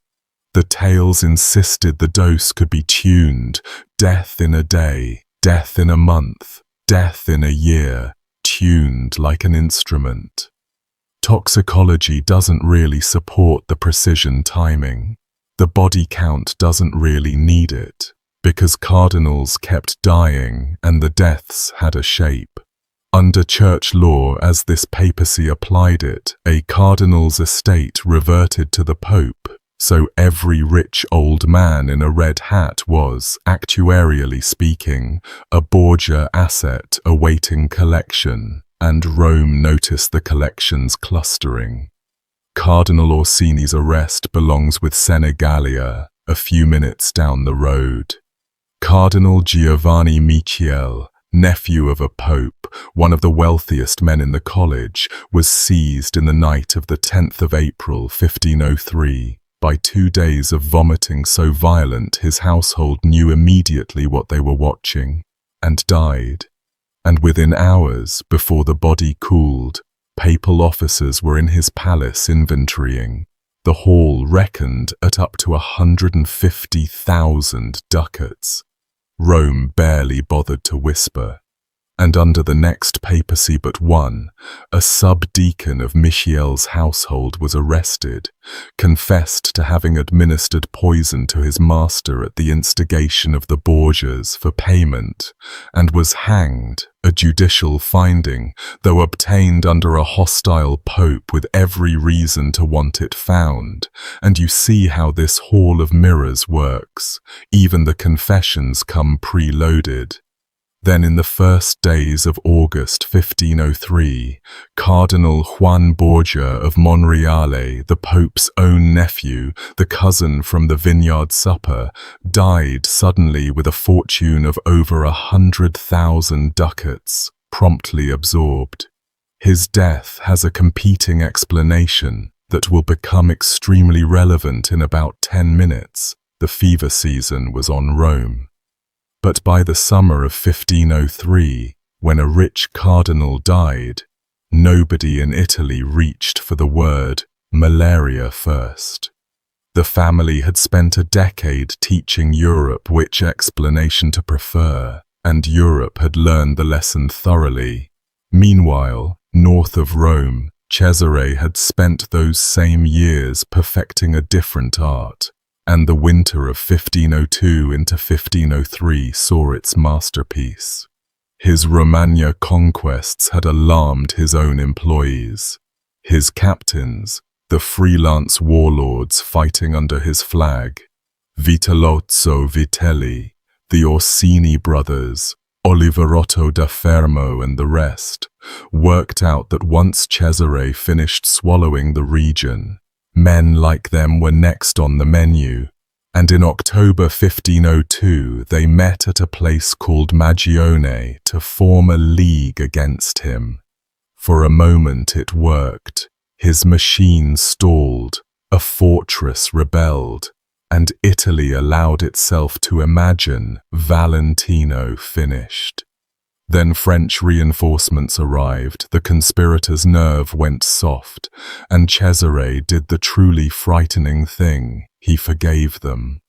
The tales insisted the dose could be tuned, death in a day, death in a month, death in a year, tuned like an instrument. Toxicology doesn't really support the precision timing. The body count doesn't really need it, because cardinals kept dying and the deaths had a shape. Under church law, as this papacy applied it, a cardinal's estate reverted to the pope, so every rich old man in a red hat was, actuarially speaking, a Borgia asset awaiting collection, and Rome noticed the collections clustering. Cardinal Orsini's arrest belongs with Senegalia, a few minutes down the road. Cardinal Giovanni Michiel, nephew of a pope, one of the wealthiest men in the college, was seized in the night of the 10th of April 1503 by 2 days of vomiting so violent his household knew immediately what they were watching, and died. And within hours, before the body cooled, papal officers were in his palace inventorying. The hall reckoned at up to 150,000 ducats. Rome barely bothered to whisper. And under the next papacy but one, a subdeacon of Michiel's household was arrested, confessed to having administered poison to his master at the instigation of the Borgias for payment, and was hanged, a judicial finding, though obtained under a hostile pope with every reason to want it found. And you see how this hall of mirrors works. Even the confessions come preloaded. Then in the first days of August 1503, Cardinal Juan Borgia of Monreale, the Pope's own nephew, the cousin from the vineyard supper, died suddenly with a fortune of over 100,000 ducats, promptly absorbed. His death has a competing explanation that will become extremely relevant in about 10 minutes. The fever season was on Rome. But by the summer of 1503, when a rich cardinal died, nobody in Italy reached for the word malaria first. The family had spent a decade teaching Europe which explanation to prefer, and Europe had learned the lesson thoroughly. Meanwhile, north of Rome, Cesare had spent those same years perfecting a different art. And the winter of 1502 into 1503 saw its masterpiece. His Romagna conquests had alarmed his own employees. His captains, the freelance warlords fighting under his flag, Vitellozzo Vitelli, the Orsini brothers, Oliverotto da Fermo and the rest, worked out that once Cesare finished swallowing the region, men like them were next on the menu, and in October 1502 they met at a place called Magione to form a league against him. For a moment it worked. His machine stalled, a fortress rebelled, and Italy allowed itself to imagine Valentino finished. Then French reinforcements arrived, the conspirators' nerve went soft, and Cesare did the truly frightening thing. He forgave them.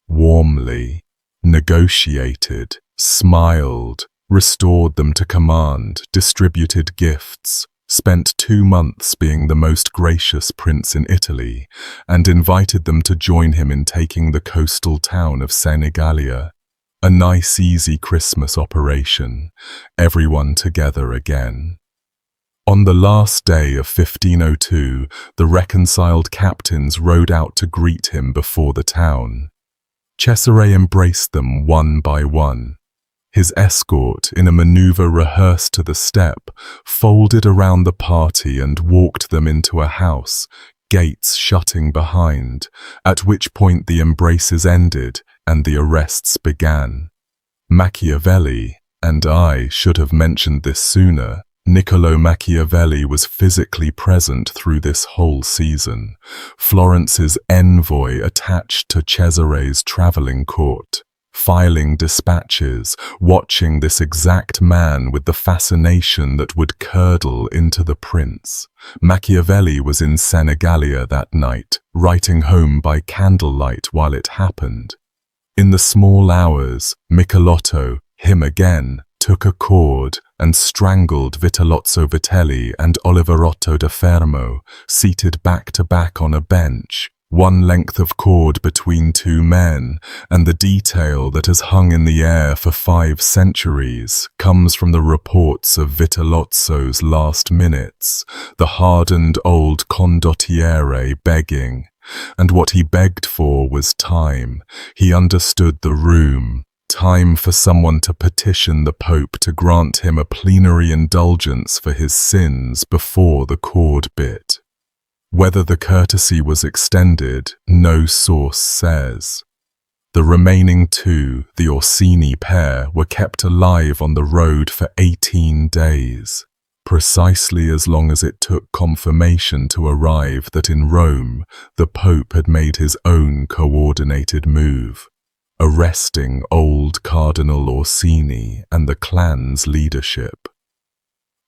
Warmly, negotiated, smiled, restored them to command, distributed gifts, spent 2 months being the most gracious prince in Italy, and invited them to join him in taking the coastal town of Senegalia. A nice, easy Christmas operation, everyone together again. On the last day of 1502, the reconciled captains rode out to greet him before the town. Cesare embraced them one by one. His escort, in a maneuver rehearsed to the step, folded around the party and walked them into a house, gates shutting behind, at which point the embraces ended and the arrests began. Machiavelli, and I should have mentioned this sooner, Niccolò Machiavelli was physically present through this whole season, Florence's envoy attached to Cesare's travelling court, filing dispatches, watching this exact man with the fascination that would curdle into the prince. Machiavelli was in Senegalia that night, writing home by candlelight while it happened. In the small hours, Michelotto, him again, took a cord and strangled Vitellozzo Vitelli and Oliverotto da Fermo, seated back to back on a bench, one length of cord between two men, and the detail that has hung in the air for 5 centuries comes from the reports of Vitellozzo's last minutes, the hardened old condottiere begging. And what he begged for was time. He understood the room. Time for someone to petition the Pope to grant him a plenary indulgence for his sins before the cord bit. Whether the courtesy was extended, no source says. The remaining 2, the Orsini pair, were kept alive on the road for 18 days, precisely as long as it took confirmation to arrive that in Rome the Pope had made his own coordinated move, arresting old Cardinal Orsini and the clan's leadership.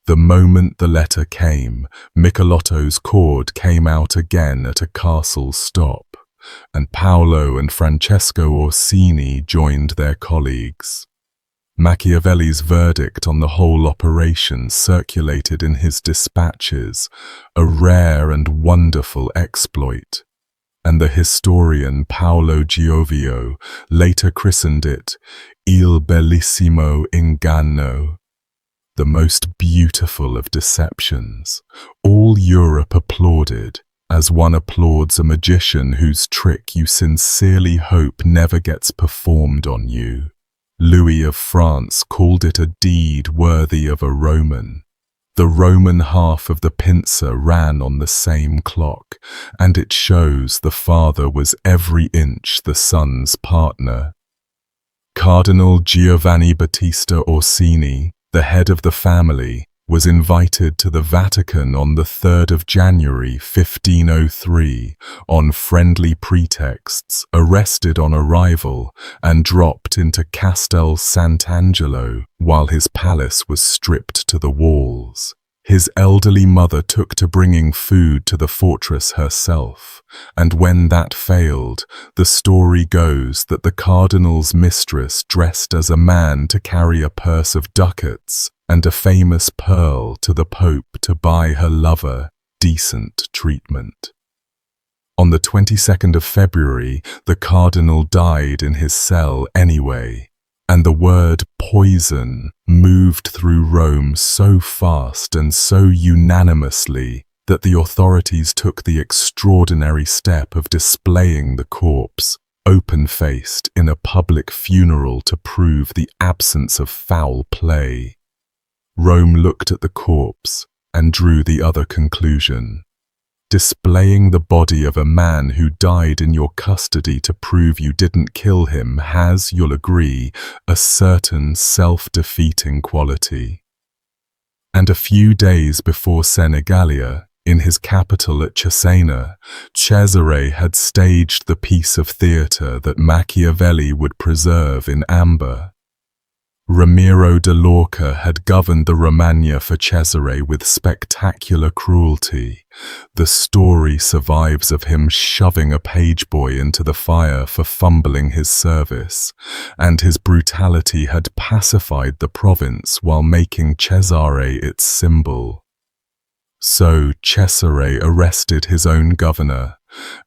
The moment the letter came, Michelotto's cord came out again at a castle stop, and Paolo and Francesco Orsini joined their colleagues. Machiavelli's verdict on the whole operation circulated in his dispatches, a rare and wonderful exploit, and the historian Paolo Giovio later christened it Il Bellissimo Inganno, the most beautiful of deceptions. All Europe applauded, as one applauds a magician whose trick you sincerely hope never gets performed on you. Louis of France called it a deed worthy of a Roman. The Roman half of the pincer ran on the same clock, and it shows the father was every inch the son's partner. Cardinal Giovanni Battista Orsini, the head of the family, was invited to the Vatican on the 3rd of January 1503 on friendly pretexts, arrested on arrival, and dropped into Castel Sant'Angelo while his palace was stripped to the walls. His elderly mother took to bringing food to the fortress herself, and when that failed, the story goes that the cardinal's mistress dressed as a man to carry a purse of ducats and a famous pearl to the Pope to buy her lover decent treatment. On the 22nd of February, the cardinal died in his cell anyway, and the word poison moved through Rome so fast and so unanimously that the authorities took the extraordinary step of displaying the corpse, open-faced, in a public funeral to prove the absence of foul play. Rome looked at the corpse and drew the other conclusion. Displaying the body of a man who died in your custody to prove you didn't kill him has, you'll agree, a certain self-defeating quality. And a few days before Senigallia, in his capital at Cesena, Cesare had staged the piece of theatre that Machiavelli would preserve in amber. Ramiro de Lorca had governed the Romagna for Cesare with spectacular cruelty. The story survives of him shoving a page boy into the fire for fumbling his service, and his brutality had pacified the province while making Cesare its symbol. So Cesare arrested his own governor,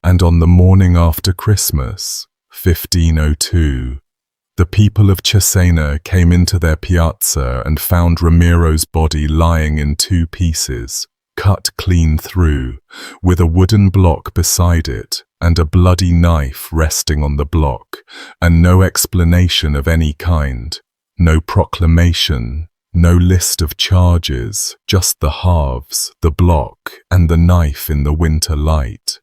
and on the morning after Christmas, 1502, the people of Cesena came into their piazza and found Ramiro's body lying in 2 pieces, cut clean through, with a wooden block beside it and a bloody knife resting on the block, and no explanation of any kind, no proclamation, no list of charges, just the halves, the block, and the knife in the winter light.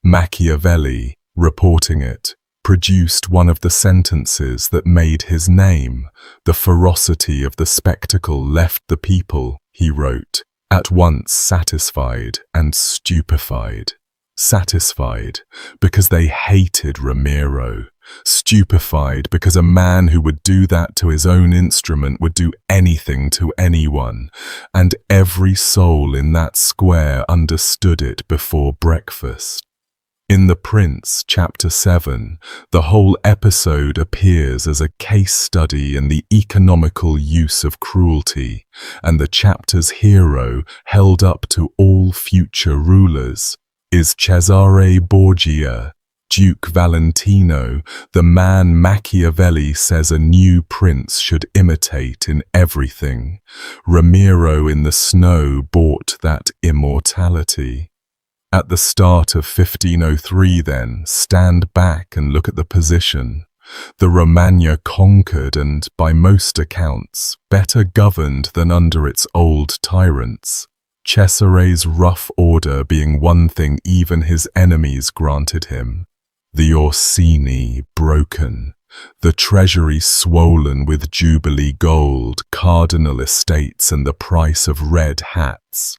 Machiavelli, reporting it, produced one of the sentences that made his name. The ferocity of the spectacle left the people, he wrote, at once satisfied and stupefied. Satisfied because they hated Ramiro, stupefied because a man who would do that to his own instrument would do anything to anyone, and every soul in that square understood it before breakfast. In The Prince, Chapter 7, the whole episode appears as a case study in the economical use of cruelty, and the chapter's hero, held up to all future rulers, is Cesare Borgia, Duke Valentino, the man Machiavelli says a new prince should imitate in everything. Ramiro in the Snow bought that immortality. At the start of 1503 then, stand back and look at the position. The Romagna conquered and, by most accounts, better governed than under its old tyrants. Cesare's rough order being one thing even his enemies granted him. The Orsini broken, the treasury swollen with Jubilee gold, cardinal estates and the price of red hats,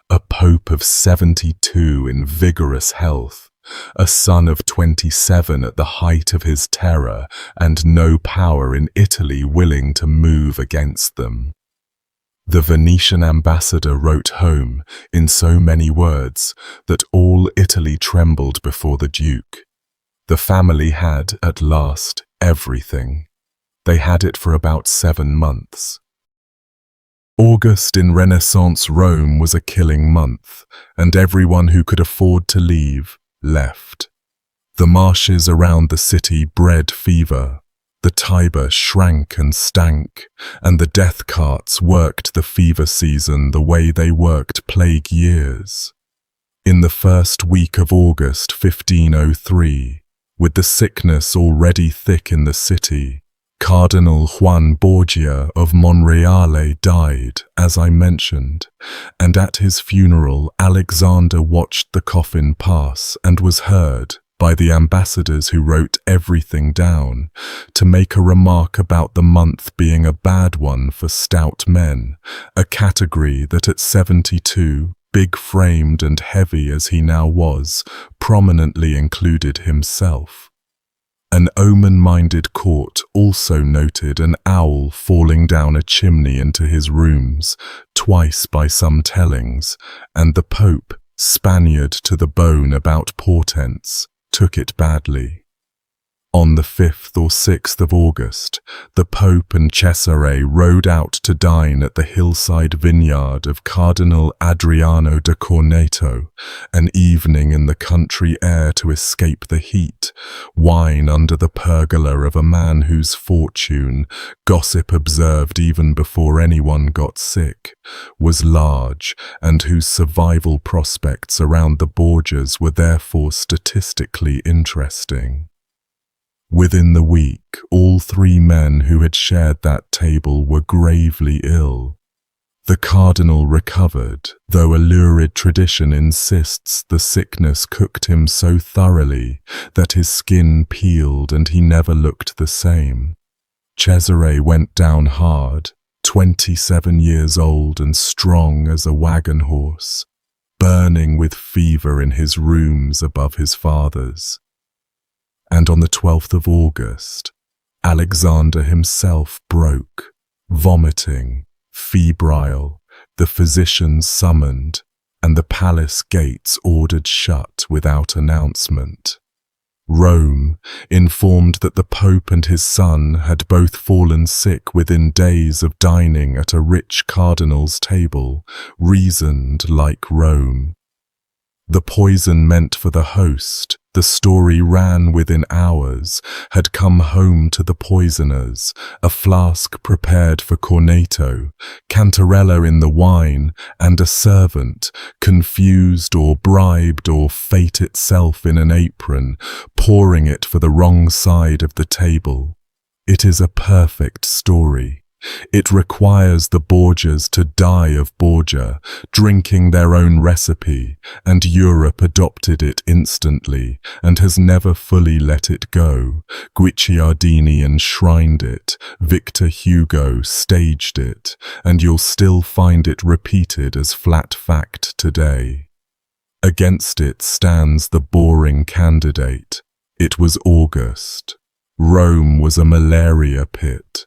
a pope of 72 in vigorous health, a son of 27 at the height of his terror, and no power in Italy willing to move against them. The Venetian ambassador wrote home, in so many words, that all Italy trembled before the Duke. The family had, at last, everything. They had it for about 7 months. August in Renaissance Rome was a killing month, and everyone who could afford to leave, left. The marshes around the city bred fever. The Tiber shrank and stank, and the death carts worked the fever season the way they worked plague years. In the first week of August 1503, with the sickness already thick in the city, Cardinal Juan Borgia of Monreale died, as I mentioned, and at his funeral Alexander watched the coffin pass and was heard, by the ambassadors who wrote everything down, to make a remark about the month being a bad one for stout men, a category that at 72, big-framed and heavy as he now was, prominently included himself. An omen-minded court also noted an owl falling down a chimney into his rooms, twice by some tellings, and the Pope, Spaniard to the bone about portents, took it badly. On the 5th or 6th of August, the Pope and Cesare rode out to dine at the hillside vineyard of Cardinal Adriano da Corneto, an evening in the country air to escape the heat, wine under the pergola of a man whose fortune, gossip observed even before anyone got sick, was large, and whose survival prospects around the Borgias were therefore statistically interesting. Within the week, all 3 men who had shared that table were gravely ill. The cardinal recovered, though a lurid tradition insists the sickness cooked him so thoroughly that his skin peeled and he never looked the same. Cesare went down hard, 27 years old and strong as a wagon horse, burning with fever in his rooms above his father's. And on the 12th of August, Alexander himself broke, vomiting, febrile, the physicians summoned, and the palace gates ordered shut without announcement. Rome, informed that the Pope and his son had both fallen sick within days of dining at a rich cardinal's table, reasoned like Rome. The poison meant for the host, the story ran within hours, had come home to the poisoners, a flask prepared for Corneto, cantarella in the wine, and a servant, confused or bribed or fate itself in an apron, pouring it for the wrong side of the table. It is a perfect story. It requires the Borgias to die of Borgia, drinking their own recipe, and Europe adopted it instantly, and has never fully let it go. Guicciardini enshrined it, Victor Hugo staged it, and you'll still find it repeated as flat fact today. Against it stands the boring candidate. It was August. Rome was a malaria pit.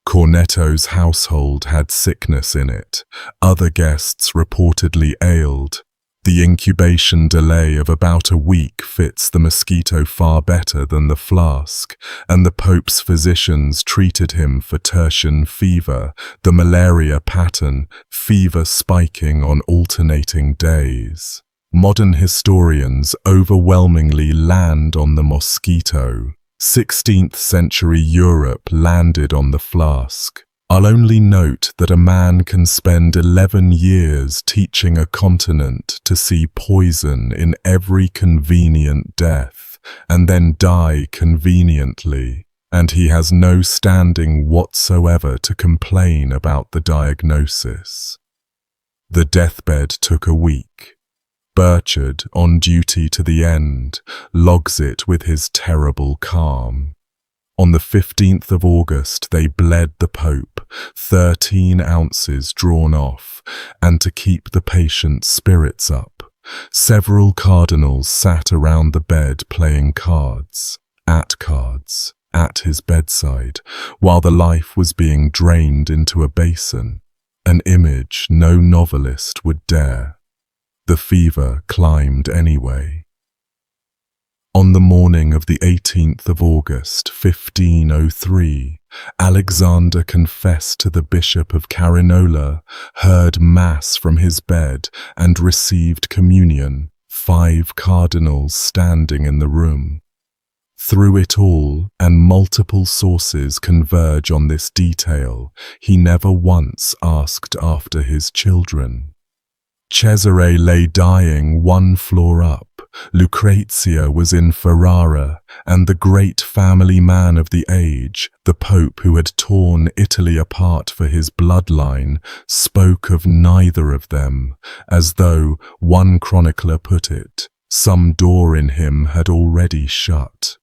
Cornetto's household had sickness in it. Other guests reportedly ailed. The incubation delay of about a week fits the mosquito far better than the flask, and the Pope's physicians treated him for tertian fever, the malaria pattern, fever spiking on alternating days. Modern historians overwhelmingly land on the mosquito. 16th century Europe landed on the flask. I'll only note that a man can spend 11 years teaching a continent to see poison in every convenient death, and then die conveniently, and he has no standing whatsoever to complain about the diagnosis. The deathbed took a week. Burchard, on duty to the end, logs it with his terrible calm. On the 15th of August they bled the Pope, 13 ounces drawn off, and to keep the patient's spirits up, several cardinals sat around the bed playing cards, at his bedside, while the life was being drained into a basin, an image no novelist would dare. The fever climbed anyway. On the morning of the 18th of August, 1503, Alexander confessed to the Bishop of Carinola, heard Mass from his bed, and received communion, 5 cardinals standing in the room. Through it all, and multiple sources converge on this detail, he never once asked after his children. Cesare lay dying 1 floor up, Lucrezia was in Ferrara, and the great family man of the age, the Pope who had torn Italy apart for his bloodline, spoke of neither of them, as though, one chronicler put it, some door in him had already shut.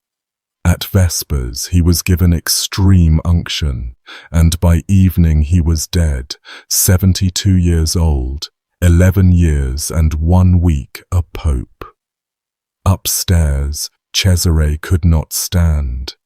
At Vespers he was given extreme unction, and by evening he was dead, 72 years old, 11 years and 1 week a pope. Upstairs, Cesare could not stand.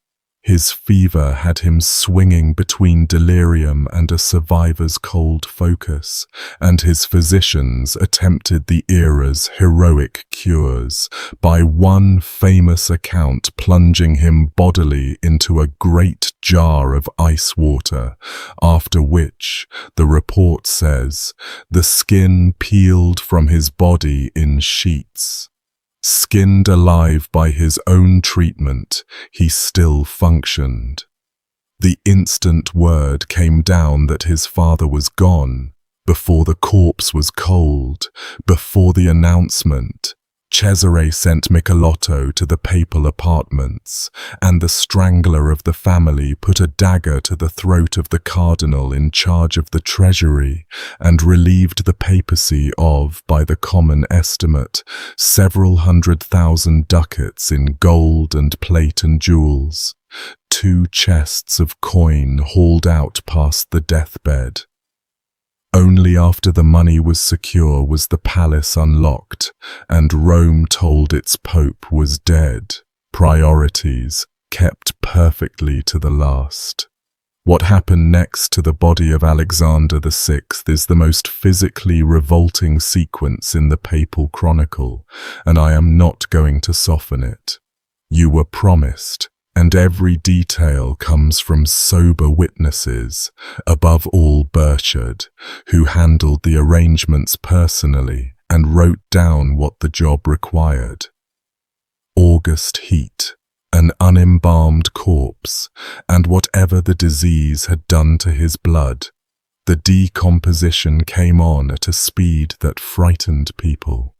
His fever had him swinging between delirium and a survivor's cold focus, and his physicians attempted the era's heroic cures, by one famous account plunging him bodily into a great jar of ice water, after which, the report says, the skin peeled from his body in sheets. Skinned alive by his own treatment, he still functioned. The instant word came down that his father was gone, before the corpse was cold, before the announcement, Cesare sent Michelotto to the papal apartments, and the strangler of the family put a dagger to the throat of the cardinal in charge of the treasury, and relieved the papacy of, by the common estimate, several 100,000 ducats in gold and plate and jewels, 2 chests of coin hauled out past the deathbed. Only after the money was secure was the palace unlocked, and Rome told its pope was dead. Priorities kept perfectly to the last. What happened next to the body of Alexander VI is the most physically revolting sequence in the papal chronicle, and I am not going to soften it. You were promised, and every detail comes from sober witnesses, above all Burchard, who handled the arrangements personally and wrote down what the job required. August heat, an unembalmed corpse, and whatever the disease had done to his blood, the decomposition came on at a speed that frightened people.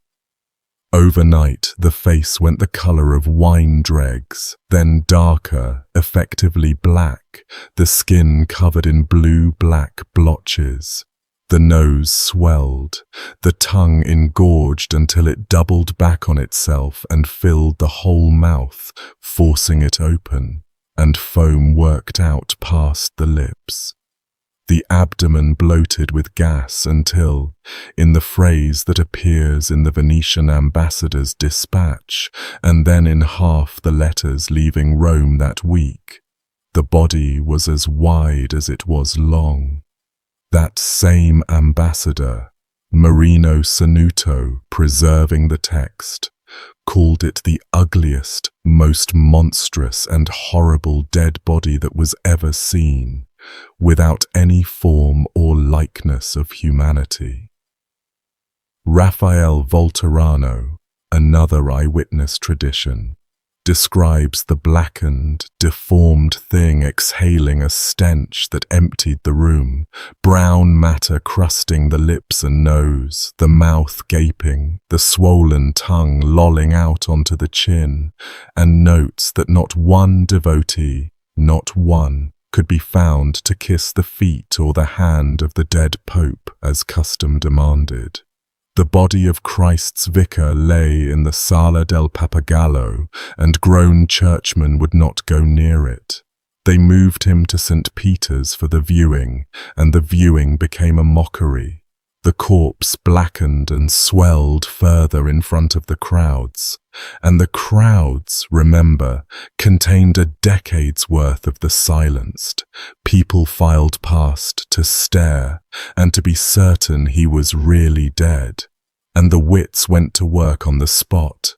Overnight, the face went the color of wine dregs, then darker, effectively black, the skin covered in blue-black blotches. The nose swelled, the tongue engorged until it doubled back on itself and filled the whole mouth, forcing it open, and foam worked out past the lips. The abdomen bloated with gas until, in the phrase that appears in the Venetian ambassador's dispatch, and then in half the letters leaving Rome that week, the body was as wide as it was long. That same ambassador, Marino Sanuto, preserving the text, called it the ugliest, most monstrous and horrible dead body that was ever seen, without any form or likeness of humanity. Raphael Volterrano, another eyewitness tradition, describes the blackened, deformed thing exhaling a stench that emptied the room, brown matter crusting the lips and nose, the mouth gaping, the swollen tongue lolling out onto the chin, and notes that not one devotee, not one, could be found to kiss the feet or the hand of the dead Pope as custom demanded. The body of Christ's vicar lay in the Sala del Pappagallo, and grown churchmen would not go near it. They moved him to St. Peter's for the viewing, and the viewing became a mockery. The corpse blackened and swelled further in front of the crowds, and the crowds, remember, contained a decade's worth of the silenced. People filed past to stare and to be certain he was really dead, and the wits went to work on the spot,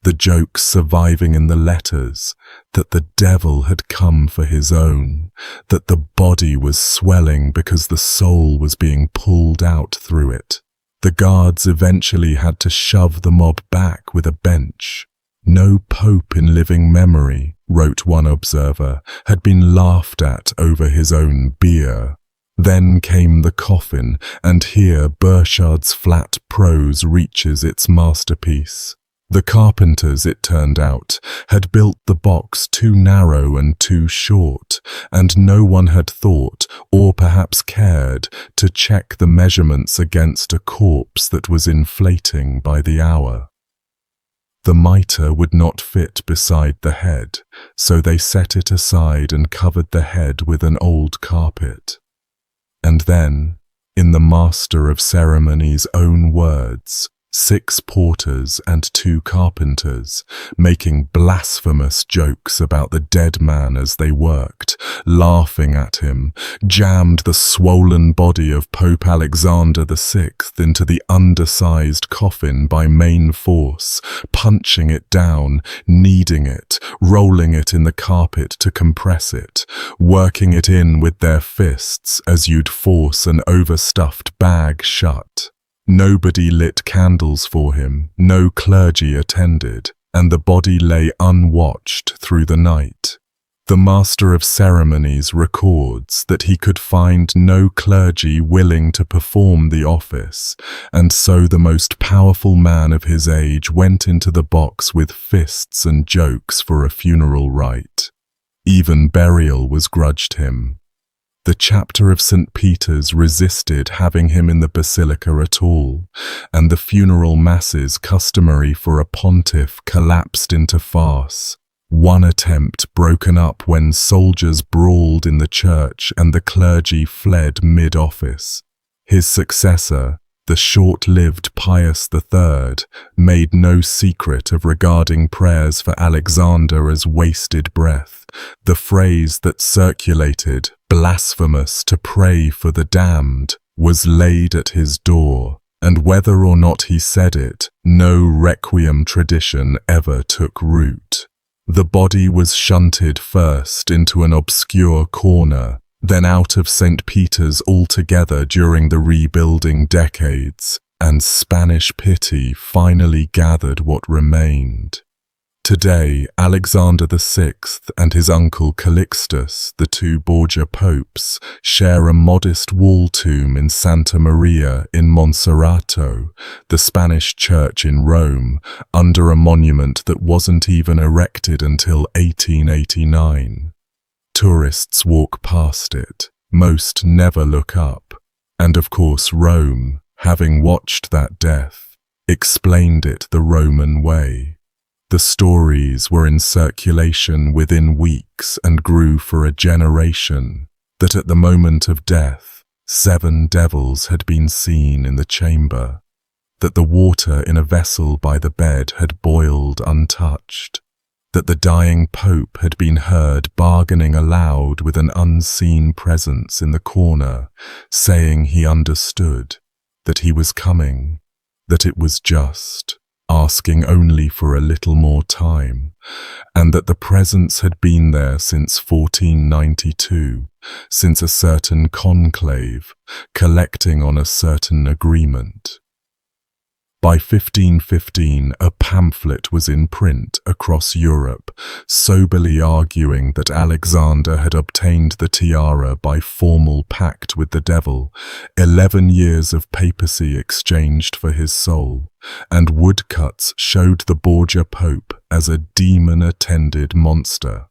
the jokes surviving in the letters, that the devil had come for his own, that the body was swelling because the soul was being pulled out through it. The guards eventually had to shove the mob back with a bench. No pope in living memory, wrote one observer, had been laughed at over his own beer. Then came the coffin, and here Burchard's flat prose reaches its masterpiece. The carpenters, it turned out, had built the box too narrow and too short, and no one had thought, or perhaps cared, to check the measurements against a corpse that was inflating by the hour. The mitre would not fit beside the head, so they set it aside and covered the head with an old carpet. And then, in the master of ceremonies' own words, 6 porters and 2 carpenters, making blasphemous jokes about the dead man as they worked, laughing at him, jammed the swollen body of Pope Alexander VI into the undersized coffin by main force, punching it down, kneading it, rolling it in the carpet to compress it, working it in with their fists as you'd force an overstuffed bag shut. Nobody lit candles for him, no clergy attended, and the body lay unwatched through the night. The master of ceremonies records that he could find no clergy willing to perform the office, and so the most powerful man of his age went into the box with fists and jokes for a funeral rite. Even burial was grudged him. The chapter of St. Peter's resisted having him in the basilica at all, and the funeral masses customary for a pontiff collapsed into farce. One attempt broken up when soldiers brawled in the church and the clergy fled mid-office. His successor, the short-lived Pius III, made no secret of regarding prayers for Alexander as wasted breath. The phrase that circulated, "blasphemous to pray for the damned," was laid at his door, and whether or not he said it, no requiem tradition ever took root. The body was shunted first into an obscure corner, then out of St. Peter's altogether during the rebuilding decades, and Spanish pity finally gathered what remained. Today, Alexander VI and his uncle Calixtus, the 2 Borgia popes, share a modest wall tomb in Santa Maria in Monserrato, the Spanish church in Rome, under a monument that wasn't even erected until 1889. Tourists walk past it, most never look up, and of course Rome, having watched that death, explained it the Roman way. The stories were in circulation within weeks and grew for a generation, that at the moment of death, 7 devils had been seen in the chamber, that the water in a vessel by the bed had boiled untouched, that the dying pope had been heard bargaining aloud with an unseen presence in the corner, saying he understood, that he was coming, that it was just asking only for a little more time, and that the presence had been there since 1492, since a certain conclave, collecting on a certain agreement. By 1515, a pamphlet was in print across Europe, soberly arguing that Alexander had obtained the tiara by formal pact with the devil, 11 years of papacy exchanged for his soul, and woodcuts showed the Borgia Pope as a demon-attended monster.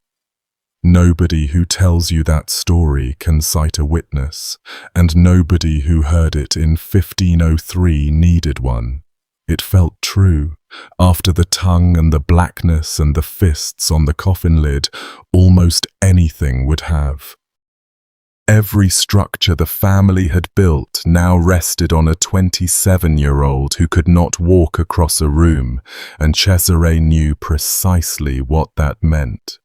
Nobody who tells you that story can cite a witness, and nobody who heard it in 1503 needed one. It felt true. After the tongue and the blackness and the fists on the coffin lid, almost anything would have. Every structure the family had built now rested on a 27-year-old who could not walk across a room, and Cesare knew precisely what that meant.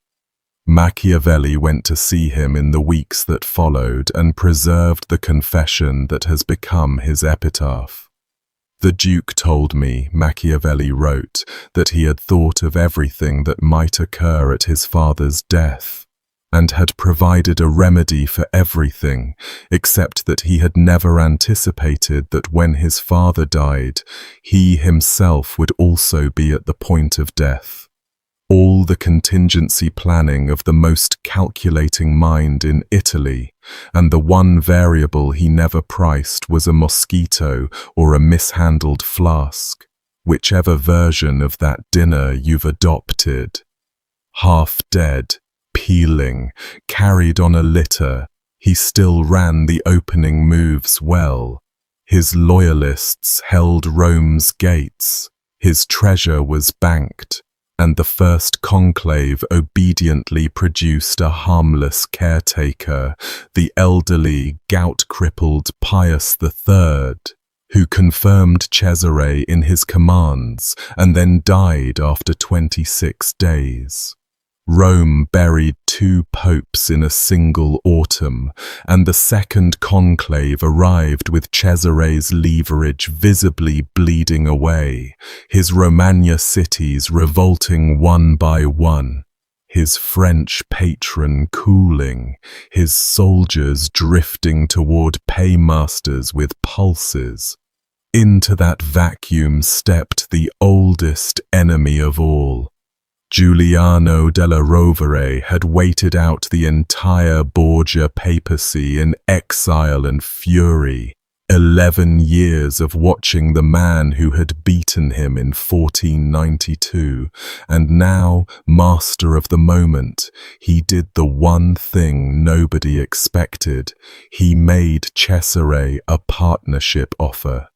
Machiavelli went to see him in the weeks that followed and preserved the confession that has become his epitaph. The Duke told me, Machiavelli wrote, that he had thought of everything that might occur at his father's death, and had provided a remedy for everything, except that he had never anticipated that when his father died, he himself would also be at the point of death. All the contingency planning of the most calculating mind in Italy, and the one variable he never priced was a mosquito or a mishandled flask, whichever version of that dinner you've adopted. Half dead, peeling, carried on a litter, he still ran the opening moves well. His loyalists held Rome's gates. His treasure was banked, and the first conclave obediently produced a harmless caretaker, the elderly, gout-crippled Pius III, who confirmed Cesare in his commands and then died after 26 days. Rome buried 2 popes in a single autumn, and the second conclave arrived with Cesare's leverage visibly bleeding away, his Romagna cities revolting one by one, his French patron cooling, his soldiers drifting toward paymasters with pulses. Into that vacuum stepped the oldest enemy of all. Giuliano della Rovere had waited out the entire Borgia papacy in exile and fury, 11 years of watching the man who had beaten him in 1492, and now, master of the moment, he did the one thing nobody expected. He made Cesare a partnership offer.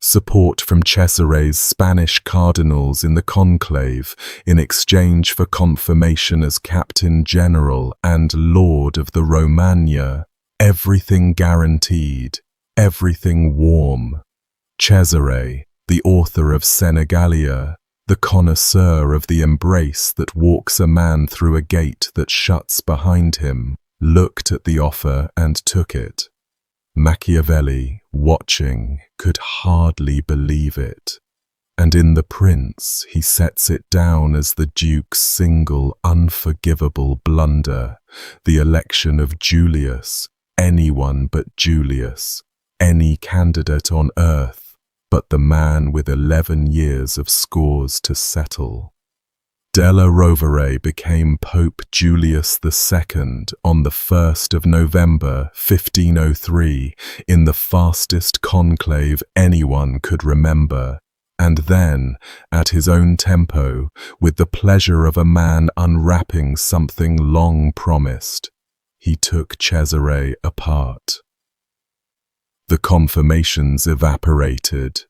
Support from Cesare's Spanish cardinals in the conclave in exchange for confirmation as Captain General and Lord of the Romagna. Everything guaranteed, everything warm. Cesare, the author of Senegalia, the connoisseur of the embrace that walks a man through a gate that shuts behind him, looked at the offer and took it. Machiavelli, watching, could hardly believe it, and in The Prince he sets it down as the Duke's single unforgivable blunder, the election of Julius, anyone but Julius, any candidate on earth, but the man with 11 years of scores to settle. Della Rovere became Pope Julius II on the 1st of November 1503 in the fastest conclave anyone could remember, and then, at his own tempo, with the pleasure of a man unwrapping something long promised, he took Cesare apart. The confirmations evaporated.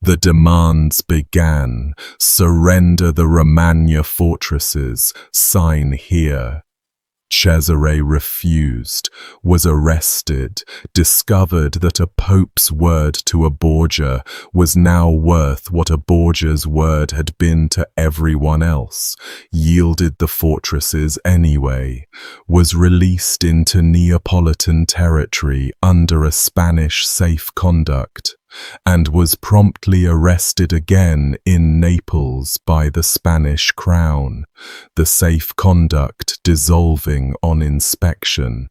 The demands began. Surrender the Romagna fortresses. Sign here. Cesare refused, was arrested, discovered that a pope's word to a Borgia was now worth what a Borgia's word had been to everyone else, yielded the fortresses anyway, was released into Neapolitan territory under a Spanish safe conduct, and was promptly arrested again in Naples by the Spanish crown, the safe conduct dissolving on inspection.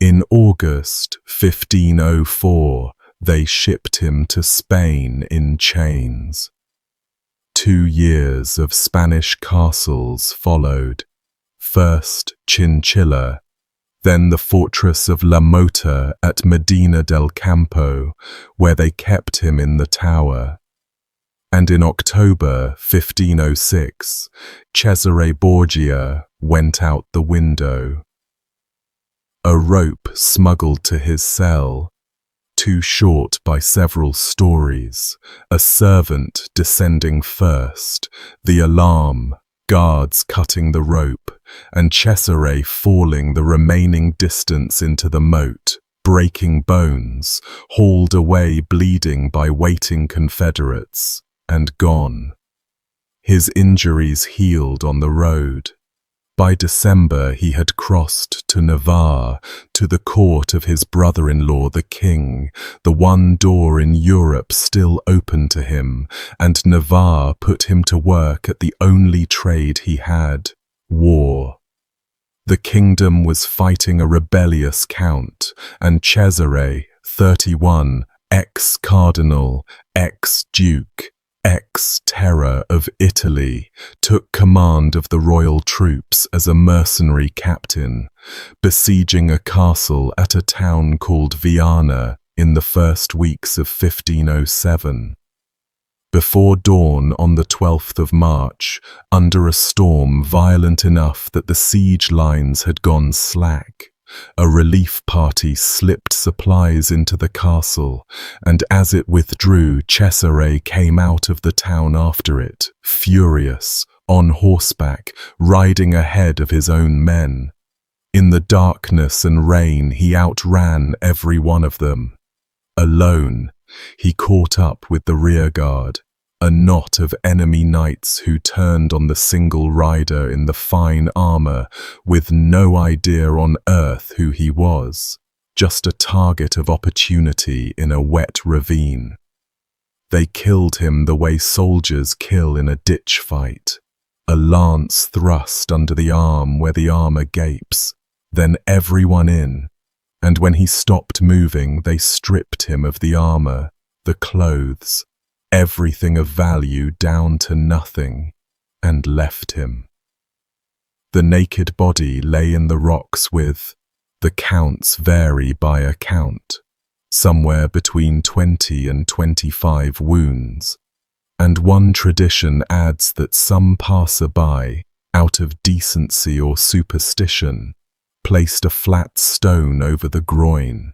In August 1504, they shipped him to Spain in chains. 2 years of Spanish castles followed, first Chinchilla, then the fortress of La Mota at Medina del Campo, where they kept him in the tower. And in October 1506, Cesare Borgia went out the window. A rope smuggled to his cell, too short by several stories, a servant descending first, the alarm, guards cutting the rope, and Cesare falling the remaining distance into the moat, breaking bones, hauled away bleeding by waiting Confederates, and gone. His injuries healed on the road. By December he had crossed to Navarre, to the court of his brother-in-law the king, the one door in Europe still open to him, and Navarre put him to work at the only trade he had, war. The kingdom was fighting a rebellious count, and Cesare, 31, ex-cardinal, ex-duke, ex-terror of Italy, took command of the royal troops as a mercenary captain, besieging a castle at a town called Viana in the first weeks of 1507. Before dawn on the 12th of March, under a storm violent enough that the siege lines had gone slack, a relief party slipped supplies into the castle, and as it withdrew, Cesare came out of the town after it, furious, on horseback, riding ahead of his own men. In the darkness and rain he outran every one of them. Alone, he caught up with the rearguard, a knot of enemy knights who turned on the single rider in the fine armor with no idea on earth who he was, just a target of opportunity in a wet ravine. They killed him the way soldiers kill in a ditch fight, a lance thrust under the arm where the armor gapes, then everyone in, and when he stopped moving they stripped him of the armor, the clothes, everything of value down to nothing, and left him. The naked body lay in the rocks with, the counts vary by account, somewhere between 20 and 25 wounds, and one tradition adds that some passer-by, out of decency or superstition, placed a flat stone over the groin.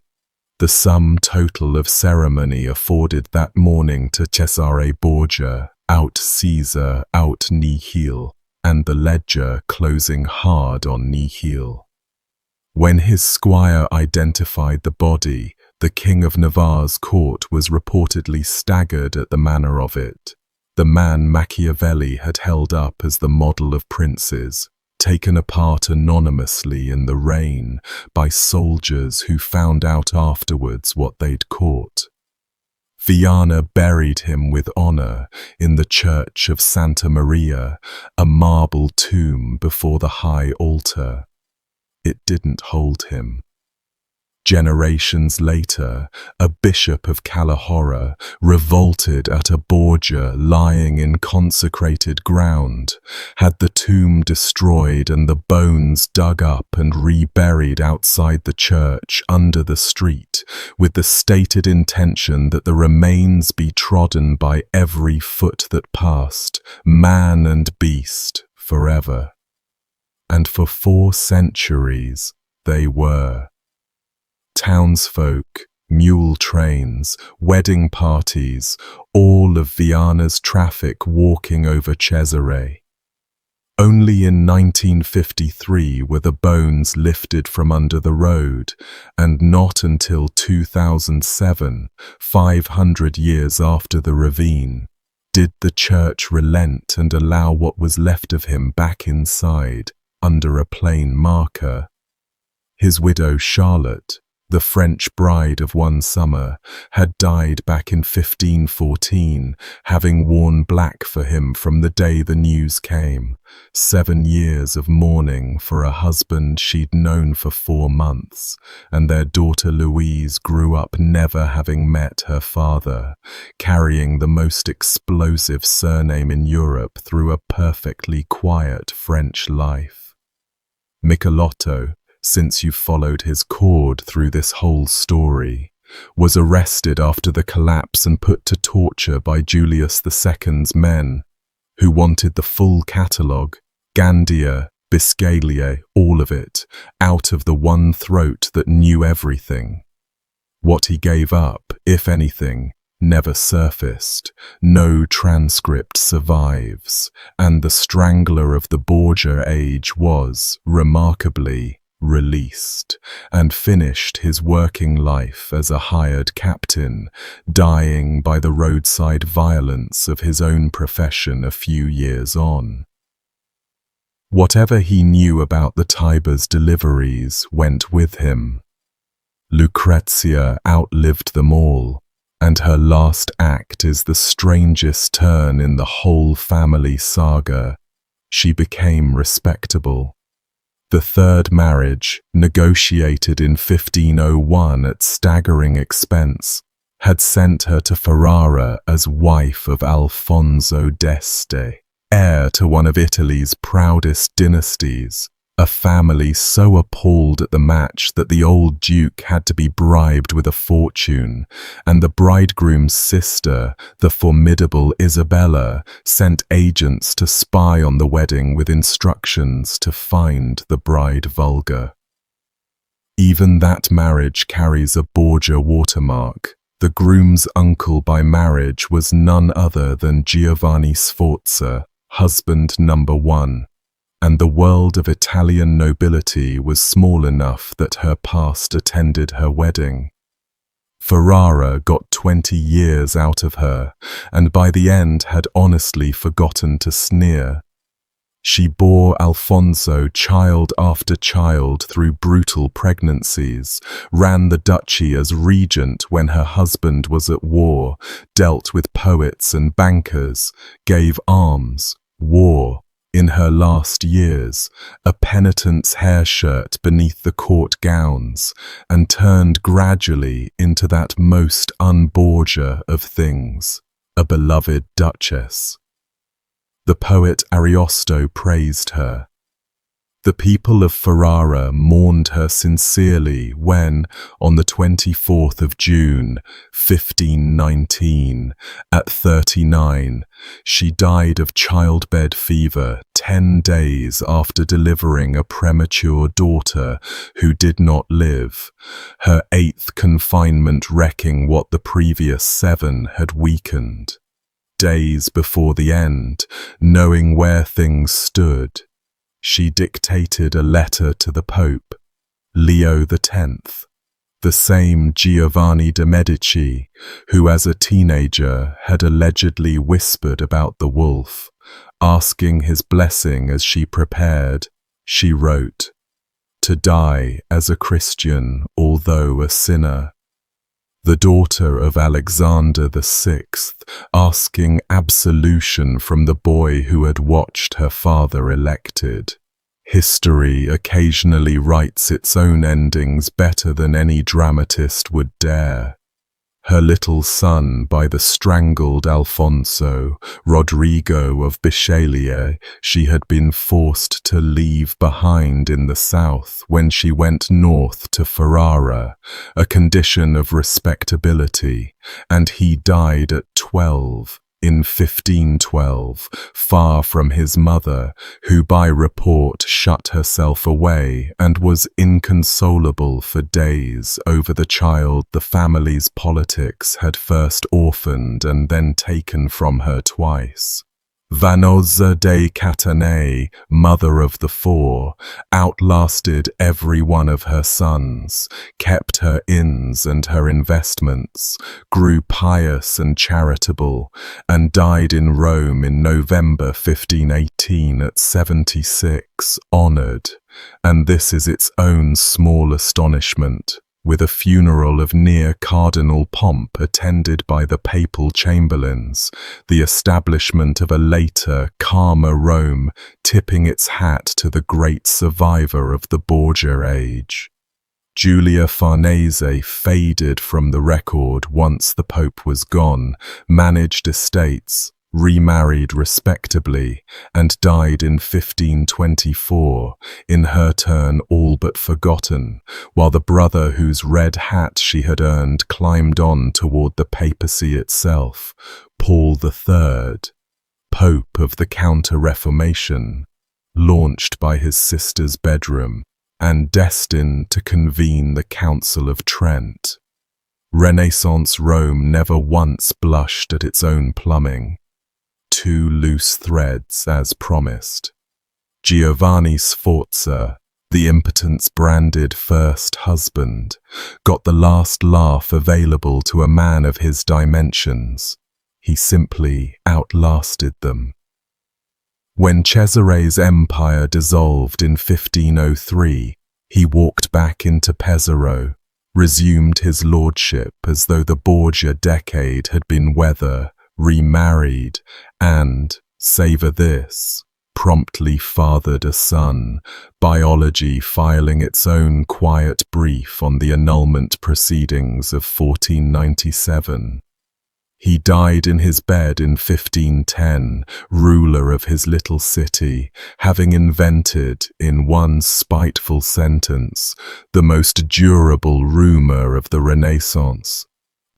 The sum total of ceremony afforded that morning to Cesare Borgia, aut Caesar, aut nihil, and the ledger closing hard on nihil. When his squire identified the body, the King of Navarre's court was reportedly staggered at the manner of it. The man Machiavelli had held up as the model of princes, taken apart anonymously in the rain by soldiers who found out afterwards what they'd caught. Viana buried him with honor in the church of Santa Maria, a marble tomb before the high altar. It didn't hold him. Generations later, a bishop of Calahorra revolted at a Borgia lying in consecrated ground, had the tomb destroyed and the bones dug up and reburied outside the church under the street, with the stated intention that the remains be trodden by every foot that passed, man and beast, forever. And for 4 centuries they were. Townsfolk, mule trains, wedding parties, all of Viana's traffic walking over Cesare. Only in 1953 were the bones lifted from under the road, and not until 2007, 500 years after the ravine, did the church relent and allow what was left of him back inside, under a plain marker. His widow Charlotte, the French bride of one summer, had died back in 1514, having worn black for him from the day the news came. 7 years of mourning for a husband she'd known for 4 months, and their daughter Louise grew up never having met her father, carrying the most explosive surname in Europe through a perfectly quiet French life. Michelotto, since you've followed his cord through this whole story, was arrested after the collapse and put to torture by Julius II's men, who wanted the full catalogue, Gandia, Biscaglia, all of it, out of the one throat that knew everything. What he gave up, if anything, never surfaced. No transcript survives, and the strangler of the Borgia age was, remarkably, released, and finished his working life as a hired captain, dying by the roadside violence of his own profession a few years on. Whatever he knew about the Tiber's deliveries went with him. Lucrezia outlived them all, and her last act is the strangest turn in the whole family saga. She became respectable. The third marriage, negotiated in 1501 at staggering expense, had sent her to Ferrara as wife of Alfonso d'Este, heir to one of Italy's proudest dynasties, a family so appalled at the match that the old duke had to be bribed with a fortune, and the bridegroom's sister, the formidable Isabella, sent agents to spy on the wedding with instructions to find the bride vulgar. Even that marriage carries a Borgia watermark. The groom's uncle by marriage was none other than Giovanni Sforza, husband number 1. And the world of Italian nobility was small enough that her past attended her wedding. Ferrara got 20 years out of her, and by the end had honestly forgotten to sneer. She bore Alfonso child after child through brutal pregnancies, ran the duchy as regent when her husband was at war, dealt with poets and bankers, gave alms, wore, in her last years, a penitent's hair shirt beneath the court gowns, and turned gradually into that most un-Borgia of things, a beloved duchess. The poet Ariosto praised her. The people of Ferrara mourned her sincerely when, on the 24th of June, 1519, at 39, she died of childbed fever 10 days after delivering a premature daughter who did not live, her 8th confinement wrecking what the previous 7 had weakened. Days before the end, knowing where things stood, she dictated a letter to the Pope, Leo X, the same Giovanni de' Medici, who as a teenager had allegedly whispered about the wolf. Asking his blessing as she prepared, she wrote, "To die as a Christian, although a sinner." The daughter of Alexander VI, asking absolution from the boy who had watched her father elected. History occasionally writes its own endings better than any dramatist would dare. Her little son by the strangled Alfonso, Rodrigo of Biscaglia, she had been forced to leave behind in the south when she went north to Ferrara, a condition of respectability, and he died at 12. In 1512, far from his mother, who by report shut herself away and was inconsolable for days over the child the family's politics had first orphaned and then taken from her twice. Vannozza dei Catanei, mother of the 4, outlasted every one of her sons, kept her inns and her investments, grew pious and charitable, and died in Rome in November 1518 at 76, honoured, and this is its own small astonishment, with a funeral of near-cardinal pomp attended by the papal chamberlains, the establishment of a later, calmer Rome tipping its hat to the great survivor of the Borgia age. Giulia Farnese faded from the record once the Pope was gone, managed estates, remarried respectably, and died in 1524, in her turn all but forgotten, while the brother whose red hat she had earned climbed on toward the papacy itself, Paul III, Pope of the Counter-Reformation, launched by his sister's bedroom, and destined to convene the Council of Trent. Renaissance Rome never once blushed at its own plumbing. Two loose threads, as promised. Giovanni Sforza, the impotence branded first husband, got the last laugh available to a man of his dimensions. He simply outlasted them. When Cesare's empire dissolved in 1503, he walked back into Pesaro, resumed his lordship as though the Borgia decade had been weather, remarried, and, savor this, promptly fathered a son, biology filing its own quiet brief on the annulment proceedings of 1497. He died in his bed in 1510, ruler of his little city, having invented, in one spiteful sentence, the most durable rumour of the Renaissance.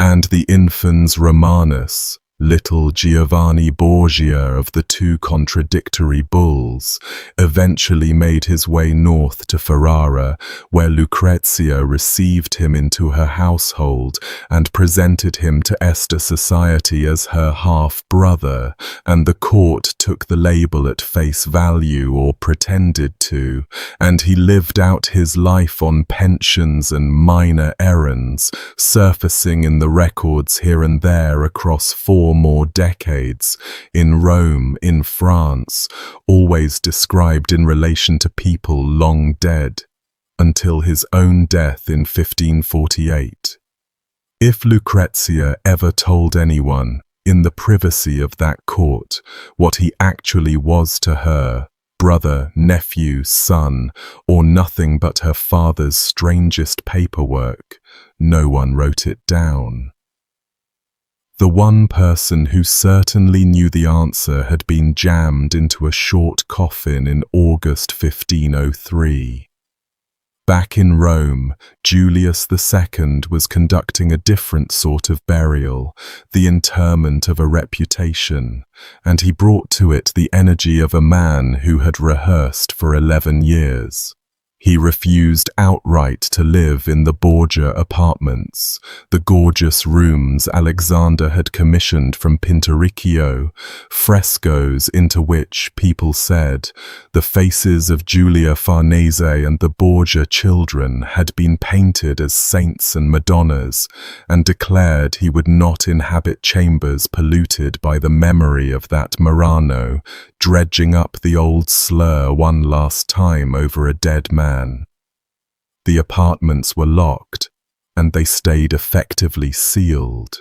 And the infans Romanus, little Giovanni Borgia of the two contradictory bulls, eventually made his way north to Ferrara, where Lucrezia received him into her household and presented him to Este society as her half-brother, and the court took the label at face value, or pretended to, and he lived out his life on pensions and minor errands, surfacing in the records here and there across 4 more decades, in Rome, in France, always described in relation to people long dead, until his own death in 1548. If Lucrezia ever told anyone, in the privacy of that court, what he actually was to her, brother, nephew, son, or nothing but her father's strangest paperwork, no one wrote it down. The one person who certainly knew the answer had been jammed into a short coffin in August 1503. Back in Rome, Julius II was conducting a different sort of burial, the interment of a reputation, and he brought to it the energy of a man who had rehearsed for 11 years. He refused outright to live in the Borgia apartments, the gorgeous rooms Alexander had commissioned from Pinturicchio, frescoes into which, people said, the faces of Giulia Farnese and the Borgia children had been painted as saints and Madonnas, and declared he would not inhabit chambers polluted by the memory of that Murano, dredging up the old slur one last time over a dead man. The apartments were locked, and they stayed effectively sealed,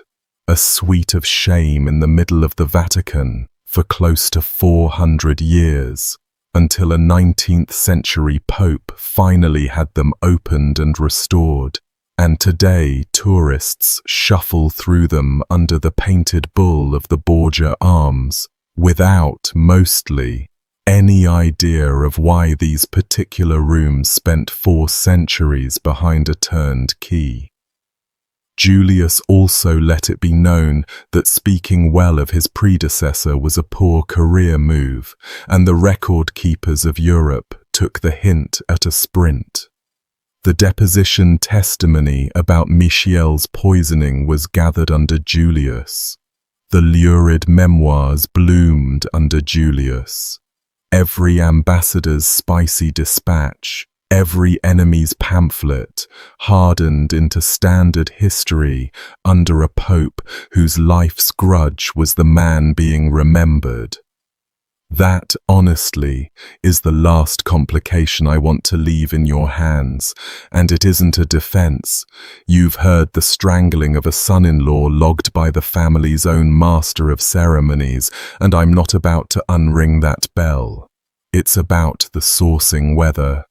a suite of shame in the middle of the Vatican, for close to 400 years, until a 19th century pope finally had them opened and restored, and today tourists shuffle through them under the painted bull of the Borgia arms, without, mostly, any idea of why these particular rooms spent 4 centuries behind a turned key. Julius also let it be known that speaking well of his predecessor was a poor career move, and the record keepers of Europe took the hint at a sprint. The deposition testimony about Michiel's poisoning was gathered under Julius. The lurid memoirs bloomed under Julius. Every ambassador's spicy dispatch, every enemy's pamphlet, hardened into standard history under a pope whose life's grudge was the man being remembered. That, honestly, is the last complication I want to leave in your hands, and it isn't a defense. You've heard the strangling of a son-in-law logged by the family's own master of ceremonies, and I'm not about to unring that bell. It's about the sourcing weather.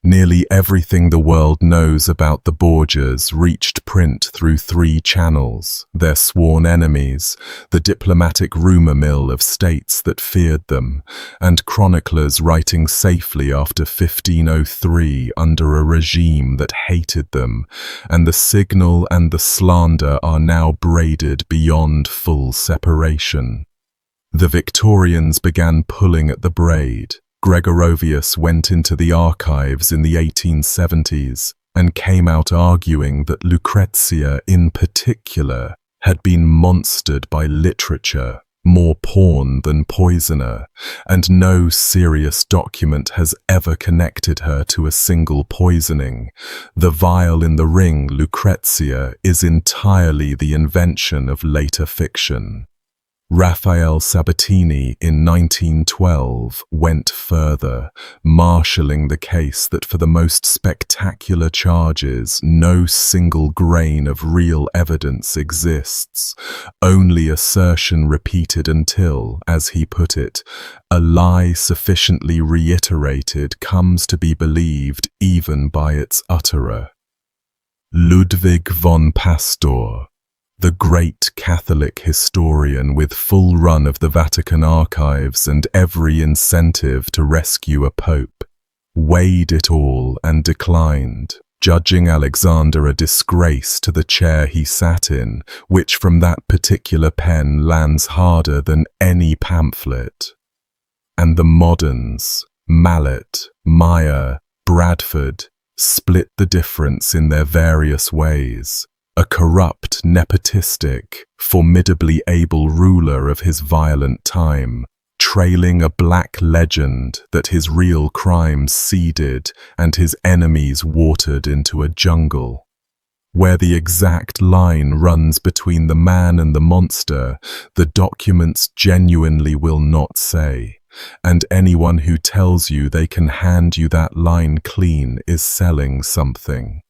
Nearly everything the world knows about the Borgias reached print through 3 channels: their sworn enemies, the diplomatic rumor mill of states that feared them, and chroniclers writing safely after 1503 under a regime that hated them, and the signal and the slander are now braided beyond full separation. The Victorians began pulling at the braid. Gregorovius went into the archives in the 1870s and came out arguing that Lucrezia in particular had been monstered by literature, more porn than poisoner, and no serious document has ever connected her to a single poisoning. The vial in the ring, Lucrezia, is entirely the invention of later fiction. Raphael Sabatini in 1912 went further, marshalling the case that for the most spectacular charges, no single grain of real evidence exists, only assertion repeated until, as he put it, a lie sufficiently reiterated comes to be believed even by its utterer. Ludwig von Pastor, the great Catholic historian with full run of the Vatican archives and every incentive to rescue a pope, weighed it all and declined, judging Alexander a disgrace to the chair he sat in, which from that particular pen lands harder than any pamphlet. And the moderns, Mallet, Meyer, Bradford, split the difference in their various ways. A corrupt, nepotistic, formidably able ruler of his violent time, trailing a black legend that his real crimes seeded and his enemies watered into a jungle. Where the exact line runs between the man and the monster, the documents genuinely will not say, and anyone who tells you they can hand you that line clean is selling something.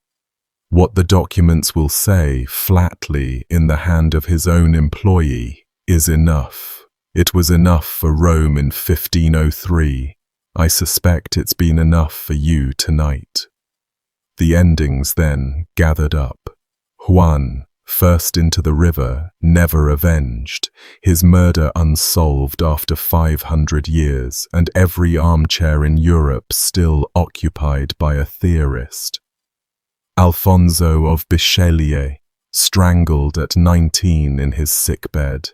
What the documents will say, flatly, in the hand of his own employee, is enough. It was enough for Rome in 1503. I suspect it's been enough for you tonight. The endings then gathered up. Juan, first into the river, never avenged, his murder unsolved after 500 years, and every armchair in Europe still occupied by a theorist. Alfonso of Bachelier, strangled at 19 in his sickbed.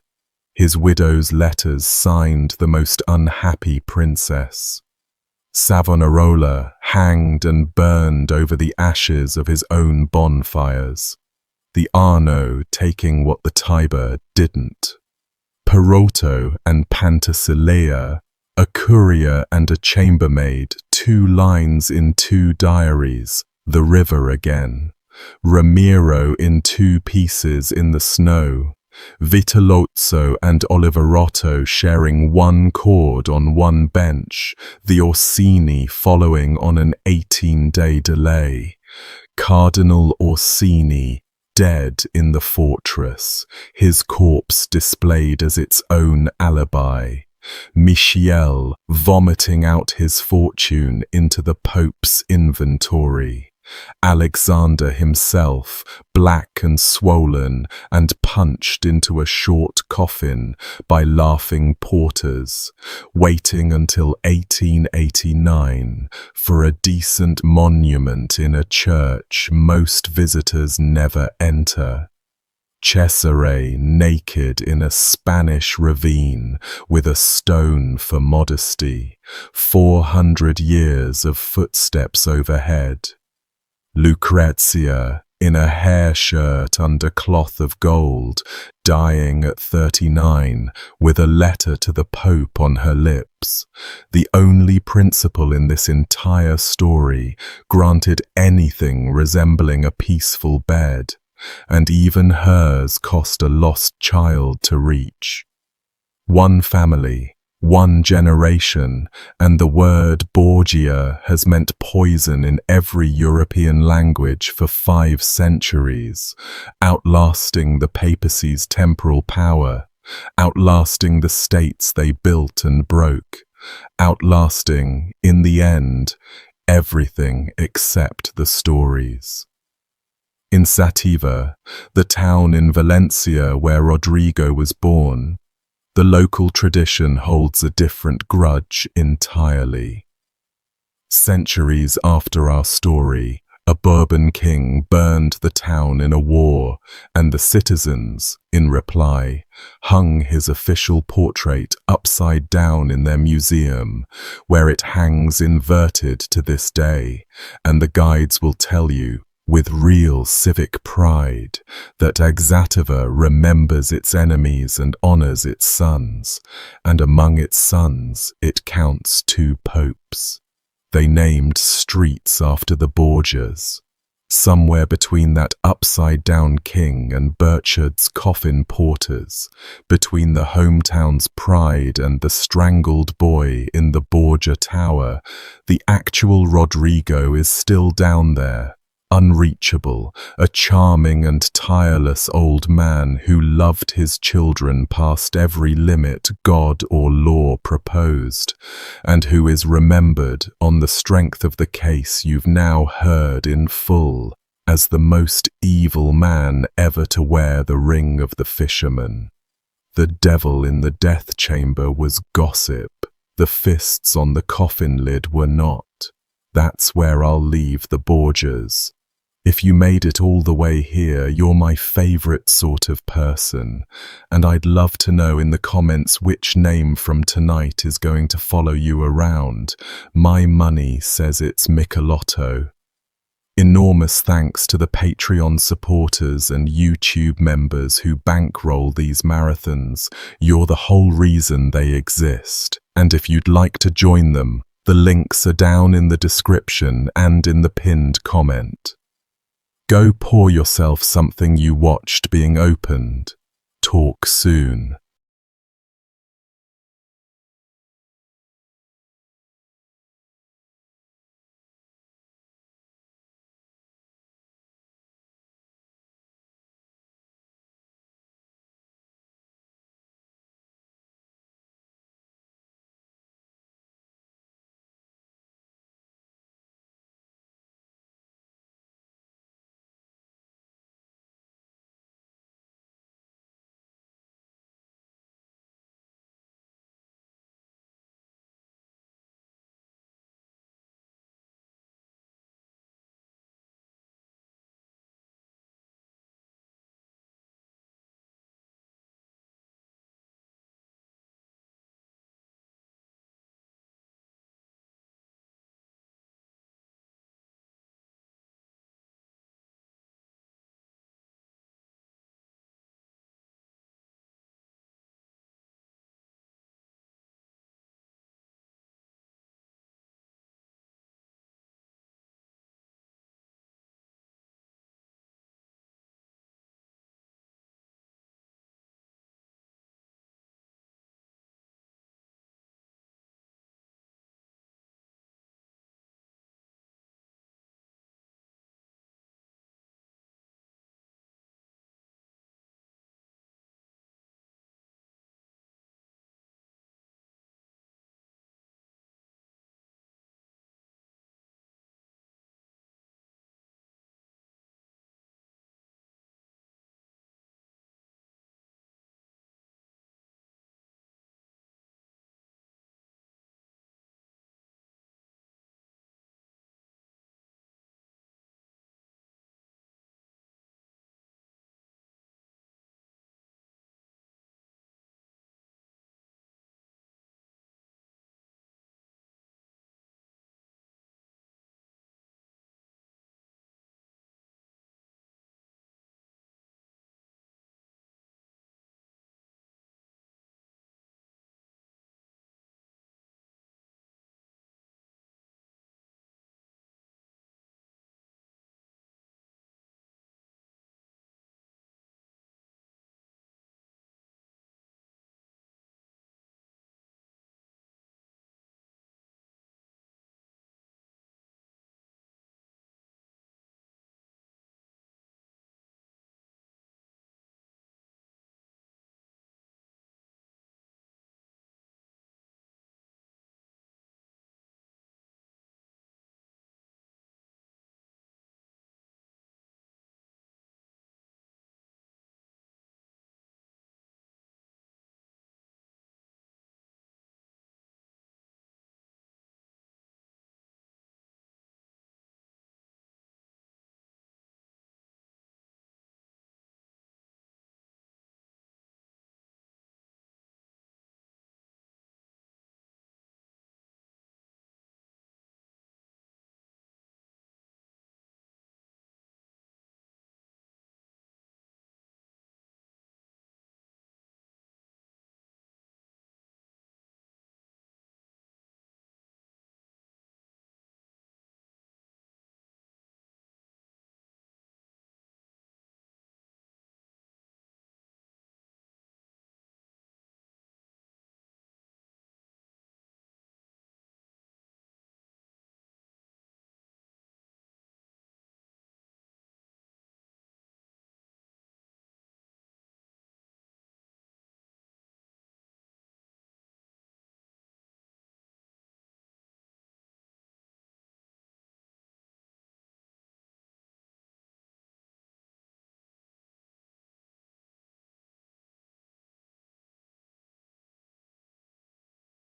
His widow's letters signed the most unhappy princess. Savonarola hanged and burned over the ashes of his own bonfires. The Arno taking what the Tiber didn't. Perotto and Pantasilea, a courier and a chambermaid, 2 lines in 2 diaries. The river again. Ramiro in 2 pieces in the snow. Vitellozzo and Oliverotto sharing 1 cord on 1 bench. The Orsini following on an 18-day delay. Cardinal Orsini dead in the fortress, his corpse displayed as its own alibi. Michiel vomiting out his fortune into the Pope's inventory. Alexander himself, black and swollen and punched into a short coffin by laughing porters, waiting until 1889 for a decent monument in a church most visitors never enter. Cesare naked in a Spanish ravine with a stone for modesty, 400 years of footsteps overhead. Lucrezia, in a hair shirt under cloth of gold, dying at 39, with a letter to the Pope on her lips. The only principle in this entire story granted anything resembling a peaceful bed, and even hers cost a lost child to reach. One family, One generation, and the word Borgia has meant poison in every European language for 5 centuries, outlasting the papacy's temporal power, outlasting the states they built and broke, outlasting, in the end, everything except the stories. In Sativa, the town in Valencia where Rodrigo was born, the local tradition holds a different grudge entirely. Centuries after our story, a Bourbon king burned the town in a war, and the citizens, in reply, hung his official portrait upside down in their museum, where it hangs inverted to this day, and the guides will tell you, with real civic pride, that Axativa remembers its enemies and honors its sons, and among its sons it counts 2 popes. They named streets after the Borgias, somewhere between that upside-down king and Burchard's coffin porters, between the hometown's pride and the strangled boy in the Borgia Tower, the actual Rodrigo is still down there, unreachable, a charming and tireless old man who loved his children past every limit God or law proposed, and who is remembered on the strength of the case you've now heard in full as the most evil man ever to wear the ring of the fisherman. The devil in the death chamber was gossip. The fists on the coffin lid were not. That's where I'll leave the Borgias. If you made it all the way here, you're my favorite sort of person, and I'd love to know in the comments which name from tonight is going to follow you around. My money says it's Michelotto. Enormous thanks to the Patreon supporters and YouTube members who bankroll these marathons. You're the whole reason they exist. And if you'd like to join them, the links are down in the description and in the pinned comment. Go pour yourself something you watched being opened. Talk soon.